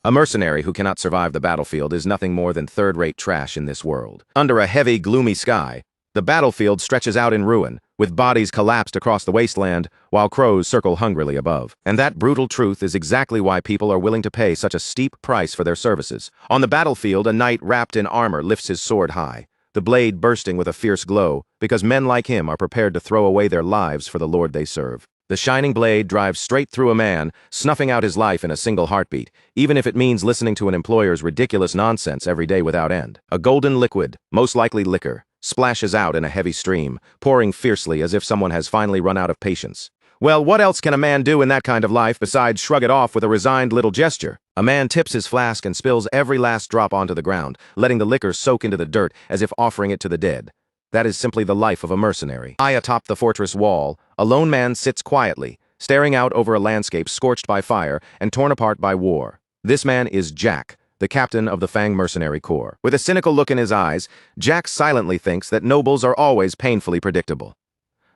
A mercenary who cannot survive the battlefield is nothing more than third-rate trash in this world. Under a heavy, gloomy sky, the battlefield stretches out in ruin, with bodies collapsed across the wasteland, while crows circle hungrily above. And that brutal truth is exactly why people are willing to pay such a steep price for their services. On the battlefield, a knight wrapped in armor lifts his sword high, the blade bursting with a fierce glow, because men like him are prepared to throw away their lives for the lord they serve. The shining blade drives straight through a man, snuffing out his life in a single heartbeat, even if it means listening to an employer's ridiculous nonsense every day without end. A golden liquid, most likely liquor, splashes out in a heavy stream, pouring fiercely as if someone has finally run out of patience. Well, what else can a man do in that kind of life besides shrug it off with a resigned little gesture? A man tips his flask and spills every last drop onto the ground, letting the liquor soak into the dirt as if offering it to the dead. That is simply the life of a mercenary. High atop the fortress wall, a lone man sits quietly, staring out over a landscape scorched by fire and torn apart by war. This man is Jack, the captain of the Fang Mercenary Corps. With a cynical look in his eyes, Jack silently thinks that nobles are always painfully predictable.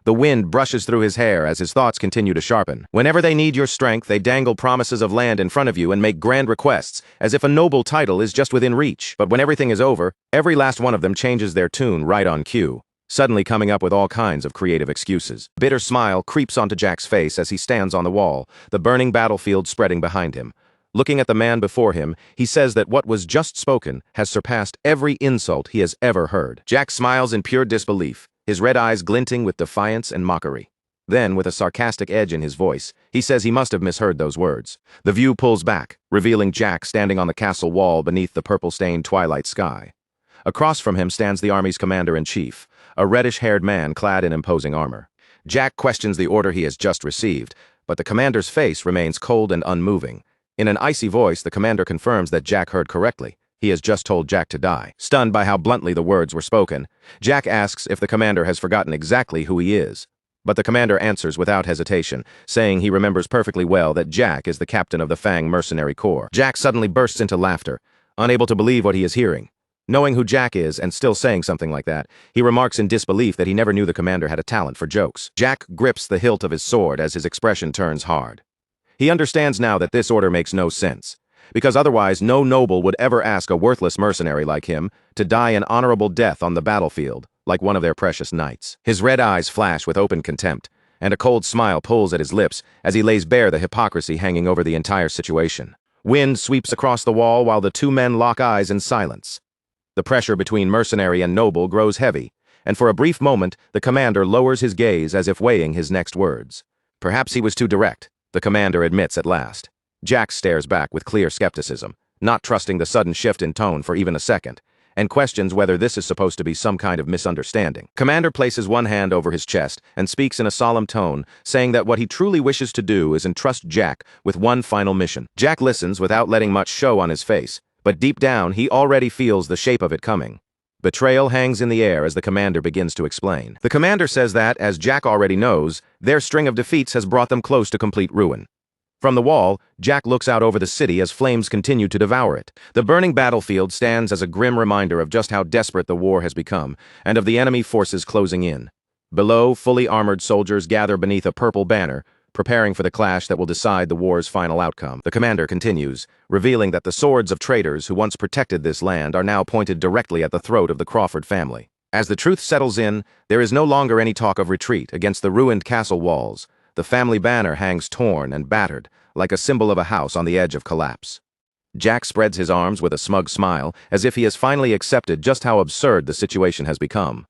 The wind brushes through his hair as his thoughts continue to sharpen. Whenever they need your strength, they dangle promises of land in front of you and make grand requests, as if a noble title is just within reach. But when everything is over, every last one of them changes their tune right on cue, suddenly coming up with all kinds of creative excuses. A bitter smile creeps onto Jack's face as he stands on the wall, the burning battlefield spreading behind him. Looking at the man before him, he says that what was just spoken has surpassed every insult he has ever heard. Jack smiles in pure disbelief, his red eyes glinting with defiance and mockery. Then, with a sarcastic edge in his voice, he says he must have misheard those words. The view pulls back, revealing Jack standing on the castle wall beneath the purple-stained twilight sky. Across from him stands the army's commander-in-chief, a reddish-haired man clad in imposing armor. Jack questions the order he has just received, but the commander's face remains cold and unmoving. In an icy voice, the commander confirms that Jack heard correctly. He has just told Jack to die. Stunned by how bluntly the words were spoken, Jack asks if the commander has forgotten exactly who he is. But the commander answers without hesitation, saying he remembers perfectly well that Jack is the captain of the Fang Mercenary Corps. Jack suddenly bursts into laughter, unable to believe what he is hearing. Knowing who Jack is and still saying something like that, he remarks in disbelief that he never knew the commander had a talent for jokes. Jack grips the hilt of his sword as his expression turns hard. He understands now that this order makes no sense, because otherwise no noble would ever ask a worthless mercenary like him to die an honorable death on the battlefield, like one of their precious knights. His red eyes flash with open contempt, and a cold smile pulls at his lips as he lays bare the hypocrisy hanging over the entire situation. Wind sweeps across the wall while the two men lock eyes in silence. The pressure between mercenary and noble grows heavy, and for a brief moment the commander lowers his gaze as if weighing his next words. Perhaps he was too direct, the commander admits at last. Jack stares back with clear skepticism, not trusting the sudden shift in tone for even a second, and questions whether this is supposed to be some kind of misunderstanding. Commander places one hand over his chest and speaks in a solemn tone, saying that what he truly wishes to do is entrust Jack with one final mission. Jack listens without letting much show on his face, but deep down he already feels the shape of it coming. Betrayal hangs in the air as the commander begins to explain. The commander says that, as Jack already knows, their string of defeats has brought them close to complete ruin. From the wall, Jack looks out over the city as flames continue to devour it. The burning battlefield stands as a grim reminder of just how desperate the war has become, and of the enemy forces closing in. Below, fully armored soldiers gather beneath a purple banner, preparing for the clash that will decide the war's final outcome. The commander continues, revealing that the swords of traitors who once protected this land are now pointed directly at the throat of the Crawford family. As the truth settles in, there is no longer any talk of retreat against the ruined castle walls. The family banner hangs torn and battered, like a symbol of a house on the edge of collapse. Jack spreads his arms with a smug smile, as if he has finally accepted just how absurd the situation has become.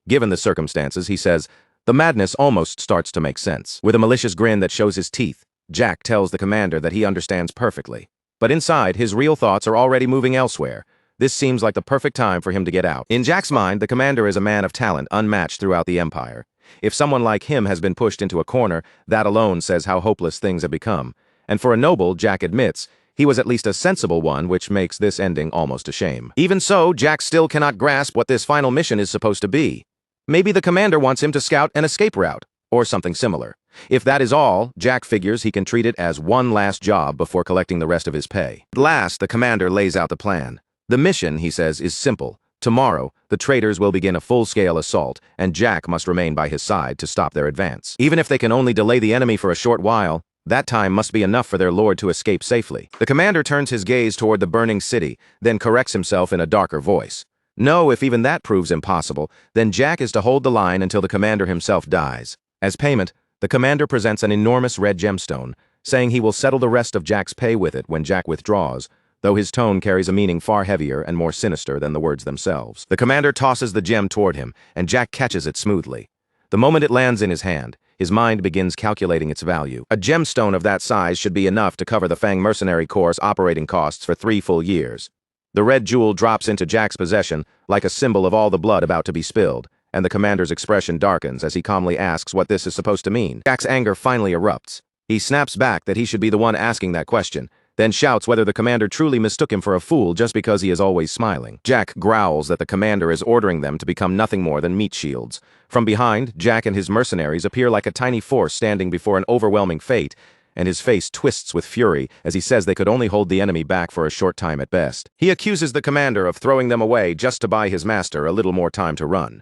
Given the circumstances, he says, the madness almost starts to make sense. With a malicious grin that shows his teeth, Jack tells the commander that he understands perfectly. But inside, his real thoughts are already moving elsewhere. This seems like the perfect time for him to get out. In Jack's mind, the commander is a man of talent unmatched throughout the Empire. If someone like him has been pushed into a corner, that alone says how hopeless things have become. And for a noble, Jack admits, he was at least a sensible one, which makes this ending almost a shame. Even so, Jack still cannot grasp what this final mission is supposed to be. Maybe the commander wants him to scout an escape route, or something similar. If that is all, Jack figures he can treat it as one last job before collecting the rest of his pay. At last, the commander lays out the plan. The mission, he says, is simple. Tomorrow, the traitors will begin a full-scale assault, and Jack must remain by his side to stop their advance. Even if they can only delay the enemy for a short while, That time must be enough for their lord to escape safely. The commander turns his gaze toward the burning city, then corrects himself in a darker voice. No, if even that proves impossible, then Jack is to hold the line until the commander himself dies. As payment, the commander presents an enormous red gemstone, saying he will settle the rest of Jack's pay with it when Jack withdraws, though his tone carries a meaning far heavier and more sinister than the words themselves. The commander tosses the gem toward him, and Jack catches it smoothly. The moment it lands in his hand, his mind begins calculating its value. A gemstone of that size should be enough to cover the Fang Mercenary Corps' operating costs for 3 full years. The red jewel drops into Jack's possession like a symbol of all the blood about to be spilled, and the commander's expression darkens as he calmly asks what this is supposed to mean. Jack's anger finally erupts. He snaps back that he should be the one asking that question, then shouts whether the commander truly mistook him for a fool just because he is always smiling. Jack growls that the commander is ordering them to become nothing more than meat shields. From behind, Jack and his mercenaries appear like a tiny force standing before an overwhelming fate, and his face twists with fury as he says they could only hold the enemy back for a short time at best. He accuses the commander of throwing them away just to buy his master a little more time to run.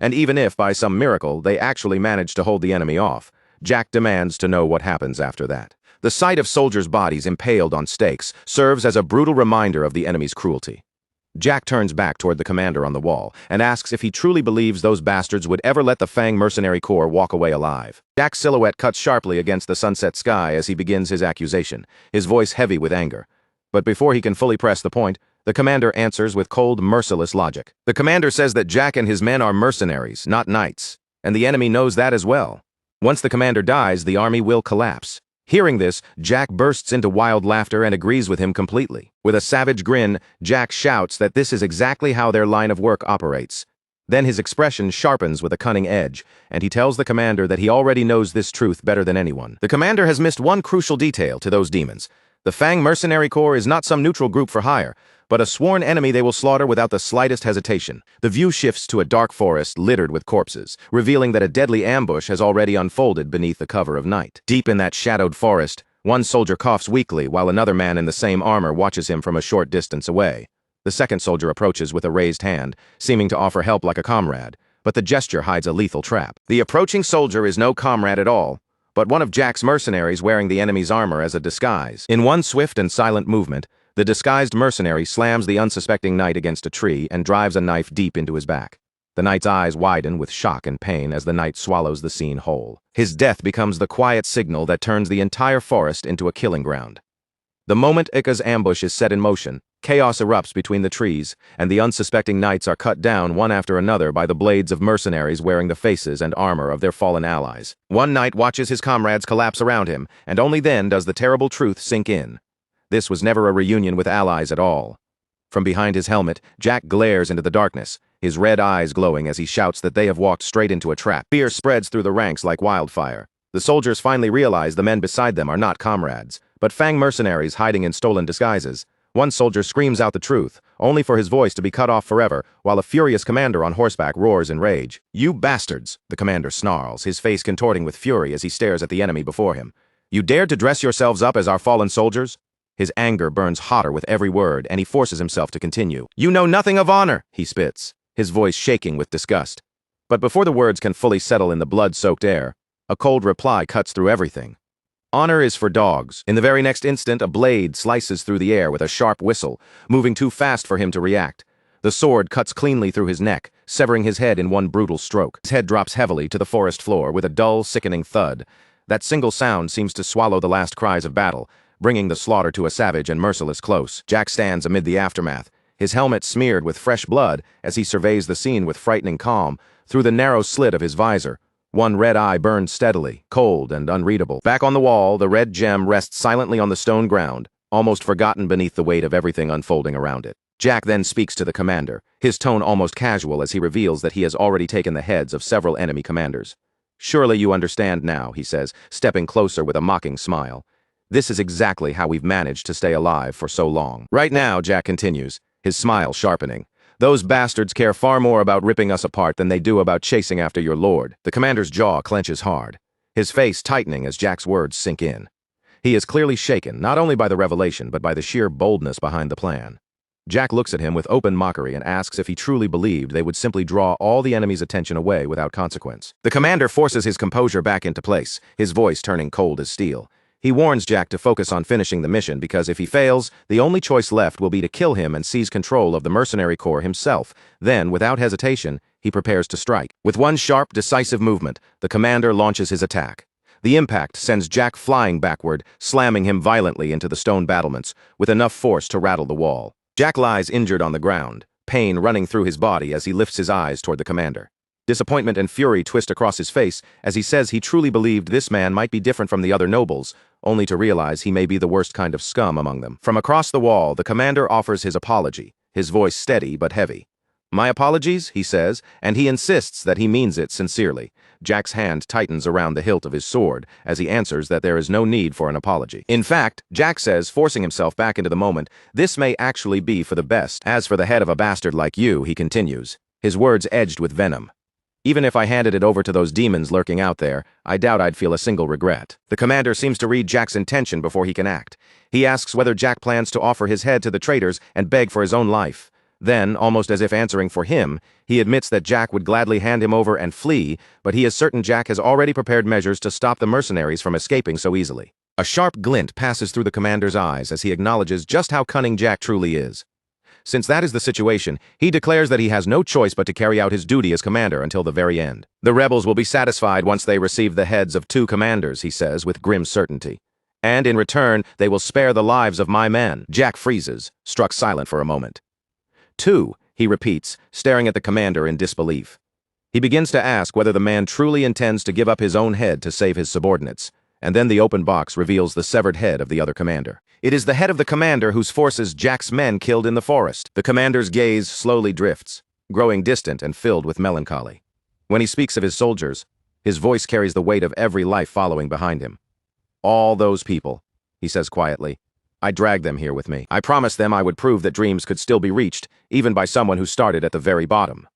And even if, by some miracle, they actually manage to hold the enemy off, Jack demands to know what happens after that. The sight of soldiers' bodies impaled on stakes serves as a brutal reminder of the enemy's cruelty. Jack turns back toward the commander on the wall and asks if he truly believes those bastards would ever let the Fang Mercenary Corps walk away alive. Jack's silhouette cuts sharply against the sunset sky as he begins his accusation, his voice heavy with anger. But before he can fully press the point, the commander answers with cold, merciless logic. The commander says that Jack and his men are mercenaries, not knights, and the enemy knows that as well. Once the commander dies, the army will collapse. Hearing this, Jack bursts into wild laughter and agrees with him completely. With a savage grin, Jack shouts that this is exactly how their line of work operates. Then his expression sharpens with a cunning edge, and he tells the commander that he already knows this truth better than anyone. The commander has missed one crucial detail to those demons. The Fang Mercenary Corps is not some neutral group for hire, but a sworn enemy they will slaughter without the slightest hesitation. The view shifts to a dark forest littered with corpses, revealing that a deadly ambush has already unfolded beneath the cover of night. Deep in that shadowed forest, one soldier coughs weakly while another man in the same armor watches him from a short distance away. The second soldier approaches with a raised hand, seeming to offer help like a comrade, but the gesture hides a lethal trap. The approaching soldier is no comrade at all, but one of Jack's mercenaries wearing the enemy's armor as a disguise. In one swift and silent movement, the disguised mercenary slams the unsuspecting knight against a tree and drives a knife deep into his back. The knight's eyes widen with shock and pain as the knight swallows the scene whole. His death becomes the quiet signal that turns the entire forest into a killing ground. The moment Ika's ambush is set in motion, chaos erupts between the trees, and the unsuspecting knights are cut down one after another by the blades of mercenaries wearing the faces and armor of their fallen allies. One knight watches his comrades collapse around him, and only then does the terrible truth sink in. This was never a reunion with allies at all. From behind his helmet, Jack glares into the darkness, his red eyes glowing as he shouts that they have walked straight into a trap. Fear spreads through the ranks like wildfire. The soldiers finally realize the men beside them are not comrades, but Fang mercenaries hiding in stolen disguises. One soldier screams out the truth, only for his voice to be cut off forever, while a furious commander on horseback roars in rage. "You bastards!" the commander snarls, his face contorting with fury as he stares at the enemy before him. "You dared to dress yourselves up as our fallen soldiers?" His anger burns hotter with every word, and he forces himself to continue. "You know nothing of honor," he spits, his voice shaking with disgust. But before the words can fully settle in the blood-soaked air, a cold reply cuts through everything. "Honor is for dogs." In the very next instant, a blade slices through the air with a sharp whistle, moving too fast for him to react. The sword cuts cleanly through his neck, severing his head in one brutal stroke. His head drops heavily to the forest floor with a dull, sickening thud. That single sound seems to swallow the last cries of battle, bringing the slaughter to a savage and merciless close. Jack stands amid the aftermath, his helmet smeared with fresh blood as he surveys the scene with frightening calm through the narrow slit of his visor. One red eye burns steadily, cold and unreadable. Back on the wall, the red gem rests silently on the stone ground, almost forgotten beneath the weight of everything unfolding around it. Jack then speaks to the commander, his tone almost casual as he reveals that he has already taken the heads of several enemy commanders. "Surely you understand now," he says, stepping closer with a mocking smile. "This is exactly how we've managed to stay alive for so long." "Right now," Jack continues, his smile sharpening, "those bastards care far more about ripping us apart than they do about chasing after your lord." The commander's jaw clenches hard, his face tightening as Jack's words sink in. He is clearly shaken, not only by the revelation, but by the sheer boldness behind the plan. Jack looks at him with open mockery and asks if he truly believed they would simply draw all the enemy's attention away without consequence. The commander forces his composure back into place, his voice turning cold as steel. He warns Jack to focus on finishing the mission because if he fails, the only choice left will be to kill him and seize control of the Mercenary Corps himself. Then, without hesitation, he prepares to strike. With one sharp, decisive movement, the commander launches his attack. The impact sends Jack flying backward, slamming him violently into the stone battlements, with enough force to rattle the wall. Jack lies injured on the ground, pain running through his body as he lifts his eyes toward the commander. Disappointment and fury twist across his face as he says he truly believed this man might be different from the other nobles, only to realize he may be the worst kind of scum among them. From across the wall, the commander offers his apology, his voice steady but heavy. "My apologies," he says, and he insists that he means it sincerely. Jack's hand tightens around the hilt of his sword as he answers that there is no need for an apology. In fact, Jack says, forcing himself back into the moment, this may actually be for the best. "As for the head of a bastard like you," he continues, his words edged with venom, "even if I handed it over to those demons lurking out there, I doubt I'd feel a single regret." The commander seems to read Jack's intention before he can act. He asks whether Jack plans to offer his head to the traitors and beg for his own life. Then, almost as if answering for him, he admits that Jack would gladly hand him over and flee, but he is certain Jack has already prepared measures to stop the mercenaries from escaping so easily. A sharp glint passes through the commander's eyes as he acknowledges just how cunning Jack truly is. Since that is the situation, he declares that he has no choice but to carry out his duty as commander until the very end. "The rebels will be satisfied once they receive the heads of 2 commanders," he says with grim certainty. "And in return, they will spare the lives of my men." Jack freezes, struck silent for a moment. 2, he repeats, staring at the commander in disbelief. He begins to ask whether the man truly intends to give up his own head to save his subordinates, and then the open box reveals the severed head of the other commander. It is the head of the commander whose forces Jack's men killed in the forest. The commander's gaze slowly drifts, growing distant and filled with melancholy. When he speaks of his soldiers, his voice carries the weight of every life following behind him. "All those people," he says quietly, "I dragged them here with me. I promised them I would prove that dreams could still be reached, even by someone who started at the very bottom."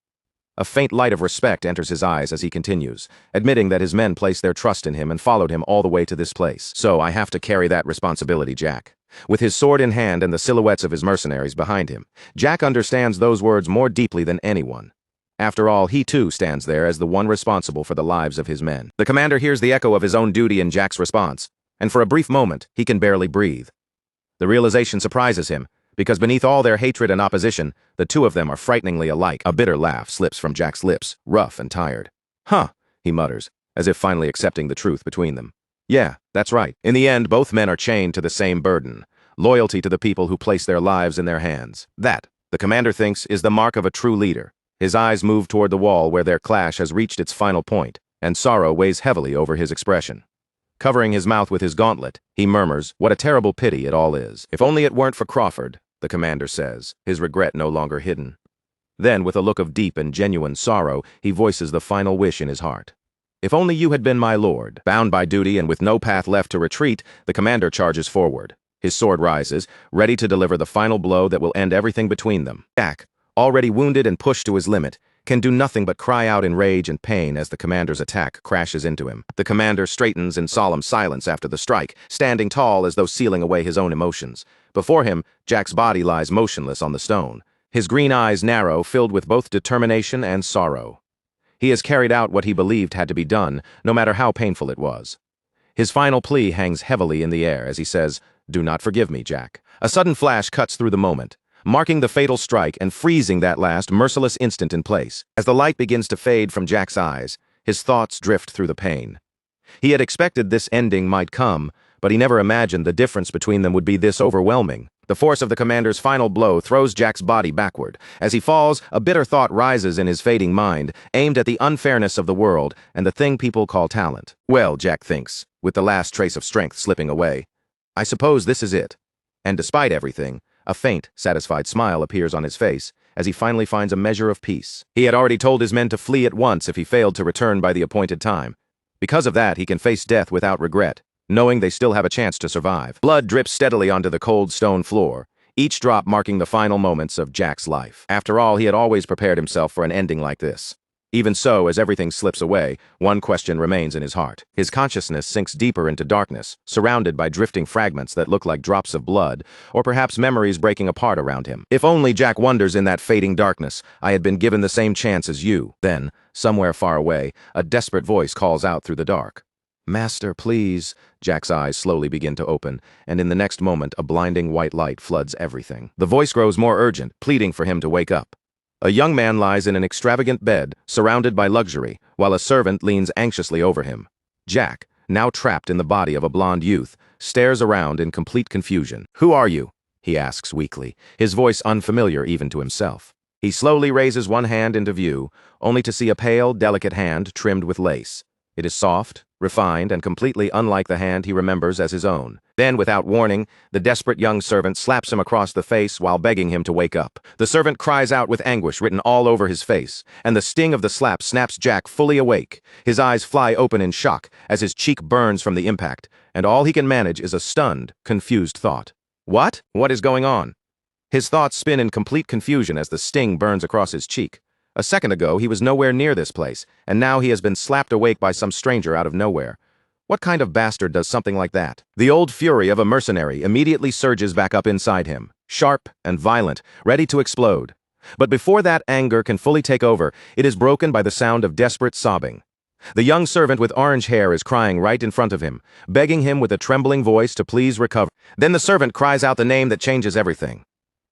A faint light of respect enters his eyes as he continues, admitting that his men placed their trust in him and followed him all the way to this place. "So I have to carry that responsibility, Jack." With his sword in hand and the silhouettes of his mercenaries behind him, Jack understands those words more deeply than anyone. After all, he too stands there as the one responsible for the lives of his men. The commander hears the echo of his own duty in Jack's response, and for a brief moment, he can barely breathe. The realization surprises him, because beneath all their hatred and opposition, the two of them are frighteningly alike. A bitter laugh slips from Jack's lips, rough and tired. "Huh," he mutters, as if finally accepting the truth between them. "Yeah, that's right. In the end, both men are chained to the same burden, loyalty to the people who place their lives in their hands. That, the commander thinks, is the mark of a true leader." His eyes move toward the wall where their clash has reached its final point, and sorrow weighs heavily over his expression. Covering his mouth with his gauntlet, he murmurs, "What a terrible pity it all is. If only it weren't for Crawford," the commander says, his regret no longer hidden. Then, with a look of deep and genuine sorrow, he voices the final wish in his heart. "If only you had been my lord." Bound by duty and with no path left to retreat, the commander charges forward. His sword rises, ready to deliver the final blow that will end everything between them. Jack, already wounded and pushed to his limit, can do nothing but cry out in rage and pain as the commander's attack crashes into him. The commander straightens in solemn silence after the strike, standing tall as though sealing away his own emotions. Before him, Jack's body lies motionless on the stone, his green eyes narrow, filled with both determination and sorrow. He has carried out what he believed had to be done, no matter how painful it was. His final plea hangs heavily in the air as he says, "Do not forgive me, Jack." A sudden flash cuts through the moment, marking the fatal strike and freezing that last merciless instant in place. As the light begins to fade from Jack's eyes, his thoughts drift through the pain. He had expected this ending might come, but he never imagined the difference between them would be this overwhelming. The force of the commander's final blow throws Jack's body backward. As he falls, a bitter thought rises in his fading mind, aimed at the unfairness of the world and the thing people call talent. "Well," Jack thinks, with the last trace of strength slipping away, "I suppose this is it." And despite everything, a faint, satisfied smile appears on his face as he finally finds a measure of peace. He had already told his men to flee at once if he failed to return by the appointed time. Because of that, he can face death without regret, knowing they still have a chance to survive. Blood drips steadily onto the cold stone floor, each drop marking the final moments of Jack's life. After all, he had always prepared himself for an ending like this. Even so, as everything slips away, one question remains in his heart. His consciousness sinks deeper into darkness, surrounded by drifting fragments that look like drops of blood, or perhaps memories breaking apart around him. If only, Jack wonders in that fading darkness, I had been given the same chance as you. Then, somewhere far away, a desperate voice calls out through the dark. Master, please. Jack's eyes slowly begin to open, and in the next moment a blinding white light floods everything. The voice grows more urgent, pleading for him to wake up. A young man lies in an extravagant bed, surrounded by luxury, while a servant leans anxiously over him. Jack, now trapped in the body of a blonde youth, stares around in complete confusion. "Who are you?" he asks weakly, his voice unfamiliar even to himself. He slowly raises one hand into view, only to see a pale, delicate hand trimmed with lace. It is soft, refined, and completely unlike the hand he remembers as his own. Then, without warning, the desperate young servant slaps him across the face while begging him to wake up. The servant cries out with anguish written all over his face, and the sting of the slap snaps Jack fully awake. His eyes fly open in shock as his cheek burns from the impact, and all he can manage is a stunned, confused thought. What? What is going on? His thoughts spin in complete confusion as the sting burns across his cheek. A second ago, he was nowhere near this place, and now he has been slapped awake by some stranger out of nowhere. What kind of bastard does something like that? The old fury of a mercenary immediately surges back up inside him, sharp and violent, ready to explode. But before that anger can fully take over, it is broken by the sound of desperate sobbing. The young servant with orange hair is crying right in front of him, begging him with a trembling voice to please recover. Then the servant cries out the name that changes everything.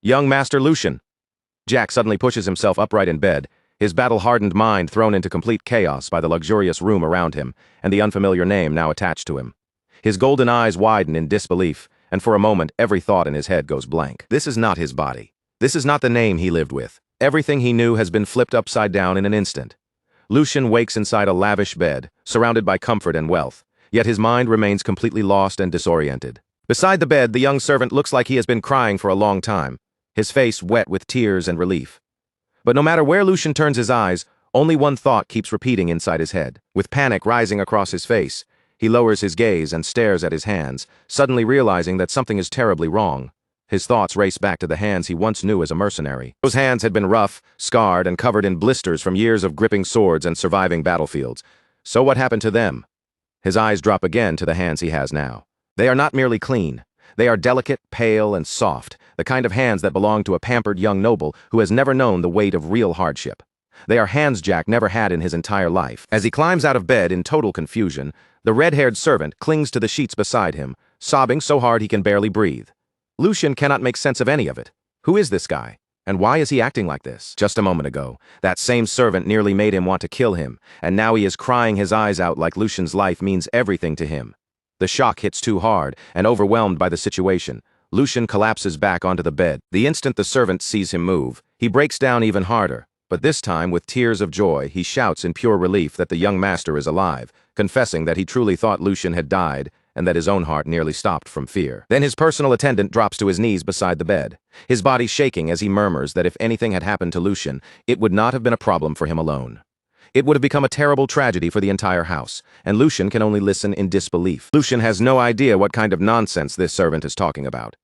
"Young Master Lucian." Jack suddenly pushes himself upright in bed, his battle-hardened mind thrown into complete chaos by the luxurious room around him and the unfamiliar name now attached to him. His golden eyes widen in disbelief, and for a moment every thought in his head goes blank. This is not his body. This is not the name he lived with. Everything he knew has been flipped upside down in an instant. Lucian wakes inside a lavish bed, surrounded by comfort and wealth, yet his mind remains completely lost and disoriented. Beside the bed, the young servant looks like he has been crying for a long time, his face wet with tears and relief. But no matter where Lucian turns his eyes, only one thought keeps repeating inside his head. With panic rising across his face, he lowers his gaze and stares at his hands, suddenly realizing that something is terribly wrong. His thoughts race back to the hands he once knew as a mercenary. Those hands had been rough, scarred, and covered in blisters from years of gripping swords and surviving battlefields. So what happened to them? His eyes drop again to the hands he has now. They are not merely clean. They are delicate, pale, and soft, the kind of hands that belong to a pampered young noble who has never known the weight of real hardship. They are hands Jack never had in his entire life. As he climbs out of bed in total confusion, the red-haired servant clings to the sheets beside him, sobbing so hard he can barely breathe. Lucian cannot make sense of any of it. Who is this guy? And why is he acting like this? Just a moment ago, that same servant nearly made him want to kill him, and now he is crying his eyes out like Lucian's life means everything to him. The shock hits too hard, and overwhelmed by the situation, Lucian collapses back onto the bed. The instant the servant sees him move, he breaks down even harder, but this time with tears of joy, he shouts in pure relief that the young master is alive, confessing that he truly thought Lucian had died, and that his own heart nearly stopped from fear. Then his personal attendant drops to his knees beside the bed, his body shaking as he murmurs that if anything had happened to Lucian, it would not have been a problem for him alone. It would have become a terrible tragedy for the entire house, and Lucian can only listen in disbelief. Lucian has no idea what kind of nonsense this servant is talking about.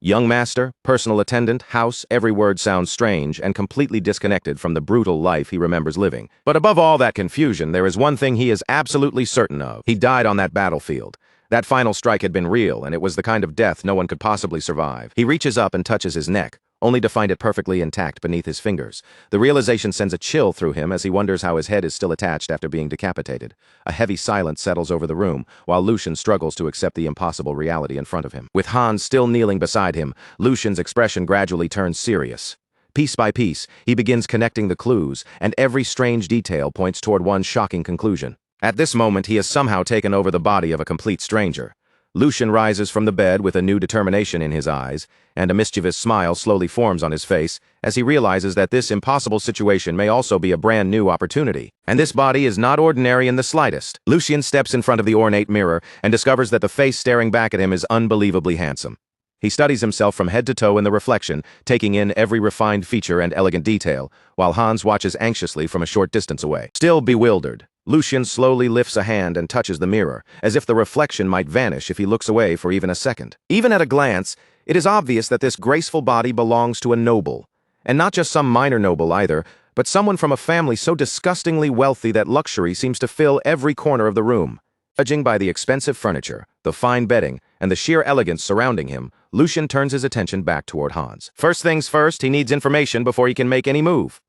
Young master, personal attendant, house, every word sounds strange and completely disconnected from the brutal life he remembers living. But above all that confusion, there is one thing he is absolutely certain of. He died on that battlefield. That final strike had been real, and it was the kind of death no one could possibly survive. He reaches up and touches his neck, only to find it perfectly intact beneath his fingers. The realization sends a chill through him as he wonders how his head is still attached after being decapitated. A heavy silence settles over the room, while Lucian struggles to accept the impossible reality in front of him. With Hans still kneeling beside him, Lucian's expression gradually turns serious. Piece by piece, he begins connecting the clues, and every strange detail points toward one shocking conclusion. At this moment, he has somehow taken over the body of a complete stranger. Lucian rises from the bed with a new determination in his eyes, and a mischievous smile slowly forms on his face as he realizes that this impossible situation may also be a brand new opportunity. And this body is not ordinary in the slightest. Lucian steps in front of the ornate mirror and discovers that the face staring back at him is unbelievably handsome. He studies himself from head to toe in the reflection, taking in every refined feature and elegant detail, while Hans watches anxiously from a short distance away. Still bewildered, Lucian slowly lifts a hand and touches the mirror, as if the reflection might vanish if he looks away for even a second. Even at a glance, it is obvious that this graceful body belongs to a noble. And not just some minor noble either, but someone from a family so disgustingly wealthy that luxury seems to fill every corner of the room. Judging by the expensive furniture, the fine bedding, and the sheer elegance surrounding him, Lucian turns his attention back toward Hans. First things first, he needs information before he can make any move.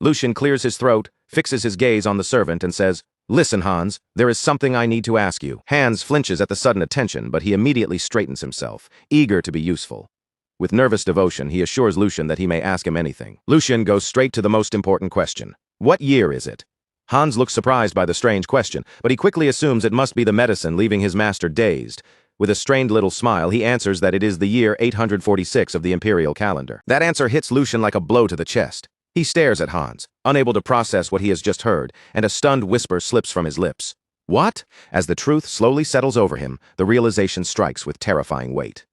Lucian clears his throat, fixes his gaze on the servant, and says, Listen, Hans, there is something I need to ask you. Hans flinches at the sudden attention, but he immediately straightens himself, eager to be useful. With nervous devotion, he assures Lucian that he may ask him anything. Lucian goes straight to the most important question. What year is it? Hans looks surprised by the strange question, but he quickly assumes it must be the medicine, leaving his master dazed. With a strained little smile, he answers that it is the year 846 of the imperial calendar. That answer hits Lucian like a blow to the chest. He stares at Hans, unable to process what he has just heard, and a stunned whisper slips from his lips. What? As the truth slowly settles over him, the realization strikes with terrifying weight.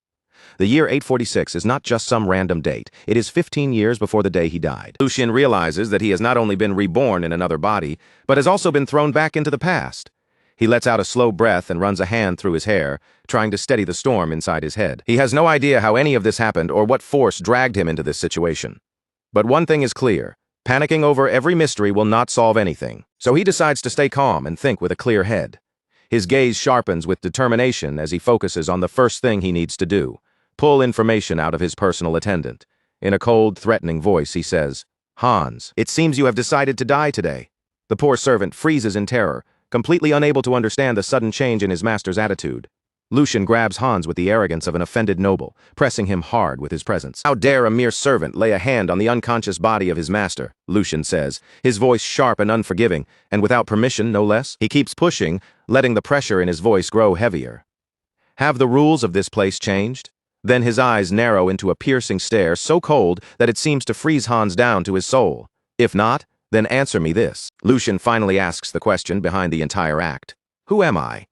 The year 846 is not just some random date, it is 15 years before the day he died. Lucian realizes that he has not only been reborn in another body, but has also been thrown back into the past. He lets out a slow breath and runs a hand through his hair, trying to steady the storm inside his head. He has no idea how any of this happened or what force dragged him into this situation. But one thing is clear, panicking over every mystery will not solve anything, so he decides to stay calm and think with a clear head. His gaze sharpens with determination as he focuses on the first thing he needs to do, pull information out of his personal attendant. In a cold, threatening voice, he says, Hans, it seems you have decided to die today. The poor servant freezes in terror, completely unable to understand the sudden change in his master's attitude. Lucian grabs Hans with the arrogance of an offended noble, pressing him hard with his presence. How dare a mere servant lay a hand on the unconscious body of his master, Lucian says, his voice sharp and unforgiving, and without permission, no less. He keeps pushing, letting the pressure in his voice grow heavier. Have the rules of this place changed? Then his eyes narrow into a piercing stare so cold that it seems to freeze Hans down to his soul. If not, then answer me this. Lucian finally asks the question behind the entire act. Who am I?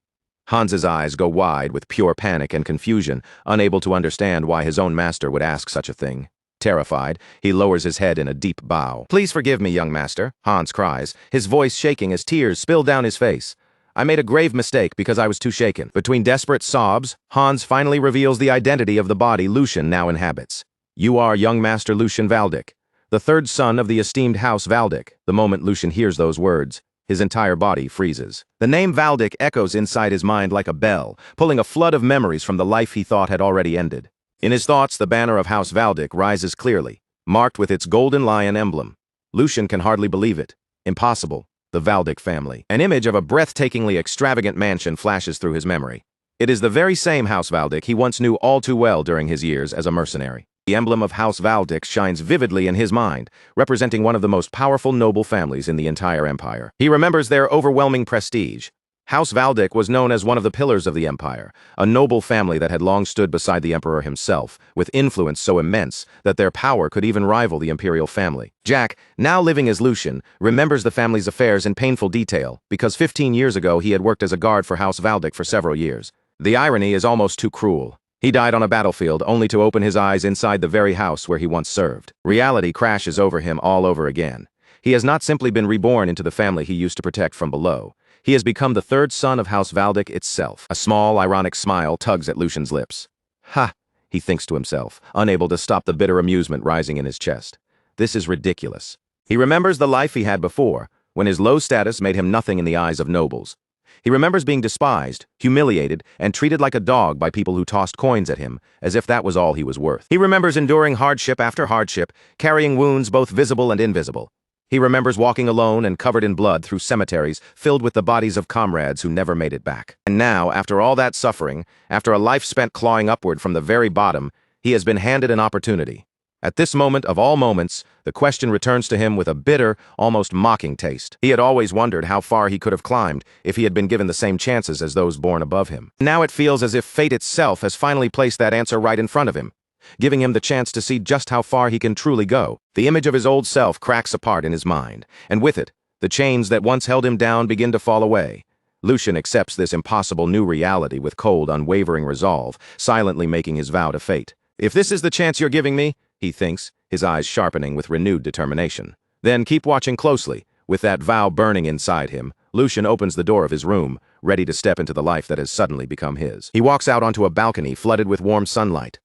Hans's eyes go wide with pure panic and confusion, unable to understand why his own master would ask such a thing. Terrified, he lowers his head in a deep bow. Please forgive me, young master, Hans cries, his voice shaking as tears spill down his face. I made a grave mistake because I was too shaken. Between desperate sobs, Hans finally reveals the identity of the body Lucian now inhabits. You are young Master Lucian Valdic, the third son of the esteemed House Valdic. The moment Lucian hears those words, his entire body freezes. The name Valdic echoes inside his mind like a bell, pulling a flood of memories from the life he thought had already ended. In his thoughts, the banner of House Valdic rises clearly, marked with its golden lion emblem. Lucian can hardly believe it. Impossible. The Valdic family. An image of a breathtakingly extravagant mansion flashes through his memory. It is the very same House Valdic he once knew all too well during his years as a mercenary. The emblem of House Valdic shines vividly in his mind, representing one of the most powerful noble families in the entire empire. He remembers their overwhelming prestige. House Valdic was known as one of the pillars of the empire, a noble family that had long stood beside the emperor himself, with influence so immense that their power could even rival the imperial family. Jack, now living as Lucian, remembers the family's affairs in painful detail, because 15 years ago he had worked as a guard for House Valdic for several years. The irony is almost too cruel. He died on a battlefield only to open his eyes inside the very house where he once served. Reality crashes over him all over again. He has not simply been reborn into the family he used to protect from below. He has become the third son of House Valdic itself. A small, ironic smile tugs at Lucian's lips. Ha, he thinks to himself, unable to stop the bitter amusement rising in his chest. This is ridiculous. He remembers the life he had before, when his low status made him nothing in the eyes of nobles. He remembers being despised, humiliated, and treated like a dog by people who tossed coins at him, as if that was all he was worth. He remembers enduring hardship after hardship, carrying wounds both visible and invisible. He remembers walking alone and covered in blood through cemeteries filled with the bodies of comrades who never made it back. And now, after all that suffering, after a life spent clawing upward from the very bottom, he has been handed an opportunity. At this moment of all moments, the question returns to him with a bitter, almost mocking taste. He had always wondered how far he could have climbed if he had been given the same chances as those born above him. Now it feels as if fate itself has finally placed that answer right in front of him, giving him the chance to see just how far he can truly go. The image of his old self cracks apart in his mind, and with it, the chains that once held him down begin to fall away. Lucian accepts this impossible new reality with cold, unwavering resolve, silently making his vow to fate. If this is the chance you're giving me, he thinks, his eyes sharpening with renewed determination. Then keep watching closely. With that vow burning inside him, Lucian opens the door of his room, ready to step into the life that has suddenly become his. He walks out onto a balcony flooded with warm sunlight,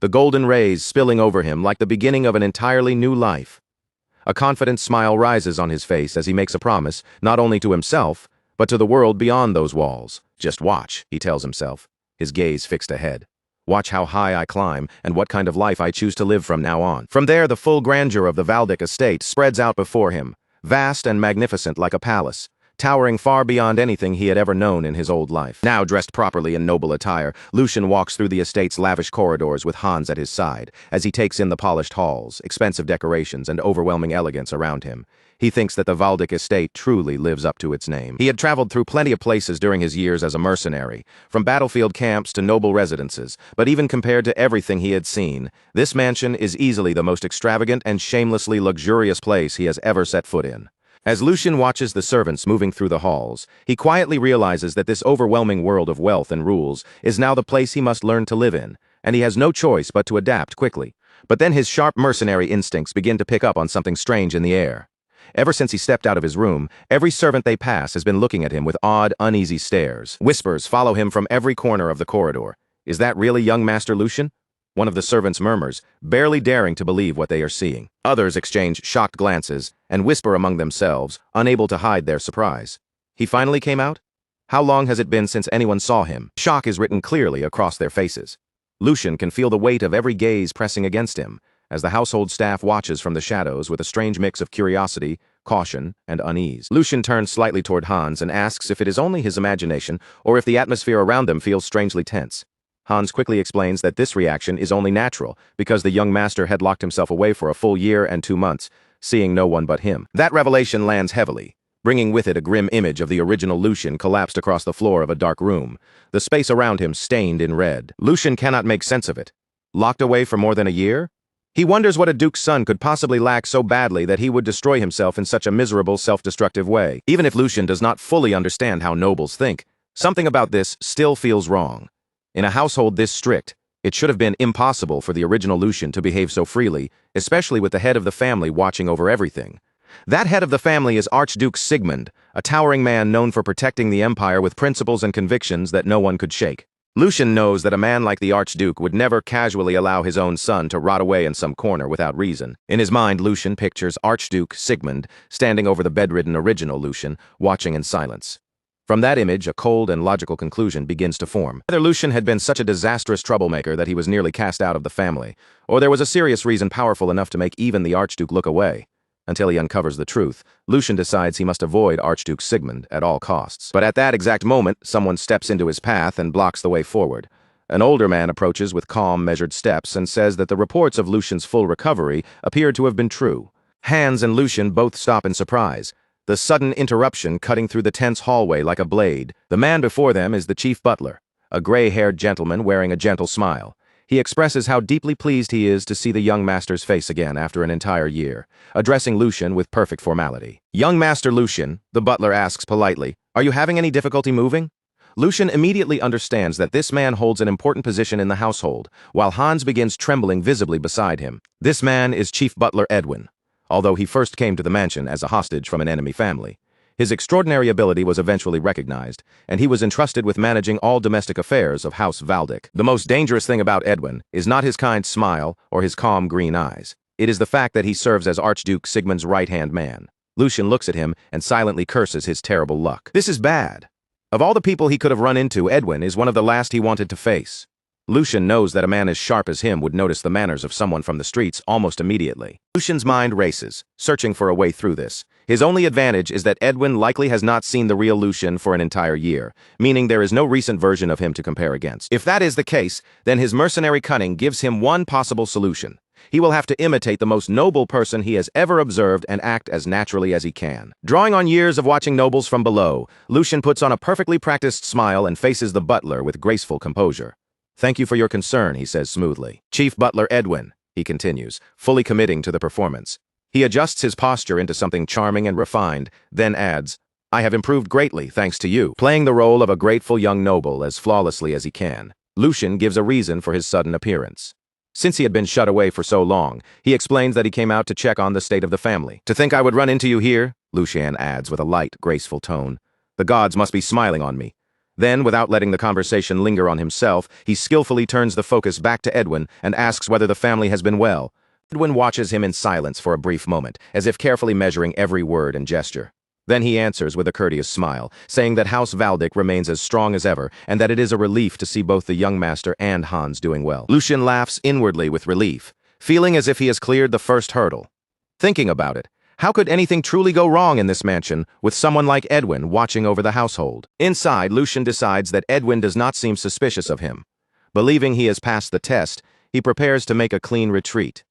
the golden rays spilling over him like the beginning of an entirely new life. A confident smile rises on his face as he makes a promise, not only to himself, but to the world beyond those walls. Just watch, he tells himself, his gaze fixed ahead. Watch how high I climb and what kind of life I choose to live from now on. From there, the full grandeur of the Valdic estate spreads out before him, vast and magnificent like a palace, towering far beyond anything he had ever known in his old life. Now dressed properly in noble attire, Lucian walks through the estate's lavish corridors with Hans at his side, as he takes in the polished halls, expensive decorations, and overwhelming elegance around him. He thinks that the Waldeck estate truly lives up to its name. He had traveled through plenty of places during his years as a mercenary, from battlefield camps to noble residences, but even compared to everything he had seen, this mansion is easily the most extravagant and shamelessly luxurious place he has ever set foot in. As Lucian watches the servants moving through the halls, he quietly realizes that this overwhelming world of wealth and rules is now the place he must learn to live in, and he has no choice but to adapt quickly. But then his sharp mercenary instincts begin to pick up on something strange in the air. Ever since he stepped out of his room, every servant they pass has been looking at him with odd, uneasy stares. Whispers follow him from every corner of the corridor. Is that really young Master Lucian? One of the servants murmurs, barely daring to believe what they are seeing. Others exchange shocked glances and whisper among themselves, unable to hide their surprise. He finally came out? How long has it been since anyone saw him? Shock is written clearly across their faces. Lucian can feel the weight of every gaze pressing against him, as the household staff watches from the shadows with a strange mix of curiosity, caution, and unease. Lucian turns slightly toward Hans and asks if it is only his imagination or if the atmosphere around them feels strangely tense. Hans quickly explains that this reaction is only natural because the young master had locked himself away for a full year and 2 months, seeing no one but him. That revelation lands heavily, bringing with it a grim image of the original Lucian collapsed across the floor of a dark room, the space around him stained in red. Lucian cannot make sense of it. Locked away for more than a year? He wonders what a duke's son could possibly lack so badly that he would destroy himself in such a miserable, self-destructive way. Even if Lucian does not fully understand how nobles think, something about this still feels wrong. In a household this strict, it should have been impossible for the original Lucian to behave so freely, especially with the head of the family watching over everything. That head of the family is Archduke Sigmund, a towering man known for protecting the empire with principles and convictions that no one could shake. Lucian knows that a man like the Archduke would never casually allow his own son to rot away in some corner without reason. In his mind, Lucian pictures Archduke Sigmund standing over the bedridden original Lucian, watching in silence. From that image, a cold and logical conclusion begins to form. Either Lucian had been such a disastrous troublemaker that he was nearly cast out of the family, or there was a serious reason powerful enough to make even the Archduke look away. Until he uncovers the truth, Lucian decides he must avoid Archduke Sigmund at all costs. But at that exact moment, someone steps into his path and blocks the way forward. An older man approaches with calm, measured steps and says that the reports of Lucian's full recovery appeared to have been true. Hans and Lucian both stop in surprise, the sudden interruption cutting through the tense hallway like a blade. The man before them is the chief butler, a gray-haired gentleman wearing a gentle smile. He expresses how deeply pleased he is to see the young master's face again after an entire year, addressing Lucian with perfect formality. "Young Master Lucian," the butler asks politely, "are you having any difficulty moving?" Lucian immediately understands that this man holds an important position in the household, while Hans begins trembling visibly beside him. This man is Chief Butler Edwin, although he first came to the mansion as a hostage from an enemy family. His extraordinary ability was eventually recognized, and he was entrusted with managing all domestic affairs of House Waldeck. The most dangerous thing about Edwin is not his kind smile or his calm green eyes. It is the fact that he serves as Archduke Sigmund's right-hand man. Lucian looks at him and silently curses his terrible luck. This is bad. Of all the people he could have run into, Edwin is one of the last he wanted to face. Lucian knows that a man as sharp as him would notice the manners of someone from the streets almost immediately. Lucian's mind races, searching for a way through this. His only advantage is that Edwin likely has not seen the real Lucian for an entire year, meaning there is no recent version of him to compare against. If that is the case, then his mercenary cunning gives him one possible solution. He will have to imitate the most noble person he has ever observed and act as naturally as he can. Drawing on years of watching nobles from below, Lucian puts on a perfectly practiced smile and faces the butler with graceful composure. "Thank you for your concern," he says smoothly. "Chief Butler Edwin," he continues, fully committing to the performance. He adjusts his posture into something charming and refined, then adds, "I have improved greatly, thanks to you," playing the role of a grateful young noble as flawlessly as he can. Lucian gives a reason for his sudden appearance. Since he had been shut away for so long, he explains that he came out to check on the state of the family. "To think I would run into you here," Lucian adds with a light, graceful tone. "The gods must be smiling on me." Then, without letting the conversation linger on himself, he skillfully turns the focus back to Edwin and asks whether the family has been well. Edwin watches him in silence for a brief moment, as if carefully measuring every word and gesture. Then he answers with a courteous smile, saying that House Waldeck remains as strong as ever, and that it is a relief to see both the young master and Hans doing well. Lucian laughs inwardly with relief, feeling as if he has cleared the first hurdle. Thinking about it, How could anything truly go wrong in this mansion with someone like Edwin watching over the household? Inside, Lucian decides that Edwin does not seem suspicious of him. Believing he has passed the test, he prepares to make a clean retreat.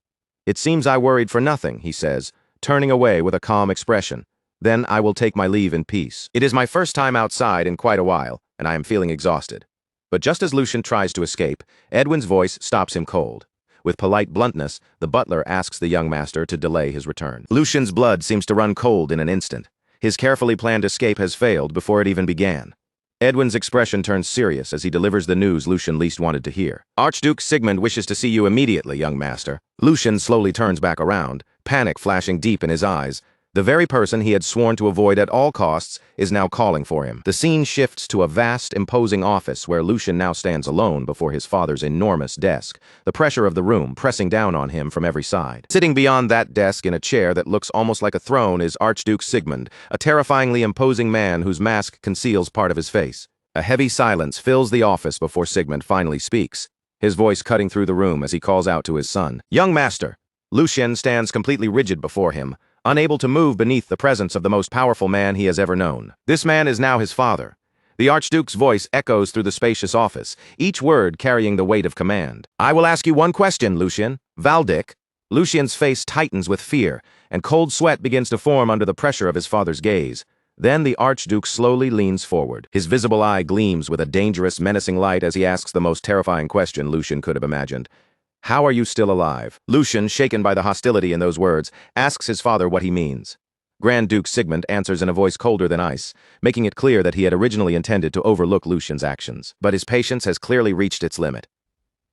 "It seems I worried for nothing," he says, turning away with a calm expression. "Then I will take my leave in peace. It is my first time outside in quite a while, and I am feeling exhausted." But just as Lucian tries to escape, Edwin's voice stops him cold. With polite bluntness, the butler asks the young master to delay his return. Lucian's blood seems to run cold in an instant. His carefully planned escape has failed before it even began. Edwin's expression turns serious as he delivers the news Lucian least wanted to hear. "Archduke Sigmund wishes to see you immediately, young master." Lucian slowly turns back around, panic flashing deep in his eyes. The very person he had sworn to avoid at all costs is now calling for him. The scene shifts to a vast, imposing office where Lucian now stands alone before his father's enormous desk, the pressure of the room pressing down on him from every side. Sitting beyond that desk in a chair that looks almost like a throne is Archduke Sigmund, a terrifyingly imposing man whose mask conceals part of his face. A heavy silence fills the office before Sigmund finally speaks, his voice cutting through the room as he calls out to his son. "Young master!" Lucian stands completely rigid before him, unable to move beneath the presence of the most powerful man he has ever known. This man is now his father. The Archduke's voice echoes through the spacious office, each word carrying the weight of command. "I will ask you one question, Lucian. Valdic." Lucian's face tightens with fear, and cold sweat begins to form under the pressure of his father's gaze. Then the Archduke slowly leans forward. His visible eye gleams with a dangerous, menacing light as he asks the most terrifying question Lucian could have imagined. "How are you still alive?" Lucian, shaken by the hostility in those words, asks his father what he means. Grand Duke Sigmund answers in a voice colder than ice, making it clear that he had originally intended to overlook Lucian's actions. But his patience has clearly reached its limit.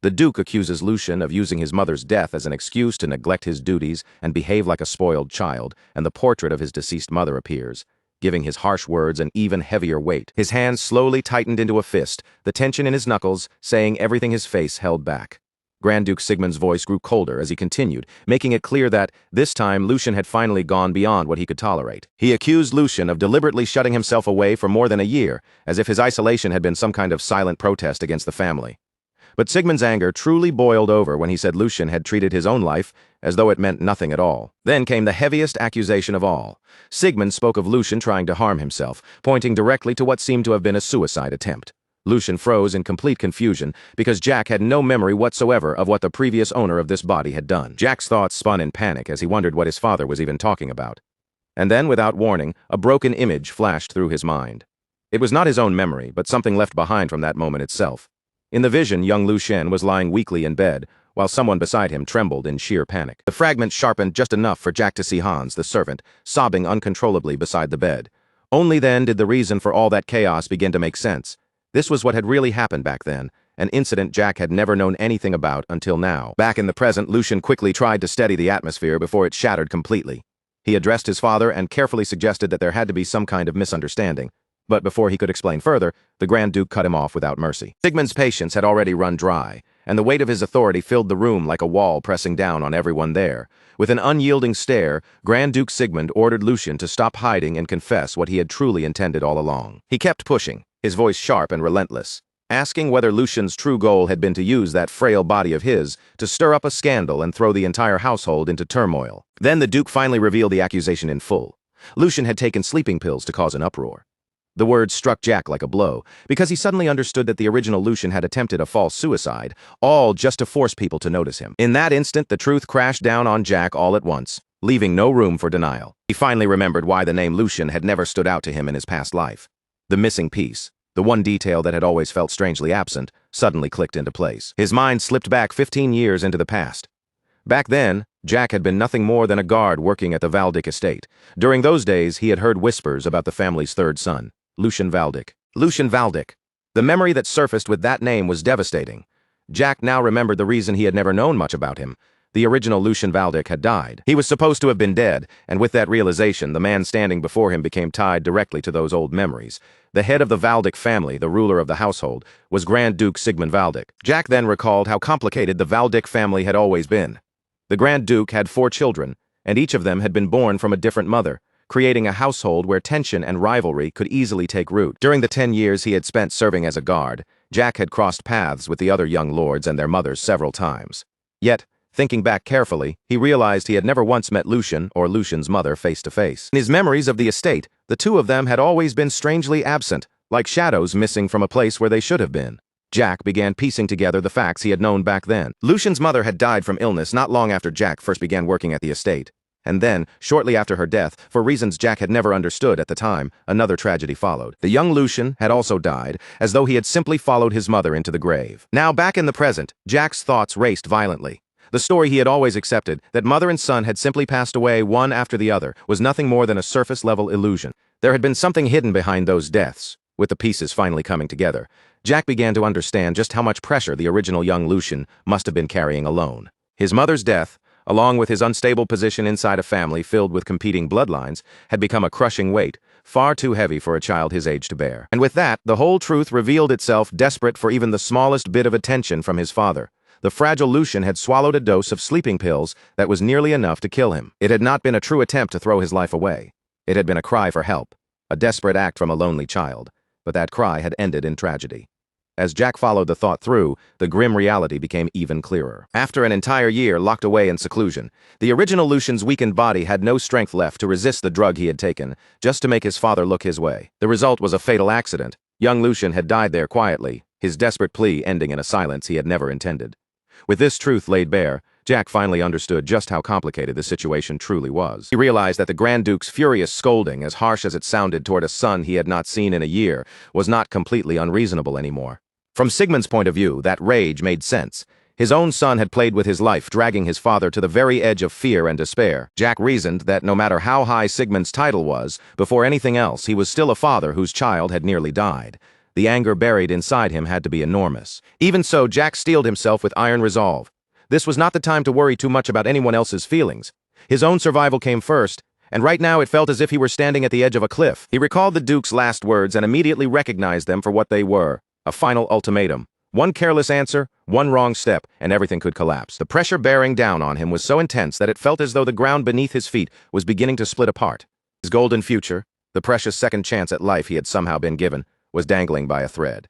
The Duke accuses Lucian of using his mother's death as an excuse to neglect his duties and behave like a spoiled child, and the portrait of his deceased mother appears, giving his harsh words an even heavier weight. His hands slowly tightened into a fist, the tension in his knuckles saying everything his face held back. Grand Duke Sigmund's voice grew colder as he continued, making it clear that, this time, Lucian had finally gone beyond what he could tolerate. He accused Lucian of deliberately shutting himself away for more than a year, as if his isolation had been some kind of silent protest against the family. But Sigmund's anger truly boiled over when he said Lucian had treated his own life as though it meant nothing at all. Then came the heaviest accusation of all. Sigmund spoke of Lucian trying to harm himself, pointing directly to what seemed to have been a suicide attempt. Lucian froze in complete confusion because Jack had no memory whatsoever of what the previous owner of this body had done. Jack's thoughts spun in panic as he wondered what his father was even talking about. And then, without warning, a broken image flashed through his mind. It was not his own memory, but something left behind from that moment itself. In the vision, young Lucian was lying weakly in bed, while someone beside him trembled in sheer panic. The fragment sharpened just enough for Jack to see Hans, the servant, sobbing uncontrollably beside the bed. Only then did the reason for all that chaos begin to make sense. This was what had really happened back then, an incident Jack had never known anything about until now. Back in the present, Lucian quickly tried to steady the atmosphere before it shattered completely. He addressed his father and carefully suggested that there had to be some kind of misunderstanding. But before he could explain further, the Grand Duke cut him off without mercy. Sigmund's patience had already run dry, and the weight of his authority filled the room like a wall pressing down on everyone there. With an unyielding stare, Grand Duke Sigmund ordered Lucian to stop hiding and confess what he had truly intended all along. He kept pushing, his voice sharp and relentless, asking whether Lucian's true goal had been to use that frail body of his to stir up a scandal and throw the entire household into turmoil. Then the Duke finally revealed the accusation in full. Lucian had taken sleeping pills to cause an uproar. The words struck Jack like a blow, because he suddenly understood that the original Lucian had attempted a false suicide, all just to force people to notice him. In that instant, the truth crashed down on Jack all at once, leaving no room for denial. He finally remembered why the name Lucian had never stood out to him in his past life. The missing piece, the one detail that had always felt strangely absent, suddenly clicked into place. His mind slipped back 15 years into the past. Back then, Jack had been nothing more than a guard working at the Valdic estate. During those days, he had heard whispers about the family's third son, Lucian Valdic. Lucian Valdic. The memory that surfaced with that name was devastating. Jack now remembered the reason he had never known much about him. The original Lucian Valdic had died. He was supposed to have been dead, and with that realization, the man standing before him became tied directly to those old memories. The head of the Valdic family, the ruler of the household, was Grand Duke Sigmund Valdic. Jack then recalled how complicated the Valdic family had always been. The Grand Duke had 4 children, and each of them had been born from a different mother, creating a household where tension and rivalry could easily take root. During the 10 years he had spent serving as a guard, Jack had crossed paths with the other young lords and their mothers several times. Yet, Thinking back carefully, he realized he had never once met Lucian or Lucian's mother face to face. In his memories of the estate, the two of them had always been strangely absent, like shadows missing from a place where they should have been. Jack began piecing together the facts he had known back then. Lucian's mother had died from illness not long after Jack first began working at the estate. And then, shortly after her death, for reasons Jack had never understood at the time, another tragedy followed. The young Lucian had also died, as though he had simply followed his mother into the grave. Now, back in the present, Jack's thoughts raced violently. The story he had always accepted, that mother and son had simply passed away one after the other, was nothing more than a surface-level illusion. There had been something hidden behind those deaths. With the pieces finally coming together, Jack began to understand just how much pressure the original young Lucian must have been carrying alone. His mother's death, along with his unstable position inside a family filled with competing bloodlines, had become a crushing weight, far too heavy for a child his age to bear. And with that, the whole truth revealed itself, desperate for even the smallest bit of attention from his father. The fragile Lucian had swallowed a dose of sleeping pills that was nearly enough to kill him. It had not been a true attempt to throw his life away. It had been a cry for help, a desperate act from a lonely child. But that cry had ended in tragedy. As Jack followed the thought through, the grim reality became even clearer. After an entire year locked away in seclusion, the original Lucian's weakened body had no strength left to resist the drug he had taken, just to make his father look his way. The result was a fatal accident. Young Lucian had died there quietly, his desperate plea ending in a silence he had never intended. With this truth laid bare, Jack finally understood just how complicated the situation truly was. He realized that the Grand Duke's furious scolding, as harsh as it sounded toward a son he had not seen in a year, was not completely unreasonable anymore. From Sigmund's point of view, that rage made sense. His own son had played with his life, dragging his father to the very edge of fear and despair. Jack reasoned that no matter how high Sigmund's title was, before anything else, he was still a father whose child had nearly died. The anger buried inside him had to be enormous. Even so, Jack steeled himself with iron resolve. This was not the time to worry too much about anyone else's feelings. His own survival came first, and right now it felt as if he were standing at the edge of a cliff. He recalled the Duke's last words and immediately recognized them for what they were. A final ultimatum. One careless answer, one wrong step, and everything could collapse. The pressure bearing down on him was so intense that it felt as though the ground beneath his feet was beginning to split apart. His golden future, the precious second chance at life he had somehow been given, was dangling by a thread.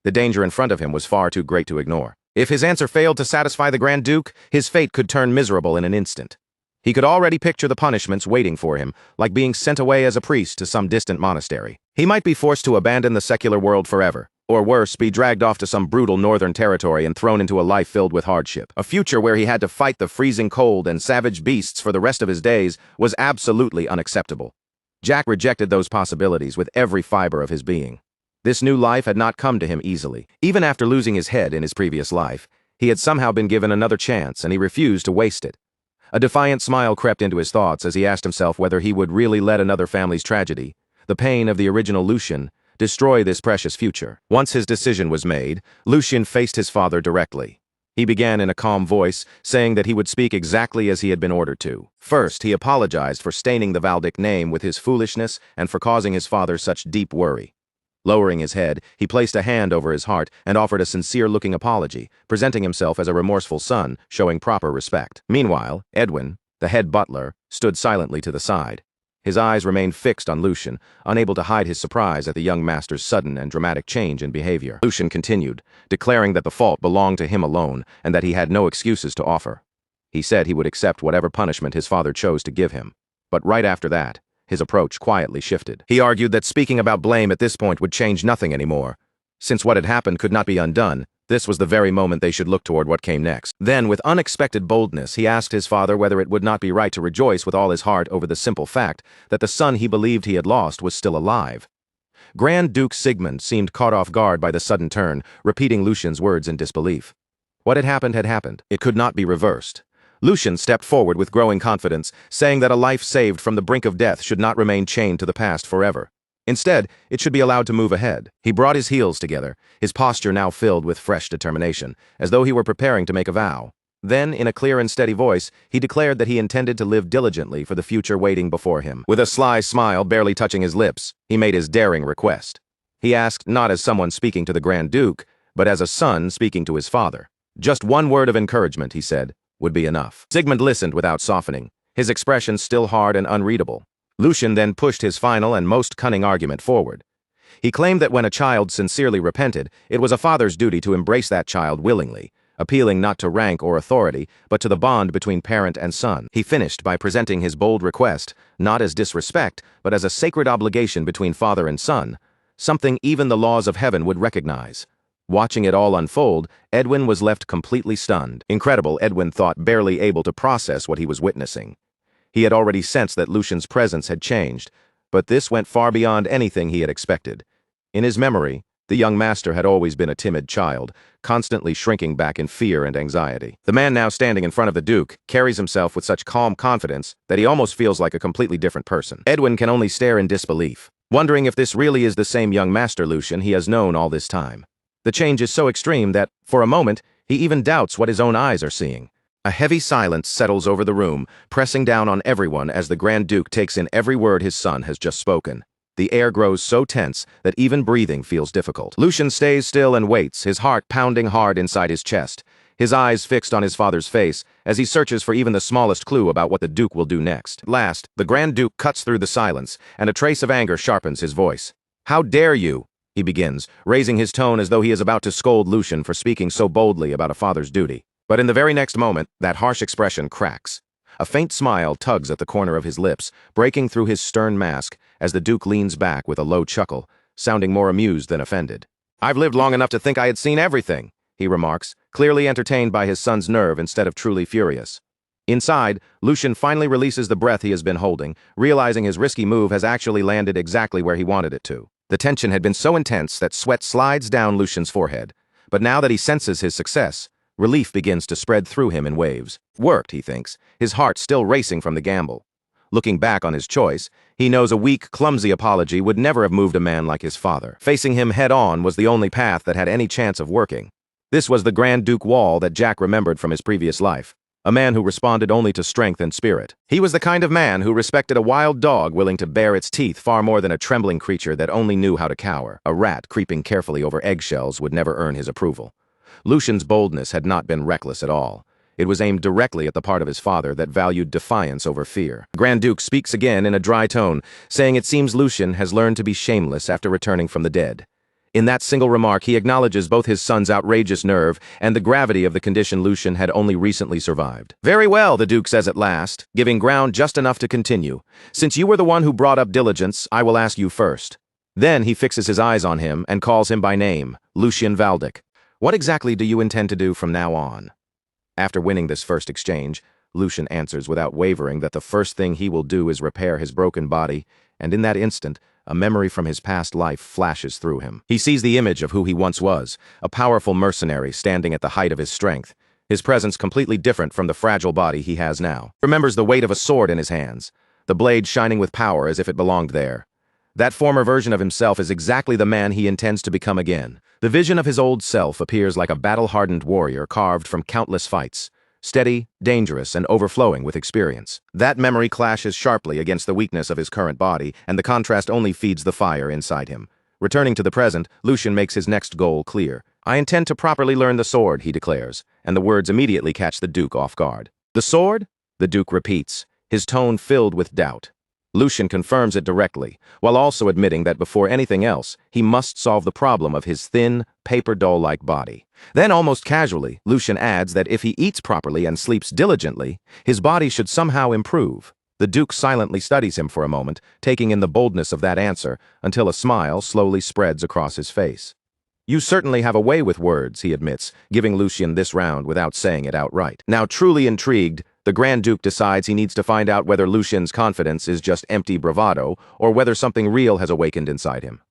The danger in front of him was far too great to ignore. If his answer failed to satisfy the Grand Duke, his fate could turn miserable in an instant. He could already picture the punishments waiting for him, like being sent away as a priest to some distant monastery. He might be forced to abandon the secular world forever, or worse, be dragged off to some brutal northern territory and thrown into a life filled with hardship. A future where he had to fight the freezing cold and savage beasts for the rest of his days was absolutely unacceptable. Jack rejected those possibilities with every fiber of his being. This new life had not come to him easily. Even after losing his head in his previous life, he had somehow been given another chance, and he refused to waste it. A defiant smile crept into his thoughts as he asked himself whether he would really let another family's tragedy, the pain of the original Lucian, destroy this precious future. Once his decision was made, Lucian faced his father directly. He began in a calm voice, saying that he would speak exactly as he had been ordered to. First, he apologized for staining the Valdic name with his foolishness and for causing his father such deep worry. Lowering his head, he placed a hand over his heart and offered a sincere-looking apology, presenting himself as a remorseful son, showing proper respect. Meanwhile, Edwin, the head butler, stood silently to the side. His eyes remained fixed on Lucian, unable to hide his surprise at the young master's sudden and dramatic change in behavior. Lucian continued, declaring that the fault belonged to him alone and that he had no excuses to offer. He said he would accept whatever punishment his father chose to give him. But right after that, his approach quietly shifted. He argued that speaking about blame at this point would change nothing anymore. Since what had happened could not be undone, this was the very moment they should look toward what came next. Then, with unexpected boldness, he asked his father whether it would not be right to rejoice with all his heart over the simple fact that the son he believed he had lost was still alive. Grand Duke Sigmund seemed caught off guard by the sudden turn, repeating Lucian's words in disbelief. What had happened had happened. It could not be reversed. Lucian stepped forward with growing confidence, saying that a life saved from the brink of death should not remain chained to the past forever. Instead, it should be allowed to move ahead. He brought his heels together, his posture now filled with fresh determination, as though he were preparing to make a vow. Then, in a clear and steady voice, he declared that he intended to live diligently for the future waiting before him. With a sly smile barely touching his lips, he made his daring request. He asked not as someone speaking to the Grand Duke, but as a son speaking to his father. Just one word of encouragement, he said, would be enough. Sigmund listened without softening, his expression still hard and unreadable. Lucian then pushed his final and most cunning argument forward. He claimed that when a child sincerely repented, it was a father's duty to embrace that child willingly, appealing not to rank or authority, but to the bond between parent and son. He finished by presenting his bold request, not as disrespect, but as a sacred obligation between father and son, something even the laws of heaven would recognize. Watching it all unfold, Edwin was left completely stunned. Incredible, Edwin thought, barely able to process what he was witnessing. He had already sensed that Lucian's presence had changed, but this went far beyond anything he had expected. In his memory, the young master had always been a timid child, constantly shrinking back in fear and anxiety. The man now standing in front of the Duke carries himself with such calm confidence that he almost feels like a completely different person. Edwin can only stare in disbelief, wondering if this really is the same young master Lucian he has known all this time. The change is so extreme that, for a moment, he even doubts what his own eyes are seeing. A heavy silence settles over the room, pressing down on everyone as the Grand Duke takes in every word his son has just spoken. The air grows so tense that even breathing feels difficult. Lucian stays still and waits, his heart pounding hard inside his chest, his eyes fixed on his father's face as he searches for even the smallest clue about what the Duke will do next. At last, the Grand Duke cuts through the silence, and a trace of anger sharpens his voice. "How dare you?" he begins, raising his tone as though he is about to scold Lucian for speaking so boldly about a father's duty. But in the very next moment, that harsh expression cracks. A faint smile tugs at the corner of his lips, breaking through his stern mask as the Duke leans back with a low chuckle, sounding more amused than offended. "I've lived long enough to think I had seen everything," he remarks, clearly entertained by his son's nerve instead of truly furious. Inside, Lucian finally releases the breath he has been holding, realizing his risky move has actually landed exactly where he wanted it to. The tension had been so intense that sweat slides down Lucian's forehead, but now that he senses his success, relief begins to spread through him in waves. Worked, he thinks, his heart still racing from the gamble. Looking back on his choice, he knows a weak, clumsy apology would never have moved a man like his father. Facing him head-on was the only path that had any chance of working. This was the Grand Duke Wall that Jack remembered from his previous life. A man who responded only to strength and spirit. He was the kind of man who respected a wild dog willing to bare its teeth far more than a trembling creature that only knew how to cower. A rat creeping carefully over eggshells would never earn his approval. Lucian's boldness had not been reckless at all. It was aimed directly at the part of his father that valued defiance over fear. The Grand Duke speaks again in a dry tone, saying it seems Lucian has learned to be shameless after returning from the dead. In that single remark, he acknowledges both his son's outrageous nerve and the gravity of the condition Lucian had only recently survived. "Very well," the Duke says at last, giving ground just enough to continue. "Since you were the one who brought up diligence, I will ask you first." Then he fixes his eyes on him and calls him by name, Lucian Valdic. "What exactly do you intend to do from now on?" After winning this first exchange, Lucian answers without wavering that the first thing he will do is repair his broken body, and in that instant, a memory from his past life flashes through him. He sees the image of who he once was, a powerful mercenary standing at the height of his strength, his presence completely different from the fragile body he has now. He remembers the weight of a sword in his hands, the blade shining with power as if it belonged there. That former version of himself is exactly the man he intends to become again. The vision of his old self appears like a battle-hardened warrior carved from countless fights, steady, dangerous, and overflowing with experience. That memory clashes sharply against the weakness of his current body, and the contrast only feeds the fire inside him. Returning to the present, Lucian makes his next goal clear. "I intend to properly learn the sword," he declares, and the words immediately catch the Duke off guard. "The sword?" the Duke repeats, his tone filled with doubt. Lucian confirms it directly, while also admitting that before anything else, he must solve the problem of his thin, paper doll-like body. Then, almost casually, Lucian adds that if he eats properly and sleeps diligently, his body should somehow improve. The Duke silently studies him for a moment, taking in the boldness of that answer, until a smile slowly spreads across his face. "You certainly have a way with words," he admits, giving Lucian this round without saying it outright. Now truly intrigued, the Grand Duke decides he needs to find out whether Lucian's confidence is just empty bravado or whether something real has awakened inside him.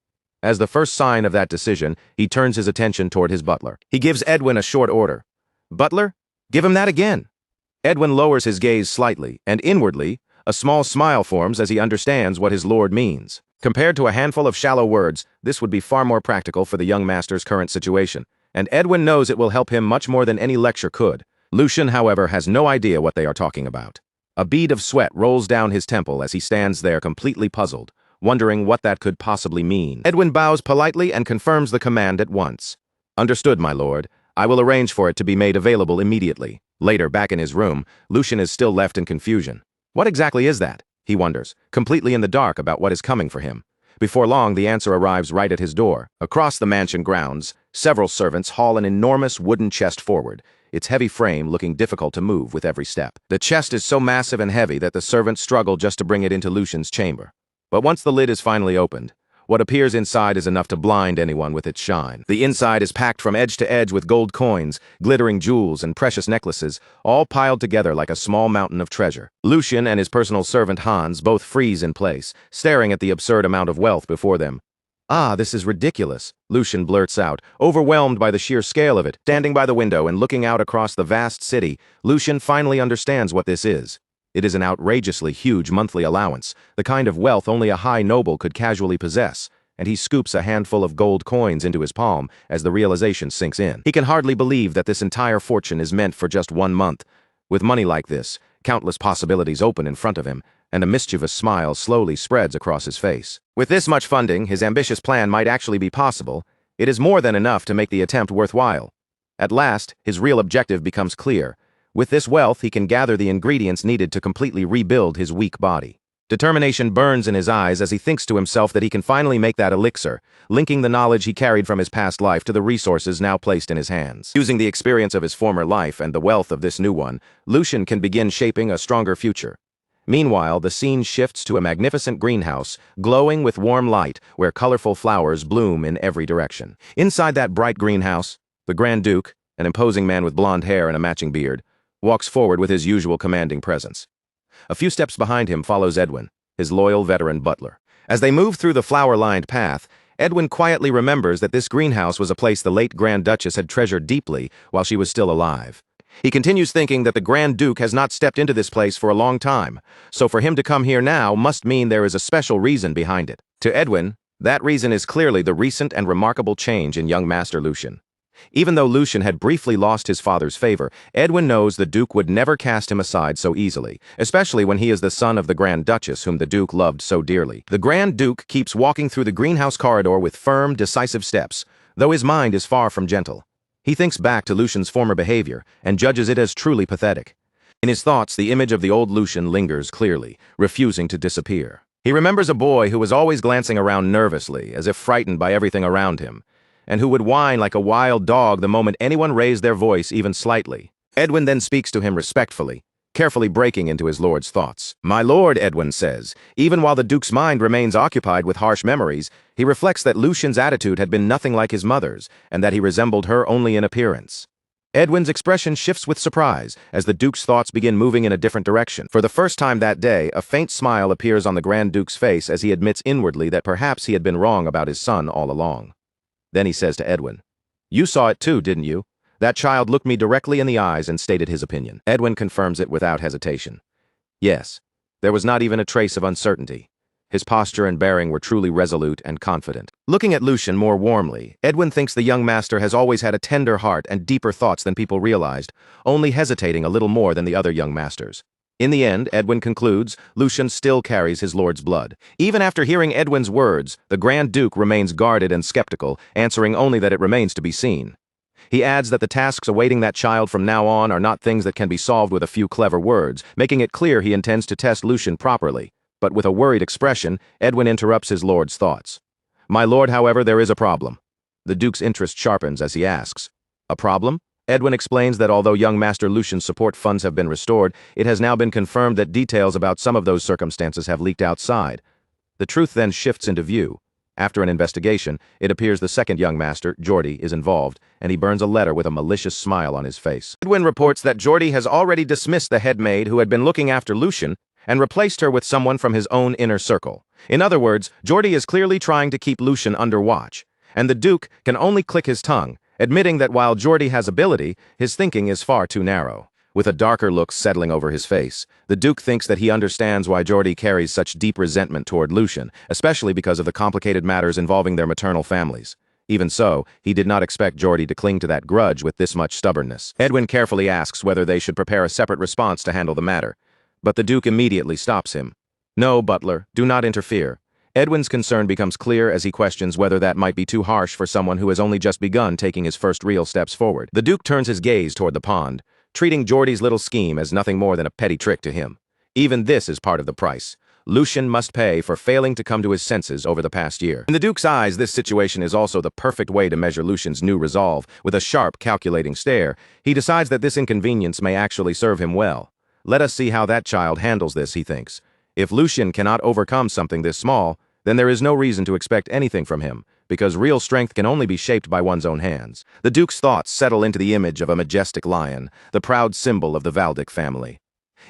As the first sign of that decision, he turns his attention toward his butler. He gives Edwin a short order. "Butler, give him that again." Edwin lowers his gaze slightly, and inwardly, a small smile forms as he understands what his lord means. Compared to a handful of shallow words, this would be far more practical for the young master's current situation, and Edwin knows it will help him much more than any lecture could. Lucian, however, has no idea what they are talking about. A bead of sweat rolls down his temple as he stands there completely puzzled, wondering what that could possibly mean. Edwin bows politely and confirms the command at once. "Understood, my lord. I will arrange for it to be made available immediately." Later, back in his room, Lucian is still left in confusion. What exactly is that? He wonders, completely in the dark about what is coming for him. Before long, the answer arrives right at his door. Across the mansion grounds, several servants haul an enormous wooden chest forward, its heavy frame looking difficult to move with every step. The chest is so massive and heavy that the servants struggle just to bring it into Lucian's chamber. But once the lid is finally opened, what appears inside is enough to blind anyone with its shine. The inside is packed from edge to edge with gold coins, glittering jewels, and precious necklaces, all piled together like a small mountain of treasure. Lucian and his personal servant Hans both freeze in place, staring at the absurd amount of wealth before them. "Ah, this is ridiculous," Lucian blurts out, overwhelmed by the sheer scale of it. Standing by the window and looking out across the vast city, Lucian finally understands what this is. It is an outrageously huge monthly allowance, the kind of wealth only a high noble could casually possess, and he scoops a handful of gold coins into his palm as the realization sinks in. He can hardly believe that this entire fortune is meant for just 1 month. With money like this, countless possibilities open in front of him, and a mischievous smile slowly spreads across his face. With this much funding, his ambitious plan might actually be possible. It is more than enough to make the attempt worthwhile. At last, his real objective becomes clear. With this wealth, he can gather the ingredients needed to completely rebuild his weak body. Determination burns in his eyes as he thinks to himself that he can finally make that elixir, linking the knowledge he carried from his past life to the resources now placed in his hands. Using the experience of his former life and the wealth of this new one, Lucian can begin shaping a stronger future. Meanwhile, the scene shifts to a magnificent greenhouse, glowing with warm light, where colorful flowers bloom in every direction. Inside that bright greenhouse, the Grand Duke, an imposing man with blonde hair and a matching beard, walks forward with his usual commanding presence. A few steps behind him follows Edwin, his loyal veteran butler. As they move through the flower-lined path, Edwin quietly remembers that this greenhouse was a place the late Grand Duchess had treasured deeply while she was still alive. He continues thinking that the Grand Duke has not stepped into this place for a long time, so for him to come here now must mean there is a special reason behind it. To Edwin, that reason is clearly the recent and remarkable change in young Master Lucian. Even though Lucian had briefly lost his father's favor, Edwin knows the Duke would never cast him aside so easily, especially when he is the son of the Grand Duchess whom the Duke loved so dearly. The Grand Duke keeps walking through the greenhouse corridor with firm, decisive steps, though his mind is far from gentle. He thinks back to Lucian's former behavior and judges it as truly pathetic. In his thoughts, the image of the old Lucian lingers clearly, refusing to disappear. He remembers a boy who was always glancing around nervously, as if frightened by everything around him, and who would whine like a wild dog the moment anyone raised their voice even slightly. Edwin then speaks to him respectfully, carefully breaking into his lord's thoughts. "My lord," Edwin says, even while the Duke's mind remains occupied with harsh memories, he reflects that Lucian's attitude had been nothing like his mother's, and that he resembled her only in appearance. Edwin's expression shifts with surprise as the Duke's thoughts begin moving in a different direction. For the first time that day, a faint smile appears on the Grand Duke's face as he admits inwardly that perhaps he had been wrong about his son all along. Then he says to Edwin, "You saw it too, didn't you? That child looked me directly in the eyes and stated his opinion." Edwin confirms it without hesitation. Yes, there was not even a trace of uncertainty. His posture and bearing were truly resolute and confident. Looking at Lucian more warmly, Edwin thinks the young master has always had a tender heart and deeper thoughts than people realized, only hesitating a little more than the other young masters. In the end, Edwin concludes, Lucian still carries his lord's blood. Even after hearing Edwin's words, the Grand Duke remains guarded and skeptical, answering only that it remains to be seen. He adds that the tasks awaiting that child from now on are not things that can be solved with a few clever words, making it clear he intends to test Lucian properly. But with a worried expression, Edwin interrupts his lord's thoughts. "My lord, however, there is a problem." The Duke's interest sharpens as he asks, "A problem?" Edwin explains that although young Master Lucian's support funds have been restored, it has now been confirmed that details about some of those circumstances have leaked outside. The truth then shifts into view. After an investigation, it appears the second young master, Geordie, is involved, and he burns a letter with a malicious smile on his face. Edwin reports that Geordie has already dismissed the head maid who had been looking after Lucian and replaced her with someone from his own inner circle. In other words, Geordie is clearly trying to keep Lucian under watch, and the Duke can only click his tongue, admitting that while Geordie has ability, his thinking is far too narrow. With a darker look settling over his face, the Duke thinks that he understands why Geordie carries such deep resentment toward Lucian, especially because of the complicated matters involving their maternal families. Even so, he did not expect Geordie to cling to that grudge with this much stubbornness. Edwin carefully asks whether they should prepare a separate response to handle the matter, but the Duke immediately stops him. "No, butler, do not interfere." Edwin's concern becomes clear as he questions whether that might be too harsh for someone who has only just begun taking his first real steps forward. The Duke turns his gaze toward the pond, treating Geordie's little scheme as nothing more than a petty trick to him. Even this is part of the price. Lucian must pay for failing to come to his senses over the past year. In the Duke's eyes, this situation is also the perfect way to measure Lucian's new resolve. With a sharp, calculating stare, he decides that this inconvenience may actually serve him well. Let us see how that child handles this, he thinks. If Lucian cannot overcome something this small, then there is no reason to expect anything from him, because real strength can only be shaped by one's own hands. The Duke's thoughts settle into the image of a majestic lion, the proud symbol of the Valdic family.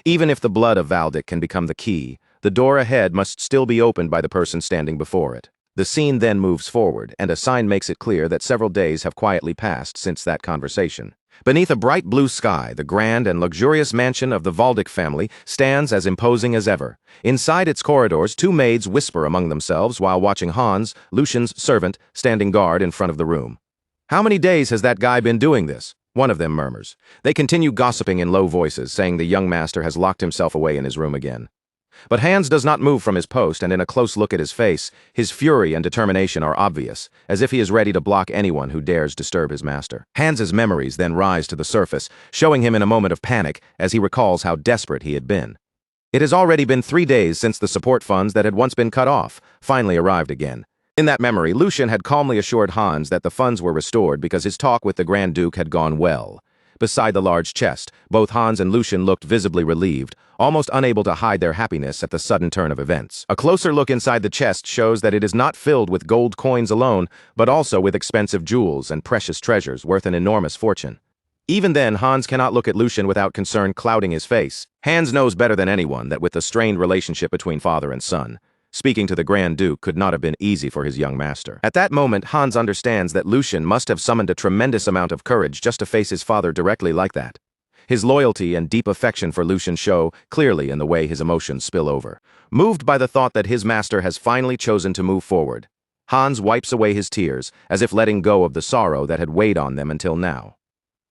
Even if the blood of Valdic can become the key, the door ahead must still be opened by the person standing before it. The scene then moves forward, and a sign makes it clear that several days have quietly passed since that conversation. Beneath a bright blue sky, the grand and luxurious mansion of the Valdic family stands as imposing as ever. Inside its corridors, two maids whisper among themselves while watching Hans, Lucian's servant, standing guard in front of the room. "How many days has that guy been doing this?" one of them murmurs. They continue gossiping in low voices, saying the young master has locked himself away in his room again. But Hans does not move from his post, and in a close look at his face, his fury and determination are obvious, as if he is ready to block anyone who dares disturb his master. Hans's memories then rise to the surface, showing him in a moment of panic as he recalls how desperate he had been. It has already been 3 days since the support funds that had once been cut off finally arrived again. In that memory, Lucian had calmly assured Hans that the funds were restored because his talk with the Grand Duke had gone well. Beside the large chest, both Hans and Lucian looked visibly relieved, almost unable to hide their happiness at the sudden turn of events. A closer look inside the chest shows that it is not filled with gold coins alone, but also with expensive jewels and precious treasures worth an enormous fortune. Even then, Hans cannot look at Lucian without concern clouding his face. Hans knows better than anyone that with the strained relationship between father and son, speaking to the Grand Duke could not have been easy for his young master. At that moment, Hans understands that Lucian must have summoned a tremendous amount of courage just to face his father directly like that. His loyalty and deep affection for Lucian show clearly in the way his emotions spill over. Moved by the thought that his master has finally chosen to move forward, Hans wipes away his tears, as if letting go of the sorrow that had weighed on them until now.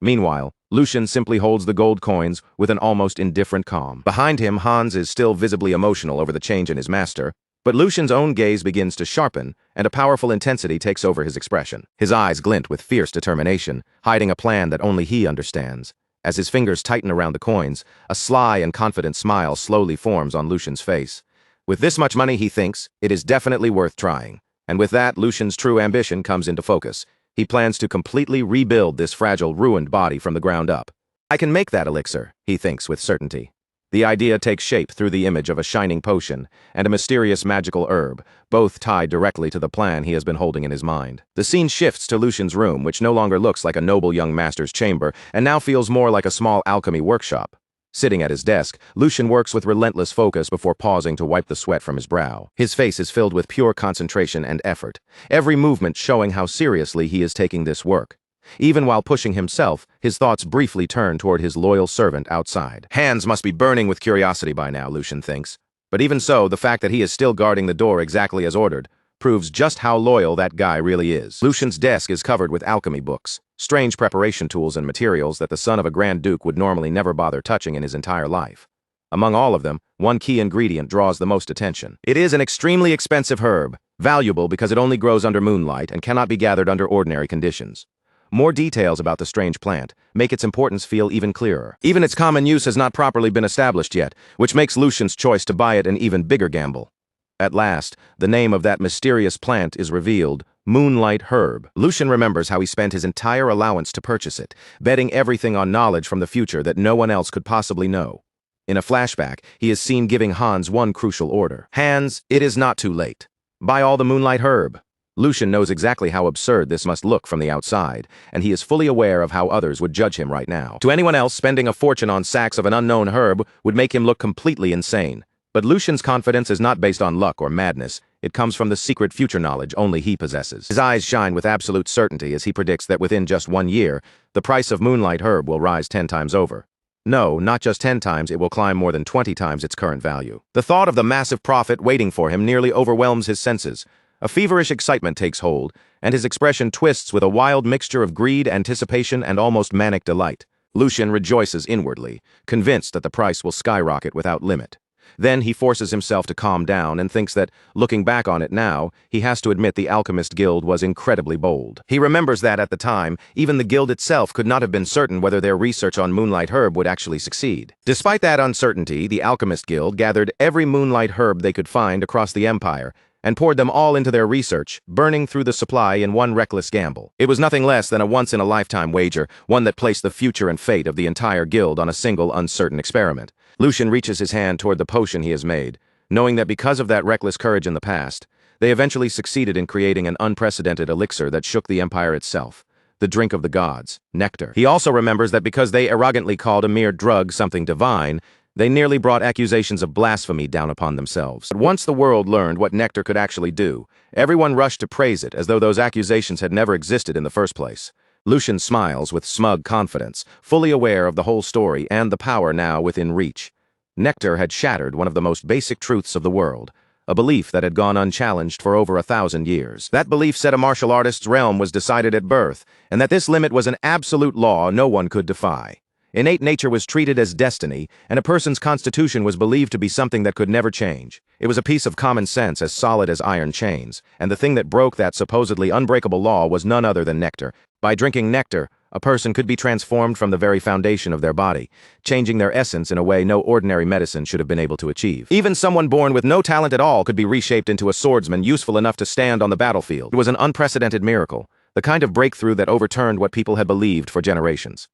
Meanwhile, Lucian simply holds the gold coins with an almost indifferent calm. Behind him, Hans is still visibly emotional over the change in his master, but Lucian's own gaze begins to sharpen, and a powerful intensity takes over his expression. His eyes glint with fierce determination, hiding a plan that only he understands. As his fingers tighten around the coins, a sly and confident smile slowly forms on Lucian's face. With this much money, he thinks, it is definitely worth trying. And with that, Lucian's true ambition comes into focus. He plans to completely rebuild this fragile, ruined body from the ground up. "I can make that elixir," he thinks with certainty. The idea takes shape through the image of a shining potion and a mysterious magical herb, both tied directly to the plan he has been holding in his mind. The scene shifts to Lucian's room, which no longer looks like a noble young master's chamber and now feels more like a small alchemy workshop. Sitting at his desk, Lucian works with relentless focus before pausing to wipe the sweat from his brow. His face is filled with pure concentration and effort, every movement showing how seriously he is taking this work. Even while pushing himself, his thoughts briefly turn toward his loyal servant outside. Hands must be burning with curiosity by now, Lucian thinks. But even so, the fact that he is still guarding the door exactly as ordered proves just how loyal that guy really is. Lucian's desk is covered with alchemy books, strange preparation tools and materials that the son of a Grand Duke would normally never bother touching in his entire life. Among all of them, one key ingredient draws the most attention. It is an extremely expensive herb, valuable because it only grows under moonlight and cannot be gathered under ordinary conditions. More details about the strange plant make its importance feel even clearer. Even its common use has not properly been established yet, which makes Lucian's choice to buy it an even bigger gamble. At last, the name of that mysterious plant is revealed: Moonlight Herb. Lucian remembers how he spent his entire allowance to purchase it, betting everything on knowledge from the future that no one else could possibly know. In a flashback, he is seen giving Hans one crucial order. "Hans, it is not too late. Buy all the Moonlight Herb." Lucian knows exactly how absurd this must look from the outside, and he is fully aware of how others would judge him right now. To anyone else, spending a fortune on sacks of an unknown herb would make him look completely insane. But Lucian's confidence is not based on luck or madness. It comes from the secret future knowledge only he possesses. His eyes shine with absolute certainty as he predicts that within just 1 year, the price of Moonlight Herb will rise 10 times over. No, not just 10 times, it will climb more than 20 times its current value. The thought of the massive profit waiting for him nearly overwhelms his senses. A feverish excitement takes hold, and his expression twists with a wild mixture of greed, anticipation, and almost manic delight. Lucian rejoices inwardly, convinced that the price will skyrocket without limit. Then he forces himself to calm down and thinks that, looking back on it now, he has to admit the Alchemist Guild was incredibly bold. He remembers that at the time, even the guild itself could not have been certain whether their research on Moonlight Herb would actually succeed. Despite that uncertainty, the Alchemist Guild gathered every Moonlight Herb they could find across the Empire and poured them all into their research, burning through the supply in one reckless gamble. It was nothing less than a once-in-a-lifetime wager, one that placed the future and fate of the entire guild on a single uncertain experiment. Lucian reaches his hand toward the potion he has made, knowing that because of that reckless courage in the past, they eventually succeeded in creating an unprecedented elixir that shook the Empire itself. The drink of the gods, nectar. He also remembers that because they arrogantly called a mere drug something divine, they nearly brought accusations of blasphemy down upon themselves. But once the world learned what nectar could actually do, everyone rushed to praise it as though those accusations had never existed in the first place. Lucian smiles with smug confidence, fully aware of the whole story and the power now within reach. Nectar had shattered one of the most basic truths of the world, a belief that had gone unchallenged for over 1,000 years. That belief said a martial artist's realm was decided at birth, and that this limit was an absolute law no one could defy. Innate nature was treated as destiny, and a person's constitution was believed to be something that could never change. It was a piece of common sense as solid as iron chains, and the thing that broke that supposedly unbreakable law was none other than nectar. By drinking nectar, a person could be transformed from the very foundation of their body, changing their essence in a way no ordinary medicine should have been able to achieve. Even someone born with no talent at all could be reshaped into a swordsman useful enough to stand on the battlefield. It was an unprecedented miracle, the kind of breakthrough that overturned what people had believed for generations.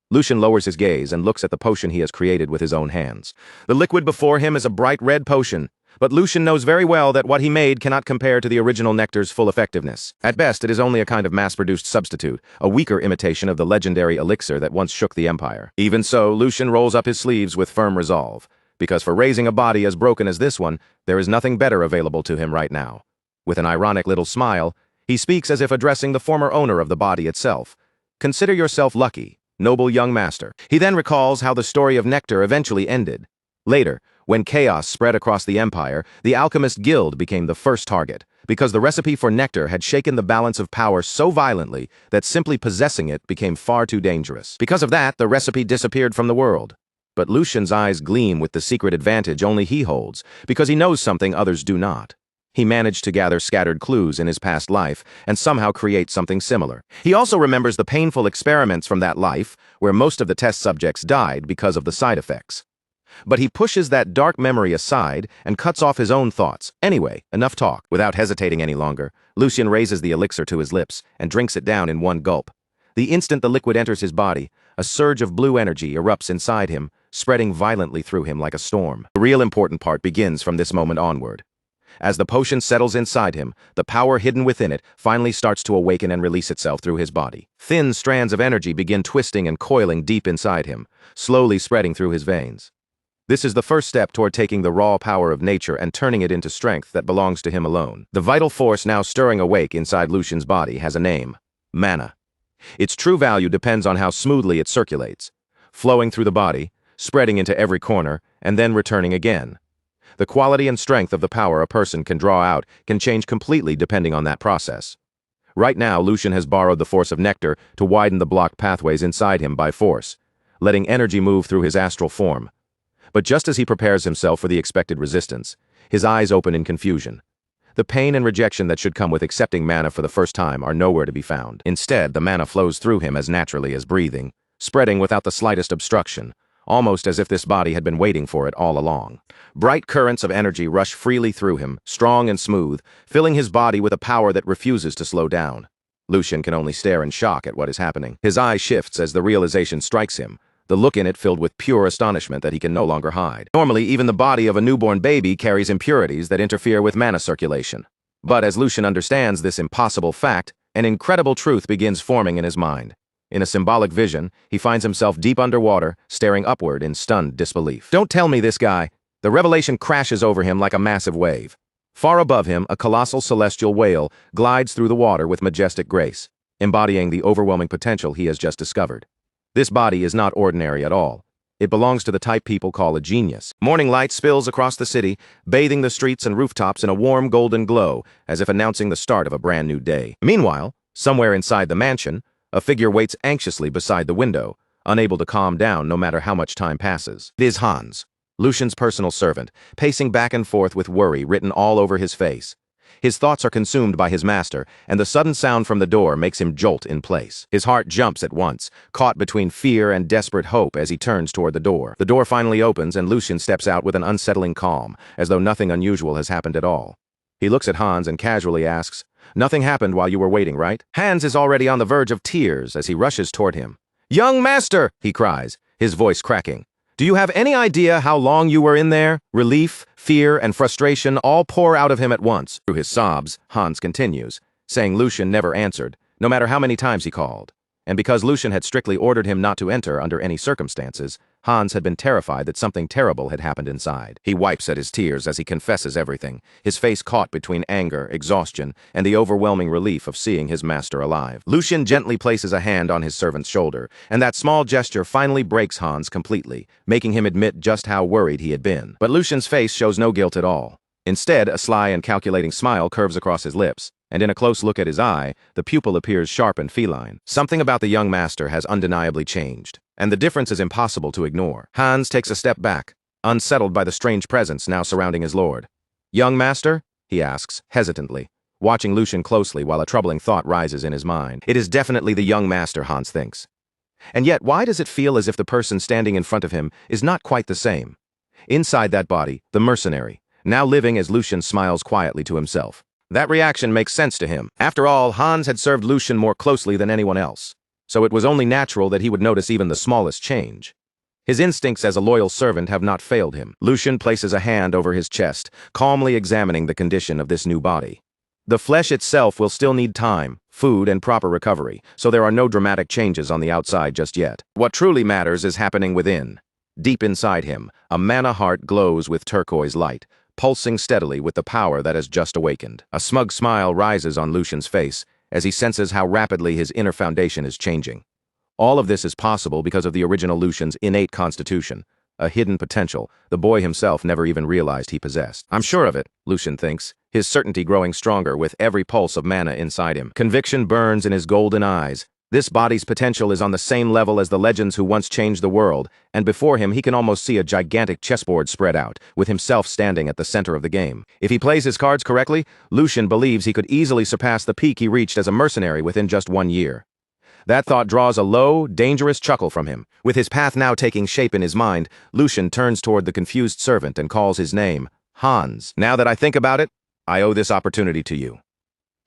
Lucian lowers his gaze and looks at the potion he has created with his own hands. The liquid before him is a bright red potion, but Lucian knows very well that what he made cannot compare to the original nectar's full effectiveness. At best, it is only a kind of mass-produced substitute, a weaker imitation of the legendary elixir that once shook the Empire. Even so, Lucian rolls up his sleeves with firm resolve, because for raising a body as broken as this one, there is nothing better available to him right now. With an ironic little smile, he speaks as if addressing the former owner of the body itself. Consider yourself lucky, noble young master. He then recalls how the story of nectar eventually ended. Later, when chaos spread across the Empire, the Alchemist Guild became the first target, because the recipe for nectar had shaken the balance of power so violently that simply possessing it became far too dangerous. Because of that, the recipe disappeared from the world. But Lucian's eyes gleam with the secret advantage only he holds, because he knows something others do not. He managed to gather scattered clues in his past life and somehow create something similar. He also remembers the painful experiments from that life, where most of the test subjects died because of the side effects. But he pushes that dark memory aside and cuts off his own thoughts. Anyway, enough talk. Without hesitating any longer, Lucian raises the elixir to his lips and drinks it down in one gulp. The instant the liquid enters his body, a surge of blue energy erupts inside him, spreading violently through him like a storm. The real important part begins from this moment onward. As the potion settles inside him, the power hidden within it finally starts to awaken and release itself through his body. Thin strands of energy begin twisting and coiling deep inside him, slowly spreading through his veins. This is the first step toward taking the raw power of nature and turning it into strength that belongs to him alone. The vital force now stirring awake inside Lucian's body has a name: mana. Its true value depends on how smoothly it circulates, flowing through the body, spreading into every corner, and then returning again. The quality and strength of the power a person can draw out can change completely depending on that process. Right now, Lucian has borrowed the force of nectar to widen the blocked pathways inside him by force, letting energy move through his astral form. But just as he prepares himself for the expected resistance, his eyes open in confusion. The pain and rejection that should come with accepting mana for the first time are nowhere to be found. Instead, the mana flows through him as naturally as breathing, spreading without the slightest obstruction, almost as if this body had been waiting for it all along. Bright currents of energy rush freely through him, strong and smooth, filling his body with a power that refuses to slow down. Lucian can only stare in shock at what is happening. His eye shifts as the realization strikes him, the look in it filled with pure astonishment that he can no longer hide. Normally, even the body of a newborn baby carries impurities that interfere with mana circulation. But as Lucian understands this impossible fact, an incredible truth begins forming in his mind. In a symbolic vision, he finds himself deep underwater, staring upward in stunned disbelief. Don't tell me this guy. The revelation crashes over him like a massive wave. Far above him, a colossal celestial whale glides through the water with majestic grace, embodying the overwhelming potential he has just discovered. This body is not ordinary at all. It belongs to the type people call a genius. Morning light spills across the city, bathing the streets and rooftops in a warm golden glow, as if announcing the start of a brand new day. Meanwhile, somewhere inside the mansion, a figure waits anxiously beside the window, unable to calm down no matter how much time passes. It is Hans. Lucian's personal servant, pacing back and forth with worry written all over his face. His thoughts are consumed by his master, and the sudden sound from the door makes him jolt in place. His heart jumps at once, caught between fear and desperate hope as he turns toward the door. The door finally opens and Lucian steps out with an unsettling calm, as though nothing unusual has happened at all. He looks at Hans and casually asks, "Nothing happened while you were waiting, right?" Hans is already on the verge of tears as he rushes toward him. "Young master!" he cries, his voice cracking. "Do you have any idea how long you were in there?" Relief, fear, and frustration all pour out of him at once. Through his sobs, Hans continues, saying Lucian never answered, no matter how many times he called. And because Lucian had strictly ordered him not to enter under any circumstances, Hans had been terrified that something terrible had happened inside. He wipes at his tears as he confesses everything, his face caught between anger, exhaustion, and the overwhelming relief of seeing his master alive. Lucian gently places a hand on his servant's shoulder, and that small gesture finally breaks Hans completely, making him admit just how worried he had been. But Lucian's face shows no guilt at all. Instead, a sly and calculating smile curves across his lips, and in a close look at his eye, the pupil appears sharp and feline. Something about the young master has undeniably changed, and the difference is impossible to ignore. Hans takes a step back, unsettled by the strange presence now surrounding his lord. "Young master?" he asks, hesitantly, watching Lucian closely while a troubling thought rises in his mind. It is definitely the young master, Hans thinks. And yet, why does it feel as if the person standing in front of him is not quite the same? Inside that body, the mercenary, now living as Lucian smiles quietly to himself. That reaction makes sense to him. After all, Hans had served Lucian more closely than anyone else, so it was only natural that he would notice even the smallest change. His instincts as a loyal servant have not failed him. Lucian places a hand over his chest, calmly examining the condition of this new body. The flesh itself will still need time, food, and proper recovery, so there are no dramatic changes on the outside just yet. What truly matters is happening within. Deep inside him, a mana heart glows with turquoise light, pulsing steadily with the power that has just awakened. A smug smile rises on Lucian's face as he senses how rapidly his inner foundation is changing. All of this is possible because of the original Lucian's innate constitution, a hidden potential the boy himself never even realized he possessed. "I'm sure of it," Lucian thinks, his certainty growing stronger with every pulse of mana inside him. Conviction burns in his golden eyes. This body's potential is on the same level as the legends who once changed the world, and before him he can almost see a gigantic chessboard spread out, with himself standing at the center of the game. If he plays his cards correctly, Lucian believes he could easily surpass the peak he reached as a mercenary within just 1 year. That thought draws a low, dangerous chuckle from him. With his path now taking shape in his mind, Lucian turns toward the confused servant and calls his name, Hans. "Now that I think about it, I owe this opportunity to you."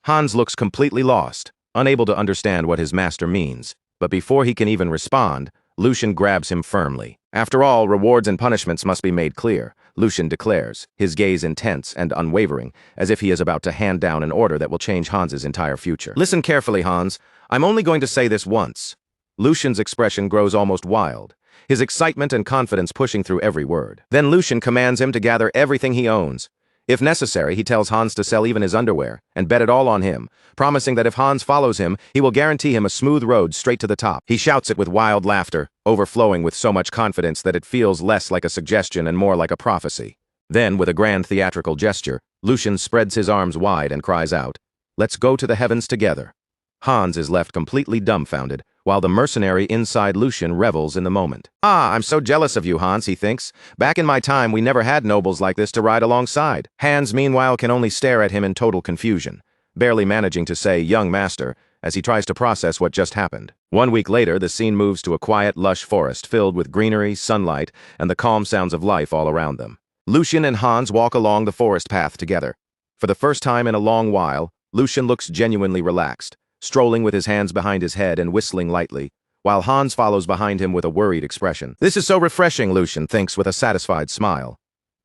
Hans looks completely lost, unable to understand what his master means, but before he can even respond, Lucian grabs him firmly. "After all, rewards and punishments must be made clear," Lucian declares, his gaze intense and unwavering, as if he is about to hand down an order that will change Hans's entire future. "Listen carefully, Hans. I'm only going to say this once." Lucian's expression grows almost wild, his excitement and confidence pushing through every word. Then Lucian commands him to gather everything he owns. If necessary, he tells Hans to sell even his underwear, and bet it all on him, promising that if Hans follows him, he will guarantee him a smooth road straight to the top. He shouts it with wild laughter, overflowing with so much confidence that it feels less like a suggestion and more like a prophecy. Then, with a grand theatrical gesture, Lucian spreads his arms wide and cries out, "Let's go to the heavens together." Hans is left completely dumbfounded, while the mercenary inside Lucian revels in the moment. "Ah, I'm so jealous of you, Hans," he thinks. "Back in my time, we never had nobles like this to ride alongside." Hans, meanwhile, can only stare at him in total confusion, barely managing to say, "Young master," as he tries to process what just happened. 1 week later, the scene moves to a quiet, lush forest filled with greenery, sunlight, and the calm sounds of life all around them. Lucian and Hans walk along the forest path together. For the first time in a long while, Lucian looks genuinely relaxed, strolling with his hands behind his head and whistling lightly, while Hans follows behind him with a worried expression. "This is so refreshing," Lucian thinks with a satisfied smile.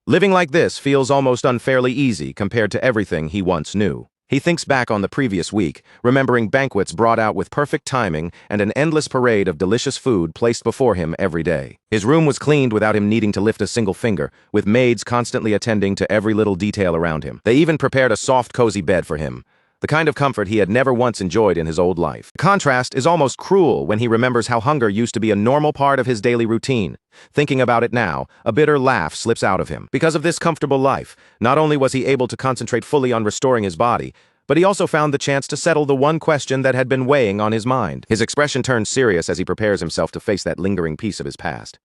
Living like this feels almost unfairly easy compared to everything he once knew. He thinks back on the previous week, remembering banquets brought out with perfect timing and an endless parade of delicious food placed before him every day. His room was cleaned without him needing to lift a single finger, with maids constantly attending to every little detail around him. They even prepared a soft, cozy bed for him, the kind of comfort he had never once enjoyed in his old life. The contrast is almost cruel when he remembers how hunger used to be a normal part of his daily routine. Thinking about it now, a bitter laugh slips out of him. Because of this comfortable life, not only was he able to concentrate fully on restoring his body, but he also found the chance to settle the one question that had been weighing on his mind. His expression turns serious as he prepares himself to face that lingering piece of his past.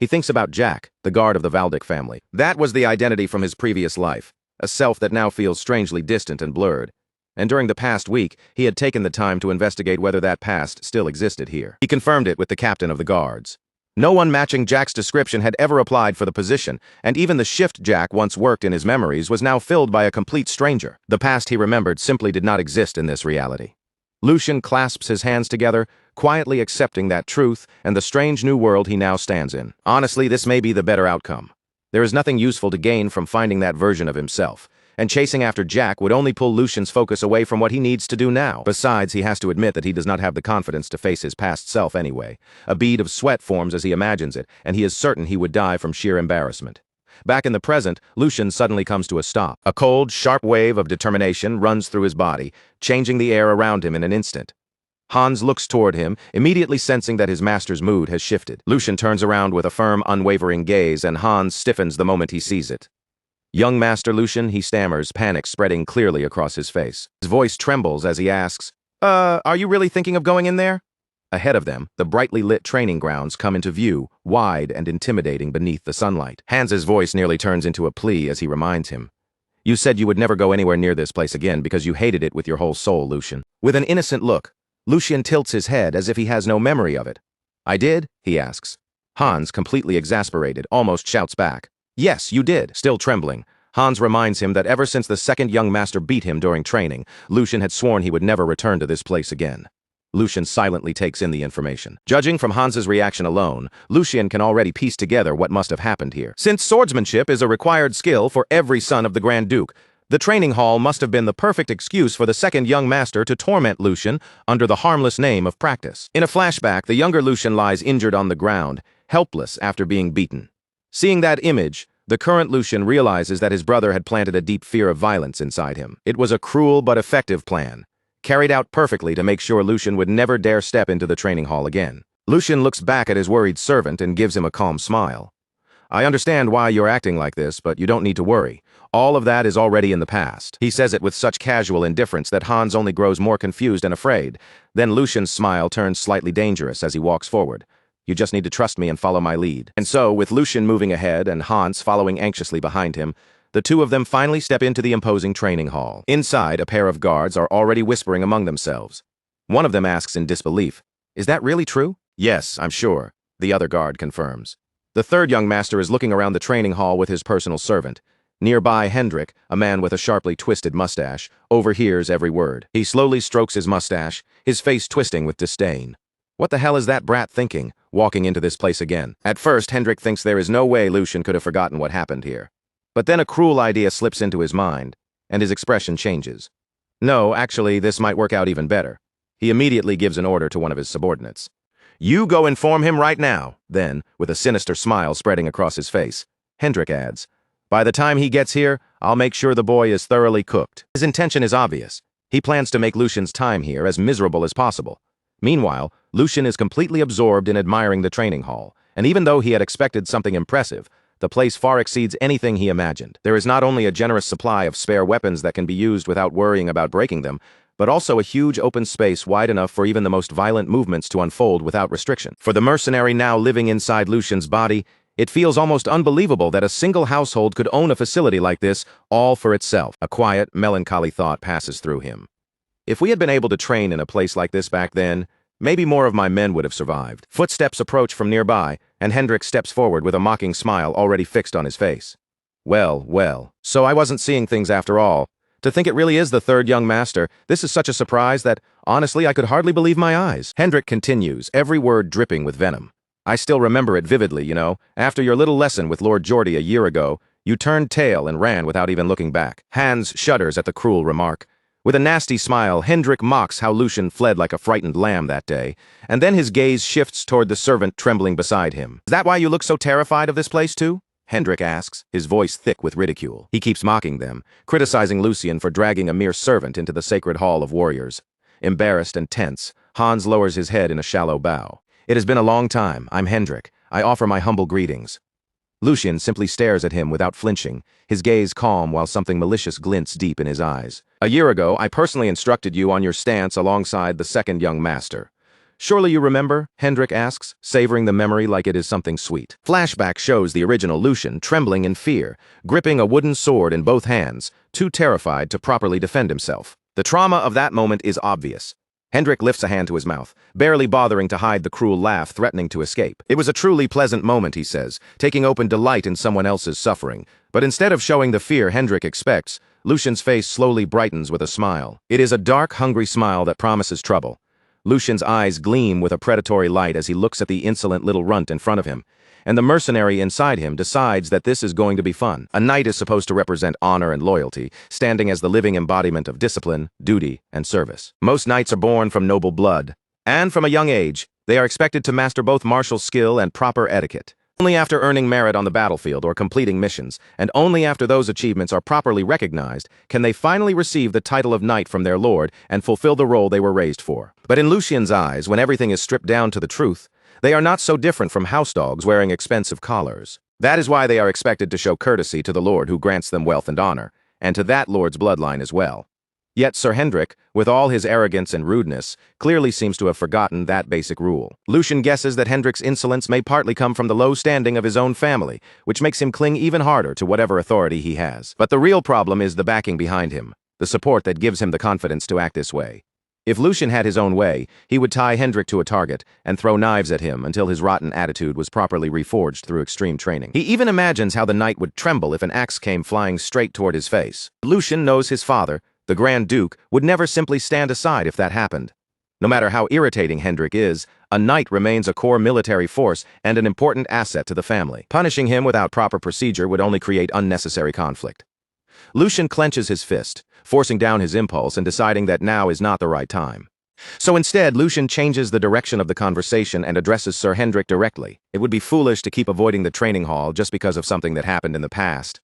He thinks about Jack, the guard of the Valdic family. That was the identity from his previous life, a self that now feels strangely distant and blurred. And during the past week, he had taken the time to investigate whether that past still existed here. He confirmed it with the captain of the guards. No one matching Jack's description had ever applied for the position, and even the shift Jack once worked in his memories was now filled by a complete stranger. The past he remembered simply did not exist in this reality. Lucian clasps his hands together, quietly accepting that truth and the strange new world he now stands in. Honestly, this may be the better outcome. There is nothing useful to gain from finding that version of himself, and chasing after Jack would only pull Lucian's focus away from what he needs to do now. Besides, he has to admit that he does not have the confidence to face his past self anyway. A bead of sweat forms as he imagines it, and he is certain he would die from sheer embarrassment. Back in the present, Lucian suddenly comes to a stop. A cold, sharp wave of determination runs through his body, changing the air around him in an instant. Hans looks toward him, immediately sensing that his master's mood has shifted. Lucian turns around with a firm, unwavering gaze, and Hans stiffens the moment he sees it. "Young Master Lucian," he stammers, panic spreading clearly across his face. His voice trembles as he asks, are you really thinking of going in there?" Ahead of them, the brightly lit training grounds come into view, wide and intimidating beneath the sunlight. Hans's voice nearly turns into a plea as he reminds him. "You said you would never go anywhere near this place again because you hated it with your whole soul, Lucian." With an innocent look, Lucian tilts his head as if he has no memory of it. "I did?" he asks. Hans, completely exasperated, almost shouts back, "Yes, you did." Still trembling, Hans reminds him that ever since the second young master beat him during training, Lucian had sworn he would never return to this place again. Lucian silently takes in the information. Judging from Hans's reaction alone, Lucian can already piece together what must have happened here. Since swordsmanship is a required skill for every son of the Grand Duke, the training hall must have been the perfect excuse for the second young master to torment Lucian under the harmless name of practice. In a flashback, the younger Lucian lies injured on the ground, helpless after being beaten. Seeing that image, the current Lucian realizes that his brother had planted a deep fear of violence inside him. It was a cruel but effective plan, carried out perfectly to make sure Lucian would never dare step into the training hall again. Lucian looks back at his worried servant and gives him a calm smile. "I understand why you're acting like this, but you don't need to worry. All of that is already in the past." He says it with such casual indifference that Hans only grows more confused and afraid. Then Lucian's smile turns slightly dangerous as he walks forward. "You just need to trust me and follow my lead." And so, with Lucian moving ahead and Hans following anxiously behind him, the two of them finally step into the imposing training hall. Inside, a pair of guards are already whispering among themselves. One of them asks in disbelief, "Is that really true?" "Yes, I'm sure," the other guard confirms. The third young master is looking around the training hall with his personal servant. Nearby, Hendrik, a man with a sharply twisted mustache, overhears every word. He slowly strokes his mustache, his face twisting with disdain. What the hell is that brat thinking, walking into this place again? At first, Hendrik thinks there is no way Lucian could have forgotten what happened here. But then a cruel idea slips into his mind, and his expression changes. No, actually, this might work out even better. He immediately gives an order to one of his subordinates. "You go inform him right now." Then, with a sinister smile spreading across his face, Hendrik adds, "By the time he gets here, I'll make sure the boy is thoroughly cooked." His intention is obvious. He plans to make Lucian's time here as miserable as possible. Meanwhile, Lucian is completely absorbed in admiring the training hall, and even though he had expected something impressive, the place far exceeds anything he imagined. There is not only a generous supply of spare weapons that can be used without worrying about breaking them, but also a huge open space wide enough for even the most violent movements to unfold without restriction. For the mercenary now living inside Lucian's body, it feels almost unbelievable that a single household could own a facility like this, all for itself. A quiet, melancholy thought passes through him. If we had been able to train in a place like this back then, maybe more of my men would have survived. Footsteps approach from nearby, and Hendrik steps forward with a mocking smile already fixed on his face. Well, well, so I wasn't seeing things after all. To think it really is the third young master, this is such a surprise that, honestly, I could hardly believe my eyes. Hendrik continues, every word dripping with venom. "I still remember it vividly, you know. After your little lesson with Lord Geordie a year ago, you turned tail and ran without even looking back." Hans shudders at the cruel remark. With a nasty smile, Hendrik mocks how Lucian fled like a frightened lamb that day, and then his gaze shifts toward the servant trembling beside him. "Is that why you look so terrified of this place too?" Hendrik asks, his voice thick with ridicule. He keeps mocking them, criticizing Lucian for dragging a mere servant into the sacred hall of warriors. Embarrassed and tense, Hans lowers his head in a shallow bow. "It has been a long time. I'm Hendrik. I offer my humble greetings." Lucian simply stares at him without flinching, his gaze calm while something malicious glints deep in his eyes. "A year ago, I personally instructed you on your stance alongside the second young master. Surely you remember? Hendrik asks, savoring the memory like it is something sweet. Flashback shows the original Lucian trembling in fear, gripping a wooden sword in both hands, too terrified to properly defend himself. The trauma of that moment is obvious. Hendrik lifts a hand to his mouth, barely bothering to hide the cruel laugh threatening to escape. It was a truly pleasant moment, he says, taking open delight in someone else's suffering. But instead of showing the fear Hendrik expects, Lucian's face slowly brightens with a smile. It is a dark, hungry smile that promises trouble. Lucian's eyes gleam with a predatory light as he looks at the insolent little runt in front of him, and the mercenary inside him decides that this is going to be fun. A knight is supposed to represent honor and loyalty, standing as the living embodiment of discipline, duty, and service. Most knights are born from noble blood, and from a young age, they are expected to master both martial skill and proper etiquette. Only after earning merit on the battlefield or completing missions, and only after those achievements are properly recognized, can they finally receive the title of knight from their lord and fulfill the role they were raised for. But in Lucian's eyes, when everything is stripped down to the truth, they are not so different from house dogs wearing expensive collars. That is why they are expected to show courtesy to the lord who grants them wealth and honor, and to that lord's bloodline as well. Yet Sir Hendrik, with all his arrogance and rudeness, clearly seems to have forgotten that basic rule. Lucian guesses that Hendrik's insolence may partly come from the low standing of his own family, which makes him cling even harder to whatever authority he has. But the real problem is the backing behind him, the support that gives him the confidence to act this way. If Lucian had his own way, he would tie Hendrik to a target and throw knives at him until his rotten attitude was properly reforged through extreme training. He even imagines how the knight would tremble if an axe came flying straight toward his face. Lucian knows his father, the Grand Duke, would never simply stand aside if that happened. No matter how irritating Hendrik is, a knight remains a core military force and an important asset to the family. Punishing him without proper procedure would only create unnecessary conflict. Lucian clenches his fist, forcing down his impulse and deciding that now is not the right time. So instead, Lucian changes the direction of the conversation and addresses Sir Hendrik directly. It would be foolish to keep avoiding the training hall just because of something that happened in the past.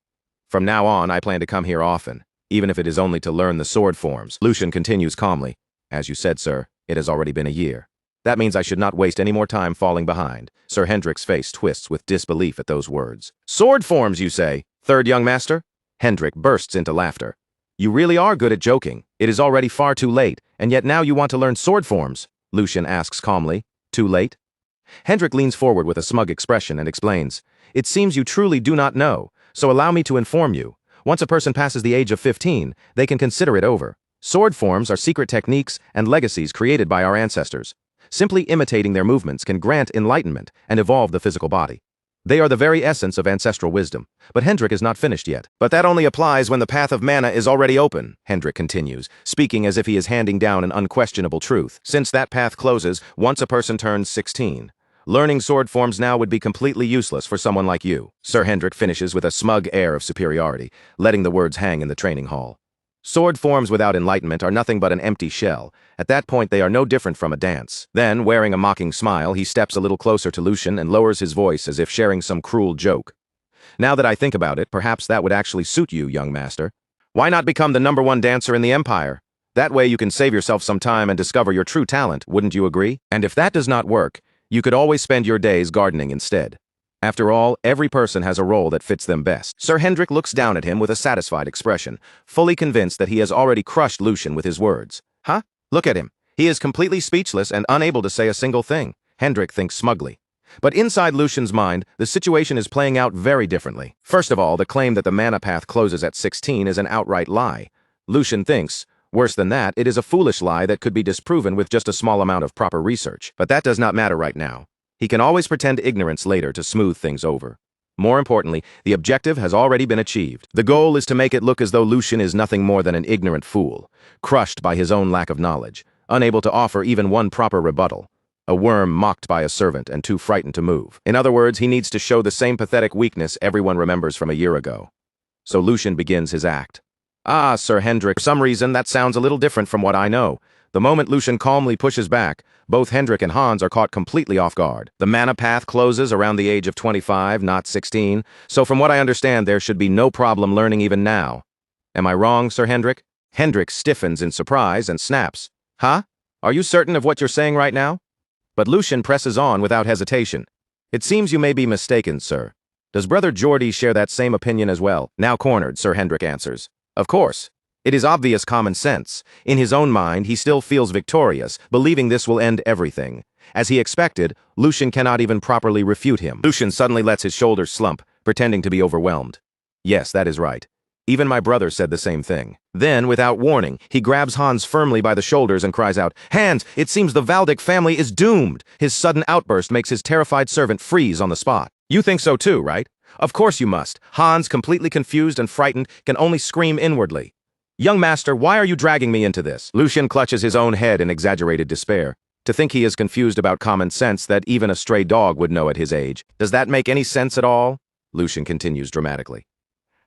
From now on, I plan to come here often, even if it is only to learn the sword forms. Lucian continues calmly. As you said, sir, it has already been a year. That means I should not waste any more time falling behind. Sir Hendrik's face twists with disbelief at those words. Sword forms, you say? Third young master? Hendrik bursts into laughter. You really are good at joking. It is already far too late, and yet now you want to learn sword forms, Lucian asks calmly. Too late? Hendrik leans forward with a smug expression and explains. It seems you truly do not know, so allow me to inform you. Once a person passes the age of 15, they can consider it over. Sword forms are secret techniques and legacies created by our ancestors. Simply imitating their movements can grant enlightenment and evolve the physical body. They are the very essence of ancestral wisdom, but Hendrik is not finished yet. But that only applies when the path of mana is already open, Hendrik continues, speaking as if he is handing down an unquestionable truth. Since that path closes once a person turns 16. Learning sword forms now would be completely useless for someone like you. Sir Hendrik finishes with a smug air of superiority, letting the words hang in the training hall. Sword forms without enlightenment are nothing but an empty shell. At that point, they are no different from a dance. Then, wearing a mocking smile, he steps a little closer to Lucian and lowers his voice as if sharing some cruel joke. Now that I think about it, perhaps that would actually suit you, young master. Why not become the #1 dancer in the Empire? That way you can save yourself some time and discover your true talent, wouldn't you agree? And if that does not work, you could always spend your days gardening instead. After all, every person has a role that fits them best. Sir Hendrik looks down at him with a satisfied expression, fully convinced that he has already crushed Lucian with his words. Huh? Look at him. He is completely speechless and unable to say a single thing. Hendrik thinks smugly. But inside Lucian's mind, the situation is playing out very differently. First of all, the claim that the mana path closes at 16 is an outright lie. Lucian thinks, worse than that, it is a foolish lie that could be disproven with just a small amount of proper research. But that does not matter right now. He can always pretend ignorance later to smooth things over. More importantly, the objective has already been achieved. The goal is to make it look as though Lucian is nothing more than an ignorant fool, crushed by his own lack of knowledge, unable to offer even one proper rebuttal, a worm mocked by a servant and too frightened to move. In other words, he needs to show the same pathetic weakness everyone remembers from a year ago. So Lucian begins his act. Ah, Sir Hendrik, for some reason that sounds a little different from what I know. The moment Lucian calmly pushes back, both Hendrik and Hans are caught completely off guard. The mana path closes around the age of 25, not 16, so from what I understand there should be no problem learning even now. Am I wrong, Sir Hendrik? Hendrik stiffens in surprise and snaps. Huh? Are you certain of what you're saying right now? But Lucian presses on without hesitation. It seems you may be mistaken, sir. Does Brother Geordie share that same opinion as well? Now cornered, Sir Hendrik answers. Of course. It is obvious common sense. In his own mind, he still feels victorious, believing this will end everything. As he expected, Lucian cannot even properly refute him. Lucian suddenly lets his shoulders slump, pretending to be overwhelmed. Yes, that is right. Even my brother said the same thing. Then, without warning, he grabs Hans firmly by the shoulders and cries out, "Hans, it seems the Valdic family is doomed!" His sudden outburst makes his terrified servant freeze on the spot. You think so too, right? Of course you must. Hans, completely confused and frightened, can only scream inwardly. "Young master, why are you dragging me into this?" Lucian clutches his own head in exaggerated despair. To think he is confused about common sense that even a stray dog would know at his age. Does that make any sense at all? Lucian continues dramatically.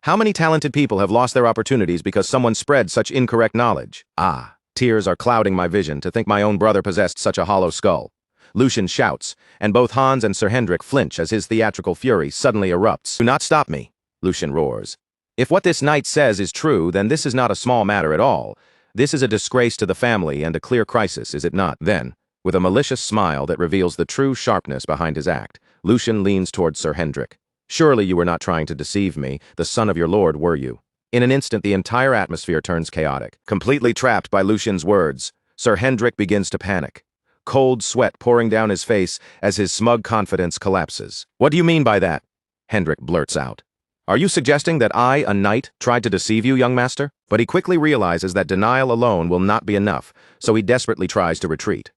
How many talented people have lost their opportunities because someone spread such incorrect knowledge? Ah, tears are clouding my vision to think my own brother possessed such a hollow skull. Lucian shouts, and both Hans and Sir Hendrik flinch as his theatrical fury suddenly erupts. "Do not stop me," Lucian roars. "If what this knight says is true, then this is not a small matter at all. This is a disgrace to the family and a clear crisis, is it not?" Then, with a malicious smile that reveals the true sharpness behind his act, Lucian leans towards Sir Hendrik. "Surely you were not trying to deceive me, the son of your lord, were you?" In an instant, the entire atmosphere turns chaotic. Completely trapped by Lucian's words, Sir Hendrik begins to panic. Cold sweat pouring down his face as his smug confidence collapses. "What do you mean by that?" Hendrik blurts out. "Are you suggesting that I, a knight, tried to deceive you, young master?" But he quickly realizes that denial alone will not be enough, so he desperately tries to retreat.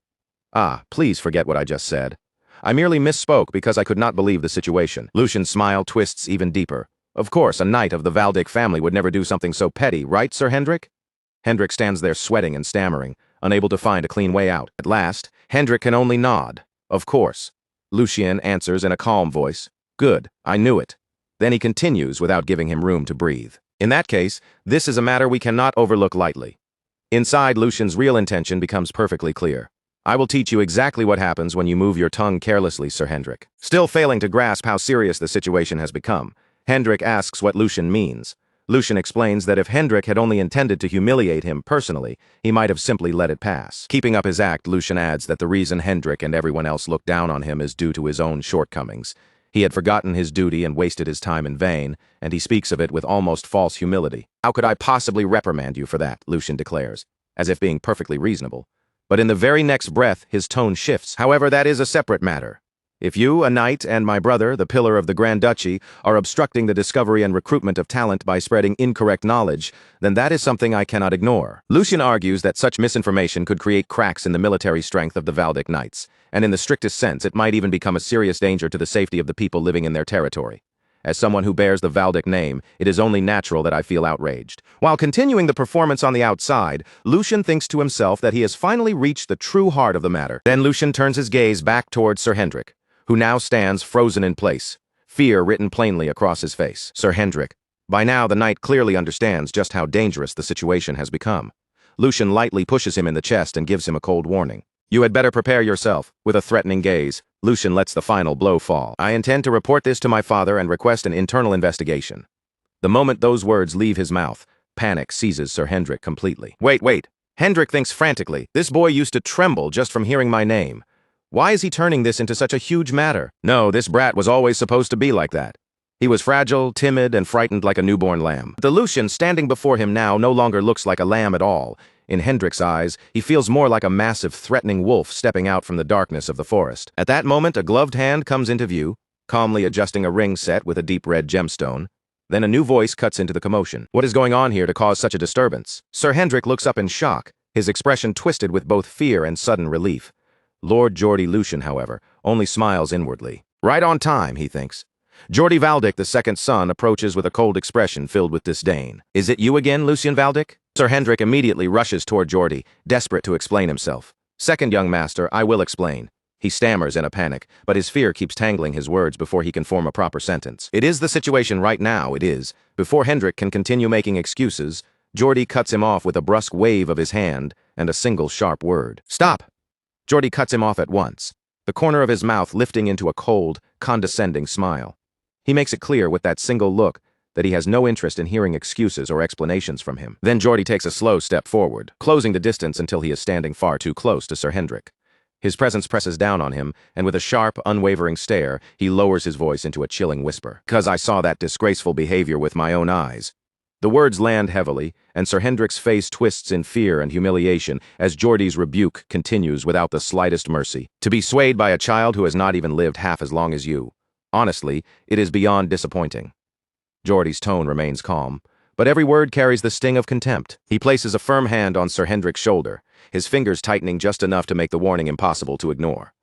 "Ah, please forget what I just said. I merely misspoke because I could not believe the situation." Lucian's smile twists even deeper. "Of course, a knight of the Valdic family would never do something so petty, right, Sir Hendrik?" Hendrik stands there sweating and stammering, unable to find a clean way out. At last, Hendrik can only nod. "Of course." Lucian answers in a calm voice. "Good, I knew it." Then he continues without giving him room to breathe. "In that case, this is a matter we cannot overlook lightly." Inside, Lucian's real intention becomes perfectly clear. "I will teach you exactly what happens when you move your tongue carelessly, Sir Hendrik." Still failing to grasp how serious the situation has become, Hendrik asks what Lucian means. Lucian explains that if Hendrik had only intended to humiliate him personally, he might have simply let it pass. Keeping up his act, Lucian adds that the reason Hendrik and everyone else look down on him is due to his own shortcomings. He had forgotten his duty and wasted his time in vain, and he speaks of it with almost false humility. "How could I possibly reprimand you for that?" Lucian declares, as if being perfectly reasonable. But in the very next breath, his tone shifts. "However, that is a separate matter. If you, a knight, and my brother, the pillar of the Grand Duchy, are obstructing the discovery and recruitment of talent by spreading incorrect knowledge, then that is something I cannot ignore." Lucian argues that such misinformation could create cracks in the military strength of the Valdic knights, and in the strictest sense, it might even become a serious danger to the safety of the people living in their territory. As someone who bears the Valdic name, it is only natural that I feel outraged. While continuing the performance on the outside, Lucian thinks to himself that he has finally reached the true heart of the matter. Then Lucian turns his gaze back towards Sir Hendrik, who now stands frozen in place, fear written plainly across his face. Sir Hendrik. By now, the knight clearly understands just how dangerous the situation has become. Lucian lightly pushes him in the chest and gives him a cold warning. "You had better prepare yourself." With a threatening gaze, Lucian lets the final blow fall. "I intend to report this to my father and request an internal investigation." The moment those words leave his mouth, panic seizes Sir Hendrik completely. Wait. Hendrik thinks frantically. This boy used to tremble just from hearing my name. Why is he turning this into such a huge matter? No, this brat was always supposed to be like that. He was fragile, timid, and frightened like a newborn lamb. The Lucian standing before him now no longer looks like a lamb at all. In Hendrik's eyes, he feels more like a massive, threatening wolf stepping out from the darkness of the forest. At that moment, a gloved hand comes into view, calmly adjusting a ring set with a deep red gemstone. Then a new voice cuts into the commotion. "What is going on here to cause such a disturbance?" Sir Hendrik looks up in shock, his expression twisted with both fear and sudden relief. Lord Geordie Lucian, however, only smiles inwardly. Right on time, he thinks. Geordie Valdic, the second son, approaches with a cold expression filled with disdain. "Is it you again, Lucian Valdic?" Sir Hendrik immediately rushes toward Geordie, desperate to explain himself. "Second, young master, I will explain." He stammers in a panic, but his fear keeps tangling his words before he can form a proper sentence. "It is the situation right now, it is." Before Hendrik can continue making excuses, Geordie cuts him off with a brusque wave of his hand and a single sharp word. "Stop!" Geordie cuts him off at once, the corner of his mouth lifting into a cold, condescending smile. He makes it clear with that single look that he has no interest in hearing excuses or explanations from him. Then Geordie takes a slow step forward, closing the distance until he is standing far too close to Sir Hendrik. His presence presses down on him, and with a sharp, unwavering stare, he lowers his voice into a chilling whisper. "'Cause I saw that disgraceful behavior with my own eyes." The words land heavily, and Sir Hendrik's face twists in fear and humiliation as Geordie's rebuke continues without the slightest mercy. To be swayed by a child who has not even lived half as long as you. Honestly, it is beyond disappointing. Geordie's tone remains calm, but every word carries the sting of contempt. He places a firm hand on Sir Hendrik's shoulder, his fingers tightening just enough to make the warning impossible to ignore.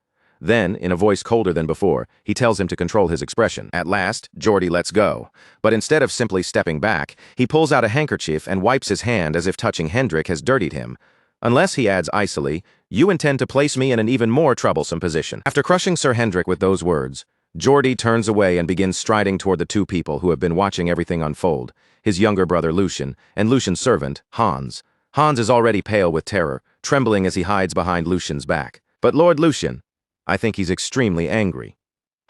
Then, in a voice colder than before, he tells him to control his expression. At last, Geordie lets go, but instead of simply stepping back, he pulls out a handkerchief and wipes his hand as if touching Hendrik has dirtied him. Unless, he adds icily, you intend to place me in an even more troublesome position. After crushing Sir Hendrik with those words, Geordie turns away and begins striding toward the two people who have been watching everything unfold, his younger brother Lucien, and Lucien's servant, Hans. Hans is already pale with terror, trembling as he hides behind Lucien's back. But Lord Lucien, I think he's extremely angry.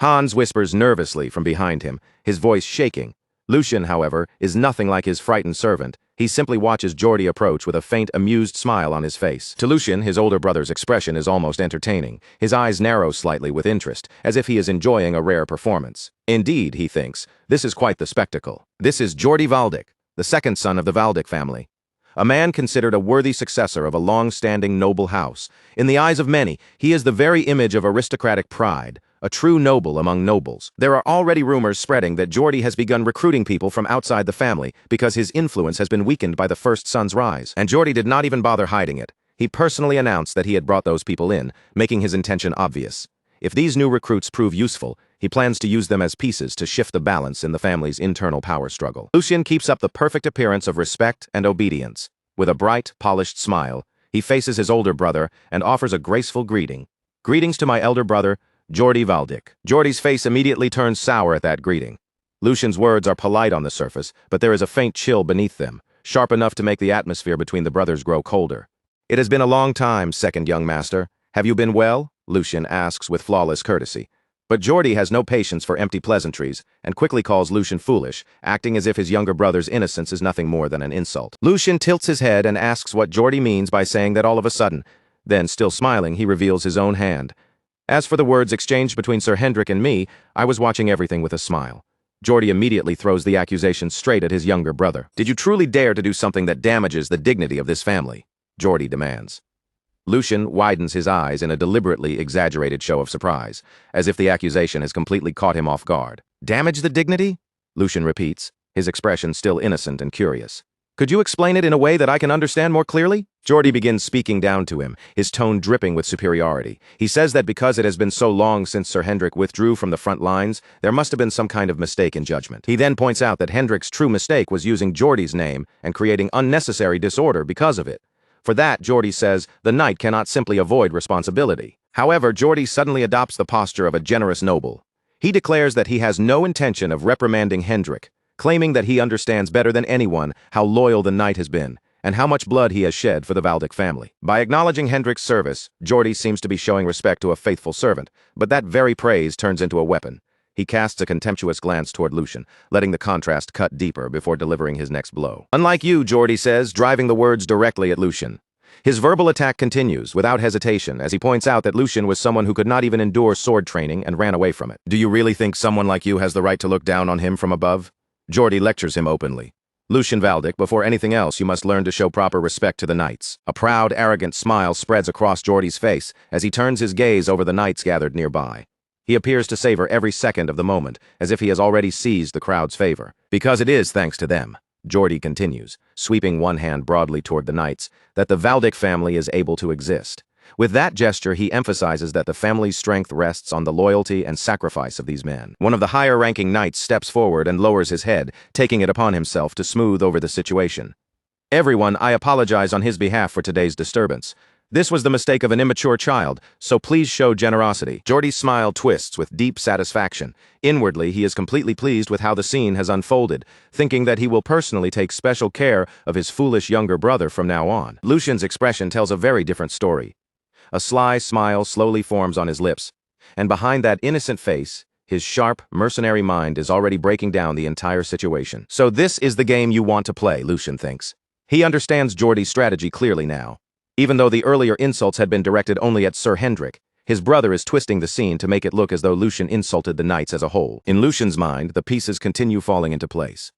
Hans whispers nervously from behind him, his voice shaking. Lucien, however, is nothing like his frightened servant. He simply watches Geordie approach with a faint, amused smile on his face. To Lucien, his older brother's expression is almost entertaining. His eyes narrow slightly with interest, as if he is enjoying a rare performance. Indeed, he thinks, this is quite the spectacle. This is Geordie Valdick, the second son of the Valdick family. A man considered a worthy successor of a long-standing noble house. In the eyes of many, he is the very image of aristocratic pride, a true noble among nobles. There are already rumors spreading that Geordie has begun recruiting people from outside the family because his influence has been weakened by the first son's rise. And Geordie did not even bother hiding it. He personally announced that he had brought those people in, making his intention obvious. If these new recruits prove useful, he plans to use them as pieces to shift the balance in the family's internal power struggle. Lucien keeps up the perfect appearance of respect and obedience. With a bright, polished smile, he faces his older brother and offers a graceful greeting. Greetings to my elder brother, Geordie Valdick. Geordie's face immediately turns sour at that greeting. Lucien's words are polite on the surface, but there is a faint chill beneath them, sharp enough to make the atmosphere between the brothers grow colder. It has been a long time, second young master. Have you been well? Lucien asks with flawless courtesy. But Geordie has no patience for empty pleasantries and quickly calls Lucien foolish, acting as if his younger brother's innocence is nothing more than an insult. Lucien tilts his head and asks what Geordie means by saying that all of a sudden. Then, still smiling, he reveals his own hand. As for the words exchanged between Sir Hendrik and me, I was watching everything with a smile. Geordie immediately throws the accusation straight at his younger brother. Did you truly dare to do something that damages the dignity of this family? Geordie demands. Lucien widens his eyes in a deliberately exaggerated show of surprise, as if the accusation has completely caught him off guard. Damage the dignity? Lucien repeats, his expression still innocent and curious. Could you explain it in a way that I can understand more clearly? Geordie begins speaking down to him, his tone dripping with superiority. He says that because it has been so long since Sir Hendrik withdrew from the front lines, there must have been some kind of mistake in judgment. He then points out that Hendrik's true mistake was using Geordie's name and creating unnecessary disorder because of it. For that, Geordie says, the knight cannot simply avoid responsibility. However, Geordie suddenly adopts the posture of a generous noble. He declares that he has no intention of reprimanding Hendrik, claiming that he understands better than anyone how loyal the knight has been, and how much blood he has shed for the Valdick family. By acknowledging Hendrik's service, Geordie seems to be showing respect to a faithful servant, but that very praise turns into a weapon. He casts a contemptuous glance toward Lucien, letting the contrast cut deeper before delivering his next blow. Unlike you, Geordie says, driving the words directly at Lucien. His verbal attack continues, without hesitation, as he points out that Lucien was someone who could not even endure sword training and ran away from it. Do you really think someone like you has the right to look down on him from above? Geordie lectures him openly. Lucien Valdick, before anything else, you must learn to show proper respect to the knights. A proud, arrogant smile spreads across Geordie's face as he turns his gaze over the knights gathered nearby. He appears to savor every second of the moment, as if he has already seized the crowd's favor. Because it is thanks to them, Geordie continues, sweeping one hand broadly toward the knights, that the Valdick family is able to exist. With that gesture, he emphasizes that the family's strength rests on the loyalty and sacrifice of these men. One of the higher-ranking knights steps forward and lowers his head, taking it upon himself to smooth over the situation. Everyone, I apologize on his behalf for today's disturbance. This was the mistake of an immature child, so please show generosity. Geordie's smile twists with deep satisfaction. Inwardly, he is completely pleased with how the scene has unfolded, thinking that he will personally take special care of his foolish younger brother from now on. Lucien's expression tells a very different story. A sly smile slowly forms on his lips, and behind that innocent face, his sharp, mercenary mind is already breaking down the entire situation. So this is the game you want to play, Lucien thinks. He understands Geordie's strategy clearly now. Even though the earlier insults had been directed only at Sir Hendrik, his brother is twisting the scene to make it look as though Lucien insulted the knights as a whole. In Lucien's mind, the pieces continue falling into place.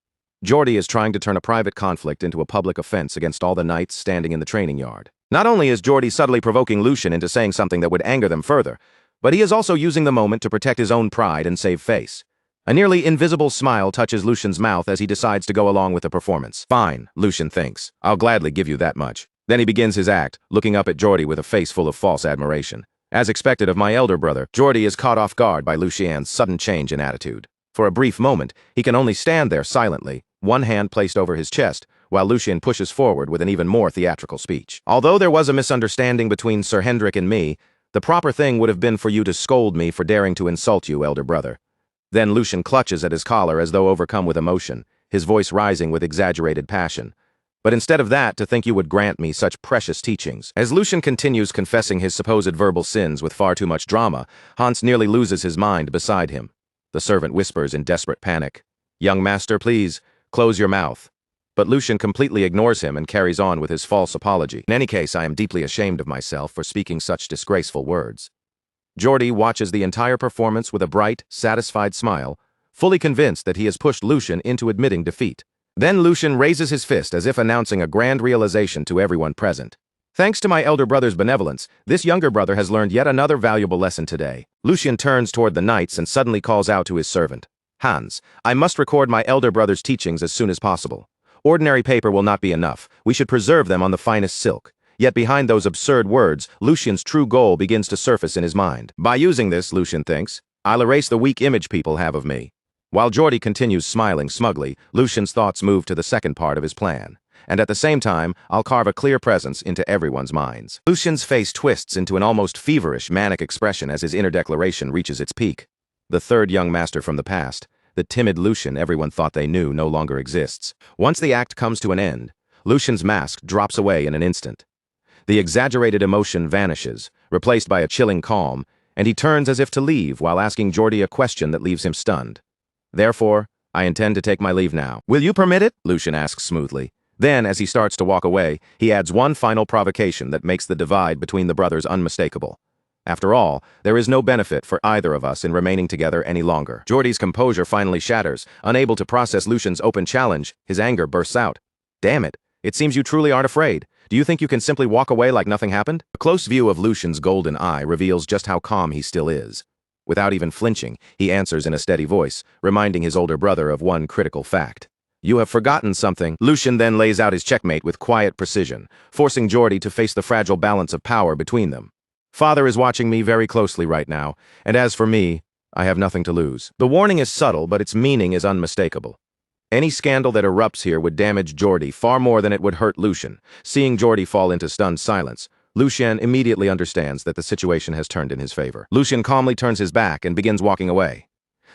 Jordy is trying to turn a private conflict into a public offense against all the knights standing in the training yard. Not only is Jordy subtly provoking Lucian into saying something that would anger them further, but he is also using the moment to protect his own pride and save face. A nearly invisible smile touches Lucian's mouth as he decides to go along with the performance. Fine, Lucian thinks. I'll gladly give you that much. Then he begins his act, looking up at Jordy with a face full of false admiration. As expected of my elder brother, Jordy is caught off guard by Lucian's sudden change in attitude. For a brief moment, he can only stand there silently, one hand placed over his chest, while Lucian pushes forward with an even more theatrical speech. Although there was a misunderstanding between Sir Hendrik and me, the proper thing would have been for you to scold me for daring to insult you, elder brother. Then Lucian clutches at his collar as though overcome with emotion, his voice rising with exaggerated passion. But instead of that, to think you would grant me such precious teachings. As Lucian continues confessing his supposed verbal sins with far too much drama, Hans nearly loses his mind beside him. The servant whispers in desperate panic, "Young master, please, close your mouth." But Lucian completely ignores him and carries on with his false apology. In any case, I am deeply ashamed of myself for speaking such disgraceful words. Jordy watches the entire performance with a bright, satisfied smile, fully convinced that he has pushed Lucian into admitting defeat. Then Lucian raises his fist as if announcing a grand realization to everyone present. Thanks to my elder brother's benevolence, this younger brother has learned yet another valuable lesson today. Lucian turns toward the knights and suddenly calls out to his servant, "Hans, I must record my elder brother's teachings as soon as possible. Ordinary paper will not be enough. We should preserve them on the finest silk." Yet behind those absurd words, Lucian's true goal begins to surface in his mind. By using this, Lucian thinks, I'll erase the weak image people have of me. While Jordy continues smiling smugly, Lucian's thoughts move to the second part of his plan. And at the same time, I'll carve a clear presence into everyone's minds. Lucian's face twists into an almost feverish, manic expression as his inner declaration reaches its peak. The third young master from the past, the timid Lucian everyone thought they knew, no longer exists. Once the act comes to an end, Lucian's mask drops away in an instant. The exaggerated emotion vanishes, replaced by a chilling calm, and he turns as if to leave while asking Jordy a question that leaves him stunned. Therefore, I intend to take my leave now. Will you permit it? Lucian asks smoothly. Then, as he starts to walk away, he adds one final provocation that makes the divide between the brothers unmistakable. After all, there is no benefit for either of us in remaining together any longer. Jordy's composure finally shatters. Unable to process Lucian's open challenge, his anger bursts out. Damn it, it seems you truly aren't afraid. Do you think you can simply walk away like nothing happened? A close view of Lucian's golden eye reveals just how calm he still is. Without even flinching, he answers in a steady voice, reminding his older brother of one critical fact. You have forgotten something. Lucian then lays out his checkmate with quiet precision, forcing Jordy to face the fragile balance of power between them. Father is watching me very closely right now, and as for me, I have nothing to lose. The warning is subtle, but its meaning is unmistakable. Any scandal that erupts here would damage Jordy far more than it would hurt Lucian. Seeing Jordy fall into stunned silence, Lucian immediately understands that the situation has turned in his favor. Lucian calmly turns his back and begins walking away.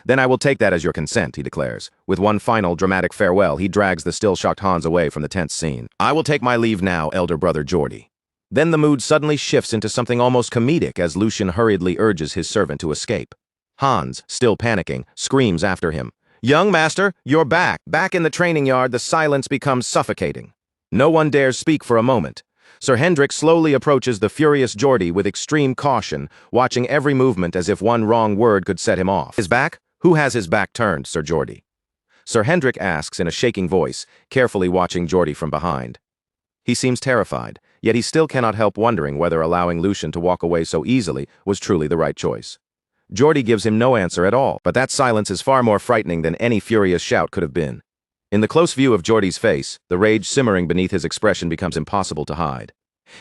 Then I will take that as your consent, he declares. With one final dramatic farewell, he drags the still-shocked Hans away from the tense scene. I will take my leave now, elder brother Jordy. Then the mood suddenly shifts into something almost comedic as Lucian hurriedly urges his servant to escape. Hans, still panicking, screams after him. Young master, you're back. Back in the training yard, the silence becomes suffocating. No one dares speak for a moment. Sir Hendrik slowly approaches the furious Jordy with extreme caution, watching every movement as if one wrong word could set him off. His back? Who has his back turned, Sir Jordy? Sir Hendrik asks in a shaking voice, carefully watching Jordy from behind. He seems terrified, yet he still cannot help wondering whether allowing Lucian to walk away so easily was truly the right choice. Jordy gives him no answer at all, but that silence is far more frightening than any furious shout could have been. In the close view of Jordy's face, the rage simmering beneath his expression becomes impossible to hide.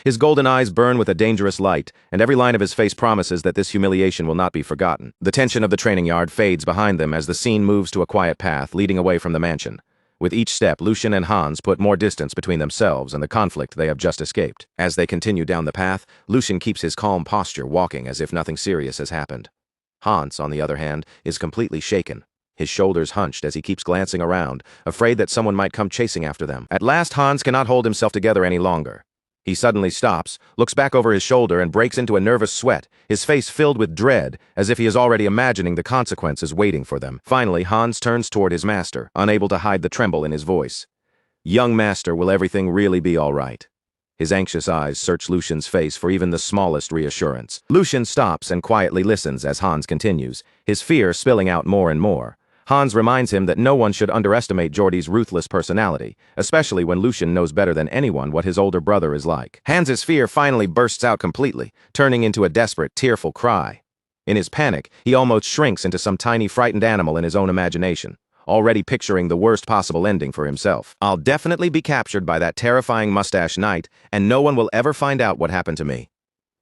His golden eyes burn with a dangerous light, and every line of his face promises that this humiliation will not be forgotten. The tension of the training yard fades behind them as the scene moves to a quiet path leading away from the mansion. With each step, Lucian and Hans put more distance between themselves and the conflict they have just escaped. As they continue down the path, Lucian keeps his calm posture, walking as if nothing serious has happened. Hans, on the other hand, is completely shaken, his shoulders hunched as he keeps glancing around, afraid that someone might come chasing after them. At last, Hans cannot hold himself together any longer. He suddenly stops, looks back over his shoulder and breaks into a nervous sweat, his face filled with dread, as if he is already imagining the consequences waiting for them. Finally, Hans turns toward his master, unable to hide the tremble in his voice. Young master, will everything really be all right? His anxious eyes search Lucian's face for even the smallest reassurance. Lucian stops and quietly listens as Hans continues, his fear spilling out more and more. Hans reminds him that no one should underestimate Jordy's ruthless personality, especially when Lucien knows better than anyone what his older brother is like. Hans's fear finally bursts out completely, turning into a desperate, tearful cry. In his panic, he almost shrinks into some tiny frightened animal in his own imagination, already picturing the worst possible ending for himself. I'll definitely be captured by that terrifying mustache knight, and no one will ever find out what happened to me.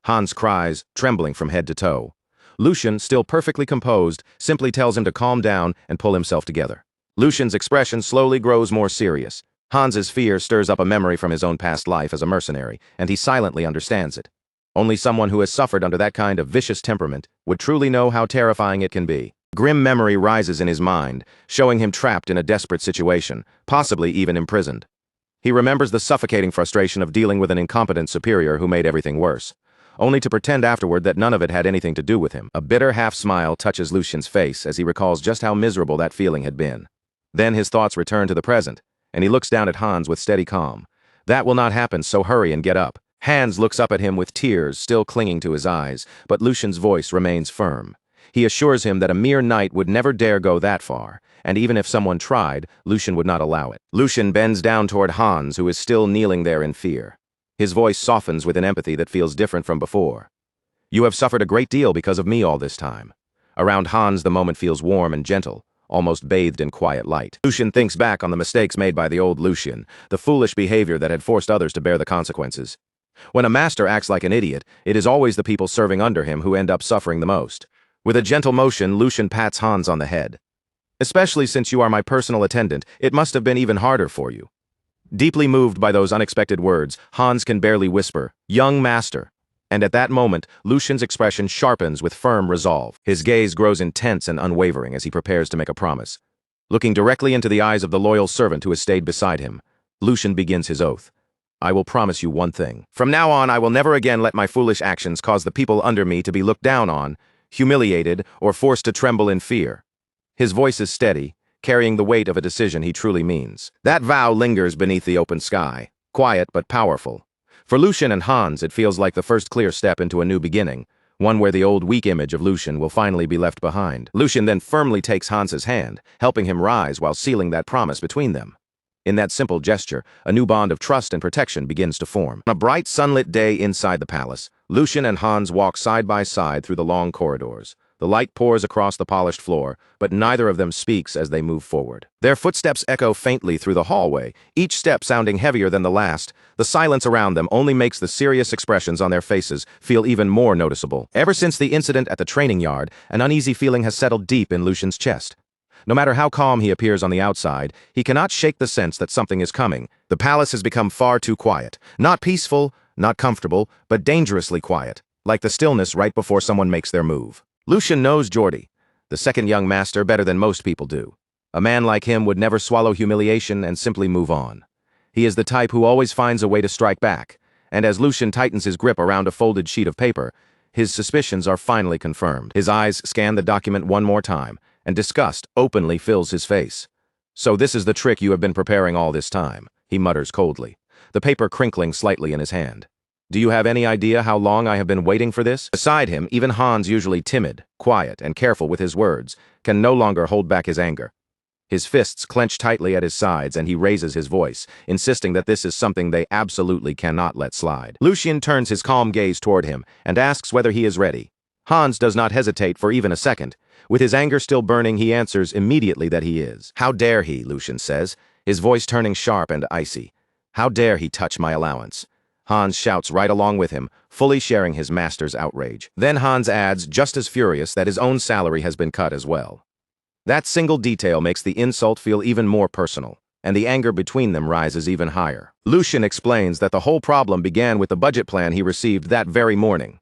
Hans cries, trembling from head to toe. Lucien, still perfectly composed, simply tells him to calm down and pull himself together. Lucien's expression slowly grows more serious. Hans's fear stirs up a memory from his own past life as a mercenary, and he silently understands it. Only someone who has suffered under that kind of vicious temperament would truly know how terrifying it can be. Grim memory rises in his mind, showing him trapped in a desperate situation, possibly even imprisoned. He remembers the suffocating frustration of dealing with an incompetent superior who made everything worse, only to pretend afterward that none of it had anything to do with him. A bitter half-smile touches Lucien's face as he recalls just how miserable that feeling had been. Then his thoughts return to the present, and he looks down at Hans with steady calm. That will not happen, so hurry and get up. Hans looks up at him with tears still clinging to his eyes, but Lucien's voice remains firm. He assures him that a mere knight would never dare go that far, and even if someone tried, Lucien would not allow it. Lucien bends down toward Hans, who is still kneeling there in fear. His voice softens with an empathy that feels different from before. You have suffered a great deal because of me all this time. Around Hans, the moment feels warm and gentle, almost bathed in quiet light. Lucien thinks back on the mistakes made by the old Lucien, the foolish behavior that had forced others to bear the consequences. When a master acts like an idiot, it is always the people serving under him who end up suffering the most. With a gentle motion, Lucien pats Hans on the head. Especially since you are my personal attendant, it must have been even harder for you. Deeply moved by those unexpected words, Hans can barely whisper, "Young master." And at that moment, Lucien's expression sharpens with firm resolve. His gaze grows intense and unwavering as he prepares to make a promise. Looking directly into the eyes of the loyal servant who has stayed beside him, Lucien begins his oath. I will promise you one thing. From now on, I will never again let my foolish actions cause the people under me to be looked down on, humiliated, or forced to tremble in fear. His voice is steady, carrying the weight of a decision he truly means. That vow lingers beneath the open sky, quiet but powerful. For Lucien and Hans, it feels like the first clear step into a new beginning, one where the old weak image of Lucien will finally be left behind. Lucien then firmly takes Hans's hand, helping him rise while sealing that promise between them. In that simple gesture, a new bond of trust and protection begins to form. On a bright sunlit day inside the palace, Lucien and Hans walk side by side through the long corridors. The light pours across the polished floor, but neither of them speaks as they move forward. Their footsteps echo faintly through the hallway, each step sounding heavier than the last. The silence around them only makes the serious expressions on their faces feel even more noticeable. Ever since the incident at the training yard, an uneasy feeling has settled deep in Lucien's chest. No matter how calm he appears on the outside, he cannot shake the sense that something is coming. The palace has become far too quiet. Not peaceful, not comfortable, but dangerously quiet, like the stillness right before someone makes their move. Lucien knows Jordy, the second young master, better than most people do. A man like him would never swallow humiliation and simply move on. He is the type who always finds a way to strike back, and as Lucien tightens his grip around a folded sheet of paper, his suspicions are finally confirmed. His eyes scan the document one more time, and disgust openly fills his face. So this is the trick you have been preparing all this time, he mutters coldly, the paper crinkling slightly in his hand. Do you have any idea how long I have been waiting for this? Beside him, even Hans, usually timid, quiet, and careful with his words, can no longer hold back his anger. His fists clench tightly at his sides and he raises his voice, insisting that this is something they absolutely cannot let slide. Lucien turns his calm gaze toward him and asks whether he is ready. Hans does not hesitate for even a second. With his anger still burning, he answers immediately that he is. How dare he, Lucien says, his voice turning sharp and icy. How dare he touch my allowance? Hans shouts right along with him, fully sharing his master's outrage. Then Hans adds, just as furious, that his own salary has been cut as well. That single detail makes the insult feel even more personal, and the anger between them rises even higher. Lucien explains that the whole problem began with the budget plan he received that very morning.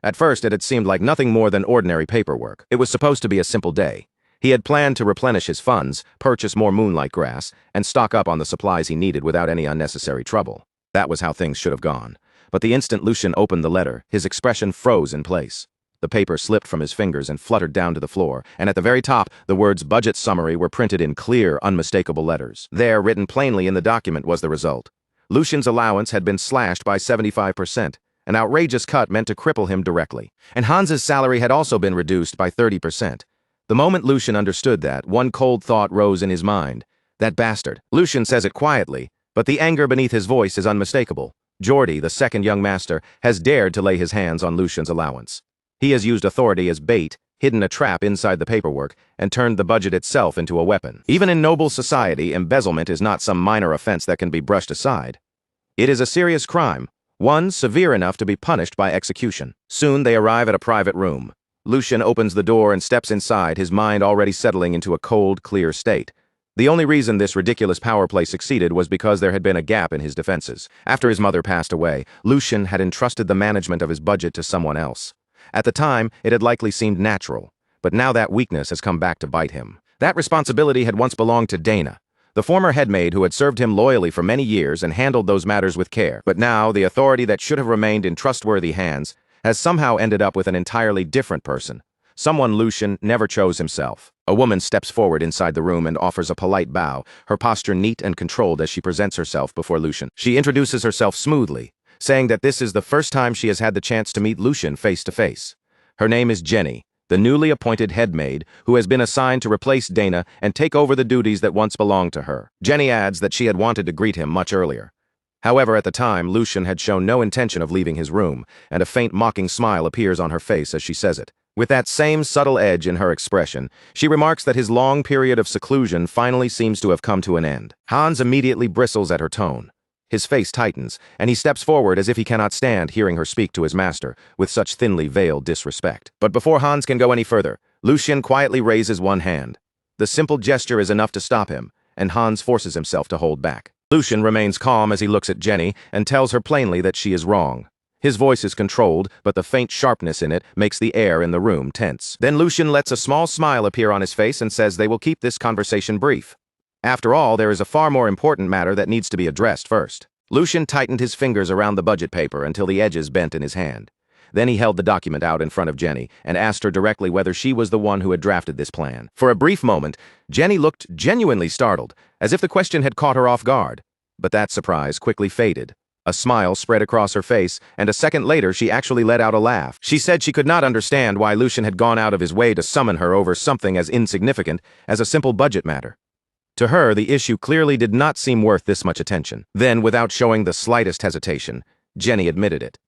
At first, it had seemed like nothing more than ordinary paperwork. It was supposed to be a simple day. He had planned to replenish his funds, purchase more moonlight grass, and stock up on the supplies he needed without any unnecessary trouble. That was how things should have gone. But the instant Lucien opened the letter, his expression froze in place. The paper slipped from his fingers and fluttered down to the floor, and at the very top, the words budget summary were printed in clear, unmistakable letters. There, written plainly in the document, was the result. Lucien's allowance had been slashed by 75%, an outrageous cut meant to cripple him directly. And Hans's salary had also been reduced by 30%. The moment Lucian understood that, one cold thought rose in his mind. That bastard. Lucian says it quietly, but the anger beneath his voice is unmistakable. Geordie, the second young master, has dared to lay his hands on Lucian's allowance. He has used authority as bait, hidden a trap inside the paperwork, and turned the budget itself into a weapon. Even in noble society, embezzlement is not some minor offense that can be brushed aside. It is a serious crime, one severe enough to be punished by execution. Soon they arrive at a private room. Lucian opens the door and steps inside, his mind already settling into a cold, clear state. The only reason this ridiculous power play succeeded was because there had been a gap in his defenses. After his mother passed away, Lucian had entrusted the management of his budget to someone else. At the time, it had likely seemed natural, but now that weakness has come back to bite him. That responsibility had once belonged to Dana, the former headmaid who had served him loyally for many years and handled those matters with care. But now, the authority that should have remained in trustworthy hands has somehow ended up with an entirely different person. Someone Lucian never chose himself. A woman steps forward inside the room and offers a polite bow, her posture neat and controlled as she presents herself before Lucian. She introduces herself smoothly, saying that this is the first time she has had the chance to meet Lucian face to face. Her name is Jenny, the newly appointed headmaid who has been assigned to replace Dana and take over the duties that once belonged to her. Jenny adds that she had wanted to greet him much earlier. However, at the time, Lucian had shown no intention of leaving his room, and a faint mocking smile appears on her face as she says it. With that same subtle edge in her expression, she remarks that his long period of seclusion finally seems to have come to an end. Hans immediately bristles at her tone. His face tightens, and he steps forward as if he cannot stand hearing her speak to his master with such thinly veiled disrespect. But before Hans can go any further, Lucian quietly raises one hand. The simple gesture is enough to stop him, and Hans forces himself to hold back. Lucian remains calm as he looks at Jenny and tells her plainly that she is wrong. His voice is controlled, but the faint sharpness in it makes the air in the room tense. Then Lucian lets a small smile appear on his face and says they will keep this conversation brief. After all, there is a far more important matter that needs to be addressed first. Lucian tightened his fingers around the budget paper until the edges bent in his hand. Then he held the document out in front of Jenny and asked her directly whether she was the one who had drafted this plan. For a brief moment, Jenny looked genuinely startled, as if the question had caught her off guard. But that surprise quickly faded. A smile spread across her face, and a second later she actually let out a laugh. She said she could not understand why Lucian had gone out of his way to summon her over something as insignificant as a simple budget matter. To her, the issue clearly did not seem worth this much attention. Then, without showing the slightest hesitation, Jenny admitted it.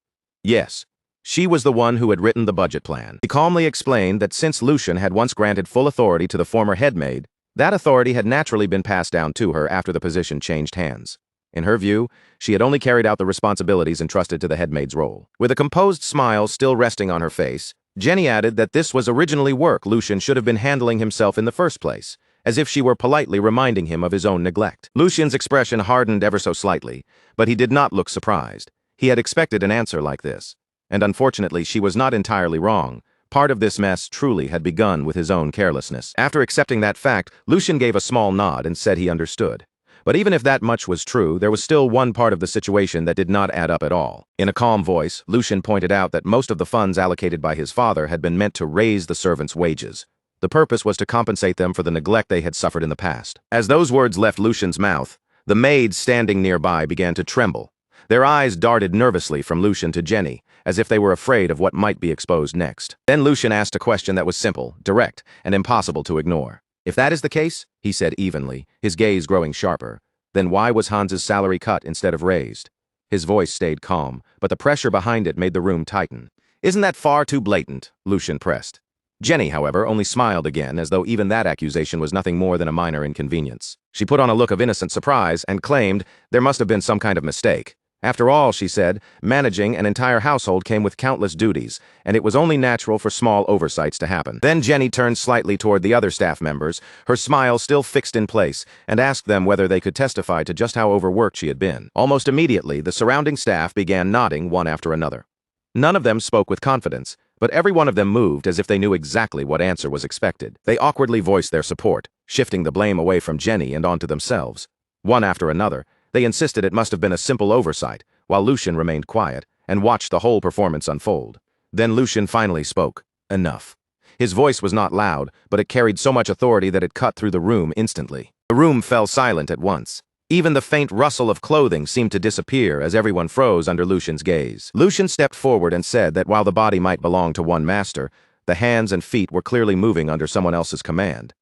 Yes, she was the one who had written the budget plan. She calmly explained that since Lucian had once granted full authority to the former headmaid, that authority had naturally been passed down to her after the position changed hands. In her view, she had only carried out the responsibilities entrusted to the headmaid's role. With a composed smile still resting on her face, Jenny added that this was originally work Lucian should have been handling himself in the first place, as if she were politely reminding him of his own neglect. Lucian's expression hardened ever so slightly, but he did not look surprised. He had expected an answer like this, and unfortunately she was not entirely wrong. Part of this mess truly had begun with his own carelessness. After accepting that fact, Lucian gave a small nod and said he understood. But even if that much was true, there was still one part of the situation that did not add up at all. In a calm voice, Lucian pointed out that most of the funds allocated by his father had been meant to raise the servants' wages. The purpose was to compensate them for the neglect they had suffered in the past. As those words left Lucian's mouth, the maids standing nearby began to tremble. Their eyes darted nervously from Lucian to Jenny, as if they were afraid of what might be exposed next. Then Lucian asked a question that was simple, direct, and impossible to ignore. If that is the case, he said evenly, his gaze growing sharper, then why was Hans's salary cut instead of raised? His voice stayed calm, but the pressure behind it made the room tighten. Isn't that far too blatant? Lucian pressed. Jenny, however, only smiled again, as though even that accusation was nothing more than a minor inconvenience. She put on a look of innocent surprise and claimed there must have been some kind of mistake. After all, she said, managing an entire household came with countless duties, and it was only natural for small oversights to happen. Then Jenny turned slightly toward the other staff members, her smile still fixed in place, and asked them whether they could testify to just how overworked she had been. Almost immediately, the surrounding staff began nodding one after another. None of them spoke with confidence, but every one of them moved as if they knew exactly what answer was expected. They awkwardly voiced their support, shifting the blame away from Jenny and onto themselves. One after another, they insisted it must have been a simple oversight, while Lucian remained quiet and watched the whole performance unfold. Then Lucian finally spoke. Enough. His voice was not loud, but it carried so much authority that it cut through the room instantly. The room fell silent at once. Even the faint rustle of clothing seemed to disappear as everyone froze under Lucian's gaze. Lucian stepped forward and said that while the body might belong to one master, The hands and feet were clearly moving under someone else's command.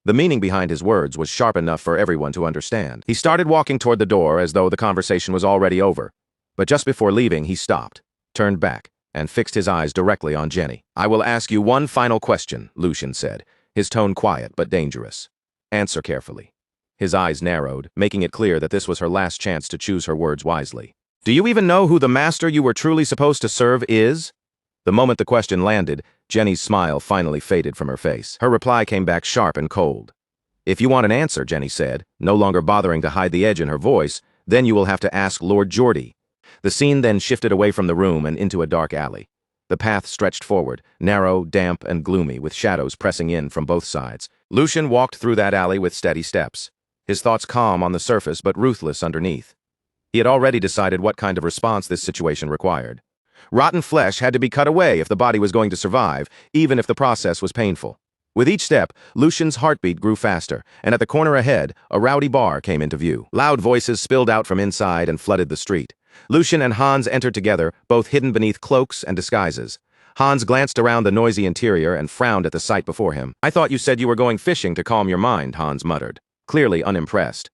The meaning behind his words was sharp enough for everyone to understand. He started walking toward the door as though the conversation was already over. But just before leaving, he stopped, turned back, and fixed his eyes directly on Jenny. "I will ask you one final question," Lucian said, his tone quiet but dangerous. "Answer carefully." His eyes narrowed, making it clear that this was her last chance to choose her words wisely. "Do you even know who the master you were truly supposed to serve is?" The moment the question landed, Jenny's smile finally faded from her face. Her reply came back sharp and cold. "If you want an answer," Jenny said, no longer bothering to hide the edge in her voice, "then you will have to ask Lord Geordie." The scene then shifted away from the room and into a dark alley. The path stretched forward, narrow, damp, and gloomy, with shadows pressing in from both sides. Lucian walked through that alley with steady steps, his thoughts calm on the surface but ruthless underneath. He had already decided what kind of response this situation required. Rotten flesh had to be cut away if the body was going to survive, even if the process was painful. With each step, Lucian's heartbeat grew faster, and at the corner ahead, a rowdy bar came into view. Loud voices spilled out from inside and flooded the street. Lucian and Hans entered together, both hidden beneath cloaks and disguises. Hans glanced around the noisy interior and frowned at the sight before him. "I thought you said you were going fishing to calm your mind," Hans muttered, clearly unimpressed.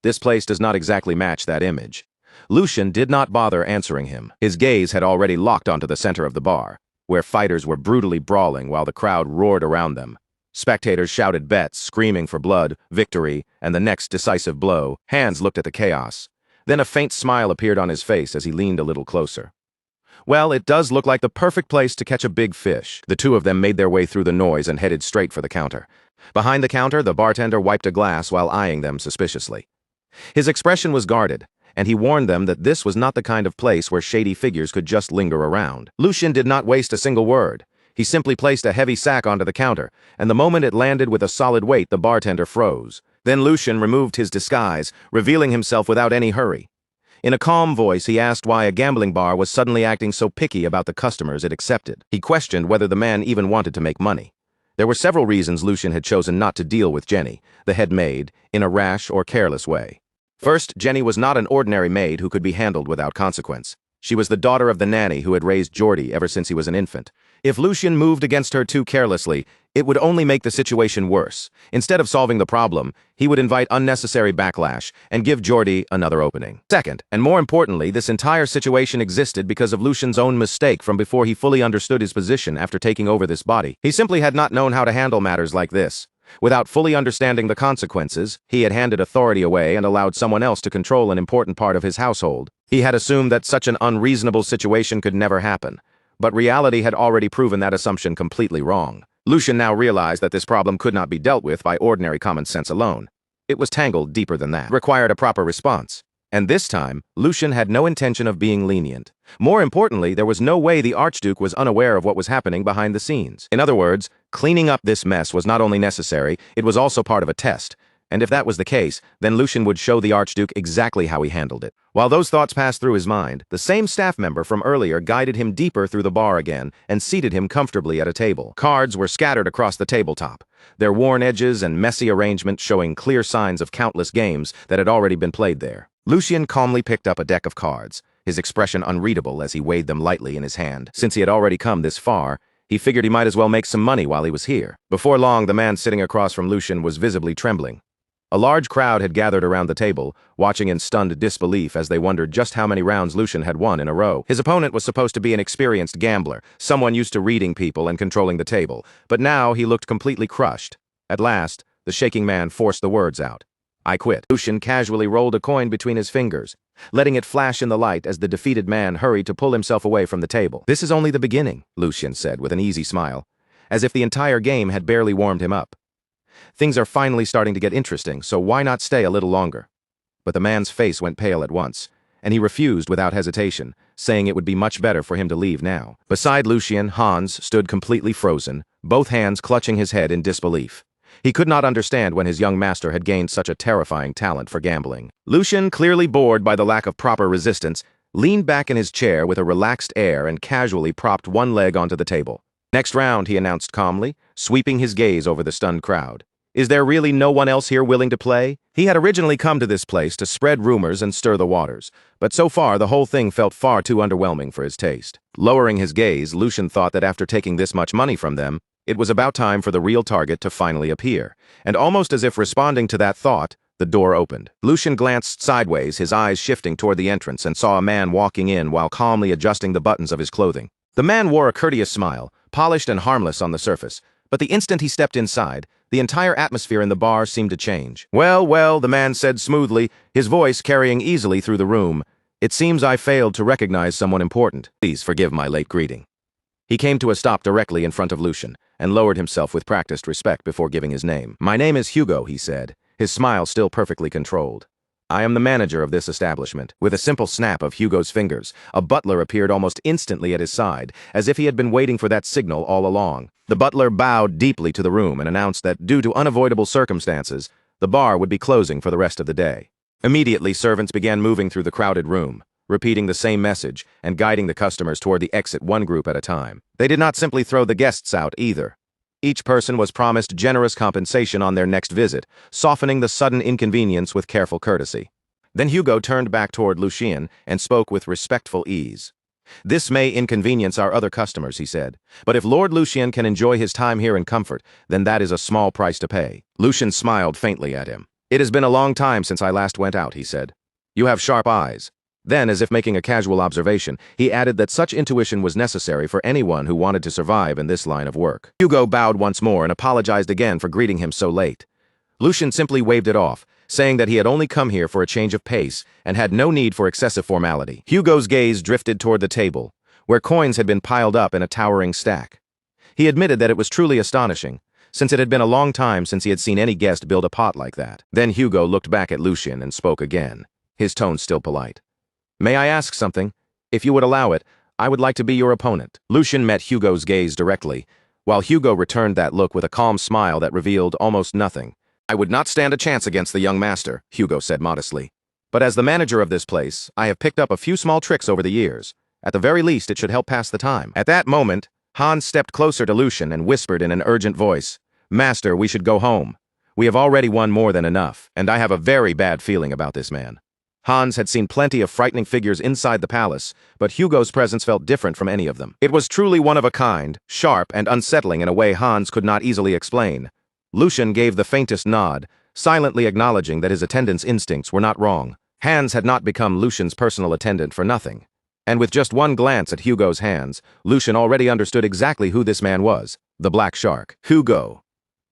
This place does not exactly match that image. Lucian did not bother answering him. His gaze had already locked onto the center of the bar, where fighters were brutally brawling while the crowd roared around them. Spectators shouted bets, screaming for blood, victory, and the next decisive blow. Hans looked at the chaos. Then a faint smile appeared on his face as he leaned a little closer. "Well, it does look like the perfect place to catch a big fish." The two of them made their way through the noise and headed straight for the counter. Behind the counter, the bartender wiped a glass while eyeing them suspiciously. His expression was guarded, and he warned them that this was not the kind of place where shady figures could just linger around. Lucian did not waste a single word. He simply placed a heavy sack onto the counter, and the moment it landed with a solid weight, the bartender froze. Then Lucian removed his disguise, revealing himself without any hurry. In a calm voice, he asked why a gambling bar was suddenly acting so picky about the customers it accepted. He questioned whether the man even wanted to make money. There were several reasons Lucian had chosen not to deal with Jenny, the head maid, in a rash or careless way. First, Jenny was not an ordinary maid who could be handled without consequence. She was the daughter of the nanny who had raised Geordie ever since he was an infant. If Lucian moved against her too carelessly, it would only make the situation worse. Instead of solving the problem, he would invite unnecessary backlash and give Geordie another opening. Second, and more importantly, this entire situation existed because of Lucian's own mistake from before he fully understood his position after taking over this body. He simply had not known how to handle matters like this. Without fully understanding the consequences, he had handed authority away and allowed someone else to control an important part of his household. He had assumed that such an unreasonable situation could never happen. But reality had already proven that assumption completely wrong. Lucian now realized that this problem could not be dealt with by ordinary common sense alone. It was tangled deeper than that, required a proper response. And this time, Lucian had no intention of being lenient. More importantly, there was no way the Archduke was unaware of what was happening behind the scenes. In other words, cleaning up this mess was not only necessary, it was also part of a test. And if that was the case, then Lucian would show the Archduke exactly how he handled it. While those thoughts passed through his mind, the same staff member from earlier guided him deeper through the bar again and seated him comfortably at a table. Cards were scattered across the tabletop, their worn edges and messy arrangement showing clear signs of countless games that had already been played there. Lucian calmly picked up a deck of cards, his expression unreadable as he weighed them lightly in his hand. Since he had already come this far, he figured he might as well make some money while he was here. Before long, the man sitting across from Lucian was visibly trembling. A large crowd had gathered around the table, watching in stunned disbelief as they wondered just how many rounds Lucian had won in a row. His opponent was supposed to be an experienced gambler, someone used to reading people and controlling the table, but now he looked completely crushed. At last, the shaking man forced the words out. "I quit." Lucian casually rolled a coin between his fingers, letting it flash in the light as the defeated man hurried to pull himself away from the table. "This is only the beginning," Lucian said with an easy smile, as if the entire game had barely warmed him up. "Things are finally starting to get interesting, so why not stay a little longer?" But the man's face went pale at once, and he refused without hesitation, saying it would be much better for him to leave now. Beside Lucian, Hans stood completely frozen, both hands clutching his head in disbelief. He could not understand when his young master had gained such a terrifying talent for gambling. Lucian, clearly bored by the lack of proper resistance, leaned back in his chair with a relaxed air and casually propped one leg onto the table. "Next round," he announced calmly, sweeping his gaze over the stunned crowd. Is there really no one else here willing to play? He had originally come to this place to spread rumors and stir the waters, but so far the whole thing felt far too underwhelming for his taste. Lowering his gaze, Lucian thought that after taking this much money from them, it was about time for the real target to finally appear, and almost as if responding to that thought, the door opened. Lucian glanced sideways, his eyes shifting toward the entrance, and saw a man walking in while calmly adjusting the buttons of his clothing. The man wore a courteous smile, polished and harmless on the surface, but the instant he stepped inside, the entire atmosphere in the bar seemed to change. "Well, well," the man said smoothly, his voice carrying easily through the room. "It seems I failed to recognize someone important. Please forgive my late greeting." He came to a stop directly in front of Lucian, and lowered himself with practiced respect before giving his name. "My name is Hugo," he said, his smile still perfectly controlled. "I am the manager of this establishment." With a simple snap of Hugo's fingers, a butler appeared almost instantly at his side, as if he had been waiting for that signal all along. The butler bowed deeply to the room and announced that, due to unavoidable circumstances, the bar would be closing for the rest of the day. Immediately, servants began moving through the crowded room, repeating the same message and guiding the customers toward the exit one group at a time. They did not simply throw the guests out either. Each person was promised generous compensation on their next visit, softening the sudden inconvenience with careful courtesy. Then Hugo turned back toward Lucian and spoke with respectful ease. "This may inconvenience our other customers," he said, "but if Lord Lucian can enjoy his time here in comfort, then that is a small price to pay." Lucian smiled faintly at him. "It has been a long time since I last went out," he said. "You have sharp eyes." Then, as if making a casual observation, he added that such intuition was necessary for anyone who wanted to survive in this line of work. Hugo bowed once more and apologized again for greeting him so late. Lucian simply waved it off, saying that he had only come here for a change of pace and had no need for excessive formality. Hugo's gaze drifted toward the table, where coins had been piled up in a towering stack. He admitted that it was truly astonishing, since it had been a long time since he had seen any guest build a pot like that. Then Hugo looked back at Lucian and spoke again, his tone still polite. "May I ask something? If you would allow it, I would like to be your opponent." Lucian met Hugo's gaze directly, while Hugo returned that look with a calm smile that revealed almost nothing. "I would not stand a chance against the young master," Hugo said modestly. "But as the manager of this place, I have picked up a few small tricks over the years. At the very least, it should help pass the time." At that moment, Hans stepped closer to Lucian and whispered in an urgent voice, "Master, we should go home. We have already won more than enough, and I have a very bad feeling about this man." Hans had seen plenty of frightening figures inside the palace, but Hugo's presence felt different from any of them. It was truly one of a kind, sharp and unsettling in a way Hans could not easily explain. Lucian gave the faintest nod, silently acknowledging that his attendant's instincts were not wrong. Hans had not become Lucian's personal attendant for nothing. And with just one glance at Hugo's hands, Lucian already understood exactly who this man was, the Black Shark. Hugo.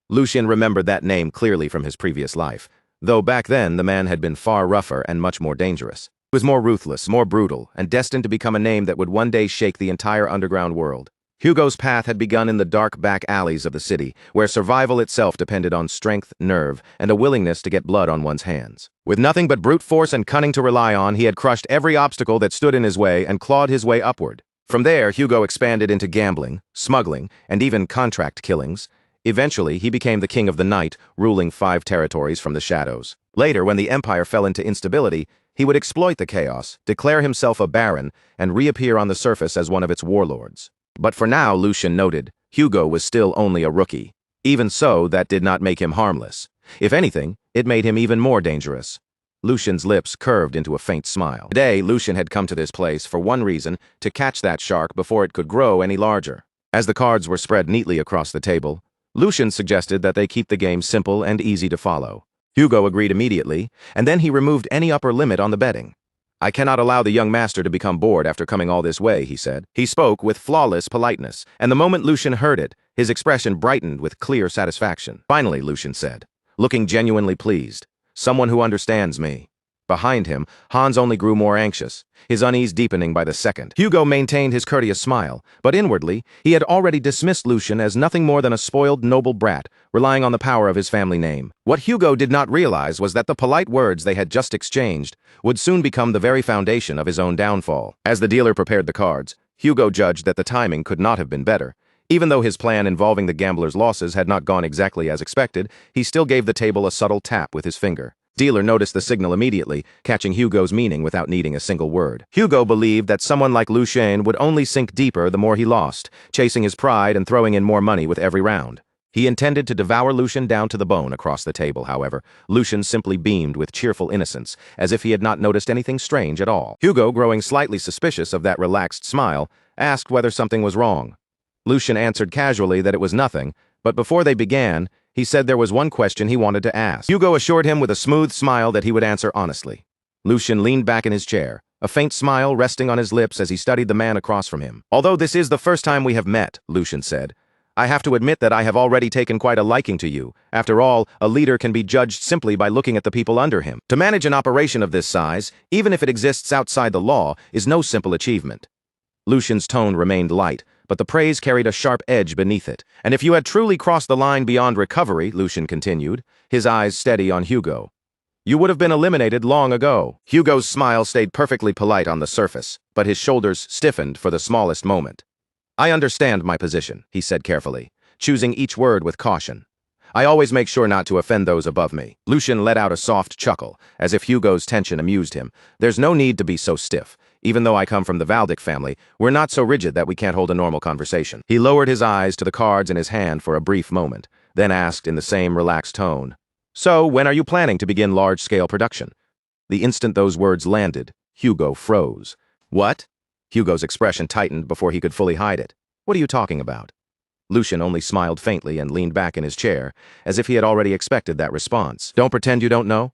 Lucian remembered that name clearly from his previous life, though back then the man had been far rougher and much more dangerous. He was more ruthless, more brutal, and destined to become a name that would one day shake the entire underground world. Hugo's path had begun in the dark back alleys of the city, where survival itself depended on strength, nerve, and a willingness to get blood on one's hands. With nothing but brute force and cunning to rely on, he had crushed every obstacle that stood in his way and clawed his way upward. From there, Hugo expanded into gambling, smuggling, and even contract killings. Eventually, he became the king of the night, ruling 5 territories from the shadows. Later, when the empire fell into instability, he would exploit the chaos, declare himself a baron, and reappear on the surface as one of its warlords. But for now, Lucian noted, Hugo was still only a rookie. Even so, that did not make him harmless. If anything, it made him even more dangerous. Lucian's lips curved into a faint smile. Today, Lucian had come to this place for one reason, to catch that shark before it could grow any larger. As the cards were spread neatly across the table, Lucian suggested that they keep the game simple and easy to follow. Hugo agreed immediately, and then he removed any upper limit on the betting. "I cannot allow the young master to become bored after coming all this way," he said. He spoke with flawless politeness, and the moment Lucian heard it, his expression brightened with clear satisfaction. "Finally," Lucian said, looking genuinely pleased, "someone who understands me." Behind him, Hans only grew more anxious, his unease deepening by the second. Hugo maintained his courteous smile, but inwardly, he had already dismissed Lucian as nothing more than a spoiled noble brat, relying on the power of his family name. What Hugo did not realize was that the polite words they had just exchanged would soon become the very foundation of his own downfall. As the dealer prepared the cards, Hugo judged that the timing could not have been better. Even though his plan involving the gambler's losses had not gone exactly as expected, he still gave the table a subtle tap with his finger. Dealer noticed the signal immediately, catching Hugo's meaning without needing a single word. Hugo believed that someone like Lucian would only sink deeper the more he lost, chasing his pride and throwing in more money with every round. He intended to devour Lucian down to the bone across the table, however. Lucian simply beamed with cheerful innocence, as if he had not noticed anything strange at all. Hugo, growing slightly suspicious of that relaxed smile, asked whether something was wrong. Lucian answered casually that it was nothing, but before they began, he said there was one question he wanted to ask. Hugo assured him with a smooth smile that he would answer honestly. Lucian leaned back in his chair, a faint smile resting on his lips as he studied the man across from him. "Although this is the first time we have met," Lucian said, "I have to admit that I have already taken quite a liking to you. After all, a leader can be judged simply by looking at the people under him. To manage an operation of this size, even if it exists outside the law, is no simple achievement." Lucian's tone remained light, but the praise carried a sharp edge beneath it. "And if you had truly crossed the line beyond recovery," Lucian continued, his eyes steady on Hugo, "you would have been eliminated long ago." Hugo's smile stayed perfectly polite on the surface, but his shoulders stiffened for the smallest moment. "I understand my position," he said carefully, choosing each word with caution. "I always make sure not to offend those above me." Lucian let out a soft chuckle, as if Hugo's tension amused him. "There's no need to be so stiff. Even though I come from the Valdic family, we're not so rigid that we can't hold a normal conversation." He lowered his eyes to the cards in his hand for a brief moment, then asked in the same relaxed tone, "So, when are you planning to begin large-scale production?" The instant those words landed, Hugo froze. "What?" Hugo's expression tightened before he could fully hide it. "What are you talking about?" Lucian only smiled faintly and leaned back in his chair, as if he had already expected that response. "Don't pretend you don't know?"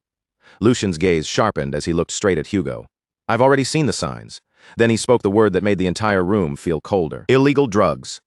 Lucian's gaze sharpened as he looked straight at Hugo. "I've already seen the signs." Then he spoke the word that made the entire room feel colder. "Illegal drugs."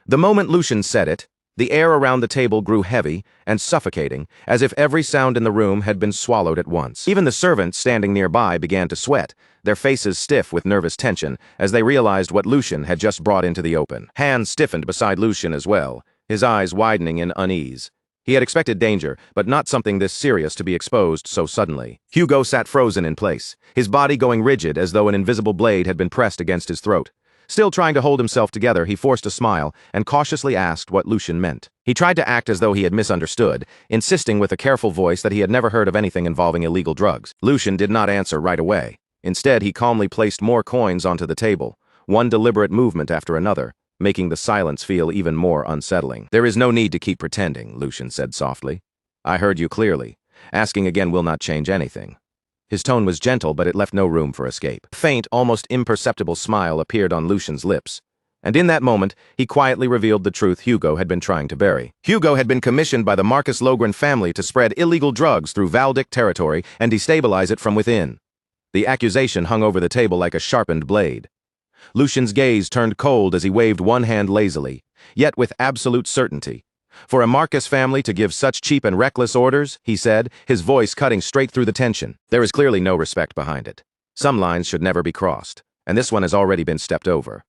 The moment Lucian said it, the air around the table grew heavy and suffocating, as if every sound in the room had been swallowed at once. Even the servants standing nearby began to sweat, their faces stiff with nervous tension, as they realized what Lucian had just brought into the open. Hans stiffened beside Lucian as well, his eyes widening in unease. He had expected danger, but not something this serious to be exposed so suddenly. Hugo sat frozen in place, his body going rigid as though an invisible blade had been pressed against his throat. Still trying to hold himself together, he forced a smile and cautiously asked what Lucian meant. He tried to act as though he had misunderstood, insisting with a careful voice that he had never heard of anything involving illegal drugs. Lucian did not answer right away. Instead, he calmly placed more coins onto the table, one deliberate movement after another, making the silence feel even more unsettling. "There is no need to keep pretending," Lucian said softly. "I heard you clearly. Asking again will not change anything." His tone was gentle, but it left no room for escape. A faint, almost imperceptible smile appeared on Lucian's lips, and in that moment, he quietly revealed the truth Hugo had been trying to bury. Hugo had been commissioned by the Marcus Logren family to spread illegal drugs through Valdic territory and destabilize it from within. The accusation hung over the table like a sharpened blade. Lucian's gaze turned cold as he waved one hand lazily, yet with absolute certainty. "For a Marcus family to give such cheap and reckless orders," he said, his voice cutting straight through the tension. "There is clearly no respect behind it. Some lines should never be crossed, and this one has already been stepped over."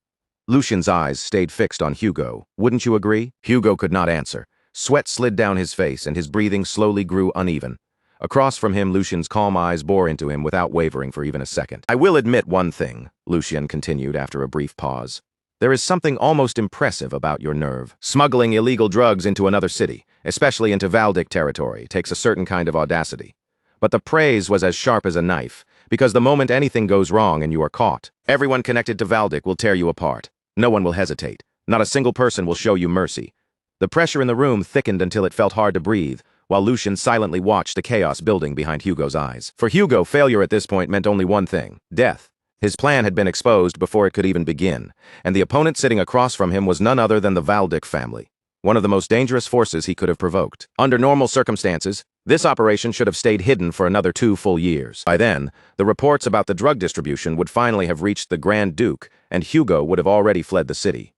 Lucian's eyes stayed fixed on Hugo. "Wouldn't you agree?" Hugo could not answer. Sweat slid down his face, and his breathing slowly grew uneven. Across from him, Lucian's calm eyes bore into him without wavering for even a second. "I will admit one thing," Lucian continued after a brief pause. "There is something almost impressive about your nerve. Smuggling illegal drugs into another city, especially into Valdic territory, takes a certain kind of audacity. But the praise was as sharp as a knife, because the moment anything goes wrong and you are caught, everyone connected to Valdic will tear you apart. No one will hesitate. Not a single person will show you mercy." The pressure in the room thickened until it felt hard to breathe, while Lucian silently watched the chaos building behind Hugo's eyes. For Hugo, failure at this point meant only one thing: death. His plan had been exposed before it could even begin, and the opponent sitting across from him was none other than the Valdic family, one of the most dangerous forces he could have provoked. Under normal circumstances, this operation should have stayed hidden for another 2 full years. By then, the reports about the drug distribution would finally have reached the Grand Duke, and Hugo would have already fled the city.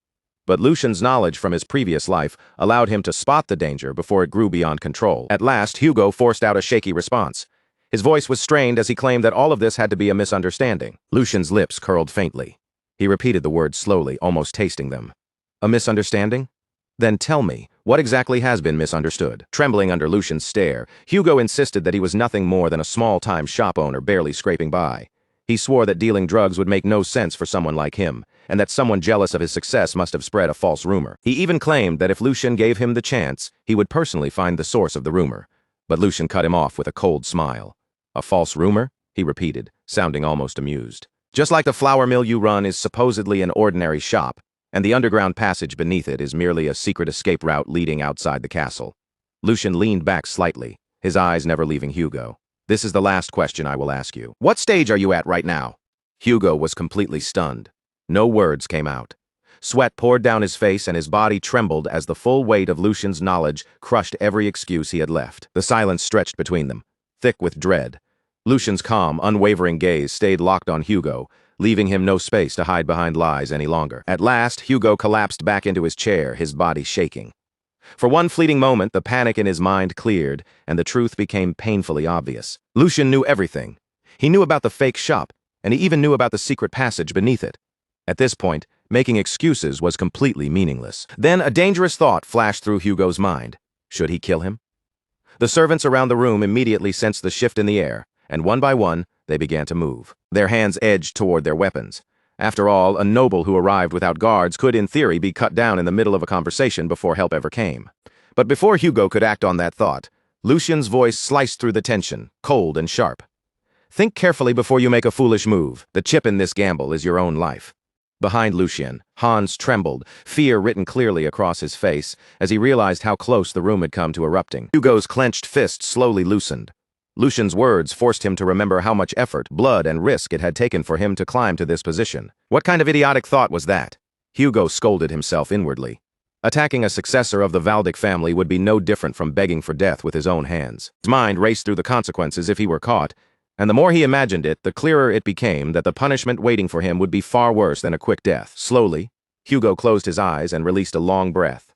But Lucian's knowledge from his previous life allowed him to spot the danger before it grew beyond control. At last, Hugo forced out a shaky response. His voice was strained as he claimed that all of this had to be a misunderstanding. Lucian's lips curled faintly. He repeated the words slowly, almost tasting them. "A misunderstanding? Then tell me, what exactly has been misunderstood?" Trembling under Lucian's stare, Hugo insisted that he was nothing more than a small-time shop owner barely scraping by. He swore that dealing drugs would make no sense for someone like him, and that someone jealous of his success must have spread a false rumor. He even claimed that if Lucian gave him the chance, he would personally find the source of the rumor. But Lucian cut him off with a cold smile. "A false rumor?" he repeated, sounding almost amused. "Just like the flour mill you run is supposedly an ordinary shop, and the underground passage beneath it is merely a secret escape route leading outside the castle. Lucian leaned back slightly, his eyes never leaving Hugo. This is the last question I will ask you. What stage are you at right now? Hugo was completely stunned. No words came out. Sweat poured down his face and his body trembled as the full weight of Lucian's knowledge crushed every excuse he had left. The silence stretched between them, thick with dread. Lucian's calm, unwavering gaze stayed locked on Hugo, leaving him no space to hide behind lies any longer. At last, Hugo collapsed back into his chair, his body shaking. For one fleeting moment, the panic in his mind cleared, and the truth became painfully obvious. Lucian knew everything. He knew about the fake shop, and he even knew about the secret passage beneath it. At this point, making excuses was completely meaningless. Then a dangerous thought flashed through Hugo's mind. Should he kill him? The servants around the room immediately sensed the shift in the air, and one by one, they began to move. Their hands edged toward their weapons. After all, a noble who arrived without guards could, in theory, be cut down in the middle of a conversation before help ever came. But before Hugo could act on that thought, Lucian's voice sliced through the tension, cold and sharp. Think carefully before you make a foolish move. The chip in this gamble is your own life. Behind Lucian, Hans trembled, fear written clearly across his face, as he realized how close the room had come to erupting. Hugo's clenched fist slowly loosened. Lucian's words forced him to remember how much effort, blood, and risk it had taken for him to climb to this position. What kind of idiotic thought was that? Hugo scolded himself inwardly. Attacking a successor of the Valdic family would be no different from begging for death with his own hands. His mind raced through the consequences if he were caught, and the more he imagined it, the clearer it became that the punishment waiting for him would be far worse than a quick death. Slowly, Hugo closed his eyes and released a long breath.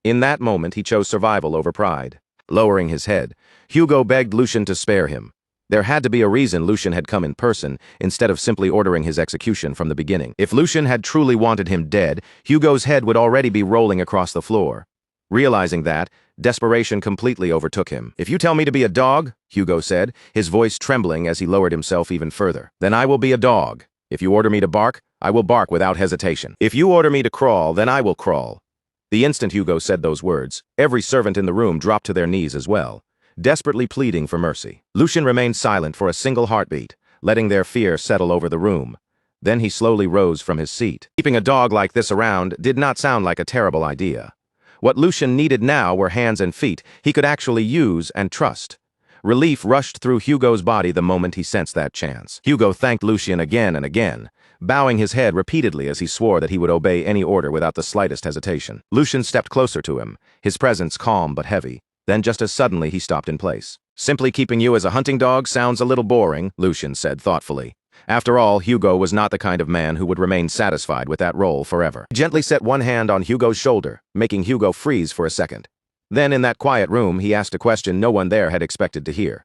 In that moment, he chose survival over pride. Lowering his head, Hugo begged Lucian to spare him. There had to be a reason Lucian had come in person, instead of simply ordering his execution from the beginning. If Lucian had truly wanted him dead, Hugo's head would already be rolling across the floor. Realizing that, desperation completely overtook him. "If you tell me to be a dog," Hugo said, his voice trembling as he lowered himself even further, "then I will be a dog. If you order me to bark, I will bark without hesitation. If you order me to crawl, then I will crawl." The instant Hugo said those words, every servant in the room dropped to their knees as well, desperately pleading for mercy. Lucian remained silent for a single heartbeat, letting their fear settle over the room. Then he slowly rose from his seat. Keeping a dog like this around did not sound like a terrible idea. What Lucian needed now were hands and feet he could actually use and trust. Relief rushed through Hugo's body the moment he sensed that chance. Hugo thanked Lucian again and again, bowing his head repeatedly as he swore that he would obey any order without the slightest hesitation. Lucian stepped closer to him, his presence calm but heavy. Then just as suddenly he stopped in place. "Simply keeping you as a hunting dog sounds a little boring," Lucian said thoughtfully. After all, Hugo was not the kind of man who would remain satisfied with that role forever. He gently set one hand on Hugo's shoulder, making Hugo freeze for a second. Then in that quiet room, he asked a question no one there had expected to hear.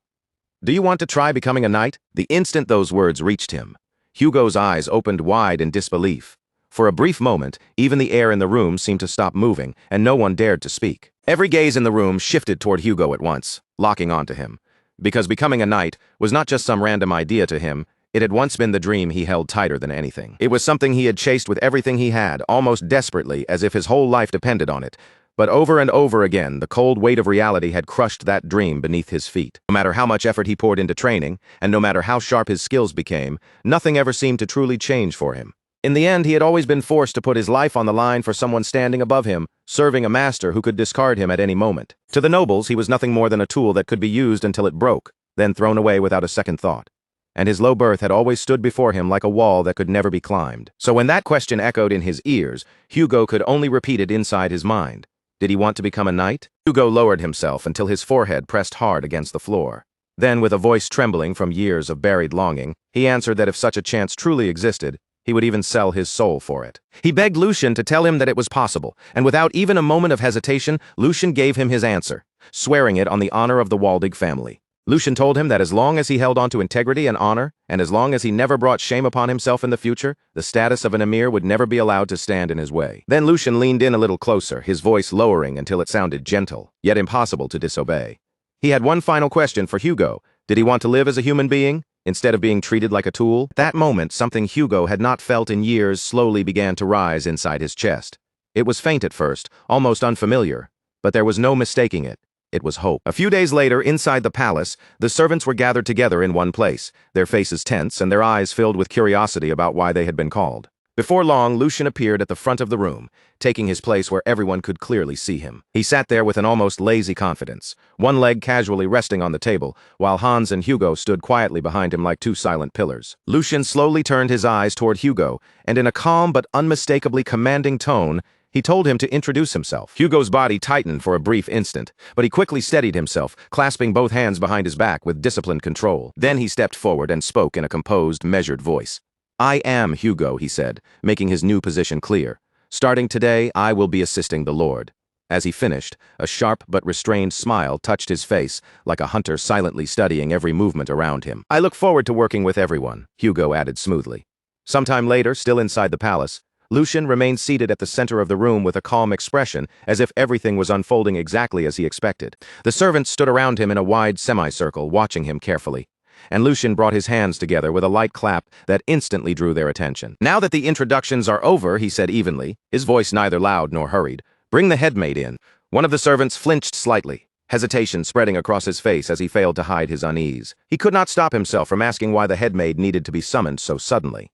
"Do you want to try becoming a knight?" The instant those words reached him, Hugo's eyes opened wide in disbelief. For a brief moment, even the air in the room seemed to stop moving, and no one dared to speak. Every gaze in the room shifted toward Hugo at once, locking onto him. Because becoming a knight was not just some random idea to him, it had once been the dream he held tighter than anything. It was something he had chased with everything he had, almost desperately, as if his whole life depended on it. But over and over again, the cold weight of reality had crushed that dream beneath his feet. No matter how much effort he poured into training, and no matter how sharp his skills became, nothing ever seemed to truly change for him. In the end, he had always been forced to put his life on the line for someone standing above him, serving a master who could discard him at any moment. To the nobles, he was nothing more than a tool that could be used until it broke, then thrown away without a second thought. And his low birth had always stood before him like a wall that could never be climbed. So when that question echoed in his ears, Hugo could only repeat it inside his mind. Did he want to become a knight? Hugo lowered himself until his forehead pressed hard against the floor. Then, with a voice trembling from years of buried longing, he answered that if such a chance truly existed, he would even sell his soul for it. He begged Lucian to tell him that it was possible, and without even a moment of hesitation, Lucian gave him his answer, swearing it on the honor of the Waldig family. Lucian told him that as long as he held on to integrity and honor, and as long as he never brought shame upon himself in the future, the status of an emir would never be allowed to stand in his way. Then Lucian leaned in a little closer, his voice lowering until it sounded gentle, yet impossible to disobey. He had one final question for Hugo. Did he want to live as a human being, instead of being treated like a tool? At that moment, something Hugo had not felt in years slowly began to rise inside his chest. It was faint at first, almost unfamiliar, but there was no mistaking it. It was hope. A few days later, inside the palace, the servants were gathered together in one place, their faces tense and their eyes filled with curiosity about why they had been called. Before long, Lucian appeared at the front of the room, taking his place where everyone could clearly see him. He sat there with an almost lazy confidence, one leg casually resting on the table, while Hans and Hugo stood quietly behind him like two silent pillars. Lucian slowly turned his eyes toward Hugo, and in a calm but unmistakably commanding tone, he told him to introduce himself. Hugo's body tightened for a brief instant, but he quickly steadied himself, clasping both hands behind his back with disciplined control. Then he stepped forward and spoke in a composed, measured voice. "I am Hugo," he said, making his new position clear. "Starting today, I will be assisting the Lord." As he finished, a sharp but restrained smile touched his face, like a hunter silently studying every movement around him. "I look forward to working with everyone," Hugo added smoothly. Sometime later, still inside the palace, Lucian remained seated at the center of the room with a calm expression, as if everything was unfolding exactly as he expected. The servants stood around him in a wide semicircle, watching him carefully. And Lucian brought his hands together with a light clap that instantly drew their attention. "Now that the introductions are over," he said evenly, his voice neither loud nor hurried, "bring the headmaid in." One of the servants flinched slightly, hesitation spreading across his face as he failed to hide his unease. He could not stop himself from asking why the headmaid needed to be summoned so suddenly.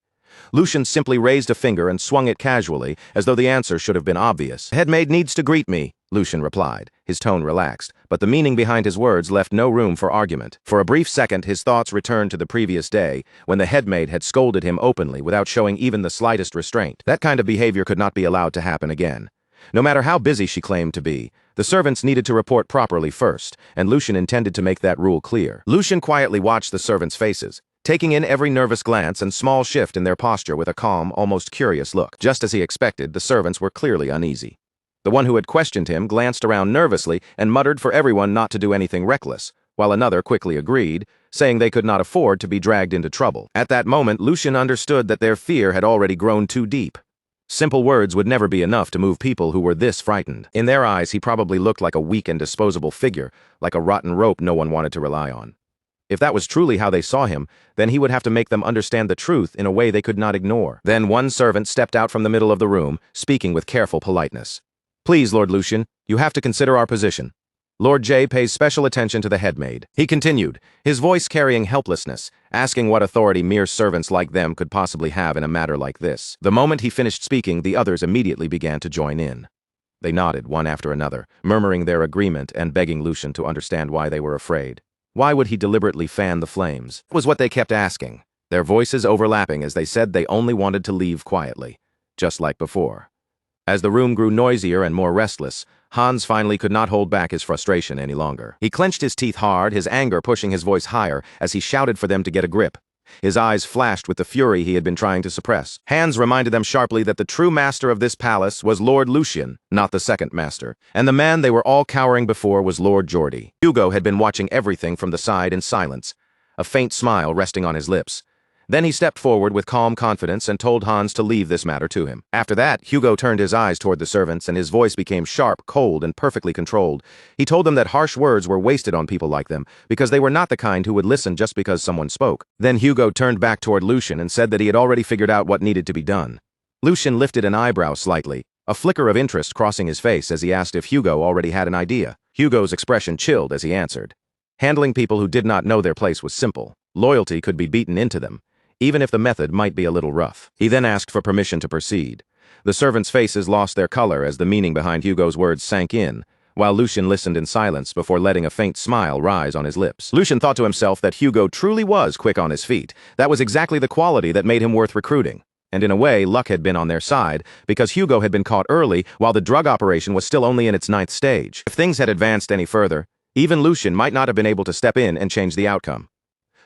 Lucian simply raised a finger and swung it casually, as though the answer should have been obvious. "The headmaid needs to greet me," Lucian replied, his tone relaxed, but the meaning behind his words left no room for argument. For a brief second, his thoughts returned to the previous day, when the headmaid had scolded him openly without showing even the slightest restraint. That kind of behavior could not be allowed to happen again. No matter how busy she claimed to be, the servants needed to report properly first, and Lucian intended to make that rule clear. Lucian quietly watched the servants' faces, taking in every nervous glance and small shift in their posture with a calm, almost curious look. Just as he expected, the servants were clearly uneasy. The one who had questioned him glanced around nervously and muttered for everyone not to do anything reckless, while another quickly agreed, saying they could not afford to be dragged into trouble. At that moment, Lucian understood that their fear had already grown too deep. Simple words would never be enough to move people who were this frightened. In their eyes, he probably looked like a weak and disposable figure, like a rotten rope no one wanted to rely on. If that was truly how they saw him, then he would have to make them understand the truth in a way they could not ignore. Then one servant stepped out from the middle of the room, speaking with careful politeness. "Please, Lord Lucian, you have to consider our position. Lord J pays special attention to the headmaid." He continued, his voice carrying helplessness, asking what authority mere servants like them could possibly have in a matter like this. The moment he finished speaking, the others immediately began to join in. They nodded one after another, murmuring their agreement and begging Lucian to understand why they were afraid. Why would he deliberately fan the flames? It was what they kept asking, their voices overlapping as they said they only wanted to leave quietly, just like before. As the room grew noisier and more restless, Hans finally could not hold back his frustration any longer. He clenched his teeth hard, his anger pushing his voice higher as he shouted for them to get a grip. His eyes flashed with the fury he had been trying to suppress. Hans reminded them sharply that the true master of this palace was Lord Lucian, not the second master, and the man they were all cowering before was Lord Geordie. Hugo had been watching everything from the side in silence, a faint smile resting on his lips. Then he stepped forward with calm confidence and told Hans to leave this matter to him. After that, Hugo turned his eyes toward the servants and his voice became sharp, cold, and perfectly controlled. He told them that harsh words were wasted on people like them because they were not the kind who would listen just because someone spoke. Then Hugo turned back toward Lucian and said that he had already figured out what needed to be done. Lucian lifted an eyebrow slightly, a flicker of interest crossing his face as he asked if Hugo already had an idea. Hugo's expression chilled as he answered. Handling people who did not know their place was simple. Loyalty could be beaten into them, even if the method might be a little rough. He then asked for permission to proceed. The servants' faces lost their color as the meaning behind Hugo's words sank in, while Lucian listened in silence before letting a faint smile rise on his lips. Lucian thought to himself that Hugo truly was quick on his feet. That was exactly the quality that made him worth recruiting. And in a way, luck had been on their side, because Hugo had been caught early while the drug operation was still only in its 9th stage. If things had advanced any further, even Lucian might not have been able to step in and change the outcome.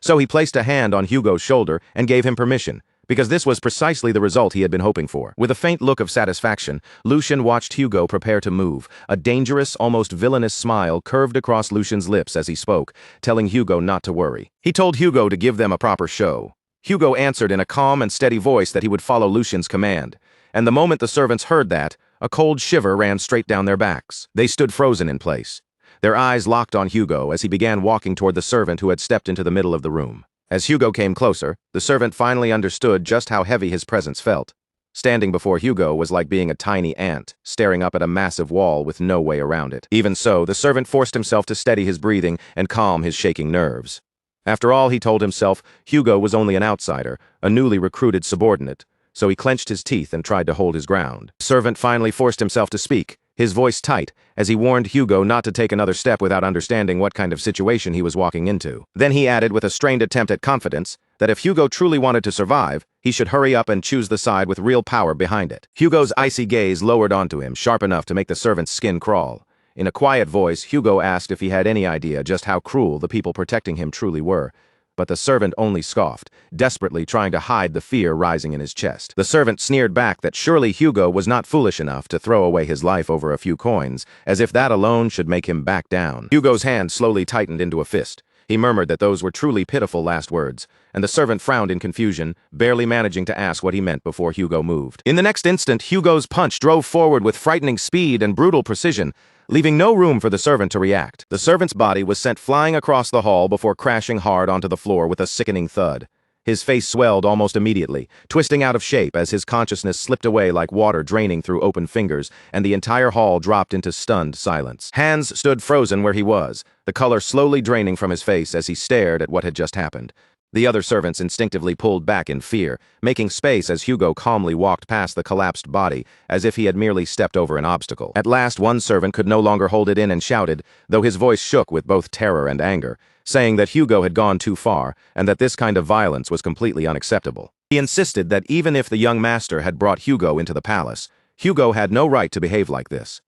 So he placed a hand on Hugo's shoulder and gave him permission, because this was precisely the result he had been hoping for. With a faint look of satisfaction, Lucian watched Hugo prepare to move. A dangerous, almost villainous smile curved across Lucian's lips as he spoke, telling Hugo not to worry. He told Hugo to give them a proper show. Hugo answered in a calm and steady voice that he would follow Lucian's command, and the moment the servants heard that, a cold shiver ran straight down their backs. They stood frozen in place, their eyes locked on Hugo as he began walking toward the servant who had stepped into the middle of the room. As Hugo came closer, the servant finally understood just how heavy his presence felt. Standing before Hugo was like being a tiny ant, staring up at a massive wall with no way around it. Even so, the servant forced himself to steady his breathing and calm his shaking nerves. After all, he told himself, Hugo was only an outsider, a newly recruited subordinate, so he clenched his teeth and tried to hold his ground. The servant finally forced himself to speak, his voice tight, as he warned Hugo not to take another step without understanding what kind of situation he was walking into. Then he added with a strained attempt at confidence that if Hugo truly wanted to survive, he should hurry up and choose the side with real power behind it. Hugo's icy gaze lowered onto him, sharp enough to make the servant's skin crawl. In a quiet voice, Hugo asked if he had any idea just how cruel the people protecting him truly were. But the servant only scoffed, desperately trying to hide the fear rising in his chest. The servant sneered back that surely Hugo was not foolish enough to throw away his life over a few coins, as if that alone should make him back down. Hugo's hand slowly tightened into a fist. He murmured that those were truly pitiful last words, and the servant frowned in confusion, barely managing to ask what he meant before Hugo moved. In the next instant, Hugo's punch drove forward with frightening speed and brutal precision, leaving no room for the servant to react. The servant's body was sent flying across the hall before crashing hard onto the floor with a sickening thud. His face swelled almost immediately, twisting out of shape as his consciousness slipped away like water draining through open fingers, and the entire hall dropped into stunned silence. Hans stood frozen where he was, the color slowly draining from his face as he stared at what had just happened. The other servants instinctively pulled back in fear, making space as Hugo calmly walked past the collapsed body, as if he had merely stepped over an obstacle. At last, one servant could no longer hold it in and shouted, though his voice shook with both terror and anger, saying that Hugo had gone too far, and that this kind of violence was completely unacceptable. He insisted that even if the young master had brought Hugo into the palace, Hugo had no right to behave like this.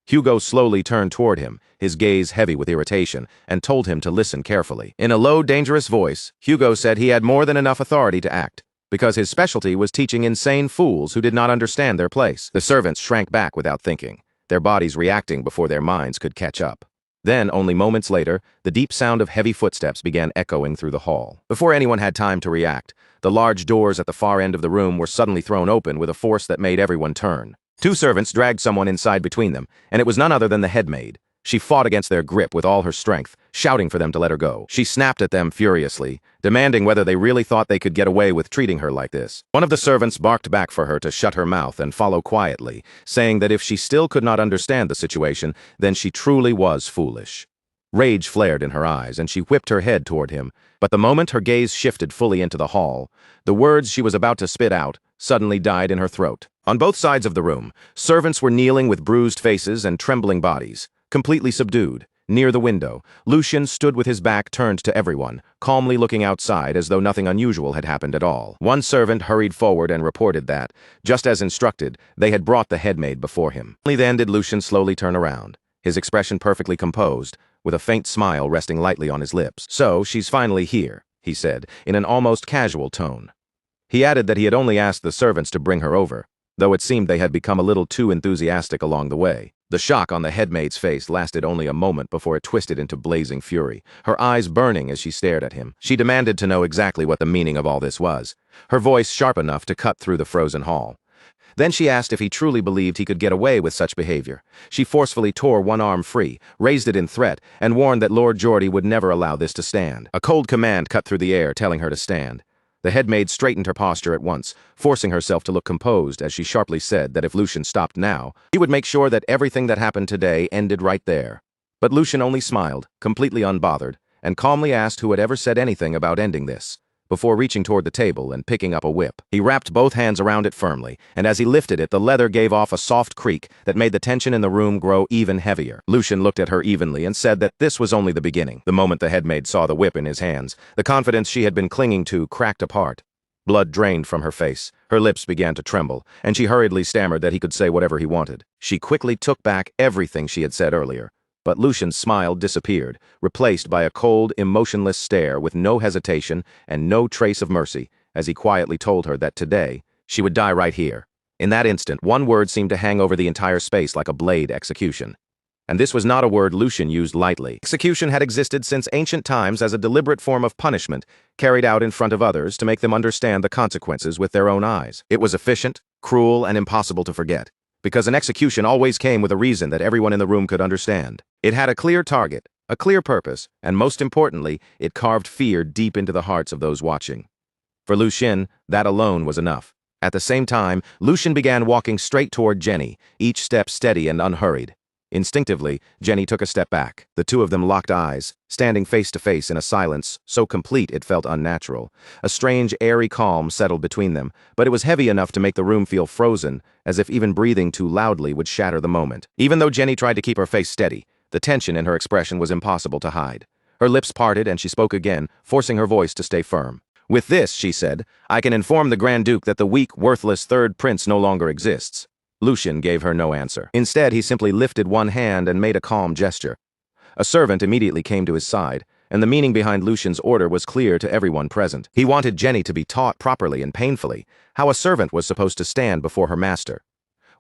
Hugo slowly turned toward him, his gaze heavy with irritation, and told him to listen carefully. In a low, dangerous voice, Hugo said he had more than enough authority to act, because his specialty was teaching insane fools who did not understand their place. The servants shrank back without thinking, their bodies reacting before their minds could catch up. Then, only moments later, the deep sound of heavy footsteps began echoing through the hall. Before anyone had time to react, the large doors at the far end of the room were suddenly thrown open with a force that made everyone turn. Two servants dragged someone inside between them, and it was none other than the headmaid. She fought against their grip with all her strength, shouting for them to let her go. She snapped at them furiously, demanding whether they really thought they could get away with treating her like this. One of the servants barked back for her to shut her mouth and follow quietly, saying that if she still could not understand the situation, then she truly was foolish. Rage flared in her eyes, and she whipped her head toward him, but the moment her gaze shifted fully into the hall, the words she was about to spit out suddenly died in her throat. On both sides of the room, servants were kneeling with bruised faces and trembling bodies, completely subdued. Near the window, Lucian stood with his back turned to everyone, calmly looking outside as though nothing unusual had happened at all. One servant hurried forward and reported that, just as instructed, they had brought the headmaid before him. Only then did Lucian slowly turn around, his expression perfectly composed, with a faint smile resting lightly on his lips. "So, she's finally here," he said, in an almost casual tone. He added that he had only asked the servants to bring her over, though it seemed they had become a little too enthusiastic along the way. The shock on the headmaid's face lasted only a moment before it twisted into blazing fury, her eyes burning as she stared at him. She demanded to know exactly what the meaning of all this was, her voice sharp enough to cut through the frozen hall. Then she asked if he truly believed he could get away with such behavior. She forcefully tore one arm free, raised it in threat, and warned that Lord Geordie would never allow this to stand. A cold command cut through the air, telling her to stand. The headmaid straightened her posture at once, forcing herself to look composed as she sharply said that if Lucian stopped now, he would make sure that everything that happened today ended right there. But Lucian only smiled, completely unbothered, and calmly asked who had ever said anything about ending this, before reaching toward the table and picking up a whip. He wrapped both hands around it firmly, and as he lifted it, the leather gave off a soft creak that made the tension in the room grow even heavier. Lucian looked at her evenly and said that this was only the beginning. The moment the headmaid saw the whip in his hands, the confidence she had been clinging to cracked apart. Blood drained from her face, her lips began to tremble, and she hurriedly stammered that he could say whatever he wanted. She quickly took back everything she had said earlier. But Lucian's smile disappeared, replaced by a cold, emotionless stare with no hesitation and no trace of mercy, as he quietly told her that today, she would die right here. In that instant, one word seemed to hang over the entire space like a blade: execution. And this was not a word Lucian used lightly. Execution had existed since ancient times as a deliberate form of punishment, carried out in front of others to make them understand the consequences with their own eyes. It was efficient, cruel, and impossible to forget, because an execution always came with a reason that everyone in the room could understand. It had a clear target, a clear purpose, and most importantly, it carved fear deep into the hearts of those watching. For Lucian, that alone was enough. At the same time, Lucian began walking straight toward Jenny, each step steady and unhurried. Instinctively, Jenny took a step back. The two of them locked eyes, standing face to face in a silence so complete it felt unnatural. A strange, airy calm settled between them, but it was heavy enough to make the room feel frozen, as if even breathing too loudly would shatter the moment. Even though Jenny tried to keep her face steady, the tension in her expression was impossible to hide. Her lips parted and she spoke again, forcing her voice to stay firm. "With this," she said, "I can inform the Grand Duke that the weak, worthless third prince no longer exists." Lucian gave her no answer. Instead, he simply lifted one hand and made a calm gesture. A servant immediately came to his side, and the meaning behind Lucian's order was clear to everyone present. He wanted Jenny to be taught properly and painfully how a servant was supposed to stand before her master.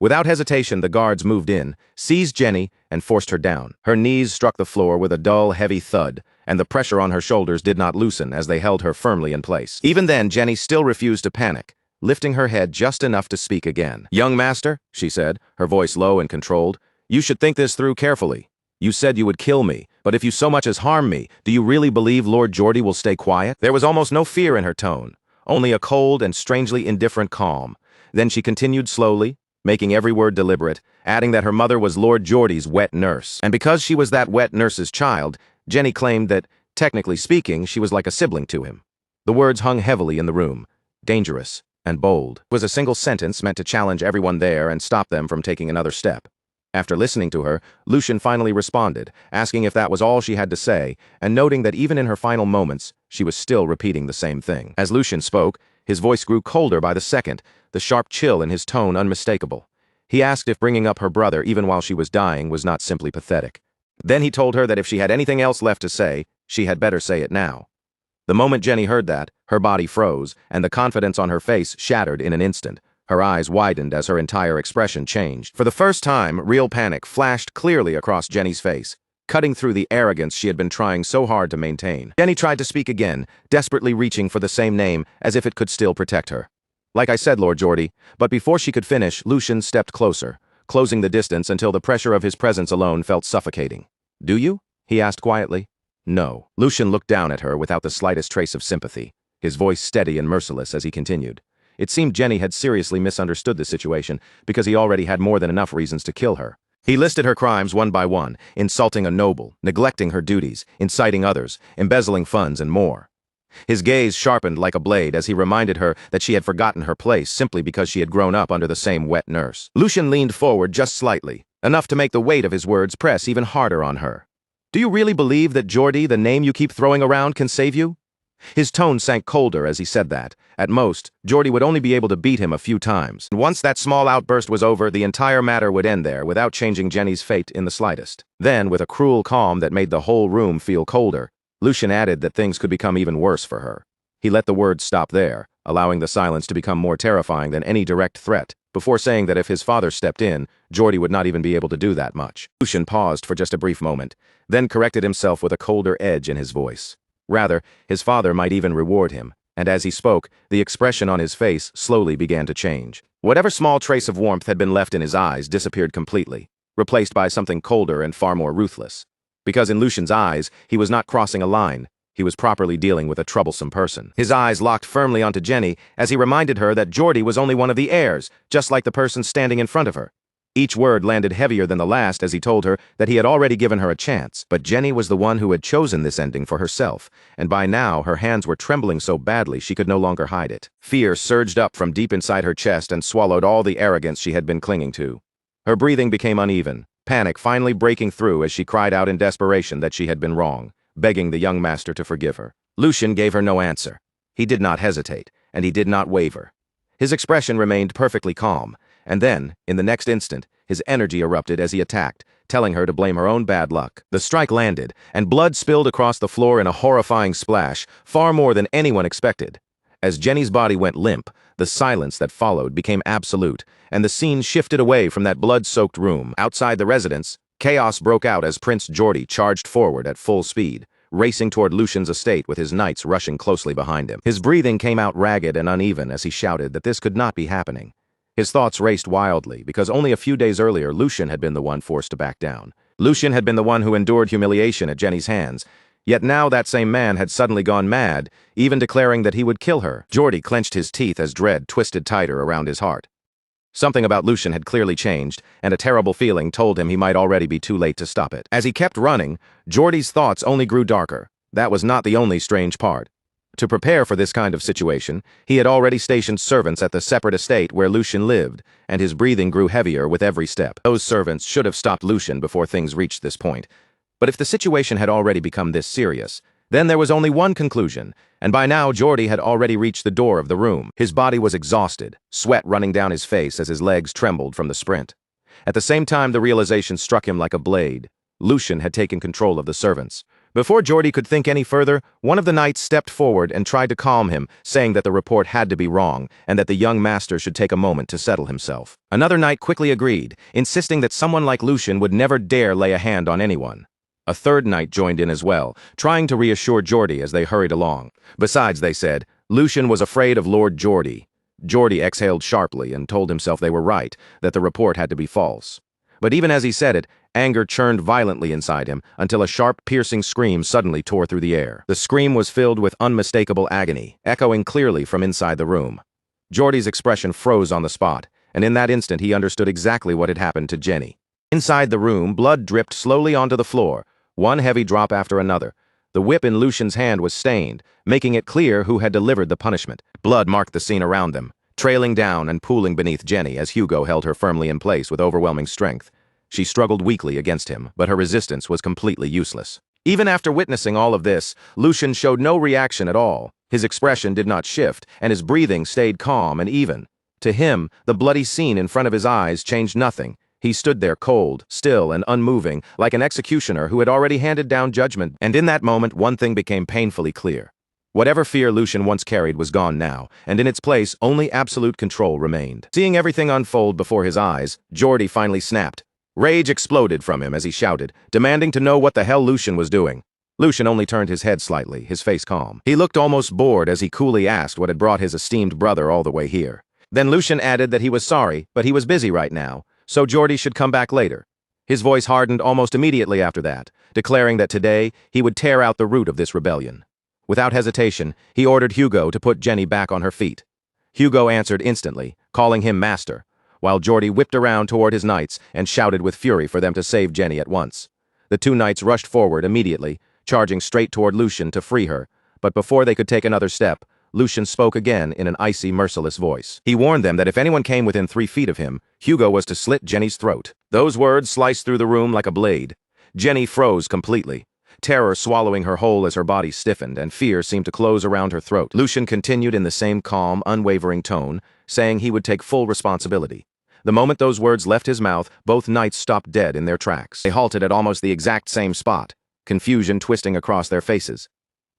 Without hesitation, the guards moved in, seized Jenny, and forced her down. Her knees struck the floor with a dull, heavy thud, and the pressure on her shoulders did not loosen as they held her firmly in place. Even then, Jenny still refused to panic, lifting her head just enough to speak again. "Young master," she said, her voice low and controlled, "you should think this through carefully. You said you would kill me, but if you so much as harm me, do you really believe Lord Geordie will stay quiet?" There was almost no fear in her tone, only a cold and strangely indifferent calm. Then she continued slowly, making every word deliberate, adding that her mother was Lord Geordie's wet nurse. And because she was that wet nurse's child, Jenny claimed that, technically speaking, she was like a sibling to him. The words hung heavily in the room, dangerous and bold. It was a single sentence meant to challenge everyone there and stop them from taking another step. After listening to her, Lucian finally responded, asking if that was all she had to say, and noting that even in her final moments, she was still repeating the same thing. As Lucian spoke, his voice grew colder by the second, the sharp chill in his tone unmistakable. He asked if bringing up her brother even while she was dying was not simply pathetic. Then he told her that if she had anything else left to say, she had better say it now. The moment Jenny heard that, her body froze, and the confidence on her face shattered in an instant. Her eyes widened as her entire expression changed. For the first time, real panic flashed clearly across Jenny's face, cutting through the arrogance she had been trying so hard to maintain. Jenny tried to speak again, desperately reaching for the same name as if it could still protect her. "Like I said, Lord Geordie," but before she could finish, Lucian stepped closer, closing the distance until the pressure of his presence alone felt suffocating. "Do you?" he asked quietly. "No." Lucian looked down at her without the slightest trace of sympathy, his voice steady and merciless as he continued. It seemed Jenny had seriously misunderstood the situation because he already had more than enough reasons to kill her. He listed her crimes one by one, insulting a noble, neglecting her duties, inciting others, embezzling funds, and more. His gaze sharpened like a blade as he reminded her that she had forgotten her place simply because she had grown up under the same wet nurse. Lucian leaned forward just slightly, enough to make the weight of his words press even harder on her. "Do you really believe that Geordie, the name you keep throwing around, can save you?" His tone sank colder as he said that. At most, Geordie would only be able to beat him a few times. Once that small outburst was over, the entire matter would end there without changing Jenny's fate in the slightest. Then, with a cruel calm that made the whole room feel colder, Lucian added that things could become even worse for her. He let the words stop there, allowing the silence to become more terrifying than any direct threat, before saying that if his father stepped in, Geordie would not even be able to do that much. Lucian paused for just a brief moment, then corrected himself with a colder edge in his voice. Rather, his father might even reward him, and as he spoke, the expression on his face slowly began to change. Whatever small trace of warmth had been left in his eyes disappeared completely, replaced by something colder and far more ruthless. Because in Lucian's eyes, he was not crossing a line, he was properly dealing with a troublesome person. His eyes locked firmly onto Jenny as he reminded her that Geordie was only one of the heirs, just like the person standing in front of her. Each word landed heavier than the last as he told her that he had already given her a chance, but Jenny was the one who had chosen this ending for herself, and by now her hands were trembling so badly she could no longer hide it. Fear surged up from deep inside her chest and swallowed all the arrogance she had been clinging to. Her breathing became uneven, panic finally breaking through as she cried out in desperation that she had been wrong, begging the young master to forgive her. Lucian gave her no answer. He did not hesitate, and he did not waver. His expression remained perfectly calm, and then, in the next instant, his energy erupted as he attacked, telling her to blame her own bad luck. The strike landed, and blood spilled across the floor in a horrifying splash, far more than anyone expected. As Jenny's body went limp, the silence that followed became absolute, and the scene shifted away from that blood-soaked room. Outside the residence, chaos broke out as Prince Geordie charged forward at full speed, racing toward Lucian's estate with his knights rushing closely behind him. His breathing came out ragged and uneven as he shouted that this could not be happening. His thoughts raced wildly, because only a few days earlier Lucian had been the one forced to back down. Lucian had been the one who endured humiliation at Jenny's hands, yet now that same man had suddenly gone mad, even declaring that he would kill her. Geordie clenched his teeth as dread twisted tighter around his heart. Something about Lucian had clearly changed, and a terrible feeling told him he might already be too late to stop it. As he kept running, Geordie's thoughts only grew darker. That was not the only strange part. To prepare for this kind of situation, he had already stationed servants at the separate estate where Lucian lived, and his breathing grew heavier with every step. Those servants should have stopped Lucian before things reached this point. But if the situation had already become this serious, then there was only one conclusion, and by now Geordie had already reached the door of the room. His body was exhausted, sweat running down his face as his legs trembled from the sprint. At the same time, the realization struck him like a blade. Lucian had taken control of the servants. Before Geordie could think any further, one of the knights stepped forward and tried to calm him, saying that the report had to be wrong, and that the young master should take a moment to settle himself. Another knight quickly agreed, insisting that someone like Lucian would never dare lay a hand on anyone. A third knight joined in as well, trying to reassure Geordie as they hurried along. Besides, they said, Lucian was afraid of Lord Geordie. Geordie exhaled sharply and told himself they were right, that the report had to be false. But even as he said it, anger churned violently inside him until a sharp, piercing scream suddenly tore through the air. The scream was filled with unmistakable agony, echoing clearly from inside the room. Geordie's expression froze on the spot, and in that instant he understood exactly what had happened to Jenny. Inside the room, blood dripped slowly onto the floor, one heavy drop after another. The whip in Lucian's hand was stained, making it clear who had delivered the punishment. Blood marked the scene around them, trailing down and pooling beneath Jenny as Hugo held her firmly in place with overwhelming strength. She struggled weakly against him, but her resistance was completely useless. Even after witnessing all of this, Lucian showed no reaction at all. His expression did not shift, and his breathing stayed calm and even. To him, the bloody scene in front of his eyes changed nothing. He stood there cold, still, and unmoving, like an executioner who had already handed down judgment. And in that moment, one thing became painfully clear. Whatever fear Lucian once carried was gone now, and in its place, only absolute control remained. Seeing everything unfold before his eyes, Geordie finally snapped. Rage exploded from him as he shouted, demanding to know what the hell Lucian was doing. Lucian only turned his head slightly, his face calm. He looked almost bored as he coolly asked what had brought his esteemed brother all the way here. Then Lucian added that he was sorry, but he was busy right now, so Geordie should come back later. His voice hardened almost immediately after that, declaring that today he would tear out the root of this rebellion. Without hesitation, he ordered Hugo to put Jenny back on her feet. Hugo answered instantly, calling him master, while Geordie whipped around toward his knights and shouted with fury for them to save Jenny at once. The two knights rushed forward immediately, charging straight toward Lucian to free her, but before they could take another step, Lucian spoke again in an icy, merciless voice. He warned them that if anyone came within 3 feet of him, Hugo was to slit Jenny's throat. Those words sliced through the room like a blade. Jenny froze completely, terror swallowing her whole as her body stiffened, and fear seemed to close around her throat. Lucian continued in the same calm, unwavering tone, saying he would take full responsibility. The moment those words left his mouth, both knights stopped dead in their tracks. They halted at almost the exact same spot, confusion twisting across their faces.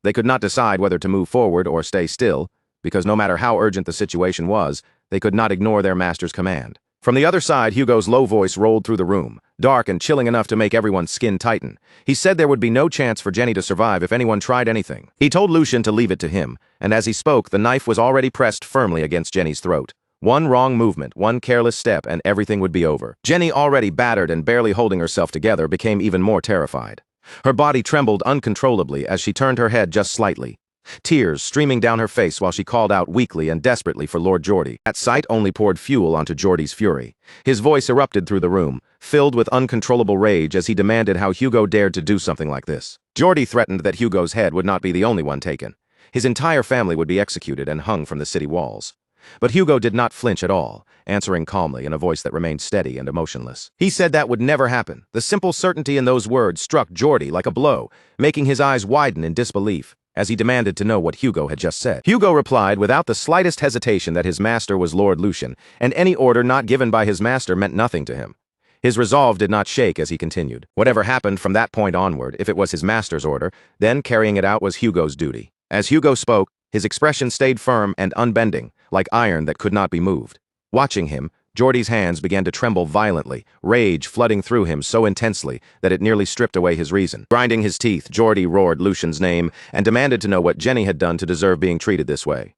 They could not decide whether to move forward or stay still, because no matter how urgent the situation was, they could not ignore their master's command. From the other side, Hugo's low voice rolled through the room, dark and chilling enough to make everyone's skin tighten. He said there would be no chance for Jenny to survive if anyone tried anything. He told Lucian to leave it to him, and as he spoke, the knife was already pressed firmly against Jenny's throat. One wrong movement, one careless step, and everything would be over. Jenny, already battered and barely holding herself together, became even more terrified. Her body trembled uncontrollably as she turned her head just slightly, tears streaming down her face while she called out weakly and desperately for Lord Geordie. That sight only poured fuel onto Geordie's fury. His voice erupted through the room, filled with uncontrollable rage as he demanded how Hugo dared to do something like this. Geordie threatened that Hugo's head would not be the only one taken. His entire family would be executed and hung from the city walls. But Hugo did not flinch at all, answering calmly in a voice that remained steady and emotionless. He said that would never happen. The simple certainty in those words struck Geordie like a blow, making his eyes widen in disbelief, as he demanded to know what Hugo had just said. Hugo replied without the slightest hesitation that his master was Lord Lucian, and any order not given by his master meant nothing to him. His resolve did not shake as he continued. Whatever happened from that point onward, if it was his master's order, then carrying it out was Hugo's duty. As Hugo spoke, his expression stayed firm and unbending, like iron that could not be moved. Watching him, Geordie's hands began to tremble violently, rage flooding through him so intensely that it nearly stripped away his reason. Grinding his teeth, Geordie roared Lucian's name and demanded to know what Jenny had done to deserve being treated this way.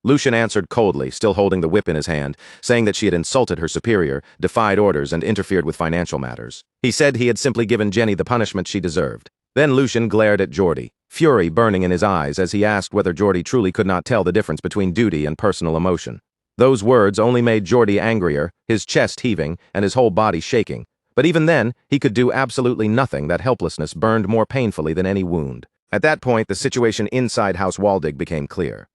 Lucian answered coldly, still holding the whip in his hand, saying that she had insulted her superior, defied orders, and interfered with financial matters. He said he had simply given Jenny the punishment she deserved. Then Lucian glared at Geordie, fury burning in his eyes as he asked whether Geordie truly could not tell the difference between duty and personal emotion. Those words only made Geordie angrier, his chest heaving and his whole body shaking. But even then, he could do absolutely nothing. That helplessness burned more painfully than any wound. At that point, the situation inside House Waldig became clear.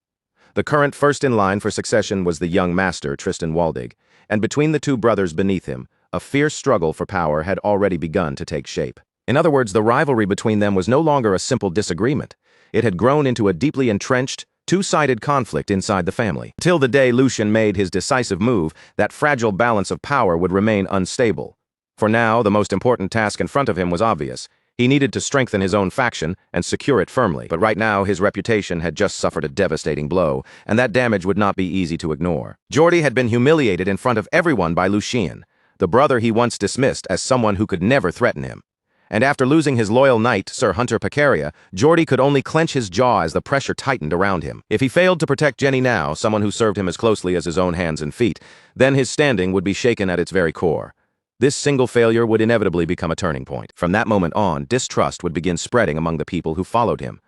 The current first in line for succession was the young master, Tristan Waldig, and between the two brothers beneath him, a fierce struggle for power had already begun to take shape. In other words, the rivalry between them was no longer a simple disagreement. It had grown into a deeply entrenched, two-sided conflict inside the family. Till the day Lucian made his decisive move, that fragile balance of power would remain unstable. For now, the most important task in front of him was obvious. He needed to strengthen his own faction and secure it firmly. But right now, his reputation had just suffered a devastating blow, and that damage would not be easy to ignore. Geordie had been humiliated in front of everyone by Lucien, the brother he once dismissed as someone who could never threaten him. And after losing his loyal knight, Sir Hunter Pecaria, Geordie could only clench his jaw as the pressure tightened around him. If he failed to protect Jenny now, someone who served him as closely as his own hands and feet, then his standing would be shaken at its very core. This single failure would inevitably become a turning point. From that moment on, distrust would begin spreading among the people who followed him.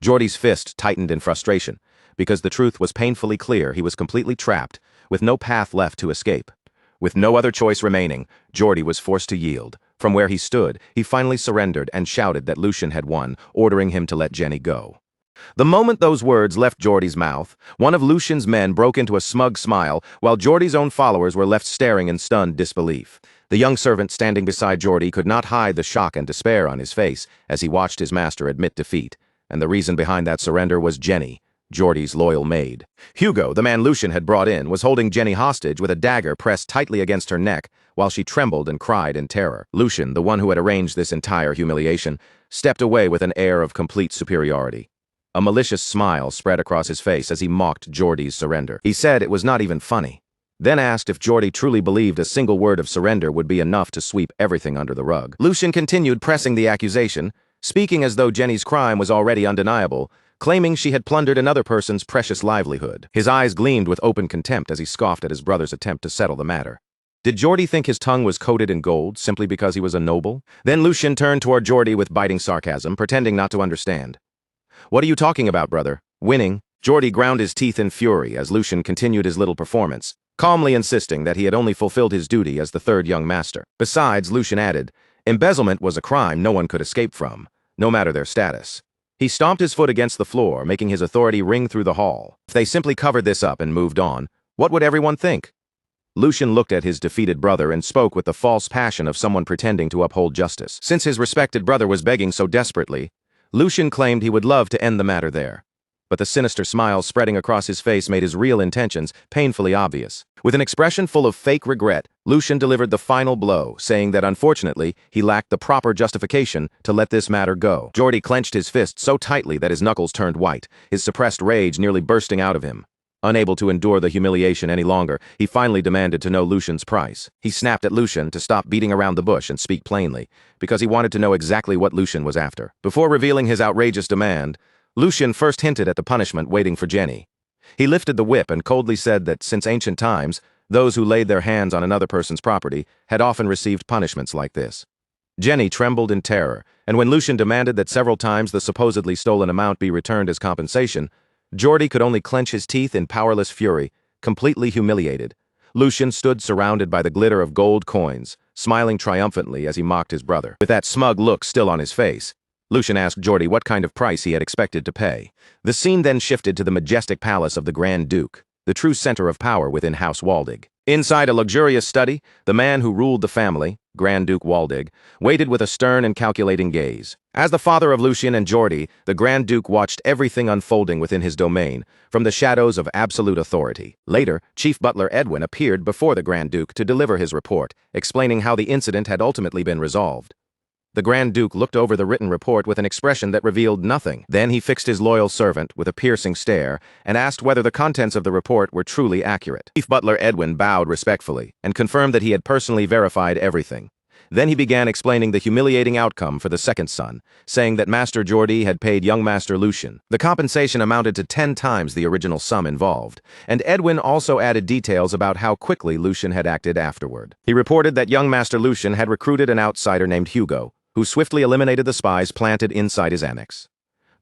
Geordie's fist tightened in frustration, because the truth was painfully clear. He was completely trapped, with no path left to escape. With no other choice remaining, Geordie was forced to yield. From where he stood, he finally surrendered and shouted that Lucien had won, ordering him to let Jenny go. The moment those words left Geordie's mouth, one of Lucien's men broke into a smug smile, while Geordie's own followers were left staring in stunned disbelief. The young servant standing beside Geordie could not hide the shock and despair on his face as he watched his master admit defeat, and the reason behind that surrender was Jenny, Geordie's loyal maid. Hugo, the man Lucien had brought in, was holding Jenny hostage with a dagger pressed tightly against her neck while she trembled and cried in terror. Lucien, the one who had arranged this entire humiliation, stepped away with an air of complete superiority. A malicious smile spread across his face as he mocked Geordie's surrender. He said it was not even funny, then asked if Geordie truly believed a single word of surrender would be enough to sweep everything under the rug. Lucien continued pressing the accusation, speaking as though Jenny's crime was already undeniable, claiming she had plundered another person's precious livelihood. His eyes gleamed with open contempt as he scoffed at his brother's attempt to settle the matter. Did Geordie think his tongue was coated in gold simply because he was a noble? Then Lucien turned toward Geordie with biting sarcasm, pretending not to understand. "What are you talking about, brother? Winning?" Geordie ground his teeth in fury as Lucien continued his little performance, calmly insisting that he had only fulfilled his duty as the third young master. Besides, Lucien added, embezzlement was a crime no one could escape from, no matter their status. He stomped his foot against the floor, making his authority ring through the hall. If they simply covered this up and moved on, what would everyone think? Lucien looked at his defeated brother and spoke with the false passion of someone pretending to uphold justice. Since his respected brother was begging so desperately, Lucien claimed he would love to end the matter there. But the sinister smile spreading across his face made his real intentions painfully obvious. With an expression full of fake regret, Lucien delivered the final blow, saying that unfortunately, he lacked the proper justification to let this matter go. Geordie clenched his fist so tightly that his knuckles turned white, his suppressed rage nearly bursting out of him. Unable to endure the humiliation any longer, he finally demanded to know Lucien's price. He snapped at Lucien to stop beating around the bush and speak plainly, because he wanted to know exactly what Lucien was after. Before revealing his outrageous demand, Lucien first hinted at the punishment waiting for Jenny. He lifted the whip and coldly said that since ancient times, those who laid their hands on another person's property had often received punishments like this. Jenny trembled in terror, and when Lucien demanded that several times the supposedly stolen amount be returned as compensation, Geordie could only clench his teeth in powerless fury, completely humiliated. Lucien stood surrounded by the glitter of gold coins, smiling triumphantly as he mocked his brother. With that smug look still on his face, Lucien asked Geordie what kind of price he had expected to pay. The scene then shifted to the majestic palace of the Grand Duke, the true center of power within House Waldig. Inside a luxurious study, the man who ruled the family, Grand Duke Waldig, waited with a stern and calculating gaze. As the father of Lucien and Geordie, the Grand Duke watched everything unfolding within his domain, from the shadows of absolute authority. Later, Chief Butler Edwin appeared before the Grand Duke to deliver his report, explaining how the incident had ultimately been resolved. The Grand Duke looked over the written report with an expression that revealed nothing. Then he fixed his loyal servant with a piercing stare and asked whether the contents of the report were truly accurate. Chief Butler Edwin bowed respectfully and confirmed that he had personally verified everything. Then he began explaining the humiliating outcome for the second son, saying that Master Geordie had paid young Master Lucien. The compensation amounted to 10 times the original sum involved, and Edwin also added details about how quickly Lucien had acted afterward. He reported that young Master Lucien had recruited an outsider named Hugo, who swiftly eliminated the spies planted inside his annex.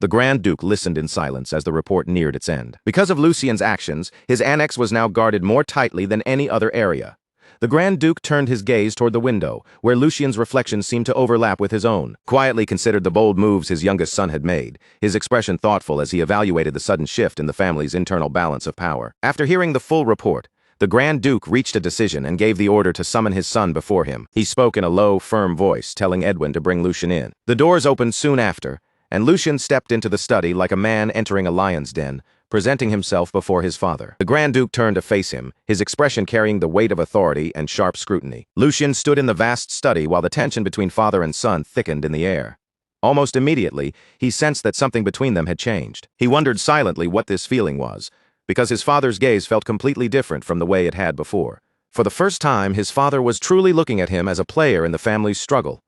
The Grand Duke listened in silence as the report neared its end. Because of Lucien's actions, his annex was now guarded more tightly than any other area. The Grand Duke turned his gaze toward the window, where Lucien's reflection seemed to overlap with his own. Quietly considered the bold moves his youngest son had made, his expression thoughtful as he evaluated the sudden shift in the family's internal balance of power. After hearing the full report, the Grand Duke reached a decision and gave the order to summon his son before him. He spoke in a low, firm voice, telling Edwin to bring Lucien in. The doors opened soon after, and Lucien stepped into the study like a man entering a lion's den, presenting himself before his father. The Grand Duke turned to face him, his expression carrying the weight of authority and sharp scrutiny. Lucien stood in the vast study while the tension between father and son thickened in the air. Almost immediately, he sensed that something between them had changed. He wondered silently what this feeling was, because his father's gaze felt completely different from the way it had before. For the first time, his father was truly looking at him as a player in the family's struggle.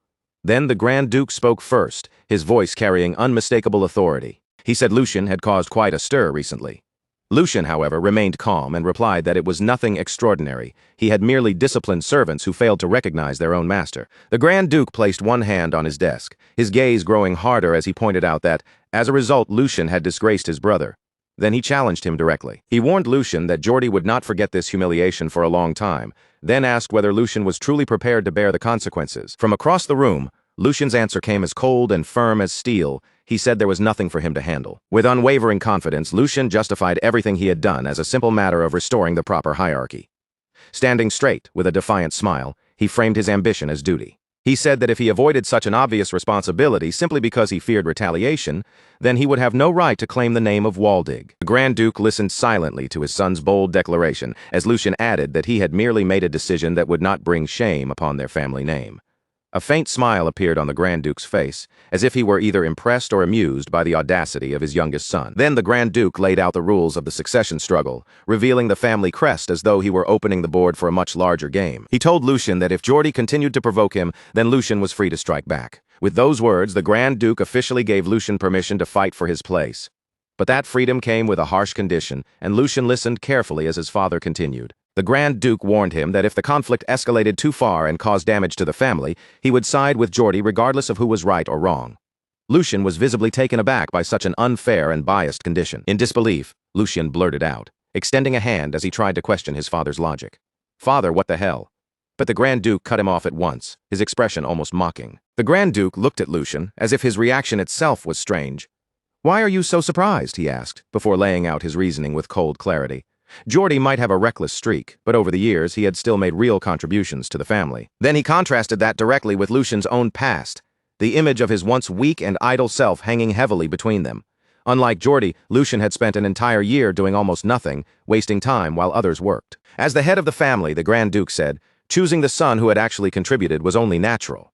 Then the Grand Duke spoke first, his voice carrying unmistakable authority. He said Lucien had caused quite a stir recently. Lucien, however, remained calm and replied that it was nothing extraordinary. He had merely disciplined servants who failed to recognize their own master. The Grand Duke placed one hand on his desk, his gaze growing harder as he pointed out that, as a result, Lucien had disgraced his brother. Then he challenged him directly. He warned Lucien that Geordie would not forget this humiliation for a long time, then asked whether Lucien was truly prepared to bear the consequences. From across the room, Lucien's answer came as cold and firm as steel. He said there was nothing for him to handle. With unwavering confidence, Lucien justified everything he had done as a simple matter of restoring the proper hierarchy. Standing straight, with a defiant smile, he framed his ambition as duty. He said that if he avoided such an obvious responsibility simply because he feared retaliation, then he would have no right to claim the name of Waldig. The Grand Duke listened silently to his son's bold declaration, as Lucien added that he had merely made a decision that would not bring shame upon their family name. A faint smile appeared on the Grand Duke's face, as if he were either impressed or amused by the audacity of his youngest son. Then the Grand Duke laid out the rules of the succession struggle, revealing the family crest as though he were opening the board for a much larger game. He told Lucien that if Geordie continued to provoke him, then Lucien was free to strike back. With those words, the Grand Duke officially gave Lucien permission to fight for his place. But that freedom came with a harsh condition, and Lucien listened carefully as his father continued. The Grand Duke warned him that if the conflict escalated too far and caused damage to the family, he would side with Geordie regardless of who was right or wrong. Lucien was visibly taken aback by such an unfair and biased condition. In disbelief, Lucien blurted out, extending a hand as he tried to question his father's logic. "Father, what the hell?" But the Grand Duke cut him off at once, his expression almost mocking. The Grand Duke looked at Lucien, as if his reaction itself was strange. "Why are you so surprised?" he asked, before laying out his reasoning with cold clarity. Geordie might have a reckless streak, but over the years he had still made real contributions to the family. Then he contrasted that directly with Lucien's own past, the image of his once weak and idle self hanging heavily between them. Unlike Geordie, Lucien had spent an entire year doing almost nothing, wasting time while others worked. As the head of the family, the Grand Duke said, choosing the son who had actually contributed was only natural.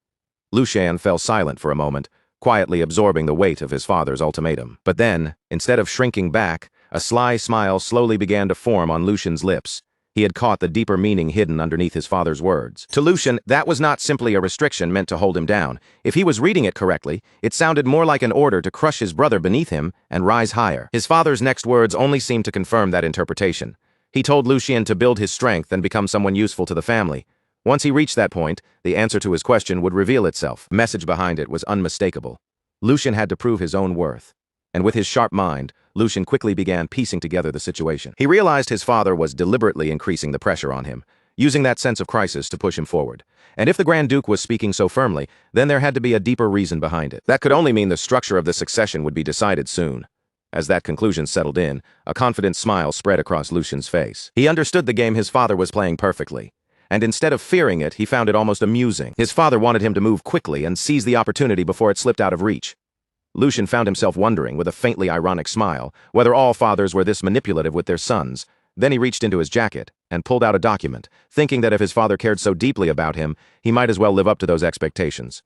Lucien fell silent for a moment, quietly absorbing the weight of his father's ultimatum. But then, instead of shrinking back, a sly smile slowly began to form on Lucien's lips. He had caught the deeper meaning hidden underneath his father's words. To Lucien, that was not simply a restriction meant to hold him down. If he was reading it correctly, it sounded more like an order to crush his brother beneath him and rise higher. His father's next words only seemed to confirm that interpretation. He told Lucien to build his strength and become someone useful to the family. Once he reached that point, the answer to his question would reveal itself. The message behind it was unmistakable. Lucien had to prove his own worth. And with his sharp mind, Lucien quickly began piecing together the situation. He realized his father was deliberately increasing the pressure on him, using that sense of crisis to push him forward. And if the Grand Duke was speaking so firmly, then there had to be a deeper reason behind it. That could only mean the structure of the succession would be decided soon. As that conclusion settled in, a confident smile spread across Lucien's face. He understood the game his father was playing perfectly. And instead of fearing it, he found it almost amusing. His father wanted him to move quickly and seize the opportunity before it slipped out of reach. Lucien found himself wondering, with a faintly ironic smile, whether all fathers were this manipulative with their sons. Then he reached into his jacket and pulled out a document, thinking that if his father cared so deeply about him, he might as well live up to those expectations.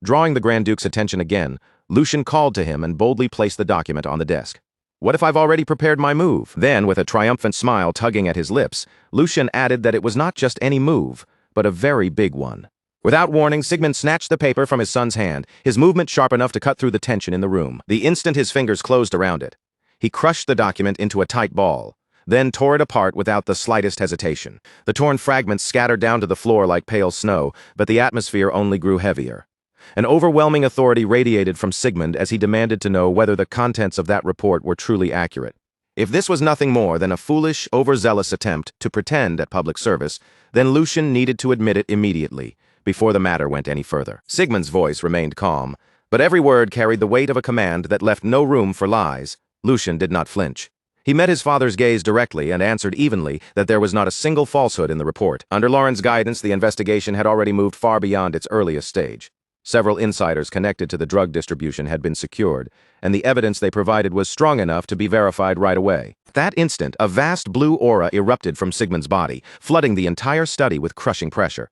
Drawing the Grand Duke's attention again, Lucien called to him and boldly placed the document on the desk. "What if I've already prepared my move?" Then, with a triumphant smile tugging at his lips, Lucien added that it was not just any move, but a very big one. Without warning, Sigmund snatched the paper from his son's hand, his movement sharp enough to cut through the tension in the room. The instant his fingers closed around it, he crushed the document into a tight ball, then tore it apart without the slightest hesitation. The torn fragments scattered down to the floor like pale snow, but the atmosphere only grew heavier. An overwhelming authority radiated from Sigmund as he demanded to know whether the contents of that report were truly accurate. If this was nothing more than a foolish, overzealous attempt to pretend at public service, then Lucian needed to admit it immediately, before the matter went any further. Sigmund's voice remained calm, but every word carried the weight of a command that left no room for lies. Lucian did not flinch. He met his father's gaze directly and answered evenly that there was not a single falsehood in the report. Under Lauren's guidance, the investigation had already moved far beyond its earliest stage. Several insiders connected to the drug distribution had been secured, and the evidence they provided was strong enough to be verified right away. At that instant, a vast blue aura erupted from Sigmund's body, flooding the entire study with crushing pressure.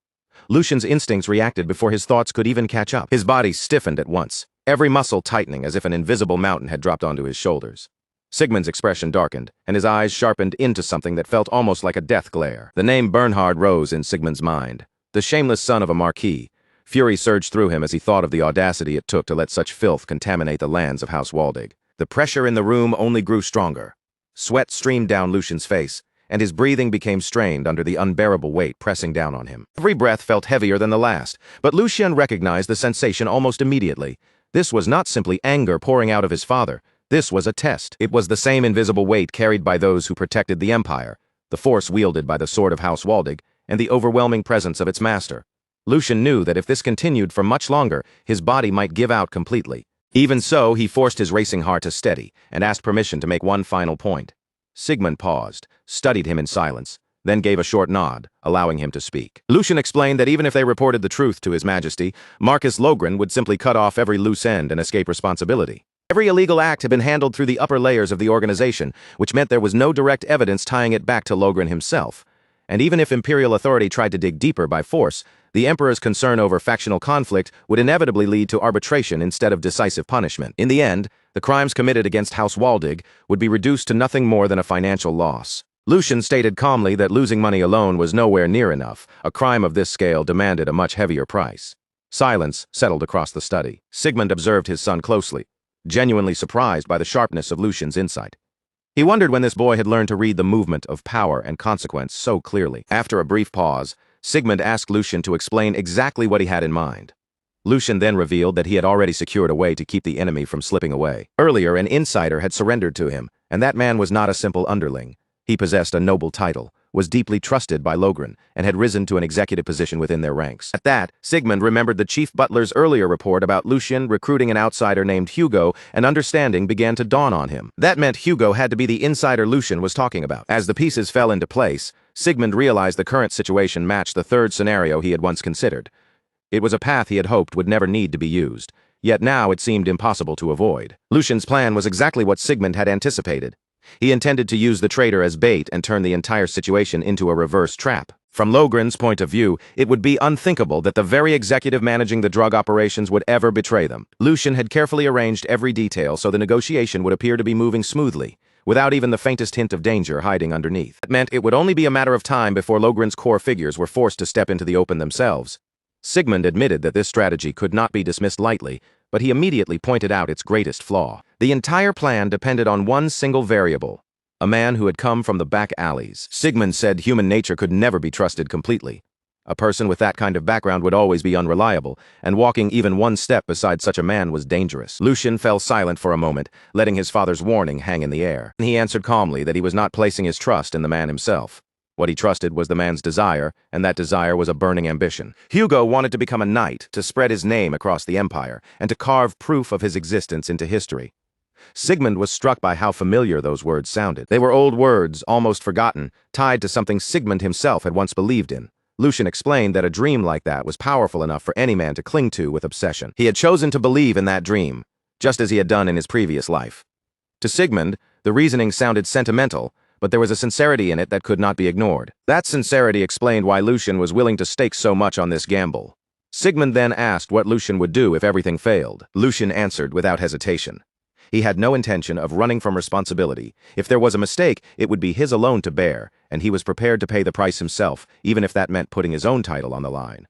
Lucian's instincts reacted before his thoughts could even catch up. His body stiffened at once, every muscle tightening as if an invisible mountain had dropped onto his shoulders. Sigmund's expression darkened, and his eyes sharpened into something that felt almost like a death glare. The name Bernhard rose in Sigmund's mind. The shameless son of a marquis. Fury surged through him as he thought of the audacity it took to let such filth contaminate the lands of House Waldig. The pressure in the room only grew stronger. Sweat streamed down Lucian's face, and his breathing became strained under the unbearable weight pressing down on him. Every breath felt heavier than the last, but Lucian recognized the sensation almost immediately. This was not simply anger pouring out of his father. This was a test. It was the same invisible weight carried by those who protected the Empire, the force wielded by the sword of House Waldig, and the overwhelming presence of its master. Lucian knew that if this continued for much longer, his body might give out completely. Even so, he forced his racing heart to steady, and asked permission to make one final point. Sigmund paused, studied him in silence, then gave a short nod, allowing him to speak. Lucian explained that even if they reported the truth to His Majesty, Marcus Logren would simply cut off every loose end and escape responsibility. Every illegal act had been handled through the upper layers of the organization, which meant there was no direct evidence tying it back to Logren himself. And even if Imperial authority tried to dig deeper by force, the Emperor's concern over factional conflict would inevitably lead to arbitration instead of decisive punishment. In the end, the crimes committed against House Waldig would be reduced to nothing more than a financial loss. Lucian stated calmly that losing money alone was nowhere near enough. A crime of this scale demanded a much heavier price. Silence settled across the study. Sigmund observed his son closely, genuinely surprised by the sharpness of Lucian's insight. He wondered when this boy had learned to read the movement of power and consequence so clearly. After a brief pause, Sigmund asked Lucian to explain exactly what he had in mind. Lucian then revealed that he had already secured a way to keep the enemy from slipping away. Earlier, an insider had surrendered to him, and that man was not a simple underling. He possessed a noble title, was deeply trusted by Logren, and had risen to an executive position within their ranks. At that, Sigmund remembered the chief butler's earlier report about Lucian recruiting an outsider named Hugo, and understanding began to dawn on him. That meant Hugo had to be the insider Lucian was talking about. As the pieces fell into place, Sigmund realized the current situation matched the third scenario he had once considered. It was a path he had hoped would never need to be used, yet now it seemed impossible to avoid. Lucian's plan was exactly what Sigmund had anticipated. He intended to use the traitor as bait and turn the entire situation into a reverse trap. From Logren's point of view, it would be unthinkable that the very executive managing the drug operations would ever betray them. Lucian had carefully arranged every detail so the negotiation would appear to be moving smoothly, without even the faintest hint of danger hiding underneath. It meant it would only be a matter of time before Logren's core figures were forced to step into the open themselves. Sigmund admitted that this strategy could not be dismissed lightly, but he immediately pointed out its greatest flaw. The entire plan depended on one single variable: a man who had come from the back alleys. Sigmund said human nature could never be trusted completely. A person with that kind of background would always be unreliable, and walking even one step beside such a man was dangerous. Lucian fell silent for a moment, letting his father's warning hang in the air. He answered calmly that he was not placing his trust in the man himself. What he trusted was the man's desire, and that desire was a burning ambition. Hugo wanted to become a knight, to spread his name across the empire, and to carve proof of his existence into history. Sigmund was struck by how familiar those words sounded. They were old words, almost forgotten, tied to something Sigmund himself had once believed in. Lucian explained that a dream like that was powerful enough for any man to cling to with obsession. He had chosen to believe in that dream, just as he had done in his previous life. To Sigmund, the reasoning sounded sentimental, but there was a sincerity in it that could not be ignored. That sincerity explained why Lucian was willing to stake so much on this gamble. Sigmund then asked what Lucian would do if everything failed. Lucian answered without hesitation. He had no intention of running from responsibility. If there was a mistake, it would be his alone to bear, and he was prepared to pay the price himself, even if that meant putting his own title on the line.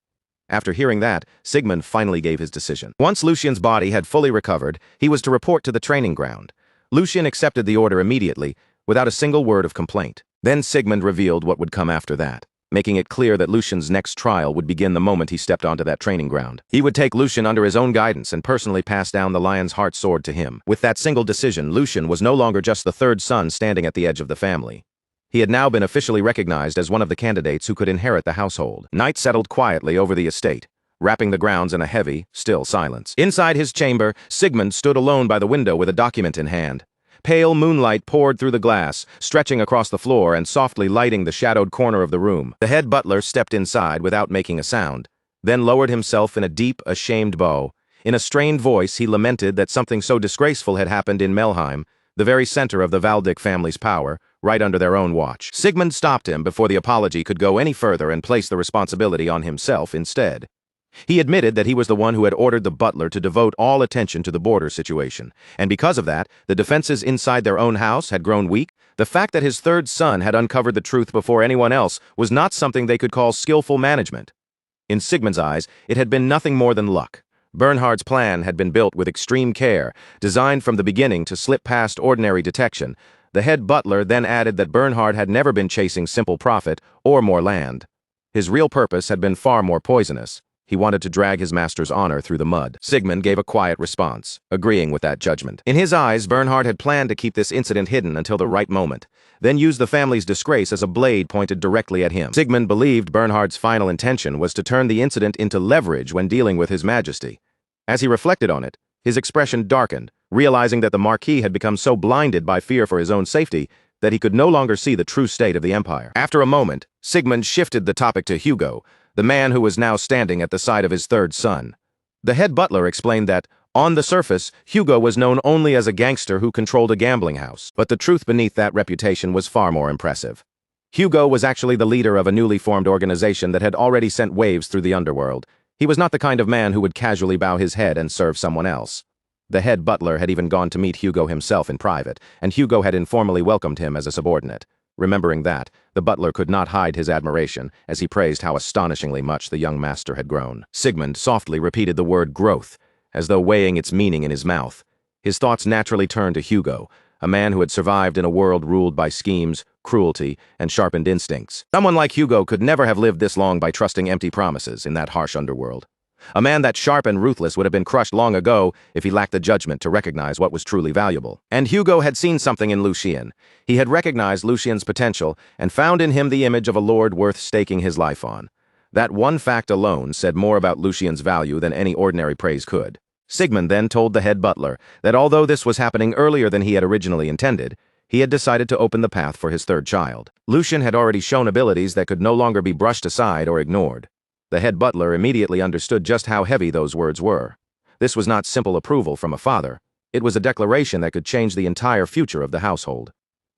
After hearing that, Sigmund finally gave his decision. Once Lucian's body had fully recovered, he was to report to the training ground. Lucian accepted the order immediately, without a single word of complaint. Then Sigmund revealed what would come after that. making it clear that Lucian's next trial would begin the moment he stepped onto that training ground. He would take Lucian under his own guidance and personally pass down the lion's heart sword to him. With that single decision, Lucian was no longer just the third son standing at the edge of the family. He had now been officially recognized as one of the candidates who could inherit the household. Night settled quietly over the estate, wrapping the grounds in a heavy, still silence. Inside his chamber, Sigmund stood alone by the window with a document in hand. Pale moonlight poured through the glass, stretching across the floor and softly lighting the shadowed corner of the room. The head butler stepped inside without making a sound, then lowered himself in a deep, ashamed bow. In a strained voice, he lamented that something so disgraceful had happened in Melheim, the very center of the Valdic family's power, right under their own watch. Sigmund stopped him before the apology could go any further and placed the responsibility on himself instead. He admitted that he was the one who had ordered the butler to devote all attention to the border situation, and because of that, the defenses inside their own house had grown weak. The fact that his third son had uncovered the truth before anyone else was not something they could call skillful management. In Sigmund's eyes, it had been nothing more than luck. Bernhard's plan had been built with extreme care, designed from the beginning to slip past ordinary detection. The head butler then added that Bernhard had never been chasing simple profit or more land. His real purpose had been far more poisonous. He wanted to drag his master's honor through the mud. Sigmund gave a quiet response, agreeing with that judgment. In his eyes, Bernhard had planned to keep this incident hidden until the right moment, then use the family's disgrace as a blade pointed directly at him. Sigmund believed Bernhard's final intention was to turn the incident into leverage when dealing with His Majesty. As he reflected on it, his expression darkened, realizing that the Marquis had become so blinded by fear for his own safety that he could no longer see the true state of the Empire. After a moment, Sigmund shifted the topic to Hugo, the man who was now standing at the side of his third son. The head butler explained that, on the surface, Hugo was known only as a gangster who controlled a gambling house, but the truth beneath that reputation was far more impressive. Hugo was actually the leader of a newly formed organization that had already sent waves through the underworld. He was not the kind of man who would casually bow his head and serve someone else. The head butler had even gone to meet Hugo himself in private, and Hugo had informally welcomed him as a subordinate. Remembering that, the butler could not hide his admiration as he praised how astonishingly much the young master had grown. Sigmund softly repeated the word growth, as though weighing its meaning in his mouth. His thoughts naturally turned to Hugo, a man who had survived in a world ruled by schemes, cruelty, and sharpened instincts. Someone like Hugo could never have lived this long by trusting empty promises in that harsh underworld. A man that sharp and ruthless would have been crushed long ago if he lacked the judgment to recognize what was truly valuable. And Hugo had seen something in Lucien. He had recognized Lucien's potential and found in him the image of a lord worth staking his life on. That one fact alone said more about Lucien's value than any ordinary praise could. Sigmund then told the head butler that although this was happening earlier than he had originally intended, he had decided to open the path for his third child. Lucien had already shown abilities that could no longer be brushed aside or ignored. The head butler immediately understood just how heavy those words were. This was not simple approval from a father. It was a declaration that could change the entire future of the household.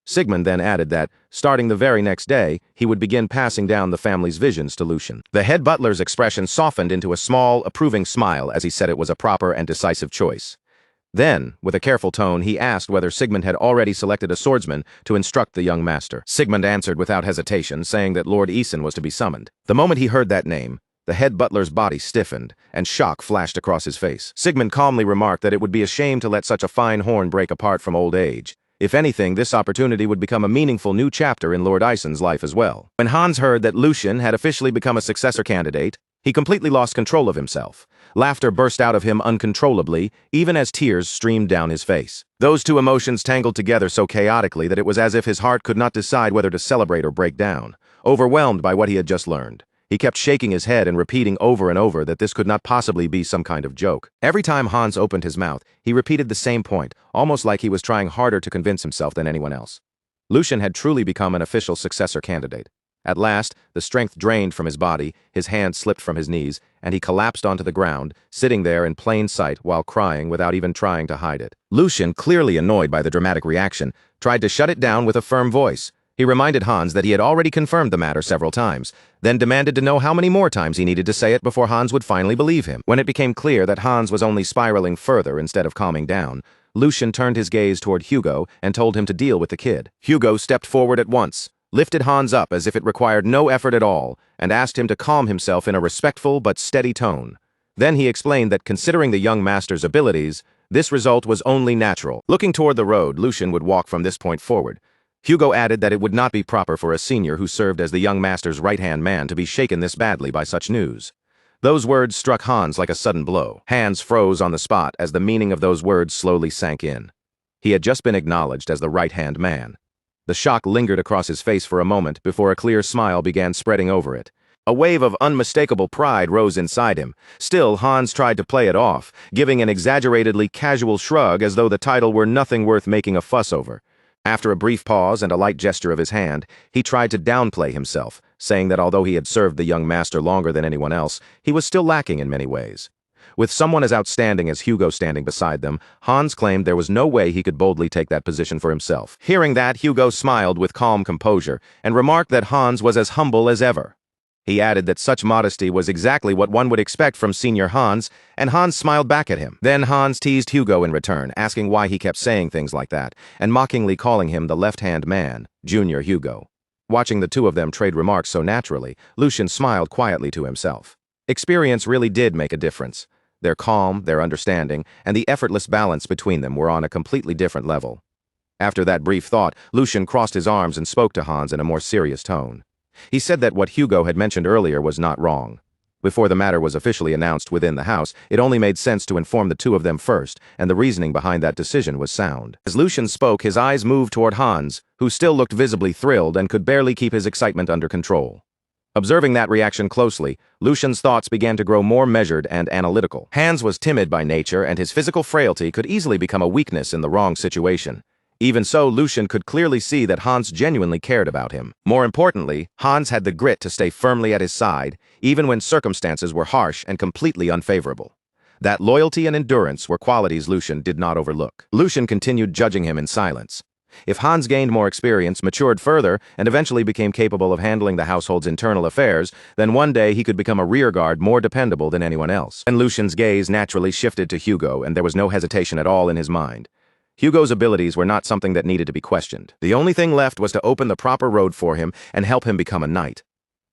Sigmund then added that, starting the very next day, he would begin passing down the family's visions to Lucien. The head butler's expression softened into a small, approving smile as he said it was a proper and decisive choice. Then, with a careful tone, he asked whether Sigmund had already selected a swordsman to instruct the young master. Sigmund answered without hesitation, saying that Lord Eason was to be summoned. The moment he heard that name, the head butler's body stiffened, and shock flashed across his face. Sigmund calmly remarked that it would be a shame to let such a fine horn break apart from old age. If anything, this opportunity would become a meaningful new chapter in Lord Ison's life as well. When Hans heard that Lucien had officially become a successor candidate, he completely lost control of himself. Laughter burst out of him uncontrollably, even as tears streamed down his face. Those two emotions tangled together so chaotically that it was as if his heart could not decide whether to celebrate or break down. Overwhelmed by what he had just learned, he kept shaking his head and repeating over and over that this could not possibly be some kind of joke. Every time Hans opened his mouth, he repeated the same point, almost like he was trying harder to convince himself than anyone else. Lucien had truly become an official successor candidate. At last, the strength drained from his body, his hand slipped from his knees, and he collapsed onto the ground, sitting there in plain sight while crying without even trying to hide it. Lucien, clearly annoyed by the dramatic reaction, tried to shut it down with a firm voice. He reminded Hans that he had already confirmed the matter several times, then demanded to know how many more times he needed to say it before Hans would finally believe him. When it became clear that Hans was only spiraling further instead of calming down, Lucien turned his gaze toward Hugo and told him to deal with the kid. Hugo stepped forward at once, lifted Hans up as if it required no effort at all, and asked him to calm himself in a respectful but steady tone. Then he explained that considering the young master's abilities, this result was only natural. Looking toward the road, Lucien would walk from this point forward. Hugo added that it would not be proper for a senior who served as the young master's right-hand man to be shaken this badly by such news. Those words struck Hans like a sudden blow. Hans froze on the spot as the meaning of those words slowly sank in. He had just been acknowledged as the right-hand man. The shock lingered across his face for a moment before a clear smile began spreading over it. A wave of unmistakable pride rose inside him. Still, Hans tried to play it off, giving an exaggeratedly casual shrug as though the title were nothing worth making a fuss over. After a brief pause and a light gesture of his hand, he tried to downplay himself, saying that although he had served the young master longer than anyone else, he was still lacking in many ways. With someone as outstanding as Hugo standing beside them, Hans claimed there was no way he could boldly take that position for himself. Hearing that, Hugo smiled with calm composure and remarked that Hans was as humble as ever. He added that such modesty was exactly what one would expect from Senior Hans, and Hans smiled back at him. Then Hans teased Hugo in return, asking why he kept saying things like that, and mockingly calling him the left-hand man, Junior Hugo. Watching the two of them trade remarks so naturally, Lucian smiled quietly to himself. Experience really did make a difference. Their calm, their understanding, and the effortless balance between them were on a completely different level. After that brief thought, Lucian crossed his arms and spoke to Hans in a more serious tone. He said that what Hugo had mentioned earlier was not wrong. Before the matter was officially announced within the house, it only made sense to inform the two of them first, and the reasoning behind that decision was sound. As Lucian spoke, his eyes moved toward Hans, who still looked visibly thrilled and could barely keep his excitement under control. Observing that reaction closely, Lucian's thoughts began to grow more measured and analytical. Hans was timid by nature, and his physical frailty could easily become a weakness in the wrong situation. Even so, Lucian could clearly see that Hans genuinely cared about him. More importantly, Hans had the grit to stay firmly at his side, even when circumstances were harsh and completely unfavorable. That loyalty and endurance were qualities Lucian did not overlook. Lucian continued judging him in silence. If Hans gained more experience, matured further, and eventually became capable of handling the household's internal affairs, then one day he could become a rearguard more dependable than anyone else. And Lucian's gaze naturally shifted to Hugo, and there was no hesitation at all in his mind. Hugo's abilities were not something that needed to be questioned. The only thing left was to open the proper road for him and help him become a knight.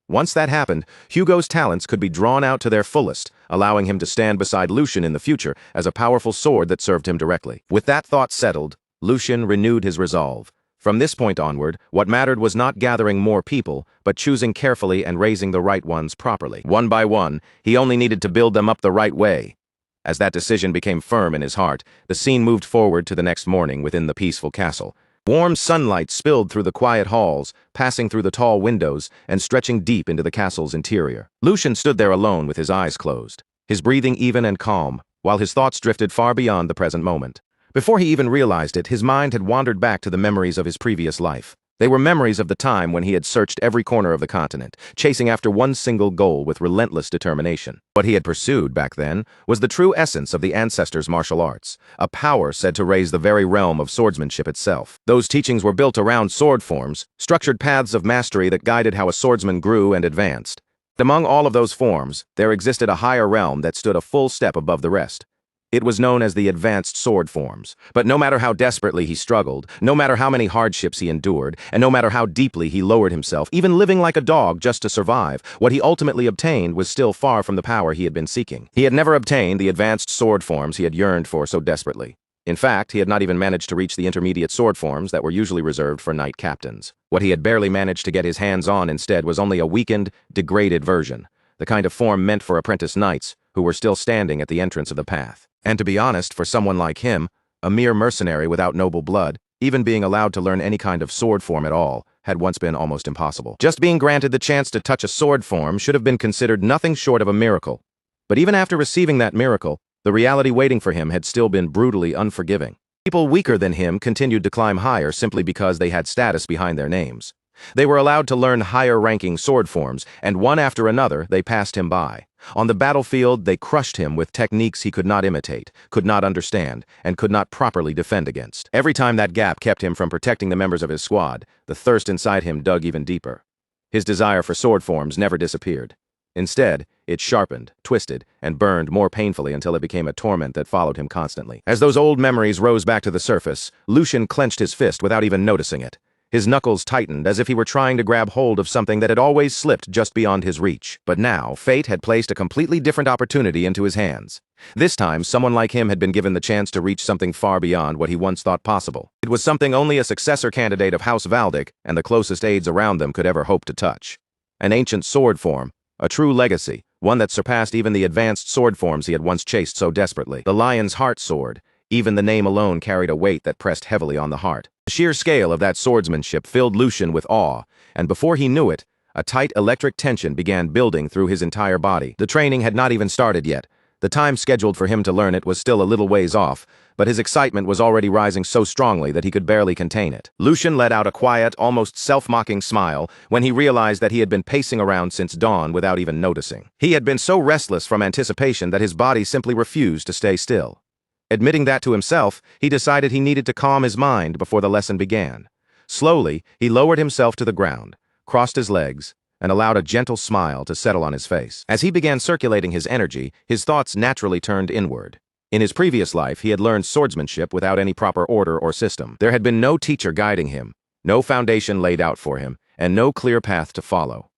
Once that happened, Hugo's talents could be drawn out to their fullest, allowing him to stand beside Lucian in the future as a powerful sword that served him directly. With that thought settled, Lucian renewed his resolve. From this point onward, what mattered was not gathering more people, but choosing carefully and raising the right ones properly. One by one, he only needed to build them up the right way. As that decision became firm in his heart, the scene moved forward to the next morning within the peaceful castle. Warm sunlight spilled through the quiet halls, passing through the tall windows and stretching deep into the castle's interior. Lucian stood there alone with his eyes closed, his breathing even and calm, while his thoughts drifted far beyond the present moment. Before he even realized it, his mind had wandered back to the memories of his previous life. They were memories of the time when he had searched every corner of the continent, chasing after one single goal with relentless determination. What he had pursued back then was the true essence of the ancestors' martial arts, a power said to raise the very realm of swordsmanship itself. Those teachings were built around sword forms, structured paths of mastery that guided how a swordsman grew and advanced. Among all of those forms, there existed a higher realm that stood a full step above the rest. It was known as the advanced sword forms. But no matter how desperately he struggled, no matter how many hardships he endured, and no matter how deeply he lowered himself, even living like a dog just to survive, what he ultimately obtained was still far from the power he had been seeking. He had never obtained the advanced sword forms he had yearned for so desperately. In fact, he had not even managed to reach the intermediate sword forms that were usually reserved for knight captains. What he had barely managed to get his hands on instead was only a weakened, degraded version, the kind of form meant for apprentice knights who were still standing at the entrance of the path. And to be honest, for someone like him, a mere mercenary without noble blood, even being allowed to learn any kind of sword form at all had once been almost impossible. Just being granted the chance to touch a sword form should have been considered nothing short of a miracle. But even after receiving that miracle, the reality waiting for him had still been brutally unforgiving. People weaker than him continued to climb higher simply because they had status behind their names. They were allowed to learn higher-ranking sword forms, and one after another they passed him by. On the battlefield, they crushed him with techniques he could not imitate, could not understand, and could not properly defend against. Every time that gap kept him from protecting the members of his squad, the thirst inside him dug even deeper. His desire for sword forms never disappeared. Instead, it sharpened, twisted, and burned more painfully until it became a torment that followed him constantly. As those old memories rose back to the surface, Lucian clenched his fist without even noticing it. His knuckles tightened as if he were trying to grab hold of something that had always slipped just beyond his reach. But now, fate had placed a completely different opportunity into his hands. This time, someone like him had been given the chance to reach something far beyond what he once thought possible. It was something only a successor candidate of House Valdic and the closest aides around them could ever hope to touch. An ancient sword form, a true legacy, one that surpassed even the advanced sword forms he had once chased so desperately. The Lion's Heart Sword. Even the name alone carried a weight that pressed heavily on the heart. The sheer scale of that swordsmanship filled Lucian with awe, and before he knew it, a tight electric tension began building through his entire body. The training had not even started yet. The time scheduled for him to learn it was still a little ways off, but his excitement was already rising so strongly that he could barely contain it. Lucian let out a quiet, almost self-mocking smile when he realized that he had been pacing around since dawn without even noticing. He had been so restless from anticipation that his body simply refused to stay still. Admitting that to himself, he decided he needed to calm his mind before the lesson began. Slowly, he lowered himself to the ground, crossed his legs, and allowed a gentle smile to settle on his face. As he began circulating his energy, his thoughts naturally turned inward. In his previous life, he had learned swordsmanship without any proper order or system. There had been no teacher guiding him, no foundation laid out for him, and no clear path to follow.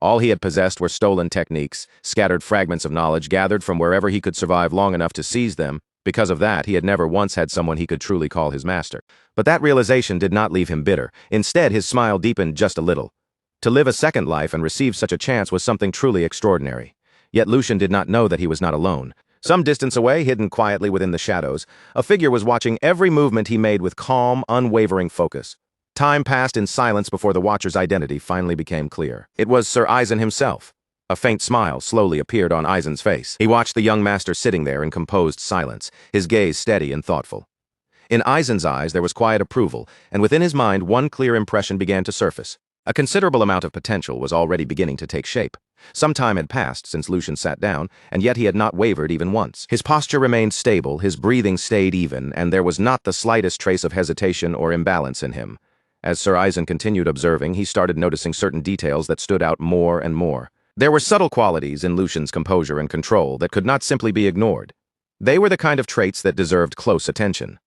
All he had possessed were stolen techniques, scattered fragments of knowledge gathered from wherever he could survive long enough to seize them. Because of that, he had never once had someone he could truly call his master. But that realization did not leave him bitter. Instead, his smile deepened just a little. To live a second life and receive such a chance was something truly extraordinary. Yet Lucian did not know that he was not alone. Some distance away, hidden quietly within the shadows, a figure was watching every movement he made with calm, unwavering focus. Time passed in silence before the watcher's identity finally became clear. It was Sir Eisen himself. A faint smile slowly appeared on Eisen's face. He watched the young master sitting there in composed silence, his gaze steady and thoughtful. In Eisen's eyes there was quiet approval, and within his mind one clear impression began to surface. A considerable amount of potential was already beginning to take shape. Some time had passed since Lucian sat down, and yet he had not wavered even once. His posture remained stable, his breathing stayed even, and there was not the slightest trace of hesitation or imbalance in him. As Sir Eisen continued observing, he started noticing certain details that stood out more and more. There were subtle qualities in Lucian's composure and control that could not simply be ignored. They were the kind of traits that deserved close attention.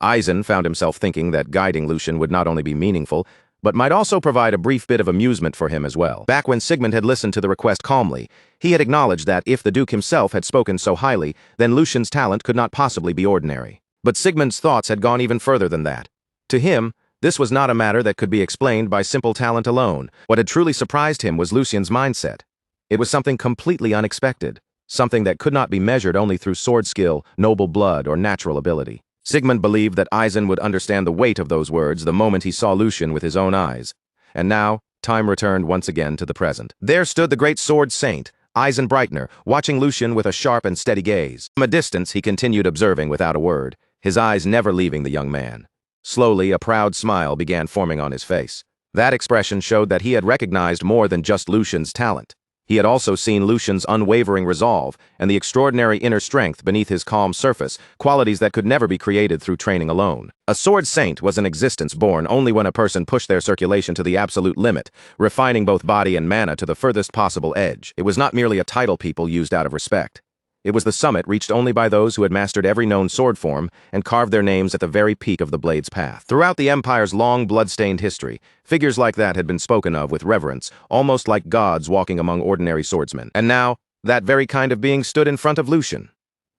Eisen found himself thinking that guiding Lucian would not only be meaningful, but might also provide a brief bit of amusement for him as well. Back when Sigmund had listened to the request calmly, he had acknowledged that if the Duke himself had spoken so highly, then Lucian's talent could not possibly be ordinary. But Sigmund's thoughts had gone even further than that. To him, this was not a matter that could be explained by simple talent alone. What had truly surprised him was Lucian's mindset. It was something completely unexpected, something that could not be measured only through sword skill, noble blood, or natural ability. Sigmund believed that Eisen would understand the weight of those words the moment he saw Lucian with his own eyes. And now, time returned once again to the present. There stood the great sword saint, Eisen Breitner, watching Lucian with a sharp and steady gaze. From a distance, he continued observing without a word, his eyes never leaving the young man. Slowly, a proud smile began forming on his face. That expression showed that he had recognized more than just Lucian's talent. He had also seen Lucian's unwavering resolve and the extraordinary inner strength beneath his calm surface, qualities that could never be created through training alone. A sword saint was an existence born only when a person pushed their circulation to the absolute limit, refining both body and mana to the furthest possible edge. It was not merely a title people used out of respect. It was the summit reached only by those who had mastered every known sword form and carved their names at the very peak of the blade's path. Throughout the Empire's long, blood-stained history, figures like that had been spoken of with reverence, almost like gods walking among ordinary swordsmen. And now, that very kind of being stood in front of Lucian.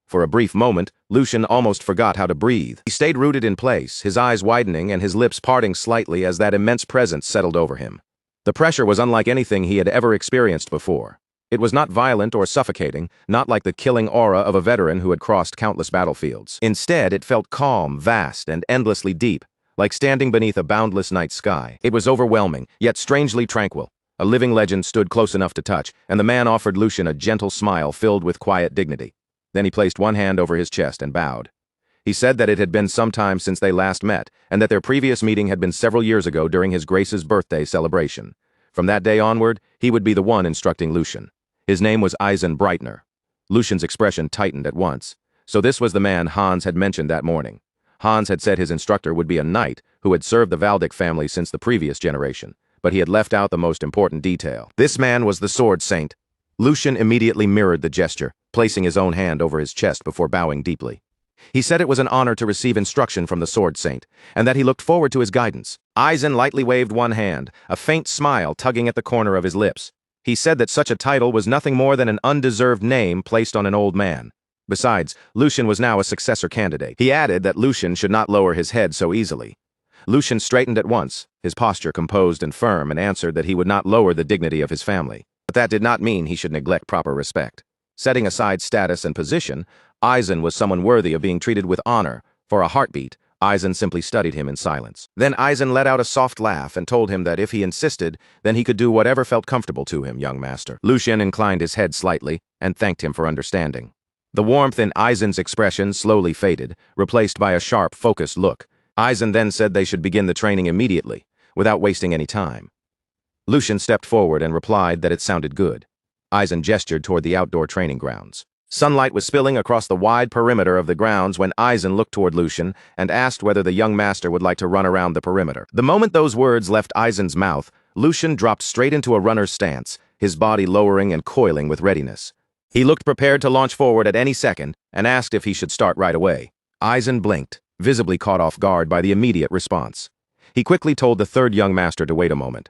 For a brief moment, Lucian almost forgot how to breathe. He stayed rooted in place, his eyes widening and his lips parting slightly as that immense presence settled over him. The pressure was unlike anything he had ever experienced before. It was not violent or suffocating, not like the killing aura of a veteran who had crossed countless battlefields. Instead, it felt calm, vast, and endlessly deep, like standing beneath a boundless night sky. It was overwhelming, yet strangely tranquil. A living legend stood close enough to touch, and the man offered Lucian a gentle smile filled with quiet dignity. Then he placed one hand over his chest and bowed. He said that it had been some time since they last met, and that their previous meeting had been several years ago during his Grace's birthday celebration. From that day onward, he would be the one instructing Lucian. His name was Eisen Breitner. Lucian's expression tightened at once. So this was the man Hans had mentioned that morning. Hans had said his instructor would be a knight who had served the Valdic family since the previous generation, but he had left out the most important detail. This man was the sword saint. Lucian immediately mirrored the gesture, placing his own hand over his chest before bowing deeply. He said it was an honor to receive instruction from the sword saint, and that he looked forward to his guidance. Eisen lightly waved one hand, a faint smile tugging at the corner of his lips. He said that such a title was nothing more than an undeserved name placed on an old man. Besides, Lucian was now a successor candidate. He added that Lucian should not lower his head so easily. Lucian straightened at once, his posture composed and firm, and answered that he would not lower the dignity of his family. But that did not mean he should neglect proper respect. Setting aside status and position, Eisen was someone worthy of being treated with honor. For a heartbeat, Eisen simply studied him in silence. Then Eisen let out a soft laugh and told him that if he insisted, then he could do whatever felt comfortable to him, young master. Lucian inclined his head slightly and thanked him for understanding. The warmth in Eisen's expression slowly faded, replaced by a sharp, focused look. Eisen then said they should begin the training immediately, without wasting any time. Lucian stepped forward and replied that it sounded good. Eisen gestured toward the outdoor training grounds. Sunlight was spilling across the wide perimeter of the grounds when Eisen looked toward Lucian and asked whether the young master would like to run around the perimeter. The moment those words left Eisen's mouth, Lucian dropped straight into a runner's stance, his body lowering and coiling with readiness. He looked prepared to launch forward at any second and asked if he should start right away. Eisen blinked, visibly caught off guard by the immediate response. He quickly told the third young master to wait a moment.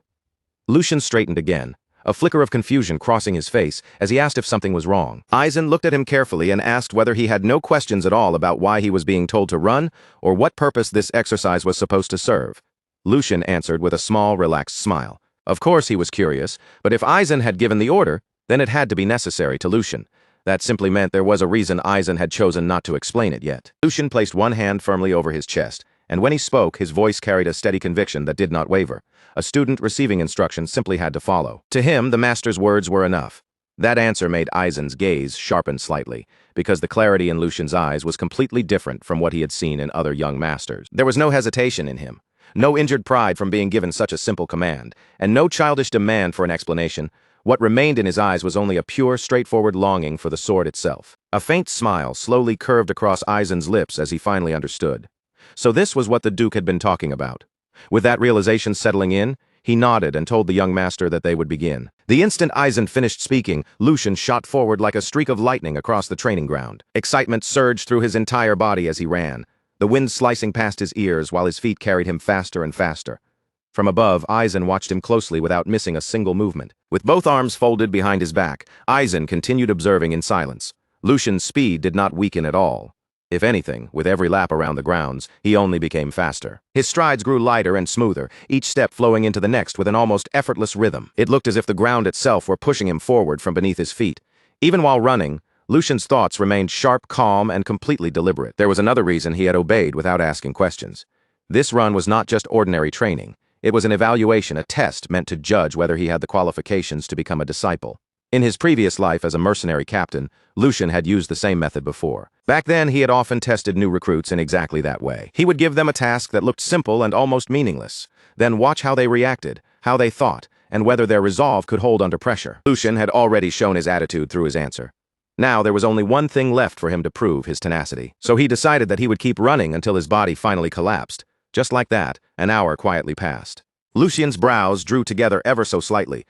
Lucian straightened again, a flicker of confusion crossing his face as he asked if something was wrong. Eisen looked at him carefully and asked whether he had no questions at all about why he was being told to run or what purpose this exercise was supposed to serve. Lucian answered with a small, relaxed smile. Of course he was curious, but if Eisen had given the order, then it had to be necessary to Lucian. That simply meant there was a reason Eisen had chosen not to explain it yet. Lucian placed one hand firmly over his chest, and when he spoke, his voice carried a steady conviction that did not waver. A student receiving instructions simply had to follow. To him, the master's words were enough. That answer made Eisen's gaze sharpen slightly, because the clarity in Lucian's eyes was completely different from what he had seen in other young masters. There was no hesitation in him, no injured pride from being given such a simple command, and no childish demand for an explanation. What remained in his eyes was only a pure, straightforward longing for the sword itself. A faint smile slowly curved across Eisen's lips as he finally understood. So this was what the Duke had been talking about. With that realization settling in, he nodded and told the young master that they would begin. The instant Eisen finished speaking, Lucian shot forward like a streak of lightning across the training ground. Excitement surged through his entire body as he ran, the wind slicing past his ears while his feet carried him faster and faster. From above, Eisen watched him closely without missing a single movement. With both arms folded behind his back, Eisen continued observing in silence. Lucian's speed did not weaken at all. If anything, with every lap around the grounds, he only became faster. His strides grew lighter and smoother, each step flowing into the next with an almost effortless rhythm. It looked as if the ground itself were pushing him forward from beneath his feet. Even while running, Lucian's thoughts remained sharp, calm, and completely deliberate. There was another reason he had obeyed without asking questions. This run was not just ordinary training. It was an evaluation, a test meant to judge whether he had the qualifications to become a disciple. In his previous life as a mercenary captain, Lucian had used the same method before. Back then, he had often tested new recruits in exactly that way. He would give them a task that looked simple and almost meaningless, then watch how they reacted, how they thought, and whether their resolve could hold under pressure. Lucian had already shown his attitude through his answer. Now there was only one thing left for him to prove his tenacity. So he decided that he would keep running until his body finally collapsed. Just like that, an hour quietly passed. Lucian's brows drew together ever so slightly.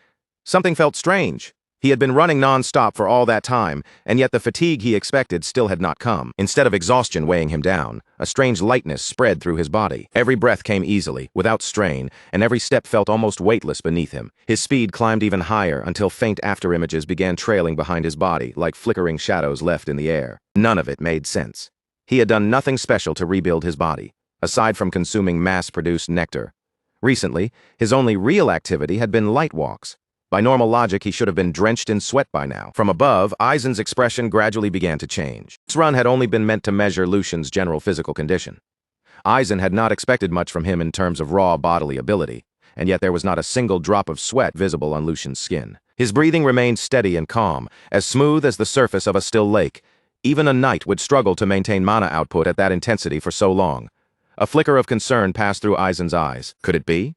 Something felt strange. He had been running non-stop for all that time, and yet the fatigue he expected still had not come. Instead of exhaustion weighing him down, a strange lightness spread through his body. Every breath came easily, without strain, and every step felt almost weightless beneath him. His speed climbed even higher until faint afterimages began trailing behind his body like flickering shadows left in the air. None of it made sense. He had done nothing special to rebuild his body, aside from consuming mass-produced nectar. Recently, his only real activity had been light walks. By normal logic, he should have been drenched in sweat by now. From above, Eisen's expression gradually began to change. This run had only been meant to measure Lucian's general physical condition. Eisen had not expected much from him in terms of raw bodily ability, and yet there was not a single drop of sweat visible on Lucian's skin. His breathing remained steady and calm, as smooth as the surface of a still lake. Even a knight would struggle to maintain mana output at that intensity for so long. A flicker of concern passed through Eisen's eyes. Could it be?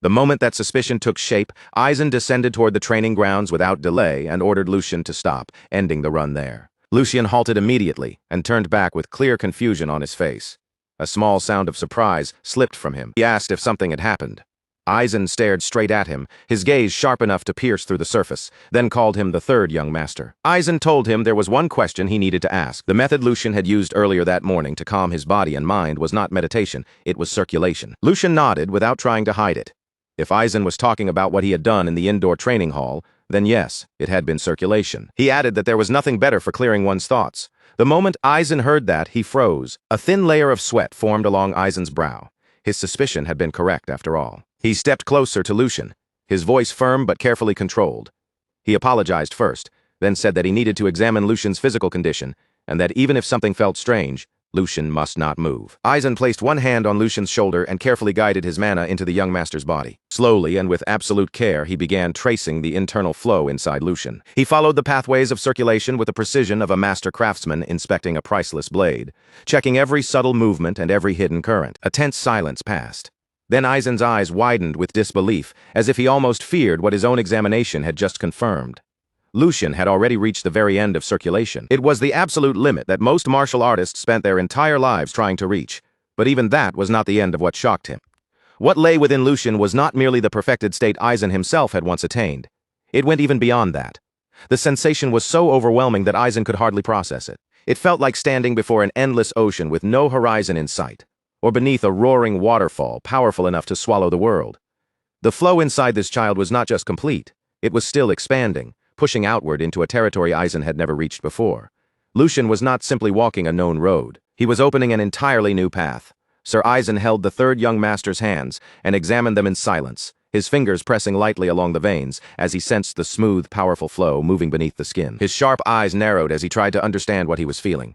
The moment that suspicion took shape, Eisen descended toward the training grounds without delay and ordered Lucian to stop, ending the run there. Lucian halted immediately and turned back with clear confusion on his face. A small sound of surprise slipped from him. He asked if something had happened. Aizen stared straight at him, his gaze sharp enough to pierce through the surface, then called him the third young master. Aizen told him there was one question he needed to ask. The method Lucian had used earlier that morning to calm his body and mind was not meditation, it was circulation. Lucian nodded without trying to hide it. If Aizen was talking about what he had done in the indoor training hall, then yes, it had been circulation. He added that there was nothing better for clearing one's thoughts. The moment Aizen heard that, he froze. A thin layer of sweat formed along Aizen's brow. His suspicion had been correct after all. He stepped closer to Lucian, his voice firm but carefully controlled. He apologized first, then said that he needed to examine Lucian's physical condition, and that even if something felt strange, Lucian must not move. Aizen placed one hand on Lucian's shoulder and carefully guided his mana into the young master's body. Slowly and with absolute care, he began tracing the internal flow inside Lucian. He followed the pathways of circulation with the precision of a master craftsman inspecting a priceless blade, checking every subtle movement and every hidden current. A tense silence passed. Then Aizen's eyes widened with disbelief, as if he almost feared what his own examination had just confirmed. Lucian had already reached the very end of circulation. It was the absolute limit that most martial artists spent their entire lives trying to reach, but even that was not the end of what shocked him. What lay within Lucian was not merely the perfected state Aizen himself had once attained. It went even beyond that. The sensation was so overwhelming that Aizen could hardly process it. It felt like standing before an endless ocean with no horizon in sight, or beneath a roaring waterfall powerful enough to swallow the world. The flow inside this child was not just complete, it was still expanding, pushing outward into a territory Aizen had never reached before. Lucian was not simply walking a known road. He was opening an entirely new path. Sir Aizen held the third young master's hands and examined them in silence, his fingers pressing lightly along the veins as he sensed the smooth, powerful flow moving beneath the skin. His sharp eyes narrowed as he tried to understand what he was feeling.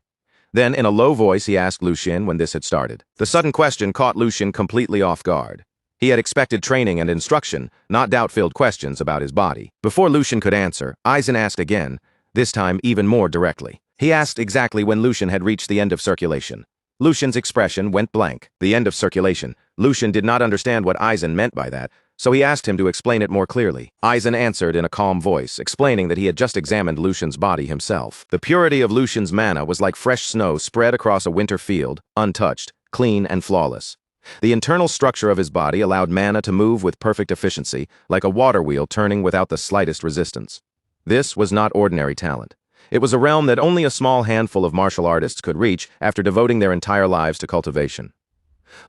Then, in a low voice, he asked Lucian when this had started. The sudden question caught Lucian completely off guard. He had expected training and instruction, not doubt-filled questions about his body. Before Lucian could answer, Aizen asked again, this time even more directly. He asked exactly when Lucian had reached the end of circulation. Lucian's expression went blank. The end of circulation. Lucian did not understand what Aizen meant by that, so he asked him to explain it more clearly. Aizen answered in a calm voice, explaining that he had just examined Lucian's body himself. The purity of Lucian's mana was like fresh snow spread across a winter field, untouched, clean and flawless. The internal structure of his body allowed mana to move with perfect efficiency, like a water wheel turning without the slightest resistance. This was not ordinary talent. It was a realm that only a small handful of martial artists could reach after devoting their entire lives to cultivation.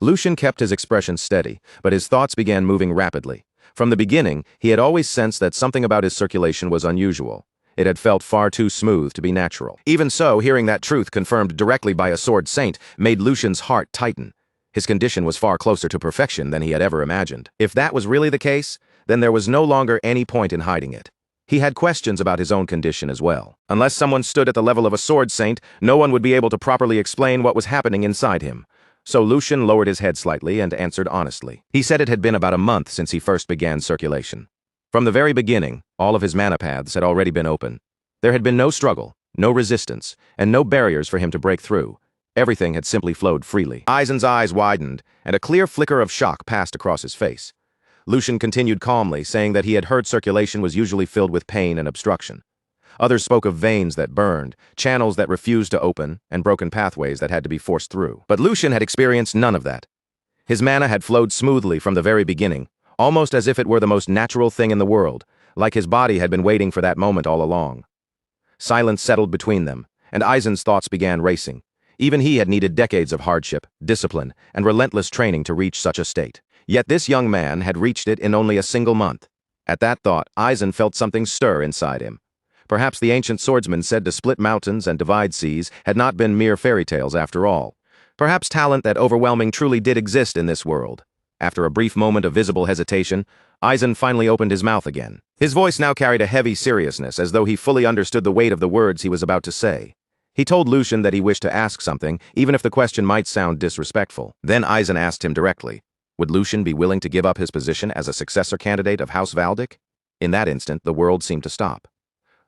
Lucian kept his expression steady, but his thoughts began moving rapidly. From the beginning, he had always sensed that something about his circulation was unusual. It had felt far too smooth to be natural. Even so, hearing that truth confirmed directly by a sword saint made Lucian's heart tighten. His condition was far closer to perfection than he had ever imagined. If that was really the case, then there was no longer any point in hiding it. He had questions about his own condition as well. Unless someone stood at the level of a sword saint, no one would be able to properly explain what was happening inside him. So Lucian lowered his head slightly and answered honestly. He said it had been about a month since he first began circulation. From the very beginning, all of his mana paths had already been open. There had been no struggle, no resistance, and no barriers for him to break through. Everything had simply flowed freely. Aizen's eyes widened, and a clear flicker of shock passed across his face. Lucian continued calmly, saying that he had heard circulation was usually filled with pain and obstruction. Others spoke of veins that burned, channels that refused to open, and broken pathways that had to be forced through. But Lucian had experienced none of that. His mana had flowed smoothly from the very beginning, almost as if it were the most natural thing in the world, like his body had been waiting for that moment all along. Silence settled between them, and Aizen's thoughts began racing. Even he had needed decades of hardship, discipline, and relentless training to reach such a state. Yet this young man had reached it in only a single month. At that thought, Aizen felt something stir inside him. Perhaps the ancient swordsman said to split mountains and divide seas had not been mere fairy tales after all. Perhaps talent that overwhelming truly did exist in this world. After a brief moment of visible hesitation, Aizen finally opened his mouth again. His voice now carried a heavy seriousness, as though he fully understood the weight of the words he was about to say. He told Lucian that he wished to ask something, even if the question might sound disrespectful. Then Aizen asked him directly, would Lucian be willing to give up his position as a successor candidate of House Valdic? In that instant, the world seemed to stop.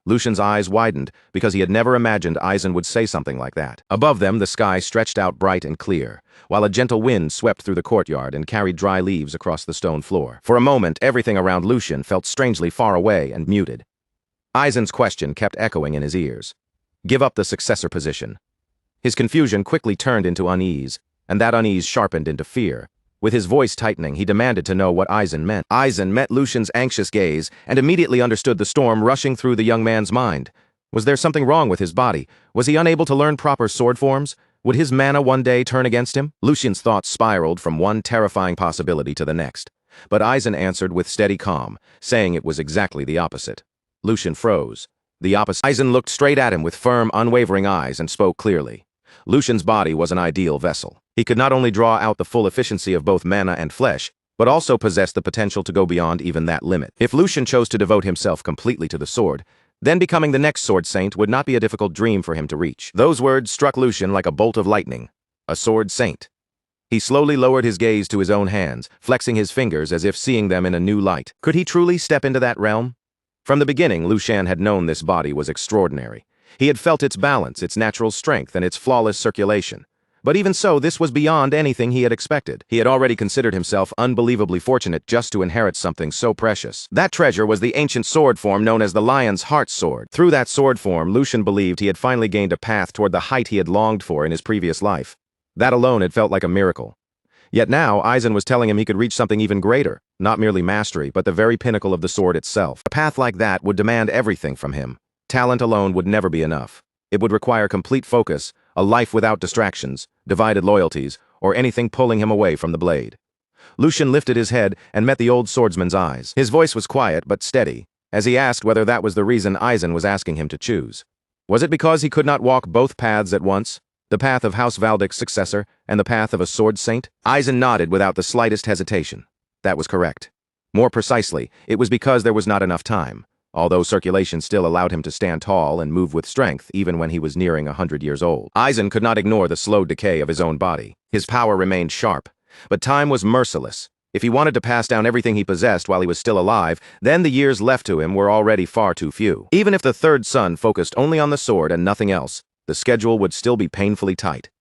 Lucian's eyes widened because he had never imagined Aizen would say something like that. Above them, the sky stretched out bright and clear, while a gentle wind swept through the courtyard and carried dry leaves across the stone floor. For a moment, everything around Lucian felt strangely far away and muted. Aizen's question kept echoing in his ears. Give up the successor position. His confusion quickly turned into unease, and that unease sharpened into fear. With his voice tightening, he demanded to know what Aizen meant. Aizen met Lucian's anxious gaze and immediately understood the storm rushing through the young man's mind. Was there something wrong with his body? Was he unable to learn proper sword forms? Would his mana one day turn against him? Lucian's thoughts spiraled from one terrifying possibility to the next. But Aizen answered with steady calm, saying it was exactly the opposite. Lucian froze. The opposite. Aizen looked straight at him with firm, unwavering eyes and spoke clearly. Lucian's body was an ideal vessel. He could not only draw out the full efficiency of both mana and flesh, but also possessed the potential to go beyond even that limit. If Lucian chose to devote himself completely to the sword, then becoming the next sword saint would not be a difficult dream for him to reach. Those words struck Lucian like a bolt of lightning. A sword saint. He slowly lowered his gaze to his own hands, flexing his fingers as if seeing them in a new light. Could he truly step into that realm? From the beginning, Lucian had known this body was extraordinary. He had felt its balance, its natural strength, and its flawless circulation. But even so, this was beyond anything he had expected. He had already considered himself unbelievably fortunate just to inherit something so precious. That treasure was the ancient sword form known as the Lion's Heart Sword. Through that sword form, Lucian believed he had finally gained a path toward the height he had longed for in his previous life. That alone had felt like a miracle. Yet now, Aizen was telling him he could reach something even greater, not merely mastery, but the very pinnacle of the sword itself. A path like that would demand everything from him. Talent alone would never be enough. It would require complete focus, a life without distractions, divided loyalties, or anything pulling him away from the blade. Lucian lifted his head and met the old swordsman's eyes. His voice was quiet but steady, as he asked whether that was the reason Aizen was asking him to choose. Was it because he could not walk both paths at once? The path of House Valdic's successor and the path of a sword saint? Aizen nodded without the slightest hesitation. That was correct. More precisely, it was because there was not enough time. Although circulation still allowed him to stand tall and move with strength even when he was nearing 100 years old. Aizen could not ignore the slow decay of his own body. His power remained sharp, but time was merciless. If he wanted to pass down everything he possessed while he was still alive, then the years left to him were already far too few. Even if the third son focused only on the sword and nothing else, the schedule would still be painfully tight.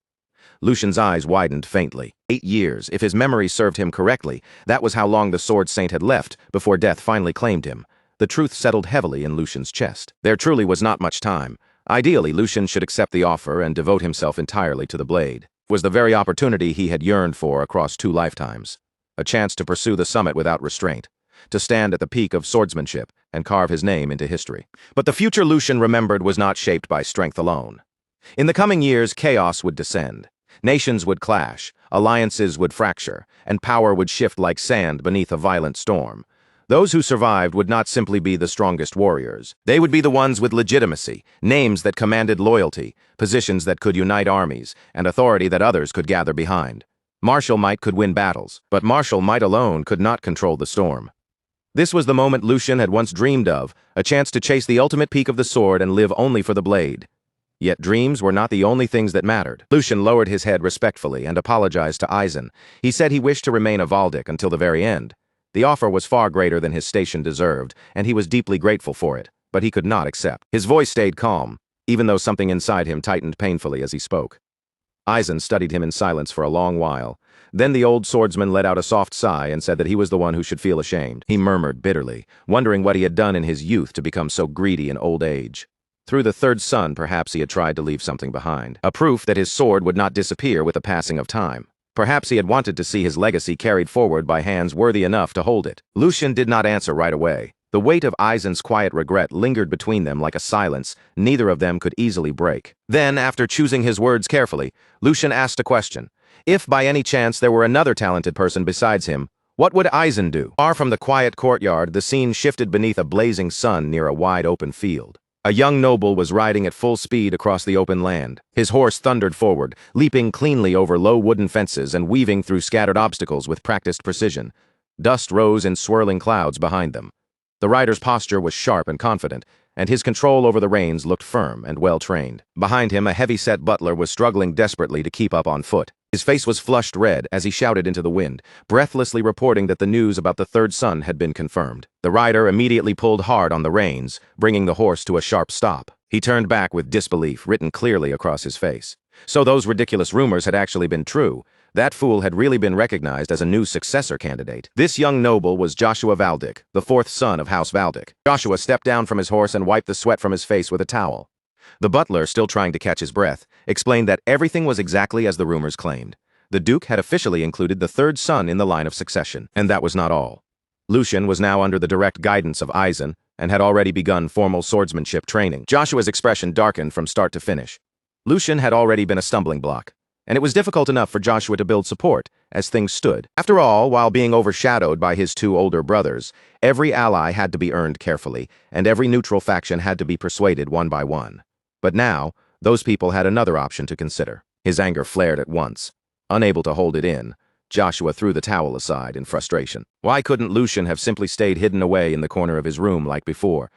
Lucian's eyes widened faintly. 8 years, if his memory served him correctly, that was how long the sword saint had left before death finally claimed him. The truth settled heavily in Lucian's chest. There truly was not much time. Ideally, Lucian should accept the offer and devote himself entirely to the blade. It was the very opportunity he had yearned for across 2 lifetimes. A chance to pursue the summit without restraint. To stand at the peak of swordsmanship and carve his name into history. But the future Lucian remembered was not shaped by strength alone. In the coming years, chaos would descend. Nations would clash, alliances would fracture, and power would shift like sand beneath a violent storm. Those who survived would not simply be the strongest warriors. They would be the ones with legitimacy, names that commanded loyalty, positions that could unite armies, and authority that others could gather behind. Martial might could win battles, but martial might alone could not control the storm. This was the moment Lucian had once dreamed of, a chance to chase the ultimate peak of the sword and live only for the blade. Yet dreams were not the only things that mattered. Lucian lowered his head respectfully and apologized to Aizen. He said he wished to remain a Valdic until the very end. The offer was far greater than his station deserved, and he was deeply grateful for it, but he could not accept. His voice stayed calm, even though something inside him tightened painfully as he spoke. Aizen studied him in silence for a long while. Then the old swordsman let out a soft sigh and said that he was the one who should feel ashamed. He murmured bitterly, wondering what he had done in his youth to become so greedy in old age. Through the third son, perhaps he had tried to leave something behind. A proof that his sword would not disappear with the passing of time. Perhaps he had wanted to see his legacy carried forward by hands worthy enough to hold it. Lucian did not answer right away. The weight of Aizen's quiet regret lingered between them like a silence neither of them could easily break. Then, after choosing his words carefully, Lucian asked a question. If by any chance there were another talented person besides him, what would Aizen do? Far from the quiet courtyard, the scene shifted beneath a blazing sun near a wide open field. A young noble was riding at full speed across the open land. His horse thundered forward, leaping cleanly over low wooden fences and weaving through scattered obstacles with practiced precision. Dust rose in swirling clouds behind them. The rider's posture was sharp and confident, and his control over the reins looked firm and well-trained. Behind him, a heavy-set butler was struggling desperately to keep up on foot. His face was flushed red as he shouted into the wind, breathlessly reporting that the news about the third son had been confirmed. The rider immediately pulled hard on the reins, bringing the horse to a sharp stop. He turned back with disbelief written clearly across his face. So those ridiculous rumors had actually been true. That fool had really been recognized as a new successor candidate. This young noble was Joshua Valdic, the fourth son of House Valdic. Joshua stepped down from his horse and wiped the sweat from his face with a towel. The butler, still trying to catch his breath, explained that everything was exactly as the rumors claimed. The Duke had officially included the third son in the line of succession. And that was not all. Lucian was now under the direct guidance of Aizen and had already begun formal swordsmanship training. Joshua's expression darkened from start to finish. Lucian had already been a stumbling block, and it was difficult enough for Joshua to build support as things stood. After all, while being overshadowed by his two older brothers, every ally had to be earned carefully, and every neutral faction had to be persuaded one by one. But now, those people had another option to consider. His anger flared at once. Unable to hold it in, Joshua threw the towel aside in frustration. Why couldn't Lucian have simply stayed hidden away in the corner of his room like before?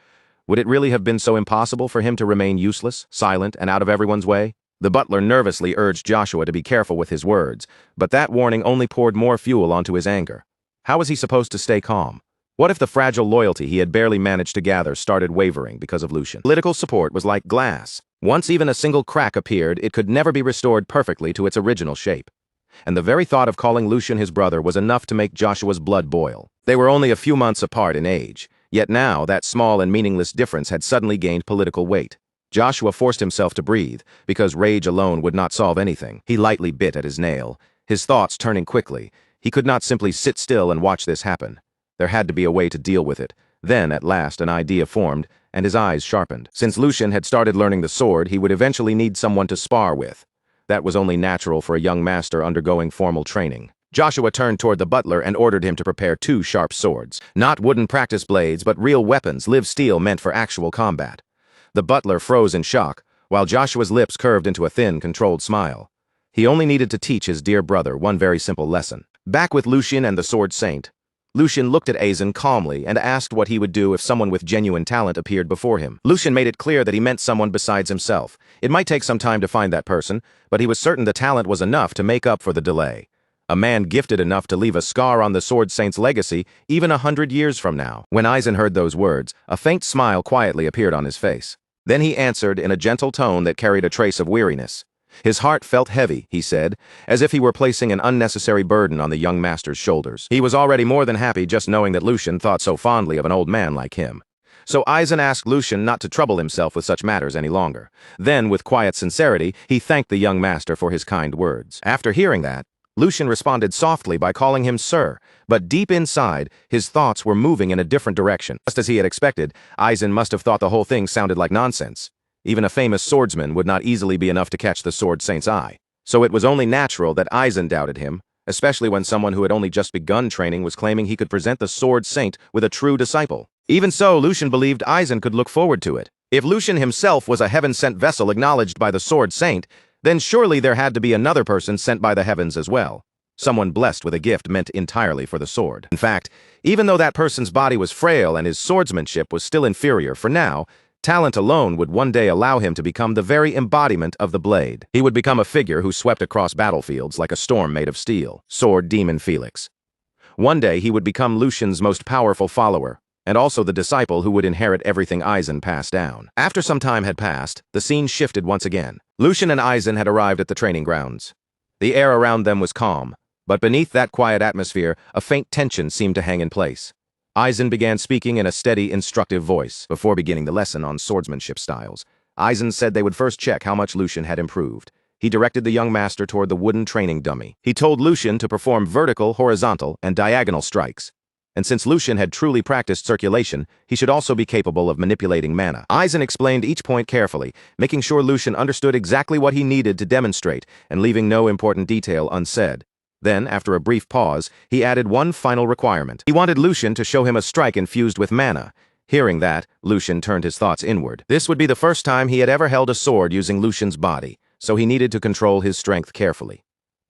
Would it really have been so impossible for him to remain useless, silent, and out of everyone's way? The butler nervously urged Joshua to be careful with his words, but that warning only poured more fuel onto his anger. How was he supposed to stay calm? What if the fragile loyalty he had barely managed to gather started wavering because of Lucian? Political support was like glass. Once even a single crack appeared, it could never be restored perfectly to its original shape. And the very thought of calling Lucian his brother was enough to make Joshua's blood boil. They were only a few months apart in age, yet now that small and meaningless difference had suddenly gained political weight. Joshua forced himself to breathe, because rage alone would not solve anything. He lightly bit at his nail, his thoughts turning quickly. He could not simply sit still and watch this happen. There had to be a way to deal with it. Then, at last, an idea formed, and his eyes sharpened. Since Lucian had started learning the sword, he would eventually need someone to spar with. That was only natural for a young master undergoing formal training. Joshua turned toward the butler and ordered him to prepare 2 sharp swords. Not wooden practice blades, but real weapons, live steel meant for actual combat. The butler froze in shock, while Joshua's lips curved into a thin, controlled smile. He only needed to teach his dear brother one very simple lesson. Back with Lucian and the Sword Saint, Lucian looked at Aizen calmly and asked what he would do if someone with genuine talent appeared before him. Lucian made it clear that he meant someone besides himself. It might take some time to find that person, but he was certain the talent was enough to make up for the delay. A man gifted enough to leave a scar on the Sword Saint's legacy even 100 years from now. When Aizen heard those words, a faint smile quietly appeared on his face. Then he answered in a gentle tone that carried a trace of weariness. His heart felt heavy, he said, as if he were placing an unnecessary burden on the young master's shoulders. He was already more than happy just knowing that Lucian thought so fondly of an old man like him. So Aizen asked Lucian not to trouble himself with such matters any longer. Then, with quiet sincerity, he thanked the young master for his kind words. After hearing that, Lucian responded softly by calling him sir, but deep inside, his thoughts were moving in a different direction. Just as he had expected, Aizen must have thought the whole thing sounded like nonsense. Even a famous swordsman would not easily be enough to catch the Sword Saint's eye. So it was only natural that Aizen doubted him, especially when someone who had only just begun training was claiming he could present the Sword Saint with a true disciple. Even so, Lucian believed Aizen could look forward to it. If Lucian himself was a heaven-sent vessel acknowledged by the Sword Saint, then surely there had to be another person sent by the heavens as well. Someone blessed with a gift meant entirely for the sword. In fact, even though that person's body was frail and his swordsmanship was still inferior for now, talent alone would one day allow him to become the very embodiment of the blade. He would become a figure who swept across battlefields like a storm made of steel. Sword Demon Felix. One day he would become Lucian's most powerful follower, and also the disciple who would inherit everything Aizen passed down. After some time had passed, the scene shifted once again. Lucian and Aizen had arrived at the training grounds. The air around them was calm, but beneath that quiet atmosphere, a faint tension seemed to hang in place. Aizen began speaking in a steady, instructive voice. Before beginning the lesson on swordsmanship styles, Aizen said they would first check how much Lucian had improved. He directed the young master toward the wooden training dummy. He told Lucian to perform vertical, horizontal, and diagonal strikes. And since Lucian had truly practiced circulation, he should also be capable of manipulating mana. Aizen explained each point carefully, making sure Lucian understood exactly what he needed to demonstrate and leaving no important detail unsaid. Then, after a brief pause, he added one final requirement. He wanted Lucian to show him a strike infused with mana. Hearing that, Lucian turned his thoughts inward. This would be the first time he had ever held a sword using Lucian's body, so he needed to control his strength carefully.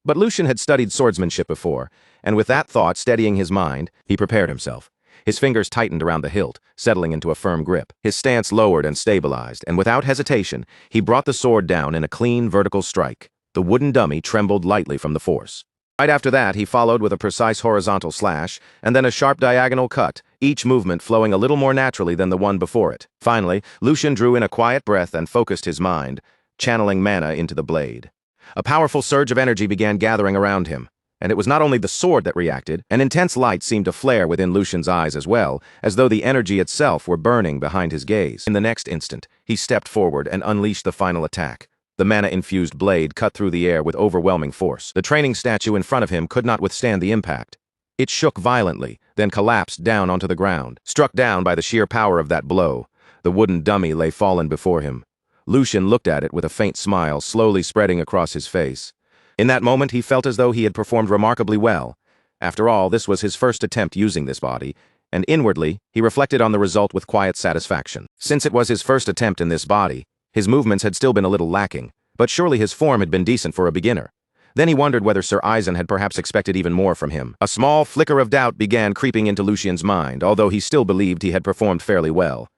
But Lucian had studied swordsmanship before, and with that thought steadying his mind, he prepared himself. His fingers tightened around the hilt, settling into a firm grip. His stance lowered and stabilized, and without hesitation, he brought the sword down in a clean vertical strike. The wooden dummy trembled lightly from the force. Right after that, he followed with a precise horizontal slash, and then a sharp diagonal cut, each movement flowing a little more naturally than the one before it. Finally, Lucian drew in a quiet breath and focused his mind, channeling mana into the blade. A powerful surge of energy began gathering around him, and it was not only the sword that reacted. An intense light seemed to flare within Lucian's eyes as well, as though the energy itself were burning behind his gaze. In the next instant, he stepped forward and unleashed the final attack. The mana-infused blade cut through the air with overwhelming force. The training statue in front of him could not withstand the impact. It shook violently, then collapsed down onto the ground. Struck down by the sheer power of that blow, the wooden dummy lay fallen before him. Lucian looked at it with a faint smile slowly spreading across his face. In that moment he felt as though he had performed remarkably well. After all, this was his first attempt using this body, and inwardly, he reflected on the result with quiet satisfaction. Since it was his first attempt in this body, his movements had still been a little lacking, but surely his form had been decent for a beginner. Then he wondered whether Sir Eisen had perhaps expected even more from him. A small flicker of doubt began creeping into Lucian's mind, although he still believed he had performed fairly well.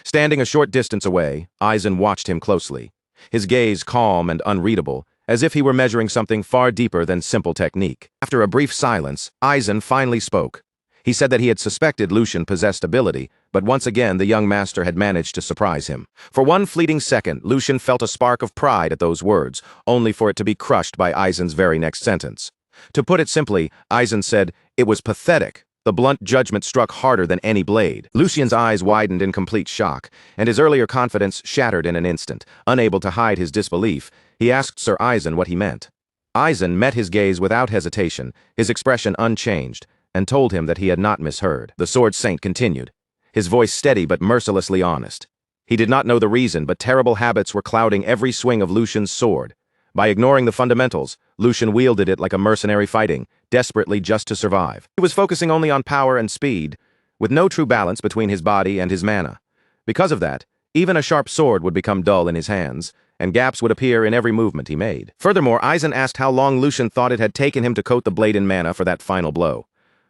Standing a short distance away, Eisen watched him closely, his gaze calm and unreadable, as if he were measuring something far deeper than simple technique. After a brief silence, Eisen finally spoke. He said that he had suspected Lucian possessed ability, but once again the young master had managed to surprise him. For one fleeting second, Lucian felt a spark of pride at those words, only for it to be crushed by Eisen's very next sentence. To put it simply, Eisen said, "It was pathetic." The blunt judgment struck harder than any blade. Lucian's eyes widened in complete shock, and his earlier confidence shattered in an instant. Unable to hide his disbelief, he asked Sir Eisen what he meant. Eisen met his gaze without hesitation, his expression unchanged, and told him that he had not misheard. The Sword Saint continued, his voice steady but mercilessly honest. He did not know the reason, but terrible habits were clouding every swing of Lucian's sword. By ignoring the fundamentals, Lucian wielded it like a mercenary fighting, desperately just to survive. He was focusing only on power and speed, with no true balance between his body and his mana. Because of that, even a sharp sword would become dull in his hands, and gaps would appear in every movement he made. Furthermore, Eisen asked how long Lucian thought it had taken him to coat the blade in mana for that final blow.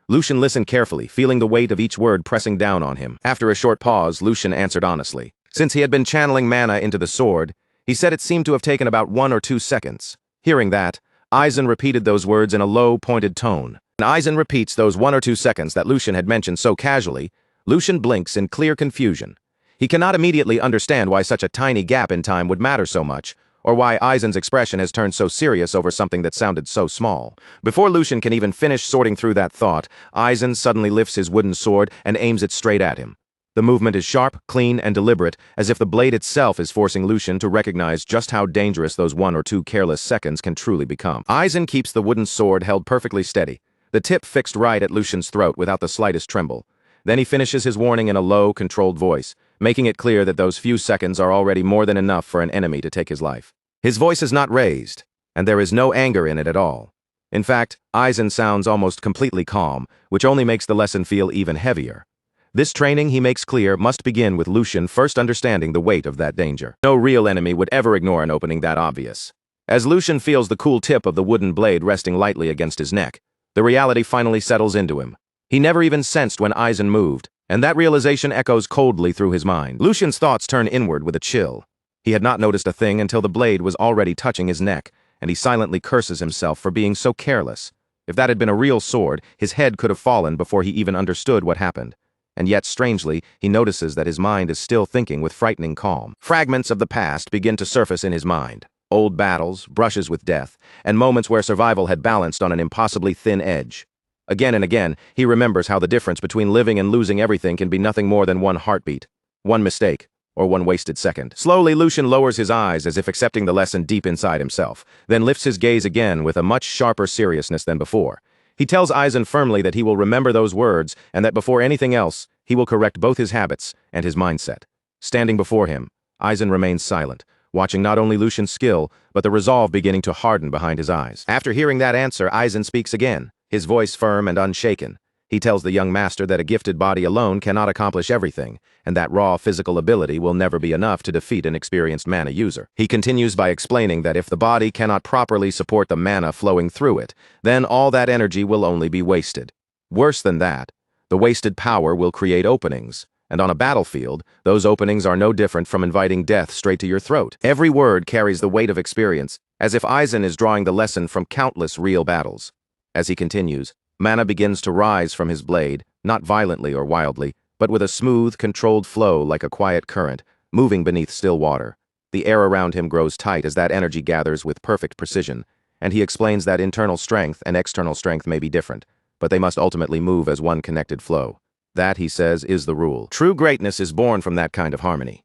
Lucian listened carefully, feeling the weight of each word pressing down on him. After a short pause, Lucian answered honestly. Since he had been channeling mana into the sword, he said it seemed to have taken about 1 or 2 seconds. Hearing that, Eisen repeated those words in a low, pointed tone. When Eisen repeats those 1 or 2 seconds that Lucian had mentioned so casually, Lucian blinks in clear confusion. He cannot immediately understand why such a tiny gap in time would matter so much, or why Eisen's expression has turned so serious over something that sounded so small. Before Lucian can even finish sorting through that thought, Eisen suddenly lifts his wooden sword and aims it straight at him. The movement is sharp, clean, and deliberate, as if the blade itself is forcing Lucian to recognize just how dangerous those 1 or 2 careless seconds can truly become. Eisen keeps the wooden sword held perfectly steady, the tip fixed right at Lucian's throat without the slightest tremble. Then he finishes his warning in a low, controlled voice, making it clear that those few seconds are already more than enough for an enemy to take his life. His voice is not raised, and there is no anger in it at all. In fact, Eisen sounds almost completely calm, which only makes the lesson feel even heavier. This training, he makes clear, must begin with Lucian first understanding the weight of that danger. No real enemy would ever ignore an opening that obvious. As Lucian feels the cool tip of the wooden blade resting lightly against his neck, the reality finally settles into him. He never even sensed when Eisen moved, and that realization echoes coldly through his mind. Lucian's thoughts turn inward with a chill. He had not noticed a thing until the blade was already touching his neck, and he silently curses himself for being so careless. If that had been a real sword, his head could have fallen before he even understood what happened. And yet, strangely, he notices that his mind is still thinking with frightening calm. Fragments of the past begin to surface in his mind. Old battles, brushes with death, and moments where survival had balanced on an impossibly thin edge. Again and again, he remembers how the difference between living and losing everything can be nothing more than one heartbeat, one mistake, or one wasted second. Slowly, Lucian lowers his eyes as if accepting the lesson deep inside himself, then lifts his gaze again with a much sharper seriousness than before. He tells Eisen firmly that he will remember those words and that before anything else, he will correct both his habits and his mindset. Standing before him, Eisen remains silent, watching not only Lucian's skill, but the resolve beginning to harden behind his eyes. After hearing that answer, Eisen speaks again, his voice firm and unshaken. He tells the young master that a gifted body alone cannot accomplish everything, and that raw physical ability will never be enough to defeat an experienced mana user. He continues by explaining that if the body cannot properly support the mana flowing through it, then all that energy will only be wasted. Worse than that, the wasted power will create openings, and on a battlefield, those openings are no different from inviting death straight to your throat. Every word carries the weight of experience, as if Eisen is drawing the lesson from countless real battles. As he continues, mana begins to rise from his blade, not violently or wildly, but with a smooth, controlled flow like a quiet current, moving beneath still water. The air around him grows tight as that energy gathers with perfect precision, and he explains that internal strength and external strength may be different, but they must ultimately move as one connected flow. That, he says, is the rule. True greatness is born from that kind of harmony.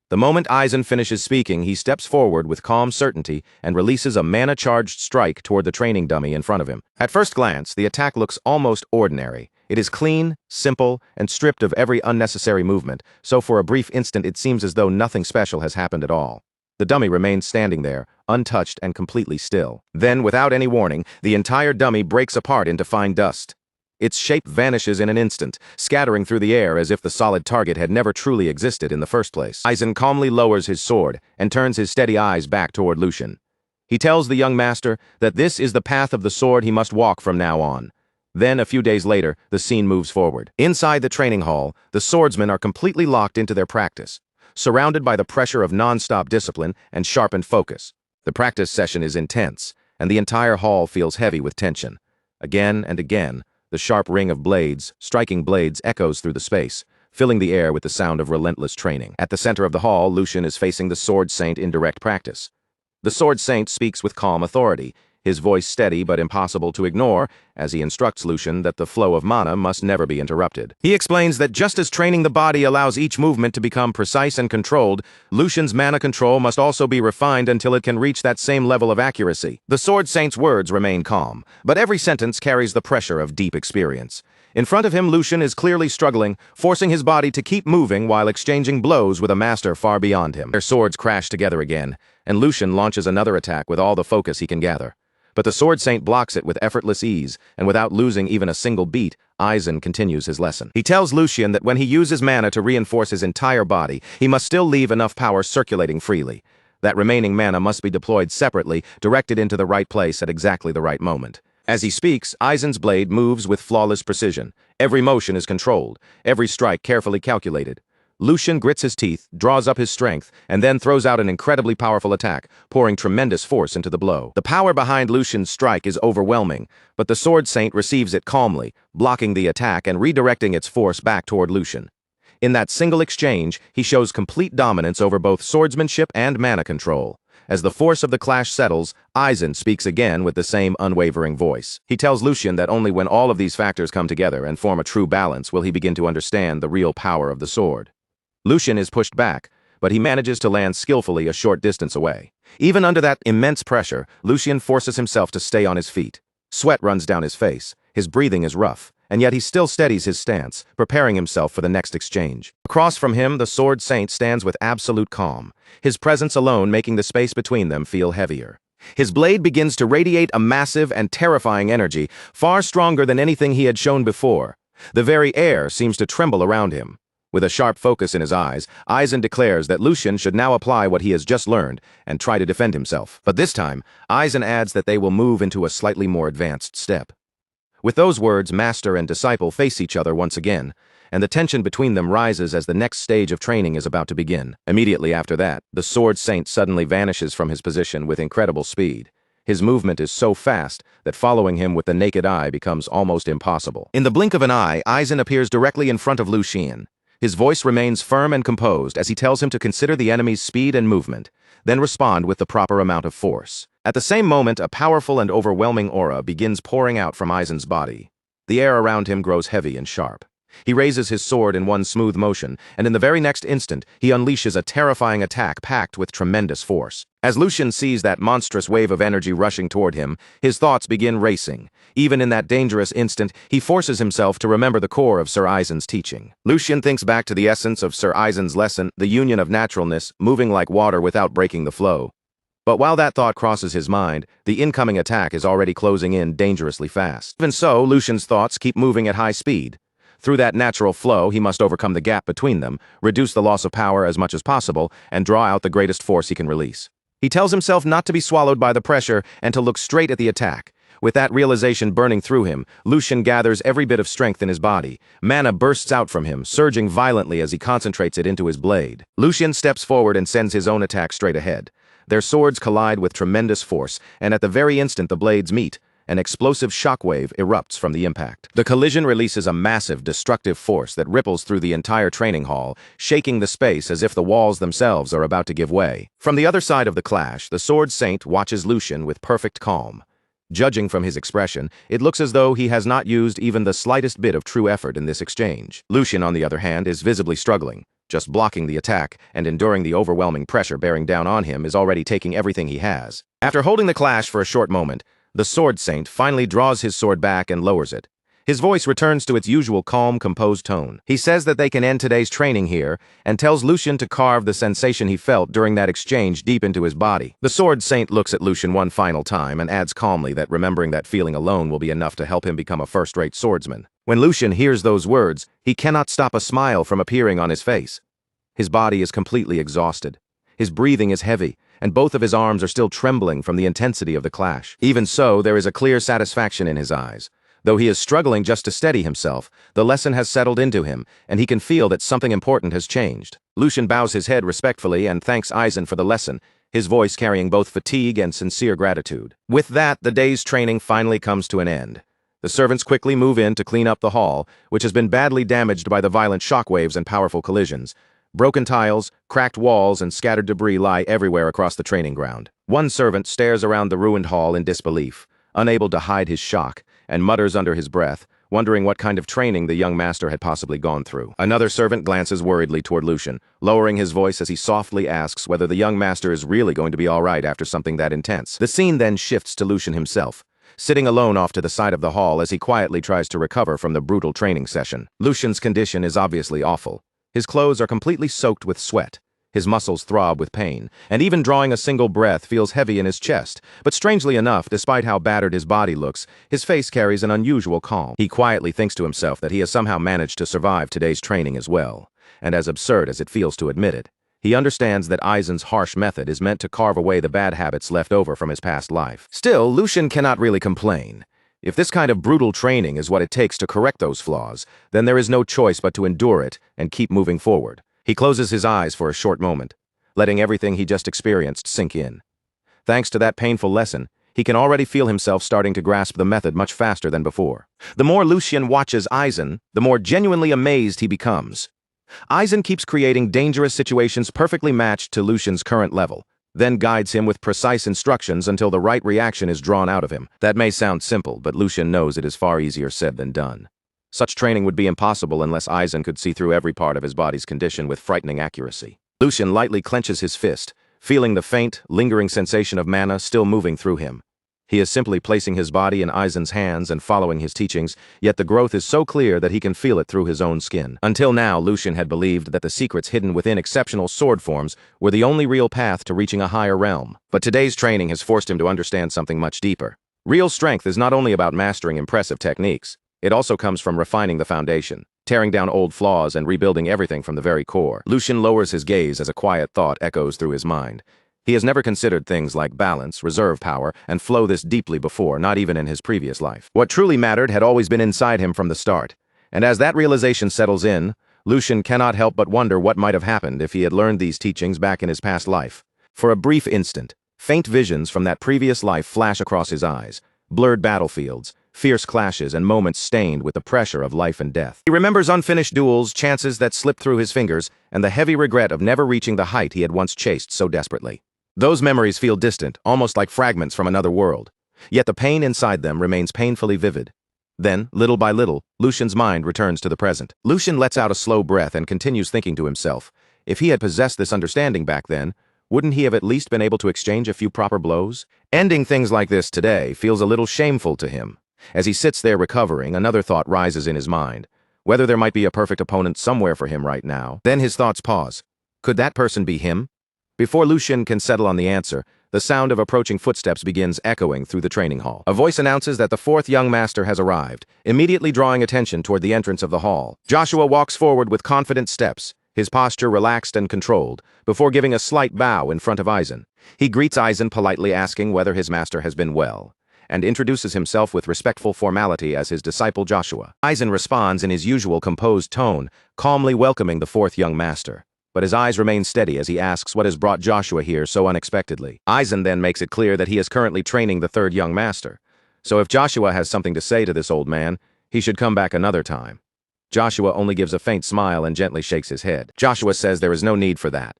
The moment Aizen finishes speaking, he steps forward with calm certainty and releases a mana-charged strike toward the training dummy in front of him. At first glance, the attack looks almost ordinary. It is clean, simple, and stripped of every unnecessary movement, so for a brief instant it seems as though nothing special has happened at all. The dummy remains standing there, untouched and completely still. Then, without any warning, the entire dummy breaks apart into fine dust. Its shape vanishes in an instant, scattering through the air as if the solid target had never truly existed in the first place. Aizen calmly lowers his sword and turns his steady eyes back toward Lucian. He tells the young master that this is the path of the sword he must walk from now on. Then, a few days later, the scene moves forward. Inside the training hall, the swordsmen are completely locked into their practice, surrounded by the pressure of non-stop discipline and sharpened focus. The practice session is intense, and the entire hall feels heavy with tension. Again and again, the sharp ring of blades, striking blades, echoes through the space, filling the air with the sound of relentless training. At the center of the hall, Lucian is facing the Sword Saint in direct practice. The Sword Saint speaks with calm authority, his voice steady but impossible to ignore, as he instructs Lucian that the flow of mana must never be interrupted. He explains that just as training the body allows each movement to become precise and controlled, Lucian's mana control must also be refined until it can reach that same level of accuracy. The Sword Saint's words remain calm, but every sentence carries the pressure of deep experience. In front of him, Lucian is clearly struggling, forcing his body to keep moving while exchanging blows with a master far beyond him. Their swords crash together again, and Lucian launches another attack with all the focus he can gather. But the Sword Saint blocks it with effortless ease, and without losing even a single beat, Aizen continues his lesson. He tells Lucian that when he uses mana to reinforce his entire body, he must still leave enough power circulating freely. That remaining mana must be deployed separately, directed into the right place at exactly the right moment. As he speaks, Aizen's blade moves with flawless precision. Every motion is controlled, every strike carefully calculated. Lucian grits his teeth, draws up his strength, and then throws out an incredibly powerful attack, pouring tremendous force into the blow. The power behind Lucian's strike is overwhelming, but the Sword Saint receives it calmly, blocking the attack and redirecting its force back toward Lucian. In that single exchange, he shows complete dominance over both swordsmanship and mana control. As the force of the clash settles, Aizen speaks again with the same unwavering voice. He tells Lucian that only when all of these factors come together and form a true balance will he begin to understand the real power of the sword. Lucian is pushed back, but he manages to land skillfully a short distance away. Even under that immense pressure, Lucian forces himself to stay on his feet. Sweat runs down his face, his breathing is rough, and yet he still steadies his stance, preparing himself for the next exchange. Across from him, the Sword Saint stands with absolute calm, his presence alone making the space between them feel heavier. His blade begins to radiate a massive and terrifying energy, far stronger than anything he had shown before. The very air seems to tremble around him. With a sharp focus in his eyes, Aizen declares that Lucian should now apply what he has just learned and try to defend himself. But this time, Aizen adds that they will move into a slightly more advanced step. With those words, master and disciple face each other once again, and the tension between them rises as the next stage of training is about to begin. Immediately after that, the Sword Saint suddenly vanishes from his position with incredible speed. His movement is so fast that following him with the naked eye becomes almost impossible. In the blink of an eye, Aizen appears directly in front of Lucian. His voice remains firm and composed as he tells him to consider the enemy's speed and movement, then respond with the proper amount of force. At the same moment, a powerful and overwhelming aura begins pouring out from Aizen's body. The air around him grows heavy and sharp. He raises his sword in one smooth motion, and in the very next instant, he unleashes a terrifying attack packed with tremendous force. As Lucian sees that monstrous wave of energy rushing toward him, his thoughts begin racing. Even in that dangerous instant, he forces himself to remember the core of Sir Aizen's teaching. Lucian thinks back to the essence of Sir Aizen's lesson, the union of naturalness, moving like water without breaking the flow. But while that thought crosses his mind, the incoming attack is already closing in dangerously fast. Even so, Lucian's thoughts keep moving at high speed. Through that natural flow, he must overcome the gap between them, reduce the loss of power as much as possible, and draw out the greatest force he can release. He tells himself not to be swallowed by the pressure and to look straight at the attack. With that realization burning through him, Lucian gathers every bit of strength in his body. Mana bursts out from him, surging violently as he concentrates it into his blade. Lucian steps forward and sends his own attack straight ahead. Their swords collide with tremendous force, and at the very instant the blades meet, an explosive shockwave erupts from the impact. The collision releases a massive, destructive force that ripples through the entire training hall, shaking the space as if the walls themselves are about to give way. From the other side of the clash, the Sword Saint watches Lucian with perfect calm. Judging from his expression, it looks as though he has not used even the slightest bit of true effort in this exchange. Lucian, on the other hand, is visibly struggling. Just blocking the attack and enduring the overwhelming pressure bearing down on him is already taking everything he has. After holding the clash for a short moment, the Sword Saint finally draws his sword back and lowers it. His voice returns to its usual calm, composed tone. He says that they can end today's training here and tells Lucian to carve the sensation he felt during that exchange deep into his body. The Sword Saint looks at Lucian one final time and adds calmly that remembering that feeling alone will be enough to help him become a first-rate swordsman. When Lucian hears those words, he cannot stop a smile from appearing on his face. His body is completely exhausted. His breathing is heavy, and both of his arms are still trembling from the intensity of the clash. Even so, there is a clear satisfaction in his eyes. Though he is struggling just to steady himself, the lesson has settled into him, and he can feel that something important has changed. Lucian bows his head respectfully and thanks Aizen for the lesson, his voice carrying both fatigue and sincere gratitude. With that, the day's training finally comes to an end. The servants quickly move in to clean up the hall, which has been badly damaged by the violent shockwaves and powerful collisions. Broken tiles, cracked walls, and scattered debris lie everywhere across the training ground. One servant stares around the ruined hall in disbelief, unable to hide his shock, and mutters under his breath, wondering what kind of training the young master had possibly gone through. Another servant glances worriedly toward Lucian, lowering his voice as he softly asks whether the young master is really going to be all right after something that intense. The scene then shifts to Lucian himself, sitting alone off to the side of the hall as he quietly tries to recover from the brutal training session. Lucian's condition is obviously awful. His clothes are completely soaked with sweat. His muscles throb with pain, and even drawing a single breath feels heavy in his chest. But strangely enough, despite how battered his body looks, his face carries an unusual calm. He quietly thinks to himself that he has somehow managed to survive today's training as well. And as absurd as it feels to admit it, he understands that Aizen's harsh method is meant to carve away the bad habits left over from his past life. Still, Lucian cannot really complain. If this kind of brutal training is what it takes to correct those flaws, then there is no choice but to endure it and keep moving forward. He closes his eyes for a short moment, letting everything he just experienced sink in. Thanks to that painful lesson, he can already feel himself starting to grasp the method much faster than before. The more Lucian watches Aizen, the more genuinely amazed he becomes. Aizen keeps creating dangerous situations perfectly matched to Lucian's current level, then guides him with precise instructions until the right reaction is drawn out of him. That may sound simple, but Lucian knows it is far easier said than done. Such training would be impossible unless Aizen could see through every part of his body's condition with frightening accuracy. Lucian lightly clenches his fist, feeling the faint, lingering sensation of mana still moving through him. He is simply placing his body in Aizen's hands and following his teachings, yet the growth is so clear that he can feel it through his own skin. Until now, Lucian had believed that the secrets hidden within exceptional sword forms were the only real path to reaching a higher realm. But today's training has forced him to understand something much deeper. Real strength is not only about mastering impressive techniques, it also comes from refining the foundation, tearing down old flaws and rebuilding everything from the very core. Lucian lowers his gaze as a quiet thought echoes through his mind. He has never considered things like balance, reserve power, and flow this deeply before, not even in his previous life. What truly mattered had always been inside him from the start, and as that realization settles in, Lucian cannot help but wonder what might have happened if he had learned these teachings back in his past life. For a brief instant, faint visions from that previous life flash across his eyes, blurred battlefields, fierce clashes, and moments stained with the pressure of life and death. He remembers unfinished duels, chances that slipped through his fingers, and the heavy regret of never reaching the height he had once chased so desperately. Those memories feel distant, almost like fragments from another world, yet the pain inside them remains painfully vivid. Then, little by little, Lucian's mind returns to the present. Lucian lets out a slow breath and continues thinking to himself, if he had possessed this understanding back then, wouldn't he have at least been able to exchange a few proper blows? Ending things like this today feels a little shameful to him. As he sits there recovering, another thought rises in his mind, whether there might be a perfect opponent somewhere for him right now. Then his thoughts pause. Could that person be him? Before Lucian can settle on the answer, the sound of approaching footsteps begins echoing through the training hall. A voice announces that the fourth young master has arrived, immediately drawing attention toward the entrance of the hall. Joshua walks forward with confident steps, his posture relaxed and controlled, before giving a slight bow in front of Aizen. He greets Aizen, politely asking whether his master has been well, and introduces himself with respectful formality as his disciple Joshua. Aizen responds in his usual composed tone, calmly welcoming the fourth young master. But his eyes remain steady as he asks what has brought Joshua here so unexpectedly. Aizen then makes it clear that he is currently training the third young master. So if Joshua has something to say to this old man, he should come back another time. Joshua only gives a faint smile and gently shakes his head. Joshua says there is no need for that.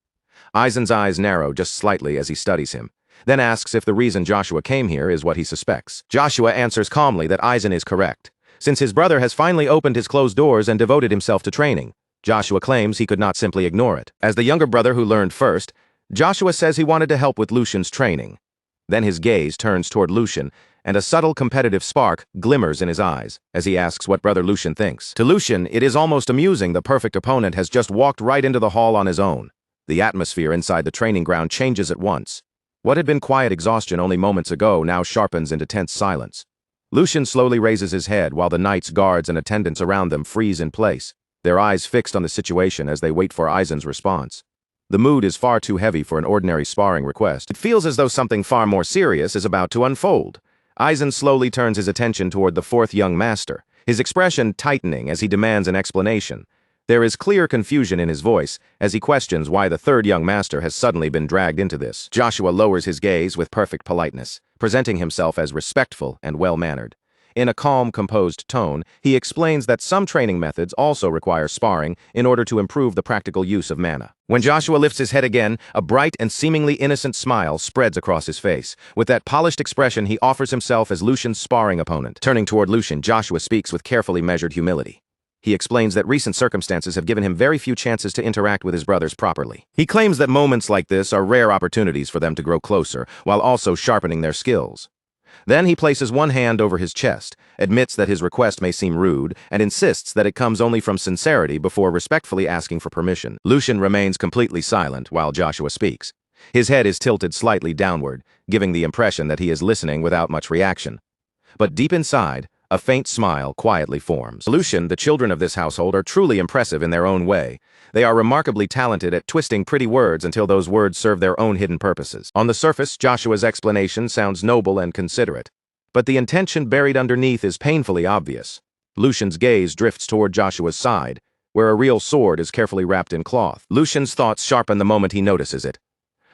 Aizen's eyes narrow just slightly as he studies him, then asks if the reason Joshua came here is what he suspects. Joshua answers calmly that Aizen is correct. Since his brother has finally opened his closed doors and devoted himself to training, Joshua claims he could not simply ignore it. As the younger brother who learned first, Joshua says he wanted to help with Lucian's training. Then his gaze turns toward Lucian, and a subtle competitive spark glimmers in his eyes as he asks what brother Lucian thinks. To Lucian, it is almost amusing the perfect opponent has just walked right into the hall on his own. The atmosphere inside the training ground changes at once. What had been quiet exhaustion only moments ago now sharpens into tense silence. Lucian slowly raises his head while the knights, guards, and attendants around them freeze in place, their eyes fixed on the situation as they wait for Aizen's response. The mood is far too heavy for an ordinary sparring request. It feels as though something far more serious is about to unfold. Aizen slowly turns his attention toward the fourth young master, his expression tightening as he demands an explanation. There is clear confusion in his voice as he questions why the third young master has suddenly been dragged into this. Joshua lowers his gaze with perfect politeness, presenting himself as respectful and well-mannered. In a calm, composed tone, he explains that some training methods also require sparring in order to improve the practical use of mana. When Joshua lifts his head again, a bright and seemingly innocent smile spreads across his face. With that polished expression, he offers himself as Lucian's sparring opponent. Turning toward Lucian, Joshua speaks with carefully measured humility. He explains that recent circumstances have given him very few chances to interact with his brothers properly. He claims that moments like this are rare opportunities for them to grow closer, while also sharpening their skills. Then he places one hand over his chest, admits that his request may seem rude, and insists that it comes only from sincerity before respectfully asking for permission. Lucian remains completely silent while Joshua speaks. His head is tilted slightly downward, giving the impression that he is listening without much reaction. But deep inside, a faint smile quietly forms. Lucian, the children of this household, are truly impressive in their own way. They are remarkably talented at twisting pretty words until those words serve their own hidden purposes. On the surface, Joshua's explanation sounds noble and considerate, but the intention buried underneath is painfully obvious. Lucian's gaze drifts toward Joshua's side, where a real sword is carefully wrapped in cloth. Lucian's thoughts sharpen the moment he notices it.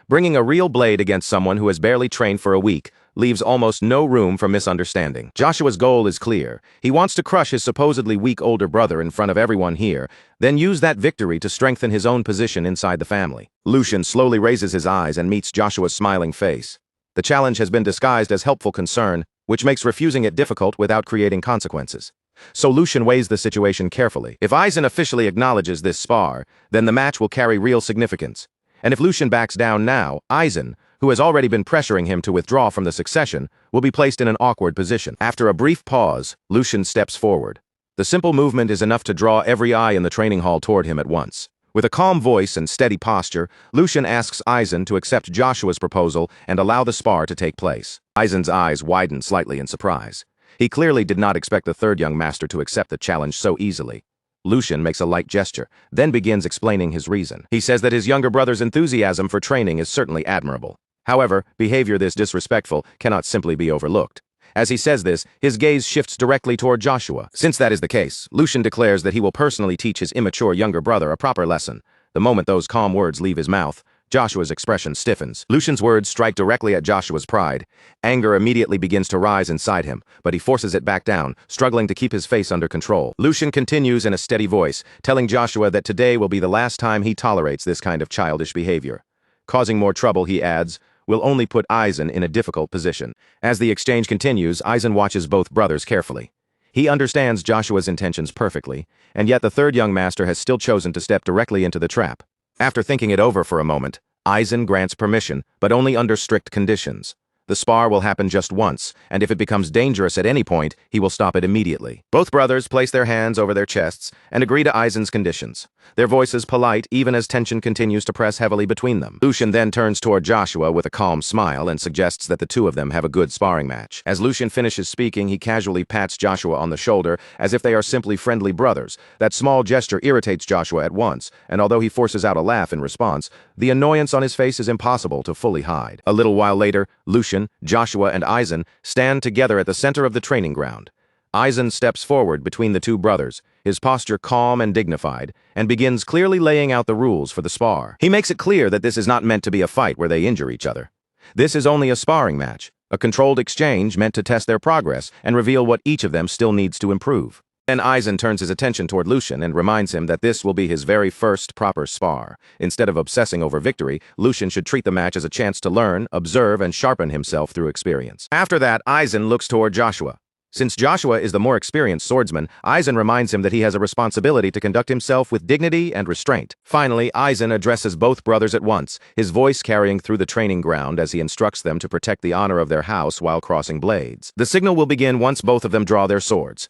Bringing a real blade against someone who has barely trained for a week leaves almost no room for misunderstanding. Joshua's goal is clear. He wants to crush his supposedly weak older brother in front of everyone here, then use that victory to strengthen his own position inside the family. Lucian slowly raises his eyes and meets Joshua's smiling face. The challenge has been disguised as helpful concern, which makes refusing it difficult without creating consequences. So Lucian weighs the situation carefully. If Aizen officially acknowledges this spar, then the match will carry real significance. And if Lucian backs down now, Aizen, who has already been pressuring him to withdraw from the succession, will be placed in an awkward position. After a brief pause, Lucian steps forward. The simple movement is enough to draw every eye in the training hall toward him at once. With a calm voice and steady posture, Lucian asks Aizen to accept Joshua's proposal and allow the spar to take place. Aizen's eyes widen slightly in surprise. He clearly did not expect the third young master to accept the challenge so easily. Lucian makes a light gesture, then begins explaining his reason. He says that his younger brother's enthusiasm for training is certainly admirable. However, behavior this disrespectful cannot simply be overlooked. As he says this, his gaze shifts directly toward Joshua. Since that is the case, Lucian declares that he will personally teach his immature younger brother a proper lesson. The moment those calm words leave his mouth, Joshua's expression stiffens. Lucian's words strike directly at Joshua's pride. Anger immediately begins to rise inside him, but he forces it back down, struggling to keep his face under control. Lucian continues in a steady voice, telling Joshua that today will be the last time he tolerates this kind of childish behavior. Causing more trouble, he adds, will only put Aizen in a difficult position. As the exchange continues, Aizen watches both brothers carefully. He understands Joshua's intentions perfectly, and yet the third young master has still chosen to step directly into the trap. After thinking it over for a moment, Aizen grants permission, but only under strict conditions. The spar will happen just once, and if it becomes dangerous at any point, he will stop it immediately. Both brothers place their hands over their chests and agree to Aizen's conditions, their voices polite even as tension continues to press heavily between them. Lucian then turns toward Joshua with a calm smile and suggests that the two of them have a good sparring match. As Lucian finishes speaking, he casually pats Joshua on the shoulder as if they are simply friendly brothers. That small gesture irritates Joshua at once, and although he forces out a laugh in response, the annoyance on his face is impossible to fully hide. A little while later, Lucian, Joshua, and Aizen stand together at the center of the training ground. Aizen steps forward between the two brothers, his posture calm and dignified, and begins clearly laying out the rules for the spar. He makes it clear that this is not meant to be a fight where they injure each other. This is only a sparring match, a controlled exchange meant to test their progress and reveal what each of them still needs to improve. Then Aizen turns his attention toward Lucian and reminds him that this will be his very first proper spar. Instead of obsessing over victory, Lucian should treat the match as a chance to learn, observe, and sharpen himself through experience. After that, Aizen looks toward Joshua. Since Joshua is the more experienced swordsman, Aizen reminds him that he has a responsibility to conduct himself with dignity and restraint. Finally, Aizen addresses both brothers at once, his voice carrying through the training ground as he instructs them to protect the honor of their house while crossing blades. The signal will begin once both of them draw their swords.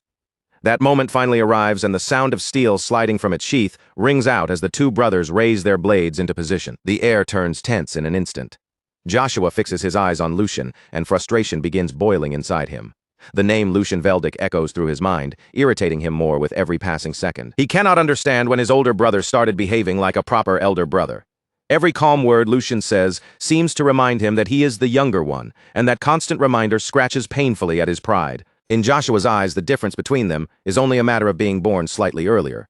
That moment finally arrives, and the sound of steel sliding from its sheath rings out as the two brothers raise their blades into position. The air turns tense in an instant. Joshua fixes his eyes on Lucian, and frustration begins boiling inside him. The name Lucian Veldic echoes through his mind, irritating him more with every passing second. He cannot understand when his older brother started behaving like a proper elder brother. Every calm word Lucian says seems to remind him that he is the younger one, and that constant reminder scratches painfully at his pride. In Joshua's eyes, the difference between them is only a matter of being born slightly earlier.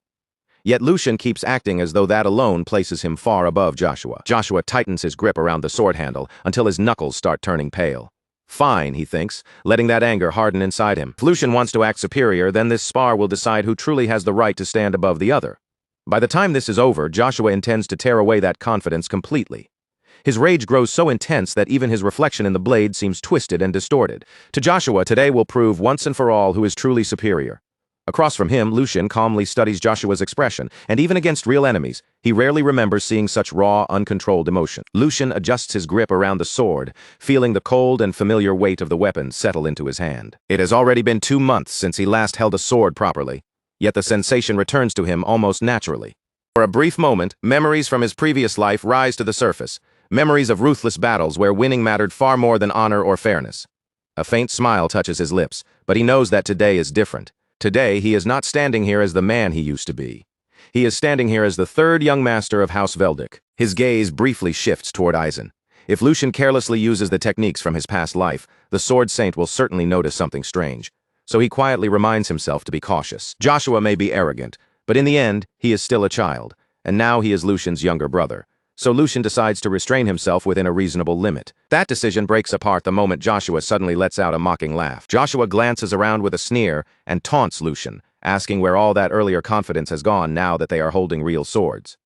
Yet Lucian keeps acting as though that alone places him far above Joshua. Joshua tightens his grip around the sword handle until his knuckles start turning pale. Fine, he thinks, letting that anger harden inside him. If Lucian wants to act superior, then this spar will decide who truly has the right to stand above the other. By the time this is over, Joshua intends to tear away that confidence completely. His rage grows so intense that even his reflection in the blade seems twisted and distorted. To Joshua, today will prove once and for all who is truly superior. Across from him, Lucian calmly studies Joshua's expression, and even against real enemies, he rarely remembers seeing such raw, uncontrolled emotion. Lucian adjusts his grip around the sword, feeling the cold and familiar weight of the weapon settle into his hand. It has already been 2 months since he last held a sword properly, yet the sensation returns to him almost naturally. For a brief moment, memories from his previous life rise to the surface, memories of ruthless battles where winning mattered far more than honor or fairness. A faint smile touches his lips, but he knows that today is different. Today, he is not standing here as the man he used to be. He is standing here as the third young master of House Veldic. His gaze briefly shifts toward Aizen. If Lucian carelessly uses the techniques from his past life, the Sword Saint will certainly notice something strange. So he quietly reminds himself to be cautious. Joshua may be arrogant, but in the end, he is still a child, and now he is Lucian's younger brother. So Lucian decides to restrain himself within a reasonable limit. That decision breaks apart the moment Joshua suddenly lets out a mocking laugh. Joshua glances around with a sneer and taunts Lucian, asking where all that earlier confidence has gone now that they are holding real swords.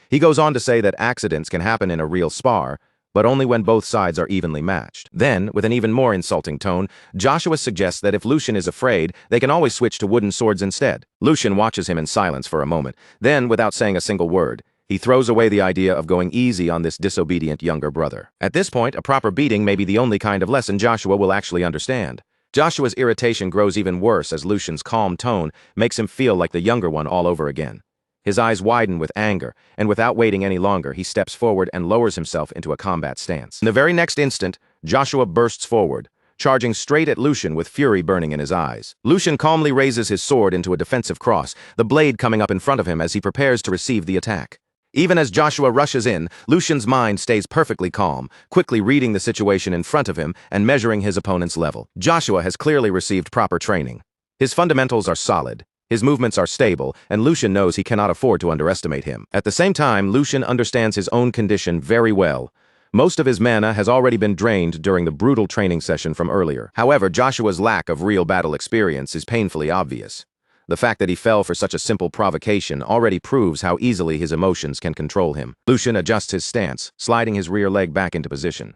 He goes on to say that accidents can happen in a real spar, but only when both sides are evenly matched. Then, with an even more insulting tone, Joshua suggests that if Lucian is afraid, they can always switch to wooden swords instead. Lucian watches him in silence for a moment. Then, without saying a single word, he throws away the idea of going easy on this disobedient younger brother. At this point, a proper beating may be the only kind of lesson Joshua will actually understand. Joshua's irritation grows even worse as Lucian's calm tone makes him feel like the younger one all over again. His eyes widen with anger, and without waiting any longer, he steps forward and lowers himself into a combat stance. In the very next instant, Joshua bursts forward, charging straight at Lucian with fury burning in his eyes. Lucian calmly raises his sword into a defensive cross, the blade coming up in front of him as he prepares to receive the attack. Even as Joshua rushes in, Lucian's mind stays perfectly calm, quickly reading the situation in front of him and measuring his opponent's level. Joshua has clearly received proper training. His fundamentals are solid, his movements are stable, and Lucian knows he cannot afford to underestimate him. At the same time, Lucian understands his own condition very well. Most of his mana has already been drained during the brutal training session from earlier. However, Joshua's lack of real battle experience is painfully obvious. The fact that he fell for such a simple provocation already proves how easily his emotions can control him. Lucian adjusts his stance, sliding his rear leg back into position.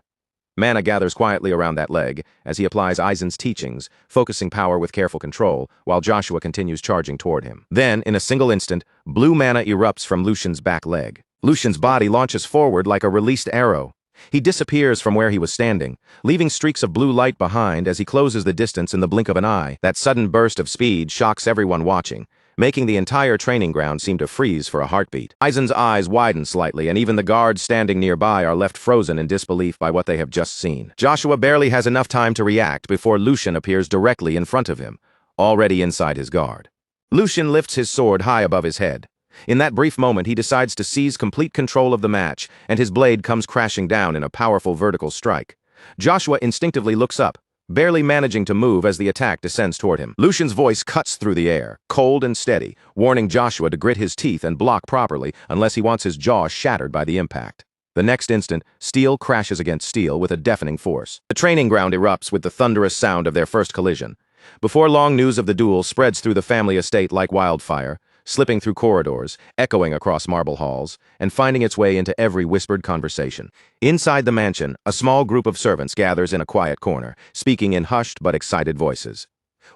Mana gathers quietly around that leg as he applies Aizen's teachings, focusing power with careful control, while Joshua continues charging toward him. Then, in a single instant, blue mana erupts from Lucian's back leg. Lucian's body launches forward like a released arrow. He disappears from where he was standing, leaving streaks of blue light behind as he closes the distance in the blink of an eye. That sudden burst of speed shocks everyone watching, making the entire training ground seem to freeze for a heartbeat. Aizen's eyes widen slightly, and even the guards standing nearby are left frozen in disbelief by what they have just seen. Joshua barely has enough time to react before Lucian appears directly in front of him, already inside his guard. Lucian lifts his sword high above his head. In that brief moment, he decides to seize complete control of the match, and his blade comes crashing down in a powerful vertical strike. Joshua instinctively looks up, barely managing to move as the attack descends toward him. Lucian's voice cuts through the air, cold and steady, warning Joshua to grit his teeth and block properly unless he wants his jaw shattered by the impact. The next instant, steel crashes against steel with a deafening force. The training ground erupts with the thunderous sound of their first collision. Before long, news of the duel spreads through the family estate like wildfire, slipping through corridors, echoing across marble halls, and finding its way into every whispered conversation. Inside the mansion, a small group of servants gathers in a quiet corner, speaking in hushed but excited voices.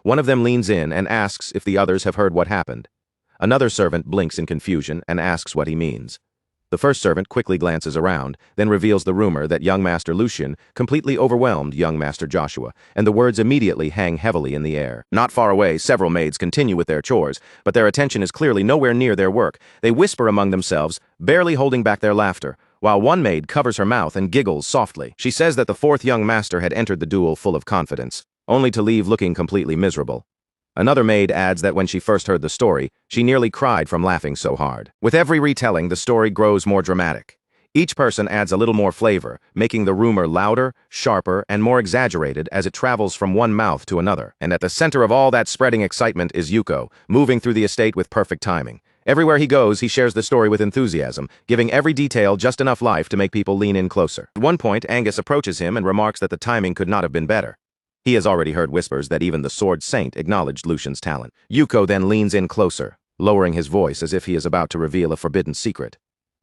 One of them leans in and asks if the others have heard what happened. Another servant blinks in confusion and asks what he means. The first servant quickly glances around, then reveals the rumor that young Master Lucian completely overwhelmed young Master Joshua, and the words immediately hang heavily in the air. Not far away, several maids continue with their chores, but their attention is clearly nowhere near their work. They whisper among themselves, barely holding back their laughter, while one maid covers her mouth and giggles softly. She says that the fourth young master had entered the duel full of confidence, only to leave looking completely miserable. Another maid adds that when she first heard the story, she nearly cried from laughing so hard. With every retelling, the story grows more dramatic. Each person adds a little more flavor, making the rumor louder, sharper, and more exaggerated as it travels from one mouth to another. And at the center of all that spreading excitement is Yuko, moving through the estate with perfect timing. Everywhere he goes, he shares the story with enthusiasm, giving every detail just enough life to make people lean in closer. At one point, Angus approaches him and remarks that the timing could not have been better. He has already heard whispers that even the Sword Saint acknowledged Lucian's talent. Yuko then leans in closer, lowering his voice as if he is about to reveal a forbidden secret.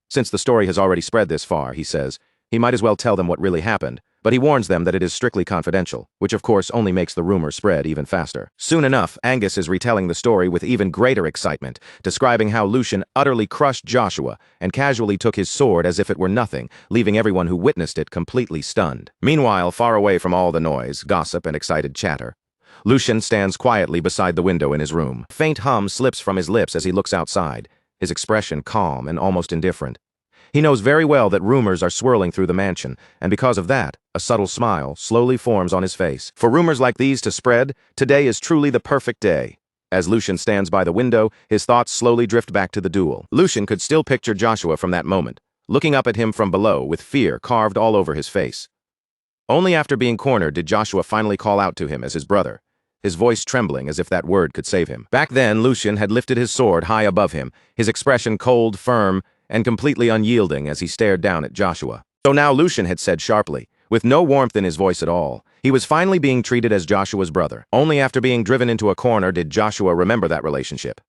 Since the story has already spread this far, he says, he might as well tell them what really happened, but he warns them that it is strictly confidential, which of course only makes the rumor spread even faster. Soon enough, Angus is retelling the story with even greater excitement, describing how Lucian utterly crushed Joshua and casually took his sword as if it were nothing, leaving everyone who witnessed it completely stunned. Meanwhile, far away from all the noise, gossip, and excited chatter, Lucian stands quietly beside the window in his room. A faint hum slips from his lips as he looks outside, his expression calm and almost indifferent. He knows very well that rumors are swirling through the mansion, and because of that, a subtle smile slowly forms on his face. For rumors like these to spread, today is truly the perfect day. As Lucian stands by the window, his thoughts slowly drift back to the duel. Lucian could still picture Joshua from that moment, looking up at him from below with fear carved all over his face. Only after being cornered did Joshua finally call out to him as his brother, his voice trembling as if that word could save him. Back then, Lucian had lifted his sword high above him, his expression cold, firm, and completely unyielding as he stared down at Joshua. So now Lucian had said sharply, with no warmth in his voice at all, he was finally being treated as Joshua's brother. Only after being driven into a corner did Joshua remember that relationship.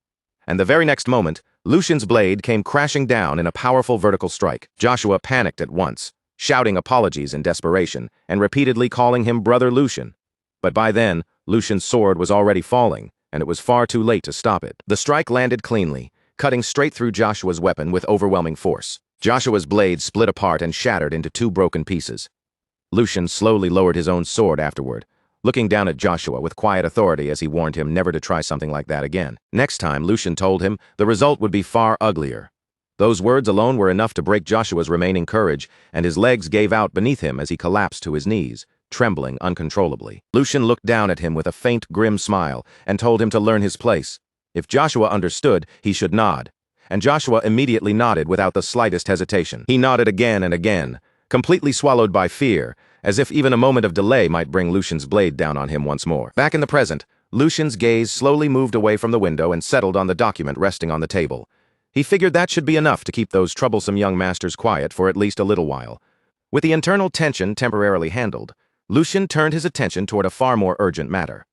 And the very next moment, Lucian's blade came crashing down in a powerful vertical strike. Joshua panicked at once, shouting apologies in desperation, and repeatedly calling him Brother Lucian. But by then, Lucian's sword was already falling, and it was far too late to stop it. The strike landed cleanly, cutting straight through Joshua's weapon with overwhelming force. Joshua's blade split apart and shattered into two broken pieces. Lucian slowly lowered his own sword afterward, looking down at Joshua with quiet authority as he warned him never to try something like that again. Next time, Lucian told him the result would be far uglier. Those words alone were enough to break Joshua's remaining courage, and his legs gave out beneath him as he collapsed to his knees, trembling uncontrollably. Lucian looked down at him with a faint, grim smile and told him to learn his place. If Joshua understood, he should nod. And Joshua immediately nodded without the slightest hesitation. He nodded again and again, completely swallowed by fear, as if even a moment of delay might bring Lucian's blade down on him once more. Back in the present, Lucian's gaze slowly moved away from the window and settled on the document resting on the table. He figured that should be enough to keep those troublesome young masters quiet for at least a little while. With the internal tension temporarily handled, Lucian turned his attention toward a far more urgent matter.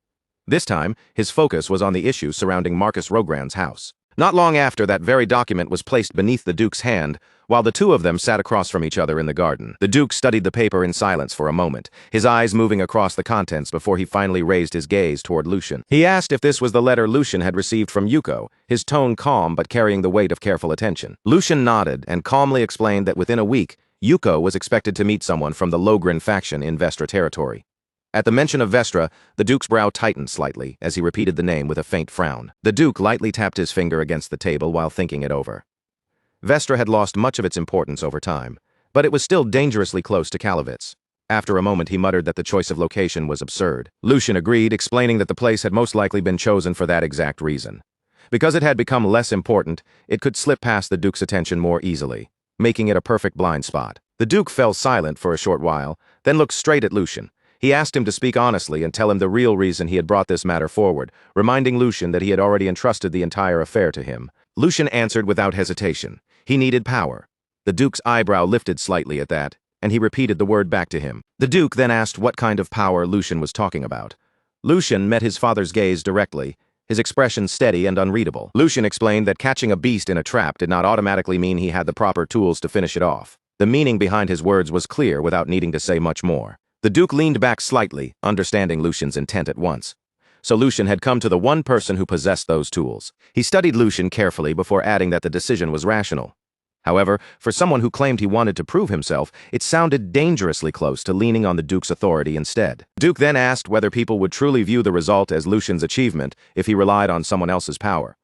This time, his focus was on the issue surrounding Marcus Rogrand's house. Not long after, that very document was placed beneath the Duke's hand, while the two of them sat across from each other in the garden. The Duke studied the paper in silence for a moment, his eyes moving across the contents before he finally raised his gaze toward Lucian. He asked if this was the letter Lucian had received from Yuko, his tone calm but carrying the weight of careful attention. Lucian nodded and calmly explained that within a week, Yuko was expected to meet someone from the Logran faction in Vestra territory. At the mention of Vestra, the Duke's brow tightened slightly as he repeated the name with a faint frown. The Duke lightly tapped his finger against the table while thinking it over. Vestra had lost much of its importance over time, but it was still dangerously close to Kalovitz. After a moment, he muttered that the choice of location was absurd. Lucian agreed, explaining that the place had most likely been chosen for that exact reason. Because it had become less important, it could slip past the Duke's attention more easily, making it a perfect blind spot. The Duke fell silent for a short while, then looked straight at Lucian. He asked him to speak honestly and tell him the real reason he had brought this matter forward, reminding Lucian that he had already entrusted the entire affair to him. Lucian answered without hesitation. He needed power. The Duke's eyebrow lifted slightly at that, and he repeated the word back to him. The Duke then asked what kind of power Lucian was talking about. Lucian met his father's gaze directly, his expression steady and unreadable. Lucian explained that catching a beast in a trap did not automatically mean he had the proper tools to finish it off. The meaning behind his words was clear without needing to say much more. The Duke leaned back slightly, understanding Lucian's intent at once. so Lucian had come to the one person who possessed those tools. He studied Lucian carefully before adding that the decision was rational. However, for someone who claimed he wanted to prove himself, it sounded dangerously close to leaning on the Duke's authority instead. Duke then asked whether people would truly view the result as Lucian's achievement if he relied on someone else's power.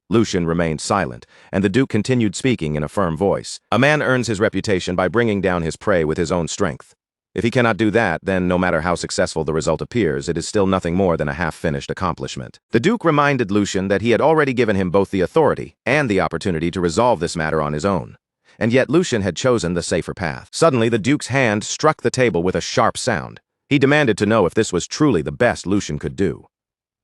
Lucian remained silent, and the Duke continued speaking in a firm voice. A man earns his reputation by bringing down his prey with his own strength. If he cannot do that, then no matter how successful the result appears, it is still nothing more than a half-finished accomplishment. The Duke reminded Lucian that he had already given him both the authority and the opportunity to resolve this matter on his own. And yet Lucian had chosen the safer path. Suddenly, the Duke's hand struck the table with a sharp sound. He demanded to know if this was truly the best Lucian could do.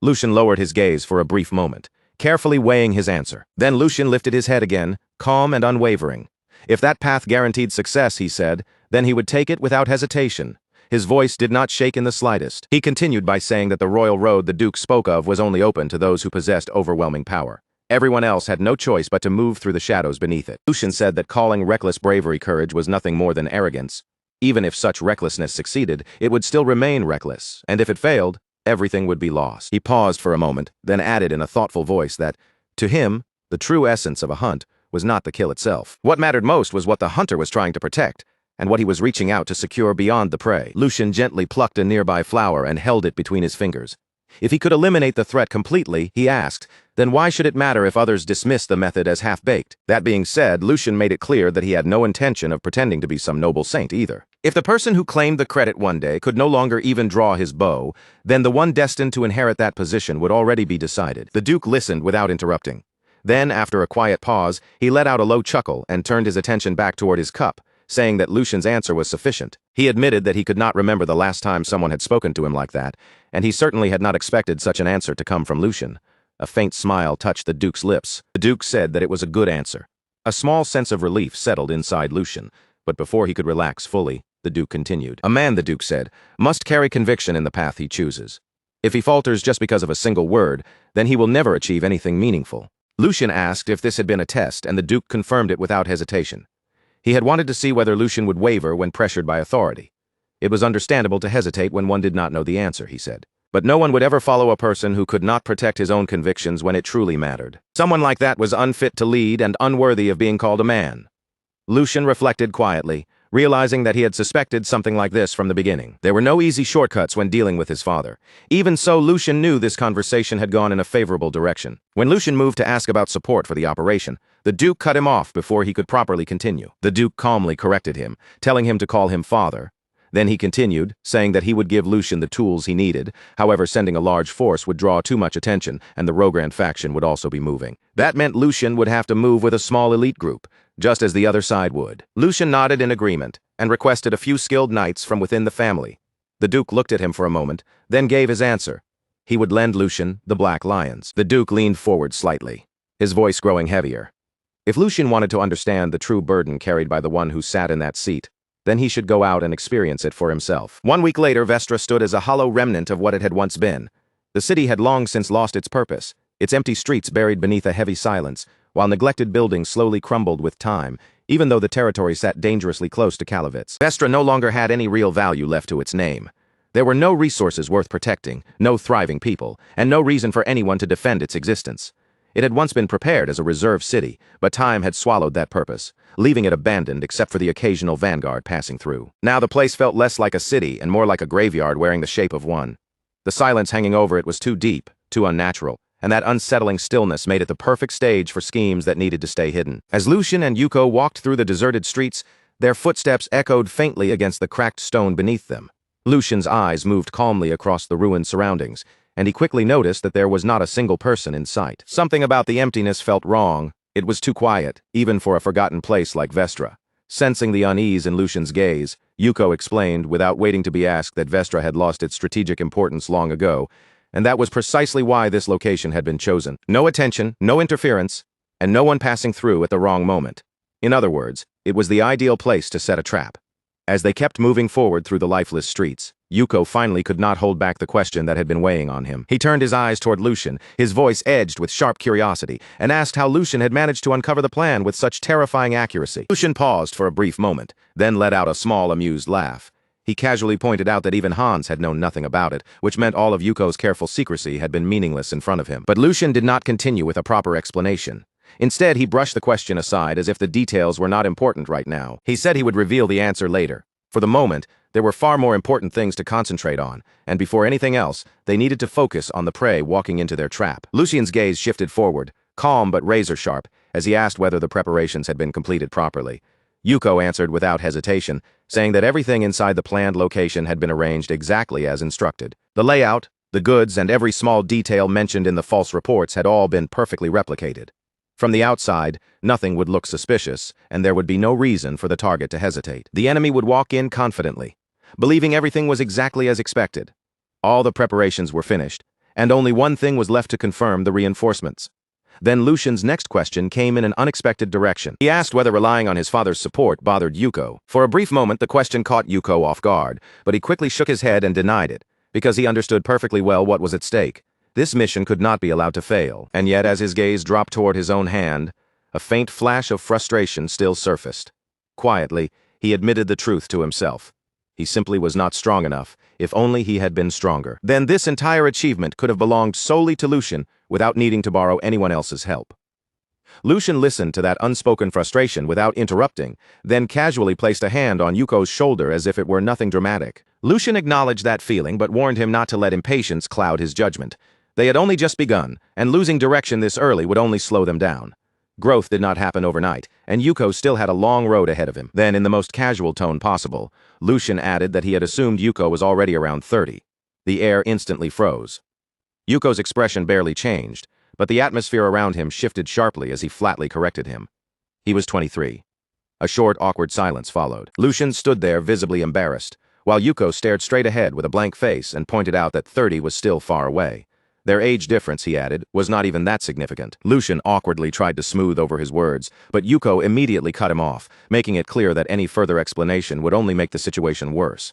Lucian lowered his gaze for a brief moment, carefully weighing his answer. Then Lucian lifted his head again, calm and unwavering. If that path guaranteed success, he said, then he would take it without hesitation. His voice did not shake in the slightest. He continued by saying that the royal road the Duke spoke of was only open to those who possessed overwhelming power. Everyone else had no choice but to move through the shadows beneath it. Lucian said that calling reckless bravery courage was nothing more than arrogance. Even if such recklessness succeeded, it would still remain reckless, and if it failed, everything would be lost. He paused for a moment, then added in a thoughtful voice that, to him, the true essence of a hunt was not the kill itself. What mattered most was what the hunter was trying to protect, and what he was reaching out to secure beyond the prey. Lucian gently plucked a nearby flower and held it between his fingers. If he could eliminate the threat completely, he asked, then why should it matter if others dismissed the method as half-baked? That being said, Lucian made it clear that he had no intention of pretending to be some noble saint either. If the person who claimed the credit one day could no longer even draw his bow, then the one destined to inherit that position would already be decided. The Duke listened without interrupting. Then, after a quiet pause, he let out a low chuckle and turned his attention back toward his cup, saying that Lucian's answer was sufficient. He admitted that he could not remember the last time someone had spoken to him like that, and he certainly had not expected such an answer to come from Lucian. A faint smile touched the Duke's lips. The Duke said that it was a good answer. A small sense of relief settled inside Lucian, but before he could relax fully, the Duke continued. A man, the Duke said, must carry conviction in the path he chooses. If he falters just because of a single word, then he will never achieve anything meaningful. Lucian asked if this had been a test, and the Duke confirmed it without hesitation. He had wanted to see whether Lucian would waver when pressured by authority. It was understandable to hesitate when one did not know the answer, he said. But no one would ever follow a person who could not protect his own convictions when it truly mattered. Someone like that was unfit to lead and unworthy of being called a man. Lucian reflected quietly, realizing that he had suspected something like this from the beginning. There were no easy shortcuts when dealing with his father. Even so, Lucian knew this conversation had gone in a favorable direction. When Lucian moved to ask about support for the operation, the Duke cut him off before he could properly continue. The Duke calmly corrected him, telling him to call him father. Then he continued, saying that he would give Lucian the tools he needed. However, sending a large force would draw too much attention, and the Rogrand faction would also be moving. That meant Lucian would have to move with a small elite group, just as the other side would. Lucian nodded in agreement, and requested a few skilled knights from within the family. The Duke looked at him for a moment, then gave his answer. He would lend Lucian the Black Lions. The Duke leaned forward slightly, his voice growing heavier. If Lucian wanted to understand the true burden carried by the one who sat in that seat, then he should go out and experience it for himself. 1 week later, Vestra stood as a hollow remnant of what it had once been. The city had long since lost its purpose, its empty streets buried beneath a heavy silence, while neglected buildings slowly crumbled with time, even though the territory sat dangerously close to Kalavitz. Vestra no longer had any real value left to its name. There were no resources worth protecting, no thriving people, and no reason for anyone to defend its existence. It had once been prepared as a reserve city, but time had swallowed that purpose, leaving it abandoned except for the occasional vanguard passing through. Now the place felt less like a city and more like a graveyard wearing the shape of one. The silence hanging over it was too deep, too unnatural, and that unsettling stillness made it the perfect stage for schemes that needed to stay hidden. As Lucian and Yuko walked through the deserted streets, their footsteps echoed faintly against the cracked stone beneath them. Lucian's eyes moved calmly across the ruined surroundings, and he quickly noticed that there was not a single person in sight. Something about the emptiness felt wrong. It was too quiet, even for a forgotten place like Vestra. Sensing the unease in Lucian's gaze, Yuko explained, without waiting to be asked, that Vestra had lost its strategic importance long ago, and that was precisely why this location had been chosen. No attention, no interference, and no one passing through at the wrong moment. In other words, it was the ideal place to set a trap. As they kept moving forward through the lifeless streets, Yuko finally could not hold back the question that had been weighing on him. He turned his eyes toward Lucian, his voice edged with sharp curiosity, and asked how Lucian had managed to uncover the plan with such terrifying accuracy. Lucian paused for a brief moment, then let out a small, amused laugh. He casually pointed out that even Hans had known nothing about it, which meant all of Yuko's careful secrecy had been meaningless in front of him. But Lucian did not continue with a proper explanation. Instead, he brushed the question aside as if the details were not important right now. He said he would reveal the answer later. For the moment, there were far more important things to concentrate on, and before anything else, they needed to focus on the prey walking into their trap. Lucian's gaze shifted forward, calm but razor-sharp, as he asked whether the preparations had been completed properly. Yuko answered without hesitation, saying that everything inside the planned location had been arranged exactly as instructed. The layout, the goods, and every small detail mentioned in the false reports had all been perfectly replicated. From the outside, nothing would look suspicious, and there would be no reason for the target to hesitate. The enemy would walk in confidently, believing everything was exactly as expected. All the preparations were finished, and only one thing was left to confirm the reinforcements. Then Lucian's next question came in an unexpected direction. He asked whether relying on his father's support bothered Yuko. For a brief moment, the question caught Yuko off guard, but he quickly shook his head and denied it, because he understood perfectly well what was at stake. This mission could not be allowed to fail, and yet as his gaze dropped toward his own hand, a faint flash of frustration still surfaced. Quietly, he admitted the truth to himself. He simply was not strong enough, if only he had been stronger. Then this entire achievement could have belonged solely to Lucian without needing to borrow anyone else's help. Lucian listened to that unspoken frustration without interrupting, then casually placed a hand on Yuko's shoulder as if it were nothing dramatic. Lucian acknowledged that feeling but warned him not to let impatience cloud his judgment. They had only just begun, and losing direction this early would only slow them down. Growth did not happen overnight, and Yuko still had a long road ahead of him. Then, in the most casual tone possible, Lucian added that he had assumed Yuko was already around 30. The air instantly froze. Yuko's expression barely changed, but the atmosphere around him shifted sharply as he flatly corrected him. He was 23. A short, awkward silence followed. Lucian stood there visibly embarrassed, while Yuko stared straight ahead with a blank face and pointed out that 30 was still far away. Their age difference, he added, was not even that significant. Lucian awkwardly tried to smooth over his words, but Yuko immediately cut him off, making it clear that any further explanation would only make the situation worse.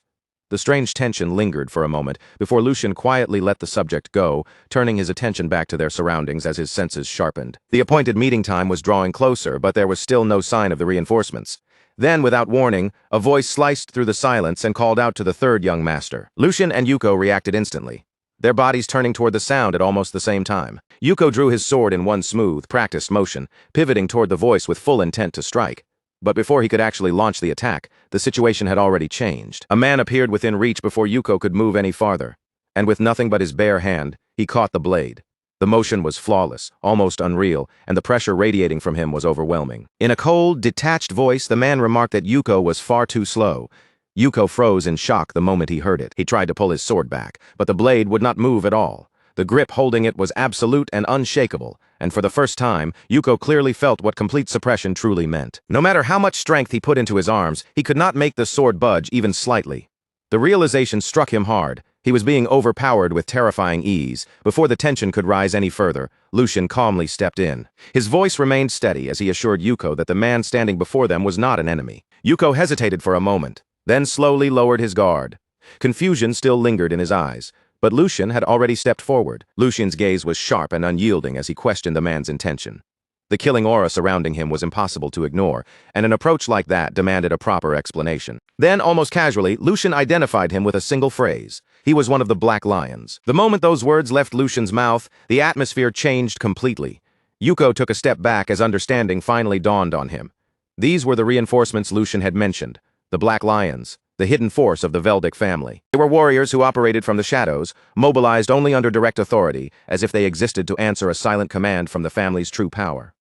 The strange tension lingered for a moment before Lucian quietly let the subject go, turning his attention back to their surroundings as his senses sharpened. The appointed meeting time was drawing closer, but there was still no sign of the reinforcements. Then, without warning, a voice sliced through the silence and called out to the third young master. Lucian and Yuko reacted instantly, their bodies turning toward the sound at almost the same time. Yuko drew his sword in one smooth, practiced motion, pivoting toward the voice with full intent to strike. But before he could actually launch the attack, the situation had already changed. A man appeared within reach before Yuko could move any farther, and with nothing but his bare hand, he caught the blade. The motion was flawless, almost unreal, and the pressure radiating from him was overwhelming. In a cold, detached voice, the man remarked that Yuko was far too slow. Yuko froze in shock the moment he heard it. He tried to pull his sword back, but the blade would not move at all. The grip holding it was absolute and unshakable, and for the first time, Yuko clearly felt what complete suppression truly meant. No matter how much strength he put into his arms, he could not make the sword budge even slightly. The realization struck him hard. He was being overpowered with terrifying ease. Before the tension could rise any further, Lucian calmly stepped in. His voice remained steady as he assured Yuko that the man standing before them was not an enemy. Yuko hesitated for a moment, then slowly lowered his guard. Confusion still lingered in his eyes, but Lucian had already stepped forward. Lucian's gaze was sharp and unyielding as he questioned the man's intention. The killing aura surrounding him was impossible to ignore, and an approach like that demanded a proper explanation. Then, almost casually, Lucian identified him with a single phrase. He was one of the Black Lions. The moment those words left Lucian's mouth, the atmosphere changed completely. Yuko took a step back as understanding finally dawned on him. These were the reinforcements Lucian had mentioned, the Black Lions, the hidden force of the Veldic family. They were warriors who operated from the shadows, mobilized only under direct authority, as if they existed to answer a silent command from the family's true power.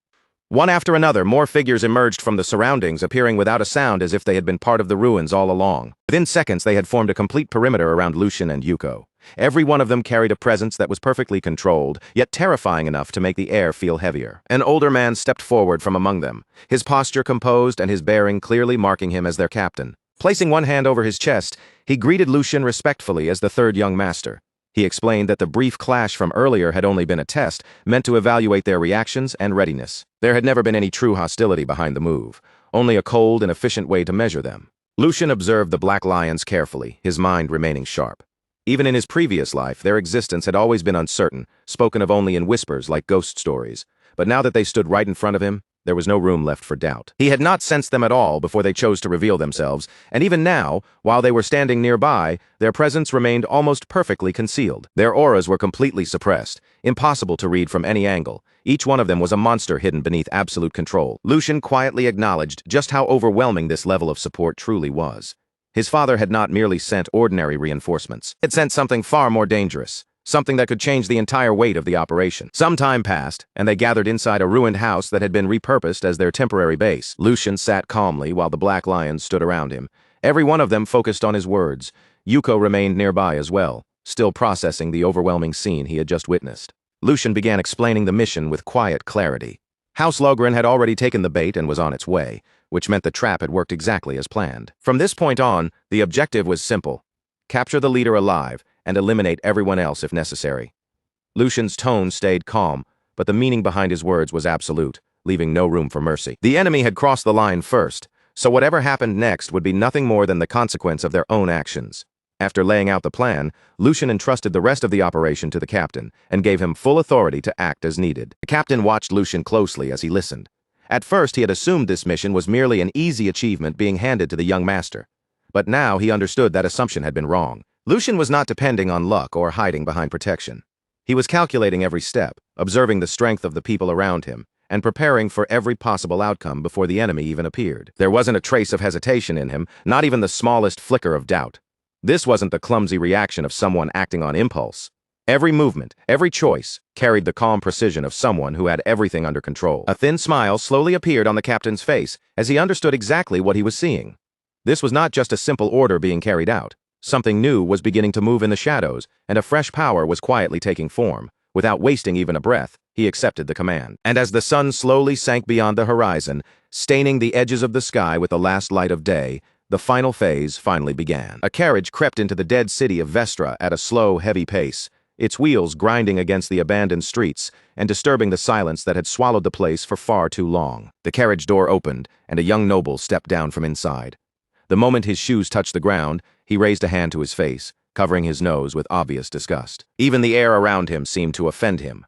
One after another, more figures emerged from the surroundings, appearing without a sound as if they had been part of the ruins all along. Within seconds, they had formed a complete perimeter around Lucian and Yuko. Every one of them carried a presence that was perfectly controlled, yet terrifying enough to make the air feel heavier. An older man stepped forward from among them, his posture composed and his bearing clearly marking him as their captain. Placing one hand over his chest, he greeted Lucian respectfully as the third young master. He explained that the brief clash from earlier had only been a test, meant to evaluate their reactions and readiness. There had never been any true hostility behind the move, only a cold and efficient way to measure them. Lucian observed the Black Lions carefully, his mind remaining sharp. Even in his previous life, their existence had always been uncertain, spoken of only in whispers like ghost stories. But now that they stood right in front of him, There was no room left for doubt. He had not sensed them at all before they chose to reveal themselves, and even now, while they were standing nearby, their presence remained almost perfectly concealed. Their auras were completely suppressed, impossible to read from any angle. Each one of them was a monster hidden beneath absolute control. Lucian quietly acknowledged just how overwhelming this level of support truly was. His father had not merely sent ordinary reinforcements. It sent something far more dangerous. Something that could change the entire weight of the operation. Some time passed, and they gathered inside a ruined house that had been repurposed as their temporary base. Lucian sat calmly while the Black Lions stood around him. Every one of them focused on his words. Yuko remained nearby as well, still processing the overwhelming scene he had just witnessed. Lucian began explaining the mission with quiet clarity. House Logren had already taken the bait and was on its way, which meant the trap had worked exactly as planned. From this point on, the objective was simple. Capture the leader alive, and eliminate everyone else if necessary. Lucian's tone stayed calm, but the meaning behind his words was absolute, leaving no room for mercy. The enemy had crossed the line first, so whatever happened next would be nothing more than the consequence of their own actions. After laying out the plan, Lucian entrusted the rest of the operation to the captain and gave him full authority to act as needed. The captain watched Lucian closely as he listened. At first, he had assumed this mission was merely an easy achievement being handed to the young master. But now he understood that assumption had been wrong. Lucian was not depending on luck or hiding behind protection. He was calculating every step, observing the strength of the people around him, and preparing for every possible outcome before the enemy even appeared. There wasn't a trace of hesitation in him, not even the smallest flicker of doubt. This wasn't the clumsy reaction of someone acting on impulse. Every movement, every choice, carried the calm precision of someone who had everything under control. A thin smile slowly appeared on the captain's face as he understood exactly what he was seeing. This was not just a simple order being carried out. Something new was beginning to move in the shadows, and a fresh power was quietly taking form. Without wasting even a breath, he accepted the command. And as the sun slowly sank beyond the horizon, staining the edges of the sky with the last light of day, the final phase finally began. A carriage crept into the dead city of Vestra at a slow, heavy pace, its wheels grinding against the abandoned streets and disturbing the silence that had swallowed the place for far too long. The carriage door opened, and a young noble stepped down from inside. The moment his shoes touched the ground, he raised a hand to his face, covering his nose with obvious disgust. Even the air around him seemed to offend him.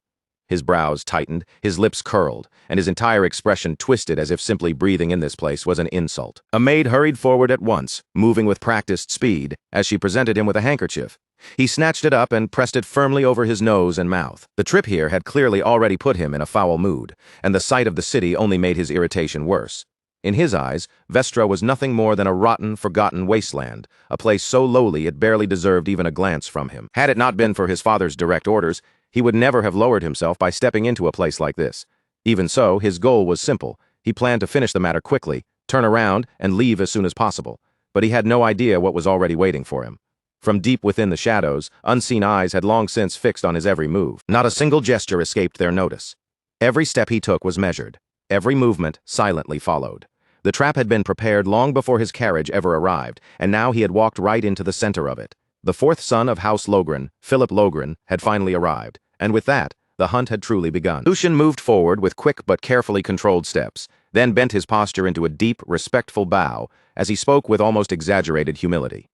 His brows tightened, his lips curled, and his entire expression twisted as if simply breathing in this place was an insult. A maid hurried forward at once, moving with practiced speed, as she presented him with a handkerchief. He snatched it up and pressed it firmly over his nose and mouth. The trip here had clearly already put him in a foul mood, and the sight of the city only made his irritation worse. In his eyes, Vestra was nothing more than a rotten, forgotten wasteland, a place so lowly it barely deserved even a glance from him. Had it not been for his father's direct orders, he would never have lowered himself by stepping into a place like this. Even so, his goal was simple. He planned to finish the matter quickly, turn around, and leave as soon as possible. But he had no idea what was already waiting for him. From deep within the shadows, unseen eyes had long since fixed on his every move. Not a single gesture escaped their notice. Every step he took was measured. Every movement silently followed. The trap had been prepared long before his carriage ever arrived, and now he had walked right into the center of it. The fourth son of House Logren, Philip Logren, had finally arrived, and with that, the hunt had truly begun. Lucian moved forward with quick but carefully controlled steps, then bent his posture into a deep, respectful bow as he spoke with almost exaggerated humility.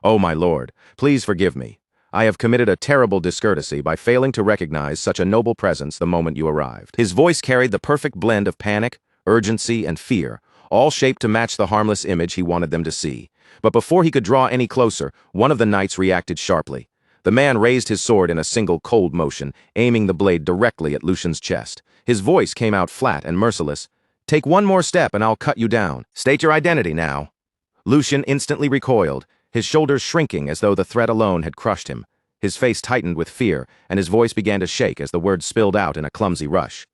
"Oh, my lord, please forgive me. I have committed a terrible discourtesy by failing to recognize such a noble presence the moment you arrived." His voice carried the perfect blend of panic, urgency, and fear, all shaped to match the harmless image he wanted them to see. But before he could draw any closer, one of the knights reacted sharply. The man raised his sword in a single cold motion, aiming the blade directly at Lucian's chest. His voice came out flat and merciless. "Take one more step and I'll cut you down. State your identity now." Lucian instantly recoiled, his shoulders shrinking as though the threat alone had crushed him. His face tightened with fear, and his voice began to shake as the words spilled out in a clumsy rush.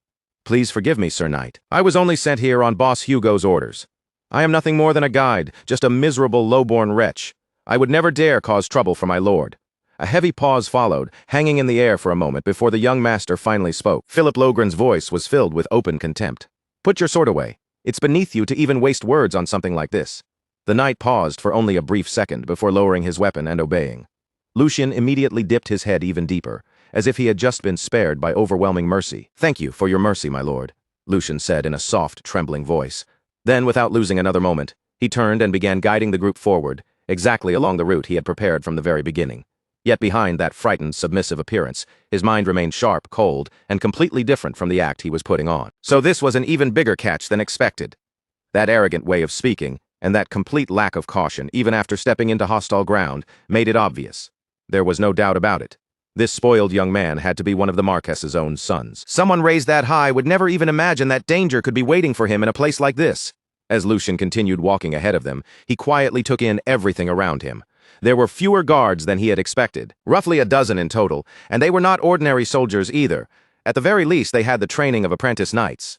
"Please forgive me, Sir Knight. I was only sent here on Boss Hugo's orders. I am nothing more than a guide, just a miserable, low-born wretch. I would never dare cause trouble for my lord." A heavy pause followed, hanging in the air for a moment before the young master finally spoke. Philip Logren's voice was filled with open contempt. "Put your sword away. It's beneath you to even waste words on something like this." The knight paused for only a brief second before lowering his weapon and obeying. Lucian immediately dipped his head even deeper, as if he had just been spared by overwhelming mercy. "Thank you for your mercy, my lord," Lucian said in a soft, trembling voice. Then, without losing another moment, he turned and began guiding the group forward, exactly along the route he had prepared from the very beginning. Yet behind that frightened, submissive appearance, his mind remained sharp, cold, and completely different from the act he was putting on. So this was an even bigger catch than expected. That arrogant way of speaking, and that complete lack of caution, even after stepping into hostile ground, made it obvious. There was no doubt about it. This spoiled young man had to be one of the Marques's own sons. Someone raised that high would never even imagine that danger could be waiting for him in a place like this. As Lucian continued walking ahead of them, he quietly took in everything around him. There were fewer guards than he had expected, roughly a dozen in total, and they were not ordinary soldiers either. At the very least, they had the training of apprentice knights.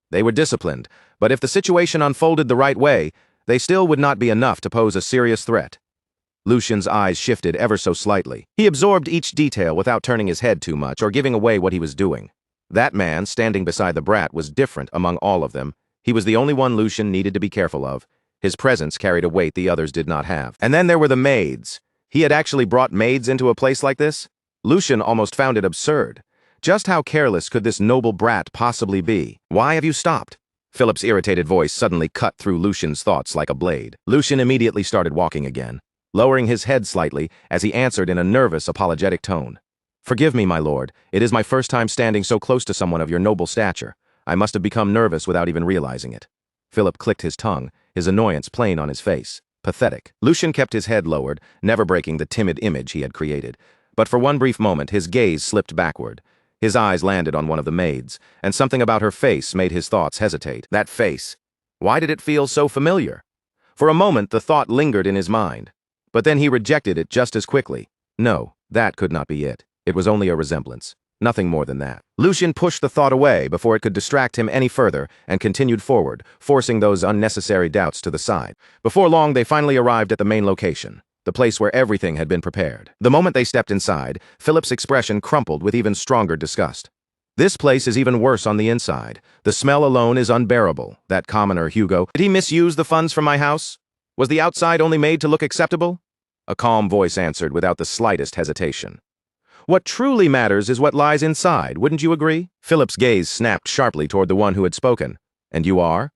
They were disciplined, but if the situation unfolded the right way, they still would not be enough to pose a serious threat. Lucian's eyes shifted ever so slightly. He absorbed each detail without turning his head too much or giving away what he was doing. That man, standing beside the brat, was different among all of them. He was the only one Lucian needed to be careful of. His presence carried a weight the others did not have. And then there were the maids. He had actually brought maids into a place like this? Lucian almost found it absurd. Just how careless could this noble brat possibly be? Why have you stopped? Philip's irritated voice suddenly cut through Lucian's thoughts like a blade. Lucian immediately started walking again, lowering his head slightly as he answered in a nervous, apologetic tone. Forgive me, my lord. It is my first time standing so close to someone of your noble stature. I must have become nervous without even realizing it. Philip clicked his tongue, his annoyance plain on his face. Pathetic. Lucian kept his head lowered, never breaking the timid image he had created. But for one brief moment, his gaze slipped backward. His eyes landed on one of the maids, and something about her face made his thoughts hesitate. That face. Why did it feel so familiar? For a moment, the thought lingered in his mind. But then he rejected it just as quickly. No, that could not be it. It was only a resemblance. Nothing more than that. Lucian pushed the thought away before it could distract him any further and continued forward, forcing those unnecessary doubts to the side. Before long, they finally arrived at the main location, the place where everything had been prepared. The moment they stepped inside, Philip's expression crumpled with even stronger disgust. This place is even worse on the inside. The smell alone is unbearable. That commoner, Hugo, did he misuse the funds from my house? Was the outside only made to look acceptable? A calm voice answered without the slightest hesitation. What truly matters is what lies inside, wouldn't you agree? Philip's gaze snapped sharply toward the one who had spoken. And you are?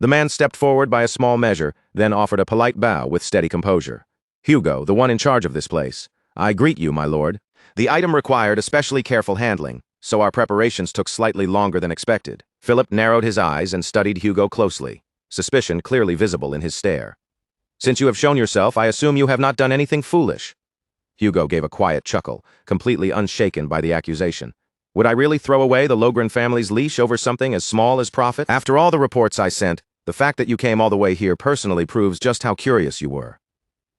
The man stepped forward by a small measure, then offered a polite bow with steady composure. Hugo, the one in charge of this place. I greet you, my lord. The item required especially careful handling, so our preparations took slightly longer than expected. Philip narrowed his eyes and studied Hugo closely, suspicion clearly visible in his stare. Since you have shown yourself, I assume you have not done anything foolish. Hugo gave a quiet chuckle, completely unshaken by the accusation. Would I really throw away the Logren family's leash over something as small as profit? After all the reports I sent, the fact that you came all the way here personally proves just how curious you were.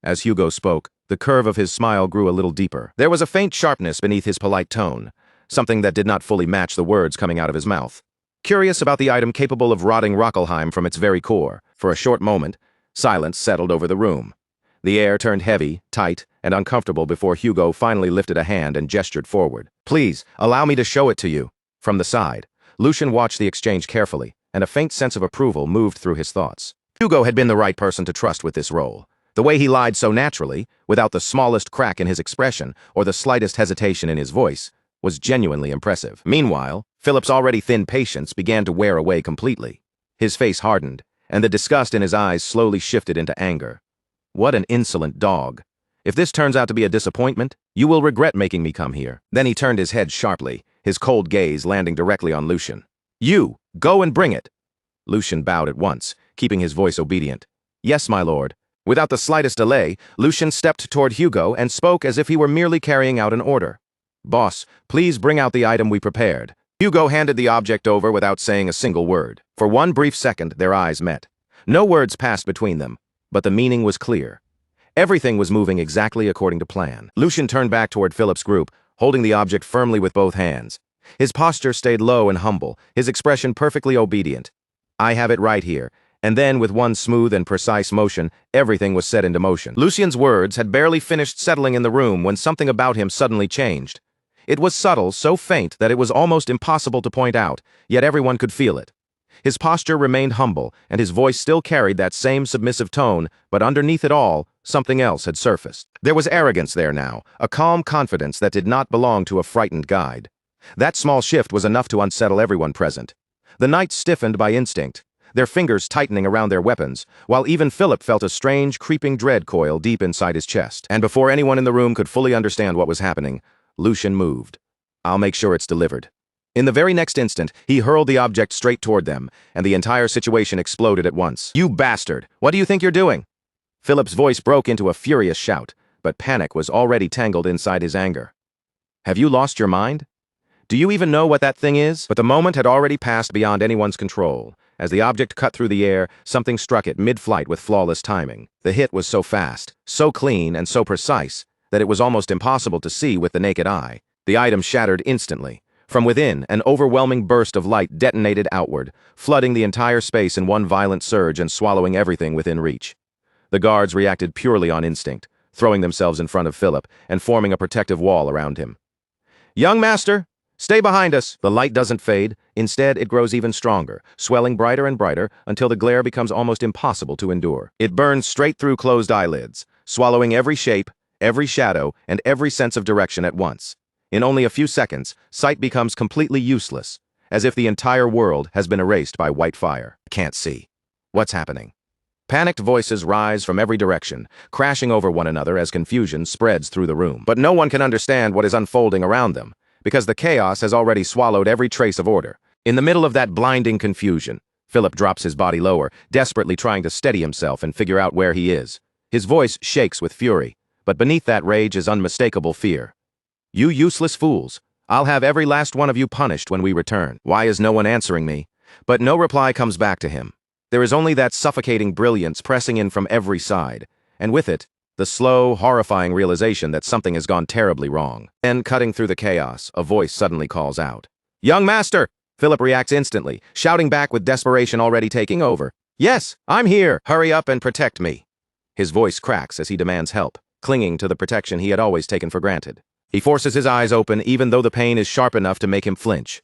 As Hugo spoke, the curve of his smile grew a little deeper. There was a faint sharpness beneath his polite tone, something that did not fully match the words coming out of his mouth. Curious about the item capable of rotting Rockelheim from its very core. For a short moment, silence settled over the room. The air turned heavy, tight, and uncomfortable before Hugo finally lifted a hand and gestured forward. Please, allow me to show it to you. From the side, Lucian watched the exchange carefully, and a faint sense of approval moved through his thoughts. Hugo had been the right person to trust with this role. The way he lied so naturally, without the smallest crack in his expression or the slightest hesitation in his voice, was genuinely impressive. Meanwhile, Philip's already thin patience began to wear away completely. His face hardened, and the disgust in his eyes slowly shifted into anger. What an insolent dog. If this turns out to be a disappointment, you will regret making me come here. Then he turned his head sharply, his cold gaze landing directly on Lucian. You, go and bring it. Lucian bowed at once, keeping his voice obedient. Yes, my lord. Without the slightest delay, Lucian stepped toward Hugo and spoke as if he were merely carrying out an order. Boss, please bring out the item we prepared. Hugo handed the object over without saying a single word. For one brief second, their eyes met. No words passed between them, but the meaning was clear. Everything was moving exactly according to plan. Lucian turned back toward Philip's group, holding the object firmly with both hands. His posture stayed low and humble, his expression perfectly obedient. I have it right here. And then, with one smooth and precise motion, everything was set into motion. Lucian's words had barely finished settling in the room when something about him suddenly changed. It was subtle, so faint that it was almost impossible to point out, yet everyone could feel it. His posture remained humble, and his voice still carried that same submissive tone, but underneath it all, something else had surfaced. There was arrogance there now, a calm confidence that did not belong to a frightened guide. That small shift was enough to unsettle everyone present. The knights stiffened by instinct. their fingers tightening around their weapons, while even Philip felt a strange, creeping dread coil deep inside his chest. And before anyone in the room could fully understand what was happening, Lucian moved. "I'll make sure it's delivered." In the very next instant, he hurled the object straight toward them, and the entire situation exploded at once. "You bastard! What do you think you're doing?" Philip's voice broke into a furious shout, but panic was already tangled inside his anger. "Have you lost your mind? Do you even know what that thing is?" But the moment had already passed beyond anyone's control. As the object cut through the air, something struck it mid-flight with flawless timing. The hit was so fast, so clean, and so precise that it was almost impossible to see with the naked eye. The item shattered instantly. From within, an overwhelming burst of light detonated outward, flooding the entire space in one violent surge and swallowing everything within reach. The guards reacted purely on instinct, throwing themselves in front of Philip and forming a protective wall around him. "Young master, stay behind us!" The light doesn't fade. Instead, it grows even stronger, swelling brighter and brighter until the glare becomes almost impossible to endure. It burns straight through closed eyelids, swallowing every shape, every shadow, and every sense of direction at once. In only a few seconds, sight becomes completely useless, as if the entire world has been erased by white fire. "Can't see. What's happening?" Panicked voices rise from every direction, crashing over one another as confusion spreads through the room. But no one can understand what is unfolding around them, because the chaos has already swallowed every trace of order. In the middle of that blinding confusion, Philip drops his body lower, desperately trying to steady himself and figure out where he is. His voice shakes with fury, but beneath that rage is unmistakable fear. "You useless fools! I'll have every last one of you punished when we return." Why is no one answering me? But no reply comes back to him. There is only that suffocating brilliance pressing in from every side, and with it, the slow, horrifying realization that something has gone terribly wrong. Then, cutting through the chaos, a voice suddenly calls out. "Young master!" Philip reacts instantly, shouting back with desperation already taking over. "Yes, I'm here! Hurry up and protect me!" His voice cracks as he demands help, clinging to the protection he had always taken for granted. He forces his eyes open even though the pain is sharp enough to make him flinch.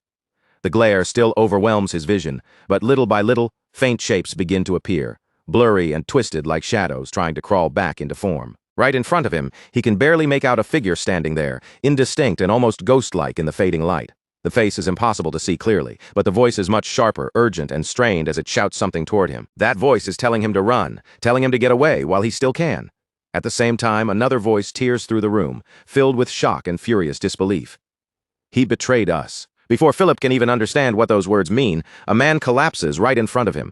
The glare still overwhelms his vision, but little by little, faint shapes begin to appear, blurry and twisted like shadows trying to crawl back into form. Right in front of him, he can barely make out a figure standing there, indistinct and almost ghost-like in the fading light. The face is impossible to see clearly, but the voice is much sharper, urgent, and strained as it shouts something toward him. That voice is telling him to run, telling him to get away while he still can. At the same time, another voice tears through the room, filled with shock and furious disbelief. "He betrayed us." Before Philip can even understand what those words mean, a man collapses right in front of him.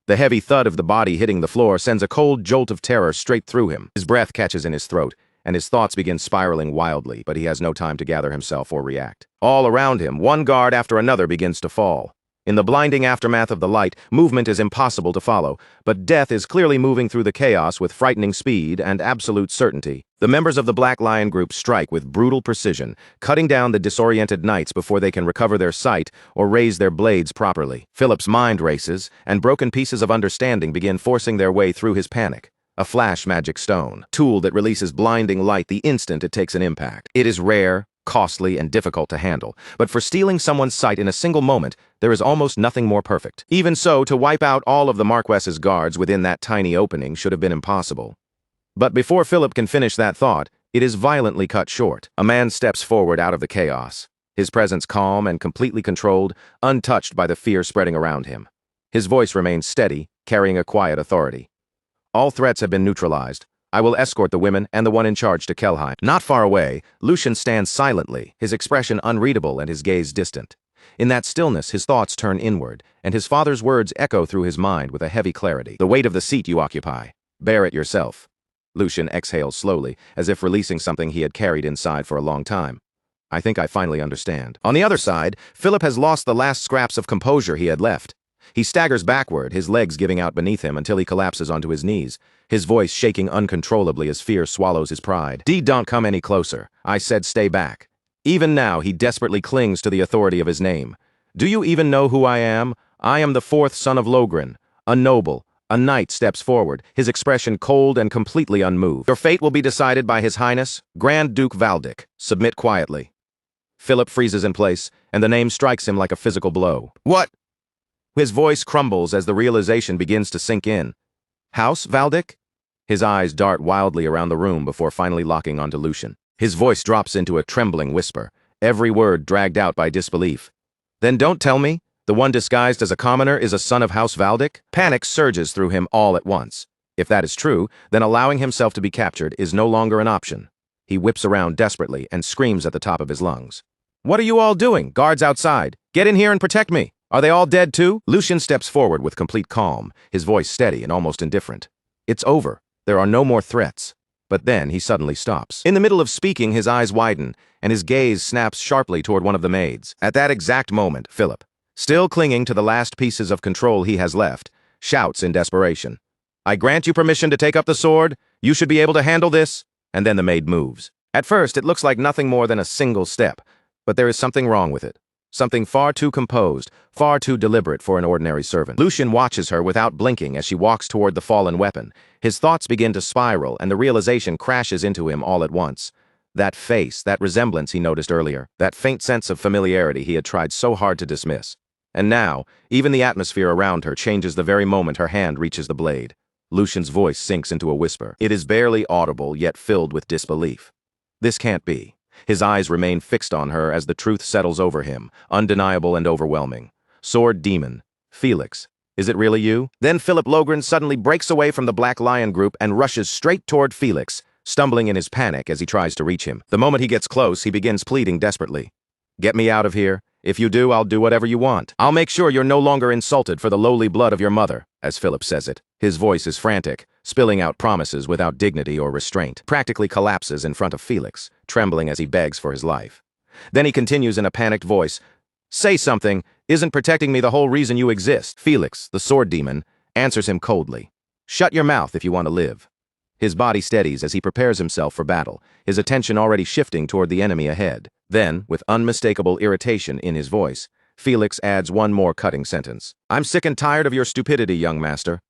The heavy thud of the body hitting the floor sends a cold jolt of terror straight through him. His breath catches in his throat, and his thoughts begin spiraling wildly, but he has no time to gather himself or react. All around him, one guard after another begins to fall. In the blinding aftermath of the light, movement is impossible to follow, but death is clearly moving through the chaos with frightening speed and absolute certainty. The members of the Black Lion group strike with brutal precision, cutting down the disoriented knights before they can recover their sight or raise their blades properly. Philip's mind races, and broken pieces of understanding begin forcing their way through his panic. A flash magic stone, tool that releases blinding light the instant it takes an impact. It is rare, costly, and difficult to handle, but for stealing someone's sight in a single moment, there is almost nothing more perfect. Even so, to wipe out all of the Marquess's guards within that tiny opening should have been impossible. But before Philip can finish that thought, it is violently cut short. A man steps forward out of the chaos, his presence calm and completely controlled, untouched by the fear spreading around him. His voice remains steady, carrying a quiet authority. "All threats have been neutralized. I will escort the women and the one in charge to Kelheim." Not far away, Lucian stands silently, his expression unreadable and his gaze distant. In that stillness, his thoughts turn inward, and his father's words echo through his mind with a heavy clarity. "The weight of the seat you occupy. Bear it yourself." Lucian exhales slowly, as if releasing something he had carried inside for a long time. "I think I finally understand." On the other side, Philip has lost the last scraps of composure he had left. He staggers backward, his legs giving out beneath him until he collapses onto his knees, his voice shaking uncontrollably as fear swallows his pride. Don't come any closer. I said stay back." Even now, he desperately clings to the authority of his name. "Do you even know who I am? I am the fourth son of Logren, a noble." A knight steps forward, his expression cold and completely unmoved. "Your fate will be decided by His Highness, Grand Duke Valdic. Submit quietly." Philip freezes in place, and the name strikes him like a physical blow. "What?" His voice crumbles as the realization begins to sink in. "House Valdic?" His eyes dart wildly around the room before finally locking onto Lucian. His voice drops into a trembling whisper, every word dragged out by disbelief. "Then don't tell me. The one disguised as a commoner is a son of House Valdic? Panic surges through him all at once. If that is true, then allowing himself to be captured is no longer an option. He whips around desperately and screams at the top of his lungs. "What are you all doing? Guards outside! Get in here and protect me! Are they all dead too?" Lucian steps forward with complete calm, his voice steady and almost indifferent. It's over. There are no more threats. But then he suddenly stops. In the middle of speaking, his eyes widen, and his gaze snaps sharply toward one of the maids. At that exact moment, Philip, still clinging to the last pieces of control he has left, shouts in desperation, "I grant you permission to take up the sword. You should be able to handle this." And then the maid moves. At first, it looks like nothing more than a single step, but there is something wrong with it. Something far too composed, far too deliberate for an ordinary servant. Lucian watches her without blinking as she walks toward the fallen weapon. His thoughts begin to spiral, and the realization crashes into him all at once. That face, that resemblance he noticed earlier, that faint sense of familiarity he had tried so hard to dismiss. And now, even the atmosphere around her changes the very moment her hand reaches the blade. Lucian's voice sinks into a whisper. It is barely audible, yet filled with disbelief. This can't be. His eyes remain fixed on her as the truth settles over him, undeniable and overwhelming. Sword Demon. Felix. Is it really you? Then Philip Logren suddenly breaks away from the Black Lion group and rushes straight toward Felix, stumbling in his panic as he tries to reach him. The moment he gets close, he begins pleading desperately. "Get me out of here. If you do, I'll do whatever you want. I'll make sure you're no longer insulted for the lowly blood of your mother," as Philip says it. His voice is frantic, spilling out promises without dignity or restraint, practically collapses in front of Felix, trembling as he begs for his life. Then he continues in a panicked voice, "Say something. Isn't protecting me the whole reason you exist?" Felix, the sword demon, answers him coldly. "Shut your mouth if you want to live." His body steadies as he prepares himself for battle, his attention already shifting toward the enemy ahead. Then, with unmistakable irritation in his voice, Felix adds one more cutting sentence. "I'm sick and tired of your stupidity, young master."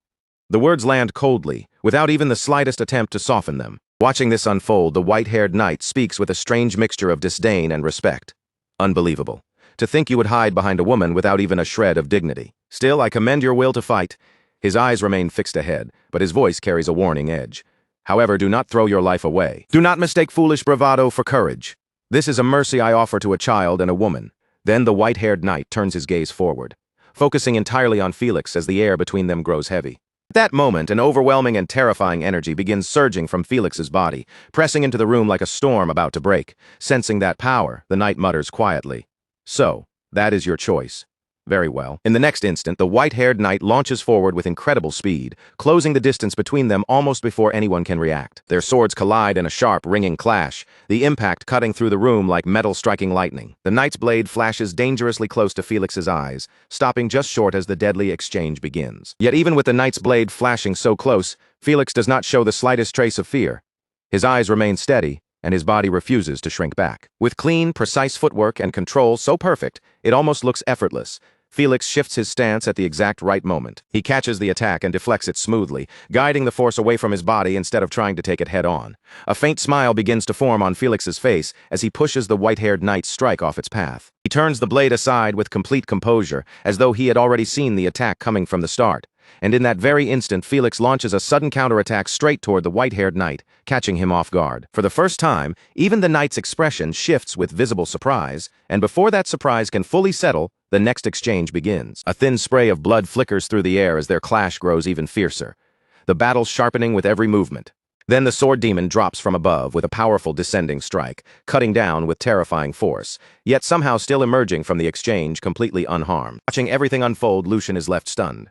The words land coldly, without even the slightest attempt to soften them. Watching this unfold, the white-haired knight speaks with a strange mixture of disdain and respect. Unbelievable. To think you would hide behind a woman without even a shred of dignity. Still, I commend your will to fight. His eyes remain fixed ahead, but his voice carries a warning edge. However, do not throw your life away. Do not mistake foolish bravado for courage. This is a mercy I offer to a child and a woman. Then the white-haired knight turns his gaze forward, focusing entirely on Felix as the air between them grows heavy. At that moment, an overwhelming and terrifying energy begins surging from Felix's body, pressing into the room like a storm about to break. Sensing that power, the knight mutters quietly, "So, that is your choice. Very well." In the next instant, the white-haired knight launches forward with incredible speed, closing the distance between them almost before anyone can react. Their swords collide in a sharp, ringing clash, the impact cutting through the room like metal striking lightning. The knight's blade flashes dangerously close to Felix's eyes, stopping just short as the deadly exchange begins. Yet even with the knight's blade flashing so close, Felix does not show the slightest trace of fear. His eyes remain steady, and his body refuses to shrink back. With clean, precise footwork and control so perfect, it almost looks effortless. Felix shifts his stance at the exact right moment. He catches the attack and deflects it smoothly, guiding the force away from his body instead of trying to take it head-on. A faint smile begins to form on Felix's face as he pushes the white-haired knight's strike off its path. He turns the blade aside with complete composure, as though he had already seen the attack coming from the start. And in that very instant, Felix launches a sudden counterattack straight toward the white-haired knight, catching him off guard. For the first time, even the knight's expression shifts with visible surprise, and before that surprise can fully settle, the next exchange begins. A thin spray of blood flickers through the air as their clash grows even fiercer, the battle sharpening with every movement. Then the sword demon drops from above with a powerful descending strike, cutting down with terrifying force, yet somehow still emerging from the exchange completely unharmed. Watching everything unfold, Lucian is left stunned.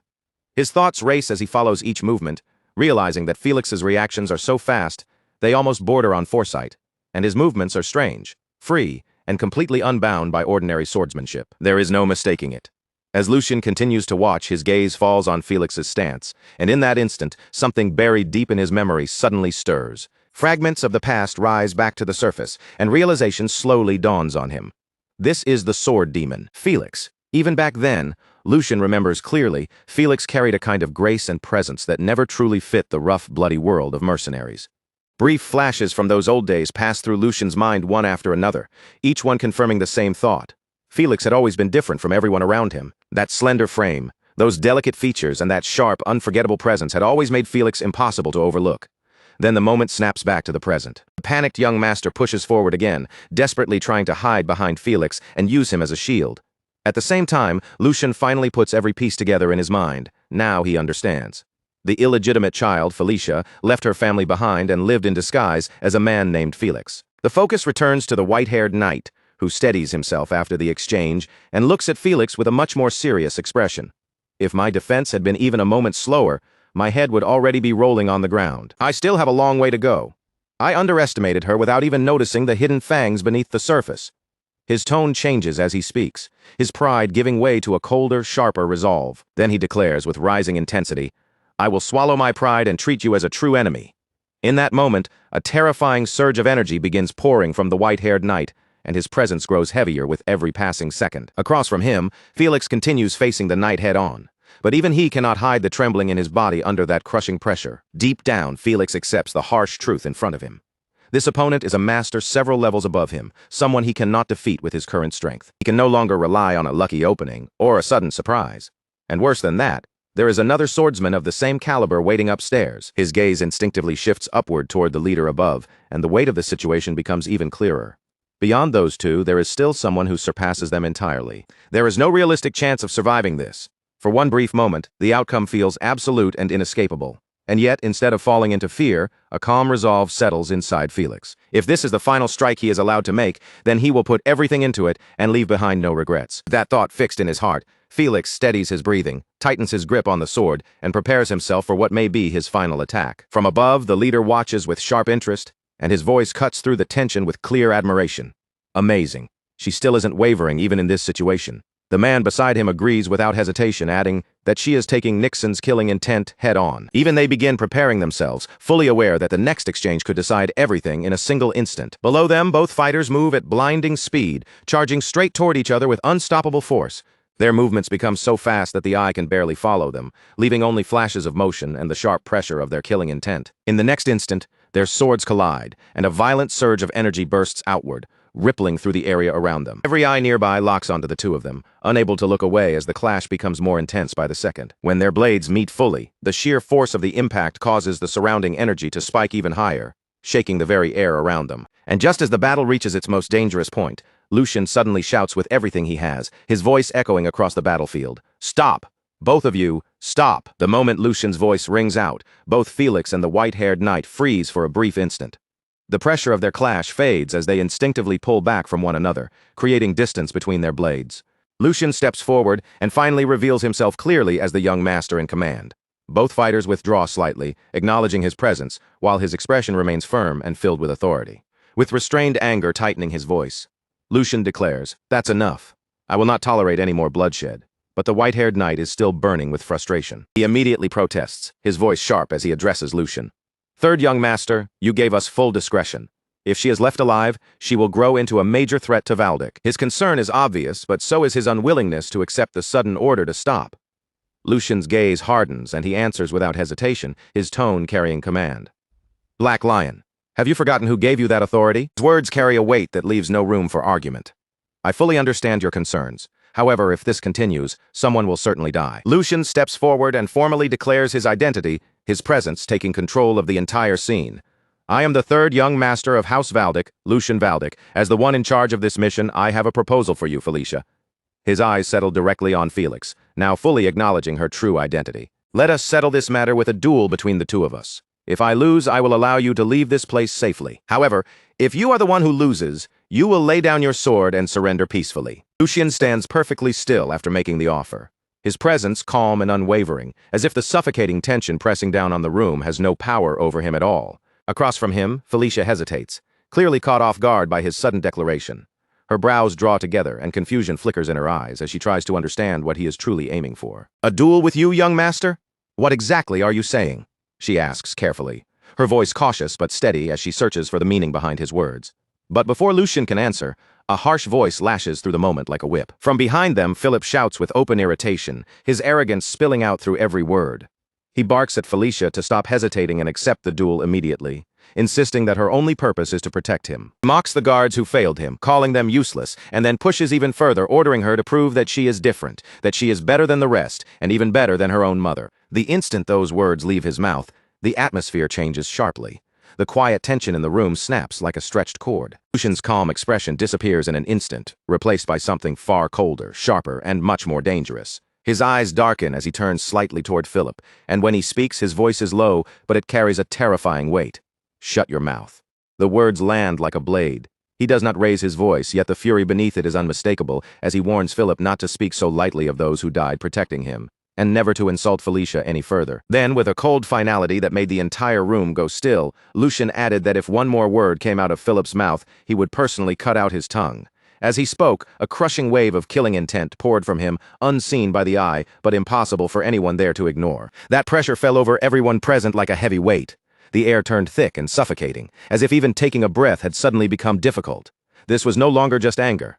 His thoughts race as he follows each movement, realizing that Felix's reactions are so fast, they almost border on foresight, and his movements are strange, free, and completely unbound by ordinary swordsmanship. There is no mistaking it. As Lucian continues to watch, his gaze falls on Felix's stance, and in that instant, something buried deep in his memory suddenly stirs. Fragments of the past rise back to the surface, and realization slowly dawns on him. This is the sword demon, Felix. Even back then, Lucian remembers clearly, Felix carried a kind of grace and presence that never truly fit the rough, bloody world of mercenaries. Brief flashes from those old days passed through Lucian's mind one after another, each one confirming the same thought. Felix had always been different from everyone around him. That slender frame, those delicate features, and that sharp, unforgettable presence had always made Felix impossible to overlook. Then the moment snaps back to the present. The panicked young master pushes forward again, desperately trying to hide behind Felix and use him as a shield. At the same time, Lucian finally puts every piece together in his mind. Now he understands. The illegitimate child, Felicia, left her family behind and lived in disguise as a man named Felix. The focus returns to the white-haired knight, who steadies himself after the exchange and looks at Felix with a much more serious expression. If my defense had been even a moment slower, my head would already be rolling on the ground. I still have a long way to go. I underestimated her without even noticing the hidden fangs beneath the surface. His tone changes as he speaks, his pride giving way to a colder, sharper resolve. Then he declares with rising intensity, "I will swallow my pride and treat you as a true enemy." In that moment, a terrifying surge of energy begins pouring from the white-haired knight, and his presence grows heavier with every passing second. Across from him, Felix continues facing the knight head-on. But even he cannot hide the trembling in his body under that crushing pressure. Deep down, Felix accepts the harsh truth in front of him. This opponent is a master several levels above him, someone he cannot defeat with his current strength. He can no longer rely on a lucky opening or a sudden surprise. And worse than that, there is another swordsman of the same caliber waiting upstairs. His gaze instinctively shifts upward toward the leader above, and the weight of the situation becomes even clearer. Beyond those two, there is still someone who surpasses them entirely. There is no realistic chance of surviving this. For one brief moment, the outcome feels absolute and inescapable. And yet, instead of falling into fear, a calm resolve settles inside Felix. If this is the final strike he is allowed to make, then he will put everything into it and leave behind no regrets. That thought fixed in his heart, Felix steadies his breathing, tightens his grip on the sword, and prepares himself for what may be his final attack. From above, the leader watches with sharp interest, and his voice cuts through the tension with clear admiration. Amazing. She still isn't wavering even in this situation. The man beside him agrees without hesitation, adding that she is taking Nixon's killing intent head-on. Even they begin preparing themselves, fully aware that the next exchange could decide everything in a single instant. Below them, both fighters move at blinding speed, charging straight toward each other with unstoppable force. Their movements become so fast that the eye can barely follow them, leaving only flashes of motion and the sharp pressure of their killing intent. In the next instant, their swords collide, and a violent surge of energy bursts outward, rippling through the area around them. Every eye nearby locks onto the two of them, unable to look away as the clash becomes more intense by the second. When their blades meet fully, the sheer force of the impact causes the surrounding energy to spike even higher, shaking the very air around them. And just as the battle reaches its most dangerous point, Lucian suddenly shouts with everything he has, his voice echoing across the battlefield. "Stop! Both of you, stop!" The moment Lucian's voice rings out, both Felix and the white-haired knight freeze for a brief instant. The pressure of their clash fades as they instinctively pull back from one another, creating distance between their blades. Lucian steps forward and finally reveals himself clearly as the young master in command. Both fighters withdraw slightly, acknowledging his presence, while his expression remains firm and filled with authority. With restrained anger tightening his voice, Lucian declares, "That's enough. I will not tolerate any more bloodshed." But the white-haired knight is still burning with frustration. He immediately protests, his voice sharp as he addresses Lucian. "Third young master, you gave us full discretion. If she is left alive, she will grow into a major threat to Valdek." His concern is obvious, but so is his unwillingness to accept the sudden order to stop. Lucian's gaze hardens, and he answers without hesitation, his tone carrying command. "Black Lion, have you forgotten who gave you that authority?" His words carry a weight that leaves no room for argument. "I fully understand your concerns. However, if this continues, someone will certainly die." Lucian steps forward and formally declares his identity, his presence taking control of the entire scene. "I am the third young master of House Valdek, Lucian Valdek. As the one in charge of this mission, I have a proposal for you, Felicia." His eyes settle directly on Felix, now fully acknowledging her true identity. "Let us settle this matter with a duel between the two of us. If I lose, I will allow you to leave this place safely. However, if you are the one who loses, you will lay down your sword and surrender peacefully." Lucian stands perfectly still after making the offer, his presence calm and unwavering, as if the suffocating tension pressing down on the room has no power over him at all. Across from him, Felicia hesitates, clearly caught off guard by his sudden declaration. Her brows draw together and confusion flickers in her eyes as she tries to understand what he is truly aiming for. "A duel with you, young master? What exactly are you saying?" she asks carefully, her voice cautious but steady as she searches for the meaning behind his words. But before Lucian can answer, a harsh voice lashes through the moment like a whip. From behind them, Philip shouts with open irritation, his arrogance spilling out through every word. He barks at Felicia to stop hesitating and accept the duel immediately, insisting that her only purpose is to protect him. He mocks the guards who failed him, calling them useless, and then pushes even further, ordering her to prove that she is different, that she is better than the rest, and even better than her own mother. The instant those words leave his mouth, the atmosphere changes sharply. The quiet tension in the room snaps like a stretched cord. Lucian's calm expression disappears in an instant, replaced by something far colder, sharper, and much more dangerous. His eyes darken as he turns slightly toward Philip, and when he speaks, his voice is low, but it carries a terrifying weight. "Shut your mouth." The words land like a blade. He does not raise his voice, yet the fury beneath it is unmistakable as he warns Philip not to speak so lightly of those who died protecting him, and never to insult Felicia any further. Then, with a cold finality that made the entire room go still, Lucian added that if one more word came out of Philip's mouth, he would personally cut out his tongue. As he spoke, a crushing wave of killing intent poured from him, unseen by the eye, but impossible for anyone there to ignore. That pressure fell over everyone present like a heavy weight. The air turned thick and suffocating, as if even taking a breath had suddenly become difficult. This was no longer just anger.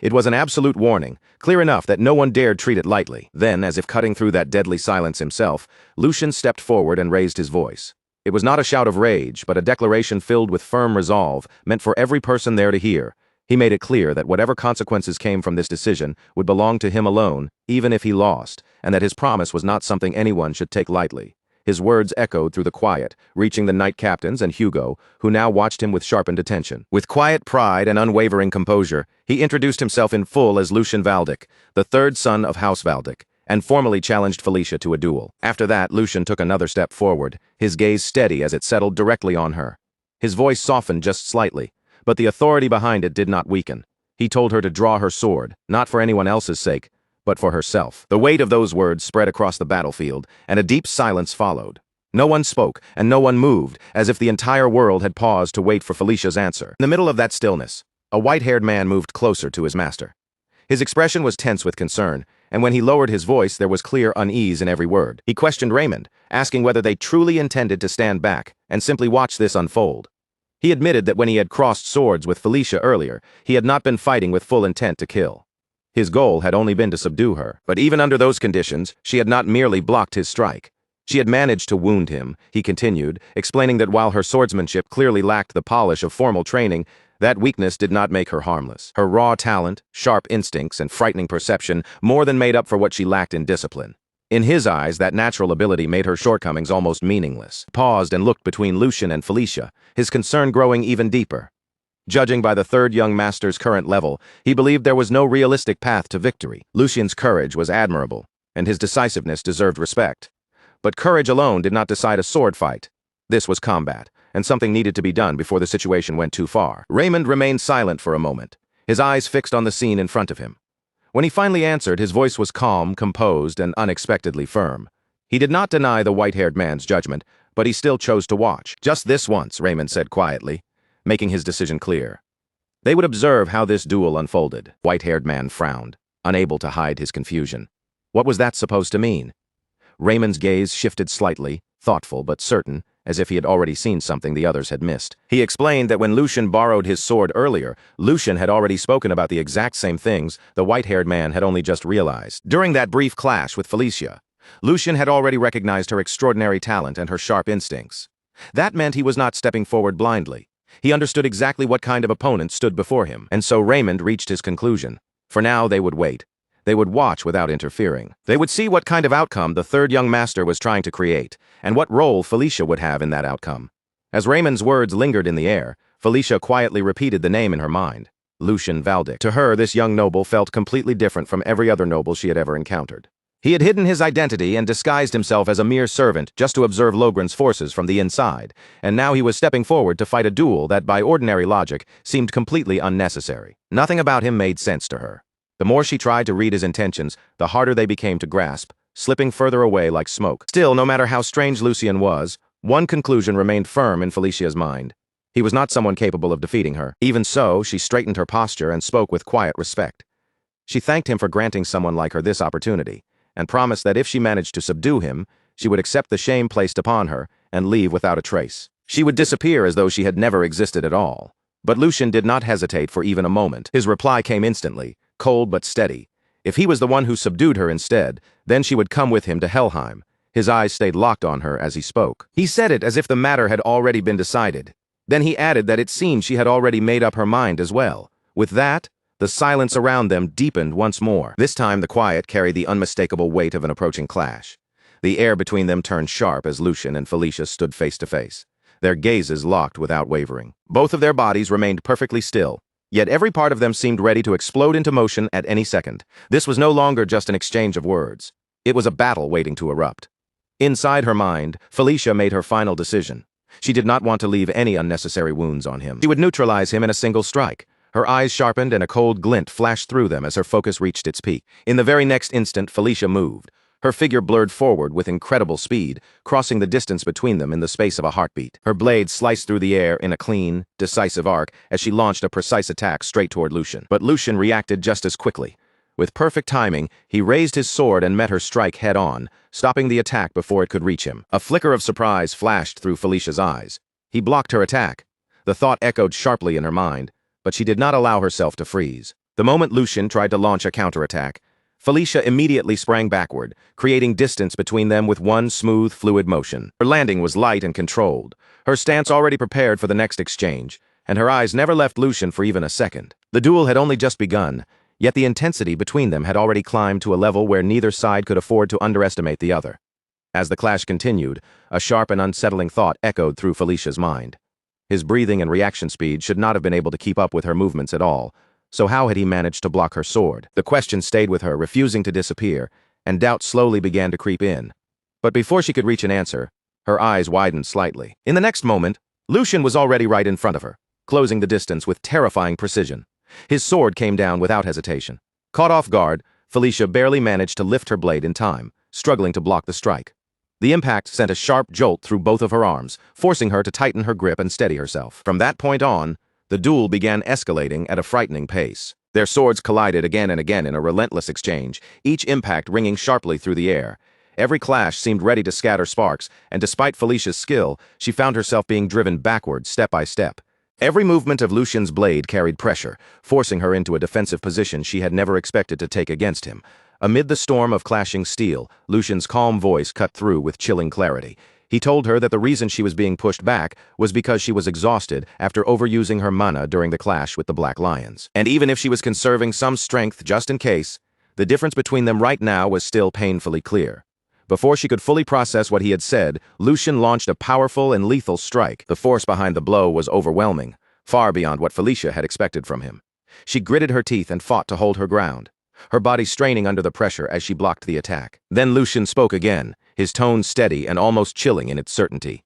It was an absolute warning, clear enough that no one dared treat it lightly. Then, as if cutting through that deadly silence himself, Lucian stepped forward and raised his voice. It was not a shout of rage, but a declaration filled with firm resolve, meant for every person there to hear. He made it clear that whatever consequences came from this decision would belong to him alone, even if he lost, and that his promise was not something anyone should take lightly. His words echoed through the quiet, reaching the knight captains and Hugo, who now watched him with sharpened attention. With quiet pride and unwavering composure, he introduced himself in full as Lucian Valdic, the third son of House Valdic, and formally challenged Felicia to a duel. After that, Lucian took another step forward, his gaze steady as it settled directly on her. His voice softened just slightly, but the authority behind it did not weaken. He told her to draw her sword, not for anyone else's sake, but for herself. The weight of those words spread across the battlefield, and a deep silence followed. No one spoke, and no one moved, as if the entire world had paused to wait for Felicia's answer. In the middle of that stillness, a white-haired man moved closer to his master. His expression was tense with concern, and when he lowered his voice, there was clear unease in every word. He questioned Raymond, asking whether they truly intended to stand back and simply watch this unfold. He admitted that when he had crossed swords with Felicia earlier, he had not been fighting with full intent to kill. His goal had only been to subdue her, but even under those conditions, she had not merely blocked his strike. She had managed to wound him, he continued, explaining that while her swordsmanship clearly lacked the polish of formal training, that weakness did not make her harmless. Her raw talent, sharp instincts, and frightening perception more than made up for what she lacked in discipline. In his eyes, that natural ability made her shortcomings almost meaningless. He paused and looked between Lucian and Felicia, his concern growing even deeper. Judging by the third young master's current level, he believed there was no realistic path to victory. Lucian's courage was admirable, and his decisiveness deserved respect. But courage alone did not decide a sword fight. This was combat, and something needed to be done before the situation went too far. Raymond remained silent for a moment, his eyes fixed on the scene in front of him. When he finally answered, his voice was calm, composed, and unexpectedly firm. He did not deny the white-haired man's judgment, but he still chose to watch. "Just this once," Raymond said quietly, making his decision clear. They would observe how this duel unfolded. White-haired man frowned, unable to hide his confusion. What was that supposed to mean? Raymond's gaze shifted slightly, thoughtful but certain, as if he had already seen something the others had missed. He explained that when Lucian borrowed his sword earlier, Lucian had already spoken about the exact same things the white-haired man had only just realized. During that brief clash with Felicia, Lucian had already recognized her extraordinary talent and her sharp instincts. That meant he was not stepping forward blindly. He understood exactly what kind of opponent stood before him, and so Raymond reached his conclusion. For now, they would wait. They would watch without interfering. They would see what kind of outcome the third young master was trying to create, and what role Felicia would have in that outcome. As Raymond's words lingered in the air, Felicia quietly repeated the name in her mind, Lucian Valdic. To her, this young noble felt completely different from every other noble she had ever encountered. He had hidden his identity and disguised himself as a mere servant just to observe Logren's forces from the inside, and now he was stepping forward to fight a duel that, by ordinary logic, seemed completely unnecessary. Nothing about him made sense to her. The more she tried to read his intentions, the harder they became to grasp, slipping further away like smoke. Still, no matter how strange Lucian was, one conclusion remained firm in Felicia's mind. He was not someone capable of defeating her. Even so, she straightened her posture and spoke with quiet respect. She thanked him for granting someone like her this opportunity, and promised that if she managed to subdue him, she would accept the shame placed upon her and leave without a trace. She would disappear as though she had never existed at all. But Lucian did not hesitate for even a moment. His reply came instantly, cold but steady. If he was the one who subdued her instead, then she would come with him to Helheim. His eyes stayed locked on her as he spoke. He said it as if the matter had already been decided. Then he added that it seemed she had already made up her mind as well. With that, the silence around them deepened once more. This time the quiet carried the unmistakable weight of an approaching clash. The air between them turned sharp as Lucian and Felicia stood face to face. their gazes locked without wavering. Both of their bodies remained perfectly still, yet every part of them seemed ready to explode into motion at any second. This was no longer just an exchange of words. It was a battle waiting to erupt. Inside her mind, Felicia made her final decision. She did not want to leave any unnecessary wounds on him. She would neutralize him in a single strike. Her eyes sharpened and a cold glint flashed through them as her focus reached its peak. In the very next instant, Felicia moved. Her figure blurred forward with incredible speed, crossing the distance between them in the space of a heartbeat. Her blade sliced through the air in a clean, decisive arc as she launched a precise attack straight toward Lucian. But Lucian reacted just as quickly. With perfect timing, he raised his sword and met her strike head-on, stopping the attack before it could reach him. A flicker of surprise flashed through Felicia's eyes. He blocked her attack. The thought echoed sharply in her mind, but she did not allow herself to freeze. The moment Lucian tried to launch a counterattack, Felicia immediately sprang backward, creating distance between them with one smooth, fluid motion. Her landing was light and controlled, her stance already prepared for the next exchange, and her eyes never left Lucian for even a second. The duel had only just begun, yet the intensity between them had already climbed to a level where neither side could afford to underestimate the other. As the clash continued, a sharp and unsettling thought echoed through Felicia's mind. His breathing and reaction speed should not have been able to keep up with her movements at all, so how had he managed to block her sword? The question stayed with her, refusing to disappear, and doubt slowly began to creep in. But before she could reach an answer, her eyes widened slightly. In the next moment, Lucian was already right in front of her, closing the distance with terrifying precision. His sword came down without hesitation. Caught off guard, Felicia barely managed to lift her blade in time, struggling to block the strike. The impact sent a sharp jolt through both of her arms, forcing her to tighten her grip and steady herself. From that point on, the duel began escalating at a frightening pace. Their swords collided again and again in a relentless exchange, each impact ringing sharply through the air. Every clash seemed ready to scatter sparks, and despite Felicia's skill, she found herself being driven backward step by step. Every movement of Lucian's blade carried pressure, forcing her into a defensive position she had never expected to take against him. Amid the storm of clashing steel, Lucian's calm voice cut through with chilling clarity. He told her that the reason she was being pushed back was because she was exhausted after overusing her mana during the clash with the Black Lions. And even if she was conserving some strength just in case, the difference between them right now was still painfully clear. Before she could fully process what he had said, Lucian launched a powerful and lethal strike. The force behind the blow was overwhelming, far beyond what Felicia had expected from him. She gritted her teeth and fought to hold her ground, her body straining under the pressure as she blocked the attack. Then Lucian spoke again, his tone steady and almost chilling in its certainty.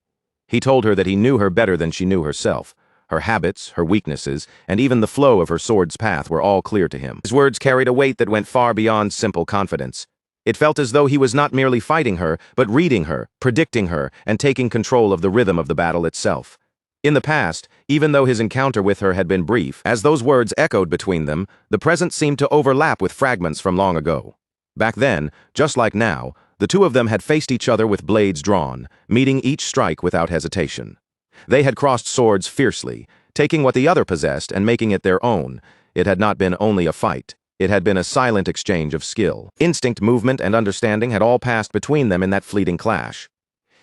He told her that he knew her better than she knew herself. Her habits, her weaknesses, and even the flow of her sword's path were all clear to him. His words carried a weight that went far beyond simple confidence. It felt as though he was not merely fighting her, but reading her, predicting her, and taking control of the rhythm of the battle itself. In the past, even though his encounter with her had been brief, as those words echoed between them, the present seemed to overlap with fragments from long ago. Back then, just like now, the two of them had faced each other with blades drawn, meeting each strike without hesitation. They had crossed swords fiercely, taking what the other possessed and making it their own. It had not been only a fight. It had been a silent exchange of skill. Instinct, movement, and understanding had all passed between them in that fleeting clash.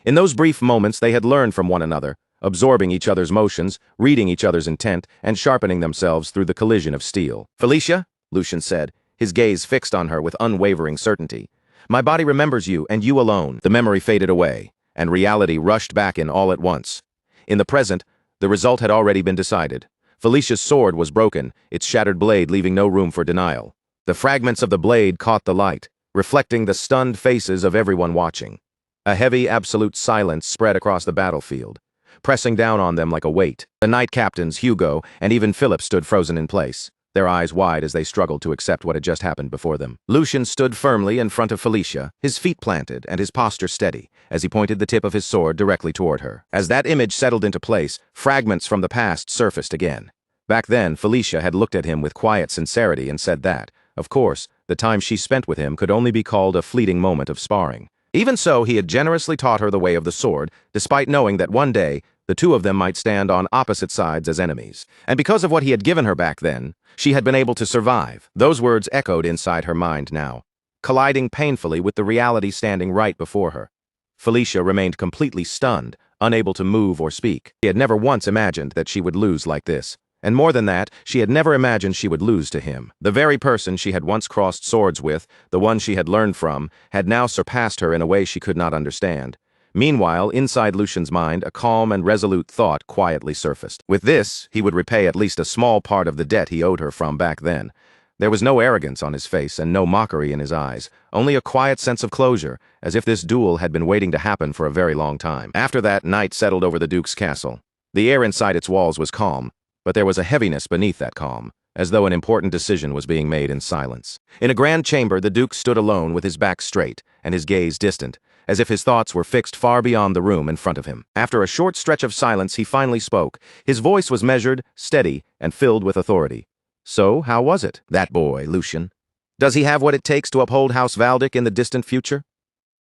In those brief moments, they had learned from one another, absorbing each other's motions, reading each other's intent, and sharpening themselves through the collision of steel. "Felicia," Lucian said, his gaze fixed on her with unwavering certainty. "My body remembers you, and you alone." The memory faded away, and reality rushed back in all at once. In the present, the result had already been decided. Felicia's sword was broken, its shattered blade leaving no room for denial. The fragments of the blade caught the light, reflecting the stunned faces of everyone watching. A heavy, absolute silence spread across the battlefield, pressing down on them like a weight. The knight captains, Hugo, and even Philip stood frozen in place, their eyes wide as they struggled to accept what had just happened before them. Lucian stood firmly in front of Felicia, his feet planted and his posture steady, as he pointed the tip of his sword directly toward her. As that image settled into place, fragments from the past surfaced again. Back then, Felicia had looked at him with quiet sincerity and said that, of course, the time she spent with him could only be called a fleeting moment of sparring. Even so, he had generously taught her the way of the sword, despite knowing that one day, the two of them might stand on opposite sides as enemies. And because of what he had given her back then, she had been able to survive. Those words echoed inside her mind now, colliding painfully with the reality standing right before her. Felicia remained completely stunned, unable to move or speak. She had never once imagined that she would lose like this. And more than that, she had never imagined she would lose to him. The very person she had once crossed swords with, the one she had learned from, had now surpassed her in a way she could not understand. Meanwhile, inside Lucian's mind, a calm and resolute thought quietly surfaced. With this, he would repay at least a small part of the debt he owed her from back then. There was no arrogance on his face and no mockery in his eyes, only a quiet sense of closure, as if this duel had been waiting to happen for a very long time. After that, night settled over the Duke's castle. The air inside its walls was calm, but there was a heaviness beneath that calm, as though an important decision was being made in silence. In a grand chamber, the Duke stood alone with his back straight and his gaze distant, as if his thoughts were fixed far beyond the room in front of him. After a short stretch of silence, he finally spoke. His voice was measured, steady, and filled with authority. So, how was it? That boy, Lucian. Does he have what it takes to uphold House Valdic in the distant future?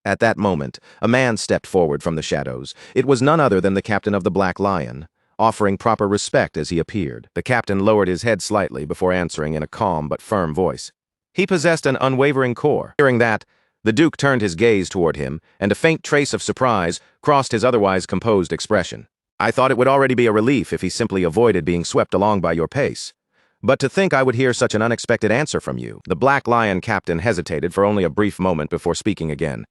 At that moment, a man stepped forward from the shadows. It was none other than the captain of the Black Lion, offering proper respect as he appeared. The captain lowered his head slightly before answering in a calm but firm voice. He possessed an unwavering core. Hearing that, the Duke turned his gaze toward him, and a faint trace of surprise crossed his otherwise composed expression. I thought it would already be a relief if he simply avoided being swept along by your pace. But to think I would hear such an unexpected answer from you. The Black Lion captain hesitated for only a brief moment before speaking again.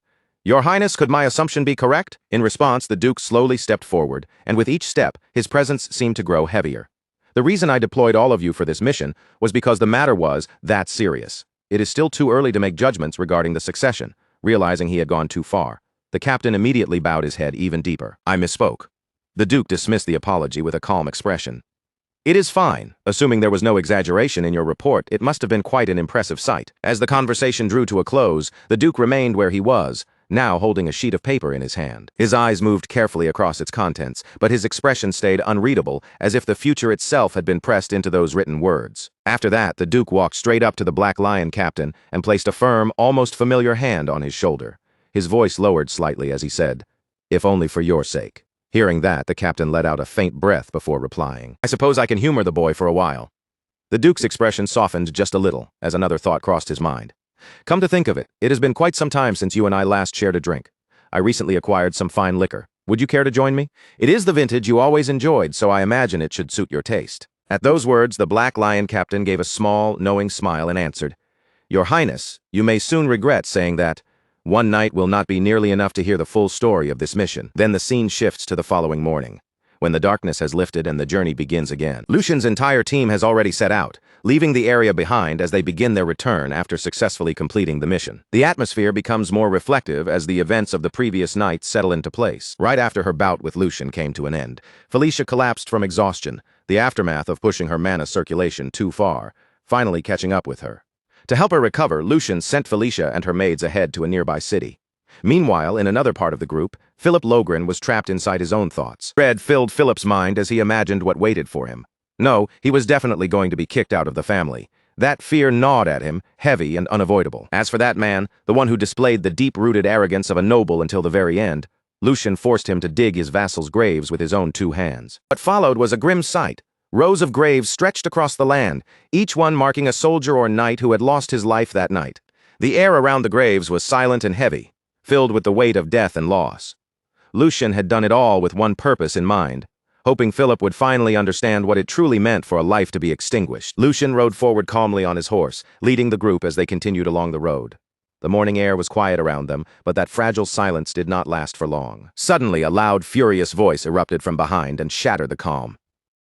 Your Highness, could my assumption be correct? In response, the Duke slowly stepped forward, and with each step, his presence seemed to grow heavier. The reason I deployed all of you for this mission was because the matter was that serious. It is still too early to make judgments regarding the succession. Realizing he had gone too far, the captain immediately bowed his head even deeper. I misspoke. The Duke dismissed the apology with a calm expression. It is fine. Assuming there was no exaggeration in your report, it must have been quite an impressive sight. As the conversation drew to a close, the Duke remained where he was, now holding a sheet of paper in his hand. His eyes moved carefully across its contents, but his expression stayed unreadable, as if the future itself had been pressed into those written words. After that, the Duke walked straight up to the Black Lion captain and placed a firm, almost familiar hand on his shoulder. His voice lowered slightly as he said, "If only for your sake." Hearing that, the captain let out a faint breath before replying. I suppose I can humor the boy for a while. The Duke's expression softened just a little, as another thought crossed his mind. Come to think of it, it has been quite some time since you and I last shared a drink. I recently acquired some fine liquor. Would you care to join me? It is the vintage you always enjoyed, so I imagine it should suit your taste. At those words, the Black Lion captain gave a small, knowing smile and answered, Your Highness, you may soon regret saying that. One night will not be nearly enough to hear the full story of this mission. Then the scene shifts to the following morning, when the darkness has lifted and the journey begins again. Lucian's entire team has already set out, leaving the area behind as they begin their return after successfully completing the mission. The atmosphere becomes more reflective as the events of the previous night settle into place. Right after her bout with Lucian came to an end, Felicia collapsed from exhaustion, the aftermath of pushing her mana circulation too far, finally catching up with her. To help her recover, Lucian sent Felicia and her maids ahead to a nearby city. Meanwhile, in another part of the group, Philip Logren was trapped inside his own thoughts. Dread filled Philip's mind as he imagined what waited for him. No, he was definitely going to be kicked out of the family. That fear gnawed at him, heavy and unavoidable. As for that man, the one who displayed the deep-rooted arrogance of a noble until the very end, Lucian forced him to dig his vassals' graves with his own 2 hands. What followed was a grim sight. Rows of graves stretched across the land, each one marking a soldier or knight who had lost his life that night. The air around the graves was silent and heavy, filled with the weight of death and loss. Lucian had done it all with one purpose in mind, hoping Philip would finally understand what it truly meant for a life to be extinguished. Lucian rode forward calmly on his horse, leading the group as they continued along the road. The morning air was quiet around them, but that fragile silence did not last for long. Suddenly, a loud, furious voice erupted from behind and shattered the calm.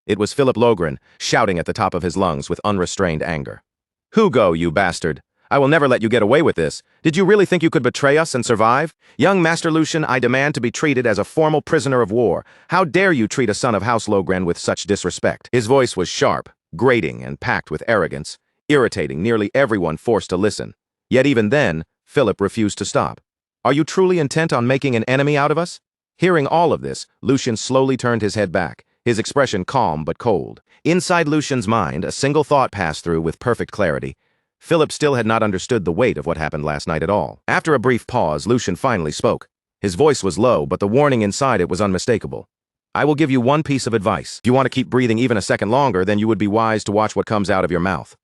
It was Philip Logren, shouting at the top of his lungs with unrestrained anger. Hugo, you bastard! I will never let you get away with this. Did you really think you could betray us and survive? Young Master Lucian, I demand to be treated as a formal prisoner of war. How dare you treat a son of House Logren with such disrespect? His voice was sharp, grating, and packed with arrogance, irritating nearly everyone forced to listen. Yet even then, Philip refused to stop. Are you truly intent on making an enemy out of us? Hearing all of this, Lucian slowly turned his head back, his expression calm but cold. Inside Lucian's mind, a single thought passed through with perfect clarity. Philip still had not understood the weight of what happened last night at all. After a brief pause, Lucian finally spoke. His voice was low, but the warning inside it was unmistakable. I will give you one piece of advice. If you want to keep breathing even a second longer, then you would be wise to watch what comes out of your mouth.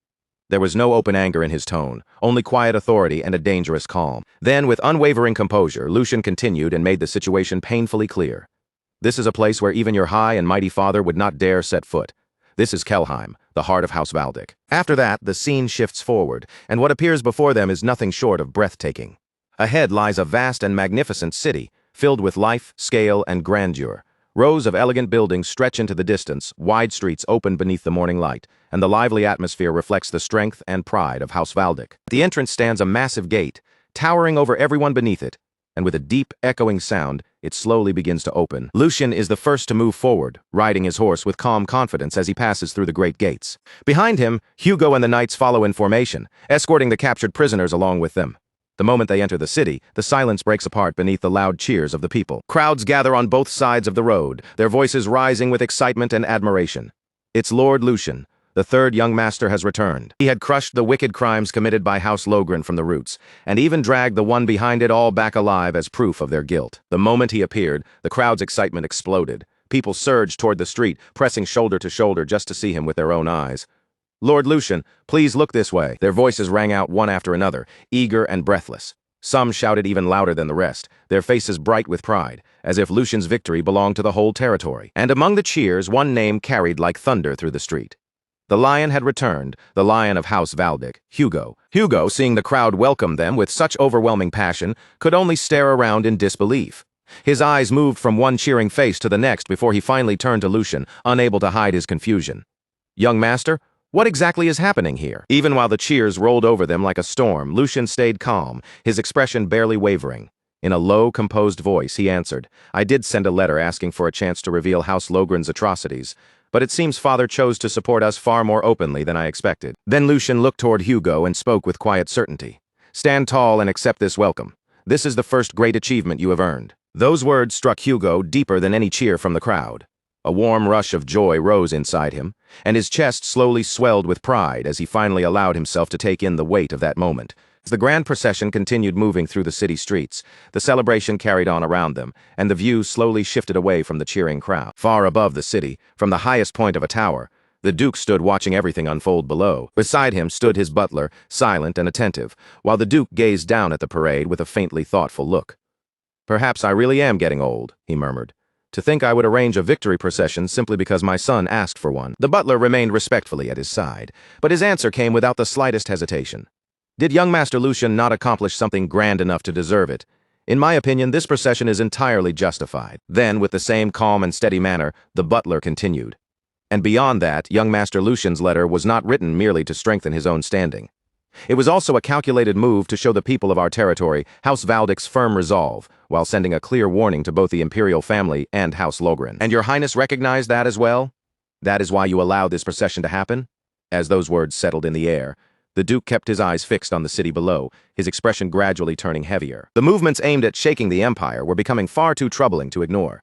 There was no open anger in his tone, only quiet authority and a dangerous calm. Then, with unwavering composure, Lucian continued and made the situation painfully clear. This is a place where even your high and mighty father would not dare set foot. This is Kelheim, the heart of House Valdic. After that, the scene shifts forward, and what appears before them is nothing short of breathtaking. Ahead lies a vast and magnificent city, filled with life, scale, and grandeur. Rows of elegant buildings stretch into the distance, wide streets open beneath the morning light, and the lively atmosphere reflects the strength and pride of House Valdic. At the entrance stands a massive gate, towering over everyone beneath it, and with a deep, echoing sound, it slowly begins to open. Lucian is the first to move forward, riding his horse with calm confidence as he passes through the great gates. Behind him, Hugo and the knights follow in formation, escorting the captured prisoners along with them. The moment they enter the city, the silence breaks apart beneath the loud cheers of the people. Crowds gather on both sides of the road, their voices rising with excitement and admiration. It's Lord Lucian. The third young master has returned. He had crushed the wicked crimes committed by House Logren from the roots, and even dragged the one behind it all back alive as proof of their guilt. The moment he appeared, the crowd's excitement exploded. People surged toward the street, pressing shoulder to shoulder just to see him with their own eyes. Lord Lucian, please look this way. Their voices rang out one after another, eager and breathless. Some shouted even louder than the rest, their faces bright with pride, as if Lucian's victory belonged to the whole territory. And among the cheers, one name carried like thunder through the street. The lion had returned, the lion of House Valdic, Hugo. Hugo, seeing the crowd welcome them with such overwhelming passion, could only stare around in disbelief. His eyes moved from one cheering face to the next before he finally turned to Lucian, unable to hide his confusion. Young master, what exactly is happening here? Even while the cheers rolled over them like a storm, Lucian stayed calm, his expression barely wavering. In a low, composed voice, he answered, I did send a letter asking for a chance to reveal House Logren's atrocities, but it seems Father chose to support us far more openly than I expected. Then Lucian looked toward Hugo and spoke with quiet certainty. Stand tall and accept this welcome. This is the first great achievement you have earned. Those words struck Hugo deeper than any cheer from the crowd. A warm rush of joy rose inside him, and his chest slowly swelled with pride as he finally allowed himself to take in the weight of that moment. As the grand procession continued moving through the city streets, the celebration carried on around them, and the view slowly shifted away from the cheering crowd. Far above the city, from the highest point of a tower, the Duke stood watching everything unfold below. Beside him stood his butler, silent and attentive, while the Duke gazed down at the parade with a faintly thoughtful look. Perhaps I really am getting old, he murmured. To think I would arrange a victory procession simply because my son asked for one. The butler remained respectfully at his side, but his answer came without the slightest hesitation. Did young Master Lucian not accomplish something grand enough to deserve it? In my opinion, this procession is entirely justified. Then, with the same calm and steady manner, the butler continued. And beyond that, young Master Lucian's letter was not written merely to strengthen his own standing. It was also a calculated move to show the people of our territory House Valdic's firm resolve, while sending a clear warning to both the imperial family and House Logren. And your highness recognized that as well? That is why you allowed this procession to happen? As those words settled in the air, the Duke kept his eyes fixed on the city below, his expression gradually turning heavier. The movements aimed at shaking the empire were becoming far too troubling to ignore.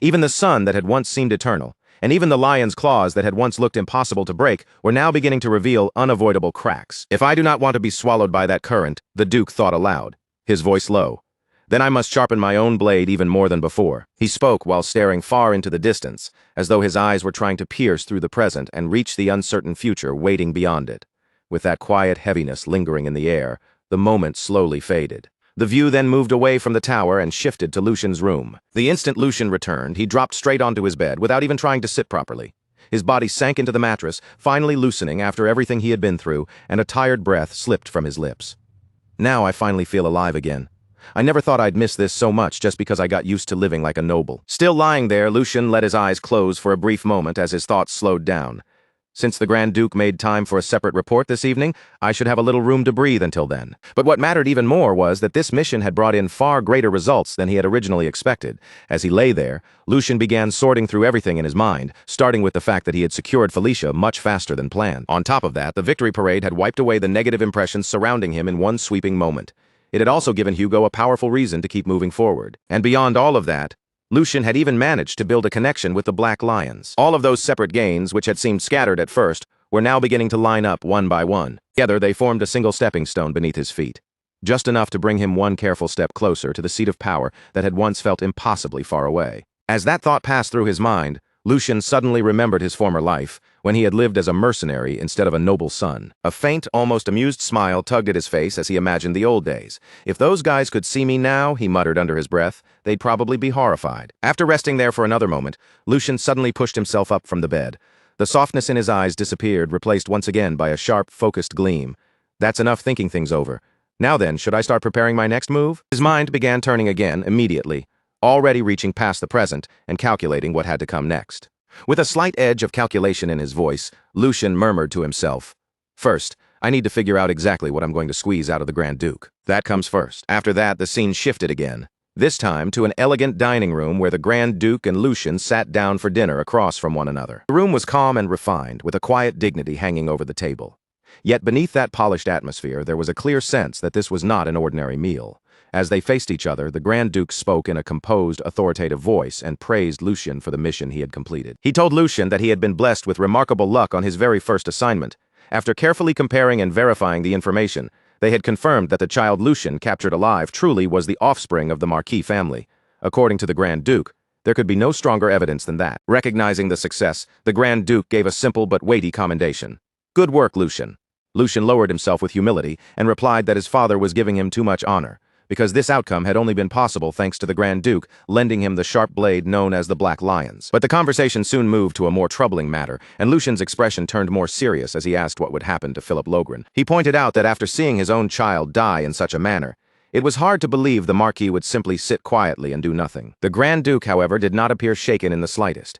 Even the sun that had once seemed eternal, and even the lion's claws that had once looked impossible to break were now beginning to reveal unavoidable cracks. If I do not want to be swallowed by that current, the Duke thought aloud, his voice low, then I must sharpen my own blade even more than before. He spoke while staring far into the distance, as though his eyes were trying to pierce through the present and reach the uncertain future waiting beyond it. With that quiet heaviness lingering in the air, the moment slowly faded. The view then moved away from the tower and shifted to Lucian's room. The instant Lucian returned, he dropped straight onto his bed without even trying to sit properly. His body sank into the mattress, finally loosening after everything he had been through, and a tired breath slipped from his lips. Now I finally feel alive again. I never thought I'd miss this so much just because I got used to living like a noble. Still lying there, Lucian let his eyes close for a brief moment as his thoughts slowed down. Since the Grand Duke made time for a separate report this evening, I should have a little room to breathe until then. But what mattered even more was that this mission had brought in far greater results than he had originally expected. As he lay there, Lucian began sorting through everything in his mind, starting with the fact that he had secured Felicia much faster than planned. On top of that, the victory parade had wiped away the negative impressions surrounding him in one sweeping moment. It had also given Hugo a powerful reason to keep moving forward. And beyond all of that, Lucian had even managed to build a connection with the Black Lions. All of those separate gains, which had seemed scattered at first, were now beginning to line up one by one. Together, they formed a single stepping stone beneath his feet, just enough to bring him one careful step closer to the seat of power that had once felt impossibly far away. As that thought passed through his mind, Lucian suddenly remembered his former life, when he had lived as a mercenary instead of a noble son. A faint, almost amused smile tugged at his face as he imagined the old days. If those guys could see me now, he muttered under his breath, they'd probably be horrified. After resting there for another moment, Lucian suddenly pushed himself up from the bed. The softness in his eyes disappeared, replaced once again by a sharp, focused gleam. That's enough thinking things over. Now then, should I start preparing my next move? His mind began turning again, immediately. already reaching past the present and calculating what had to come next. With a slight edge of calculation in his voice, Lucian murmured to himself, "First, I need to figure out exactly what I'm going to squeeze out of the Grand Duke. That comes first." After that, the scene shifted again, this time to an elegant dining room where the Grand Duke and Lucian sat down for dinner across from one another. The room was calm and refined, with a quiet dignity hanging over the table. Yet beneath that polished atmosphere, there was a clear sense that this was not an ordinary meal. As they faced each other, the Grand Duke spoke in a composed, authoritative voice and praised Lucian for the mission he had completed. He told Lucian that he had been blessed with remarkable luck on his very first assignment. After carefully comparing and verifying the information, they had confirmed that the child Lucian captured alive truly was the offspring of the Marquis family. According to the Grand Duke, there could be no stronger evidence than that. Recognizing the success, the Grand Duke gave a simple but weighty commendation. "Good work, Lucian." Lucian lowered himself with humility and replied that his father was giving him too much honor, because this outcome had only been possible thanks to the Grand Duke lending him the sharp blade known as the Black Lion's. But the conversation soon moved to a more troubling matter, and Lucian's expression turned more serious as he asked what would happen to Philip Logren. He pointed out that after seeing his own child die in such a manner, it was hard to believe the Marquis would simply sit quietly and do nothing. The Grand Duke, however, did not appear shaken in the slightest.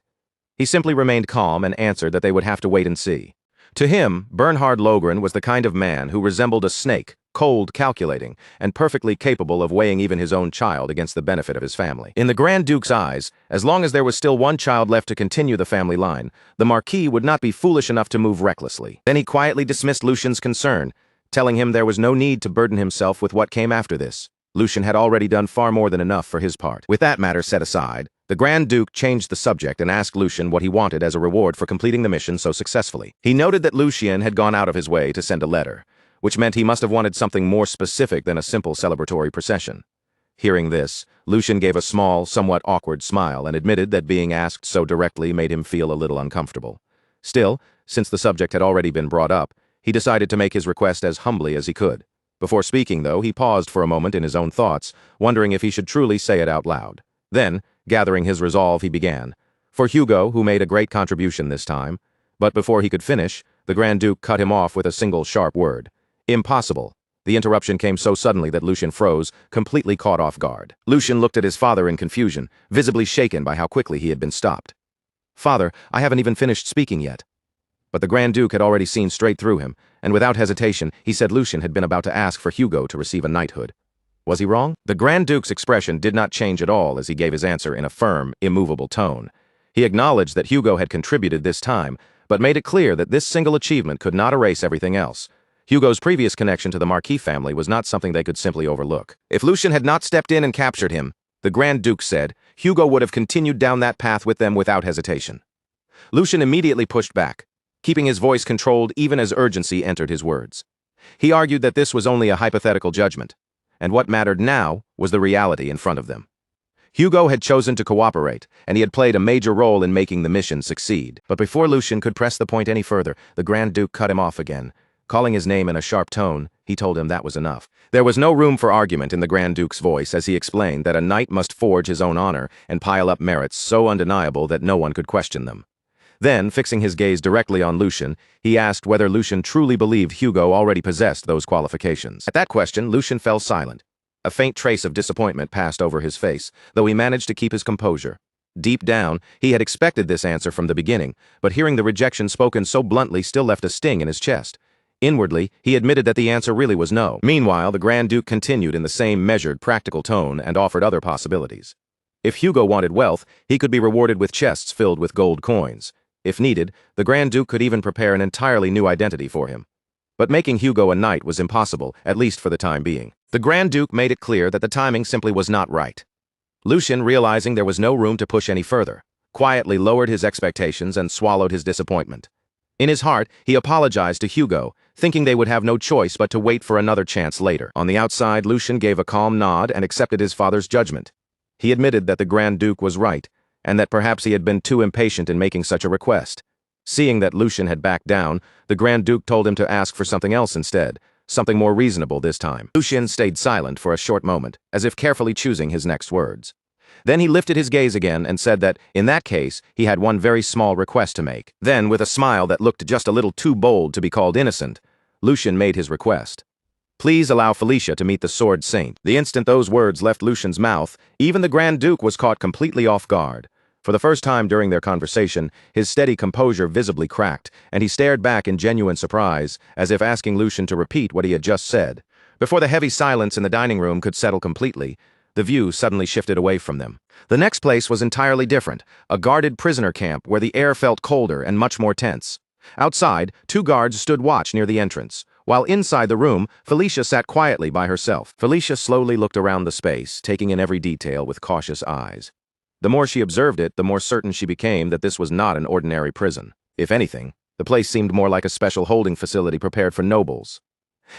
He simply remained calm and answered that they would have to wait and see. To him, Bernhard Logren was the kind of man who resembled a snake, cold, calculating, and perfectly capable of weighing even his own child against the benefit of his family. In the Grand Duke's eyes, as long as there was still one child left to continue the family line, the Marquis would not be foolish enough to move recklessly. Then he quietly dismissed Lucian's concern, telling him there was no need to burden himself with what came after this. Lucian had already done far more than enough for his part. With that matter set aside, the Grand Duke changed the subject and asked Lucian what he wanted as a reward for completing the mission so successfully. He noted that Lucian had gone out of his way to send a letter, which meant he must have wanted something more specific than a simple celebratory procession. Hearing this, Lucian gave a small, somewhat awkward smile and admitted that being asked so directly made him feel a little uncomfortable. Still, since the subject had already been brought up, he decided to make his request as humbly as he could. Before speaking, though, he paused for a moment in his own thoughts, wondering if he should truly say it out loud. Then, gathering his resolve, he began. For Hugo, who made a great contribution this time. But before he could finish, the Grand Duke cut him off with a single sharp word. "Impossible." The interruption came so suddenly that Lucian froze, completely caught off guard. Lucian looked at his father in confusion, visibly shaken by how quickly he had been stopped. "Father, I haven't even finished speaking yet." But the Grand Duke had already seen straight through him, and without hesitation, he said Lucian had been about to ask for Hugo to receive a knighthood. Was he wrong? The Grand Duke's expression did not change at all as he gave his answer in a firm, immovable tone. He acknowledged that Hugo had contributed this time, but made it clear that this single achievement could not erase everything else. Hugo's previous connection to the Marquis family was not something they could simply overlook. If Lucian had not stepped in and captured him, the Grand Duke said, Hugo would have continued down that path with them without hesitation. Lucian immediately pushed back, keeping his voice controlled even as urgency entered his words. He argued that this was only a hypothetical judgment, and what mattered now was the reality in front of them. Hugo had chosen to cooperate, and he had played a major role in making the mission succeed. But before Lucian could press the point any further, the Grand Duke cut him off again. Calling his name in a sharp tone, he told him that was enough. There was no room for argument in the Grand Duke's voice as he explained that a knight must forge his own honor and pile up merits so undeniable that no one could question them. Then, fixing his gaze directly on Lucian, he asked whether Lucian truly believed Hugo already possessed those qualifications. At that question, Lucian fell silent. A faint trace of disappointment passed over his face, though he managed to keep his composure. Deep down, he had expected this answer from the beginning, but hearing the rejection spoken so bluntly still left a sting in his chest. Inwardly, he admitted that the answer really was no. Meanwhile, the Grand Duke continued in the same measured, practical tone and offered other possibilities. If Hugo wanted wealth, he could be rewarded with chests filled with gold coins. If needed, the Grand Duke could even prepare an entirely new identity for him. But making Hugo a knight was impossible, at least for the time being. The Grand Duke made it clear that the timing simply was not right. Lucian, realizing there was no room to push any further, quietly lowered his expectations and swallowed his disappointment. In his heart, he apologized to Hugo, thinking they would have no choice but to wait for another chance later. On the outside, Lucian gave a calm nod and accepted his father's judgment. He admitted that the Grand Duke was right, and that perhaps he had been too impatient in making such a request. Seeing that Lucian had backed down, the Grand Duke told him to ask for something else instead, something more reasonable this time. Lucian stayed silent for a short moment, as if carefully choosing his next words. Then he lifted his gaze again and said that, in that case, he had one very small request to make. Then, with a smile that looked just a little too bold to be called innocent, Lucian made his request. Please allow Felicia to meet the Sword Saint. The instant those words left Lucian's mouth, even the Grand Duke was caught completely off guard. For the first time during their conversation, his steady composure visibly cracked, and he stared back in genuine surprise, as if asking Lucian to repeat what he had just said. Before the heavy silence in the dining room could settle completely, the view suddenly shifted away from them. The next place was entirely different, a guarded prisoner camp where the air felt colder and much more tense. Outside, 2 guards stood watch near the entrance, while inside the room, Felicia sat quietly by herself. Felicia slowly looked around the space, taking in every detail with cautious eyes. The more she observed it, the more certain she became that this was not an ordinary prison. If anything, the place seemed more like a special holding facility prepared for nobles.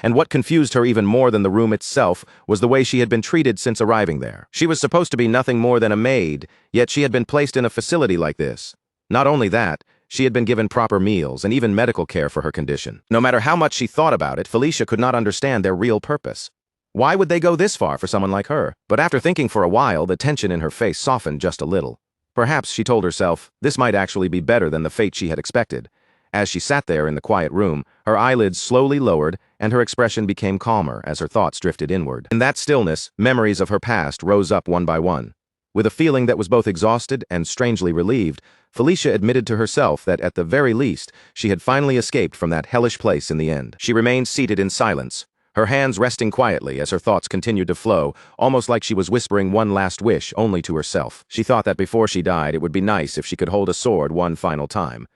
And what confused her even more than the room itself was the way she had been treated since arriving there. She was supposed to be nothing more than a maid, yet she had been placed in a facility like this. Not only that, she had been given proper meals and even medical care for her condition. No matter how much she thought about it, Felicia could not understand their real purpose. Why would they go this far for someone like her? But after thinking for a while, the tension in her face softened just a little. Perhaps, she told herself, this might actually be better than the fate she had expected. As she sat there in the quiet room, her eyelids slowly lowered and her expression became calmer as her thoughts drifted inward. In that stillness, memories of her past rose up one by one. With a feeling that was both exhausted and strangely relieved, Felicia admitted to herself that at the very least, she had finally escaped from that hellish place in the end. She remained seated in silence, her hands resting quietly as her thoughts continued to flow, almost like she was whispering one last wish only to herself. She thought that before she died, it would be nice if she could hold a sword one final time.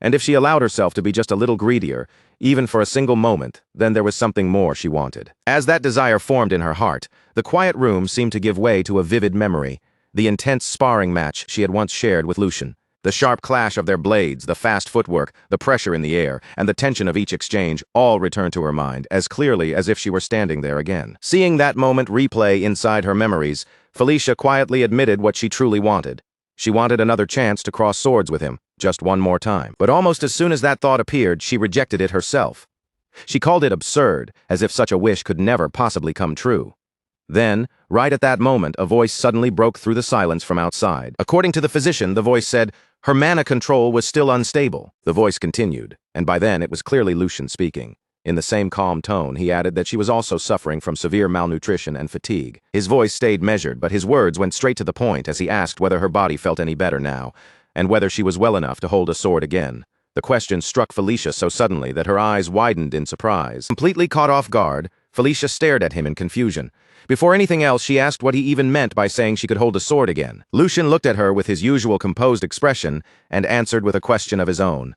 And if she allowed herself to be just a little greedier, even for a single moment, then there was something more she wanted. As that desire formed in her heart, the quiet room seemed to give way to a vivid memory, the intense sparring match she had once shared with Lucian. The sharp clash of their blades, the fast footwork, the pressure in the air, and the tension of each exchange all returned to her mind as clearly as if she were standing there again. Seeing that moment replay inside her memories, Felicia quietly admitted what she truly wanted. She wanted another chance to cross swords with him, just one more time. But almost as soon as that thought appeared, she rejected it herself. She called it absurd, as if such a wish could never possibly come true. Then, right at that moment, a voice suddenly broke through the silence from outside. According to the physician, the voice said, her mana control was still unstable. The voice continued, and by then it was clearly Lucian speaking. In the same calm tone, he added that she was also suffering from severe malnutrition and fatigue. His voice stayed measured, but his words went straight to the point as he asked whether her body felt any better now, and whether she was well enough to hold a sword again. The question struck Felicia so suddenly that her eyes widened in surprise. Completely caught off guard, Felicia stared at him in confusion. Before anything else, she asked what he even meant by saying she could hold a sword again. Lucian looked at her with his usual composed expression and answered with a question of his own.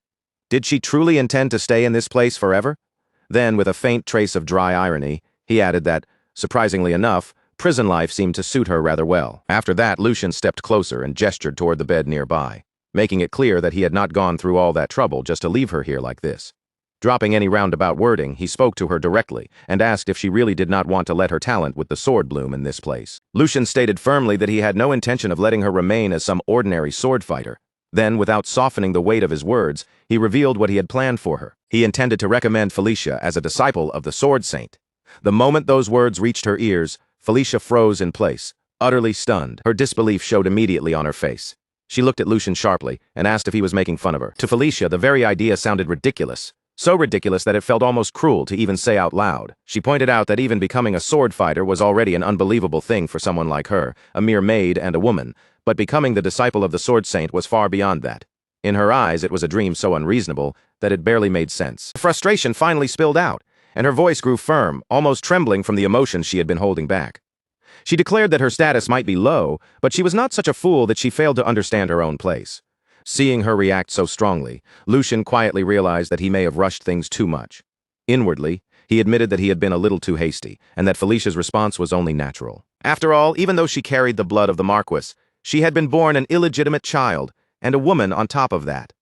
Did she truly intend to stay in this place forever? Then, with a faint trace of dry irony, he added that, surprisingly enough, prison life seemed to suit her rather well. After that, Lucian stepped closer and gestured toward the bed nearby, making it clear that he had not gone through all that trouble just to leave her here like this. Dropping any roundabout wording, he spoke to her directly and asked if she really did not want to let her talent with the sword bloom in this place. Lucian stated firmly that he had no intention of letting her remain as some ordinary sword fighter. Then, without softening the weight of his words, he revealed what he had planned for her. He intended to recommend Felicia as a disciple of the Sword Saint. The moment those words reached her ears, Felicia froze in place, utterly stunned. Her disbelief showed immediately on her face. She looked at Lucian sharply and asked if he was making fun of her. To Felicia, the very idea sounded ridiculous. So ridiculous that it felt almost cruel to even say out loud. She pointed out that even becoming a sword fighter was already an unbelievable thing for someone like her, a mere maid and a woman, but becoming the disciple of the Sword Saint was far beyond that. In her eyes, it was a dream so unreasonable that it barely made sense. Frustration finally spilled out, and her voice grew firm, almost trembling from the emotions she had been holding back. She declared that her status might be low, but she was not such a fool that she failed to understand her own place. Seeing her react so strongly, Lucian quietly realized that he may have rushed things too much. Inwardly, he admitted that he had been a little too hasty, and that Felicia's response was only natural. After all, even though she carried the blood of the Marquis, she had been born an illegitimate child, and a woman on top of that.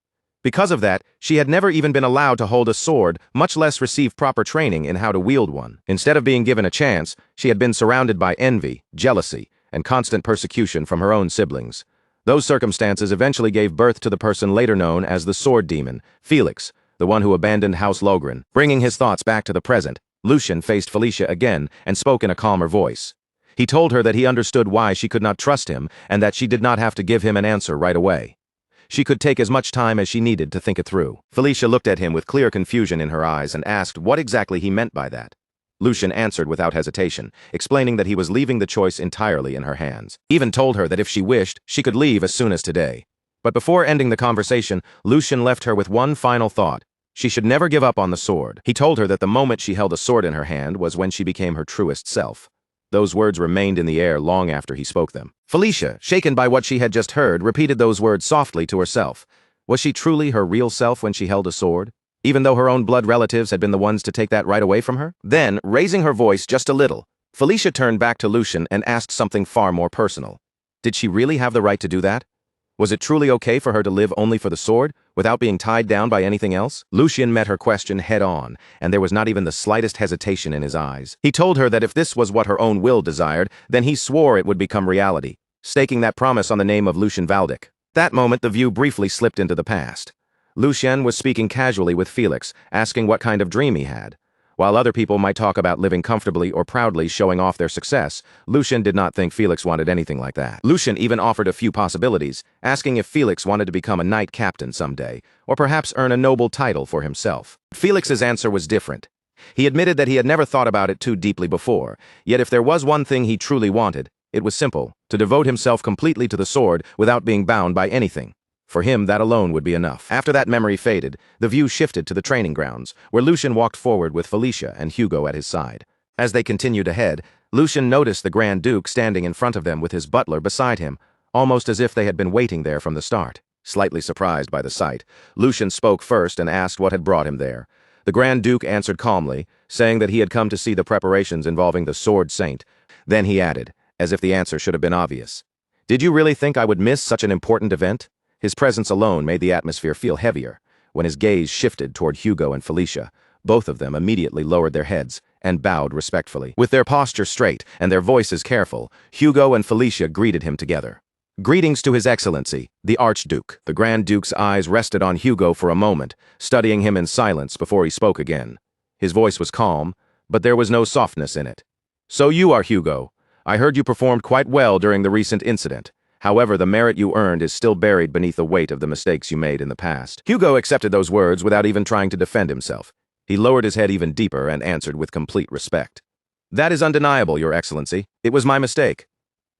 Because of that, she had never even been allowed to hold a sword, much less receive proper training in how to wield one. Instead of being given a chance, she had been surrounded by envy, jealousy, and constant persecution from her own siblings. Those circumstances eventually gave birth to the person later known as the Sword Demon, Felix, the one who abandoned House Logren. Bringing his thoughts back to the present, Lucian faced Felicia again and spoke in a calmer voice. He told her that he understood why she could not trust him and that she did not have to give him an answer right away. She could take as much time as she needed to think it through. Felicia looked at him with clear confusion in her eyes and asked what exactly he meant by that. Lucian answered without hesitation, explaining that he was leaving the choice entirely in her hands. He even told her that if she wished, she could leave as soon as today. But before ending the conversation, Lucian left her with one final thought. She should never give up on the sword. He told her that the moment she held a sword in her hand was when she became her truest self. Those words remained in the air long after he spoke them. Felicia, shaken by what she had just heard, repeated those words softly to herself. Was she truly her real self when she held a sword, even though her own blood relatives had been the ones to take that right away from her? Then, raising her voice just a little, Felicia turned back to Lucian and asked something far more personal. Did she really have the right to do that? Was it truly okay for her to live only for the sword, without being tied down by anything else? Lucian met her question head-on, and there was not even the slightest hesitation in his eyes. He told her that if this was what her own will desired, then he swore it would become reality, staking that promise on the name of Lucian Valdic. That moment the view briefly slipped into the past. Lucian was speaking casually with Felix, asking what kind of dream he had. While other people might talk about living comfortably or proudly showing off their success, Lucian did not think Felix wanted anything like that. Lucian even offered a few possibilities, asking if Felix wanted to become a knight captain someday, or perhaps earn a noble title for himself. Felix's answer was different. He admitted that he had never thought about it too deeply before, yet if there was one thing he truly wanted, it was simple: to devote himself completely to the sword without being bound by anything. For him, that alone would be enough. After that memory faded, the view shifted to the training grounds, where Lucian walked forward with Felicia and Hugo at his side. As they continued ahead, Lucian noticed the Grand Duke standing in front of them with his butler beside him, almost as if they had been waiting there from the start. Slightly surprised by the sight, Lucian spoke first and asked what had brought him there. The Grand Duke answered calmly, saying that he had come to see the preparations involving the Sword Saint. Then he added, as if the answer should have been obvious, "Did you really think I would miss such an important event?" His presence alone made the atmosphere feel heavier. When his gaze shifted toward Hugo and Felicia, both of them immediately lowered their heads and bowed respectfully. With their posture straight and their voices careful, Hugo and Felicia greeted him together. "Greetings to His Excellency, the Archduke." The Grand Duke's eyes rested on Hugo for a moment, studying him in silence before he spoke again. His voice was calm, but there was no softness in it. "So you are Hugo. I heard you performed quite well during the recent incident. However, the merit you earned is still buried beneath the weight of the mistakes you made in the past." Hugo accepted those words without even trying to defend himself. He lowered his head even deeper and answered with complete respect. "That is undeniable, Your Excellency. It was my mistake."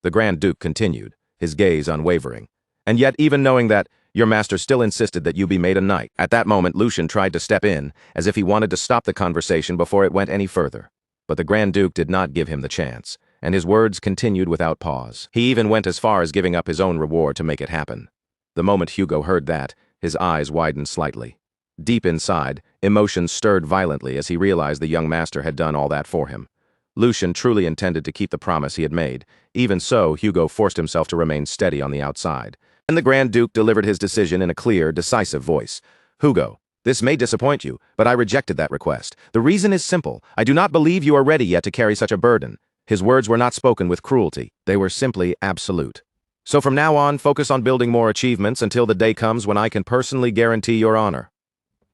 The Grand Duke continued, his gaze unwavering. "And yet, even knowing that, your master still insisted that you be made a knight." At that moment, Lucian tried to step in, as if he wanted to stop the conversation before it went any further. But the Grand Duke did not give him the chance, and his words continued without pause. He even went as far as giving up his own reward to make it happen. The moment Hugo heard that, his eyes widened slightly. Deep inside, emotions stirred violently as he realized the young master had done all that for him. Lucian truly intended to keep the promise he had made. Even so, Hugo forced himself to remain steady on the outside. And the Grand Duke delivered his decision in a clear, decisive voice. "Hugo, this may disappoint you, but I rejected that request. The reason is simple. I do not believe you are ready yet to carry such a burden." His words were not spoken with cruelty. They were simply absolute. "So from now on, focus on building more achievements until the day comes when I can personally guarantee your honor."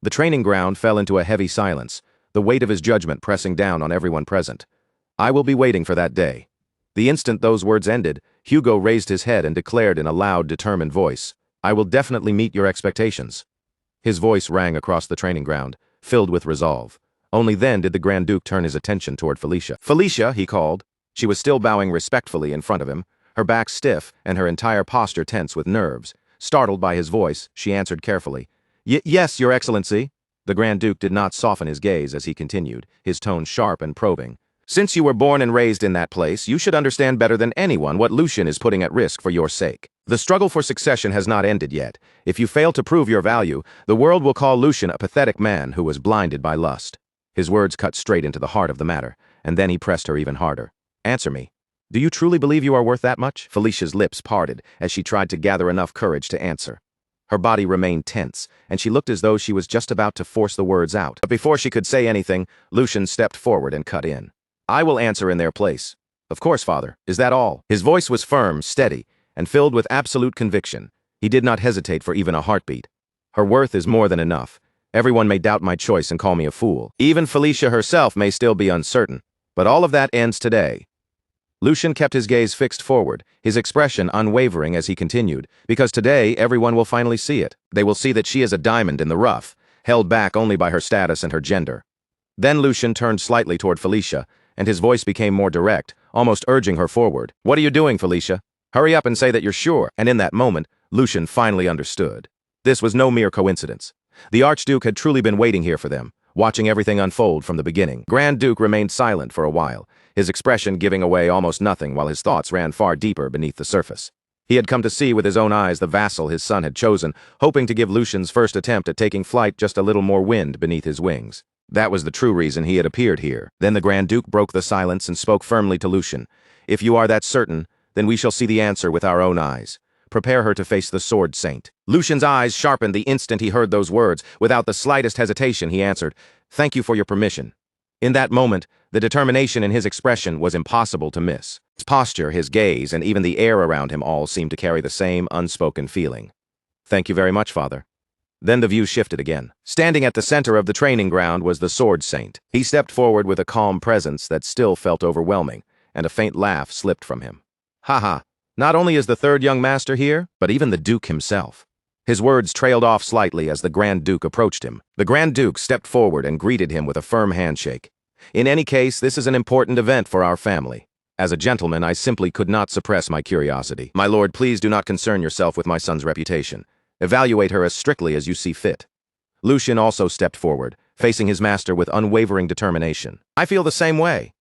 The training ground fell into a heavy silence, the weight of his judgment pressing down on everyone present. "I will be waiting for that day." The instant those words ended, Hugo raised his head and declared in a loud, determined voice, "I will definitely meet your expectations." His voice rang across the training ground, filled with resolve. Only then did the Grand Duke turn his attention toward Felicia. "Felicia," he called. She was still bowing respectfully in front of him, her back stiff and her entire posture tense with nerves. Startled by his voice, she answered carefully, Yes, Your Excellency." The Grand Duke did not soften his gaze as he continued, his tone sharp and probing. "Since you were born and raised in that place, you should understand better than anyone what Lucian is putting at risk for your sake. The struggle for succession has not ended yet. If you fail to prove your value, the world will call Lucian a pathetic man who was blinded by lust." His words cut straight into the heart of the matter, and then he pressed her even harder. "Answer me. Do you truly believe you are worth that much?" Felicia's lips parted as she tried to gather enough courage to answer. Her body remained tense, and she looked as though she was just about to force the words out. But before she could say anything, Lucian stepped forward and cut in. "I will answer in their place." "Of course, father. Is that all?" His voice was firm, steady, and filled with absolute conviction. He did not hesitate for even a heartbeat. "Her worth is more than enough. Everyone may doubt my choice and call me a fool. Even Felicia herself may still be uncertain. But all of that ends today." Lucian kept his gaze fixed forward, his expression unwavering as he continued, "Because today everyone will finally see it. They will see that she is a diamond in the rough, held back only by her status and her gender." Then Lucian turned slightly toward Felicia, and his voice became more direct, almost urging her forward. "What are you doing, Felicia? Hurry up and say that you're sure." And in that moment, Lucian finally understood. This was no mere coincidence. The Archduke had truly been waiting here for them, watching everything unfold from the beginning. Grand Duke remained silent for a while, his expression giving away almost nothing while his thoughts ran far deeper beneath the surface. He had come to see with his own eyes the vassal his son had chosen, hoping to give Lucian's first attempt at taking flight just a little more wind beneath his wings. That was the true reason he had appeared here. Then the Grand Duke broke the silence and spoke firmly to Lucian. "If you are that certain, then we shall see the answer with our own eyes. Prepare her to face the Sword Saint." Lucian's eyes sharpened the instant he heard those words. Without the slightest hesitation, he answered, "Thank you for your permission." In that moment, the determination in his expression was impossible to miss. His posture, his gaze, and even the air around him all seemed to carry the same unspoken feeling. "Thank you very much, Father." Then the view shifted again. Standing at the center of the training ground was the Sword Saint. He stepped forward with a calm presence that still felt overwhelming, and a faint laugh slipped from him. "Ha! Not only is the third young master here, but even the Duke himself." His words trailed off slightly as the Grand Duke approached him. The Grand Duke stepped forward and greeted him with a firm handshake. "In any case, this is an important event for our family. As a gentleman, I simply could not suppress my curiosity. My lord, please do not concern yourself with my son's reputation. Evaluate her as strictly as you see fit." Lucian also stepped forward, facing his master with unwavering determination. "I feel the same way.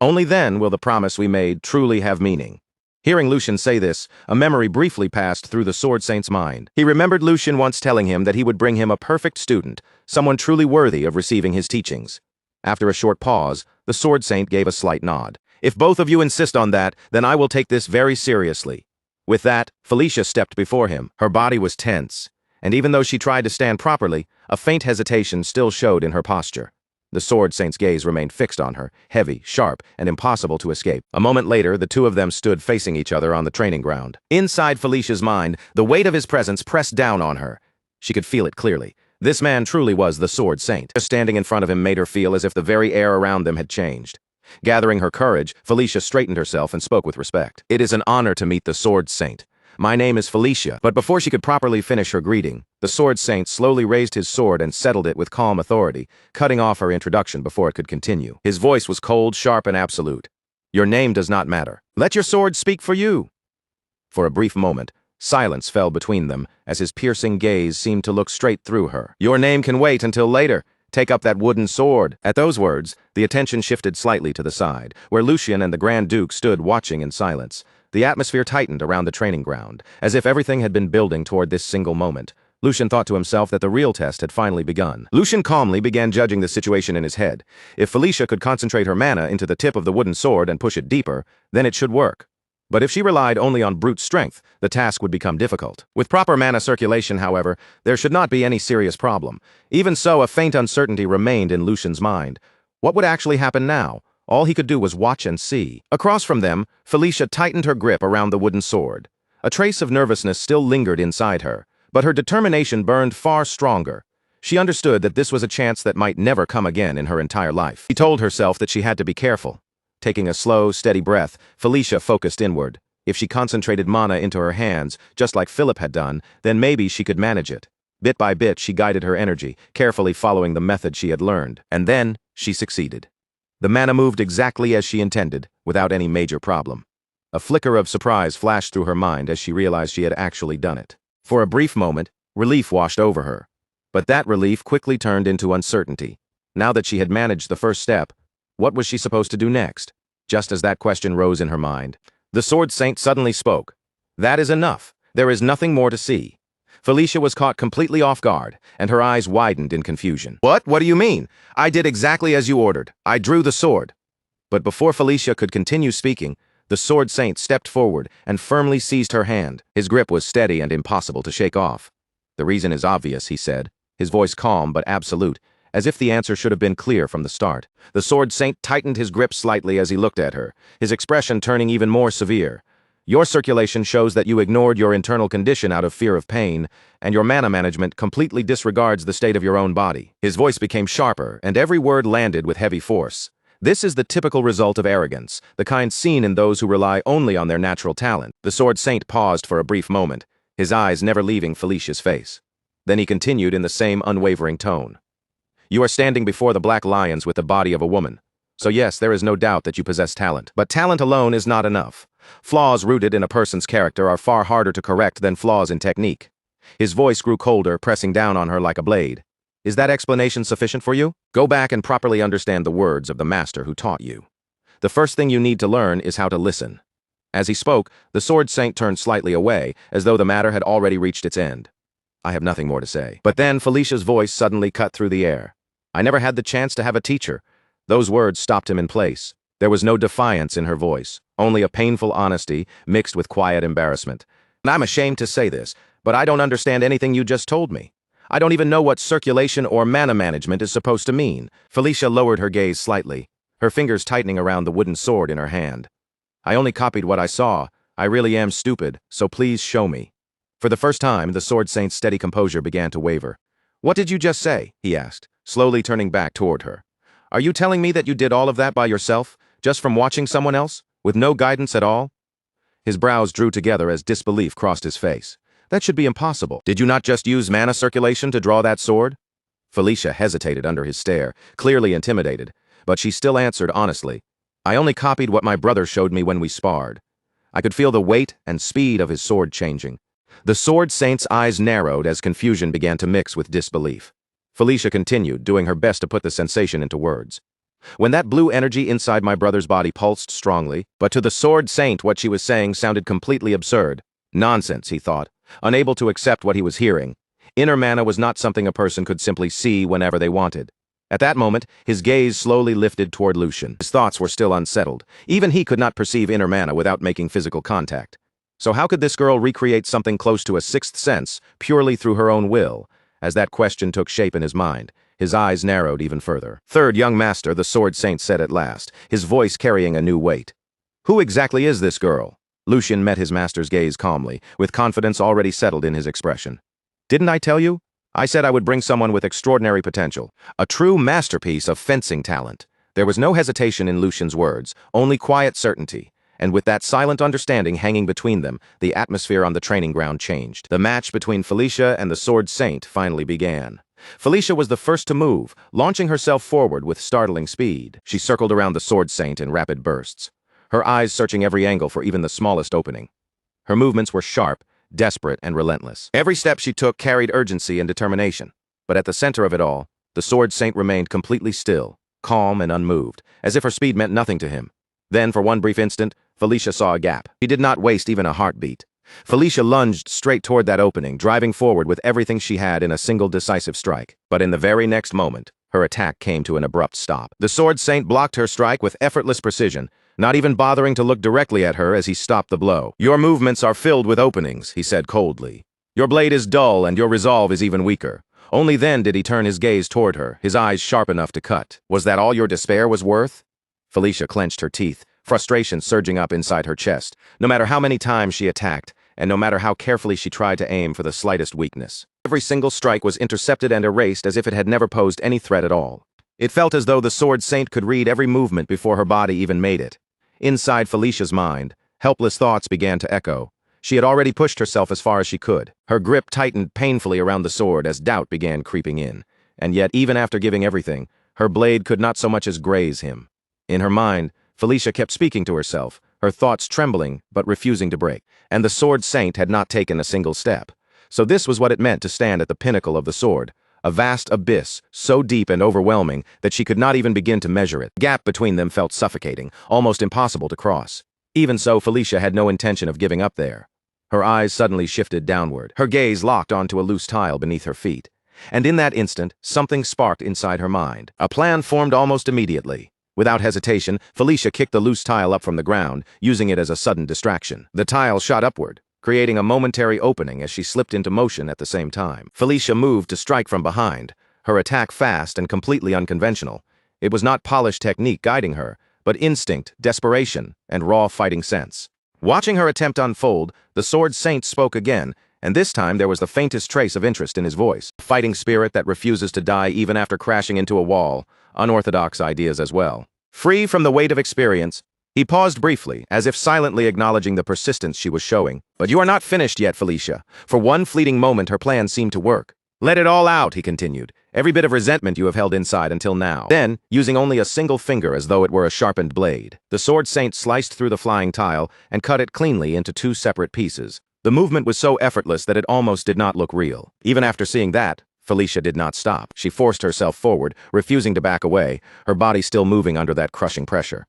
Only then will the promise we made truly have meaning." Hearing Lucian say this, a memory briefly passed through the Sword Saint's mind. He remembered Lucian once telling him that he would bring him a perfect student, someone truly worthy of receiving his teachings. After a short pause, the Sword Saint gave a slight nod. "If both of you insist on that, then I will take this very seriously." With that, Felicia stepped before him. Her body was tense, and even though she tried to stand properly, a faint hesitation still showed in her posture. The Sword Saint's gaze remained fixed on her, heavy, sharp, and impossible to escape. A moment later, the two of them stood facing each other on the training ground. Inside Felicia's mind, the weight of his presence pressed down on her. She could feel it clearly. This man truly was the Sword Saint. Just standing in front of him made her feel as if the very air around them had changed. Gathering her courage, Felicia straightened herself and spoke with respect. "It is an honor to meet the Sword Saint. My name is Felicia." But before she could properly finish her greeting, the Sword Saint slowly raised his sword and settled it with calm authority, cutting off her introduction before it could continue. His voice was cold, sharp, and absolute. "Your name does not matter. Let your sword speak for you." For a brief moment, silence fell between them as his piercing gaze seemed to look straight through her. "Your name can wait until later. Take up that wooden sword." At those words, the attention shifted slightly to the side, where Lucian and the Grand Duke stood watching in silence. The atmosphere tightened around the training ground, as if everything had been building toward this single moment. Lucian thought to himself that the real test had finally begun. Lucian calmly began judging the situation in his head. If Felicia could concentrate her mana into the tip of the wooden sword and push it deeper, then it should work. But if she relied only on brute strength, the task would become difficult. With proper mana circulation, however, there should not be any serious problem. Even so, a faint uncertainty remained in Lucian's mind. What would actually happen now? All he could do was watch and see. Across from them, Felicia tightened her grip around the wooden sword. A trace of nervousness still lingered inside her, but her determination burned far stronger. She understood that this was a chance that might never come again in her entire life. She told herself that she had to be careful. Taking a slow, steady breath, Felicia focused inward. If she concentrated mana into her hands, just like Philip had done, then maybe she could manage it. Bit by bit, she guided her energy, carefully following the method she had learned. And then, she succeeded. The mana moved exactly as she intended, without any major problem. A flicker of surprise flashed through her mind as she realized she had actually done it. For a brief moment, relief washed over her. But that relief quickly turned into uncertainty. Now that she had managed the first step, what was she supposed to do next? Just as that question rose in her mind, the Sword Saint suddenly spoke. "That is enough. There is nothing more to see." Felicia was caught completely off guard, and her eyes widened in confusion. "What? What do you mean? I did exactly as you ordered. I drew the sword." But before Felicia could continue speaking, the Sword Saint stepped forward and firmly seized her hand. His grip was steady and impossible to shake off. "The reason is obvious," he said, his voice calm but absolute, as if the answer should have been clear from the start. The Sword Saint tightened his grip slightly as he looked at her, his expression turning even more severe. "Your circulation shows that you ignored your internal condition out of fear of pain, and your mana management completely disregards the state of your own body." His voice became sharper, and every word landed with heavy force. "This is the typical result of arrogance, the kind seen in those who rely only on their natural talent." The Sword Saint paused for a brief moment, his eyes never leaving Felicia's face. Then he continued in the same unwavering tone. You are standing before the black lions with the body of a woman. So yes, there is no doubt that you possess talent. But talent alone is not enough. Flaws rooted in a person's character are far harder to correct than flaws in technique. His voice grew colder, pressing down on her like a blade. Is that explanation sufficient for you? Go back and properly understand the words of the master who taught you. The first thing you need to learn is how to listen. As he spoke, the sword saint turned slightly away, as though the matter had already reached its end. I have nothing more to say. But then Felicia's voice suddenly cut through the air. I never had the chance to have a teacher. Those words stopped him in place. There was no defiance in her voice, only a painful honesty mixed with quiet embarrassment. And I'm ashamed to say this, but I don't understand anything you just told me. I don't even know what circulation or mana management is supposed to mean. Felicia lowered her gaze slightly, her fingers tightening around the wooden sword in her hand. I only copied what I saw. I really am stupid, so please show me. For the first time, the sword saint's steady composure began to waver. What did you just say? He asked, slowly turning back toward her. Are you telling me that you did all of that by yourself, just from watching someone else, with no guidance at all? His brows drew together as disbelief crossed his face. That should be impossible. Did you not just use mana circulation to draw that sword? Felicia hesitated under his stare, clearly intimidated, but she still answered honestly. I only copied what my brother showed me when we sparred. I could feel the weight and speed of his sword changing. The sword saint's eyes narrowed as confusion began to mix with disbelief. Felicia continued, doing her best to put the sensation into words. When that blue energy inside my brother's body pulsed strongly, but to the sword saint what she was saying sounded completely absurd. Nonsense, he thought, unable to accept what he was hearing. Inner mana was not something a person could simply see whenever they wanted. At that moment, his gaze slowly lifted toward Lucian. His thoughts were still unsettled. Even he could not perceive inner mana without making physical contact. So how could this girl recreate something close to a sixth sense purely through her own will? As that question took shape in his mind, his eyes narrowed even further. Third young master, the sword saint said at last, his voice carrying a new weight. Who exactly is this girl? Lucian met his master's gaze calmly, with confidence already settled in his expression. Didn't I tell you? I said I would bring someone with extraordinary potential, a true masterpiece of fencing talent. There was no hesitation in Lucian's words, only quiet certainty. And with that silent understanding hanging between them, the atmosphere on the training ground changed. The match between Felicia and the sword saint finally began. Felicia was the first to move, launching herself forward with startling speed. She circled around the sword saint in rapid bursts, her eyes searching every angle for even the smallest opening. Her movements were sharp, desperate, and relentless. Every step she took carried urgency and determination. But at the center of it all, the sword saint remained completely still, calm and unmoved, as if her speed meant nothing to him. Then, for one brief instant, Felicia saw a gap. She did not waste even a heartbeat. Felicia lunged straight toward that opening, driving forward with everything she had in a single decisive strike. But in the very next moment, her attack came to an abrupt stop. The sword saint blocked her strike with effortless precision, not even bothering to look directly at her as he stopped the blow. Your movements are filled with openings, he said coldly. Your blade is dull and your resolve is even weaker. Only then did he turn his gaze toward her, his eyes sharp enough to cut. Was that all your despair was worth? Felicia clenched her teeth, frustration surging up inside her chest, no matter how many times she attacked, and no matter how carefully she tried to aim for the slightest weakness. Every single strike was intercepted and erased as if it had never posed any threat at all. It felt as though the sword saint could read every movement before her body even made it. Inside Felicia's mind, helpless thoughts began to echo. She had already pushed herself as far as she could. Her grip tightened painfully around the sword as doubt began creeping in. And yet, even after giving everything, her blade could not so much as graze him. In her mind, Felicia kept speaking to herself, her thoughts trembling but refusing to break. And the sword saint had not taken a single step. So this was what it meant to stand at the pinnacle of the sword, a vast abyss, so deep and overwhelming that she could not even begin to measure it. The gap between them felt suffocating, almost impossible to cross. Even so, Felicia had no intention of giving up there. Her eyes suddenly shifted downward, her gaze locked onto a loose tile beneath her feet. And in that instant, something sparked inside her mind. A plan formed almost immediately. Without hesitation, Felicia kicked the loose tile up from the ground, using it as a sudden distraction. The tile shot upward, creating a momentary opening as she slipped into motion at the same time. Felicia moved to strike from behind, her attack fast and completely unconventional. It was not polished technique guiding her, but instinct, desperation, and raw fighting sense. Watching her attempt unfold, the sword saint spoke again, and this time there was the faintest trace of interest in his voice. A fighting spirit that refuses to die even after crashing into a wall, unorthodox ideas as well. Free from the weight of experience, he paused briefly, as if silently acknowledging the persistence she was showing. But you are not finished yet, Felicia. For one fleeting moment her plan seemed to work. Let it all out, he continued, every bit of resentment you have held inside until now. Then, using only a single finger as though it were a sharpened blade, the Sword Saint sliced through the flying tile and cut it cleanly into two separate pieces. The movement was so effortless that it almost did not look real. Even after seeing that, Felicia did not stop. She forced herself forward, refusing to back away, her body still moving under that crushing pressure.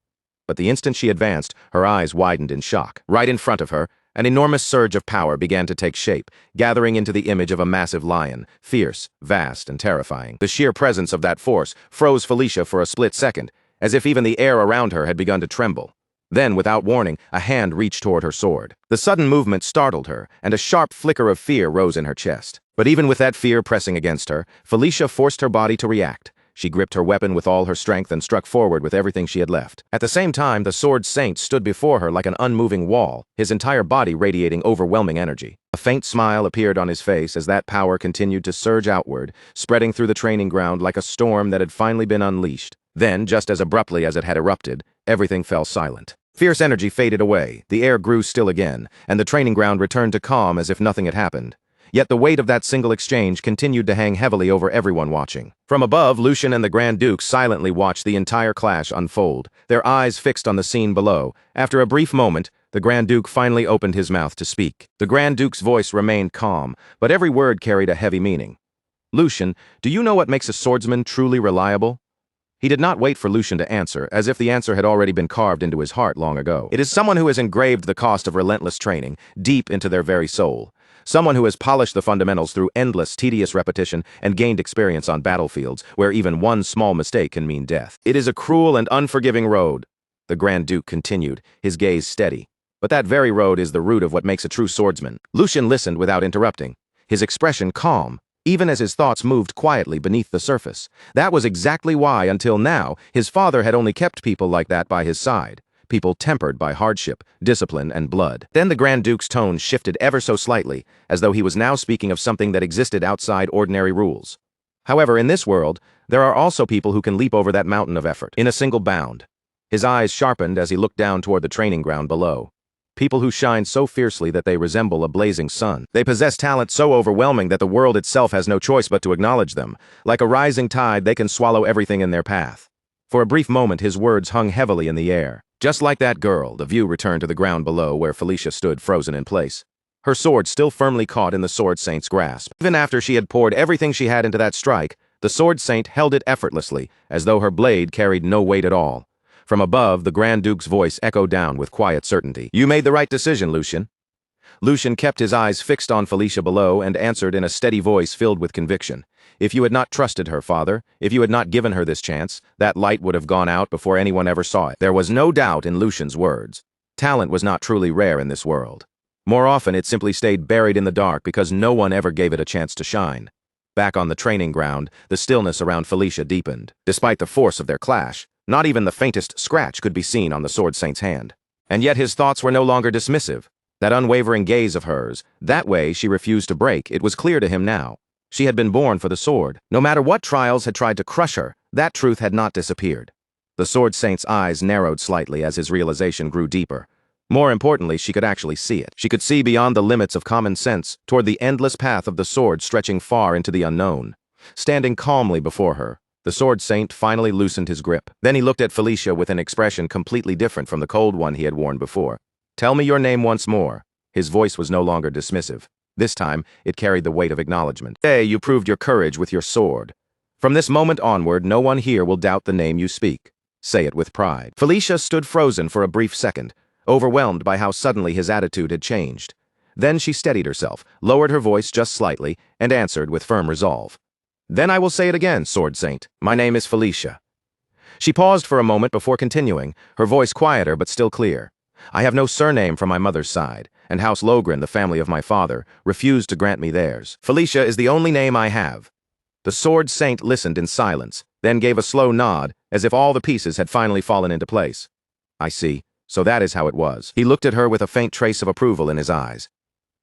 But the instant she advanced, her eyes widened in shock. Right in front of her, an enormous surge of power began to take shape, gathering into the image of a massive lion, fierce, vast, and terrifying. The sheer presence of that force froze Felicia for a split second, as if even the air around her had begun to tremble. Then, without warning, a hand reached toward her sword. The sudden movement startled her, and a sharp flicker of fear rose in her chest. But even with that fear pressing against her, Felicia forced her body to react. She gripped her weapon with all her strength and struck forward with everything she had left. At the same time, the Sword Saint stood before her like an unmoving wall, his entire body radiating overwhelming energy. A faint smile appeared on his face as that power continued to surge outward, spreading through the training ground like a storm that had finally been unleashed. Then, just as abruptly as it had erupted, everything fell silent. Fierce energy faded away, the air grew still again, and the training ground returned to calm as if nothing had happened. Yet the weight of that single exchange continued to hang heavily over everyone watching. From above, Lucian and the Grand Duke silently watched the entire clash unfold, their eyes fixed on the scene below. After a brief moment, the Grand Duke finally opened his mouth to speak. The Grand Duke's voice remained calm, but every word carried a heavy meaning. "Lucian, do you know what makes a swordsman truly reliable?" He did not wait for Lucian to answer, as if the answer had already been carved into his heart long ago. "It is someone who has engraved the cost of relentless training deep into their very soul. Someone who has polished the fundamentals through endless, tedious repetition and gained experience on battlefields where even one small mistake can mean death. It is a cruel and unforgiving road," the Grand Duke continued, his gaze steady. "But that very road is the root of what makes a true swordsman." Lucian listened without interrupting, his expression calm, even as his thoughts moved quietly beneath the surface. That was exactly why, until now, his father had only kept people like that by his side. People tempered by hardship, discipline, and blood. Then the Grand Duke's tone shifted ever so slightly, as though he was now speaking of something that existed outside ordinary rules. "However, in this world, there are also people who can leap over that mountain of effort, in a single bound." His eyes sharpened as he looked down toward the training ground below. People who shine so fiercely that they resemble a blazing sun. They possess talent so overwhelming that the world itself has no choice but to acknowledge them. Like a rising tide, they can swallow everything in their path. For a brief moment, his words hung heavily in the air. Just like that girl, the view returned to the ground below where Felicia stood frozen in place. Her sword still firmly caught in the Sword Saint's grasp. Even after she had poured everything she had into that strike, the Sword Saint held it effortlessly, as though her blade carried no weight at all. From above, the Grand Duke's voice echoed down with quiet certainty. "You made the right decision, Lucian." Lucian kept his eyes fixed on Felicia below and answered in a steady voice filled with conviction. "If you had not trusted her, father, if you had not given her this chance, that light would have gone out before anyone ever saw it." There was no doubt in Lucian's words. Talent was not truly rare in this world. More often, it simply stayed buried in the dark because no one ever gave it a chance to shine. Back on the training ground, the stillness around Felicia deepened. Despite the force of their clash, not even the faintest scratch could be seen on the Sword Saint's hand. And yet his thoughts were no longer dismissive. That unwavering gaze of hers, that way she refused to break, it was clear to him now. She had been born for the sword. No matter what trials had tried to crush her, that truth had not disappeared. The Sword Saint's eyes narrowed slightly as his realization grew deeper. More importantly, she could actually see it. She could see beyond the limits of common sense, toward the endless path of the sword stretching far into the unknown. Standing calmly before her, the Sword Saint finally loosened his grip. Then he looked at Felicia with an expression completely different from the cold one he had worn before. "Tell me your name once more." His voice was no longer dismissive. This time, it carried the weight of acknowledgement. "Today, you proved your courage with your sword. From this moment onward, no one here will doubt the name you speak. Say it with pride." Felicia stood frozen for a brief second, overwhelmed by how suddenly his attitude had changed. Then she steadied herself, lowered her voice just slightly, and answered with firm resolve. "Then I will say it again, Sword Saint. My name is Felicia." She paused for a moment before continuing, her voice quieter but still clear. "I have no surname from my mother's side, and House Logren, the family of my father, refused to grant me theirs. Felicia is the only name I have." The Sword Saint listened in silence, then gave a slow nod, as if all the pieces had finally fallen into place. "I see. So that is how it was." He looked at her with a faint trace of approval in his eyes.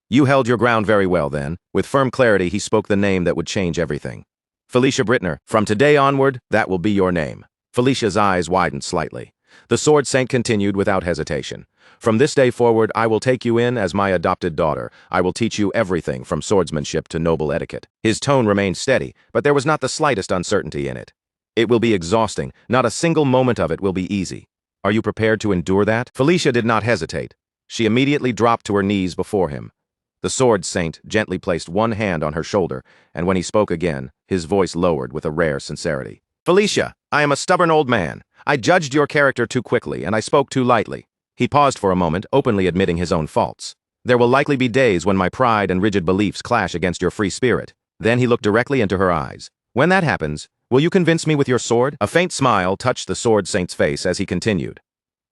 "You held your ground very well, then." With firm clarity, he spoke the name that would change everything. "Felicia Brittner, from today onward, that will be your name." Felicia's eyes widened slightly. The Sword Saint continued without hesitation. From this day forward, I will take you in as my adopted daughter. I will teach you everything from swordsmanship to noble etiquette. His tone remained steady, but there was not the slightest uncertainty in it. It will be exhausting. Not a single moment of it will be easy. Are you prepared to endure that? Felicia did not hesitate. She immediately dropped to her knees before him. The sword saint gently placed one hand on her shoulder, and when he spoke again, his voice lowered with a rare sincerity. Felicia, I am a stubborn old man. I judged your character too quickly, and I spoke too lightly. He paused for a moment, openly admitting his own faults. There will likely be days when my pride and rigid beliefs clash against your free spirit. Then he looked directly into her eyes. When that happens, will you convince me with your sword? A faint smile touched the sword saint's face as he continued.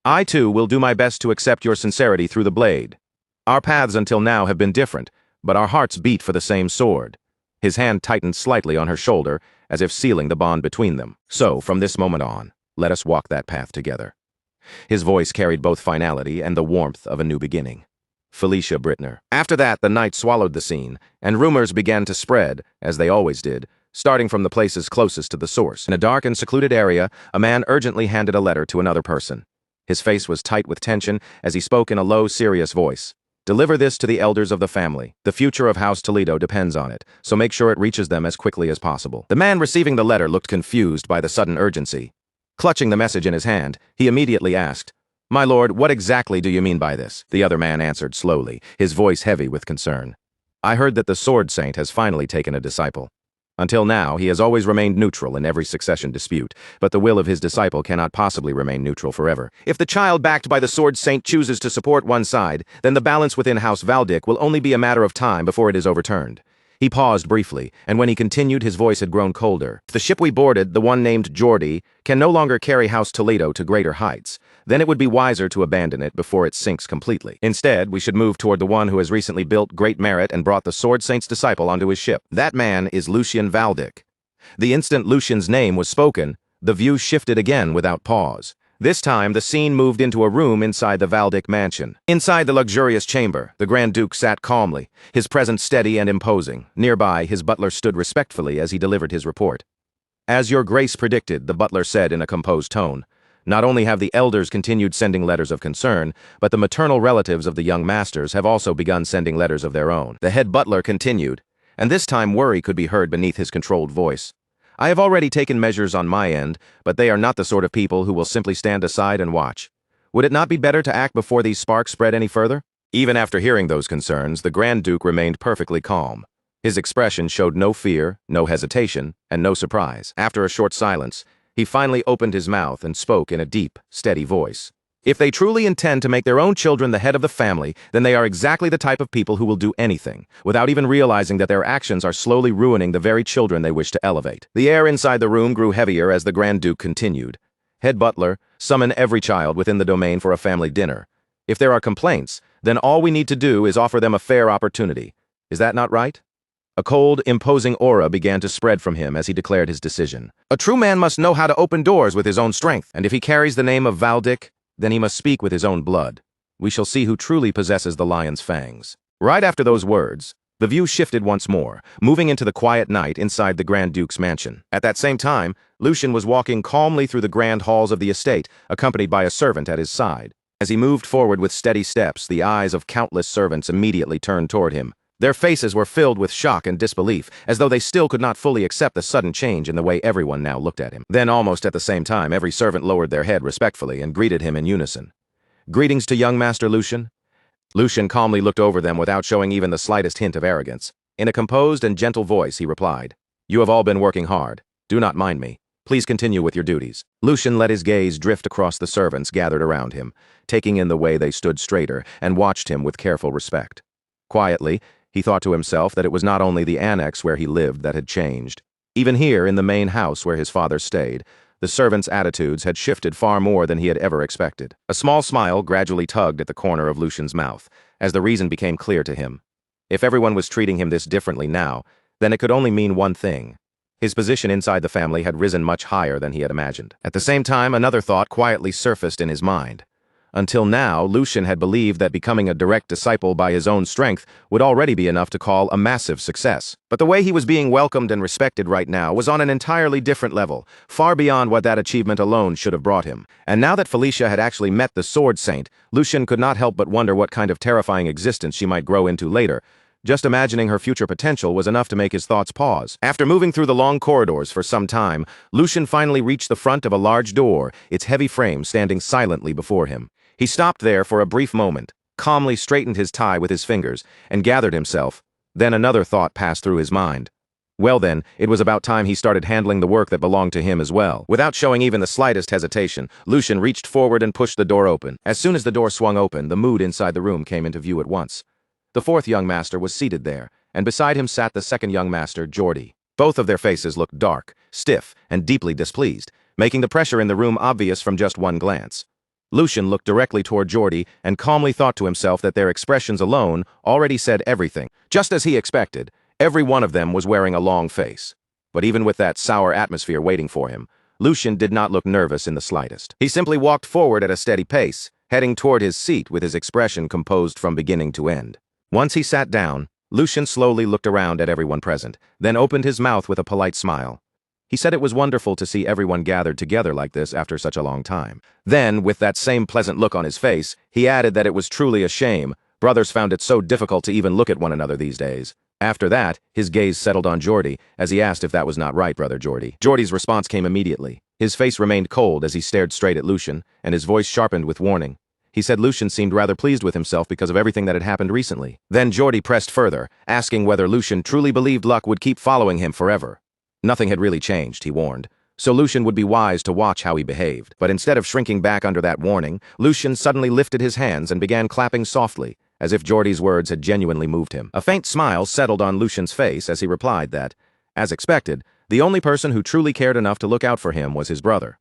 I too will do my best to accept your sincerity through the blade. Our paths until now have been different, but our hearts beat for the same sword. His hand tightened slightly on her shoulder, as if sealing the bond between them. So, from this moment on, let us walk that path together. His voice carried both finality and the warmth of a new beginning. Felicia Brittner. After that, the night swallowed the scene, and rumors began to spread, as they always did, starting from the places closest to the source. In a dark and secluded area, a man urgently handed a letter to another person. His face was tight with tension as he spoke in a low, serious voice. Deliver this to the elders of the family. The future of House Toledo depends on it, so make sure it reaches them as quickly as possible. The man receiving the letter looked confused by the sudden urgency. Clutching the message in his hand, he immediately asked, My lord, what exactly do you mean by this? The other man answered slowly, his voice heavy with concern. I heard that the sword saint has finally taken a disciple. Until now, he has always remained neutral in every succession dispute, but the will of his disciple cannot possibly remain neutral forever. If the child backed by the sword saint chooses to support one side, then the balance within House Valdic will only be a matter of time before it is overturned. He paused briefly, and when he continued, his voice had grown colder. If the ship we boarded, the one named Geordie, can no longer carry House Toledo to greater heights, then it would be wiser to abandon it before it sinks completely. Instead, we should move toward the one who has recently built great merit and brought the Sword Saint's disciple onto his ship. That man is Lucian Valdic. The instant Lucian's name was spoken, the view shifted again without pause. This time, the scene moved into a room inside the Valdic mansion. Inside the luxurious chamber, the Grand Duke sat calmly, his presence steady and imposing. Nearby, his butler stood respectfully as he delivered his report. As your grace predicted, the butler said in a composed tone, not only have the elders continued sending letters of concern, but the maternal relatives of the young masters have also begun sending letters of their own. The head butler continued, and this time worry could be heard beneath his controlled voice. I have already taken measures on my end, but they are not the sort of people who will simply stand aside and watch. Would it not be better to act before these sparks spread any further? Even after hearing those concerns, the Grand Duke remained perfectly calm. His expression showed no fear, no hesitation, and no surprise. After a short silence, he finally opened his mouth and spoke in a deep, steady voice. If they truly intend to make their own children the head of the family, then they are exactly the type of people who will do anything, without even realizing that their actions are slowly ruining the very children they wish to elevate. The air inside the room grew heavier as the Grand Duke continued. Head butler, summon every child within the domain for a family dinner. If there are complaints, then all we need to do is offer them a fair opportunity. Is that not right? A cold, imposing aura began to spread from him as he declared his decision. A true man must know how to open doors with his own strength, and if he carries the name of Valdic, then he must speak with his own blood. We shall see who truly possesses the lion's fangs. Right after those words, the view shifted once more, moving into the quiet night inside the Grand Duke's mansion. At that same time, Lucian was walking calmly through the grand halls of the estate, accompanied by a servant at his side. As he moved forward with steady steps, the eyes of countless servants immediately turned toward him. Their faces were filled with shock and disbelief, as though they still could not fully accept the sudden change in the way everyone now looked at him. Then, almost at the same time, every servant lowered their head respectfully and greeted him in unison. Greetings to young Master Lucian. Lucian calmly looked over them without showing even the slightest hint of arrogance. In a composed and gentle voice, he replied, You have all been working hard. Do not mind me. Please continue with your duties. Lucian let his gaze drift across the servants gathered around him, taking in the way they stood straighter, and watched him with careful respect. Quietly, he thought to himself that it was not only the annex where he lived that had changed. Even here, in the main house where his father stayed, the servants' attitudes had shifted far more than he had ever expected. A small smile gradually tugged at the corner of Lucian's mouth, as the reason became clear to him. If everyone was treating him this differently now, then it could only mean one thing. His position inside the family had risen much higher than he had imagined. At the same time, another thought quietly surfaced in his mind. Until now, Lucian had believed that becoming a direct disciple by his own strength would already be enough to call a massive success. But the way he was being welcomed and respected right now was on an entirely different level, far beyond what that achievement alone should have brought him. And now that Felicia had actually met the Sword Saint, Lucian could not help but wonder what kind of terrifying existence she might grow into later. Just imagining her future potential was enough to make his thoughts pause. After moving through the long corridors for some time, Lucian finally reached the front of a large door, its heavy frame standing silently before him. He stopped there for a brief moment, calmly straightened his tie with his fingers, and gathered himself. Then another thought passed through his mind. Well then, it was about time he started handling the work that belonged to him as well. Without showing even the slightest hesitation, Lucian reached forward and pushed the door open. As soon as the door swung open, the mood inside the room came into view at once. The fourth young master was seated there, and beside him sat the second young master, Geordie. Both of their faces looked dark, stiff, and deeply displeased, making the pressure in the room obvious from just one glance. Lucian looked directly toward Geordie and calmly thought to himself that their expressions alone already said everything. Just as he expected, every one of them was wearing a long face. But even with that sour atmosphere waiting for him, Lucian did not look nervous in the slightest. He simply walked forward at a steady pace, heading toward his seat with his expression composed from beginning to end. Once he sat down, Lucian slowly looked around at everyone present, then opened his mouth with a polite smile. He said it was wonderful to see everyone gathered together like this after such a long time. Then, with that same pleasant look on his face, he added that it was truly a shame. Brothers found it so difficult to even look at one another these days. After that, his gaze settled on Geordie, as he asked if that was not right, Brother Geordie. Geordie's response came immediately. His face remained cold as he stared straight at Lucian, and his voice sharpened with warning. He said Lucian seemed rather pleased with himself because of everything that had happened recently. Then Geordie pressed further, asking whether Lucian truly believed luck would keep following him forever. Nothing had really changed, he warned, so Lucian would be wise to watch how he behaved. But instead of shrinking back under that warning, Lucian suddenly lifted his hands and began clapping softly, as if Geordie's words had genuinely moved him. A faint smile settled on Lucian's face as he replied that, as expected, the only person who truly cared enough to look out for him was his brother.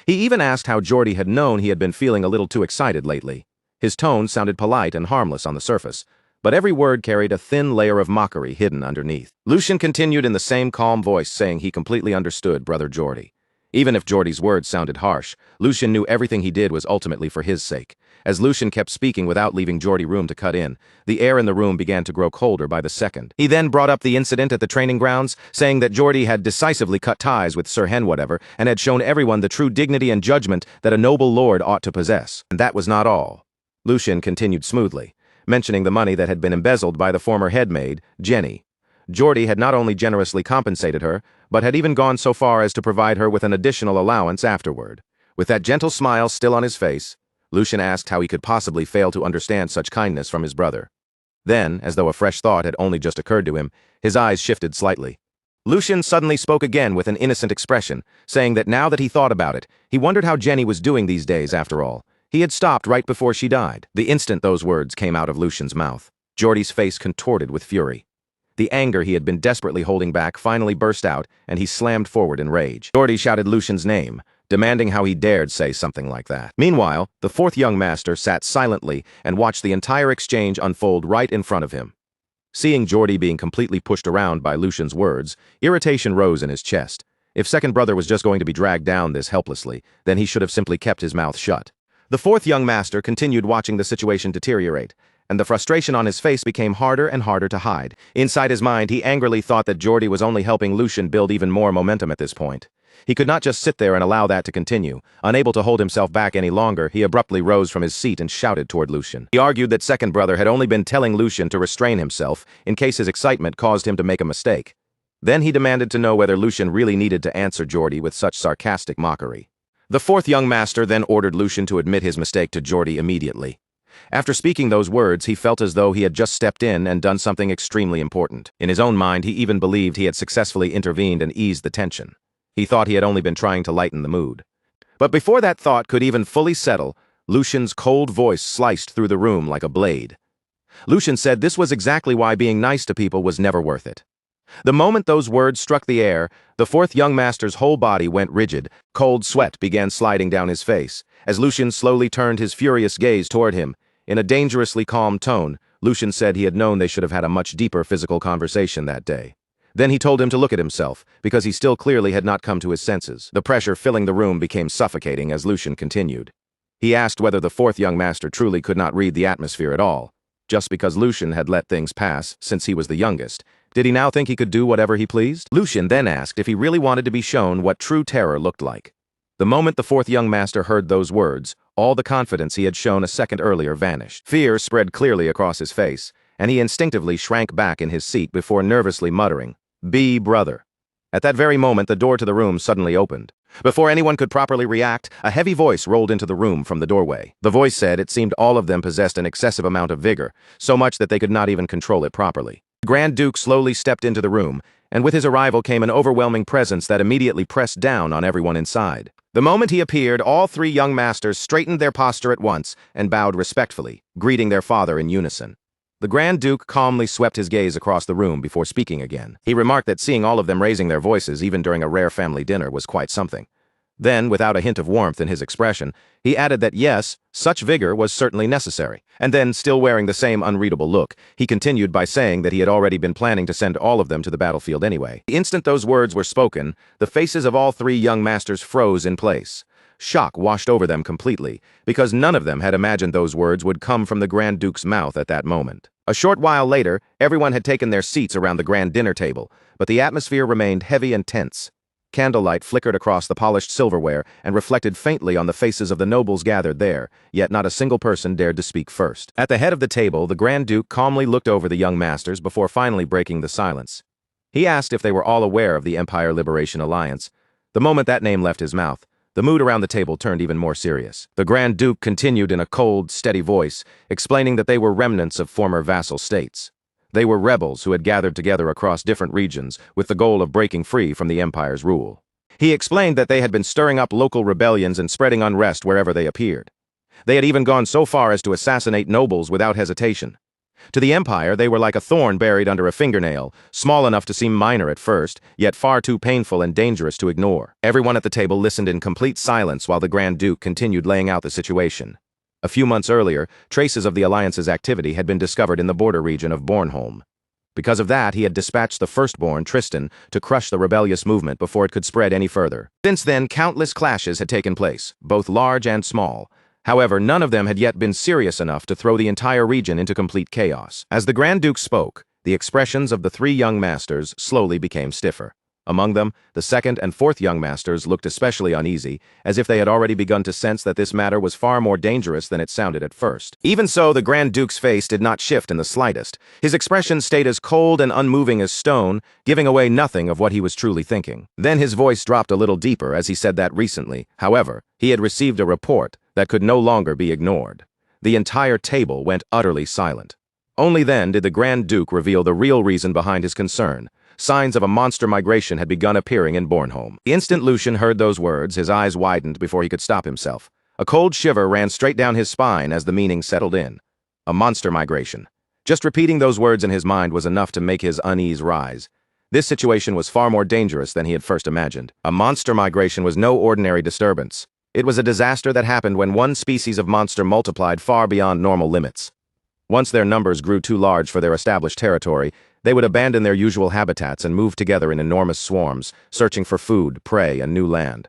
He even asked how Geordie had known he had been feeling a little too excited lately. His tone sounded polite and harmless on the surface, but every word carried a thin layer of mockery hidden underneath. Lucian continued in the same calm voice, saying he completely understood Brother Geordie. Even if Geordie's words sounded harsh, Lucian knew everything he did was ultimately for his sake. As Lucian kept speaking without leaving Geordie room to cut in, the air in the room began to grow colder by the second. He then brought up the incident at the training grounds, saying that Geordie had decisively cut ties with Sir Henwhatever and had shown everyone the true dignity and judgment that a noble lord ought to possess. And that was not all. Lucian continued smoothly, mentioning the money that had been embezzled by the former headmaid, Jenny. Geordie had not only generously compensated her, but had even gone so far as to provide her with an additional allowance afterward. With that gentle smile still on his face, Lucian asked how he could possibly fail to understand such kindness from his brother. Then, as though a fresh thought had only just occurred to him, his eyes shifted slightly. Lucian suddenly spoke again with an innocent expression, saying that now that he thought about it, he wondered how Jenny was doing these days after all. He had stopped right before she died. The instant those words came out of Lucian's mouth, Geordie's face contorted with fury. The anger he had been desperately holding back finally burst out, and he slammed forward in rage. Geordie shouted Lucian's name, demanding how he dared say something like that. Meanwhile, the fourth young master sat silently and watched the entire exchange unfold right in front of him. Seeing Geordie being completely pushed around by Lucian's words, irritation rose in his chest. If second brother was just going to be dragged down this helplessly, then he should have simply kept his mouth shut. The fourth young master continued watching the situation deteriorate, and the frustration on his face became harder and harder to hide. Inside his mind, he angrily thought that Geordie was only helping Lucian build even more momentum at this point. He could not just sit there and allow that to continue. Unable to hold himself back any longer, he abruptly rose from his seat and shouted toward Lucian. He argued that second brother had only been telling Lucian to restrain himself in case his excitement caused him to make a mistake. Then he demanded to know whether Lucian really needed to answer Geordie with such sarcastic mockery. The fourth young master then ordered Lucian to admit his mistake to Geordie immediately. After speaking those words, he felt as though he had just stepped in and done something extremely important. In his own mind, he even believed he had successfully intervened and eased the tension. He thought he had only been trying to lighten the mood. But before that thought could even fully settle, Lucian's cold voice sliced through the room like a blade. Lucian said this was exactly why being nice to people was never worth it. The moment those words struck the air, the fourth young master's whole body went rigid. Cold sweat began sliding down his face, as Lucian slowly turned his furious gaze toward him. In a dangerously calm tone, Lucian said he had known they should have had a much deeper physical conversation that day. Then he told him to look at himself, because he still clearly had not come to his senses. The pressure filling the room became suffocating as Lucian continued. He asked whether the fourth young master truly could not read the atmosphere at all. Just because Lucian had let things pass, since he was the youngest, did he now think he could do whatever he pleased? Lucian then asked if he really wanted to be shown what true terror looked like. The moment the fourth young master heard those words, all the confidence he had shown a second earlier vanished. Fear spread clearly across his face, and he instinctively shrank back in his seat before nervously muttering, "Be brother." At that very moment, the door to the room suddenly opened. Before anyone could properly react, a heavy voice rolled into the room from the doorway. The voice said it seemed all of them possessed an excessive amount of vigor, so much that they could not even control it properly. The Grand Duke slowly stepped into the room, and with his arrival came an overwhelming presence that immediately pressed down on everyone inside. The moment he appeared, all three young masters straightened their posture at once and bowed respectfully, greeting their father in unison. The Grand Duke calmly swept his gaze across the room before speaking again. He remarked that seeing all of them raising their voices even during a rare family dinner was quite something. Then, without a hint of warmth in his expression, he added that yes, such vigor was certainly necessary. And then, still wearing the same unreadable look, he continued by saying that he had already been planning to send all of them to the battlefield anyway. The instant those words were spoken, the faces of all three young masters froze in place. Shock washed over them completely, because none of them had imagined those words would come from the Grand Duke's mouth at that moment. A short while later, everyone had taken their seats around the grand dinner table, but the atmosphere remained heavy and tense. Candlelight flickered across the polished silverware and reflected faintly on the faces of the nobles gathered there, yet not a single person dared to speak first. At the head of the table, the Grand Duke calmly looked over the young masters before finally breaking the silence. He asked if they were all aware of the Empire Liberation Alliance. The moment that name left his mouth, the mood around the table turned even more serious. The Grand Duke continued in a cold, steady voice, explaining that they were remnants of former vassal states. They were rebels who had gathered together across different regions with the goal of breaking free from the Empire's rule. He explained that they had been stirring up local rebellions and spreading unrest wherever they appeared. They had even gone so far as to assassinate nobles without hesitation. To the Empire, they were like a thorn buried under a fingernail, small enough to seem minor at first, yet far too painful and dangerous to ignore. Everyone at the table listened in complete silence while the Grand Duke continued laying out the situation. A few months earlier, traces of the Alliance's activity had been discovered in the border region of Bornholm. Because of that, he had dispatched the firstborn, Tristan, to crush the rebellious movement before it could spread any further. Since then, countless clashes had taken place, both large and small. However, none of them had yet been serious enough to throw the entire region into complete chaos. As the Grand Duke spoke, the expressions of the three young masters slowly became stiffer. Among them, the second and fourth young masters looked especially uneasy, as if they had already begun to sense that this matter was far more dangerous than it sounded at first. Even so, the Grand Duke's face did not shift in the slightest. His expression stayed as cold and unmoving as stone, giving away nothing of what he was truly thinking. Then his voice dropped a little deeper as he said that recently, however, he had received a report that could no longer be ignored. The entire table went utterly silent. Only then did the Grand Duke reveal the real reason behind his concern. Signs of a monster migration had begun appearing in Bornholm. The instant Lucian heard those words, his eyes widened before he could stop himself. A cold shiver ran straight down his spine as the meaning settled in. A monster migration. Just repeating those words in his mind was enough to make his unease rise. This situation was far more dangerous than he had first imagined. A monster migration was no ordinary disturbance. It was a disaster that happened when one species of monster multiplied far beyond normal limits. Once their numbers grew too large for their established territory, they would abandon their usual habitats and move together in enormous swarms, searching for food, prey, and new land.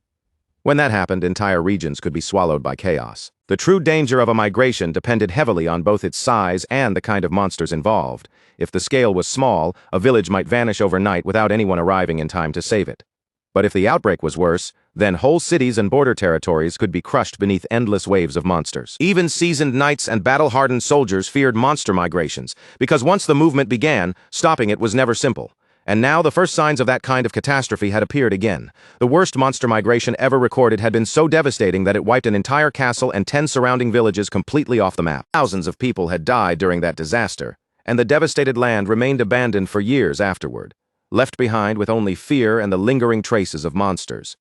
When that happened, entire regions could be swallowed by chaos. The true danger of a migration depended heavily on both its size and the kind of monsters involved. If the scale was small, a village might vanish overnight without anyone arriving in time to save it. But if the outbreak was worse, then whole cities and border territories could be crushed beneath endless waves of monsters. Even seasoned knights and battle-hardened soldiers feared monster migrations, because once the movement began, stopping it was never simple. And now the first signs of that kind of catastrophe had appeared again. The worst monster migration ever recorded had been so devastating that it wiped an entire castle and 10 surrounding villages completely off the map. Thousands of people had died during that disaster, and the devastated land remained abandoned for years afterward, left behind with only fear and the lingering traces of monsters.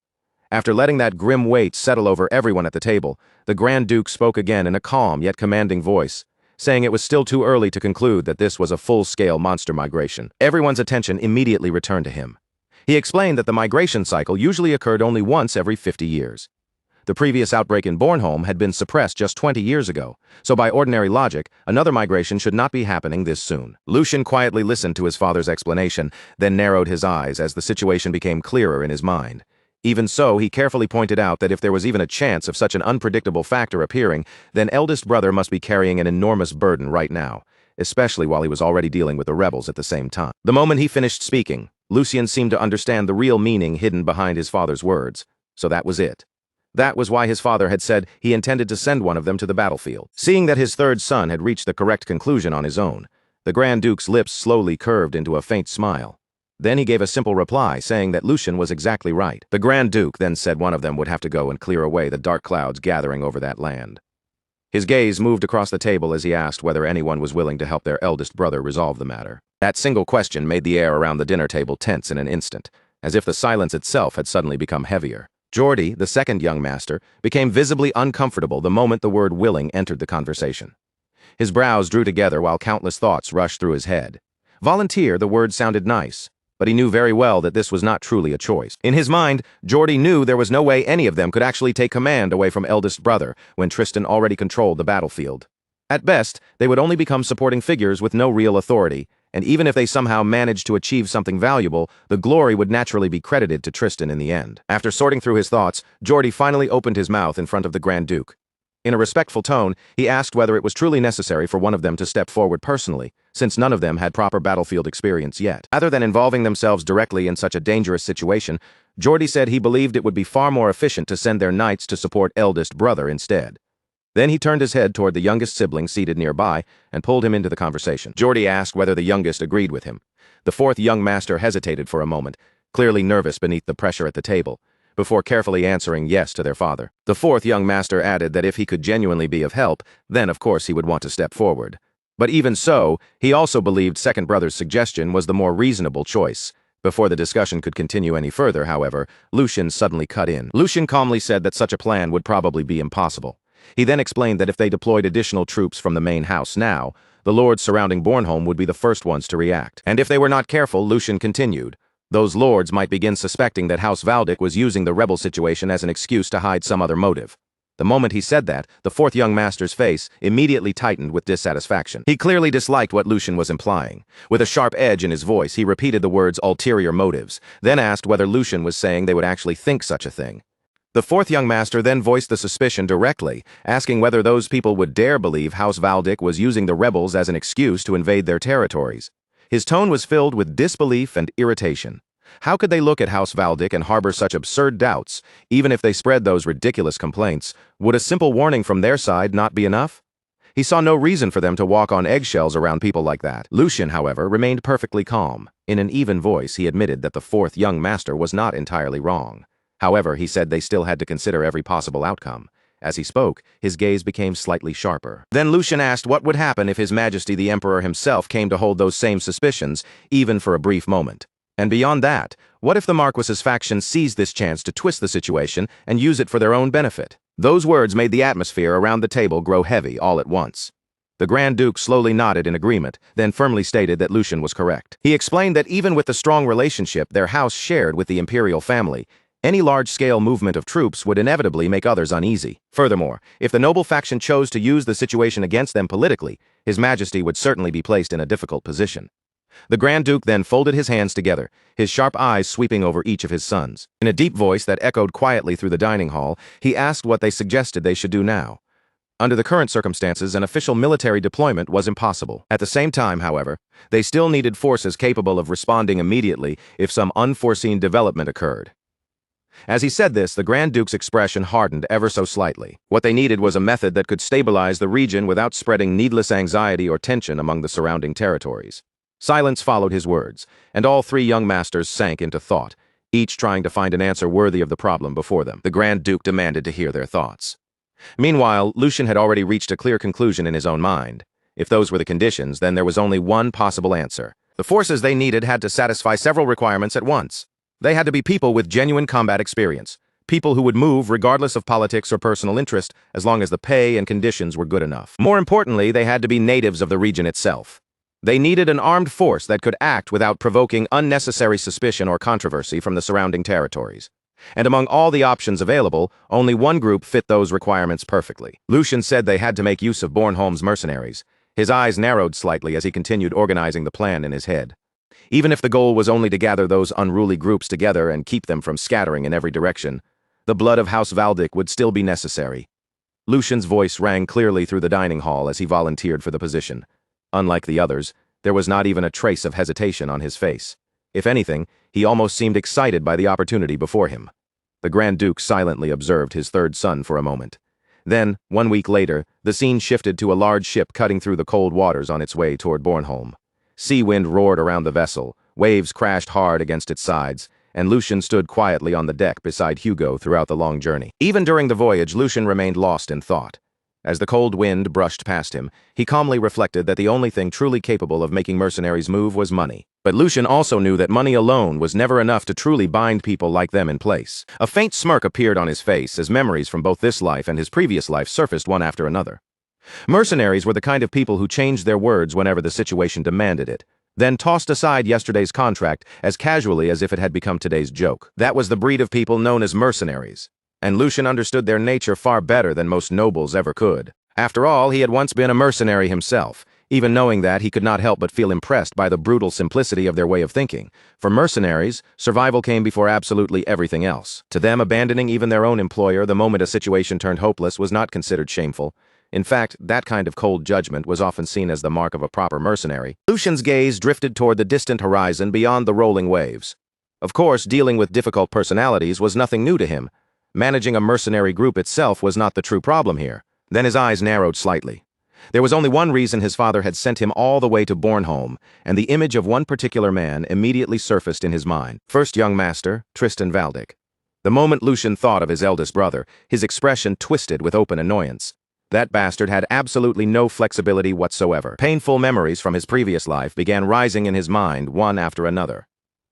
After letting that grim weight settle over everyone at the table, the Grand Duke spoke again in a calm yet commanding voice, saying it was still too early to conclude that this was a full-scale monster migration. Everyone's attention immediately returned to him. He explained that the migration cycle usually occurred only once every 50 years. The previous outbreak in Bornholm had been suppressed just 20 years ago, so by ordinary logic, another migration should not be happening this soon. Lucian quietly listened to his father's explanation, then narrowed his eyes as the situation became clearer in his mind. Even so, he carefully pointed out that if there was even a chance of such an unpredictable factor appearing, then eldest brother must be carrying an enormous burden right now, especially while he was already dealing with the rebels at the same time. The moment he finished speaking, Lucien seemed to understand the real meaning hidden behind his father's words. So that was it. That was why his father had said he intended to send one of them to the battlefield. Seeing that his third son had reached the correct conclusion on his own, the Grand Duke's lips slowly curved into a faint smile. Then he gave a simple reply, saying that Lucien was exactly right. The Grand Duke then said one of them would have to go and clear away the dark clouds gathering over that land. His gaze moved across the table as he asked whether anyone was willing to help their eldest brother resolve the matter. That single question made the air around the dinner table tense in an instant, as if the silence itself had suddenly become heavier. Geordie, the second young master, became visibly uncomfortable the moment the word willing entered the conversation. His brows drew together while countless thoughts rushed through his head. Volunteer, the word sounded nice, but he knew very well that this was not truly a choice. In his mind, Geordie knew there was no way any of them could actually take command away from eldest brother when Tristan already controlled the battlefield. At best, they would only become supporting figures with no real authority, and even if they somehow managed to achieve something valuable, the glory would naturally be credited to Tristan in the end. After sorting through his thoughts, Geordie finally opened his mouth in front of the Grand Duke. In a respectful tone, he asked whether it was truly necessary for one of them to step forward personally, since none of them had proper battlefield experience yet. Rather than involving themselves directly in such a dangerous situation, Geordie said he believed it would be far more efficient to send their knights to support eldest brother instead. Then he turned his head toward the youngest sibling seated nearby and pulled him into the conversation. Geordie asked whether the youngest agreed with him. The fourth young master hesitated for a moment, clearly nervous beneath the pressure at the table, before carefully answering yes to their father. The fourth young master added that if he could genuinely be of help, then of course he would want to step forward. But even so, he also believed second brother's suggestion was the more reasonable choice. Before the discussion could continue any further, however, Lucien suddenly cut in. Lucien calmly said that such a plan would probably be impossible. He then explained that if they deployed additional troops from the main house now, the lords surrounding Bornholm would be the first ones to react. And if they were not careful, Lucien continued, those lords might begin suspecting that House Valdic was using the rebel situation as an excuse to hide some other motive. The moment he said that, the fourth young master's face immediately tightened with dissatisfaction. He clearly disliked what Lucien was implying. With a sharp edge in his voice, he repeated the words ulterior motives, then asked whether Lucien was saying they would actually think such a thing. The fourth young master then voiced the suspicion directly, asking whether those people would dare believe House Valdic was using the rebels as an excuse to invade their territories. His tone was filled with disbelief and irritation. How could they look at House Valdic and harbor such absurd doubts, even if they spread those ridiculous complaints? Would a simple warning from their side not be enough? He saw no reason for them to walk on eggshells around people like that. Lucien, however, remained perfectly calm. In an even voice, he admitted that the fourth young master was not entirely wrong. However, he said they still had to consider every possible outcome. As he spoke, his gaze became slightly sharper. Then Lucien asked what would happen if His Majesty the Emperor himself came to hold those same suspicions, even for a brief moment. And beyond that, what if the Marquis's faction seized this chance to twist the situation and use it for their own benefit? Those words made the atmosphere around the table grow heavy all at once. The Grand Duke slowly nodded in agreement, then firmly stated that Lucien was correct. He explained that even with the strong relationship their house shared with the imperial family, any large-scale movement of troops would inevitably make others uneasy. Furthermore, if the noble faction chose to use the situation against them politically, His Majesty would certainly be placed in a difficult position. The Grand Duke then folded his hands together, his sharp eyes sweeping over each of his sons. In a deep voice that echoed quietly through the dining hall, he asked what they suggested they should do now. Under the current circumstances, an official military deployment was impossible. At the same time, however, they still needed forces capable of responding immediately if some unforeseen development occurred. As he said this, the Grand Duke's expression hardened ever so slightly. What they needed was a method that could stabilize the region without spreading needless anxiety or tension among the surrounding territories. Silence followed his words, and all three young masters sank into thought, each trying to find an answer worthy of the problem before them. The Grand Duke demanded to hear their thoughts. Meanwhile, Lucien had already reached a clear conclusion in his own mind. If those were the conditions, then there was only one possible answer. The forces they needed had to satisfy several requirements at once. They had to be people with genuine combat experience, people who would move regardless of politics or personal interest as long as the pay and conditions were good enough. More importantly, they had to be natives of the region itself. They needed an armed force that could act without provoking unnecessary suspicion or controversy from the surrounding territories. And among all the options available, only one group fit those requirements perfectly. Lucien said they had to make use of Bornholm's mercenaries. His eyes narrowed slightly as he continued organizing the plan in his head. Even if the goal was only to gather those unruly groups together and keep them from scattering in every direction, the blood of House Valdic would still be necessary. Lucian's voice rang clearly through the dining hall as he volunteered for the position. Unlike the others, there was not even a trace of hesitation on his face. If anything, he almost seemed excited by the opportunity before him. The Grand Duke silently observed his third son for a moment. Then, 1 week later, the scene shifted to a large ship cutting through the cold waters on its way toward Bornholm. Sea wind roared around the vessel, waves crashed hard against its sides, and Lucian stood quietly on the deck beside Hugo throughout the long journey. Even during the voyage, Lucian remained lost in thought. As the cold wind brushed past him, he calmly reflected that the only thing truly capable of making mercenaries move was money. But Lucian also knew that money alone was never enough to truly bind people like them in place. A faint smirk appeared on his face as memories from both this life and his previous life surfaced one after another. Mercenaries were the kind of people who changed their words whenever the situation demanded it, then tossed aside yesterday's contract as casually as if it had become today's joke. That was the breed of people known as mercenaries, and Lucian understood their nature far better than most nobles ever could. After all, he had once been a mercenary himself. Even knowing that, he could not help but feel impressed by the brutal simplicity of their way of thinking. For mercenaries, survival came before absolutely everything else. To them, abandoning even their own employer the moment a situation turned hopeless was not considered shameful. In fact, that kind of cold judgment was often seen as the mark of a proper mercenary. Lucian's gaze drifted toward the distant horizon beyond the rolling waves. Of course, dealing with difficult personalities was nothing new to him. Managing a mercenary group itself was not the true problem here. Then his eyes narrowed slightly. There was only one reason his father had sent him all the way to Bornholm, and the image of one particular man immediately surfaced in his mind. First young master, Tristan Valdic. The moment Lucian thought of his eldest brother, his expression twisted with open annoyance. That bastard had absolutely no flexibility whatsoever. Painful memories from his previous life began rising in his mind one after another.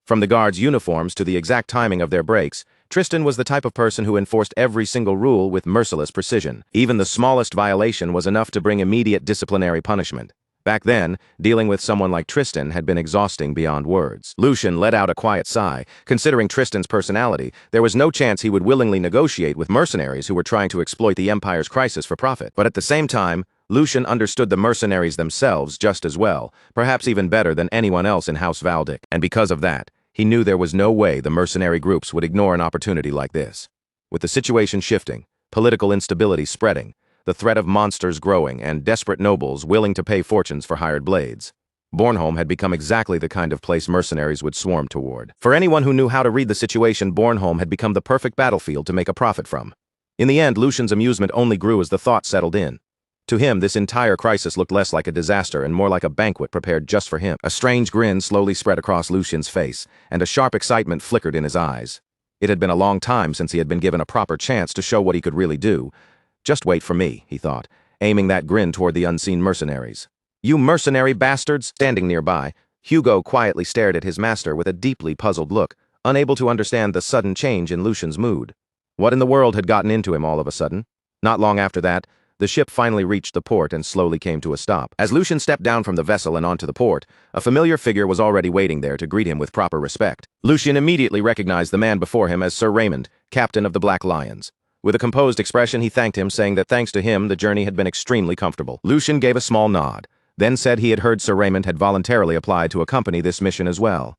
From the guards' uniforms to the exact timing of their breaks, Tristan was the type of person who enforced every single rule with merciless precision. Even the smallest violation was enough to bring immediate disciplinary punishment. Back then, dealing with someone like Tristan had been exhausting beyond words. Lucian let out a quiet sigh. Considering Tristan's personality, there was no chance he would willingly negotiate with mercenaries who were trying to exploit the Empire's crisis for profit. But at the same time, Lucian understood the mercenaries themselves just as well, perhaps even better than anyone else in House Valdic. And because of that, he knew there was no way the mercenary groups would ignore an opportunity like this. With the situation shifting, political instability spreading, the threat of monsters growing, and desperate nobles willing to pay fortunes for hired blades, Bornholm had become exactly the kind of place mercenaries would swarm toward. For anyone who knew how to read the situation, Bornholm had become the perfect battlefield to make a profit from. In the end, Lucian's amusement only grew as the thought settled in. To him, this entire crisis looked less like a disaster and more like a banquet prepared just for him. A strange grin slowly spread across Lucian's face, and a sharp excitement flickered in his eyes. It had been a long time since he had been given a proper chance to show what he could really do. Just wait for me, he thought, aiming that grin toward the unseen mercenaries. You mercenary bastards! Standing nearby, Hugo quietly stared at his master with a deeply puzzled look, unable to understand the sudden change in Lucian's mood. What in the world had gotten into him all of a sudden? Not long after that, the ship finally reached the port and slowly came to a stop. As Lucian stepped down from the vessel and onto the port, a familiar figure was already waiting there to greet him with proper respect. Lucian immediately recognized the man before him as Sir Raymond, captain of the Black Lions. With a composed expression, he thanked him, saying that thanks to him, the journey had been extremely comfortable. Lucian gave a small nod, then said he had heard Sir Raymond had voluntarily applied to accompany this mission as well.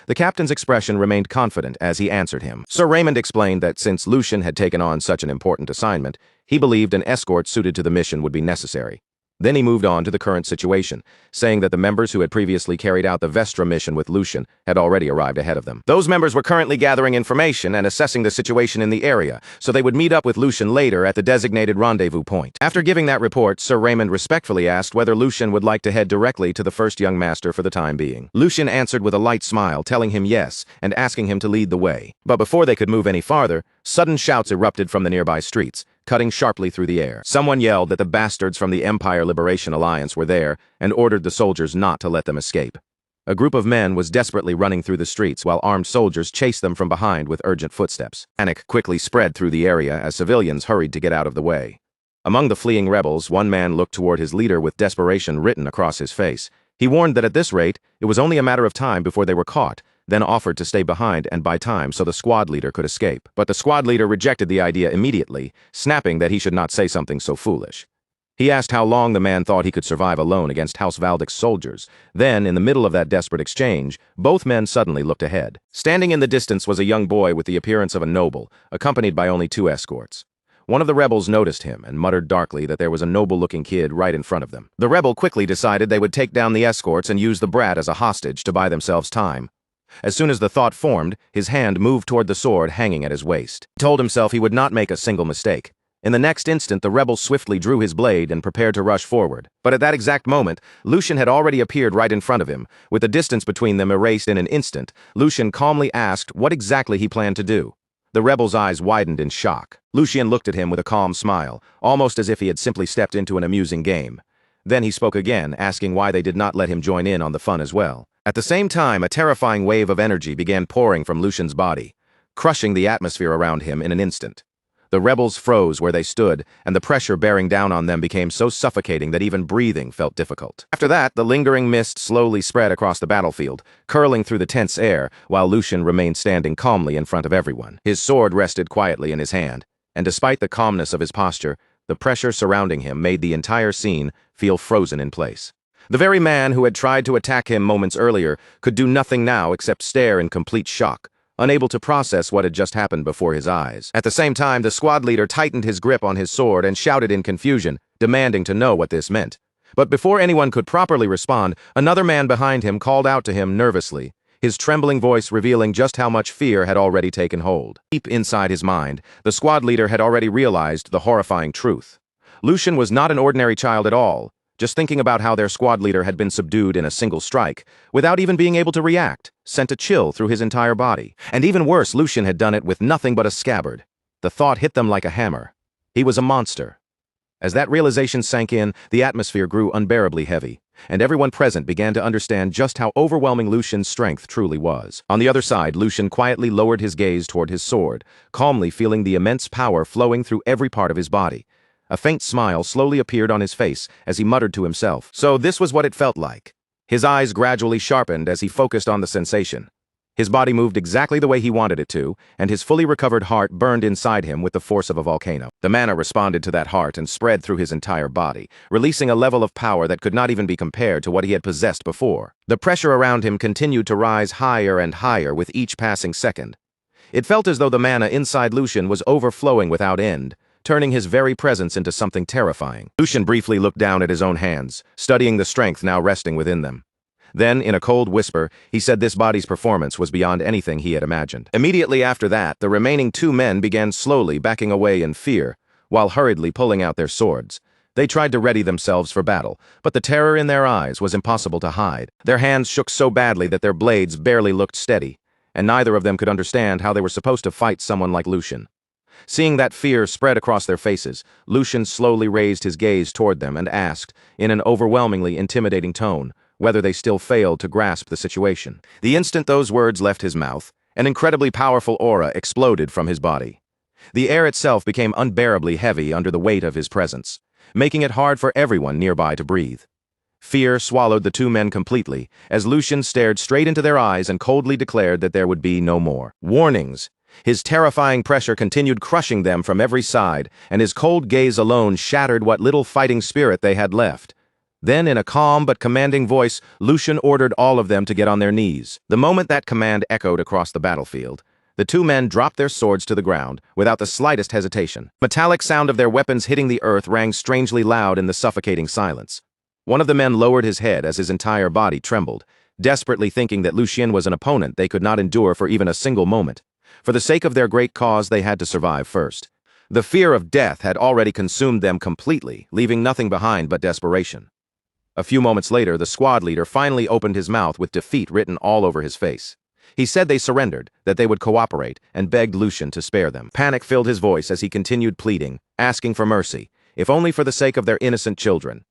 The captain's expression remained confident as he answered him. Sir Raymond explained that since Lucian had taken on such an important assignment, he believed an escort suited to the mission would be necessary. Then he moved on to the current situation, saying that the members who had previously carried out the Vestra mission with Lucian had already arrived ahead of them. Those members were currently gathering information and assessing the situation in the area, so they would meet up with Lucian later at the designated rendezvous point. After giving that report, Sir Raymond respectfully asked whether Lucian would like to head directly to the first young master for the time being. Lucian answered with a light smile, telling him yes, and asking him to lead the way. But before they could move any farther, sudden shouts erupted from the nearby streets, cutting sharply through the air. Someone yelled that the bastards from the Empire Liberation Alliance were there and ordered the soldiers not to let them escape. A group of men was desperately running through the streets while armed soldiers chased them from behind with urgent footsteps. Panic quickly spread through the area as civilians hurried to get out of the way. Among the fleeing rebels, one man looked toward his leader with desperation written across his face. He warned that at this rate, it was only a matter of time before they were caught, then offered to stay behind and buy time so the squad leader could escape. But the squad leader rejected the idea immediately, snapping that he should not say something so foolish. He asked how long the man thought he could survive alone against House Valdic's soldiers. Then, in the middle of that desperate exchange, both men suddenly looked ahead. Standing in the distance was a young boy with the appearance of a noble, accompanied by only 2 escorts. One of the rebels noticed him and muttered darkly that there was a noble-looking kid right in front of them. The rebel quickly decided they would take down the escorts and use the brat as a hostage to buy themselves time. As soon as the thought formed, his hand moved toward the sword hanging at his waist. He told himself he would not make a single mistake. In the next instant, the rebel swiftly drew his blade and prepared to rush forward. But at that exact moment, Lucian had already appeared right in front of him. With the distance between them erased in an instant, Lucian calmly asked what exactly he planned to do. The rebel's eyes widened in shock. Lucian looked at him with a calm smile, almost as if he had simply stepped into an amusing game. Then he spoke again, asking why they did not let him join in on the fun as well. At the same time, a terrifying wave of energy began pouring from Lucian's body, crushing the atmosphere around him in an instant. The rebels froze where they stood, and the pressure bearing down on them became so suffocating that even breathing felt difficult. After that, the lingering mist slowly spread across the battlefield, curling through the tense air, while Lucian remained standing calmly in front of everyone. His sword rested quietly in his hand, and despite the calmness of his posture, the pressure surrounding him made the entire scene feel frozen in place. The very man who had tried to attack him moments earlier could do nothing now except stare in complete shock, unable to process what had just happened before his eyes. At the same time, the squad leader tightened his grip on his sword and shouted in confusion, demanding to know what this meant. But before anyone could properly respond, another man behind him called out to him nervously, his trembling voice revealing just how much fear had already taken hold. Deep inside his mind, the squad leader had already realized the horrifying truth. Lucian was not an ordinary child at all. Just thinking about how their squad leader had been subdued in a single strike, without even being able to react, sent a chill through his entire body. And even worse, Lucian had done it with nothing but a scabbard. The thought hit them like a hammer. He was a monster. As that realization sank in, the atmosphere grew unbearably heavy, and everyone present began to understand just how overwhelming Lucian's strength truly was. On the other side, Lucian quietly lowered his gaze toward his sword, calmly feeling the immense power flowing through every part of his body. A faint smile slowly appeared on his face as he muttered to himself. So this was what it felt like. His eyes gradually sharpened as he focused on the sensation. His body moved exactly the way he wanted it to, and his fully recovered heart burned inside him with the force of a volcano. The mana responded to that heart and spread through his entire body, releasing a level of power that could not even be compared to what he had possessed before. The pressure around him continued to rise higher and higher with each passing second. It felt as though the mana inside Lucian was overflowing without end, turning his very presence into something terrifying. Lucian briefly looked down at his own hands, studying the strength now resting within them. Then, in a cold whisper, he said this body's performance was beyond anything he had imagined. Immediately after that, the remaining 2 men began slowly backing away in fear, while hurriedly pulling out their swords. They tried to ready themselves for battle, but the terror in their eyes was impossible to hide. Their hands shook so badly that their blades barely looked steady, and neither of them could understand how they were supposed to fight someone like Lucian. Seeing that fear spread across their faces, Lucian slowly raised his gaze toward them and asked, in an overwhelmingly intimidating tone, whether they still failed to grasp the situation. The instant those words left his mouth, an incredibly powerful aura exploded from his body. The air itself became unbearably heavy under the weight of his presence, making it hard for everyone nearby to breathe. Fear swallowed the 2 men completely, as Lucian stared straight into their eyes and coldly declared that there would be no more warnings. His terrifying pressure continued crushing them from every side, and his cold gaze alone shattered what little fighting spirit they had left. Then, in a calm but commanding voice, Lucian ordered all of them to get on their knees. The moment that command echoed across the battlefield, the 2 men dropped their swords to the ground, without the slightest hesitation. The metallic sound of their weapons hitting the earth rang strangely loud in the suffocating silence. One of the men lowered his head as his entire body trembled, desperately thinking that Lucian was an opponent they could not endure for even a single moment. For the sake of their great cause, they had to survive first. The fear of death had already consumed them completely, leaving nothing behind but desperation. A few moments later, the squad leader finally opened his mouth with defeat written all over his face. He said they surrendered, that they would cooperate, and begged Lucian to spare them. Panic filled his voice as he continued pleading, asking for mercy, if only for the sake of their innocent children.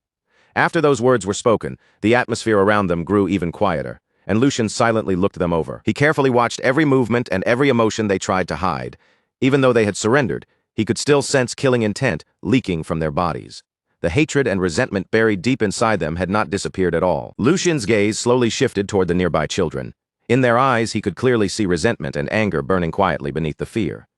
After those words were spoken, the atmosphere around them grew even quieter, and Lucian silently looked them over. He carefully watched every movement and every emotion they tried to hide. Even though they had surrendered, he could still sense killing intent leaking from their bodies. The hatred and resentment buried deep inside them had not disappeared at all. Lucian's gaze slowly shifted toward the nearby children. In their eyes, he could clearly see resentment and anger burning quietly beneath the fear.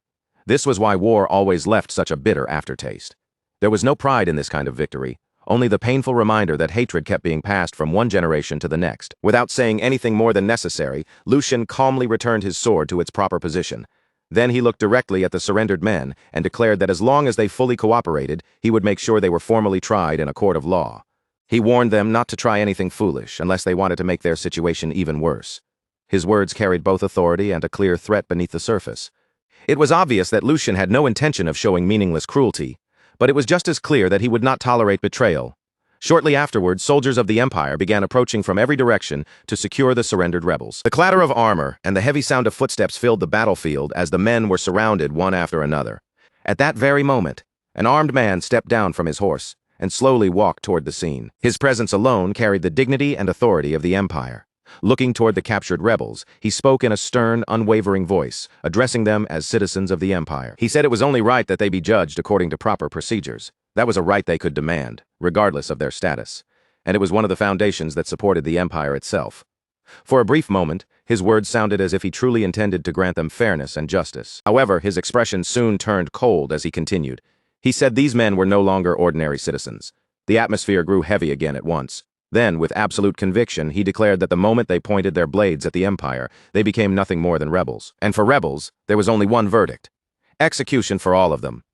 This was why war always left such a bitter aftertaste. There was no pride in this kind of victory, only the painful reminder that hatred kept being passed from one generation to the next. Without saying anything more than necessary, Lucian calmly returned his sword to its proper position. Then he looked directly at the surrendered men and declared that as long as they fully cooperated, he would make sure they were formally tried in a court of law. He warned them not to try anything foolish unless they wanted to make their situation even worse. His words carried both authority and a clear threat beneath the surface. It was obvious that Lucian had no intention of showing meaningless cruelty, but it was just as clear that he would not tolerate betrayal. Shortly afterward, soldiers of the Empire began approaching from every direction to secure the surrendered rebels. The clatter of armor and the heavy sound of footsteps filled the battlefield as the men were surrounded one after another. At that very moment, an armed man stepped down from his horse and slowly walked toward the scene. His presence alone carried the dignity and authority of the Empire. Looking toward the captured rebels, he spoke in a stern, unwavering voice, addressing them as citizens of the Empire. He said it was only right that they be judged according to proper procedures. That was a right they could demand, regardless of their status. And it was one of the foundations that supported the Empire itself. For a brief moment, his words sounded as if he truly intended to grant them fairness and justice. However, his expression soon turned cold as he continued. He said these men were no longer ordinary citizens. The atmosphere grew heavy again at once. Then, with absolute conviction, he declared that the moment they pointed their blades at the Empire, they became nothing more than rebels. And for rebels, there was only one verdict: execution for all of them.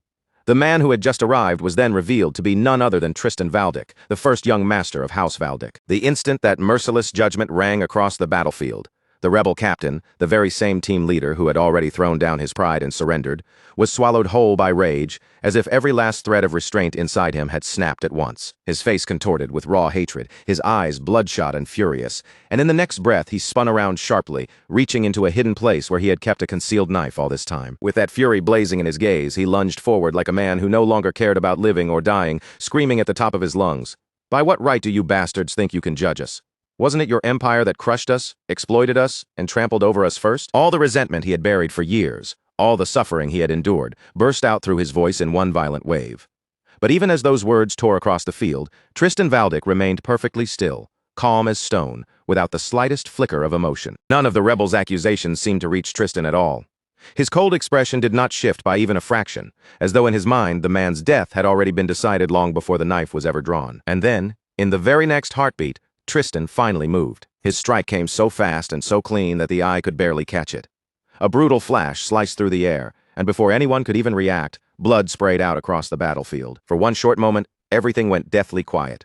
The man who had just arrived was then revealed to be none other than Tristan Valdic, the first young master of House Valdic. The instant that merciless judgment rang across the battlefield, the rebel captain, the very same team leader who had already thrown down his pride and surrendered, was swallowed whole by rage, as if every last thread of restraint inside him had snapped at once. His face contorted with raw hatred, his eyes bloodshot and furious, and in the next breath he spun around sharply, reaching into a hidden place where he had kept a concealed knife all this time. With that fury blazing in his gaze, he lunged forward like a man who no longer cared about living or dying, screaming at the top of his lungs, "By what right do you bastards think you can judge us? Wasn't it your empire that crushed us, exploited us, and trampled over us first?" All the resentment he had buried for years, all the suffering he had endured, burst out through his voice in one violent wave. But even as those words tore across the field, Tristan Valdic remained perfectly still, calm as stone, without the slightest flicker of emotion. None of the rebels' accusations seemed to reach Tristan at all. His cold expression did not shift by even a fraction, as though in his mind the man's death had already been decided long before the knife was ever drawn. And then, in the very next heartbeat, Tristan finally moved. His strike came so fast and so clean that the eye could barely catch it. A brutal flash sliced through the air, and before anyone could even react, blood sprayed out across the battlefield. For one short moment, everything went deathly quiet.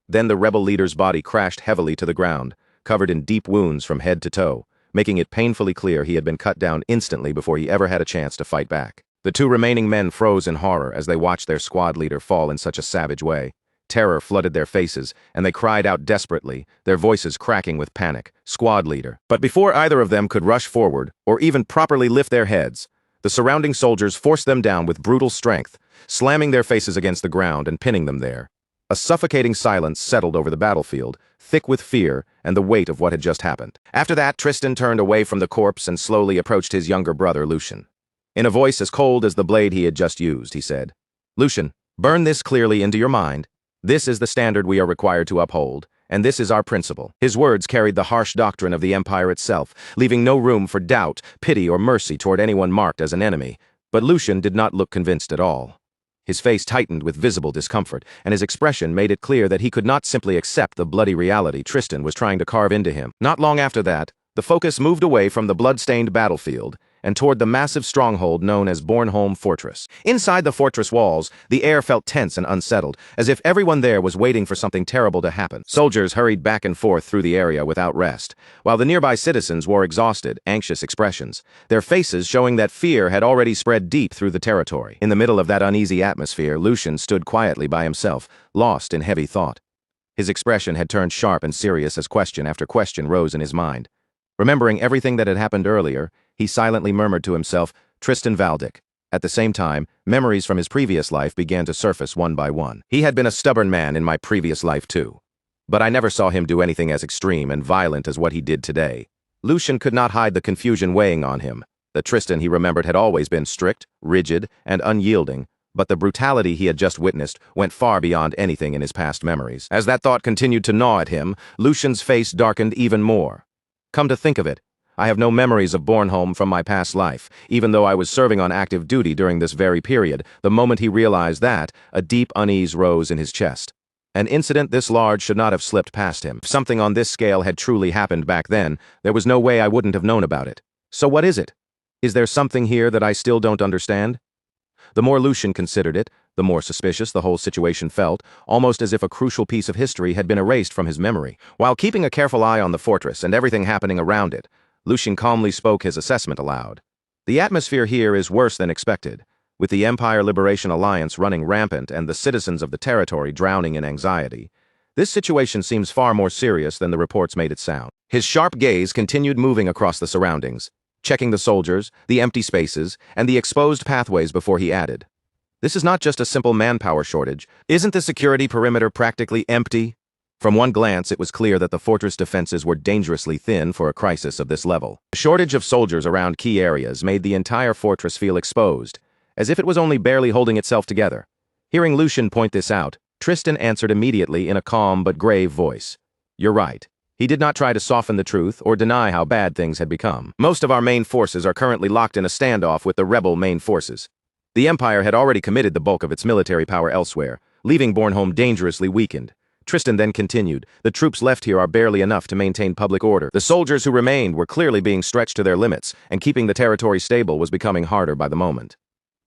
Then the rebel leader's body crashed heavily to the ground, covered in deep wounds from head to toe, making it painfully clear he had been cut down instantly before he ever had a chance to fight back. The two remaining men froze in horror as they watched their squad leader fall in such a savage way. Terror flooded their faces, and they cried out desperately, their voices cracking with panic, "Squad leader." But before either of them could rush forward, or even properly lift their heads, the surrounding soldiers forced them down with brutal strength, slamming their faces against the ground and pinning them there. A suffocating silence settled over the battlefield, thick with fear and the weight of what had just happened. After that, Tristan turned away from the corpse and slowly approached his younger brother, Lucian. In a voice as cold as the blade he had just used, he said, "Lucian, burn this clearly into your mind. This is the standard we are required to uphold, and this is our principle." His words carried the harsh doctrine of the Empire itself, leaving no room for doubt, pity, or mercy toward anyone marked as an enemy. But Lucian did not look convinced at all. His face tightened with visible discomfort, and his expression made it clear that he could not simply accept the bloody reality Tristan was trying to carve into him. Not long after that, the focus moved away from the blood-stained battlefield and toward the massive stronghold known as Bornholm Fortress. Inside the fortress walls, the air felt tense and unsettled, as if everyone there was waiting for something terrible to happen. Soldiers hurried back and forth through the area without rest, while the nearby citizens wore exhausted, anxious expressions, their faces showing that fear had already spread deep through the territory. In the middle of that uneasy atmosphere, Lucian stood quietly by himself, lost in heavy thought. His expression had turned sharp and serious as question after question rose in his mind. Remembering everything that had happened earlier, he silently murmured to himself, "Tristan Valdic." At the same time, memories from his previous life began to surface one by one. He had been a stubborn man in my previous life too. But I never saw him do anything as extreme and violent as what he did today. Lucian could not hide the confusion weighing on him. The Tristan he remembered had always been strict, rigid, and unyielding, but the brutality he had just witnessed went far beyond anything in his past memories. As that thought continued to gnaw at him, Lucian's face darkened even more. Come to think of it, I have no memories of Bornholm from my past life, even though I was serving on active duty during this very period. The moment he realized that, a deep unease rose in his chest. An incident this large should not have slipped past him. If something on this scale had truly happened back then, there was no way I wouldn't have known about it. So what is it? Is there something here that I still don't understand? The more Lucian considered it, the more suspicious the whole situation felt, almost as if a crucial piece of history had been erased from his memory. While keeping a careful eye on the fortress and everything happening around it, Lucian calmly spoke his assessment aloud. The atmosphere here is worse than expected, with the Empire Liberation Alliance running rampant and the citizens of the territory drowning in anxiety. This situation seems far more serious than the reports made it sound. His sharp gaze continued moving across the surroundings, checking the soldiers, the empty spaces, and the exposed pathways before he added, "This is not just a simple manpower shortage. Isn't the security perimeter practically empty?" From one glance, it was clear that the fortress defenses were dangerously thin for a crisis of this level. The shortage of soldiers around key areas made the entire fortress feel exposed, as if it was only barely holding itself together. Hearing Lucian point this out, Tristan answered immediately in a calm but grave voice. "You're right." He did not try to soften the truth or deny how bad things had become. "Most of our main forces are currently locked in a standoff with the rebel main forces. The Empire had already committed the bulk of its military power elsewhere, leaving Bornholm dangerously weakened." Tristan then continued, "The troops left here are barely enough to maintain public order. The soldiers who remained were clearly being stretched to their limits, and keeping the territory stable was becoming harder by the moment."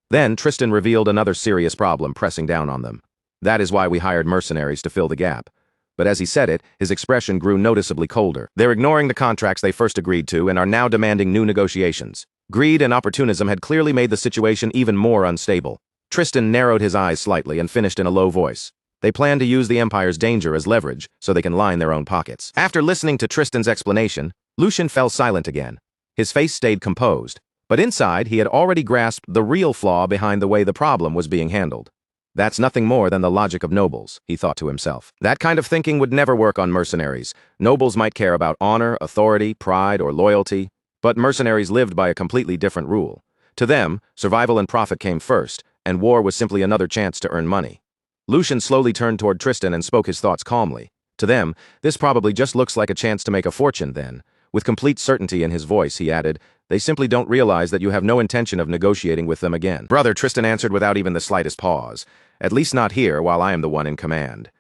Then Tristan revealed another serious problem pressing down on them. "That is why we hired mercenaries to fill the gap." But as he said it, his expression grew noticeably colder. "They're ignoring the contracts they first agreed to and are now demanding new negotiations." Greed and opportunism had clearly made the situation even more unstable. Tristan narrowed his eyes slightly and finished in a low voice. "They plan to use the Empire's danger as leverage so they can line their own pockets." After listening to Tristan's explanation, Lucian fell silent again. His face stayed composed, but inside he had already grasped the real flaw behind the way the problem was being handled. "That's nothing more than the logic of nobles," he thought to himself. "That kind of thinking would never work on mercenaries. Nobles might care about honor, authority, pride, or loyalty, but mercenaries lived by a completely different rule. To them, survival and profit came first, and war was simply another chance to earn money." Lucian slowly turned toward Tristan and spoke his thoughts calmly. "To them, this probably just looks like a chance to make a fortune then." With complete certainty in his voice, he added, "They simply don't realize that you have no intention of negotiating with them again." "Brother," Tristan answered without even the slightest pause. "At least not here while I am the one in command."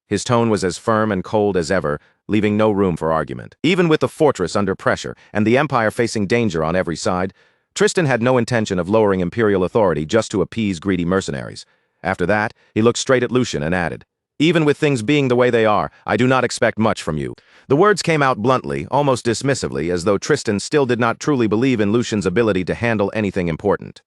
His tone was as firm and cold as ever, leaving no room for argument. Even with the fortress under pressure and the Empire facing danger on every side, Tristan had no intention of lowering imperial authority just to appease greedy mercenaries. After that, he looked straight at Lucian and added, "Even with things being the way they are, I do not expect much from you." The words came out bluntly, almost dismissively, as though Tristan still did not truly believe in Lucian's ability to handle anything important.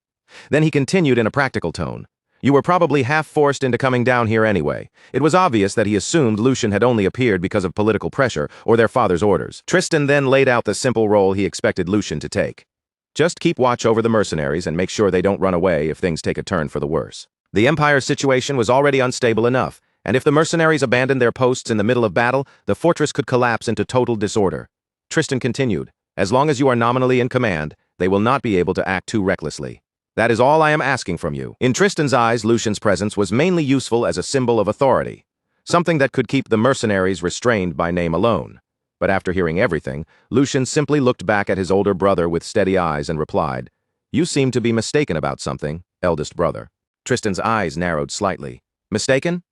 Then he continued in a practical tone, "You were probably half forced into coming down here anyway." It was obvious that he assumed Lucian had only appeared because of political pressure or their father's orders. Tristan then laid out the simple role he expected Lucian to take. "Just keep watch over the mercenaries and make sure they don't run away if things take a turn for the worse." The Empire's situation was already unstable enough, and if the mercenaries abandoned their posts in the middle of battle, the fortress could collapse into total disorder. Tristan continued, "As long as you are nominally in command, they will not be able to act too recklessly. That is all I am asking from you." In Tristan's eyes, Lucian's presence was mainly useful as a symbol of authority, something that could keep the mercenaries restrained by name alone. But after hearing everything, Lucian simply looked back at his older brother with steady eyes and replied, "You seem to be mistaken about something, eldest brother." Tristan's eyes narrowed slightly. "Mistaken?"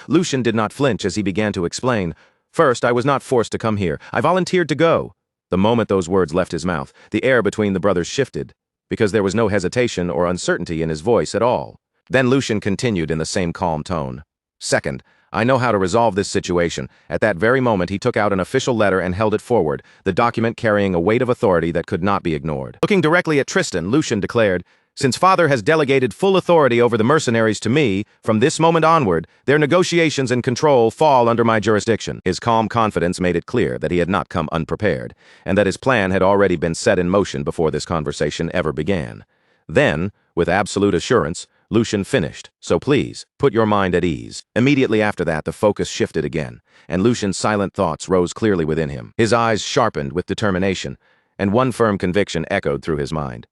Lucian did not flinch as he began to explain. "First, I was not forced to come here. I volunteered to go." The moment those words left his mouth, the air between the brothers shifted, because there was no hesitation or uncertainty in his voice at all. Then Lucian continued in the same calm tone. "Second, I know how to resolve this situation." At that very moment, he took out an official letter and held it forward, the document carrying a weight of authority that could not be ignored. Looking directly at Tristan, Lucian declared, "Since Father has delegated full authority over the mercenaries to me, from this moment onward, their negotiations and control fall under my jurisdiction." His calm confidence made it clear that he had not come unprepared, and that his plan had already been set in motion before this conversation ever began. Then, with absolute assurance, Lucian finished, "So please, put your mind at ease." Immediately after that, the focus shifted again, and Lucian's silent thoughts rose clearly within him. His eyes sharpened with determination, and one firm conviction echoed through his mind.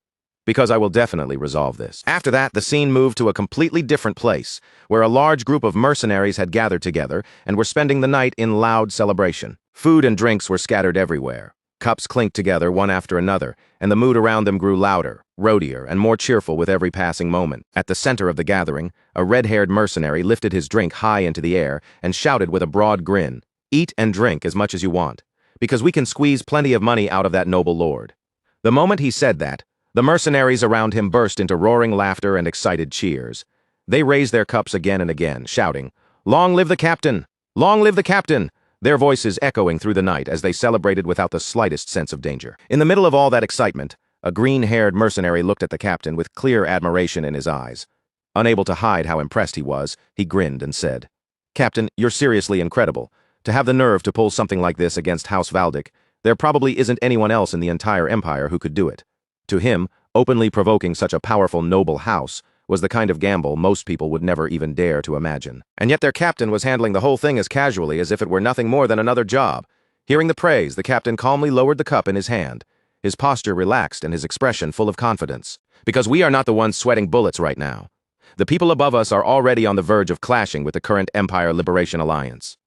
"Because I will definitely resolve this." After that, the scene moved to a completely different place, where a large group of mercenaries had gathered together and were spending the night in loud celebration. Food and drinks were scattered everywhere. Cups clinked together one after another, and the mood around them grew louder, roadier, and more cheerful with every passing moment. At the center of the gathering, a red-haired mercenary lifted his drink high into the air and shouted with a broad grin, "Eat and drink as much as you want, because we can squeeze plenty of money out of that noble lord." The moment he said that, the mercenaries around him burst into roaring laughter and excited cheers. They raised their cups again and again, shouting, "Long live the captain! Long live the captain!" Their voices echoing through the night as they celebrated without the slightest sense of danger. In the middle of all that excitement, a green-haired mercenary looked at the captain with clear admiration in his eyes. Unable to hide how impressed he was, he grinned and said, "Captain, you're seriously incredible. To have the nerve to pull something like this against House Valdic, there probably isn't anyone else in the entire empire who could do it." To him, openly provoking such a powerful noble house was the kind of gamble most people would never even dare to imagine. And yet their captain was handling the whole thing as casually as if it were nothing more than another job. Hearing the praise, the captain calmly lowered the cup in his hand, his posture relaxed and his expression full of confidence. "Because we are not the ones sweating bullets right now. The people above us are already on the verge of clashing with the current Empire Liberation Alliance.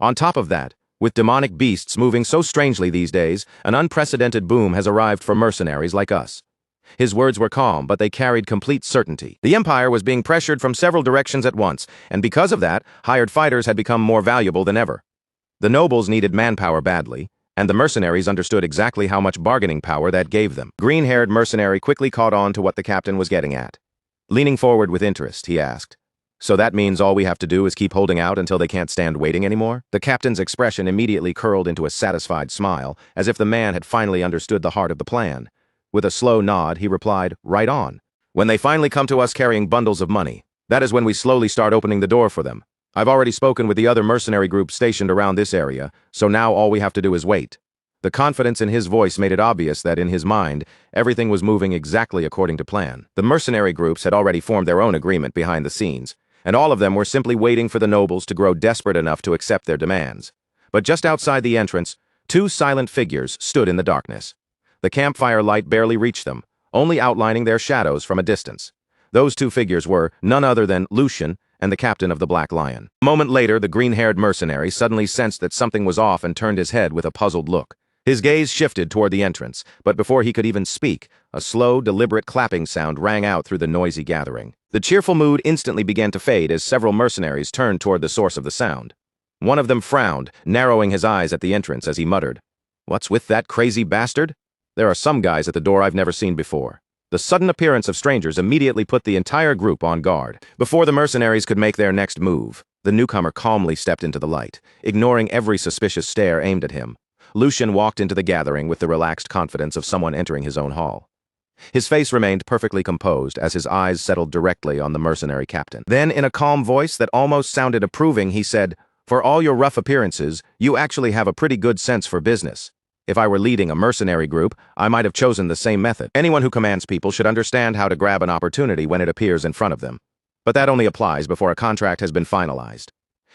On top of that, with demonic beasts moving so strangely these days, an unprecedented boom has arrived for mercenaries like us." His words were calm, but they carried complete certainty. The Empire was being pressured from several directions at once, and because of that, hired fighters had become more valuable than ever. The nobles needed manpower badly, and the mercenaries understood exactly how much bargaining power that gave them. Green-haired mercenary quickly caught on to what the captain was getting at. Leaning forward with interest, he asked, "So that means all we have to do is keep holding out until they can't stand waiting anymore?" The captain's expression immediately curled into a satisfied smile, as if the man had finally understood the heart of the plan. With a slow nod, he replied, "Right on. When they finally come to us carrying bundles of money, that is when we slowly start opening the door for them. I've already spoken with the other mercenary groups stationed around this area, so now all we have to do is wait." The confidence in his voice made it obvious that in his mind, everything was moving exactly according to plan. The mercenary groups had already formed their own agreement behind the scenes, and all of them were simply waiting for the nobles to grow desperate enough to accept their demands. But just outside the entrance, two silent figures stood in the darkness. The campfire light barely reached them, only outlining their shadows from a distance. Those two figures were none other than Lucian and the captain of the Black Lion. A moment later, the green-haired mercenary suddenly sensed that something was off and turned his head with a puzzled look. His gaze shifted toward the entrance, but before he could even speak, a slow, deliberate clapping sound rang out through the noisy gathering. The cheerful mood instantly began to fade as several mercenaries turned toward the source of the sound. One of them frowned, narrowing his eyes at the entrance as he muttered, "What's with that crazy bastard? There are some guys at the door I've never seen before." The sudden appearance of strangers immediately put the entire group on guard. Before the mercenaries could make their next move, the newcomer calmly stepped into the light, ignoring every suspicious stare aimed at him. Lucian walked into the gathering with the relaxed confidence of someone entering his own hall. His face remained perfectly composed as his eyes settled directly on the mercenary captain. Then, in a calm voice that almost sounded approving, he said, "For all your rough appearances, you actually have a pretty good sense for business. If I were leading a mercenary group, I might have chosen the same method. Anyone who commands people should understand how to grab an opportunity when it appears in front of them. But that only applies before a contract has been finalized."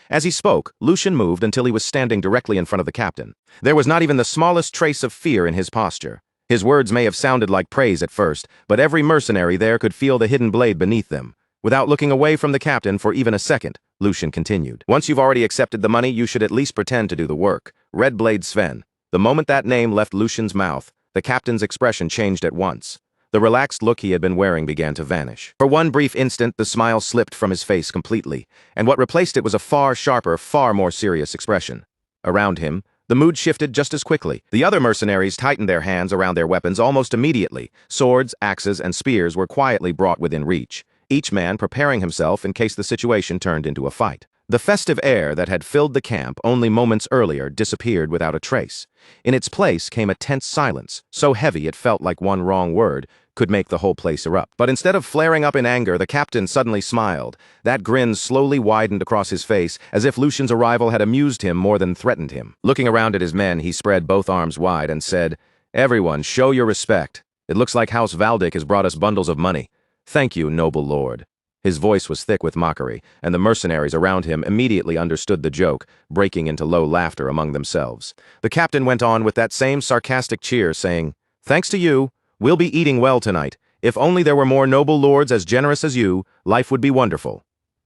As he spoke, Lucian moved until he was standing directly in front of the captain. There was not even the smallest trace of fear in his posture. His words may have sounded like praise at first, but every mercenary there could feel the hidden blade beneath them. Without looking away from the captain for even a second, Lucian continued, "Once you've already accepted the money, you should at least pretend to do the work. Red Blade Sven." The moment that name left Lucian's mouth, the captain's expression changed at once. The relaxed look he had been wearing began to vanish. For one brief instant, the smile slipped from his face completely, and what replaced it was a far sharper, far more serious expression. Around him, the mood shifted just as quickly. The other mercenaries tightened their hands around their weapons almost immediately. Swords, axes, and spears were quietly brought within reach, each man preparing himself in case the situation turned into a fight. The festive air that had filled the camp only moments earlier disappeared without a trace. In its place came a tense silence, so heavy it felt like one wrong word could make the whole place erupt. But instead of flaring up in anger, the captain suddenly smiled. That grin slowly widened across his face, as if Lucian's arrival had amused him more than threatened him. Looking around at his men, he spread both arms wide and said, "Everyone, show your respect. It looks like House Valdic has brought us bundles of money. Thank you, noble lord." His voice was thick with mockery, and the mercenaries around him immediately understood the joke, breaking into low laughter among themselves. The captain went on with that same sarcastic cheer, saying, "Thanks to you, we'll be eating well tonight. If only there were more noble lords as generous as you, life would be wonderful."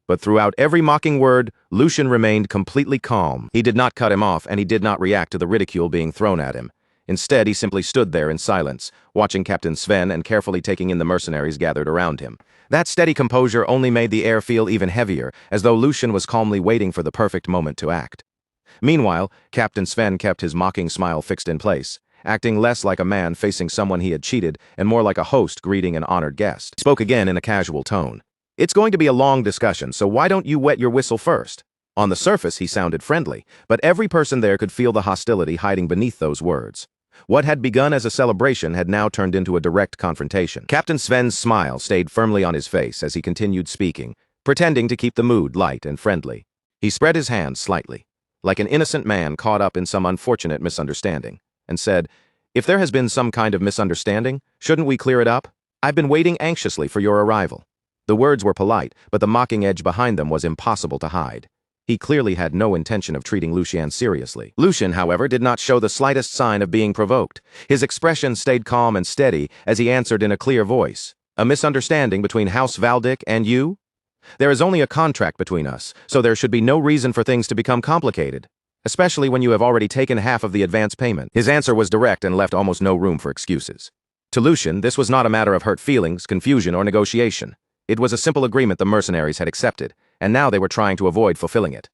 But throughout every mocking word, Lucian remained completely calm. He did not cut him off, and he did not react to the ridicule being thrown at him. Instead, he simply stood there in silence, watching Captain Sven and carefully taking in the mercenaries gathered around him. That steady composure only made the air feel even heavier, as though Lucian was calmly waiting for the perfect moment to act. Meanwhile, Captain Sven kept his mocking smile fixed in place, acting less like a man facing someone he had cheated and more like a host greeting an honored guest. He spoke again in a casual tone. "It's going to be a long discussion, so why don't you wet your whistle first?" On the surface, he sounded friendly, but every person there could feel the hostility hiding beneath those words. What had begun as a celebration had now turned into a direct confrontation. Captain Sven's smile stayed firmly on his face as he continued speaking, pretending to keep the mood light and friendly. He spread his hands slightly, like an innocent man caught up in some unfortunate misunderstanding, and said, "If there has been some kind of misunderstanding, shouldn't we clear it up? I've been waiting anxiously for your arrival." The words were polite, but the mocking edge behind them was impossible to hide. He clearly had no intention of treating Lucien seriously. Lucian, however, did not show the slightest sign of being provoked. His expression stayed calm and steady as he answered in a clear voice, "A misunderstanding between House Valdic and you? There is only a contract between us, so there should be no reason for things to become complicated, especially when you have already taken half of the advance payment." His answer was direct and left almost no room for excuses. To Lucian, this was not a matter of hurt feelings, confusion, or negotiation. It was a simple agreement the mercenaries had accepted, and now they were trying to avoid fulfilling it.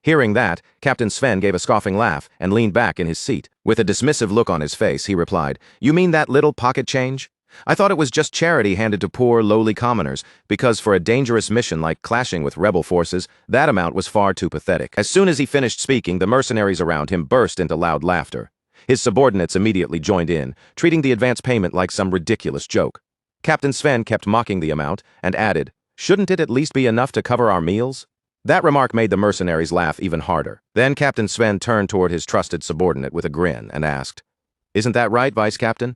Hearing that, Captain Sven gave a scoffing laugh and leaned back in his seat. With a dismissive look on his face, he replied, "You mean that little pocket change? I thought it was just charity handed to poor, lowly commoners, because for a dangerous mission like clashing with rebel forces, that amount was far too pathetic." As soon as he finished speaking, the mercenaries around him burst into loud laughter. His subordinates immediately joined in, treating the advance payment like some ridiculous joke. Captain Sven kept mocking the amount and added, "Shouldn't it at least be enough to cover our meals?" That remark made the mercenaries laugh even harder. Then Captain Sven turned toward his trusted subordinate with a grin and asked, "Isn't that right, Vice Captain?"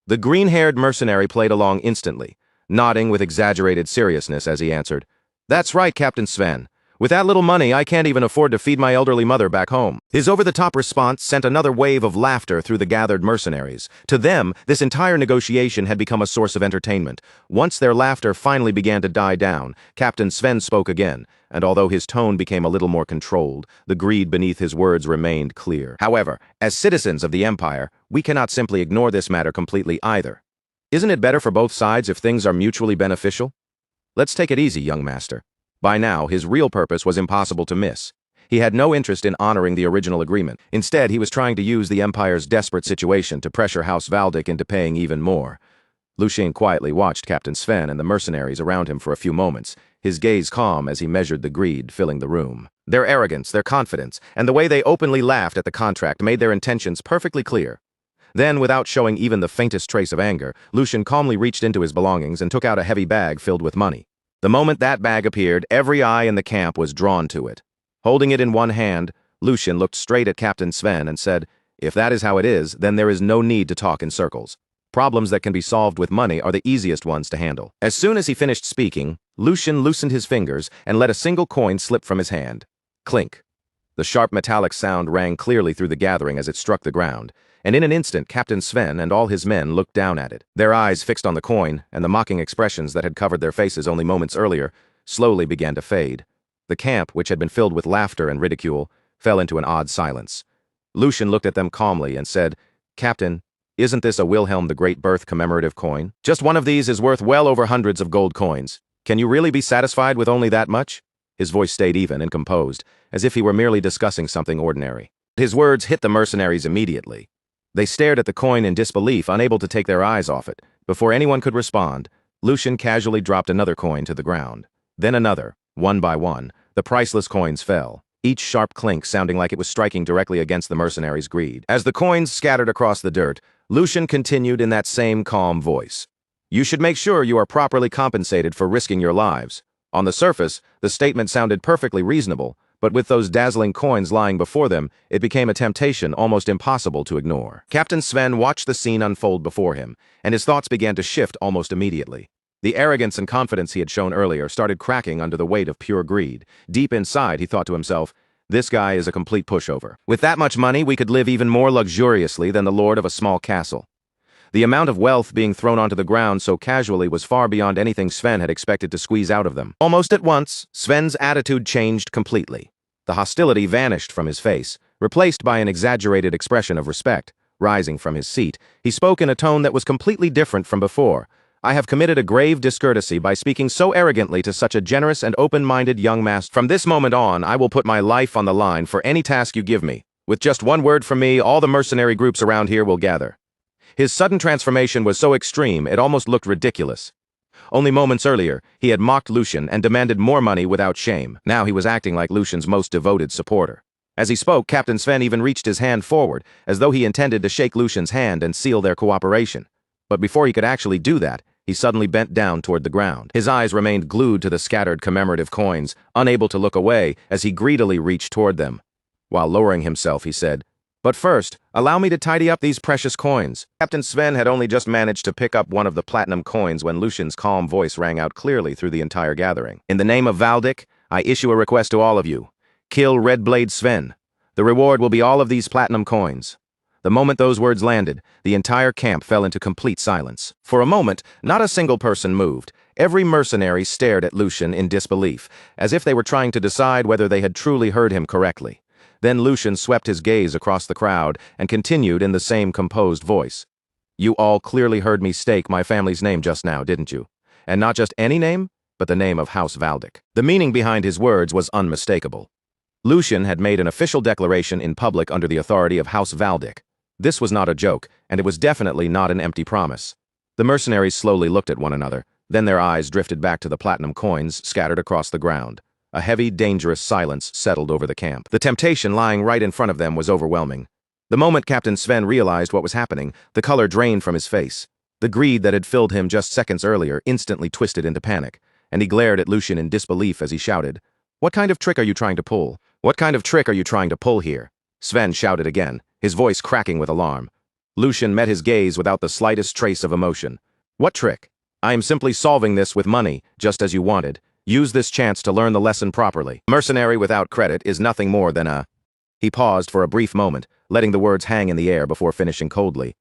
The green-haired mercenary played along instantly, nodding with exaggerated seriousness as he answered, "That's right, Captain Sven. With that little money, I can't even afford to feed my elderly mother back home." His over-the-top response sent another wave of laughter through the gathered mercenaries. To them, this entire negotiation had become a source of entertainment. Once their laughter finally began to die down, Captain Sven spoke again, and although his tone became a little more controlled, the greed beneath his words remained clear. "However, as citizens of the Empire, we cannot simply ignore this matter completely either. Isn't it better for both sides if things are mutually beneficial? Let's take it easy, young master." By now, his real purpose was impossible to miss. He had no interest in honoring the original agreement. Instead, he was trying to use the Empire's desperate situation to pressure House Valdic into paying even more. Lucien quietly watched Captain Sven and the mercenaries around him for a few moments, his gaze calm as he measured the greed filling the room. Their arrogance, their confidence, and the way they openly laughed at the contract made their intentions perfectly clear. Then, without showing even the faintest trace of anger, Lucien calmly reached into his belongings and took out a heavy bag filled with money. The moment that bag appeared, every eye in the camp was drawn to it. Holding it in one hand, Lucien looked straight at Captain Sven and said, "If that is how it is, then there is no need to talk in circles. Problems that can be solved with money are the easiest ones to handle." As soon as he finished speaking, Lucien loosened his fingers and let a single coin slip from his hand. Clink. The sharp metallic sound rang clearly through the gathering as it struck the ground, and in an instant Captain Sven and all his men looked down at it. Their eyes fixed on the coin, and the mocking expressions that had covered their faces only moments earlier slowly began to fade. The camp, which had been filled with laughter and ridicule, fell into an odd silence. Lucien looked at them calmly and said, "Captain, isn't this a Wilhelm the Great Birth commemorative coin? Just one of these is worth well over hundreds of gold coins. Can you really be satisfied with only that much?" His voice stayed even and composed, as if he were merely discussing something ordinary. His words hit the mercenaries immediately. They stared at the coin in disbelief, unable to take their eyes off it. Before anyone could respond, Lucien casually dropped another coin to the ground. Then another. One by one, the priceless coins fell, each sharp clink sounding like it was striking directly against the mercenaries' greed. As the coins scattered across the dirt, Lucien continued in that same calm voice. "You should make sure you are properly compensated for risking your lives." On the surface, the statement sounded perfectly reasonable, but with those dazzling coins lying before them, it became a temptation almost impossible to ignore. Captain Sven watched the scene unfold before him, and his thoughts began to shift almost immediately. The arrogance and confidence he had shown earlier started cracking under the weight of pure greed. Deep inside, he thought to himself, "This guy is a complete pushover. With that much money, we could live even more luxuriously than the lord of a small castle." The amount of wealth being thrown onto the ground so casually was far beyond anything Sven had expected to squeeze out of them. Almost at once, Sven's attitude changed completely. The hostility vanished from his face, replaced by an exaggerated expression of respect, Rising from his seat, he spoke in a tone that was completely different from before. I have committed a grave discourtesy by speaking so arrogantly to such a generous and open-minded young master. From this moment on, I will put my life on the line for any task you give me. With just one word from me, all the mercenary groups around here will gather. His sudden transformation was so extreme, it almost looked ridiculous. Only moments earlier, he had mocked Lucian and demanded more money without shame. Now he was acting like Lucian's most devoted supporter. As he spoke, Captain Sven even reached his hand forward, as though he intended to shake Lucian's hand and seal their cooperation. But before he could actually do that, he suddenly bent down toward the ground. His eyes remained glued to the scattered commemorative coins, unable to look away as he greedily reached toward them. While lowering himself, he said, "But first, allow me to tidy up these precious coins." Captain Sven had only just managed to pick up one of the platinum coins when Lucian's calm voice rang out clearly through the entire gathering. "In the name of Valdic, I issue a request to all of you. Kill Red Blade Sven. The reward will be all of these platinum coins." The moment those words landed, the entire camp fell into complete silence. For a moment, not a single person moved. Every mercenary stared at Lucian in disbelief, as if they were trying to decide whether they had truly heard him correctly. Then Lucian swept his gaze across the crowd and continued in the same composed voice. "You all clearly heard me stake my family's name just now, didn't you? And not just any name, but the name of House Valdic." The meaning behind his words was unmistakable. Lucian had made an official declaration in public under the authority of House Valdic. This was not a joke, and it was definitely not an empty promise. The mercenaries slowly looked at one another, then their eyes drifted back to the platinum coins scattered across the ground. A heavy, dangerous silence settled over the camp. The temptation lying right in front of them was overwhelming. The moment Captain Sven realized what was happening, the color drained from his face. The greed that had filled him just seconds earlier instantly twisted into panic, and he glared at Lucian in disbelief as he shouted, "What kind of trick are you trying to pull? What kind of trick are you trying to pull here?" Sven shouted again, his voice cracking with alarm. Lucian met his gaze without the slightest trace of emotion. "What trick? I am simply solving this with money, just as you wanted. Use this chance to learn the lesson properly. Mercenary without credit is nothing more than a..." He paused for a brief moment, letting the words hang in the air before finishing coldly.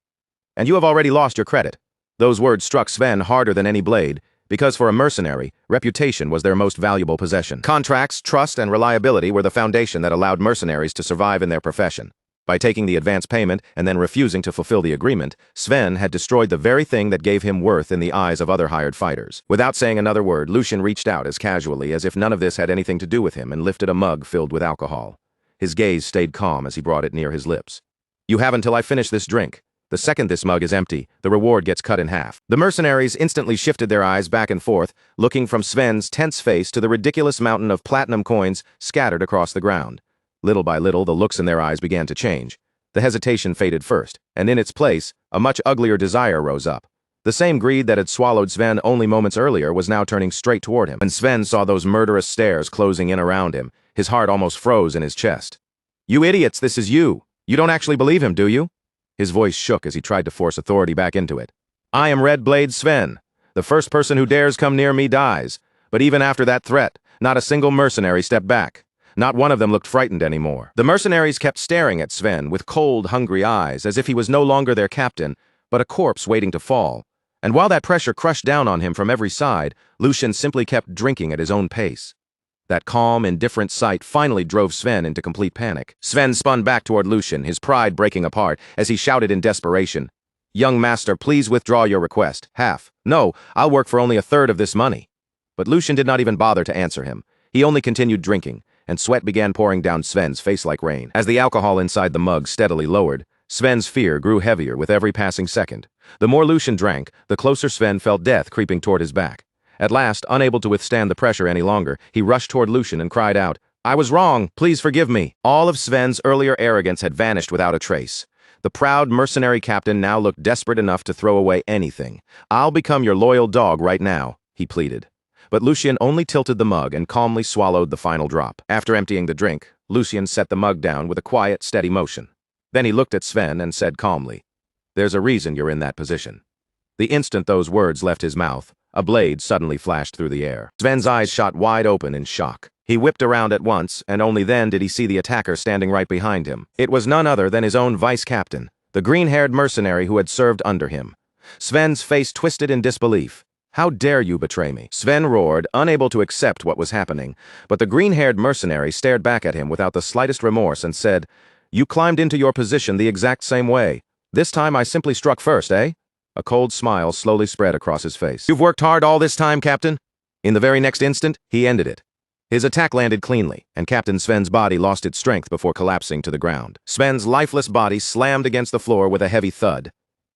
"And you have already lost your credit." Those words struck Sven harder than any blade, because for a mercenary, reputation was their most valuable possession. Contracts, trust, and reliability were the foundation that allowed mercenaries to survive in their profession. By taking the advance payment and then refusing to fulfill the agreement, Sven had destroyed the very thing that gave him worth in the eyes of other hired fighters. Without saying another word, Lucian reached out as casually as if none of this had anything to do with him and lifted a mug filled with alcohol. His gaze stayed calm as he brought it near his lips. "You have until I finish this drink. The second this mug is empty, the reward gets cut in half." The mercenaries instantly shifted their eyes back and forth, looking from Sven's tense face to the ridiculous mountain of platinum coins scattered across the ground. Little by little, the looks in their eyes began to change. The hesitation faded first, and in its place, a much uglier desire rose up. The same greed that had swallowed Sven only moments earlier was now turning straight toward him. When Sven saw those murderous stares closing in around him, his heart almost froze in his chest. "You idiots, this is you. You don't actually believe him, do you?" His voice shook as he tried to force authority back into it. "I am Red Blade Sven. The first person who dares come near me dies. But even after that threat, not a single mercenary stepped back. Not one of them looked frightened anymore." The mercenaries kept staring at Sven with cold, hungry eyes, as if he was no longer their captain, but a corpse waiting to fall. And while that pressure crushed down on him from every side, Lucian simply kept drinking at his own pace. That calm, indifferent sight finally drove Sven into complete panic. Sven spun back toward Lucian, his pride breaking apart, as he shouted in desperation, "Young master, please withdraw your request. Half. No, I'll work for only a third of this money." But Lucian did not even bother to answer him. He only continued drinking, and sweat began pouring down Sven's face like rain. As the alcohol inside the mug steadily lowered, Sven's fear grew heavier with every passing second. The more Lucian drank, the closer Sven felt death creeping toward his back. At last, unable to withstand the pressure any longer, he rushed toward Lucian and cried out, "I was wrong, please forgive me." All of Sven's earlier arrogance had vanished without a trace. The proud mercenary captain now looked desperate enough to throw away anything. "I'll become your loyal dog right now," he pleaded. But Lucian only tilted the mug and calmly swallowed the final drop. After emptying the drink, Lucian set the mug down with a quiet, steady motion. Then he looked at Sven and said calmly, "There's a reason you're in that position." The instant those words left his mouth, a blade suddenly flashed through the air. Sven's eyes shot wide open in shock. He whipped around at once, and only then did he see the attacker standing right behind him. It was none other than his own vice-captain, the green-haired mercenary who had served under him. Sven's face twisted in disbelief. "How dare you betray me?" Sven roared, unable to accept what was happening, but the green-haired mercenary stared back at him without the slightest remorse and said, "You climbed into your position the exact same way. This time I simply struck first, eh? A cold smile slowly spread across his face. You've worked hard all this time, Captain? In the very next instant, he ended it. His attack landed cleanly, and Captain Sven's body lost its strength before collapsing to the ground. Sven's lifeless body slammed against the floor with a heavy thud.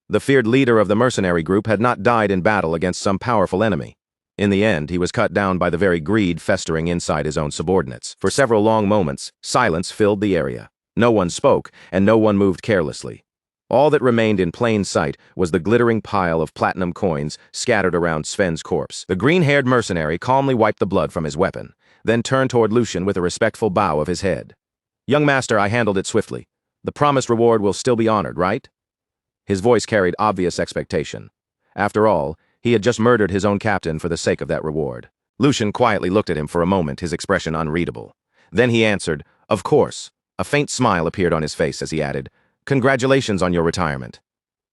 The feared leader of the mercenary group had not died in battle against some powerful enemy. In the end, he was cut down by the very greed festering inside his own subordinates. For several long moments, silence filled the area. No one spoke, and no one moved carelessly. All that remained in plain sight was the glittering pile of platinum coins scattered around Sven's corpse. The green-haired mercenary calmly wiped the blood from his weapon, then turned toward Lucian with a respectful bow of his head. "Young master, I handled it swiftly. The promised reward will still be honored, right?" His voice carried obvious expectation. After all, he had just murdered his own captain for the sake of that reward. Lucian quietly looked at him for a moment, his expression unreadable. Then he answered, "Of course." A faint smile appeared on his face as he added, "Congratulations on your retirement."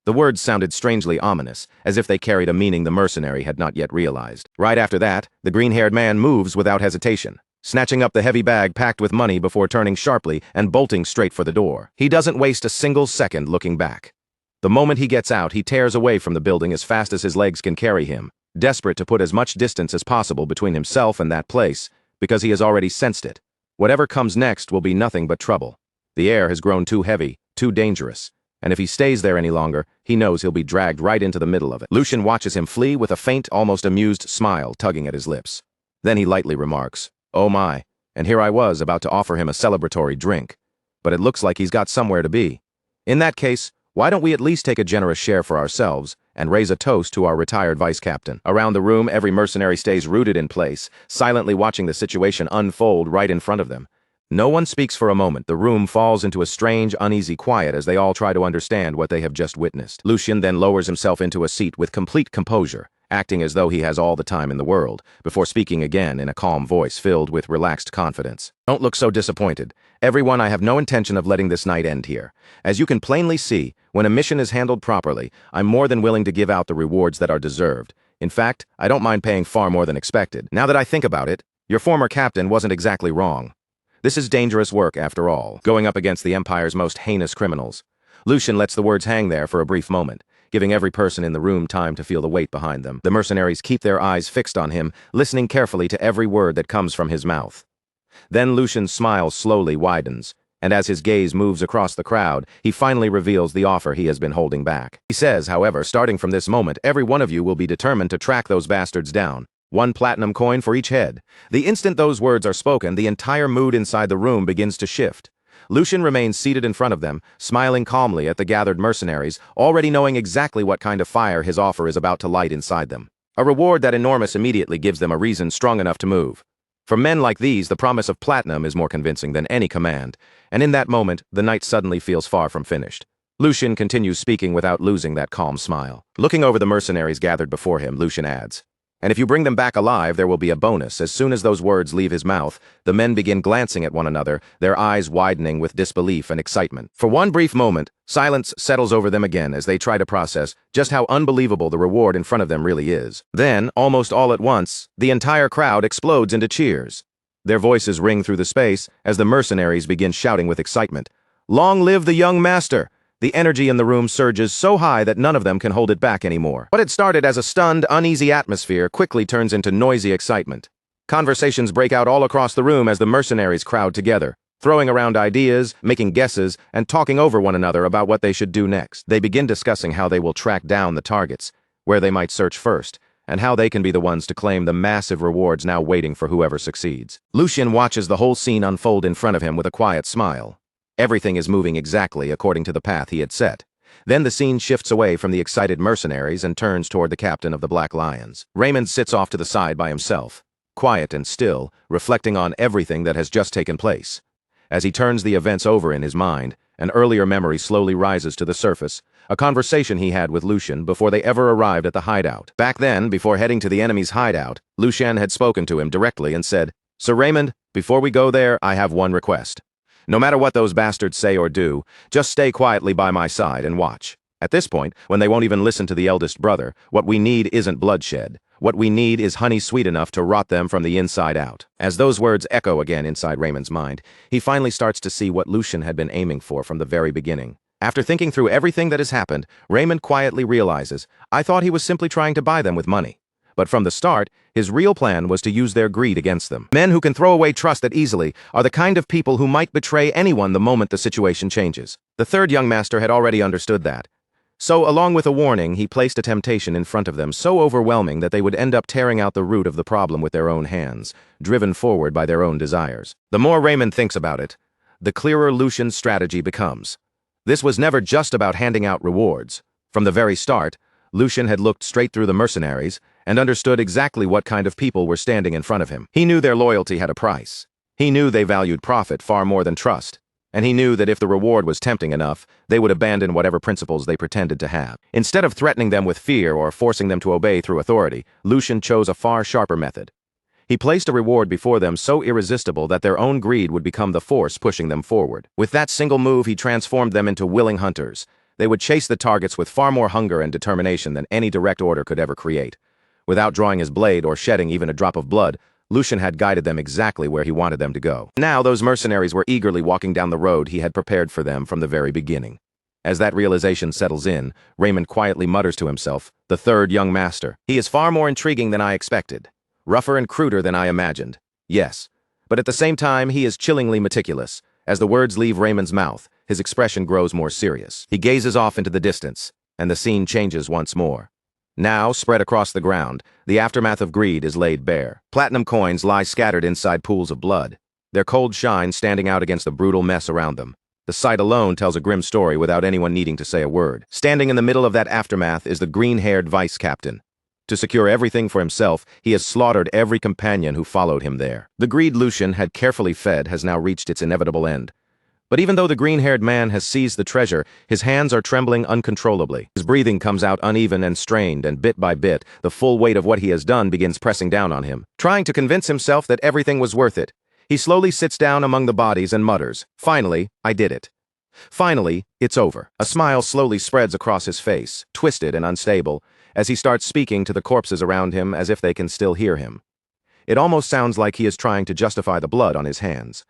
The words sounded strangely ominous, as if they carried a meaning the mercenary had not yet realized. Right after that, the green-haired man moves without hesitation, snatching up the heavy bag packed with money before turning sharply and bolting straight for the door. He doesn't waste a single second looking back. The moment he gets out, he tears away from the building as fast as his legs can carry him, desperate to put as much distance as possible between himself and that place, because he has already sensed it. Whatever comes next will be nothing but trouble. The air has grown too heavy, too dangerous, and if he stays there any longer, he knows he'll be dragged right into the middle of it. Lucian watches him flee with a faint, almost amused smile tugging at his lips. Then he lightly remarks, "Oh my," and here I was about to offer him a celebratory drink. But it looks like he's got somewhere to be. In that case, why don't we at least take a generous share for ourselves and raise a toast to our retired vice captain? Around the room, every mercenary stays rooted in place, silently watching the situation unfold right in front of them. No one speaks for a moment. The room falls into a strange, uneasy quiet as they all try to understand what they have just witnessed. Lucian then lowers himself into a seat with complete composure, acting as though he has all the time in the world, before speaking again in a calm voice filled with relaxed confidence. "Don't look so disappointed. Everyone, I have no intention of letting this night end here. As you can plainly see, when a mission is handled properly, I'm more than willing to give out the rewards that are deserved. In fact, I don't mind paying far more than expected. Now that I think about it, your former captain wasn't exactly wrong. This is dangerous work, after all, going up against the Empire's most heinous criminals." Lucian lets the words hang there for a brief moment, giving every person in the room time to feel the weight behind them. The mercenaries keep their eyes fixed on him, listening carefully to every word that comes from his mouth. Then Lucian's smile slowly widens, and as his gaze moves across the crowd, he finally reveals the offer he has been holding back. He says, however, starting from this moment, every one of you will be determined to track those bastards down. 1 platinum coin for each head. The instant those words are spoken, the entire mood inside the room begins to shift. Lucian remains seated in front of them, smiling calmly at the gathered mercenaries, already knowing exactly what kind of fire his offer is about to light inside them. A reward that enormous immediately gives them a reason strong enough to move. For men like these, the promise of platinum is more convincing than any command, and in that moment, the night suddenly feels far from finished. Lucian continues speaking without losing that calm smile. Looking over the mercenaries gathered before him, Lucian adds, "And if you bring them back alive, there will be a bonus." As soon as those words leave his mouth, the men begin glancing at one another, their eyes widening with disbelief and excitement. For one brief moment, silence settles over them again as they try to process just how unbelievable the reward in front of them really is. Then, almost all at once, the entire crowd explodes into cheers. Their voices ring through the space as the mercenaries begin shouting with excitement, "Long live the young master!" The energy in the room surges so high that none of them can hold it back anymore. What had started as a stunned, uneasy atmosphere quickly turns into noisy excitement. Conversations break out all across the room as the mercenaries crowd together, throwing around ideas, making guesses, and talking over one another about what they should do next. They begin discussing how they will track down the targets, where they might search first, and how they can be the ones to claim the massive rewards now waiting for whoever succeeds. Lucian watches the whole scene unfold in front of him with a quiet smile. Everything is moving exactly according to the path he had set. Then the scene shifts away from the excited mercenaries and turns toward the captain of the Black Lions. Raymond sits off to the side by himself, quiet and still, reflecting on everything that has just taken place. As he turns the events over in his mind, an earlier memory slowly rises to the surface, a conversation he had with Lucian before they ever arrived at the hideout. Back then, before heading to the enemy's hideout, Lucian had spoken to him directly and said, "Sir Raymond, before we go there, I have one request. No matter what those bastards say or do, just stay quietly by my side and watch. At this point, when they won't even listen to the eldest brother, what we need isn't bloodshed. What we need is honey sweet enough to rot them from the inside out." As those words echo again inside Raymond's mind, he finally starts to see what Lucian had been aiming for from the very beginning. After thinking through everything that has happened, Raymond quietly realizes, I thought he was simply trying to buy them with money. But from the start, his real plan was to use their greed against them. Men who can throw away trust that easily are the kind of people who might betray anyone the moment the situation changes. The third young master had already understood that. So, along with a warning, he placed a temptation in front of them so overwhelming that they would end up tearing out the root of the problem with their own hands, driven forward by their own desires. The more Raymond thinks about it, the clearer Lucian's strategy becomes. This was never just about handing out rewards. From the very start, Lucian had looked straight through the mercenaries and understood exactly what kind of people were standing in front of him. He knew their loyalty had a price. He knew they valued profit far more than trust. And he knew that if the reward was tempting enough, they would abandon whatever principles they pretended to have. Instead of threatening them with fear or forcing them to obey through authority, Lucian chose a far sharper method. He placed a reward before them so irresistible that their own greed would become the force pushing them forward. With that single move, he transformed them into willing hunters. They would chase the targets with far more hunger and determination than any direct order could ever create. Without drawing his blade or shedding even a drop of blood, Lucian had guided them exactly where he wanted them to go. Now those mercenaries were eagerly walking down the road he had prepared for them from the very beginning. As that realization settles in, Raymond quietly mutters to himself, the third young master. He is far more intriguing than I expected. Rougher and cruder than I imagined. Yes. But at the same time, he is chillingly meticulous. As the words leave Raymond's mouth, his expression grows more serious. He gazes off into the distance, and the scene changes once more. Now, spread across the ground, the aftermath of greed is laid bare. Platinum coins lie scattered inside pools of blood, their cold shine standing out against the brutal mess around them. The sight alone tells a grim story without anyone needing to say a word. Standing in the middle of that aftermath is the green-haired vice captain. To secure everything for himself, he has slaughtered every companion who followed him there. The greed Lucian had carefully fed has now reached its inevitable end. But even though the green-haired man has seized the treasure, his hands are trembling uncontrollably. His breathing comes out uneven and strained, and bit by bit, the full weight of what he has done begins pressing down on him. Trying to convince himself that everything was worth it, he slowly sits down among the bodies and mutters, finally, I did it. Finally, it's over. A smile slowly spreads across his face, twisted and unstable, as he starts speaking to the corpses around him as if they can still hear him. It almost sounds like he is trying to justify the blood on his hands.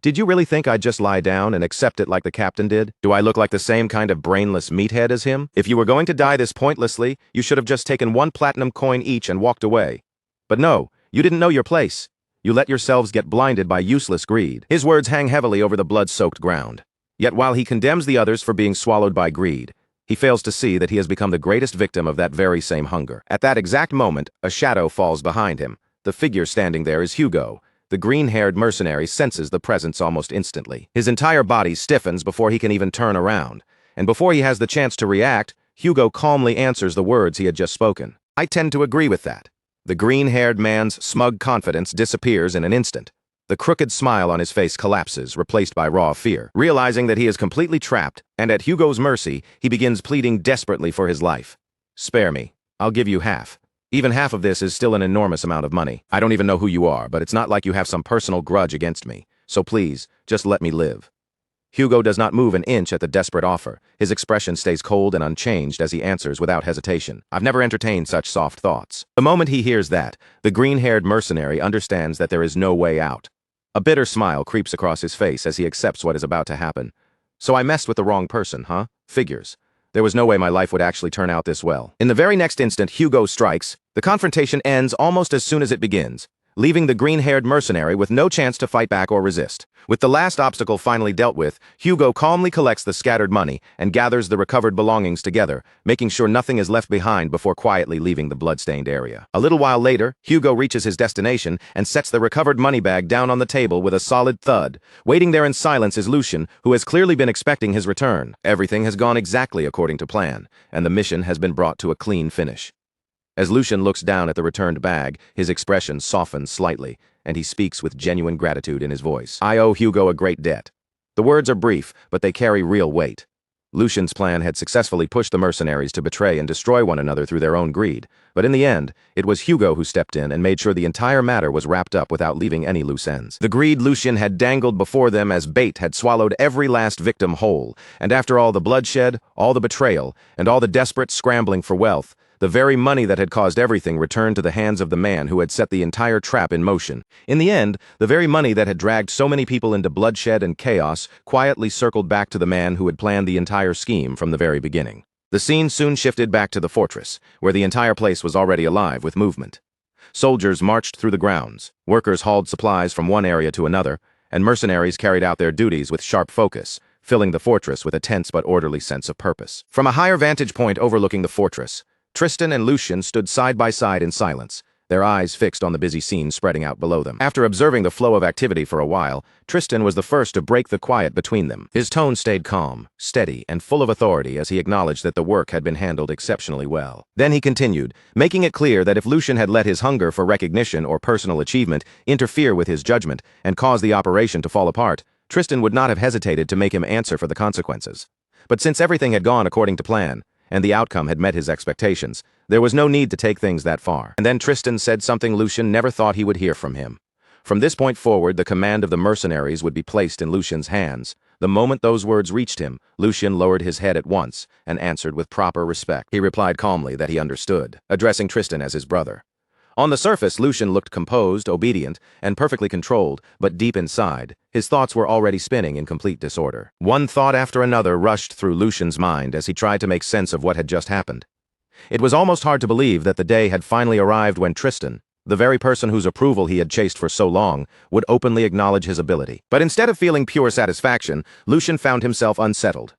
Did you really think I'd just lie down and accept it like the captain did? Do I look like the same kind of brainless meathead as him? If you were going to die this pointlessly, you should have just taken one platinum coin each and walked away. But no, you didn't know your place. You let yourselves get blinded by useless greed. His words hang heavily over the blood-soaked ground. Yet while he condemns the others for being swallowed by greed, he fails to see that he has become the greatest victim of that very same hunger. At that exact moment, a shadow falls behind him. The figure standing there is Hugo. The green-haired mercenary senses the presence almost instantly. His entire body stiffens before he can even turn around. And before he has the chance to react, Hugo calmly answers the words he had just spoken. I tend to agree with that. The green-haired man's smug confidence disappears in an instant. The crooked smile on his face collapses, replaced by raw fear. Realizing that he is completely trapped, and at Hugo's mercy, he begins pleading desperately for his life. Spare me. I'll give you half. Even half of this is still an enormous amount of money. I don't even know who you are, but it's not like you have some personal grudge against me. So please, just let me live. Hugo does not move an inch at the desperate offer. His expression stays cold and unchanged as he answers without hesitation. I've never entertained such soft thoughts. The moment he hears that, the green-haired mercenary understands that there is no way out. A bitter smile creeps across his face as he accepts what is about to happen. So I messed with the wrong person, huh? Figures. There was no way my life would actually turn out this well. In the very next instant, Hugo strikes. The confrontation ends almost as soon as it begins, leaving the green-haired mercenary with no chance to fight back or resist. With the last obstacle finally dealt with, Hugo calmly collects the scattered money and gathers the recovered belongings together, making sure nothing is left behind before quietly leaving the bloodstained area. A little while later, Hugo reaches his destination and sets the recovered money bag down on the table with a solid thud. Waiting there in silence is Lucian, who has clearly been expecting his return. Everything has gone exactly according to plan, and the mission has been brought to a clean finish. As Lucian looks down at the returned bag, his expression softens slightly, and he speaks with genuine gratitude in his voice. I owe Hugo a great debt. The words are brief, but they carry real weight. Lucian's plan had successfully pushed the mercenaries to betray and destroy one another through their own greed, but in the end, it was Hugo who stepped in and made sure the entire matter was wrapped up without leaving any loose ends. The greed Lucian had dangled before them as bait had swallowed every last victim whole, and after all the bloodshed, all the betrayal, and all the desperate scrambling for wealth, The very money that had caused everything returned to the hands of the man who had set the entire trap in motion. In the end, the very money that had dragged so many people into bloodshed and chaos quietly circled back to the man who had planned the entire scheme from the very beginning. The scene soon shifted back to the fortress, where the entire place was already alive with movement. Soldiers marched through the grounds, workers hauled supplies from one area to another, and mercenaries carried out their duties with sharp focus, filling the fortress with a tense but orderly sense of purpose. From a higher vantage point overlooking the fortress, Tristan and Lucian stood side by side in silence, their eyes fixed on the busy scene spreading out below them. After observing the flow of activity for a while, Tristan was the first to break the quiet between them. His tone stayed calm, steady, and full of authority as he acknowledged that the work had been handled exceptionally well. Then he continued, making it clear that if Lucian had let his hunger for recognition or personal achievement interfere with his judgment and cause the operation to fall apart, Tristan would not have hesitated to make him answer for the consequences. But since everything had gone according to plan, and the outcome had met his expectations, there was no need to take things that far. And then Tristan said something Lucian never thought he would hear from him. From this point forward, the command of the mercenaries would be placed in Lucian's hands. The moment those words reached him, Lucian lowered his head at once and answered with proper respect. He replied calmly that he understood, addressing Tristan as his brother. On the surface, Lucian looked composed, obedient, and perfectly controlled, but deep inside, his thoughts were already spinning in complete disorder. One thought after another rushed through Lucian's mind as he tried to make sense of what had just happened. It was almost hard to believe that the day had finally arrived when Tristan, the very person whose approval he had chased for so long, would openly acknowledge his ability. But instead of feeling pure satisfaction, Lucian found himself unsettled.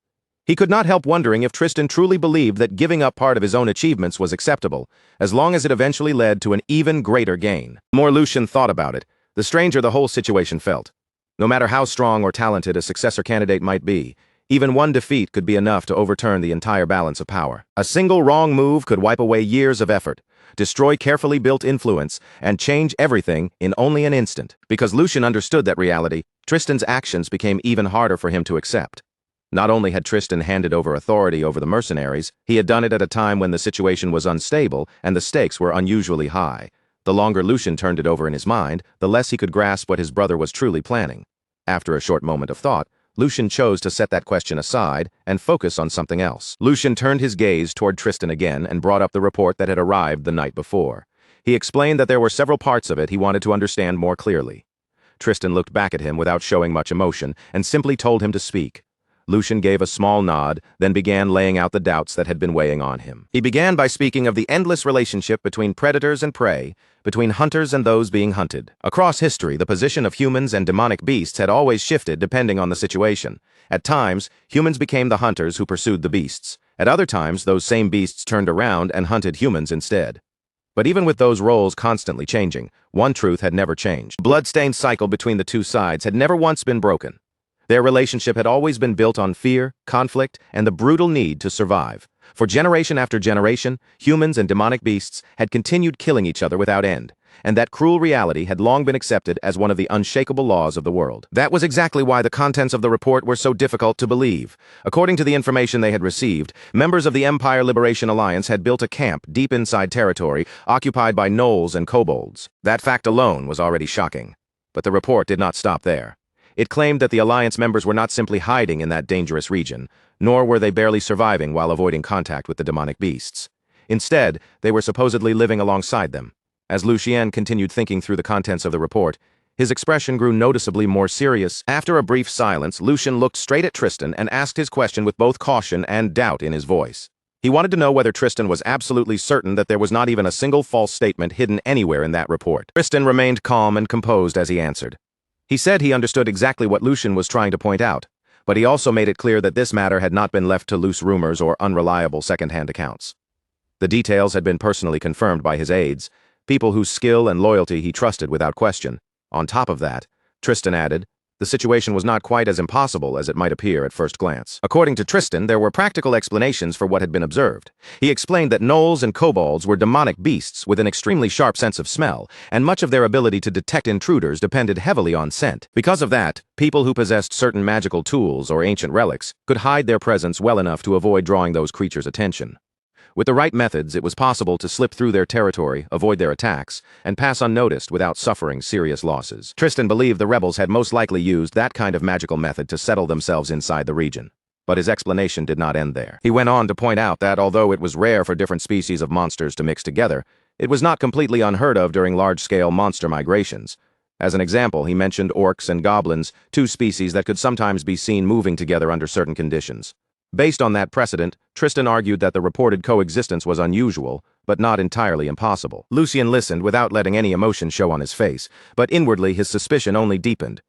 He could not help wondering if Tristan truly believed that giving up part of his own achievements was acceptable, as long as it eventually led to an even greater gain. The more Lucian thought about it, the stranger the whole situation felt. No matter how strong or talented a successor candidate might be, even one defeat could be enough to overturn the entire balance of power. A single wrong move could wipe away years of effort, destroy carefully built influence, and change everything in only an instant. Because Lucian understood that reality, Tristan's actions became even harder for him to accept. Not only had Tristan handed over authority over the mercenaries, he had done it at a time when the situation was unstable and the stakes were unusually high. The longer Lucian turned it over in his mind, the less he could grasp what his brother was truly planning. After a short moment of thought, Lucian chose to set that question aside and focus on something else. Lucian turned his gaze toward Tristan again and brought up the report that had arrived the night before. He explained that there were several parts of it he wanted to understand more clearly. Tristan looked back at him without showing much emotion and simply told him to speak. Lucian gave a small nod, then began laying out the doubts that had been weighing on him. He began by speaking of the endless relationship between predators and prey, between hunters and those being hunted. Across history, the position of humans and demonic beasts had always shifted depending on the situation. At times, humans became the hunters who pursued the beasts. At other times, those same beasts turned around and hunted humans instead. But even with those roles constantly changing, one truth had never changed. The blood-stained cycle between the two sides had never once been broken. Their relationship had always been built on fear, conflict, and the brutal need to survive. For generation after generation, humans and demonic beasts had continued killing each other without end, and that cruel reality had long been accepted as one of the unshakable laws of the world. That was exactly why the contents of the report were so difficult to believe. According to the information they had received, members of the Empire Liberation Alliance had built a camp deep inside territory occupied by gnolls and kobolds. That fact alone was already shocking. But the report did not stop there. It claimed that the Alliance members were not simply hiding in that dangerous region, nor were they barely surviving while avoiding contact with the demonic beasts. Instead, they were supposedly living alongside them. As Lucien continued thinking through the contents of the report, his expression grew noticeably more serious. After a brief silence, Lucian looked straight at Tristan and asked his question with both caution and doubt in his voice. He wanted to know whether Tristan was absolutely certain that there was not even a single false statement hidden anywhere in that report. Tristan remained calm and composed as he answered. He said he understood exactly what Lucian was trying to point out, but he also made it clear that this matter had not been left to loose rumors or unreliable second-hand accounts. The details had been personally confirmed by his aides, people whose skill and loyalty he trusted without question. On top of that, Tristan added, the situation was not quite as impossible as it might appear at first glance. According to Tristan, there were practical explanations for what had been observed. He explained that gnolls and kobolds were demonic beasts with an extremely sharp sense of smell, and much of their ability to detect intruders depended heavily on scent. Because of that, people who possessed certain magical tools or ancient relics could hide their presence well enough to avoid drawing those creatures' attention. With the right methods, it was possible to slip through their territory, avoid their attacks, and pass unnoticed without suffering serious losses. Tristan believed the rebels had most likely used that kind of magical method to settle themselves inside the region. But his explanation did not end there. He went on to point out that although it was rare for different species of monsters to mix together, it was not completely unheard of during large-scale monster migrations. As an example, he mentioned orcs and goblins, two species that could sometimes be seen moving together under certain conditions. Based on that precedent, Tristan argued that the reported coexistence was unusual, but not entirely impossible. Lucien listened without letting any emotion show on his face, but inwardly his suspicion only deepened.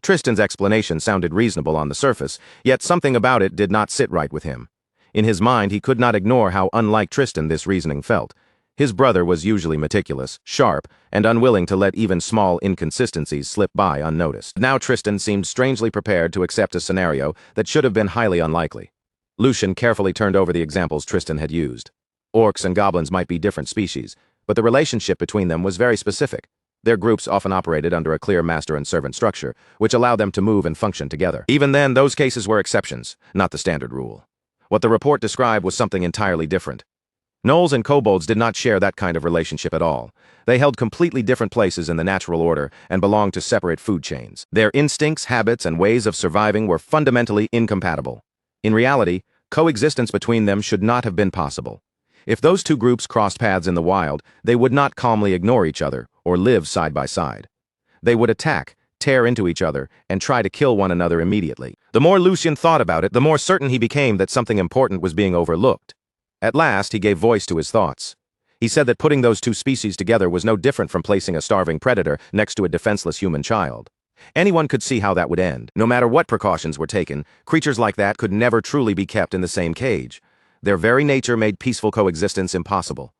Tristan's explanation sounded reasonable on the surface, yet something about it did not sit right with him. In his mind, he could not ignore how unlike Tristan this reasoning felt. His brother was usually meticulous, sharp, and unwilling to let even small inconsistencies slip by unnoticed. Now Tristan seemed strangely prepared to accept a scenario that should have been highly unlikely. Lucien carefully turned over the examples Tristan had used. Orcs and goblins might be different species, but the relationship between them was very specific. Their groups often operated under a clear master and servant structure, which allowed them to move and function together. Even then, those cases were exceptions, not the standard rule. What the report described was something entirely different. Gnolls and kobolds did not share that kind of relationship at all. They held completely different places in the natural order and belonged to separate food chains. Their instincts, habits, and ways of surviving were fundamentally incompatible. In reality, coexistence between them should not have been possible. If those two groups crossed paths in the wild, they would not calmly ignore each other or live side by side. They would attack, tear into each other, and try to kill one another immediately. The more Lucien thought about it, the more certain he became that something important was being overlooked. At last, he gave voice to his thoughts. He said that putting those two species together was no different from placing a starving predator next to a defenseless human child. Anyone could see how that would end. No matter what precautions were taken, creatures like that could never truly be kept in the same cage. Their very nature made peaceful coexistence impossible.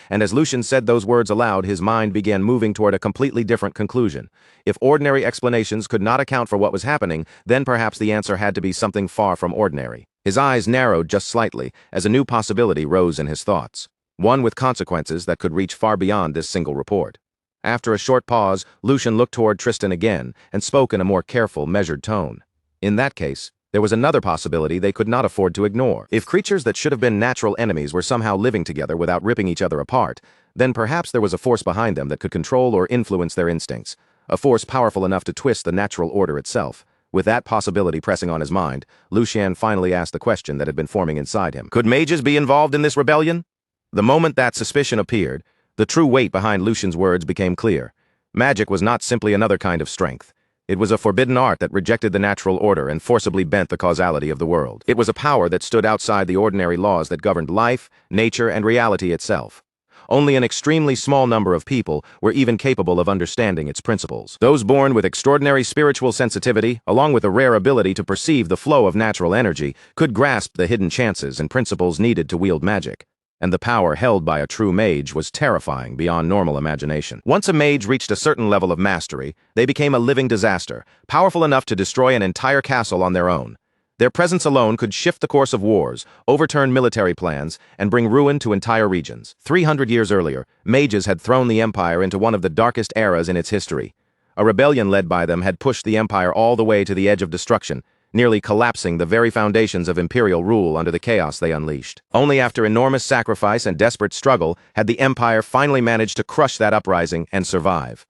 And as Lucien said those words aloud, his mind began moving toward a completely different conclusion. If ordinary explanations could not account for what was happening, then perhaps the answer had to be something far from ordinary. His eyes narrowed just slightly as a new possibility rose in his thoughts, one with consequences that could reach far beyond this single report. After a short pause, Lucien looked toward Tristan again and spoke in a more careful, measured tone. In that case, there was another possibility they could not afford to ignore. If creatures that should have been natural enemies were somehow living together without ripping each other apart, then perhaps there was a force behind them that could control or influence their instincts, a force powerful enough to twist the natural order itself. With that possibility pressing on his mind, Lucien finally asked the question that had been forming inside him. Could mages be involved in this rebellion? The moment that suspicion appeared, the true weight behind Lucien's words became clear. Magic was not simply another kind of strength. It was a forbidden art that rejected the natural order and forcibly bent the causality of the world. It was a power that stood outside the ordinary laws that governed life, nature, and reality itself. Only an extremely small number of people were even capable of understanding its principles. Those born with extraordinary spiritual sensitivity, along with a rare ability to perceive the flow of natural energy, could grasp the hidden chances and principles needed to wield magic. And the power held by a true mage was terrifying beyond normal imagination. Once a mage reached a certain level of mastery, they became a living disaster, powerful enough to destroy an entire castle on their own. Their presence alone could shift the course of wars, overturn military plans, and bring ruin to entire regions. 300 years earlier, mages had thrown the empire into one of the darkest eras in its history. A rebellion led by them had pushed the empire all the way to the edge of destruction, nearly collapsing the very foundations of imperial rule under the chaos they unleashed. Only after enormous sacrifice and desperate struggle had the empire finally managed to crush that uprising and survive.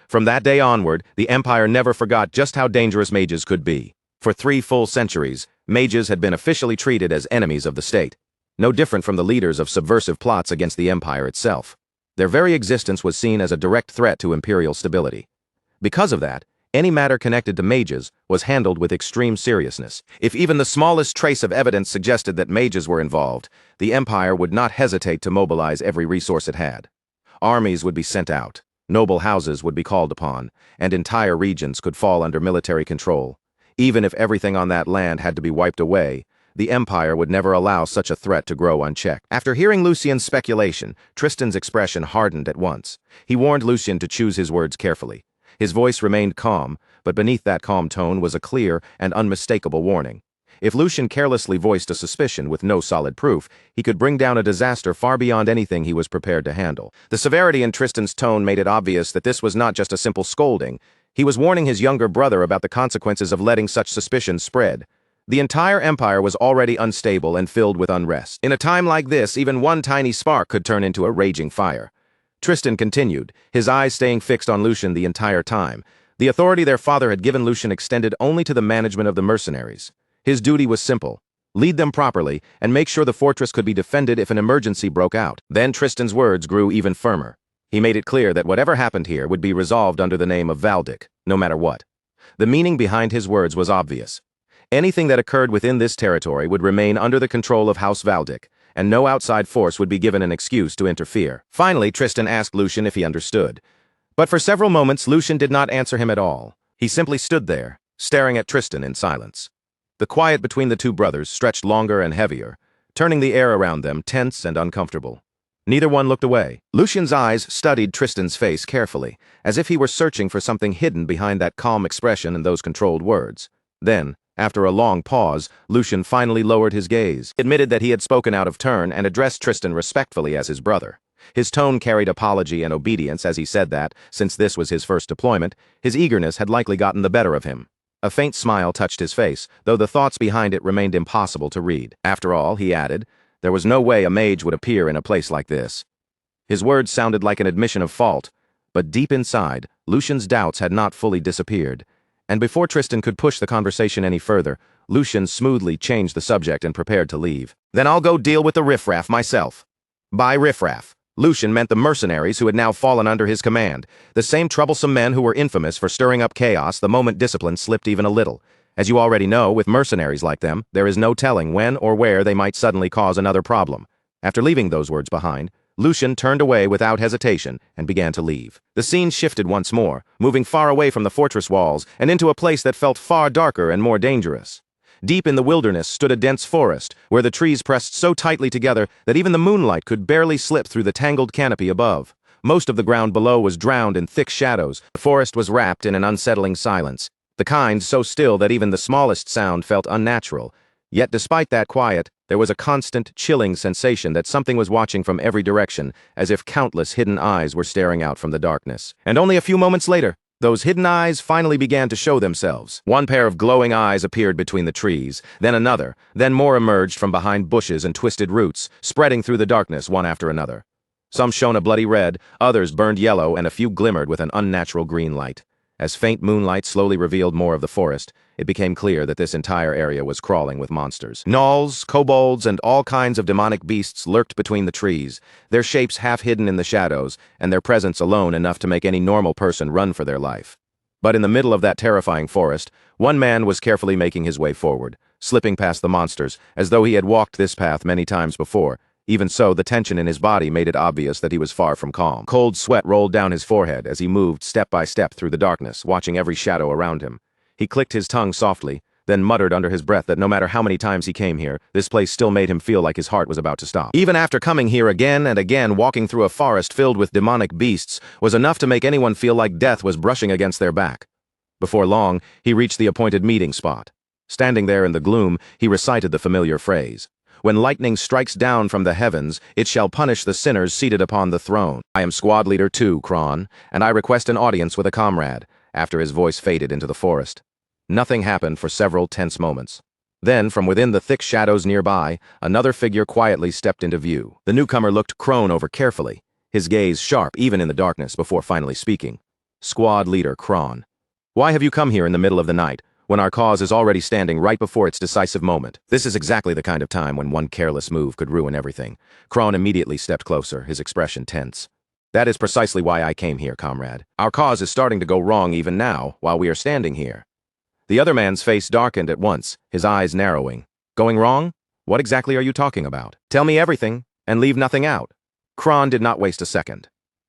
From that day onward, the empire never forgot just how dangerous mages could be. For 3 full centuries, mages had been officially treated as enemies of the state, no different from the leaders of subversive plots against the empire itself. Their very existence was seen as a direct threat to imperial stability. Because of that, any matter connected to mages was handled with extreme seriousness. If even the smallest trace of evidence suggested that mages were involved, the empire would not hesitate to mobilize every resource it had. Armies would be sent out, noble houses would be called upon, and entire regions could fall under military control. Even if everything on that land had to be wiped away, the empire would never allow such a threat to grow unchecked. After hearing Lucien's speculation, Tristan's expression hardened at once. He warned Lucien to choose his words carefully. His voice remained calm, but beneath that calm tone was a clear and unmistakable warning. If Lucien carelessly voiced a suspicion with no solid proof, he could bring down a disaster far beyond anything he was prepared to handle. The severity in Tristan's tone made it obvious that this was not just a simple scolding. He was warning his younger brother about the consequences of letting such suspicion spread. The entire empire was already unstable and filled with unrest. In a time like this, even one tiny spark could turn into a raging fire. Tristan continued, his eyes staying fixed on Lucien the entire time. The authority their father had given Lucien extended only to the management of the mercenaries. His duty was simple: lead them properly, and make sure the fortress could be defended if an emergency broke out. Then Tristan's words grew even firmer. He made it clear that whatever happened here would be resolved under the name of Valdic, no matter what. The meaning behind his words was obvious. Anything that occurred within this territory would remain under the control of House Valdic, and no outside force would be given an excuse to interfere. Finally, Tristan asked Lucian if he understood. But for several moments, Lucian did not answer him at all. He simply stood there, staring at Tristan in silence. The quiet between the two brothers stretched longer and heavier, turning the air around them tense and uncomfortable. Neither one looked away. Lucian's eyes studied Tristan's face carefully, as if he were searching for something hidden behind that calm expression and those controlled words. Then, after a long pause, Lucian finally lowered his gaze, admitted that he had spoken out of turn, and addressed Tristan respectfully as his brother. His tone carried apology and obedience as he said that, since this was his first deployment, his eagerness had likely gotten the better of him. A faint smile touched his face, though the thoughts behind it remained impossible to read. After all, he added, there was no way a mage would appear in a place like this. His words sounded like an admission of fault, but deep inside, Lucian's doubts had not fully disappeared. And before Tristan could push the conversation any further, Lucian smoothly changed the subject and prepared to leave. Then I'll go deal with the riffraff myself. By riffraff, Lucian meant the mercenaries who had now fallen under his command, the same troublesome men who were infamous for stirring up chaos the moment discipline slipped even a little. As you already know, with mercenaries like them, there is no telling when or where they might suddenly cause another problem. After leaving those words behind, Lucian turned away without hesitation and began to leave. The scene shifted once more, moving far away from the fortress walls and into a place that felt far darker and more dangerous. Deep in the wilderness stood a dense forest, where the trees pressed so tightly together that even the moonlight could barely slip through the tangled canopy above. Most of the ground below was drowned in thick shadows. The forest was wrapped in an unsettling silence, the kind so still that even the smallest sound felt unnatural. Yet despite that quiet, there was a constant, chilling sensation that something was watching from every direction, as if countless hidden eyes were staring out from the darkness. And only a few moments later, those hidden eyes finally began to show themselves. One pair of glowing eyes appeared between the trees, then another, then more emerged from behind bushes and twisted roots, spreading through the darkness one after another. Some shone a bloody red, others burned yellow, and a few glimmered with an unnatural green light. As faint moonlight slowly revealed more of the forest, it became clear that this entire area was crawling with monsters. Gnolls, kobolds, and all kinds of demonic beasts lurked between the trees, their shapes half hidden in the shadows, and their presence alone enough to make any normal person run for their life. But in the middle of that terrifying forest, one man was carefully making his way forward, slipping past the monsters, as though he had walked this path many times before. Even so, the tension in his body made it obvious that he was far from calm. Cold sweat rolled down his forehead as he moved step by step through the darkness, watching every shadow around him. He clicked his tongue softly, then muttered under his breath that no matter how many times he came here, this place still made him feel like his heart was about to stop. Even after coming here again and again, walking through a forest filled with demonic beasts was enough to make anyone feel like death was brushing against their back. Before long, he reached the appointed meeting spot. Standing there in the gloom, he recited the familiar phrase. When lightning strikes down from the heavens, it shall punish the sinners seated upon the throne. I am squad leader 2, Kron, and I request an audience with a comrade, after his voice faded into the forest. Nothing happened for several tense moments. Then, from within the thick shadows nearby, another figure quietly stepped into view. The newcomer looked Kron over carefully, his gaze sharp even in the darkness before finally speaking. Squad leader Kron. Why have you come here in the middle of the night, when our cause is already standing right before its decisive moment? This is exactly the kind of time when one careless move could ruin everything. Kron immediately stepped closer, his expression tense. That is precisely why I came here, comrade. Our cause is starting to go wrong even now, while we are standing here. The other man's face darkened at once, his eyes narrowing. Going wrong? What exactly are you talking about? Tell me everything, and leave nothing out. Kron did not waste a second.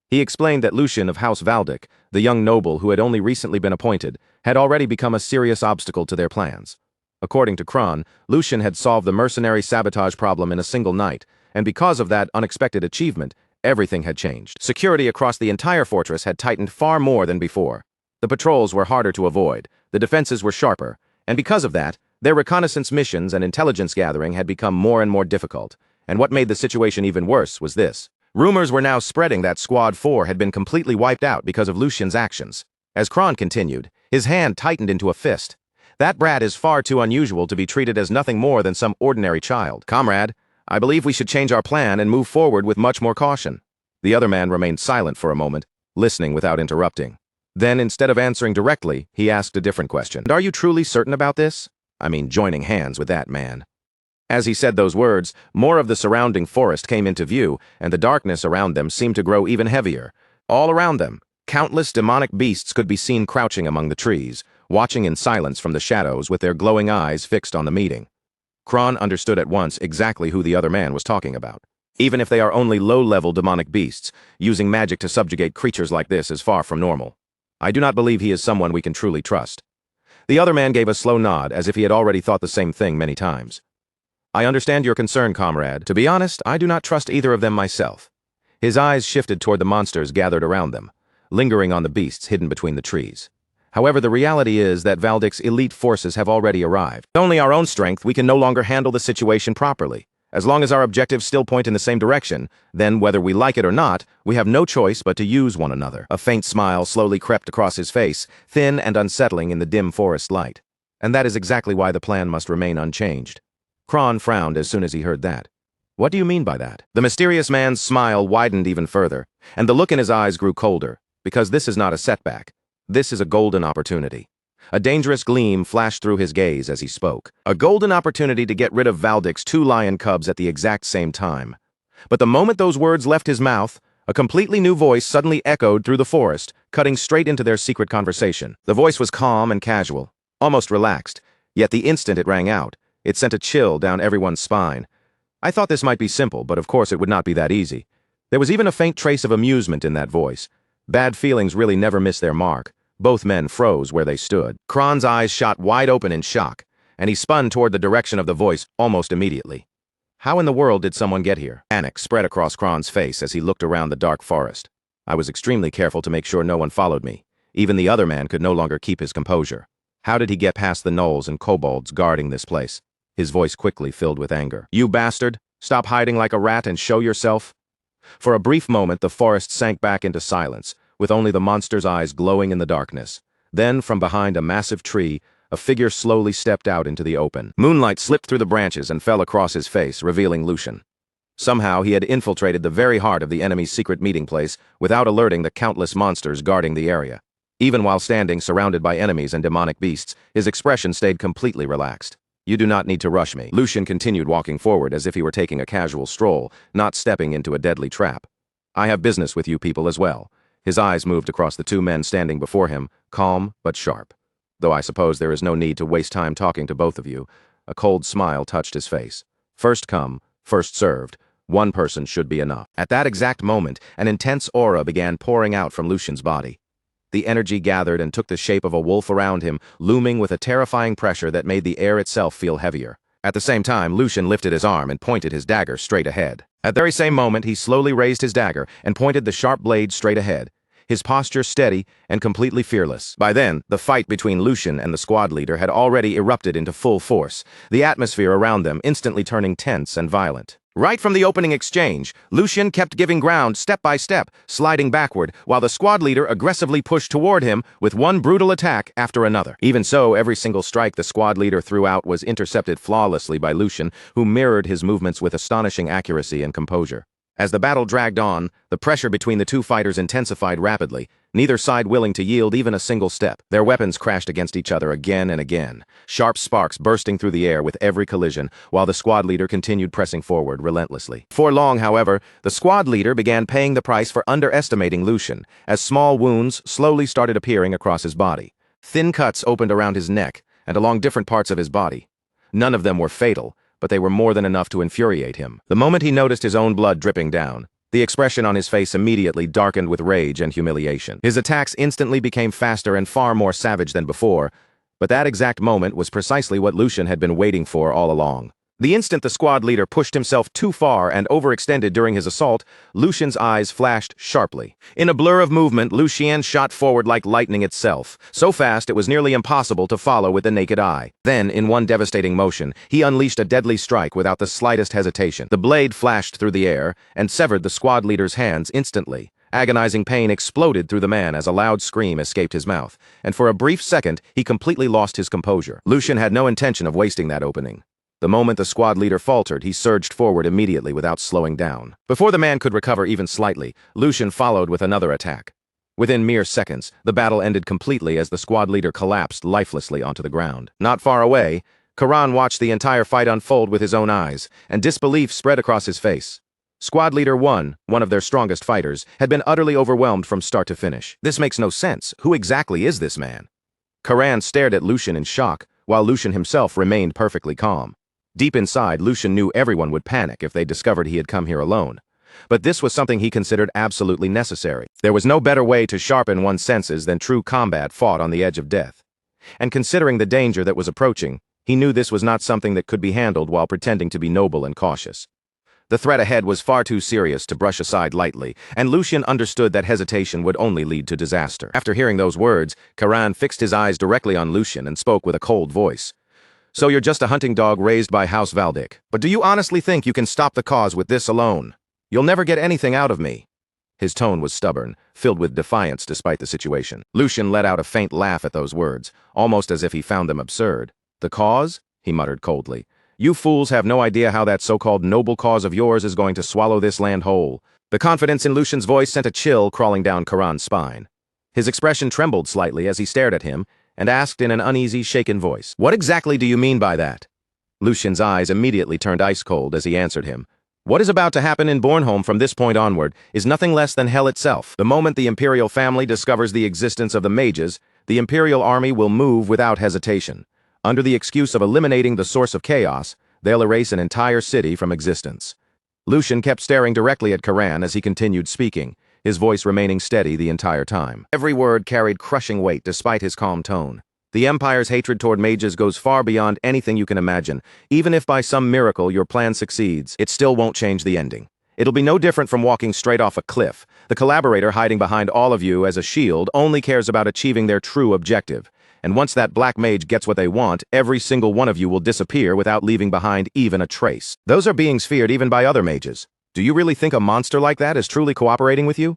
He explained that Lucian of House Valdic, the young noble who had only recently been appointed, had already become a serious obstacle to their plans. According to Kron, Lucian had solved the mercenary sabotage problem in a single night, and because of that unexpected achievement, everything had changed. Security across the entire fortress had tightened far more than before. The patrols were harder to avoid, the defenses were sharper, and because of that, their reconnaissance missions and intelligence gathering had become more and more difficult. And what made the situation even worse was this. Rumors were now spreading that Squad 4 had been completely wiped out because of Lucian's actions. As Kron continued, his hand tightened into a fist. That brat is far too unusual to be treated as nothing more than some ordinary child. Comrade, I believe we should change our plan and move forward with much more caution. The other man remained silent for a moment, listening without interrupting. Then, instead of answering directly, he asked a different question. Are you truly certain about this? I mean, joining hands with that man. As he said those words, more of the surrounding forest came into view, and the darkness around them seemed to grow even heavier. All around them, countless demonic beasts could be seen crouching among the trees, watching in silence from the shadows with their glowing eyes fixed on the meeting. Kron understood at once exactly who the other man was talking about. Even if they are only low-level demonic beasts, using magic to subjugate creatures like this is far from normal. I do not believe he is someone we can truly trust. The other man gave a slow nod, as if he had already thought the same thing many times. I understand your concern, comrade. To be honest, I do not trust either of them myself. His eyes shifted toward the monsters gathered around them, lingering on the beasts hidden between the trees. However, the reality is that Valdic's elite forces have already arrived. With only our own strength, we can no longer handle the situation properly. As long as our objectives still point in the same direction, then whether we like it or not, we have no choice but to use one another. A faint smile slowly crept across his face, thin and unsettling in the dim forest light. And that is exactly why the plan must remain unchanged. Kron frowned as soon as he heard that. What do you mean by that? The mysterious man's smile widened even further, and the look in his eyes grew colder, because this is not a setback. This is a golden opportunity. A dangerous gleam flashed through his gaze as he spoke. A golden opportunity to get rid of Valdic's 2 lion cubs at the exact same time. But the moment those words left his mouth, a completely new voice suddenly echoed through the forest, cutting straight into their secret conversation. The voice was calm and casual, almost relaxed, yet the instant it rang out, it sent a chill down everyone's spine. I thought this might be simple, but of course it would not be that easy. There was even a faint trace of amusement in that voice. Bad feelings really never miss their mark. Both men froze where they stood. Kron's eyes shot wide open in shock, and he spun toward the direction of the voice almost immediately. How in the world did someone get here? Panic spread across Kron's face as he looked around the dark forest. I was extremely careful to make sure no one followed me. Even the other man could no longer keep his composure. How did he get past the gnolls and kobolds guarding this place? His voice quickly filled with anger. You bastard! Stop hiding like a rat and show yourself! For a brief moment, the forest sank back into silence, with only the monster's eyes glowing in the darkness. Then, from behind a massive tree, a figure slowly stepped out into the open. Moonlight slipped through the branches and fell across his face, revealing Lucian. Somehow, he had infiltrated the very heart of the enemy's secret meeting place without alerting the countless monsters guarding the area. Even while standing surrounded by enemies and demonic beasts, his expression stayed completely relaxed. You do not need to rush me. Lucian continued walking forward as if he were taking a casual stroll, not stepping into a deadly trap. I have business with you people as well. His eyes moved across the 2 men standing before him, calm but sharp. Though I suppose there is no need to waste time talking to both of you. A cold smile touched his face. First come, first served. One person should be enough. At that exact moment, an intense aura began pouring out from Lucian's body. The energy gathered and took the shape of a wolf around him, looming with a terrifying pressure that made the air itself feel heavier. At the same time, Lucian lifted his arm and pointed his dagger straight ahead. At the very same moment, he slowly raised his dagger and pointed the sharp blade straight ahead, his posture steady and completely fearless. By then, the fight between Lucian and the squad leader had already erupted into full force, the atmosphere around them instantly turning tense and violent. Right from the opening exchange, Lucian kept giving ground step by step, sliding backward, while the squad leader aggressively pushed toward him with one brutal attack after another. Even so, every single strike the squad leader threw out was intercepted flawlessly by Lucian, who mirrored his movements with astonishing accuracy and composure. As the battle dragged on, the pressure between the 2 fighters intensified rapidly, neither side willing to yield even a single step. Their weapons crashed against each other again and again, sharp sparks bursting through the air with every collision, while the squad leader continued pressing forward relentlessly. Before long, however, the squad leader began paying the price for underestimating Lucian, as small wounds slowly started appearing across his body. Thin cuts opened around his neck and along different parts of his body. None of them were fatal, but they were more than enough to infuriate him. The moment he noticed his own blood dripping down, the expression on his face immediately darkened with rage and humiliation. His attacks instantly became faster and far more savage than before, but that exact moment was precisely what Lucian had been waiting for all along. The instant the squad leader pushed himself too far and overextended during his assault, Lucian's eyes flashed sharply. In a blur of movement, Lucian shot forward like lightning itself, so fast it was nearly impossible to follow with the naked eye. Then, in one devastating motion, he unleashed a deadly strike without the slightest hesitation. The blade flashed through the air and severed the squad leader's hands instantly. Agonizing pain exploded through the man as a loud scream escaped his mouth, and for a brief second, he completely lost his composure. Lucian had no intention of wasting that opening. The moment the squad leader faltered, he surged forward immediately without slowing down. Before the man could recover even slightly, Lucian followed with another attack. Within mere seconds, the battle ended completely as the squad leader collapsed lifelessly onto the ground. Not far away, Karan watched the entire fight unfold with his own eyes, and disbelief spread across his face. Squad Leader 1, one of their strongest fighters, had been utterly overwhelmed from start to finish. This makes no sense. Who exactly is this man? Karan stared at Lucian in shock, while Lucian himself remained perfectly calm. Deep inside, Lucian knew everyone would panic if they discovered he had come here alone. But this was something he considered absolutely necessary. There was no better way to sharpen one's senses than true combat fought on the edge of death. And considering the danger that was approaching, he knew this was not something that could be handled while pretending to be noble and cautious. The threat ahead was far too serious to brush aside lightly, and Lucian understood that hesitation would only lead to disaster. After hearing those words, Karan fixed his eyes directly on Lucian and spoke with a cold voice. So you're just a hunting dog raised by House Valdic. But do you honestly think you can stop the cause with this alone? You'll never get anything out of me. His tone was stubborn, filled with defiance despite the situation. Lucian let out a faint laugh at those words, almost as if he found them absurd. The cause? He muttered coldly. You fools have no idea how that so-called noble cause of yours is going to swallow this land whole. The confidence in Lucian's voice sent a chill crawling down Karan's spine. His expression trembled slightly as he stared at him and asked in an uneasy, shaken voice, "What exactly do you mean by that?" Lucian's eyes immediately turned ice-cold as he answered him. What is about to happen in Bornholm from this point onward is nothing less than hell itself. The moment the Imperial family discovers the existence of the mages, the Imperial army will move without hesitation. Under the excuse of eliminating the source of chaos, they'll erase an entire city from existence. Lucian kept staring directly at Karan as he continued speaking, his voice remaining steady the entire time. Every word carried crushing weight despite his calm tone. The Empire's hatred toward mages goes far beyond anything you can imagine. Even if by some miracle your plan succeeds, it still won't change the ending. It'll be no different from walking straight off a cliff. The collaborator hiding behind all of you as a shield only cares about achieving their true objective. And once that black mage gets what they want, every single one of you will disappear without leaving behind even a trace. Those are beings feared even by other mages. Do you really think a monster like that is truly cooperating with you?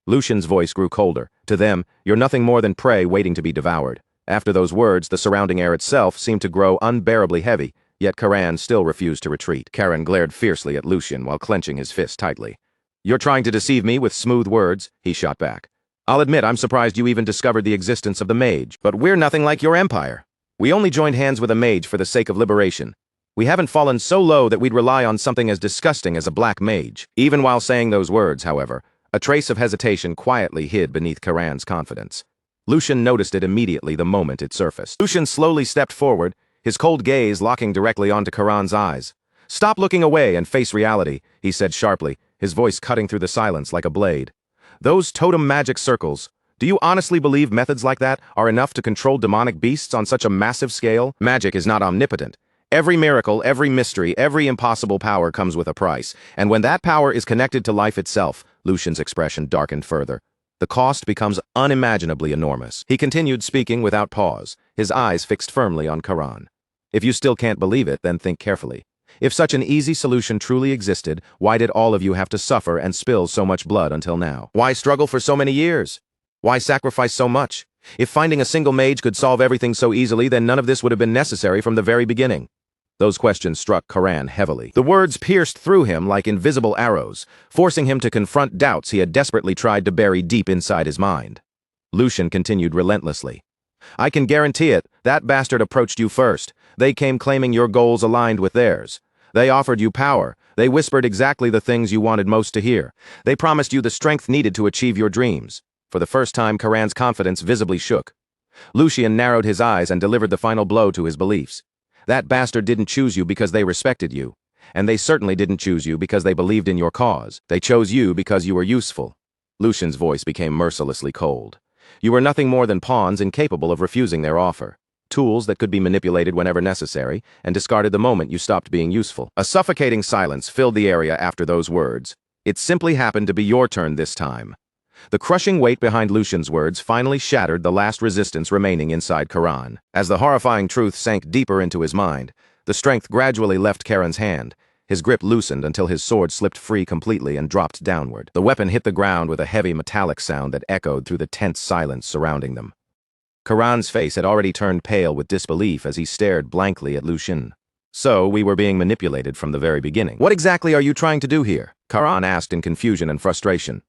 Lucian's voice grew colder. To them, you're nothing more than prey waiting to be devoured. After those words, the surrounding air itself seemed to grow unbearably heavy, yet Karan still refused to retreat. Karan glared fiercely at Lucian while clenching his fist tightly. You're trying to deceive me with smooth words, he shot back. I'll admit I'm surprised you even discovered the existence of the mage, but we're nothing like your empire. We only joined hands with a mage for the sake of liberation. We haven't fallen so low that we'd rely on something as disgusting as a black mage. Even while saying those words, however, a trace of hesitation quietly hid beneath Karan's confidence. Lucian noticed it immediately the moment it surfaced. Lucian slowly stepped forward, his cold gaze locking directly onto Karan's eyes. Stop looking away and face reality, he said sharply, his voice cutting through the silence like a blade. Those totem magic circles, do you honestly believe methods like that are enough to control demonic beasts on such a massive scale? Magic is not omnipotent. Every miracle, every mystery, every impossible power comes with a price, and when that power is connected to life itself, Lucian's expression darkened further. The cost becomes unimaginably enormous. He continued speaking without pause, his eyes fixed firmly on Karan. If you still can't believe it, then think carefully. If such an easy solution truly existed, why did all of you have to suffer and spill so much blood until now? Why struggle for so many years? Why sacrifice so much? If finding a single mage could solve everything so easily, then none of this would have been necessary from the very beginning. Those questions struck Karan heavily. The words pierced through him like invisible arrows, forcing him to confront doubts he had desperately tried to bury deep inside his mind. Lucian continued relentlessly. I can guarantee it, that bastard approached you first. They came claiming your goals aligned with theirs. They offered you power. They whispered exactly the things you wanted most to hear. They promised you the strength needed to achieve your dreams. For the first time, Karan's confidence visibly shook. Lucian narrowed his eyes and delivered the final blow to his beliefs. That bastard didn't choose you because they respected you. And they certainly didn't choose you because they believed in your cause. They chose you because you were useful. Lucian's voice became mercilessly cold. You were nothing more than pawns incapable of refusing their offer. Tools that could be manipulated whenever necessary, and discarded the moment you stopped being useful. A suffocating silence filled the area after those words. It simply happened to be your turn this time. The crushing weight behind Lucian's words finally shattered the last resistance remaining inside Karan. As the horrifying truth sank deeper into his mind, the strength gradually left Karan's hand. His grip loosened until his sword slipped free completely and dropped downward. The weapon hit the ground with a heavy metallic sound that echoed through the tense silence surrounding them. Karan's face had already turned pale with disbelief as he stared blankly at Lucian. So, we were being manipulated from the very beginning. What exactly are you trying to do here? Karan asked in confusion and frustration.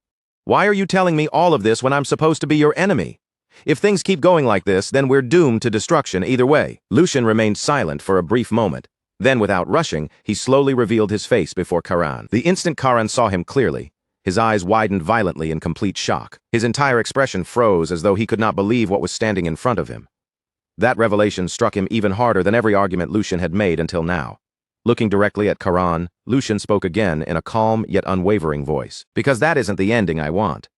Why are you telling me all of this when I'm supposed to be your enemy? If things keep going like this, then we're doomed to destruction either way. Lucian remained silent for a brief moment. Then, without rushing, he slowly revealed his face before Karan. The instant Karan saw him clearly, his eyes widened violently in complete shock. His entire expression froze as though he could not believe what was standing in front of him. That revelation struck him even harder than every argument Lucian had made until now. Looking directly at Karan, Lucian spoke again in a calm yet unwavering voice. Because that isn't the ending I want.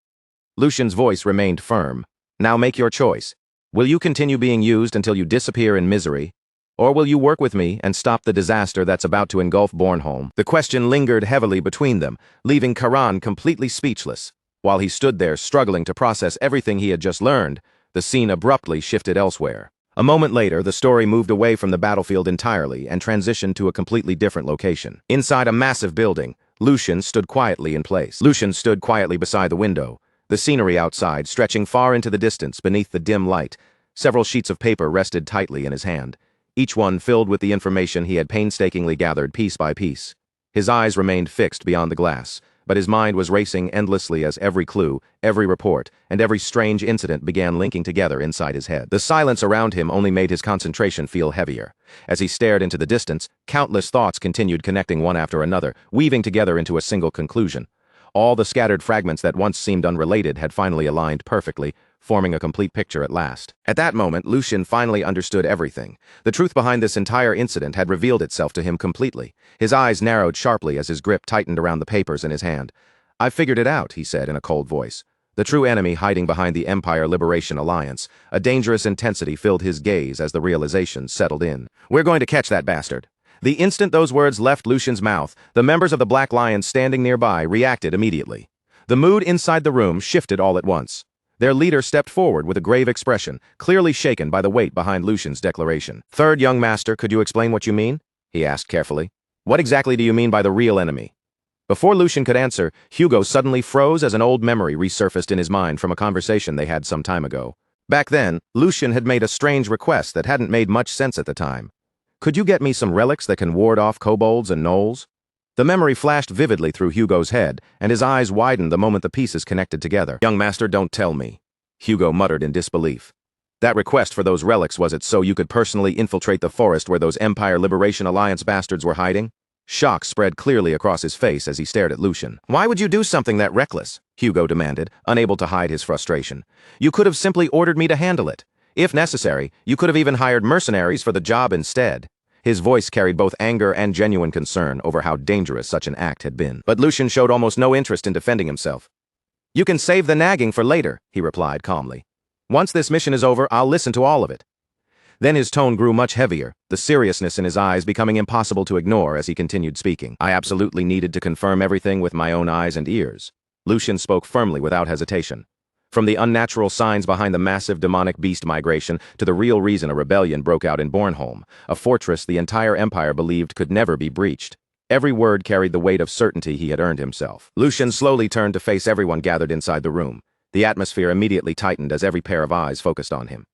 Lucian's voice remained firm. Now make your choice. Will you continue being used until you disappear in misery? Or will you work with me and stop the disaster that's about to engulf Bornholm? The question lingered heavily between them, leaving Karan completely speechless. While he stood there struggling to process everything he had just learned, the scene abruptly shifted elsewhere. A moment later, the story moved away from the battlefield entirely and transitioned to a completely different location. Inside a massive building, Lucian stood quietly in place. Lucian stood quietly beside the window, the scenery outside stretching far into the distance beneath the dim light. Several sheets of paper rested tightly in his hand, each one filled with the information he had painstakingly gathered piece by piece. His eyes remained fixed beyond the glass, but his mind was racing endlessly as every clue, every report, and every strange incident began linking together inside his head. The silence around him only made his concentration feel heavier. As he stared into the distance, countless thoughts continued connecting one after another, weaving together into a single conclusion. All the scattered fragments that once seemed unrelated had finally aligned perfectly, forming a complete picture at last. At that moment, Lucian finally understood everything. The truth behind this entire incident had revealed itself to him completely. His eyes narrowed sharply as his grip tightened around the papers in his hand. "I've figured it out," he said in a cold voice. The true enemy hiding behind the Empire Liberation Alliance. A dangerous intensity filled his gaze as the realization settled in. "We're going to catch that bastard." The instant those words left Lucian's mouth, the members of the Black Lion standing nearby reacted immediately. The mood inside the room shifted all at once. Their leader stepped forward with a grave expression, clearly shaken by the weight behind Lucian's declaration. "Third young master, could you explain what you mean?" he asked carefully. "What exactly do you mean by the real enemy?" Before Lucian could answer, Hugo suddenly froze as an old memory resurfaced in his mind from a conversation they had some time ago. Back then, Lucian had made a strange request that hadn't made much sense at the time. "Could you get me some relics that can ward off kobolds and gnolls?" The memory flashed vividly through Hugo's head, and his eyes widened the moment the pieces connected together. "Young master, don't tell me," Hugo muttered in disbelief. "That request for those relics, was it so you could personally infiltrate the forest where those Empire Liberation Alliance bastards were hiding?" Shock spread clearly across his face as he stared at Lucian. "Why would you do something that reckless?" Hugo demanded, unable to hide his frustration. "You could have simply ordered me to handle it. If necessary, you could have even hired mercenaries for the job instead." His voice carried both anger and genuine concern over how dangerous such an act had been. But Lucian showed almost no interest in defending himself. "You can save the nagging for later," he replied calmly. "Once this mission is over, I'll listen to all of it." Then his tone grew much heavier, the seriousness in his eyes becoming impossible to ignore as he continued speaking. "I absolutely needed to confirm everything with my own eyes and ears." Lucian spoke firmly without hesitation. From the unnatural signs behind the massive demonic beast migration to the real reason a rebellion broke out in Bornholm, a fortress the entire empire believed could never be breached. Every word carried the weight of certainty he had earned himself. Lucian slowly turned to face everyone gathered inside the room. The atmosphere immediately tightened as every pair of eyes focused on him.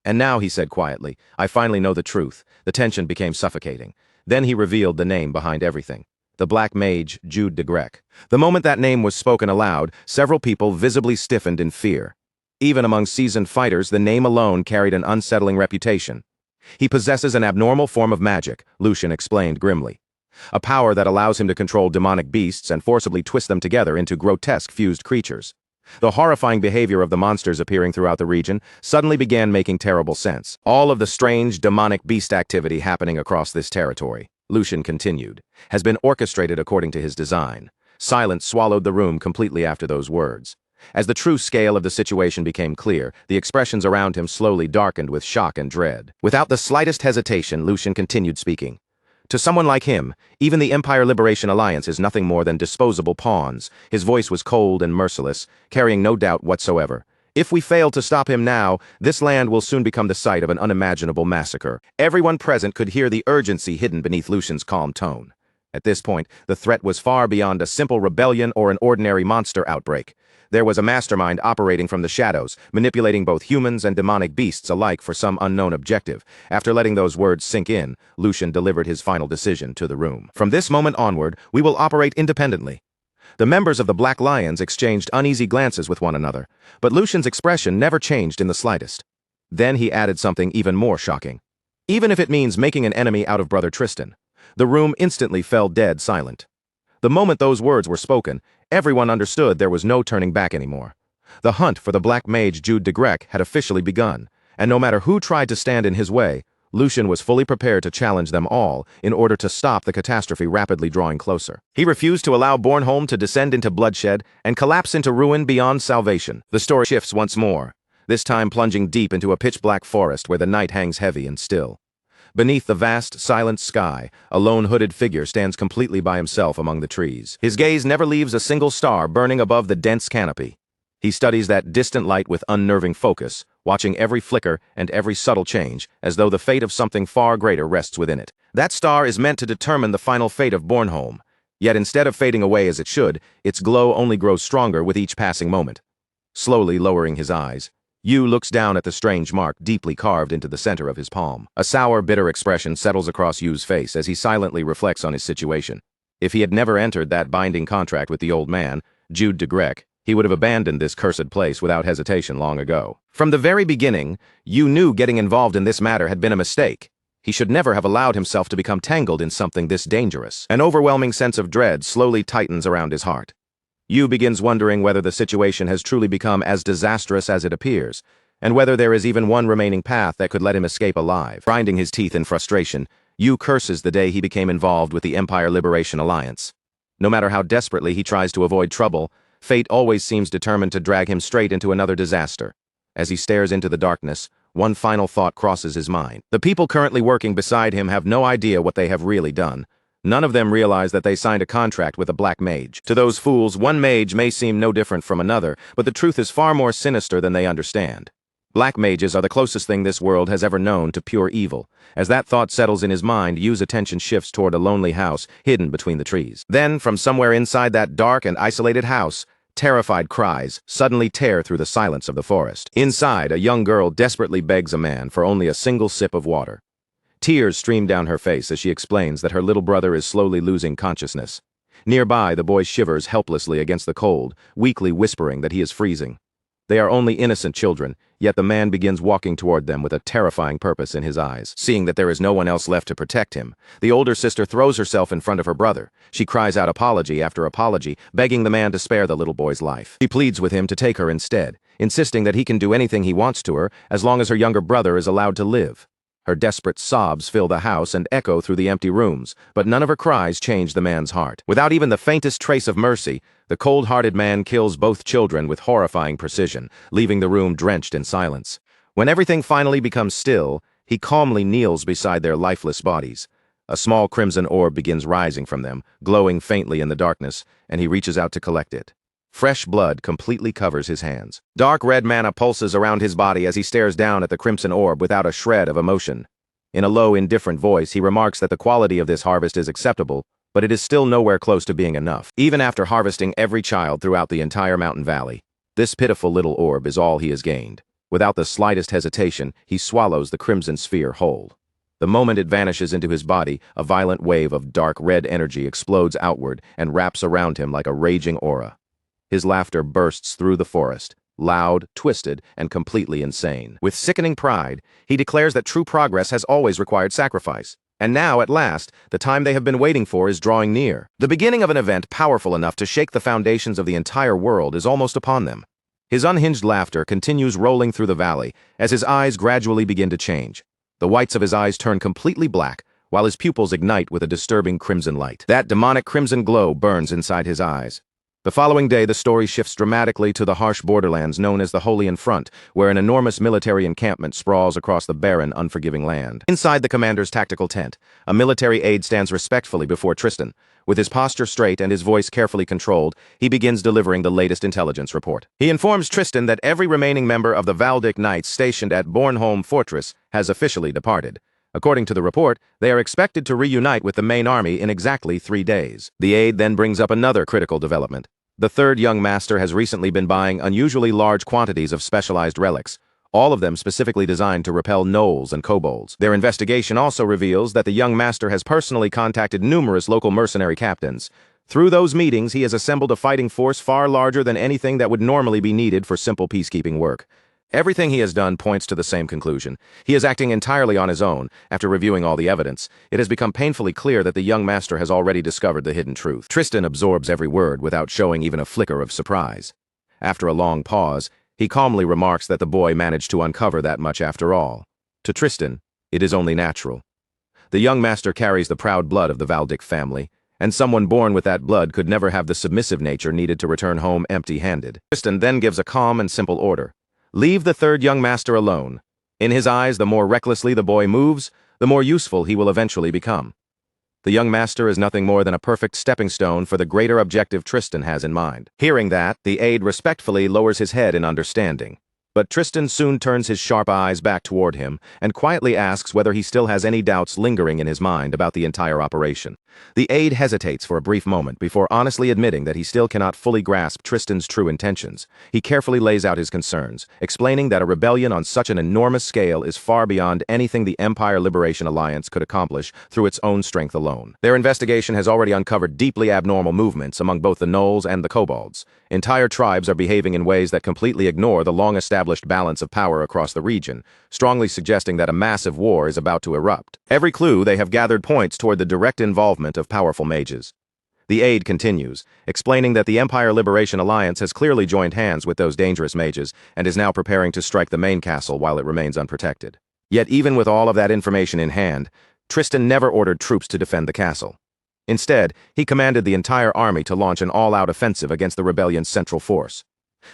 "And now," he said quietly, "I finally know the truth." The tension became suffocating. Then he revealed the name behind everything. The Black Mage, Jude de Grec. The moment that name was spoken aloud, several people visibly stiffened in fear. Even among seasoned fighters, the name alone carried an unsettling reputation. "He possesses an abnormal form of magic," Lucian explained grimly. "A power that allows him to control demonic beasts and forcibly twist them together into grotesque fused creatures." The horrifying behavior of the monsters appearing throughout the region suddenly began making terrible sense. All of the strange, demonic beast activity happening across this territory, Lucian continued, has been orchestrated according to his design. Silence swallowed the room completely after those words. As the true scale of the situation became clear, the expressions around him slowly darkened with shock and dread. Without the slightest hesitation, Lucian continued speaking. "To someone like him, even the Empire Liberation Alliance is nothing more than disposable pawns." His voice was cold and merciless, carrying no doubt whatsoever. "If we fail to stop him now, this land will soon become the site of an unimaginable massacre." Everyone present could hear the urgency hidden beneath Lucian's calm tone. At this point, the threat was far beyond a simple rebellion or an ordinary monster outbreak. There was a mastermind operating from the shadows, manipulating both humans and demonic beasts alike for some unknown objective. After letting those words sink in, Lucian delivered his final decision to the room. "From this moment onward, we will operate independently. The members of the Black Lions exchanged uneasy glances with one another, but Lucian's expression never changed in the slightest. Then he added something even more shocking. Even if it means making an enemy out of Brother Tristan. The room instantly fell dead silent. The moment those words were spoken, everyone understood there was no turning back anymore. The hunt for the Black Mage Jude de Grec had officially begun, and no matter who tried to stand in his way, Lucian was fully prepared to challenge them all in order to stop the catastrophe rapidly drawing closer. He refused to allow Bornholm to descend into bloodshed and collapse into ruin beyond salvation. The story shifts once more, this time plunging deep into a pitch-black forest where the night hangs heavy and still. Beneath the vast, silent sky, a lone hooded figure stands completely by himself among the trees. His gaze never leaves a single star burning above the dense canopy. He studies that distant light with unnerving focus, watching every flicker and every subtle change, as though the fate of something far greater rests within it. That star is meant to determine the final fate of Bornholm. Yet instead of fading away as it should, its glow only grows stronger with each passing moment. Slowly lowering his eyes, Yu looks down at the strange mark deeply carved into the center of his palm. A sour, bitter expression settles across Yu's face as he silently reflects on his situation. If he had never entered that binding contract with the old man, Jude de Grec, he would have abandoned this cursed place without hesitation long ago. From the very beginning, Yu knew getting involved in this matter had been a mistake. He should never have allowed himself to become tangled in something this dangerous. An overwhelming sense of dread slowly tightens around his heart. Yu begins wondering whether the situation has truly become as disastrous as it appears, and whether there is even one remaining path that could let him escape alive. Grinding his teeth in frustration, Yu curses the day he became involved with the Empire Liberation Alliance. No matter how desperately he tries to avoid trouble, fate always seems determined to drag him straight into another disaster. As he stares into the darkness, one final thought crosses his mind. The people currently working beside him have no idea what they have really done. None of them realize that they signed a contract with a black mage. To those fools, one mage may seem no different from another, but the truth is far more sinister than they understand. Black mages are the closest thing this world has ever known to pure evil. As that thought settles in his mind, Yu's attention shifts toward a lonely house hidden between the trees. Then, from somewhere inside that dark and isolated house, terrified cries suddenly tear through the silence of the forest. Inside, a young girl desperately begs a man for only a single sip of water. Tears stream down her face as she explains that her little brother is slowly losing consciousness. Nearby, the boy shivers helplessly against the cold, weakly whispering that he is freezing. They are only innocent children, yet the man begins walking toward them with a terrifying purpose in his eyes. Seeing that there is no one else left to protect him, the older sister throws herself in front of her brother. She cries out apology after apology, begging the man to spare the little boy's life. She pleads with him to take her instead, insisting that he can do anything he wants to her as long as her younger brother is allowed to live. Her desperate sobs fill the house and echo through the empty rooms, but none of her cries change the man's heart. Without even the faintest trace of mercy, the cold-hearted man kills both children with horrifying precision, leaving the room drenched in silence. When everything finally becomes still, he calmly kneels beside their lifeless bodies. A small crimson orb begins rising from them, glowing faintly in the darkness, and he reaches out to collect it. Fresh blood completely covers his hands. Dark red mana pulses around his body as he stares down at the crimson orb without a shred of emotion. In a low, indifferent voice, he remarks that the quality of this harvest is acceptable, but it is still nowhere close to being enough. Even after harvesting every child throughout the entire mountain valley, this pitiful little orb is all he has gained. Without the slightest hesitation, he swallows the crimson sphere whole. The moment it vanishes into his body, a violent wave of dark red energy explodes outward and wraps around him like a raging aura. His laughter bursts through the forest, loud, twisted, and completely insane. With sickening pride, he declares that true progress has always required sacrifice. And now, at last, the time they have been waiting for is drawing near. The beginning of an event powerful enough to shake the foundations of the entire world is almost upon them. His unhinged laughter continues rolling through the valley as his eyes gradually begin to change. The whites of his eyes turn completely black, while his pupils ignite with a disturbing crimson light. That demonic crimson glow burns inside his eyes. The following day, the story shifts dramatically to the harsh borderlands known as the Holian Front, where an enormous military encampment sprawls across the barren, unforgiving land. Inside the commander's tactical tent, a military aide stands respectfully before Tristan. With his posture straight and his voice carefully controlled, he begins delivering the latest intelligence report. He informs Tristan that every remaining member of the Valdic Knights stationed at Bornholm Fortress has officially departed. According to the report, they are expected to reunite with the main army in exactly 3 days. The aide then brings up another critical development. The third young master has recently been buying unusually large quantities of specialized relics, all of them specifically designed to repel gnolls and kobolds. Their investigation also reveals that the young master has personally contacted numerous local mercenary captains, Through those meetings, he has assembled a fighting force far larger than anything that would normally be needed for simple peacekeeping work. Everything he has done points to the same conclusion. He is acting entirely on his own. After reviewing all the evidence, it has become painfully clear that the young master has already discovered the hidden truth. Tristan absorbs every word without showing even a flicker of surprise. After a long pause, he calmly remarks that the boy managed to uncover that much after all. To Tristan, it is only natural. The young master carries the proud blood of the Valdic family, and someone born with that blood could never have the submissive nature needed to return home empty-handed. Tristan then gives a calm and simple order. Leave the third young master alone. In his eyes, the more recklessly the boy moves, the more useful he will eventually become. The young master is nothing more than a perfect stepping stone for the greater objective Tristan has in mind. Hearing that, the aide respectfully lowers his head in understanding. But Tristan soon turns his sharp eyes back toward him and quietly asks whether he still has any doubts lingering in his mind about the entire operation. The aide hesitates for a brief moment before honestly admitting that he still cannot fully grasp Tristan's true intentions. He carefully lays out his concerns, explaining that a rebellion on such an enormous scale is far beyond anything the Empire Liberation Alliance could accomplish through its own strength alone. Their investigation has already uncovered deeply abnormal movements among both the Gnolls and the Kobolds. Entire tribes are behaving in ways that completely ignore the long-established balance of power across the region, strongly suggesting that a massive war is about to erupt. Every clue they have gathered points toward the direct involvement of powerful mages. The aide continues, explaining that the Empire Liberation Alliance has clearly joined hands with those dangerous mages and is now preparing to strike the main castle while it remains unprotected. Yet even with all of that information in hand, Tristan never ordered troops to defend the castle. Instead, he commanded the entire army to launch an all-out offensive against the rebellion's central force.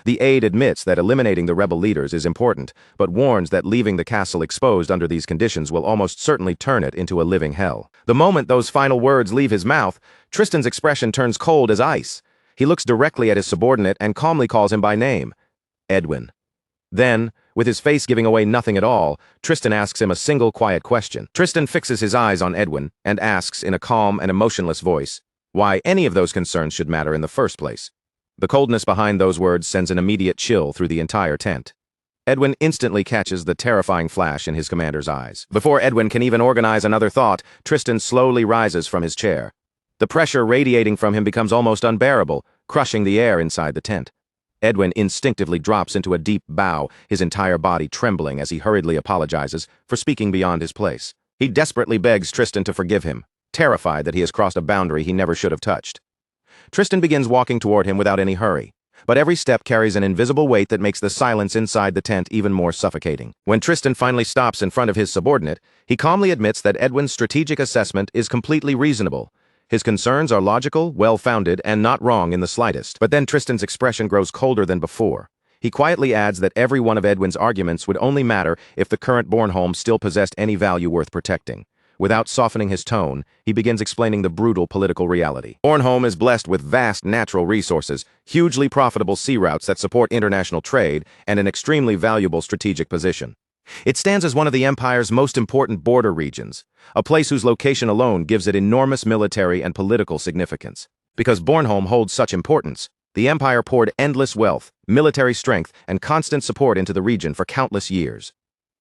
The aide admits that eliminating the rebel leaders is important, but warns that leaving the castle exposed under these conditions will almost certainly turn it into a living hell. The moment those final words leave his mouth, Tristan's expression turns cold as ice. He looks directly at his subordinate and calmly calls him by name, Edwin. Then, with his face giving away nothing at all, Tristan asks him a single quiet question. Tristan fixes his eyes on Edwin and asks in a calm and emotionless voice why any of those concerns should matter in the first place. The coldness behind those words sends an immediate chill through the entire tent. Edwin instantly catches the terrifying flash in his commander's eyes. Before Edwin can even organize another thought, Tristan slowly rises from his chair. The pressure radiating from him becomes almost unbearable, crushing the air inside the tent. Edwin instinctively drops into a deep bow, his entire body trembling as he hurriedly apologizes for speaking beyond his place. He desperately begs Tristan to forgive him, terrified that he has crossed a boundary he never should have touched. Tristan begins walking toward him without any hurry, but every step carries an invisible weight that makes the silence inside the tent even more suffocating. When Tristan finally stops in front of his subordinate, he calmly admits that Edwin's strategic assessment is completely reasonable. His concerns are logical, well-founded, and not wrong in the slightest. But then Tristan's expression grows colder than before. He quietly adds that every one of Edwin's arguments would only matter if the current Bornholm still possessed any value worth protecting. Without softening his tone, he begins explaining the brutal political reality. Bornholm is blessed with vast natural resources, hugely profitable sea routes that support international trade, and an extremely valuable strategic position. It stands as one of the Empire's most important border regions, a place whose location alone gives it enormous military and political significance. Because Bornholm holds such importance, the Empire poured endless wealth, military strength, and constant support into the region for countless years.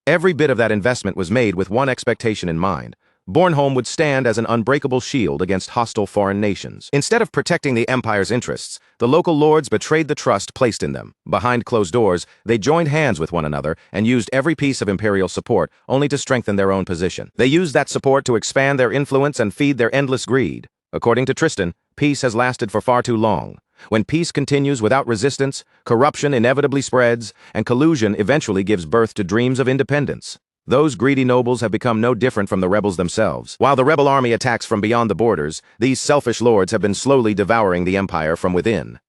Every bit of that investment was made with one expectation in mind: Bornholm would stand as an unbreakable shield against hostile foreign nations. Instead of protecting the Empire's interests, the local lords betrayed the trust placed in them. Behind closed doors, they joined hands with one another and used every piece of imperial support only to strengthen their own position. They used that support to expand their influence and feed their endless greed. According to Tristan, peace has lasted for far too long. When peace continues without resistance, corruption inevitably spreads, and collusion eventually gives birth to dreams of independence. Those greedy nobles have become no different from the rebels themselves. While the rebel army attacks from beyond the borders, these selfish lords have been slowly devouring the empire from within.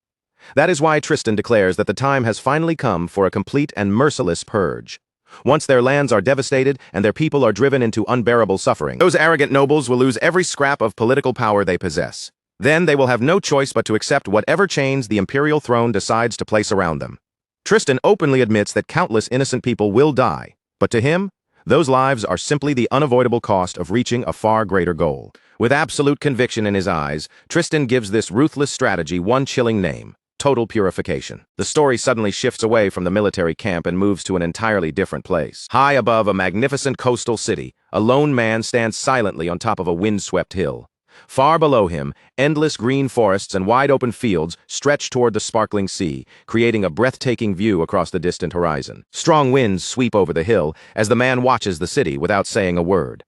That is why Tristan declares that the time has finally come for a complete and merciless purge. Once their lands are devastated and their people are driven into unbearable suffering, those arrogant nobles will lose every scrap of political power they possess. Then they will have no choice but to accept whatever chains the imperial throne decides to place around them. Tristan openly admits that countless innocent people will die, but to him, those lives are simply the unavoidable cost of reaching a far greater goal. With absolute conviction in his eyes, Tristan gives this ruthless strategy one chilling name: total purification. The story suddenly shifts away from the military camp and moves to an entirely different place. High above a magnificent coastal city, a lone man stands silently on top of a windswept hill. Far below him, endless green forests and wide-open fields stretch toward the sparkling sea, creating a breathtaking view across the distant horizon. Strong winds sweep over the hill as the man watches the city without saying a word.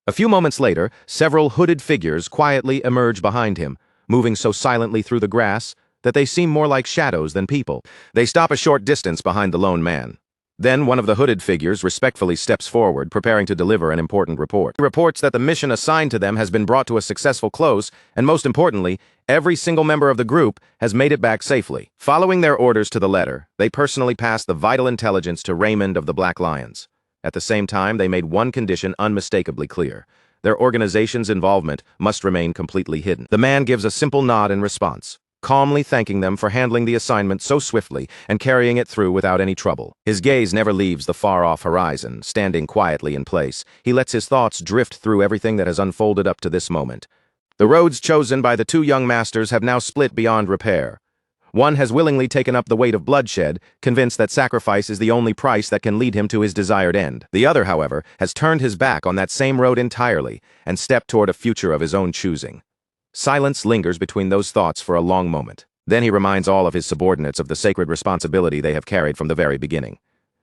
A few moments later, several hooded figures quietly emerge behind him, moving so silently through the grass that they seem more like shadows than people. They stop a short distance behind the lone man. Then one of the hooded figures respectfully steps forward, preparing to deliver an important report. He reports that the mission assigned to them has been brought to a successful close, and most importantly, every single member of the group has made it back safely. Following their orders to the letter, they personally passed the vital intelligence to Raymond of the Black Lions. At the same time, they made one condition unmistakably clear. Their organization's involvement must remain completely hidden. The man gives a simple nod in response, calmly thanking them for handling the assignment so swiftly and carrying it through without any trouble. His gaze never leaves the far-off horizon, standing quietly in place. He lets his thoughts drift through everything that has unfolded up to this moment. The roads chosen by the two young masters have now split beyond repair. One has willingly taken up the weight of bloodshed, convinced that sacrifice is the only price that can lead him to his desired end. The other, however, has turned his back on that same road entirely and stepped toward a future of his own choosing. Silence lingers between those thoughts for a long moment. Then he reminds all of his subordinates of the sacred responsibility they have carried from the very beginning.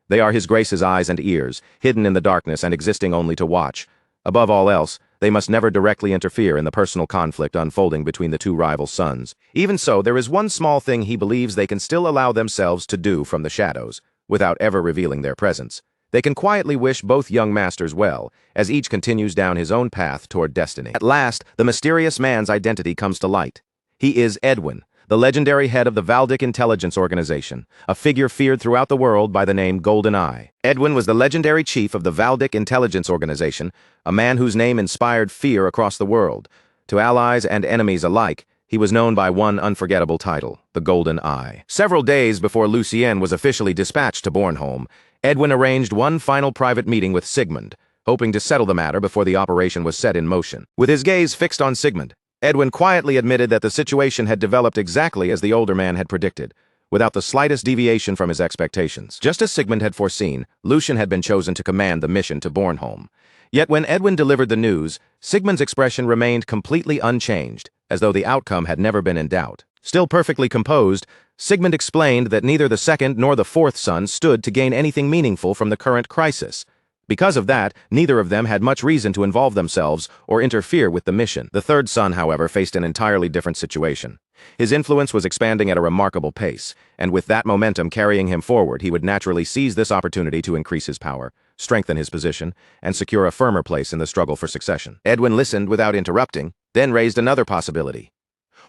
They are His Grace's eyes and ears, hidden in the darkness and existing only to watch. Above all else, they must never directly interfere in the personal conflict unfolding between the two rival sons. Even so, there is one small thing he believes they can still allow themselves to do from the shadows, without ever revealing their presence. They can quietly wish both young masters well, as each continues down his own path toward destiny. At last, the mysterious man's identity comes to light. He is Edwin, the legendary head of the Valdic Intelligence Organization, a figure feared throughout the world by the name Golden Eye. Edwin was the legendary chief of the Valdic Intelligence Organization, a man whose name inspired fear across the world. To allies and enemies alike, he was known by one unforgettable title, the Golden Eye. Several days before Lucien was officially dispatched to Bornholm, Edwin arranged one final private meeting with Sigmund, hoping to settle the matter before the operation was set in motion. With his gaze fixed on Sigmund, Edwin quietly admitted that the situation had developed exactly as the older man had predicted, without the slightest deviation from his expectations. Just as Sigmund had foreseen, Lucien had been chosen to command the mission to Bornholm. Yet when Edwin delivered the news, Sigmund's expression remained completely unchanged, as though the outcome had never been in doubt. Still perfectly composed, Sigmund explained that neither the second nor the fourth son stood to gain anything meaningful from the current crisis. Because of that, neither of them had much reason to involve themselves or interfere with the mission. The third son, however, faced an entirely different situation. His influence was expanding at a remarkable pace, and with that momentum carrying him forward, he would naturally seize this opportunity to increase his power, strengthen his position, and secure a firmer place in the struggle for succession. Edwin listened without interrupting, then raised another possibility.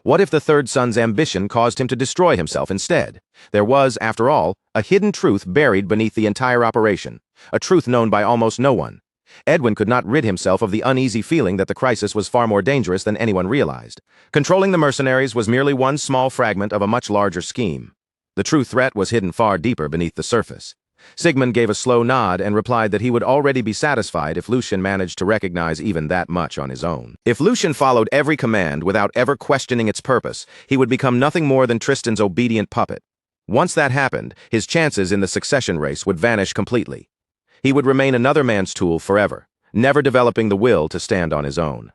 What if the third son's ambition caused him to destroy himself instead? There was, after all, a hidden truth buried beneath the entire operation, a truth known by almost no one. Edwin could not rid himself of the uneasy feeling that the crisis was far more dangerous than anyone realized. Controlling the mercenaries was merely one small fragment of a much larger scheme. The true threat was hidden far deeper beneath the surface. Sigmund gave a slow nod and replied that he would already be satisfied if Lucien managed to recognize even that much on his own. If Lucien followed every command without ever questioning its purpose, he would become nothing more than Tristan's obedient puppet. Once that happened, his chances in the succession race would vanish completely. He would remain another man's tool forever, never developing the will to stand on his own.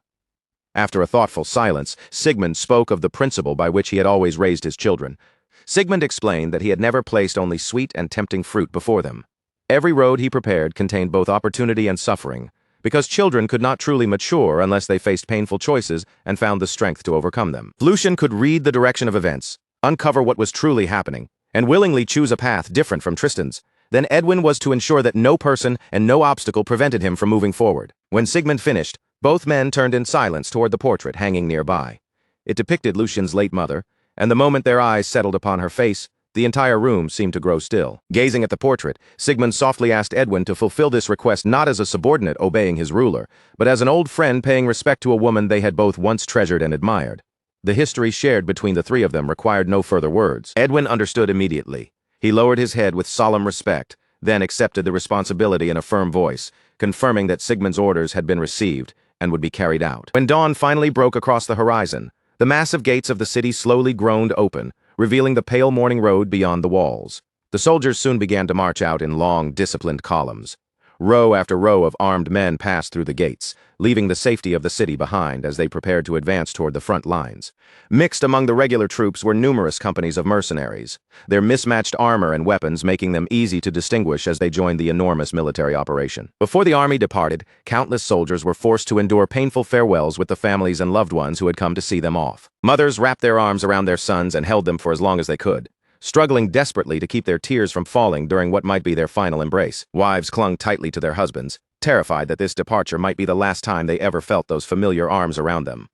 After a thoughtful silence, Sigmund spoke of the principle by which he had always raised his children. Sigmund explained that he had never placed only sweet and tempting fruit before them. Every road he prepared contained both opportunity and suffering, because children could not truly mature unless they faced painful choices and found the strength to overcome them. Lucien could read the direction of events, uncover what was truly happening, and willingly choose a path different from Tristan's. Then Edwin was to ensure that no person and no obstacle prevented him from moving forward. When Sigmund finished, both men turned in silence toward the portrait hanging nearby. It depicted Lucien's late mother, and the moment their eyes settled upon her face, the entire room seemed to grow still. Gazing at the portrait, Sigmund softly asked Edwin to fulfill this request not as a subordinate obeying his ruler, but as an old friend paying respect to a woman they had both once treasured and admired. The history shared between the three of them required no further words. Edwin understood immediately. He lowered his head with solemn respect, then accepted the responsibility in a firm voice, confirming that Sigmund's orders had been received and would be carried out. When dawn finally broke across the horizon, the massive gates of the city slowly groaned open, revealing the pale morning road beyond the walls. The soldiers soon began to march out in long, disciplined columns. Row after row of armed men passed through the gates, leaving the safety of the city behind as they prepared to advance toward the front lines. Mixed among the regular troops were numerous companies of mercenaries, their mismatched armor and weapons making them easy to distinguish as they joined the enormous military operation. Before the army departed, countless soldiers were forced to endure painful farewells with the families and loved ones who had come to see them off. Mothers wrapped their arms around their sons and held them for as long as they could, struggling desperately to keep their tears from falling during what might be their final embrace. Wives clung tightly to their husbands, terrified that this departure might be the last time they ever felt those familiar arms around them.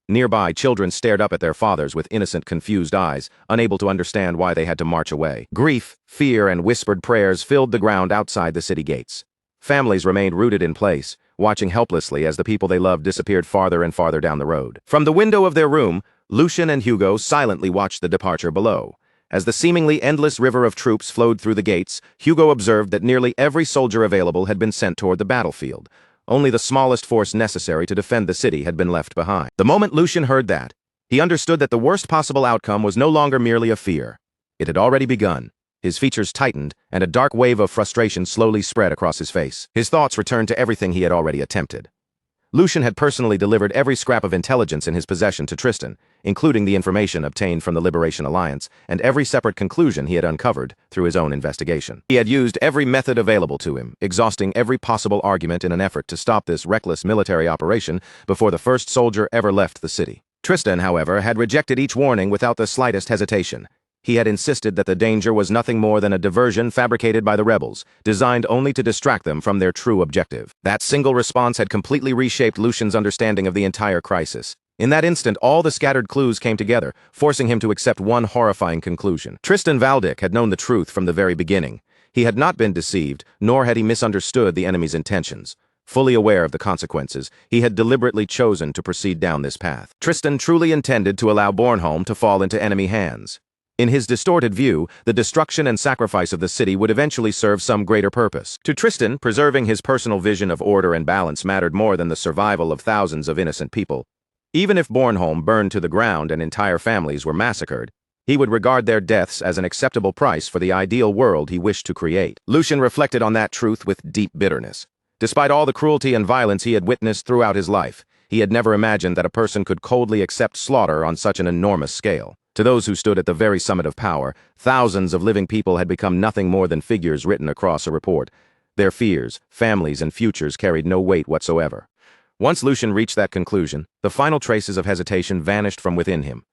Nearby, children stared up at their fathers with innocent, confused eyes, unable to understand why they had to march away. Grief, fear, and whispered prayers filled the ground outside the city gates. Families remained rooted in place, watching helplessly as the people they loved disappeared farther and farther down the road. From the window of their room, Lucian and Hugo silently watched the departure below. As the seemingly endless river of troops flowed through the gates, Hugo observed that nearly every soldier available had been sent toward the battlefield. Only the smallest force necessary to defend the city had been left behind. The moment Lucian heard that, he understood that the worst possible outcome was no longer merely a fear. It had already begun. His features tightened, and a dark wave of frustration slowly spread across his face. His thoughts returned to everything he had already attempted. Lucian had personally delivered every scrap of intelligence in his possession to Tristan, including the information obtained from the Liberation Alliance and every separate conclusion he had uncovered through his own investigation. He had used every method available to him, exhausting every possible argument in an effort to stop this reckless military operation before the first soldier ever left the city. Tristan, however, had rejected each warning without the slightest hesitation. He had insisted that the danger was nothing more than a diversion fabricated by the rebels, designed only to distract them from their true objective. That single response had completely reshaped Lucian's understanding of the entire crisis. In that instant, all the scattered clues came together, forcing him to accept one horrifying conclusion. Tristan Valdick had known the truth from the very beginning. He had not been deceived, nor had he misunderstood the enemy's intentions. Fully aware of the consequences, he had deliberately chosen to proceed down this path. Tristan truly intended to allow Bornholm to fall into enemy hands. In his distorted view, the destruction and sacrifice of the city would eventually serve some greater purpose. To Tristan, preserving his personal vision of order and balance mattered more than the survival of thousands of innocent people. Even if Bornholm burned to the ground and entire families were massacred, he would regard their deaths as an acceptable price for the ideal world he wished to create. Lucian reflected on that truth with deep bitterness. Despite all the cruelty and violence he had witnessed throughout his life, he had never imagined that a person could coldly accept slaughter on such an enormous scale. To those who stood at the very summit of power, thousands of living people had become nothing more than figures written across a report. Their fears, families, and futures carried no weight whatsoever. Once Lucian reached that conclusion, the final traces of hesitation vanished from within him.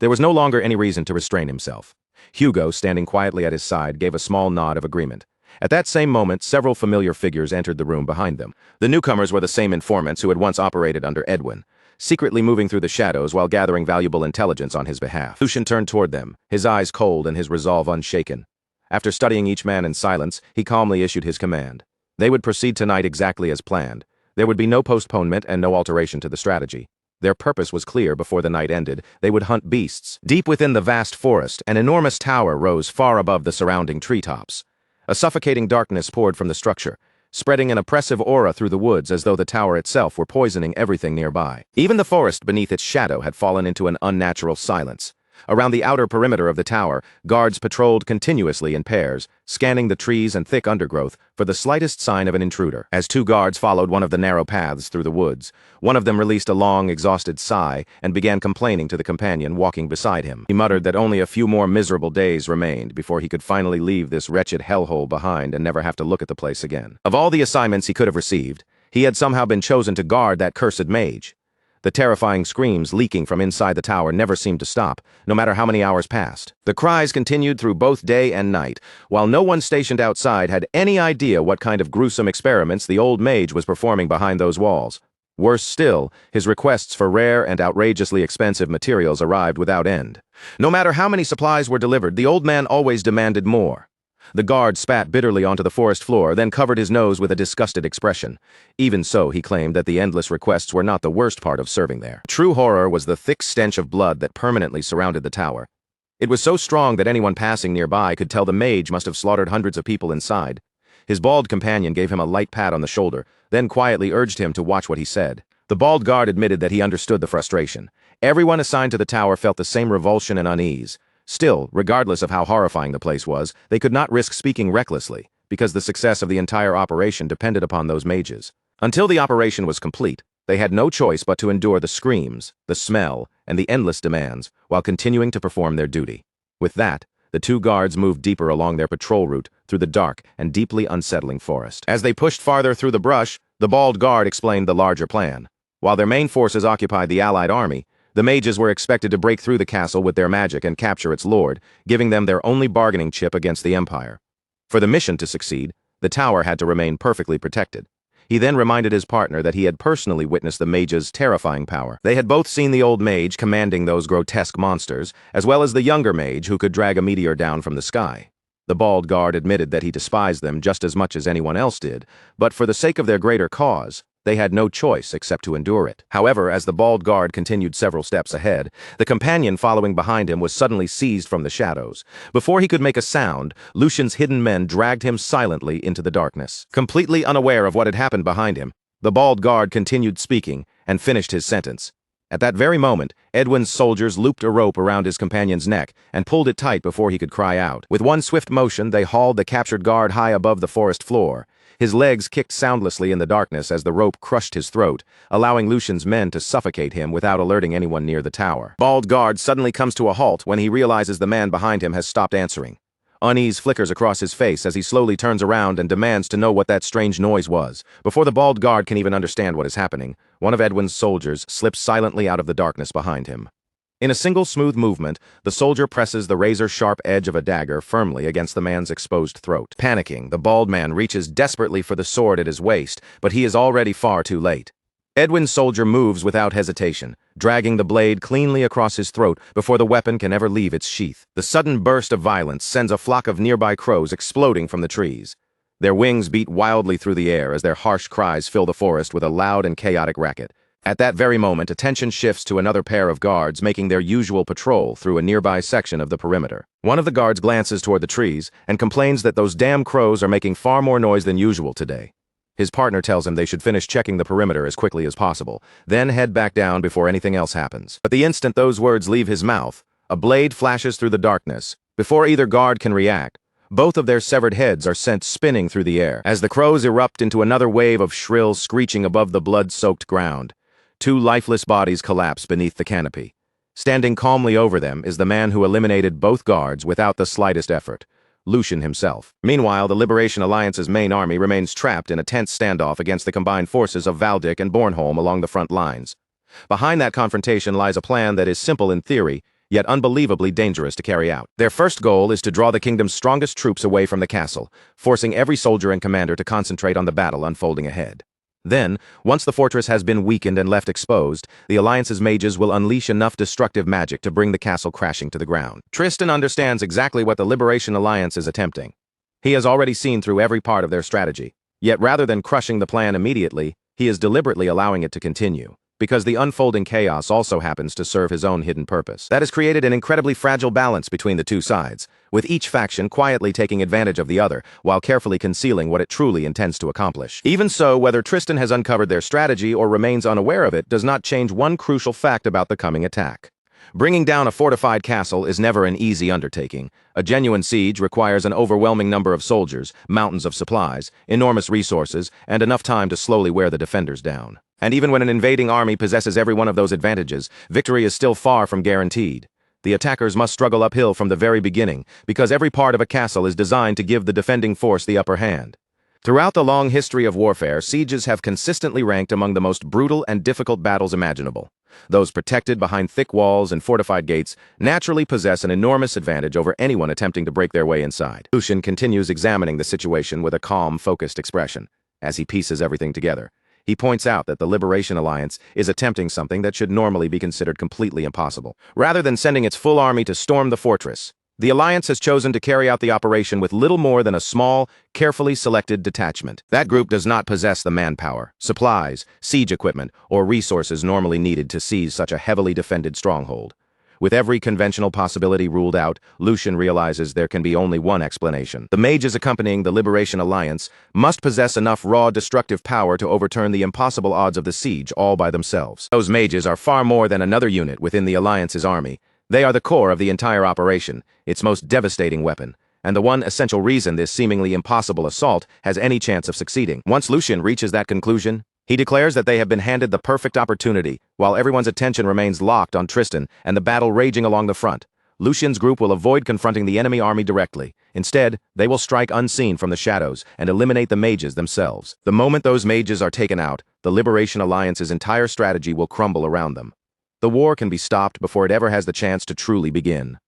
There was no longer any reason to restrain himself. Hugo, standing quietly at his side, gave a small nod of agreement. At that same moment, several familiar figures entered the room behind them. The newcomers were the same informants who had once operated under Edwin, secretly moving through the shadows while gathering valuable intelligence on his behalf. Lucian turned toward them, his eyes cold and his resolve unshaken. After studying each man in silence, he calmly issued his command. They would proceed tonight exactly as planned. There would be no postponement and no alteration to the strategy. Their purpose was clear before the night ended. They would hunt beasts. Deep within the vast forest, an enormous tower rose far above the surrounding treetops. A suffocating darkness poured from the structure, spreading an oppressive aura through the woods as though the tower itself were poisoning everything nearby. Even the forest beneath its shadow had fallen into an unnatural silence. Around the outer perimeter of the tower, guards patrolled continuously in pairs, scanning the trees and thick undergrowth for the slightest sign of an intruder. As two guards followed one of the narrow paths through the woods, one of them released a long, exhausted sigh and began complaining to the companion walking beside him. He muttered that only a few more miserable days remained before he could finally leave this wretched hellhole behind and never have to look at the place again. Of all the assignments he could have received, he had somehow been chosen to guard that cursed mage. The terrifying screams leaking from inside the tower never seemed to stop, no matter how many hours passed. The cries continued through both day and night, while no one stationed outside had any idea what kind of gruesome experiments the old mage was performing behind those walls. Worse still, his requests for rare and outrageously expensive materials arrived without end. No matter how many supplies were delivered, the old man always demanded more. The guard spat bitterly onto the forest floor, then covered his nose with a disgusted expression. Even so, he claimed that the endless requests were not the worst part of serving there. True horror was the thick stench of blood that permanently surrounded the tower. It was so strong that anyone passing nearby could tell the mage must have slaughtered hundreds of people inside. His bald companion gave him a light pat on the shoulder, then quietly urged him to watch what he said. The bald guard admitted that he understood the frustration. Everyone assigned to the tower felt the same revulsion and unease. Still, regardless of how horrifying the place was, they could not risk speaking recklessly. because the success of the entire operation depended upon those mages. Until the operation was complete, they had no choice but to endure the screams, the smell, and the endless demands, while continuing to perform their duty. With that, the two guards moved deeper along their patrol route through the dark and deeply unsettling forest. As they pushed farther through the brush, the bald guard explained the larger plan. While their main forces occupied the allied army, the mages were expected to break through the castle with their magic and capture its lord, giving them their only bargaining chip against the Empire. For the mission to succeed, the tower had to remain perfectly protected. He then reminded his partner that he had personally witnessed the mage's terrifying power. They had both seen the old mage commanding those grotesque monsters, as well as the younger mage who could drag a meteor down from the sky. The bald guard admitted that he despised them just as much as anyone else did, but for the sake of their greater cause, they had no choice except to endure it. However, as the bald guard continued several steps ahead, the companion following behind him was suddenly seized from the shadows. Before he could make a sound, Lucian's hidden men dragged him silently into the darkness. Completely unaware of what had happened behind him, the bald guard continued speaking and finished his sentence. At that very moment, Edwin's soldiers looped a rope around his companion's neck and pulled it tight before he could cry out. With one swift motion, they hauled the captured guard high above the forest floor. His legs kicked soundlessly in the darkness as the rope crushed his throat, allowing Lucian's men to suffocate him without alerting anyone near the tower. Bald guard suddenly comes to a halt when he realizes the man behind him has stopped answering. Unease flickers across his face as he slowly turns around and demands to know what that strange noise was. Before the bald guard can even understand what is happening, one of Edwin's soldiers slips silently out of the darkness behind him. In a single smooth movement, the soldier presses the razor-sharp edge of a dagger firmly against the man's exposed throat. Panicking, the bald man reaches desperately for the sword at his waist, but he is already far too late. Edwin's soldier moves without hesitation, dragging the blade cleanly across his throat before the weapon can ever leave its sheath. The sudden burst of violence sends a flock of nearby crows exploding from the trees. Their wings beat wildly through the air as their harsh cries fill the forest with a loud and chaotic racket. At that very moment, attention shifts to another pair of guards making their usual patrol through a nearby section of the perimeter. One of the guards glances toward the trees and complains that those damn crows are making far more noise than usual today. His partner tells him they should finish checking the perimeter as quickly as possible, then head back down before anything else happens. But the instant those words leave his mouth, a blade flashes through the darkness. Before either guard can react, both of their severed heads are sent spinning through the air. As the crows erupt into another wave of shrill screeching above the blood-soaked ground, two lifeless bodies collapse beneath the canopy. Standing calmly over them is the man who eliminated both guards without the slightest effort, Lucian himself. Meanwhile, the Liberation Alliance's main army remains trapped in a tense standoff against the combined forces of Valdick and Bornholm along the front lines. Behind that confrontation lies a plan that is simple in theory, yet unbelievably dangerous to carry out. Their first goal is to draw the kingdom's strongest troops away from the castle, forcing every soldier and commander to concentrate on the battle unfolding ahead. Then, once the fortress has been weakened and left exposed, the Alliance's mages will unleash enough destructive magic to bring the castle crashing to the ground. Tristan understands exactly what the Liberation Alliance is attempting. He has already seen through every part of their strategy. Yet rather than crushing the plan immediately, he is deliberately allowing it to continue, because the unfolding chaos also happens to serve his own hidden purpose. That has created an incredibly fragile balance between the two sides, with each faction quietly taking advantage of the other, while carefully concealing what it truly intends to accomplish. Even so, whether Tristan has uncovered their strategy or remains unaware of it does not change one crucial fact about the coming attack. Bringing down a fortified castle is never an easy undertaking. A genuine siege requires an overwhelming number of soldiers, mountains of supplies, enormous resources, and enough time to slowly wear the defenders down. And even when an invading army possesses every one of those advantages, victory is still far from guaranteed. The attackers must struggle uphill from the very beginning, because every part of a castle is designed to give the defending force the upper hand. Throughout the long history of warfare, sieges have consistently ranked among the most brutal and difficult battles imaginable. Those protected behind thick walls and fortified gates naturally possess an enormous advantage over anyone attempting to break their way inside. Lucian continues examining the situation with a calm, focused expression. As he pieces everything together, he points out that the Liberation Alliance is attempting something that should normally be considered completely impossible. Rather than sending its full army to storm the fortress, the Alliance has chosen to carry out the operation with little more than a small, carefully selected detachment. That group does not possess the manpower, supplies, siege equipment, or resources normally needed to seize such a heavily defended stronghold. With every conventional possibility ruled out, Lucian realizes there can be only one explanation. The mages accompanying the Liberation Alliance must possess enough raw destructive power to overturn the impossible odds of the siege all by themselves. Those mages are far more than another unit within the Alliance's army. They are the core of the entire operation, its most devastating weapon. and the one essential reason this seemingly impossible assault has any chance of succeeding. Once Lucien reaches that conclusion, he declares that they have been handed the perfect opportunity, while everyone's attention remains locked on Tristan and the battle raging along the front. Lucien's group will avoid confronting the enemy army directly. Instead, they will strike unseen from the shadows and eliminate the mages themselves. The moment those mages are taken out, the Liberation Alliance's entire strategy will crumble around them. The war can be stopped before it ever has the chance to truly begin.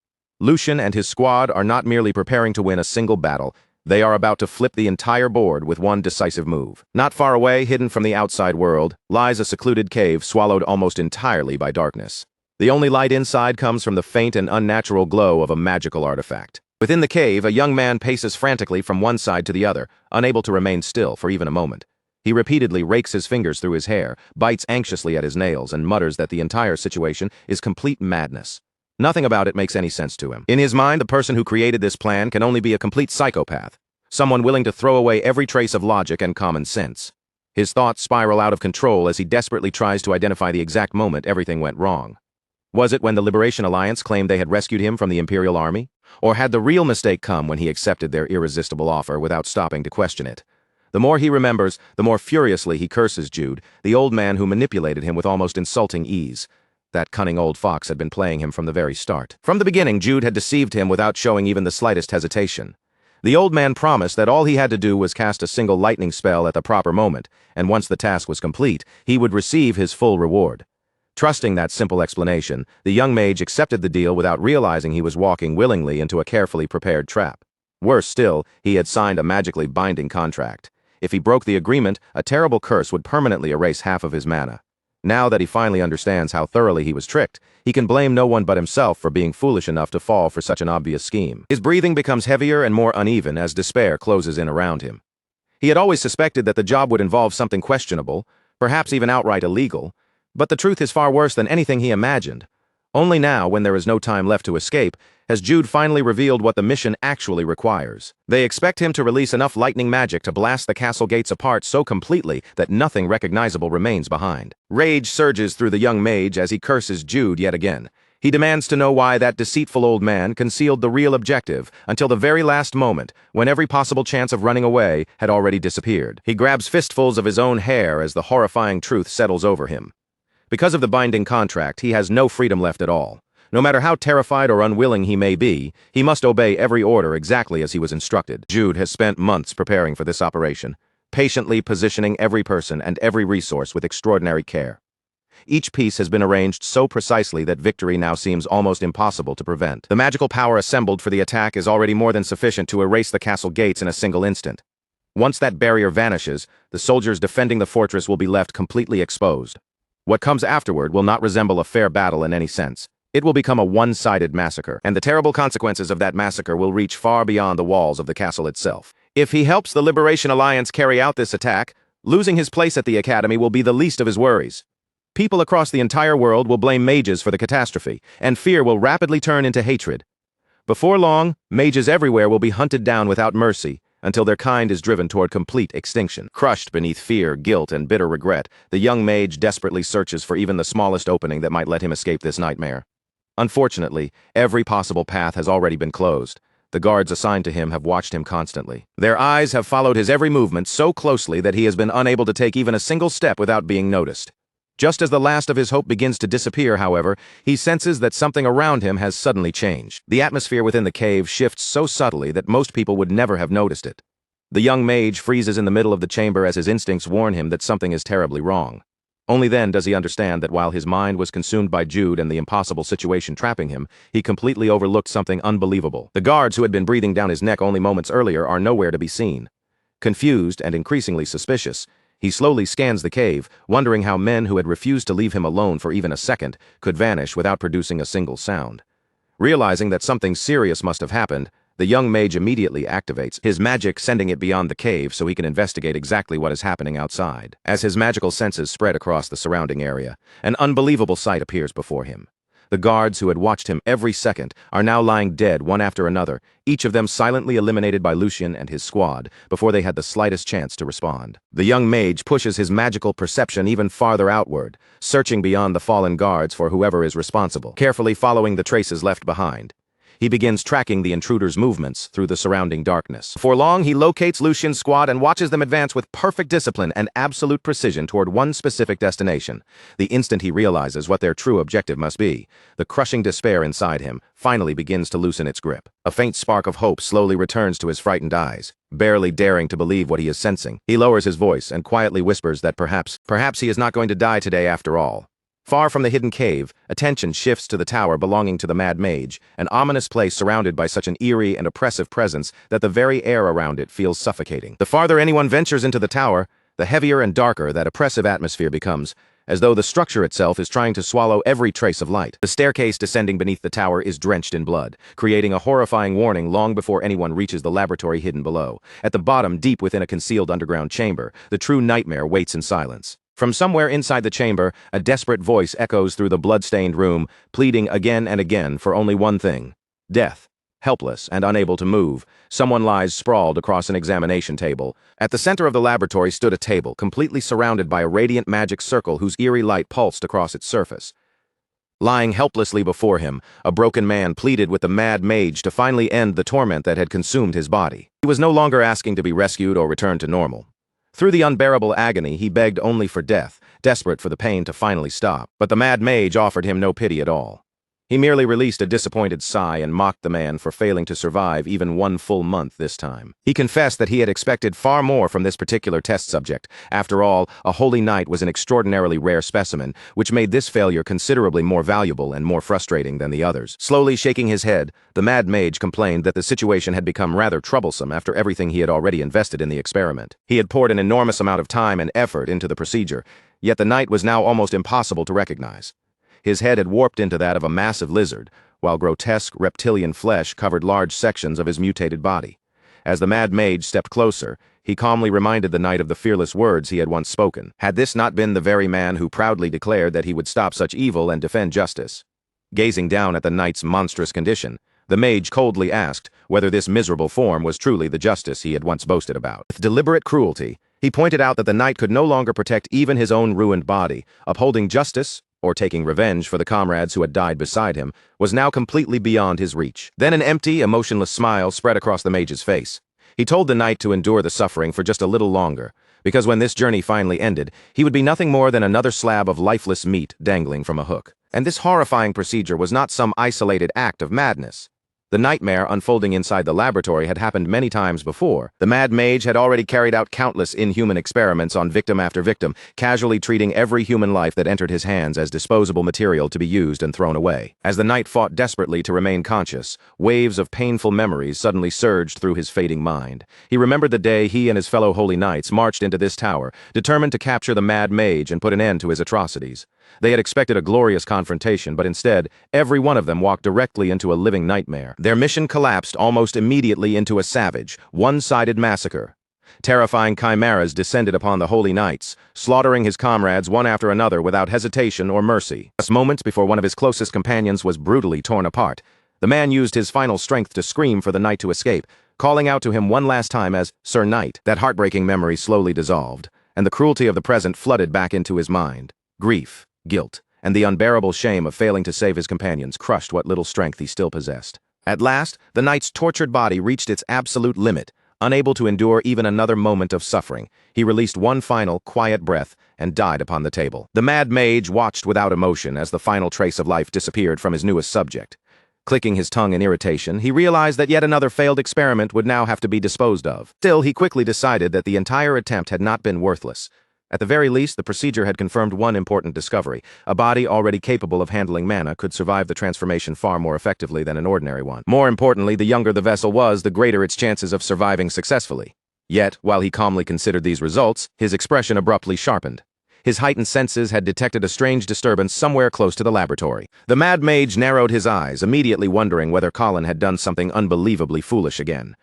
Lucien and his squad are not merely preparing to win a single battle, they are about to flip the entire board with one decisive move. Not far away, hidden from the outside world, lies a secluded cave swallowed almost entirely by darkness. The only light inside comes from the faint and unnatural glow of a magical artifact. Within the cave, a young man paces frantically from one side to the other, unable to remain still for even a moment. He repeatedly rakes his fingers through his hair, bites anxiously at his nails, and mutters that the entire situation is complete madness. Nothing about it makes any sense to him. In his mind, the person who created this plan can only be a complete psychopath, someone willing to throw away every trace of logic and common sense. His thoughts spiral out of control as he desperately tries to identify the exact moment everything went wrong. Was it when the Liberation Alliance claimed they had rescued him from the Imperial Army? Or had the real mistake come when he accepted their irresistible offer without stopping to question it? The more he remembers, the more furiously he curses Jude, the old man who manipulated him with almost insulting ease. That cunning old fox had been playing him from the very start. From the beginning, Jude had deceived him without showing even the slightest hesitation. The old man promised that all he had to do was cast a single lightning spell at the proper moment, and once the task was complete, he would receive his full reward. Trusting that simple explanation, the young mage accepted the deal without realizing he was walking willingly into a carefully prepared trap. Worse still, he had signed a magically binding contract. If he broke the agreement, a terrible curse would permanently erase half of his mana. Now that he finally understands how thoroughly he was tricked, he can blame no one but himself for being foolish enough to fall for such an obvious scheme. His breathing becomes heavier and more uneven as despair closes in around him. He had always suspected that the job would involve something questionable, perhaps even outright illegal, but the truth is far worse than anything he imagined. Only now, when there is no time left to escape, has Jude finally revealed what the mission actually requires. They expect him to release enough lightning magic to blast the castle gates apart so completely that nothing recognizable remains behind. Rage surges through the young mage as he curses Jude yet again. He demands to know why that deceitful old man concealed the real objective until the very last moment, when every possible chance of running away had already disappeared. He grabs fistfuls of his own hair as the horrifying truth settles over him. Because of the binding contract, he has no freedom left at all. No matter how terrified or unwilling he may be, he must obey every order exactly as he was instructed. Jude has spent months preparing for this operation, patiently positioning every person and every resource with extraordinary care. Each piece has been arranged so precisely that victory now seems almost impossible to prevent. The magical power assembled for the attack is already more than sufficient to erase the castle gates in a single instant. Once that barrier vanishes, the soldiers defending the fortress will be left completely exposed. What comes afterward will not resemble a fair battle in any sense. It will become a one-sided massacre, and the terrible consequences of that massacre will reach far beyond the walls of the castle itself. If he helps the Liberation Alliance carry out this attack, losing his place at the academy will be the least of his worries. People across the entire world will blame mages for the catastrophe, and fear will rapidly turn into hatred. Before long, mages everywhere will be hunted down without mercy, until their kind is driven toward complete extinction. Crushed beneath fear, guilt, and bitter regret, the young mage desperately searches for even the smallest opening that might let him escape this nightmare. Unfortunately, every possible path has already been closed. The guards assigned to him have watched him constantly. Their eyes have followed his every movement so closely that he has been unable to take even a single step without being noticed. Just as the last of his hope begins to disappear, however, he senses that something around him has suddenly changed. The atmosphere within the cave shifts so subtly that most people would never have noticed it. The young mage freezes in the middle of the chamber as his instincts warn him that something is terribly wrong. Only then does he understand that while his mind was consumed by Jude and the impossible situation trapping him, he completely overlooked something unbelievable. The guards who had been breathing down his neck only moments earlier are nowhere to be seen. Confused and increasingly suspicious, he slowly scans the cave, wondering how men who had refused to leave him alone for even a second could vanish without producing a single sound. Realizing that something serious must have happened, the young mage immediately activates his magic, sending it beyond the cave so he can investigate exactly what is happening outside. As his magical senses spread across the surrounding area, an unbelievable sight appears before him. The guards who had watched him every second are now lying dead one after another, each of them silently eliminated by Lucien and his squad before they had the slightest chance to respond. The young mage pushes his magical perception even farther outward, searching beyond the fallen guards for whoever is responsible, carefully following the traces left behind. He begins tracking the intruder's movements through the surrounding darkness. Before long, he locates Lucian's squad and watches them advance with perfect discipline and absolute precision toward one specific destination. The instant he realizes what their true objective must be, the crushing despair inside him finally begins to loosen its grip. A faint spark of hope slowly returns to his frightened eyes. Barely daring to believe what he is sensing, he lowers his voice and quietly whispers that perhaps he is not going to die today after all. Far from the hidden cave, attention shifts to the tower belonging to the Mad Mage, an ominous place surrounded by such an eerie and oppressive presence that the very air around it feels suffocating. The farther anyone ventures into the tower, the heavier and darker that oppressive atmosphere becomes, as though the structure itself is trying to swallow every trace of light. The staircase descending beneath the tower is drenched in blood, creating a horrifying warning long before anyone reaches the laboratory hidden below. At the bottom, deep within a concealed underground chamber, the true nightmare waits in silence. From somewhere inside the chamber, a desperate voice echoes through the blood-stained room, pleading again and again for only one thing: death. Helpless and unable to move, someone lies sprawled across an examination table. At the center of the laboratory stood a table, completely surrounded by a radiant magic circle whose eerie light pulsed across its surface. Lying helplessly before him, a broken man pleaded with the Mad Mage to finally end the torment that had consumed his body. He was no longer asking to be rescued or returned to normal. Through the unbearable agony, he begged only for death, desperate for the pain to finally stop. But the Mad Mage offered him no pity at all. He merely released a disappointed sigh and mocked the man for failing to survive even one full month this time. He confessed that he had expected far more from this particular test subject. After all, a holy knight was an extraordinarily rare specimen, which made this failure considerably more valuable and more frustrating than the others. Slowly shaking his head, the Mad Mage complained that the situation had become rather troublesome after everything he had already invested in the experiment. He had poured an enormous amount of time and effort into the procedure, yet the knight was now almost impossible to recognize. His head had warped into that of a massive lizard, while grotesque reptilian flesh covered large sections of his mutated body. As the Mad Mage stepped closer, he calmly reminded the knight of the fearless words he had once spoken. Had this not been the very man who proudly declared that he would stop such evil and defend justice? Gazing down at the knight's monstrous condition, the mage coldly asked whether this miserable form was truly the justice he had once boasted about. With deliberate cruelty, he pointed out that the knight could no longer protect even his own ruined body. Upholding justice, or taking revenge for the comrades who had died beside him, was now completely beyond his reach. Then an empty, emotionless smile spread across the mage's face. He told the knight to endure the suffering for just a little longer, because when this journey finally ended, he would be nothing more than another slab of lifeless meat dangling from a hook. And this horrifying procedure was not some isolated act of madness. The nightmare unfolding inside the laboratory had happened many times before. The Mad Mage had already carried out countless inhuman experiments on victim after victim, casually treating every human life that entered his hands as disposable material to be used and thrown away. As the knight fought desperately to remain conscious, waves of painful memories suddenly surged through his fading mind. He remembered the day he and his fellow holy knights marched into this tower, determined to capture the Mad Mage and put an end to his atrocities. They had expected a glorious confrontation, but instead, every one of them walked directly into a living nightmare. Their mission collapsed almost immediately into a savage, one-sided massacre. Terrifying chimeras descended upon the holy knights, slaughtering his comrades one after another without hesitation or mercy. Just moments before one of his closest companions was brutally torn apart, the man used his final strength to scream for the knight to escape, calling out to him one last time as Sir Knight. That heartbreaking memory slowly dissolved, and the cruelty of the present flooded back into his mind. Grief, guilt, and the unbearable shame of failing to save his companions crushed what little strength he still possessed. At last, the knight's tortured body reached its absolute limit. Unable to endure even another moment of suffering, he released one final, quiet breath and died upon the table. The Mad Mage watched without emotion as the final trace of life disappeared from his newest subject. Clicking his tongue in irritation, he realized that yet another failed experiment would now have to be disposed of. Still, he quickly decided that the entire attempt had not been worthless. At the very least, the procedure had confirmed one important discovery. A body already capable of handling mana could survive the transformation far more effectively than an ordinary one. More importantly, the younger the vessel was, the greater its chances of surviving successfully. Yet, while he calmly considered these results, his expression abruptly sharpened. His heightened senses had detected a strange disturbance somewhere close to the laboratory. The Mad Mage narrowed his eyes, immediately wondering whether Colin had done something unbelievably foolish again.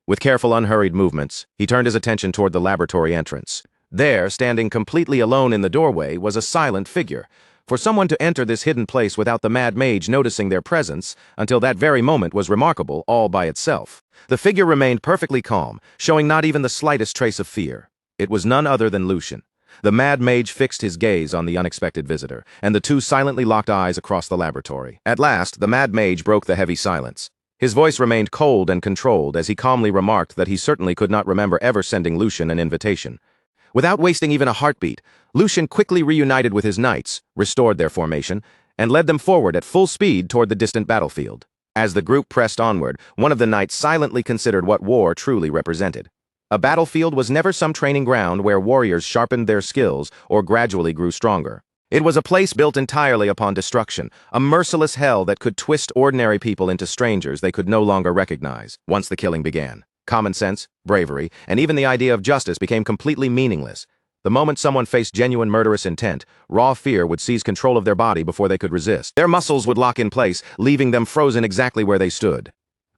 With careful, unhurried movements, he turned his attention toward the laboratory entrance. There, standing completely alone in the doorway, was a silent figure. For someone to enter this hidden place without the Mad Mage noticing their presence until that very moment was remarkable all by itself. The figure remained perfectly calm, showing not even the slightest trace of fear. It was none other than Lucian. The Mad Mage fixed his gaze on the unexpected visitor, and the two silently locked eyes across the laboratory. At last, the Mad Mage broke the heavy silence. His voice remained cold and controlled as he calmly remarked that he certainly could not remember ever sending Lucian an invitation. Without wasting even a heartbeat, Lucian quickly reunited with his knights, restored their formation, and led them forward at full speed toward the distant battlefield. As the group pressed onward, one of the knights silently considered what war truly represented. A battlefield was never some training ground where warriors sharpened their skills or gradually grew stronger. It was a place built entirely upon destruction, a merciless hell that could twist ordinary people into strangers they could no longer recognize. Once the killing began, common sense, bravery, and even the idea of justice became completely meaningless. The moment someone faced genuine murderous intent, raw fear would seize control of their body before they could resist. Their muscles would lock in place, leaving them frozen exactly where they stood.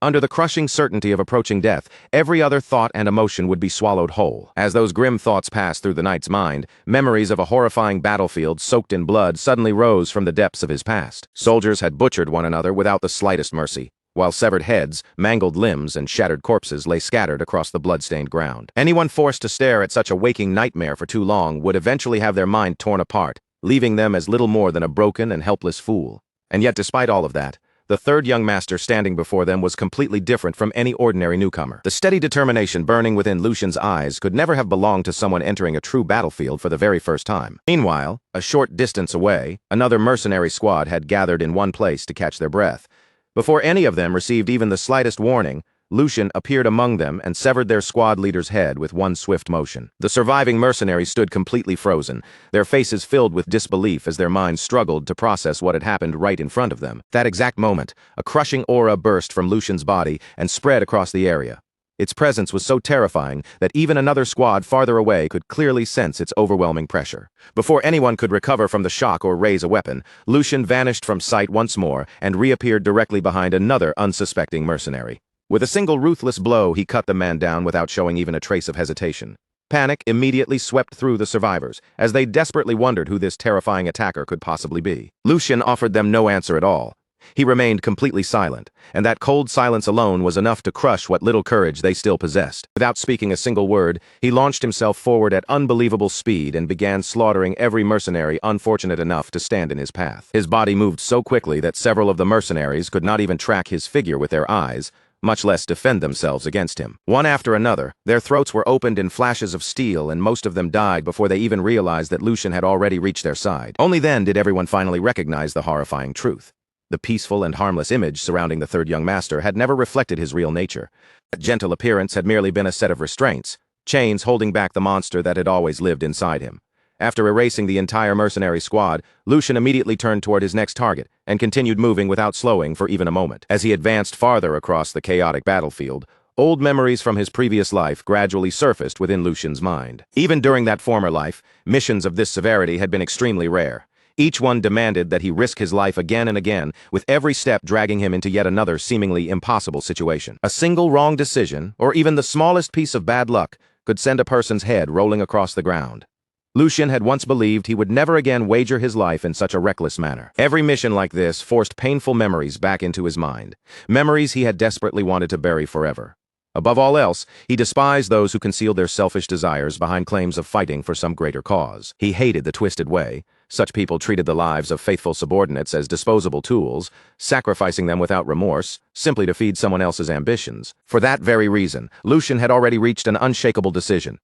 Under the crushing certainty of approaching death, every other thought and emotion would be swallowed whole. As those grim thoughts passed through the knight's mind, memories of a horrifying battlefield soaked in blood suddenly rose from the depths of his past. Soldiers had butchered one another without the slightest mercy, while severed heads, mangled limbs, and shattered corpses lay scattered across the blood-stained ground. Anyone forced to stare at such a waking nightmare for too long would eventually have their mind torn apart, leaving them as little more than a broken and helpless fool. And yet, despite all of that, the third young master standing before them was completely different from any ordinary newcomer. The steady determination burning within Lucian's eyes could never have belonged to someone entering a true battlefield for the very first time. Meanwhile, a short distance away, another mercenary squad had gathered in one place to catch their breath. Before any of them received even the slightest warning, Lucian appeared among them and severed their squad leader's head with one swift motion. The surviving mercenaries stood completely frozen, their faces filled with disbelief as their minds struggled to process what had happened right in front of them. That exact moment, a crushing aura burst from Lucian's body and spread across the area. Its presence was so terrifying that even another squad farther away could clearly sense its overwhelming pressure. Before anyone could recover from the shock or raise a weapon, Lucian vanished from sight once more and reappeared directly behind another unsuspecting mercenary. With a single ruthless blow, he cut the man down without showing even a trace of hesitation. Panic immediately swept through the survivors, as they desperately wondered who this terrifying attacker could possibly be. Lucian offered them no answer at all. He remained completely silent, and that cold silence alone was enough to crush what little courage they still possessed. Without speaking a single word, he launched himself forward at unbelievable speed and began slaughtering every mercenary unfortunate enough to stand in his path. His body moved so quickly that several of the mercenaries could not even track his figure with their eyes, much less defend themselves against him. One after another, their throats were opened in flashes of steel and most of them died before they even realized that Lucian had already reached their side. Only then did everyone finally recognize the horrifying truth. The peaceful and harmless image surrounding the third young master had never reflected his real nature. That gentle appearance had merely been a set of restraints, chains holding back the monster that had always lived inside him. After erasing the entire mercenary squad, Lucian immediately turned toward his next target and continued moving without slowing for even a moment. As he advanced farther across the chaotic battlefield, old memories from his previous life gradually surfaced within Lucian's mind. Even during that former life, missions of this severity had been extremely rare. Each one demanded that he risk his life again and again, with every step dragging him into yet another seemingly impossible situation. A single wrong decision, or even the smallest piece of bad luck, could send a person's head rolling across the ground. Lucian had once believed he would never again wager his life in such a reckless manner. Every mission like this forced painful memories back into his mind, memories he had desperately wanted to bury forever. Above all else, he despised those who concealed their selfish desires behind claims of fighting for some greater cause. He hated the twisted way such people treated the lives of faithful subordinates as disposable tools, sacrificing them without remorse, simply to feed someone else's ambitions. For that very reason, Lucian had already reached an unshakable decision.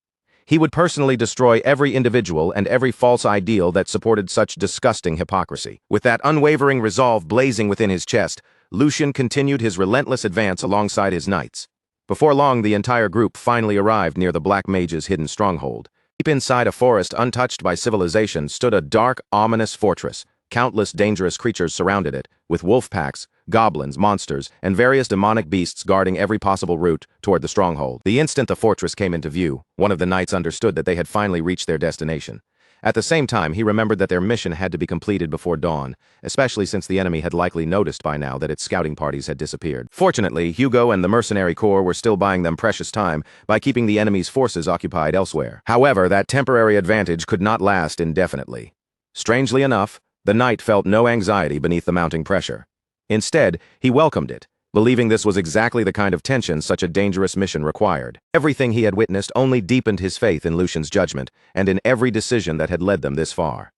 He would personally destroy every individual and every false ideal that supported such disgusting hypocrisy. With that unwavering resolve blazing within his chest, Lucian continued his relentless advance alongside his knights. Before long, the entire group finally arrived near the Black Mage's hidden stronghold. Deep inside a forest untouched by civilization stood a dark, ominous fortress. Countless dangerous creatures surrounded it, with wolf packs, goblins, monsters, and various demonic beasts guarding every possible route toward the stronghold. The instant the fortress came into view, one of the knights understood that they had finally reached their destination. At the same time, he remembered that their mission had to be completed before dawn, especially since the enemy had likely noticed by now that its scouting parties had disappeared. Fortunately, Hugo and the mercenary corps were still buying them precious time by keeping the enemy's forces occupied elsewhere. However, that temporary advantage could not last indefinitely. Strangely enough, the knight felt no anxiety beneath the mounting pressure. Instead, he welcomed it, believing this was exactly the kind of tension such a dangerous mission required. Everything he had witnessed only deepened his faith in Lucian's judgment and in every decision that had led them this far.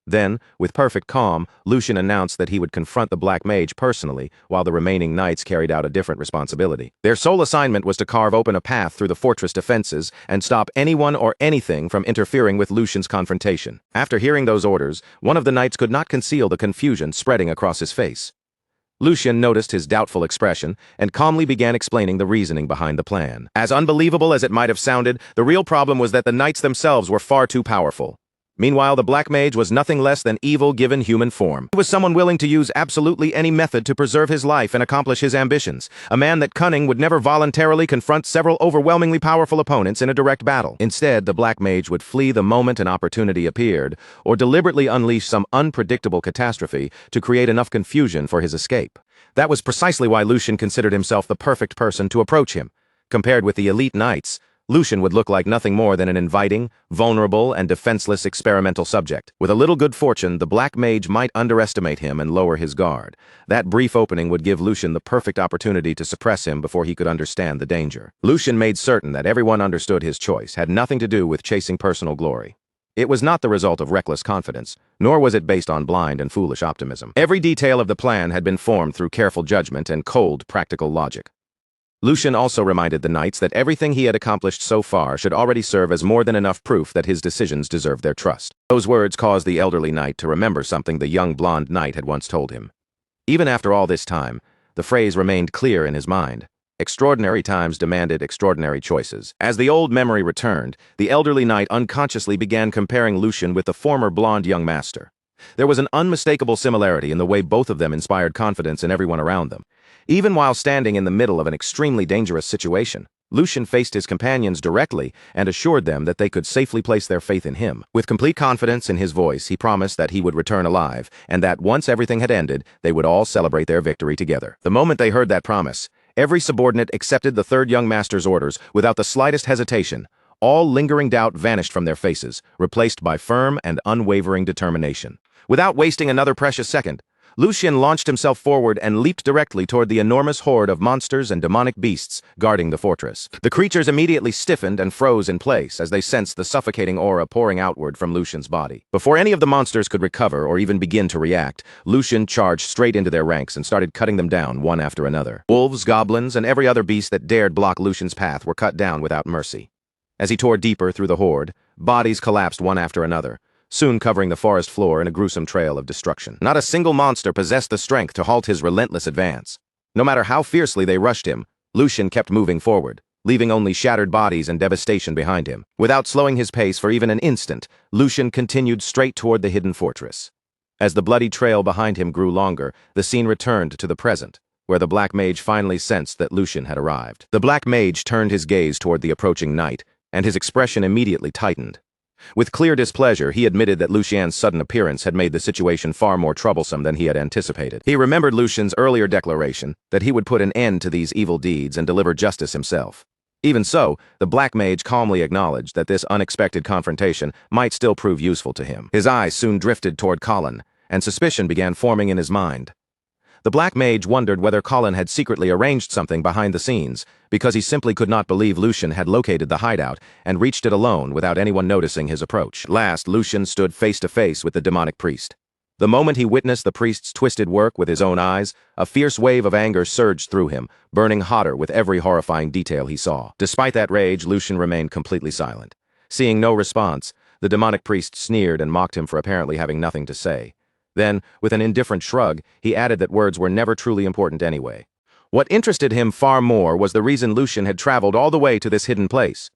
Then, with perfect calm, Lucian announced that he would confront the Black Mage personally, while the remaining knights carried out a different responsibility. Their sole assignment was to carve open a path through the fortress defenses and stop anyone or anything from interfering with Lucian's confrontation. After hearing those orders, one of the knights could not conceal the confusion spreading across his face. Lucian noticed his doubtful expression and calmly began explaining the reasoning behind the plan. As unbelievable as it might have sounded, the real problem was that the knights themselves were far too powerful. Meanwhile, the Black Mage was nothing less than evil given human form. He was someone willing to use absolutely any method to preserve his life and accomplish his ambitions. A man that cunning would never voluntarily confront several overwhelmingly powerful opponents in a direct battle. Instead, the Black Mage would flee the moment an opportunity appeared, or deliberately unleash some unpredictable catastrophe to create enough confusion for his escape. That was precisely why Lucian considered himself the perfect person to approach him. Compared with the elite knights, Lucian would look like nothing more than an inviting, vulnerable, and defenseless experimental subject. With a little good fortune, the Black Mage might underestimate him and lower his guard. That brief opening would give Lucian the perfect opportunity to suppress him before he could understand the danger. Lucian made certain that everyone understood his choice had nothing to do with chasing personal glory. It was not the result of reckless confidence, nor was it based on blind and foolish optimism. Every detail of the plan had been formed through careful judgment and cold, practical logic. Lucian also reminded the knights that everything he had accomplished so far should already serve as more than enough proof that his decisions deserved their trust. Those words caused the elderly knight to remember something the young blonde knight had once told him. Even after all this time, the phrase remained clear in his mind. Extraordinary times demanded extraordinary choices. As the old memory returned, the elderly knight unconsciously began comparing Lucian with the former blonde young master. There was an unmistakable similarity in the way both of them inspired confidence in everyone around them. Even while standing in the middle of an extremely dangerous situation, Lucian faced his companions directly and assured them that they could safely place their faith in him. With complete confidence in his voice, he promised that he would return alive, and that once everything had ended, they would all celebrate their victory together. The moment they heard that promise, every subordinate accepted the third young master's orders without the slightest hesitation. All lingering doubt vanished from their faces, replaced by firm and unwavering determination. Without wasting another precious second, Lucian launched himself forward and leaped directly toward the enormous horde of monsters and demonic beasts guarding the fortress. The creatures immediately stiffened and froze in place as they sensed the suffocating aura pouring outward from Lucian's body. Before any of the monsters could recover or even begin to react, Lucian charged straight into their ranks and started cutting them down one after another. Wolves, goblins, and every other beast that dared block Lucian's path were cut down without mercy. As he tore deeper through the horde, bodies collapsed one after another, soon covering the forest floor in a gruesome trail of destruction. Not a single monster possessed the strength to halt his relentless advance. No matter how fiercely they rushed him, Lucian kept moving forward, leaving only shattered bodies and devastation behind him. Without slowing his pace for even an instant, Lucian continued straight toward the hidden fortress. As the bloody trail behind him grew longer, the scene returned to the present, where the Black Mage finally sensed that Lucian had arrived. The Black Mage turned his gaze toward the approaching knight, and his expression immediately tightened. With clear displeasure, he admitted that Lucian's sudden appearance had made the situation far more troublesome than he had anticipated. He remembered Lucian's earlier declaration that he would put an end to these evil deeds and deliver justice himself. Even so, the Black Mage calmly acknowledged that this unexpected confrontation might still prove useful to him. His eyes soon drifted toward Colin, and suspicion began forming in his mind. The Black Mage wondered whether Colin had secretly arranged something behind the scenes, because he simply could not believe Lucian had located the hideout and reached it alone without anyone noticing his approach. At last, Lucian stood face to face with the demonic priest. The moment he witnessed the priest's twisted work with his own eyes, a fierce wave of anger surged through him, burning hotter with every horrifying detail he saw. Despite that rage, Lucian remained completely silent. Seeing no response, the demonic priest sneered and mocked him for apparently having nothing to say. Then, with an indifferent shrug, he added that words were never truly important anyway. What interested him far more was the reason Lucian had traveled all the way to this hidden place.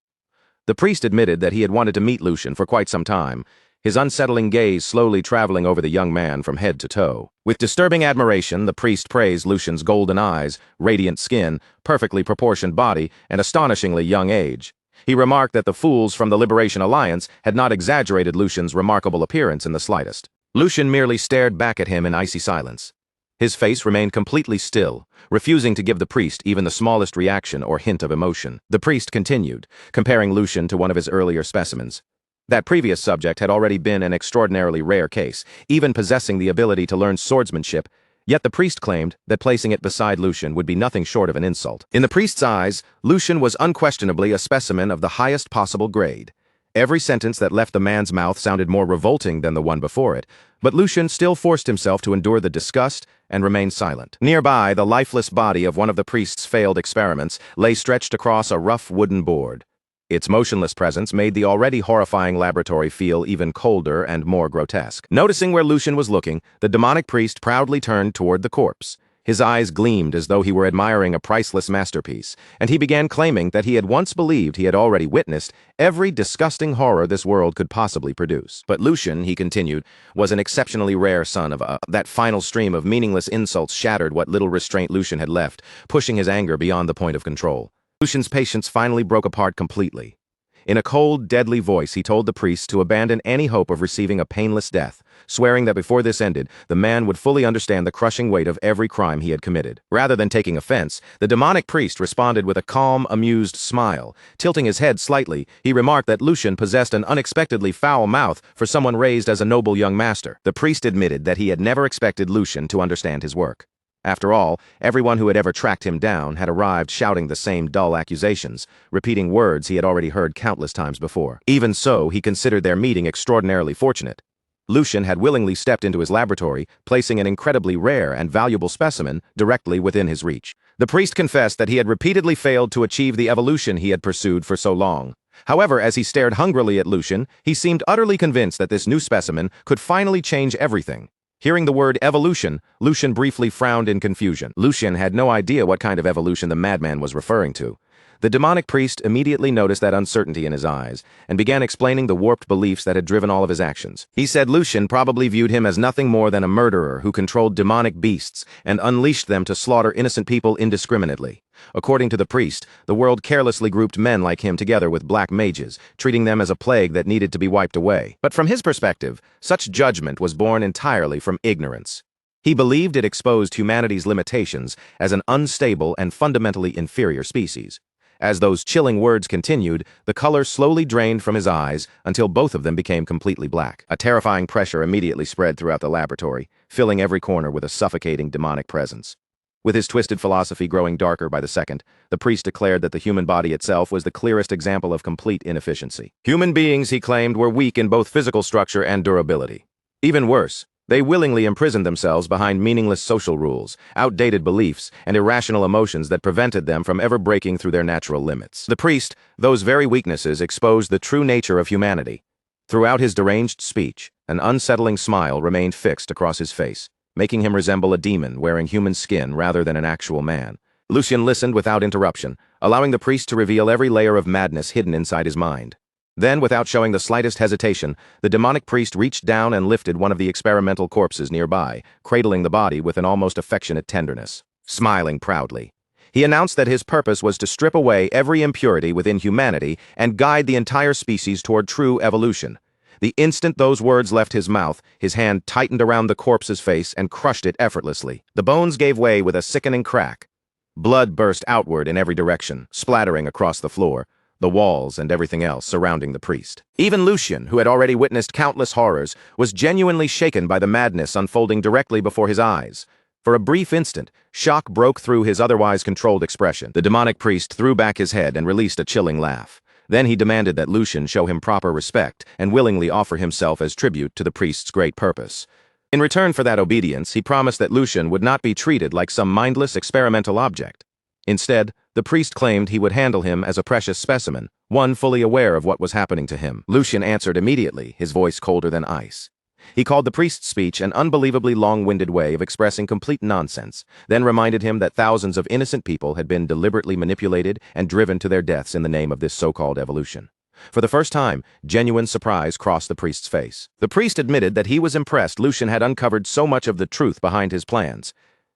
The priest admitted that he had wanted to meet Lucian for quite some time, his unsettling gaze slowly traveling over the young man from head to toe. With disturbing admiration, the priest praised Lucian's golden eyes, radiant skin, perfectly proportioned body, and astonishingly young age. He remarked that the fools from the Liberation Alliance had not exaggerated Lucian's remarkable appearance in the slightest. Lucian merely stared back at him in icy silence. His face remained completely still, refusing to give the priest even the smallest reaction or hint of emotion. The priest continued, comparing Lucian to one of his earlier specimens. That previous subject had already been an extraordinarily rare case, even possessing the ability to learn swordsmanship, yet the priest claimed that placing it beside Lucian would be nothing short of an insult. In the priest's eyes, Lucian was unquestionably a specimen of the highest possible grade. Every sentence that left the man's mouth sounded more revolting than the one before it, but Lucian still forced himself to endure the disgust and remain silent. Nearby, the lifeless body of one of the priest's failed experiments lay stretched across a rough wooden board. Its motionless presence made the already horrifying laboratory feel even colder and more grotesque. Noticing where Lucian was looking, the demonic priest proudly turned toward the corpse. His eyes gleamed as though he were admiring a priceless masterpiece, and he began claiming that he had once believed he had already witnessed every disgusting horror this world could possibly produce. But Lucian, he continued, was an exceptionally rare son of a... That final stream of meaningless insults shattered what little restraint Lucian had left, pushing his anger beyond the point of control. Lucian's patience finally broke apart completely. In a cold, deadly voice, he told the priest to abandon any hope of receiving a painless death, swearing that before this ended, the man would fully understand the crushing weight of every crime he had committed. Rather than taking offense, the demonic priest responded with a calm, amused smile. Tilting his head slightly, he remarked that Lucian possessed an unexpectedly foul mouth for someone raised as a noble young master. The priest admitted that he had never expected Lucian to understand his work. After all, everyone who had ever tracked him down had arrived shouting the same dull accusations, repeating words he had already heard countless times before. Even so, he considered their meeting extraordinarily fortunate. Lucian had willingly stepped into his laboratory, placing an incredibly rare and valuable specimen directly within his reach. The priest confessed that he had repeatedly failed to achieve the evolution he had pursued for so long. However, as he stared hungrily at Lucian, he seemed utterly convinced that this new specimen could finally change everything. Hearing the word evolution, Lucian briefly frowned in confusion. Lucian had no idea what kind of evolution the madman was referring to. The demonic priest immediately noticed that uncertainty in his eyes, and began explaining the warped beliefs that had driven all of his actions. He said Lucian probably viewed him as nothing more than a murderer who controlled demonic beasts and unleashed them to slaughter innocent people indiscriminately. According to the priest, the world carelessly grouped men like him together with black mages, treating them as a plague that needed to be wiped away. But from his perspective, such judgment was born entirely from ignorance. He believed it exposed humanity's limitations as an unstable and fundamentally inferior species. As those chilling words continued, the color slowly drained from his eyes until both of them became completely black. A terrifying pressure immediately spread throughout the laboratory, filling every corner with a suffocating demonic presence. With his twisted philosophy growing darker by the second, the priest declared that the human body itself was the clearest example of complete inefficiency. Human beings, he claimed, were weak in both physical structure and durability. Even worse, they willingly imprisoned themselves behind meaningless social rules, outdated beliefs, and irrational emotions that prevented them from ever breaking through their natural limits. The priest, those very weaknesses, exposed the true nature of humanity. Throughout his deranged speech, an unsettling smile remained fixed across his face, making him resemble a demon wearing human skin rather than an actual man. Lucian listened without interruption, allowing the priest to reveal every layer of madness hidden inside his mind. Then, without showing the slightest hesitation, the demonic priest reached down and lifted one of the experimental corpses nearby, cradling the body with an almost affectionate tenderness. Smiling proudly, he announced that his purpose was to strip away every impurity within humanity and guide the entire species toward true evolution. The instant those words left his mouth, his hand tightened around the corpse's face and crushed it effortlessly. The bones gave way with a sickening crack. Blood burst outward in every direction, splattering across the floor, the walls, and everything else surrounding the priest. Even Lucian, who had already witnessed countless horrors, was genuinely shaken by the madness unfolding directly before his eyes. For a brief instant, shock broke through his otherwise controlled expression. The demonic priest threw back his head and released a chilling laugh. Then he demanded that Lucian show him proper respect and willingly offer himself as tribute to the priest's great purpose. In return for that obedience, he promised that Lucian would not be treated like some mindless experimental object. Instead, the priest claimed he would handle him as a precious specimen, one fully aware of what was happening to him. Lucian answered immediately, his voice colder than ice. He called the priest's speech an unbelievably long-winded way of expressing complete nonsense, then reminded him that thousands of innocent people had been deliberately manipulated and driven to their deaths in the name of this so-called evolution. For the first time, genuine surprise crossed the priest's face. The priest admitted that he was impressed Lucian had uncovered so much of the truth behind his plans.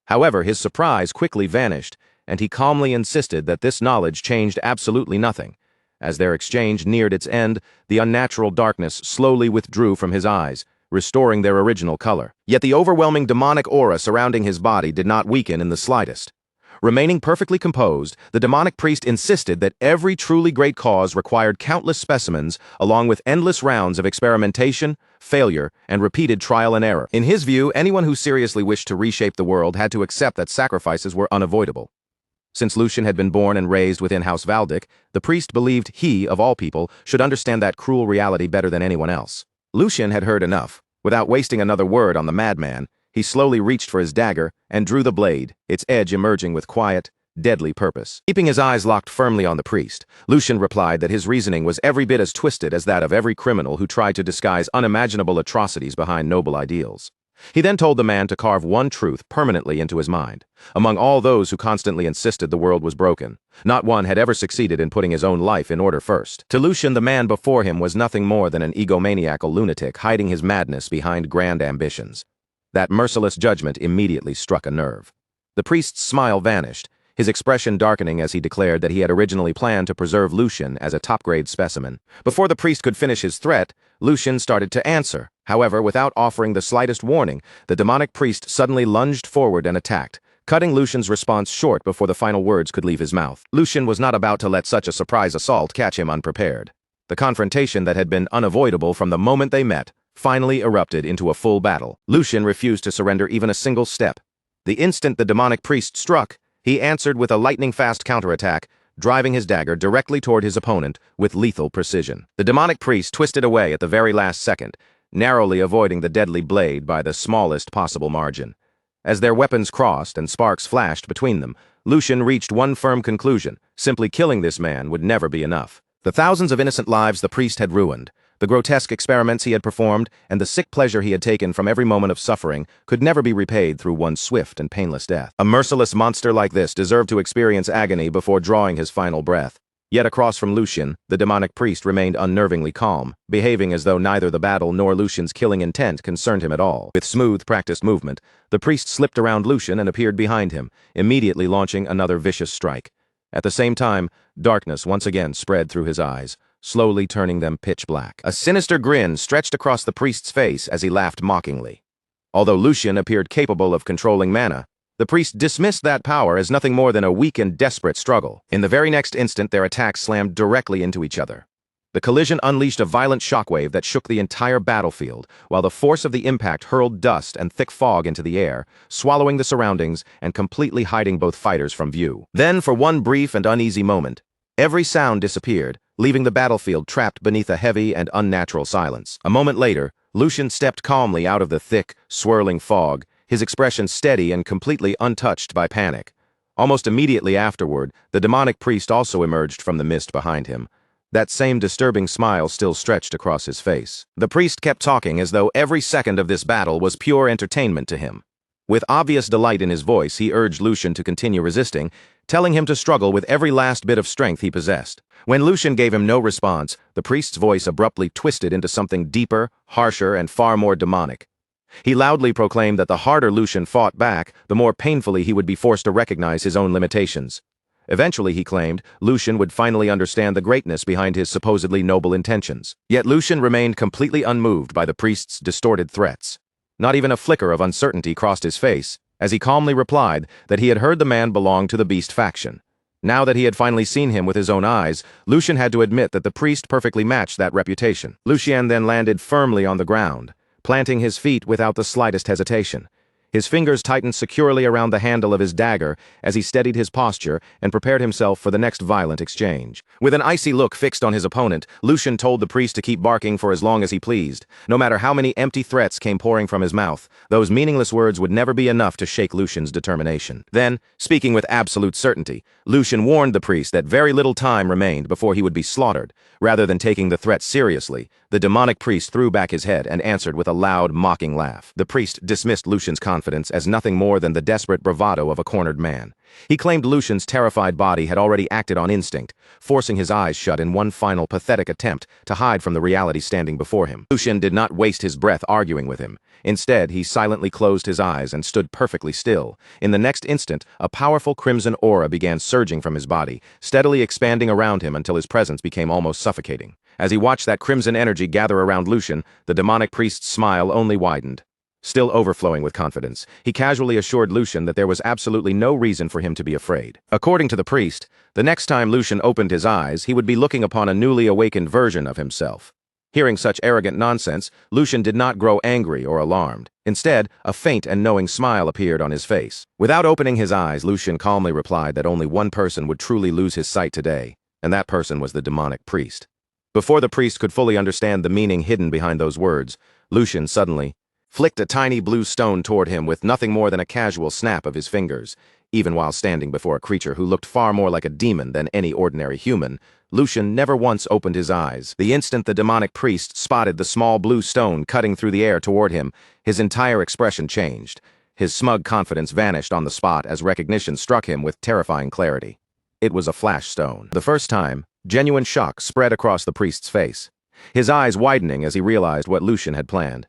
However, his surprise quickly vanished, and he calmly insisted that this knowledge changed absolutely nothing. As their exchange neared its end, the unnatural darkness slowly withdrew from his eyes, restoring their original color. Yet the overwhelming demonic aura surrounding his body did not weaken in the slightest. Remaining perfectly composed, the demonic priest insisted that every truly great cause required countless specimens, along with endless rounds of experimentation, failure, and repeated trial and error. In his view, anyone who seriously wished to reshape the world had to accept that sacrifices were unavoidable. Since Lucian had been born and raised within House Valdic, the priest believed he, of all people, should understand that cruel reality better than anyone else. Lucian had heard enough. Without wasting another word on the madman, he slowly reached for his dagger and drew the blade, its edge emerging with quiet, deadly purpose. Keeping his eyes locked firmly on the priest, Lucian replied that his reasoning was every bit as twisted as that of every criminal who tried to disguise unimaginable atrocities behind noble ideals. He then told the man to carve one truth permanently into his mind. Among all those who constantly insisted the world was broken, not one had ever succeeded in putting his own life in order first. To Lucian, the man before him was nothing more than an egomaniacal lunatic hiding his madness behind grand ambitions. That merciless judgment immediately struck a nerve. The priest's smile vanished, his expression darkening as he declared that he had originally planned to preserve Lucian as a top-grade specimen. Before the priest could finish his threat, Lucian started to answer. However, without offering the slightest warning, the demonic priest suddenly lunged forward and attacked, cutting Lucian's response short before the final words could leave his mouth. Lucian was not about to let such a surprise assault catch him unprepared. The confrontation that had been unavoidable from the moment they met finally erupted into a full battle. Lucian refused to surrender even a single step. The instant the demonic priest struck, he answered with a lightning-fast counterattack, driving his dagger directly toward his opponent with lethal precision. The demonic priest twisted away at the very last second, narrowly avoiding the deadly blade by the smallest possible margin. As their weapons crossed and sparks flashed between them, Lucian reached one firm conclusion: simply killing this man would never be enough. The thousands of innocent lives the priest had ruined, the grotesque experiments he had performed, and the sick pleasure he had taken from every moment of suffering could never be repaid through one swift and painless death. A merciless monster like this deserved to experience agony before drawing his final breath. Yet across from Lucian, the demonic priest remained unnervingly calm, behaving as though neither the battle nor Lucian's killing intent concerned him at all. With smooth, practiced movement, the priest slipped around Lucian and appeared behind him, immediately launching another vicious strike. At the same time, darkness once again spread through his eyes, slowly turning them pitch black. A sinister grin stretched across the priest's face as he laughed mockingly. Although Lucian appeared capable of controlling mana, the priest dismissed that power as nothing more than a weak and desperate struggle. In the very next instant, their attacks slammed directly into each other. The collision unleashed a violent shockwave that shook the entire battlefield, while the force of the impact hurled dust and thick fog into the air, swallowing the surroundings and completely hiding both fighters from view. Then, for one brief and uneasy moment, every sound disappeared, leaving the battlefield trapped beneath a heavy and unnatural silence. A moment later, Lucian stepped calmly out of the thick, swirling fog, his expression steady and completely untouched by panic. Almost immediately afterward, the demonic priest also emerged from the mist behind him. That same disturbing smile still stretched across his face. The priest kept talking as though every second of this battle was pure entertainment to him. With obvious delight in his voice, he urged Lucian to continue resisting, telling him to struggle with every last bit of strength he possessed. When Lucian gave him no response, the priest's voice abruptly twisted into something deeper, harsher, and far more demonic. He loudly proclaimed that the harder Lucian fought back, the more painfully he would be forced to recognize his own limitations. Eventually, he claimed, Lucian would finally understand the greatness behind his supposedly noble intentions. Yet Lucian remained completely unmoved by the priest's distorted threats. Not even a flicker of uncertainty crossed his face, as he calmly replied that he had heard the man belonged to the beast faction. Now that he had finally seen him with his own eyes, Lucian had to admit that the priest perfectly matched that reputation. Lucian then landed firmly on the ground, planting his feet without the slightest hesitation. His fingers tightened securely around the handle of his dagger as he steadied his posture and prepared himself for the next violent exchange. With an icy look fixed on his opponent, Lucian told the priest to keep barking for as long as he pleased. No matter how many empty threats came pouring from his mouth, those meaningless words would never be enough to shake Lucian's determination. Then, speaking with absolute certainty, Lucian warned the priest that very little time remained before he would be slaughtered. Rather than taking the threat seriously, the demonic priest threw back his head and answered with a loud, mocking laugh. The priest dismissed Lucian's confidence as nothing more than the desperate bravado of a cornered man. He claimed Lucian's terrified body had already acted on instinct, forcing his eyes shut in one final pathetic attempt to hide from the reality standing before him. Lucian did not waste his breath arguing with him. Instead, he silently closed his eyes and stood perfectly still. In the next instant, a powerful crimson aura began surging from his body, steadily expanding around him until his presence became almost suffocating. As he watched that crimson energy gather around Lucian, the demonic priest's smile only widened. Still overflowing with confidence, he casually assured Lucian that there was absolutely no reason for him to be afraid. According to the priest, the next time Lucian opened his eyes, he would be looking upon a newly awakened version of himself. Hearing such arrogant nonsense, Lucian did not grow angry or alarmed. Instead, a faint and knowing smile appeared on his face. Without opening his eyes, Lucian calmly replied that only one person would truly lose his sight today, and that person was the demonic priest. Before the priest could fully understand the meaning hidden behind those words, Lucian suddenly flicked a tiny blue stone toward him with nothing more than a casual snap of his fingers. Even while standing before a creature who looked far more like a demon than any ordinary human, Lucian never once opened his eyes. The instant the demonic priest spotted the small blue stone cutting through the air toward him, his entire expression changed. His smug confidence vanished on the spot as recognition struck him with terrifying clarity. It was a flash stone. The first time, genuine shock spread across the priest's face, his eyes widening as he realized what Lucian had planned.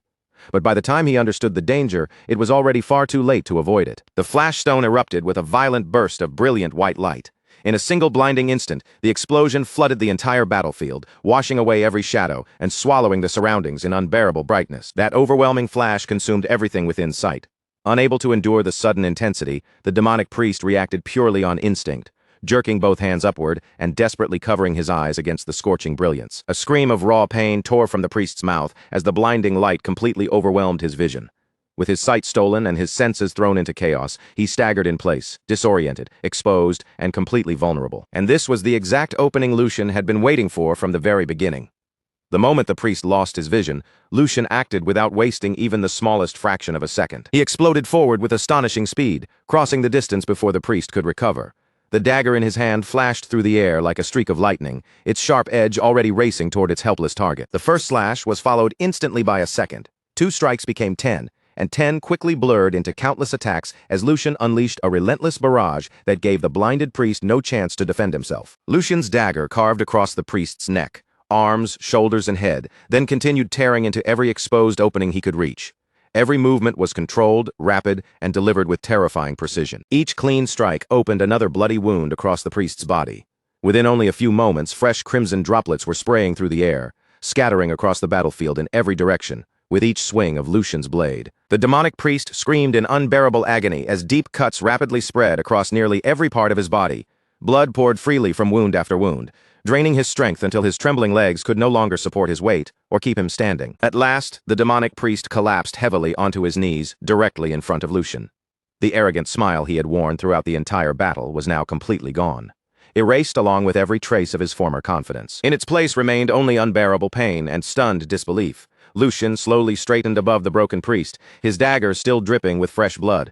But by the time he understood the danger, it was already far too late to avoid it. The flash stone erupted with a violent burst of brilliant white light. In a single blinding instant, the explosion flooded the entire battlefield, washing away every shadow and swallowing the surroundings in unbearable brightness. That overwhelming flash consumed everything within sight. Unable to endure the sudden intensity, the demonic priest reacted purely on instinct, jerking both hands upward and desperately covering his eyes against the scorching brilliance. A scream of raw pain tore from the priest's mouth as the blinding light completely overwhelmed his vision. With his sight stolen and his senses thrown into chaos, he staggered in place, disoriented, exposed, and completely vulnerable. And this was the exact opening Lucian had been waiting for from the very beginning. The moment the priest lost his vision, Lucian acted without wasting even the smallest fraction of a second. He exploded forward with astonishing speed, crossing the distance before the priest could recover. The dagger in his hand flashed through the air like a streak of lightning, its sharp edge already racing toward its helpless target. The first slash was followed instantly by a second. 2 strikes became 10, and 10 quickly blurred into countless attacks as Lucian unleashed a relentless barrage that gave the blinded priest no chance to defend himself. Lucian's dagger carved across the priest's neck, arms, shoulders, and head, then continued tearing into every exposed opening he could reach. Every movement was controlled, rapid, and delivered with terrifying precision. Each clean strike opened another bloody wound across the priest's body. Within only a few moments, fresh crimson droplets were spraying through the air, scattering across the battlefield in every direction, with each swing of Lucian's blade. The demonic priest screamed in unbearable agony as deep cuts rapidly spread across nearly every part of his body. Blood poured freely from wound after wound, draining his strength until his trembling legs could no longer support his weight or keep him standing. At last, the demonic priest collapsed heavily onto his knees, directly in front of Lucian. The arrogant smile he had worn throughout the entire battle was now completely gone, erased along with every trace of his former confidence. In its place remained only unbearable pain and stunned disbelief. Lucian slowly straightened above the broken priest, his dagger still dripping with fresh blood.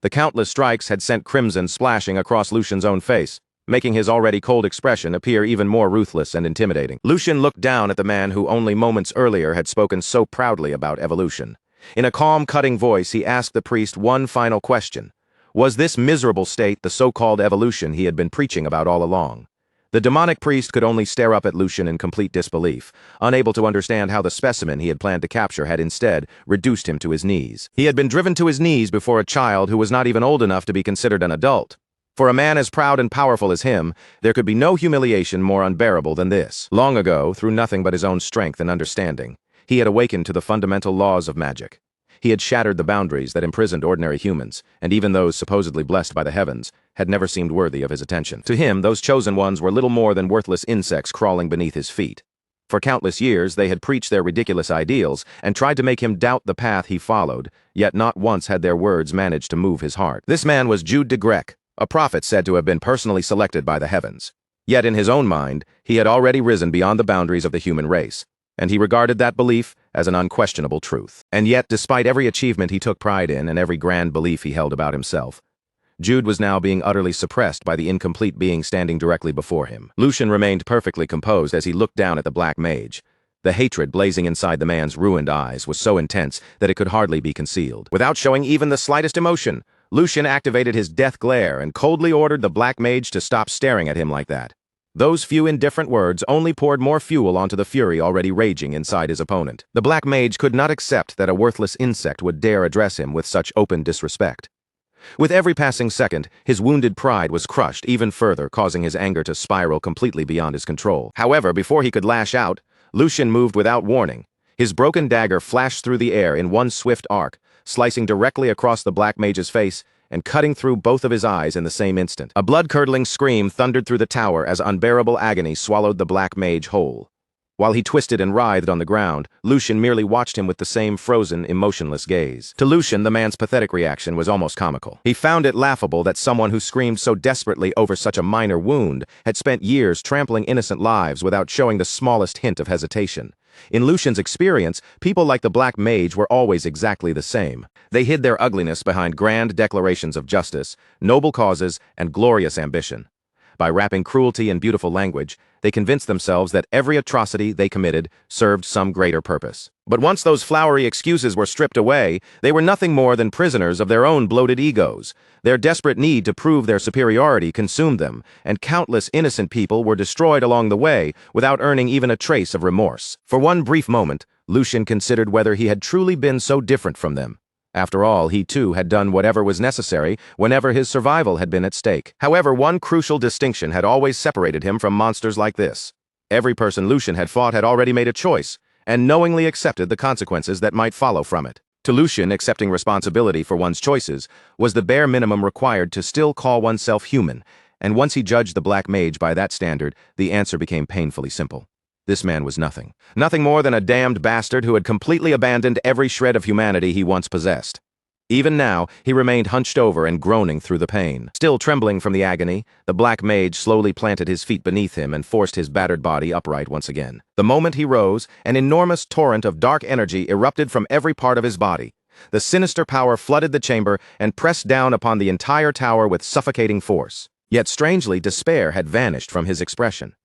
The countless strikes had sent crimson splashing across Lucian's own face, making his already cold expression appear even more ruthless and intimidating. Lucian looked down at the man who only moments earlier had spoken so proudly about evolution. In a calm, cutting voice, he asked the priest one final question. Was this miserable state the so-called evolution he had been preaching about all along? The demonic priest could only stare up at Lucian in complete disbelief, unable to understand how the specimen he had planned to capture had instead reduced him to his knees. He had been driven to his knees before a child who was not even old enough to be considered an adult. For a man as proud and powerful as him, there could be no humiliation more unbearable than this. Long ago, through nothing but his own strength and understanding, he had awakened to the fundamental laws of magic. He had shattered the boundaries that imprisoned ordinary humans, and even those supposedly blessed by the heavens had never seemed worthy of his attention. To him, those chosen ones were little more than worthless insects crawling beneath his feet. For countless years, they had preached their ridiculous ideals and tried to make him doubt the path he followed, yet not once had their words managed to move his heart. This man was Jude de Grec, a prophet said to have been personally selected by the heavens. Yet in his own mind, he had already risen beyond the boundaries of the human race, and he regarded that belief as an unquestionable truth. And yet, despite every achievement he took pride in and every grand belief he held about himself, Jude was now being utterly suppressed by the incomplete being standing directly before him. Lucian remained perfectly composed as he looked down at the black mage. The hatred blazing inside the man's ruined eyes was so intense that it could hardly be concealed. Without showing even the slightest emotion, Lucian activated his death glare and coldly ordered the black mage to stop staring at him like that. Those few indifferent words only poured more fuel onto the fury already raging inside his opponent. The black mage could not accept that a worthless insect would dare address him with such open disrespect. With every passing second, his wounded pride was crushed even further, causing his anger to spiral completely beyond his control. However, before he could lash out, Lucian moved without warning. His broken dagger flashed through the air in one swift arc, slicing directly across the black mage's face and cutting through both of his eyes in the same instant. A blood-curdling scream thundered through the tower as unbearable agony swallowed the black mage whole. While he twisted and writhed on the ground, Lucian merely watched him with the same frozen, emotionless gaze. To Lucian, the man's pathetic reaction was almost comical. He found it laughable that someone who screamed so desperately over such a minor wound had spent years trampling innocent lives without showing the smallest hint of hesitation. In Lucian's experience, people like the Black Mage were always exactly the same. They hid their ugliness behind grand declarations of justice, noble causes, and glorious ambition. By wrapping cruelty in beautiful language, they convinced themselves that every atrocity they committed served some greater purpose. But once those flowery excuses were stripped away, they were nothing more than prisoners of their own bloated egos. Their desperate need to prove their superiority consumed them, and countless innocent people were destroyed along the way without earning even a trace of remorse. For one brief moment, Lucian considered whether he had truly been so different from them. After all, he too had done whatever was necessary whenever his survival had been at stake. However, one crucial distinction had always separated him from monsters like this. Every person Lucian had fought had already made a choice, and knowingly accepted the consequences that might follow from it. To Lucian, accepting responsibility for one's choices was the bare minimum required to still call oneself human, and once he judged the Black Mage by that standard, the answer became painfully simple. This man was nothing. Nothing more than a damned bastard who had completely abandoned every shred of humanity he once possessed. Even now, he remained hunched over and groaning through the pain. Still trembling from the agony, the Black Mage slowly planted his feet beneath him and forced his battered body upright once again. The moment he rose, an enormous torrent of dark energy erupted from every part of his body. The sinister power flooded the chamber and pressed down upon the entire tower with suffocating force. Yet strangely, despair had vanished from his expression.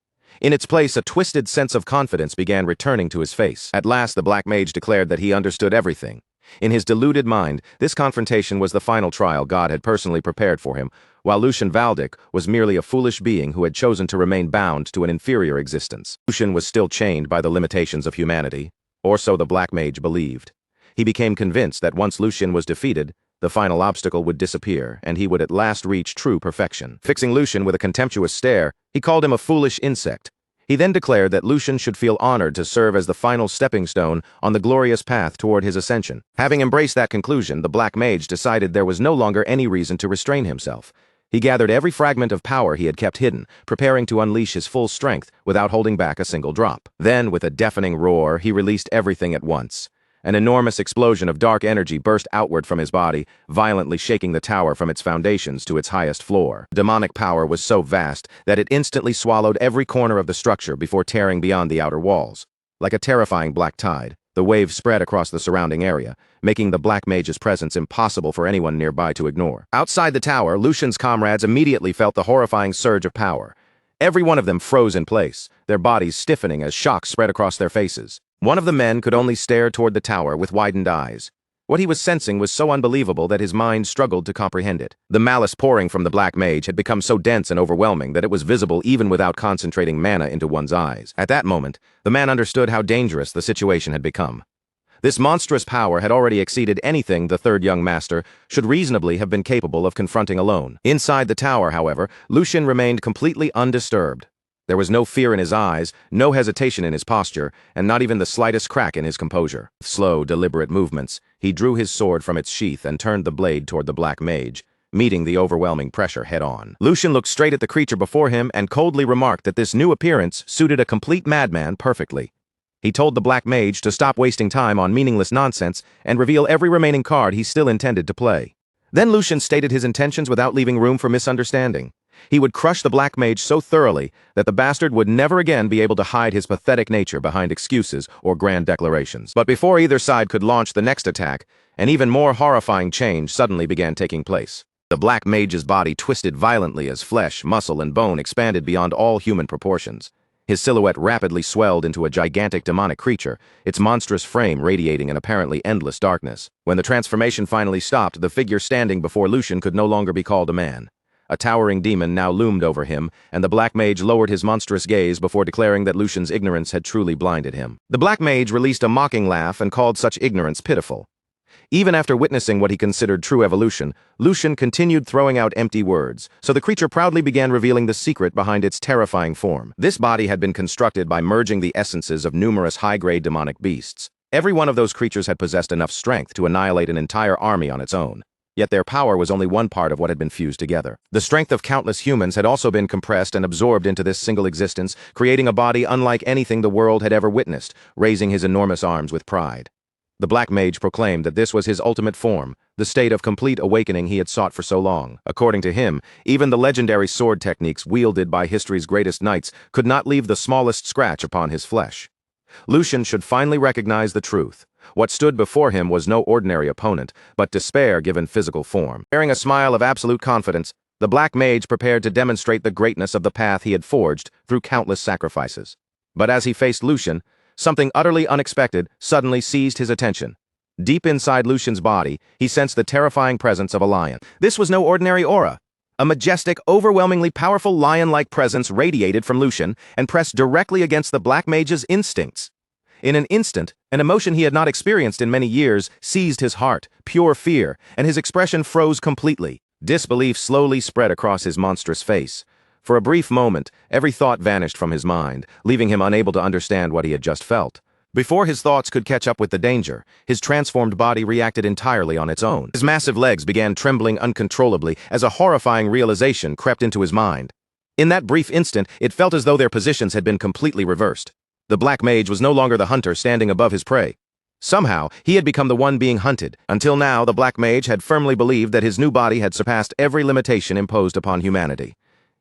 In its place, a twisted sense of confidence began returning to his face. At last, the Black Mage declared that he understood everything. In his deluded mind, this confrontation was the final trial God had personally prepared for him, while Lucian Valdic was merely a foolish being who had chosen to remain bound to an inferior existence. Lucian was still chained by the limitations of humanity, or so the Black Mage believed. He became convinced that once Lucian was defeated, the final obstacle would disappear, and he would at last reach true perfection. Fixing Lucian with a contemptuous stare, he called him a foolish insect. He then declared that Lucian should feel honored to serve as the final stepping stone on the glorious path toward his ascension. Having embraced that conclusion, the Black Mage decided there was no longer any reason to restrain himself. He gathered every fragment of power he had kept hidden, preparing to unleash his full strength without holding back a single drop. Then, with a deafening roar, he released everything at once. An enormous explosion of dark energy burst outward from his body, violently shaking the tower from its foundations to its highest floor. Demonic power was so vast that it instantly swallowed every corner of the structure before tearing beyond the outer walls. Like a terrifying black tide, the wave spread across the surrounding area, making the Black Mage's presence impossible for anyone nearby to ignore. Outside the tower, Lucian's comrades immediately felt the horrifying surge of power. Every one of them froze in place, their bodies stiffening as shock spread across their faces. One of the men could only stare toward the tower with widened eyes. What he was sensing was so unbelievable that his mind struggled to comprehend it. The malice pouring from the Black Mage had become so dense and overwhelming that it was visible even without concentrating mana into one's eyes. At that moment, the man understood how dangerous the situation had become. This monstrous power had already exceeded anything the third young master should reasonably have been capable of confronting alone. Inside the tower, however, Lucian remained completely undisturbed. There was no fear in his eyes, no hesitation in his posture, and not even the slightest crack in his composure. With slow, deliberate movements, he drew his sword from its sheath and turned the blade toward the Black Mage, meeting the overwhelming pressure head-on. Lucian looked straight at the creature before him and coldly remarked that this new appearance suited a complete madman perfectly. He told the Black Mage to stop wasting time on meaningless nonsense and reveal every remaining card he still intended to play. Then Lucian stated his intentions without leaving room for misunderstanding. He would crush the Black Mage so thoroughly that the bastard would never again be able to hide his pathetic nature behind excuses or grand declarations. But before either side could launch the next attack, an even more horrifying change suddenly began taking place. The Black Mage's body twisted violently as flesh, muscle, and bone expanded beyond all human proportions. His silhouette rapidly swelled into a gigantic demonic creature, its monstrous frame radiating an apparently endless darkness. When the transformation finally stopped, the figure standing before Lucian could no longer be called a man. A towering demon now loomed over him, and the Black Mage lowered his monstrous gaze before declaring that Lucian's ignorance had truly blinded him. The Black Mage released a mocking laugh and called such ignorance pitiful. Even after witnessing what he considered true evolution, Lucian continued throwing out empty words, so the creature proudly began revealing the secret behind its terrifying form. This body had been constructed by merging the essences of numerous high-grade demonic beasts. Every one of those creatures had possessed enough strength to annihilate an entire army on its own. Yet their power was only one part of what had been fused together. The strength of countless humans had also been compressed and absorbed into this single existence, creating a body unlike anything the world had ever witnessed, raising his enormous arms with pride. The Black Mage proclaimed that this was his ultimate form, the state of complete awakening he had sought for so long. According to him, even the legendary sword techniques wielded by history's greatest knights could not leave the smallest scratch upon his flesh. Lucian should finally recognize the truth. What stood before him was no ordinary opponent, but despair given physical form. Bearing a smile of absolute confidence, the Black Mage prepared to demonstrate the greatness of the path he had forged through countless sacrifices. But as he faced Lucian, something utterly unexpected suddenly seized his attention. Deep inside Lucian's body, he sensed the terrifying presence of a lion. This was no ordinary aura. A majestic, overwhelmingly powerful lion-like presence radiated from Lucian and pressed directly against the Black Mage's instincts. In an instant, an emotion he had not experienced in many years seized his heart, pure fear, and his expression froze completely. Disbelief slowly spread across his monstrous face. For a brief moment, every thought vanished from his mind, leaving him unable to understand what he had just felt. Before his thoughts could catch up with the danger, his transformed body reacted entirely on its own. His massive legs began trembling uncontrollably as a horrifying realization crept into his mind. In that brief instant, it felt as though their positions had been completely reversed. The Black Mage was no longer the hunter standing above his prey. Somehow, he had become the one being hunted. Until now, the Black Mage had firmly believed that his new body had surpassed every limitation imposed upon humanity.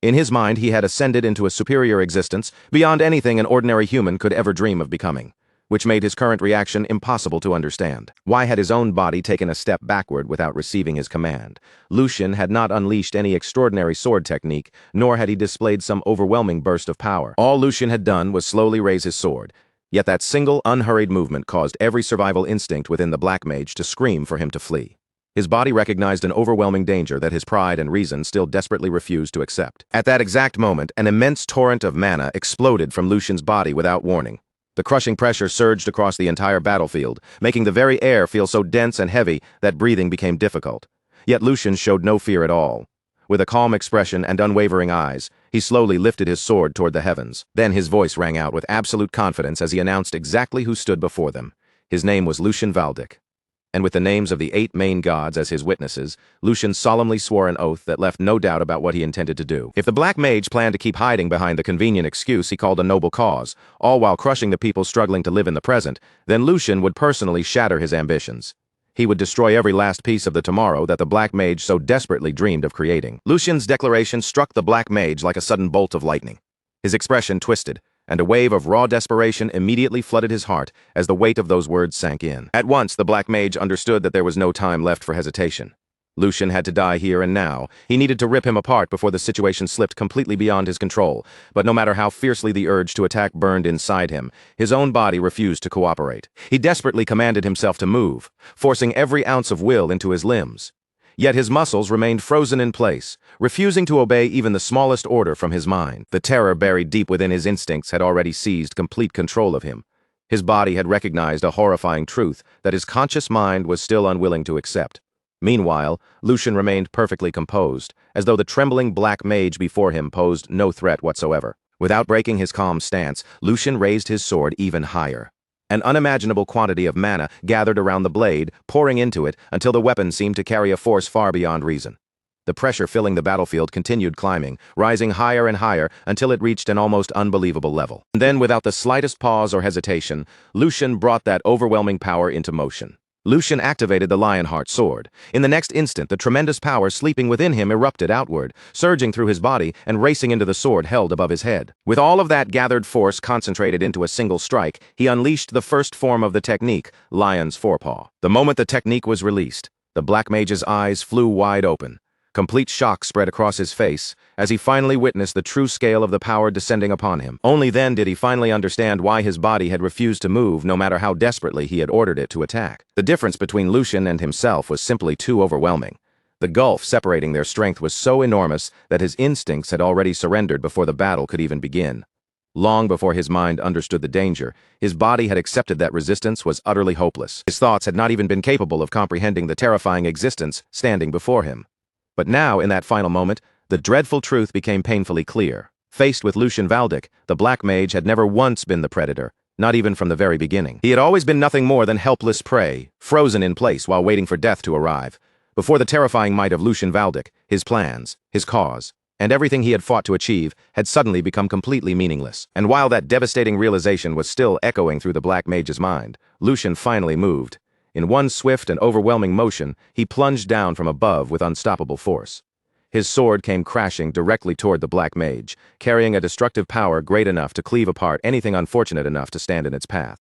In his mind, he had ascended into a superior existence beyond anything an ordinary human could ever dream of becoming, which made his current reaction impossible to understand. Why had his own body taken a step backward without receiving his command? Lucian had not unleashed any extraordinary sword technique, nor had he displayed some overwhelming burst of power. All Lucian had done was slowly raise his sword. Yet that single, unhurried movement caused every survival instinct within the Black Mage to scream for him to flee. His body recognized an overwhelming danger that his pride and reason still desperately refused to accept. At that exact moment, an immense torrent of mana exploded from Lucian's body without warning. The crushing pressure surged across the entire battlefield, making the very air feel so dense and heavy that breathing became difficult. Yet Lucian showed no fear at all. With a calm expression and unwavering eyes, he slowly lifted his sword toward the heavens. Then his voice rang out with absolute confidence as he announced exactly who stood before them. His name was Lucian Valdic. And with the names of the 8 main gods as his witnesses, Lucian solemnly swore an oath that left no doubt about what he intended to do. If the Black Mage planned to keep hiding behind the convenient excuse he called a noble cause, all while crushing the people struggling to live in the present, then Lucian would personally shatter his ambitions. He would destroy every last piece of the tomorrow that the Black Mage so desperately dreamed of creating. Lucian's declaration struck the Black Mage like a sudden bolt of lightning. His expression twisted, and a wave of raw desperation immediately flooded his heart as the weight of those words sank in. At once, the Black Mage understood that there was no time left for hesitation. Lucian had to die here and now. He needed to rip him apart before the situation slipped completely beyond his control. But no matter how fiercely the urge to attack burned inside him, his own body refused to cooperate. He desperately commanded himself to move, forcing every ounce of will into his limbs. Yet his muscles remained frozen in place, refusing to obey even the smallest order from his mind. The terror buried deep within his instincts had already seized complete control of him. His body had recognized a horrifying truth that his conscious mind was still unwilling to accept. Meanwhile, Lucian remained perfectly composed, as though the trembling Black Mage before him posed no threat whatsoever. Without breaking his calm stance, Lucian raised his sword even higher. An unimaginable quantity of mana gathered around the blade, pouring into it until the weapon seemed to carry a force far beyond reason. The pressure filling the battlefield continued climbing, rising higher and higher until it reached an almost unbelievable level. And then, without the slightest pause or hesitation, Lucian brought that overwhelming power into motion. Lucian activated the Lionheart sword. In the next instant, the tremendous power sleeping within him erupted outward, surging through his body and racing into the sword held above his head. With all of that gathered force concentrated into a single strike, he unleashed the first form of the technique, Lion's Forepaw. The moment the technique was released, the Black Mage's eyes flew wide open. Complete shock spread across his face as he finally witnessed the true scale of the power descending upon him. Only then did he finally understand why his body had refused to move no matter how desperately he had ordered it to attack. The difference between Lucian and himself was simply too overwhelming. The gulf separating their strength was so enormous that his instincts had already surrendered before the battle could even begin. Long before his mind understood the danger, his body had accepted that resistance was utterly hopeless. His thoughts had not even been capable of comprehending the terrifying existence standing before him. But now, in that final moment, the dreadful truth became painfully clear. Faced with Lucian Valdic, the Black Mage had never once been the predator, not even from the very beginning. He had always been nothing more than helpless prey, frozen in place while waiting for death to arrive. Before the terrifying might of Lucian Valdic, his plans, his cause, and everything he had fought to achieve had suddenly become completely meaningless. And while that devastating realization was still echoing through the Black Mage's mind, Lucian finally moved. In one swift and overwhelming motion, he plunged down from above with unstoppable force. His sword came crashing directly toward the Black Mage, carrying a destructive power great enough to cleave apart anything unfortunate enough to stand in its path.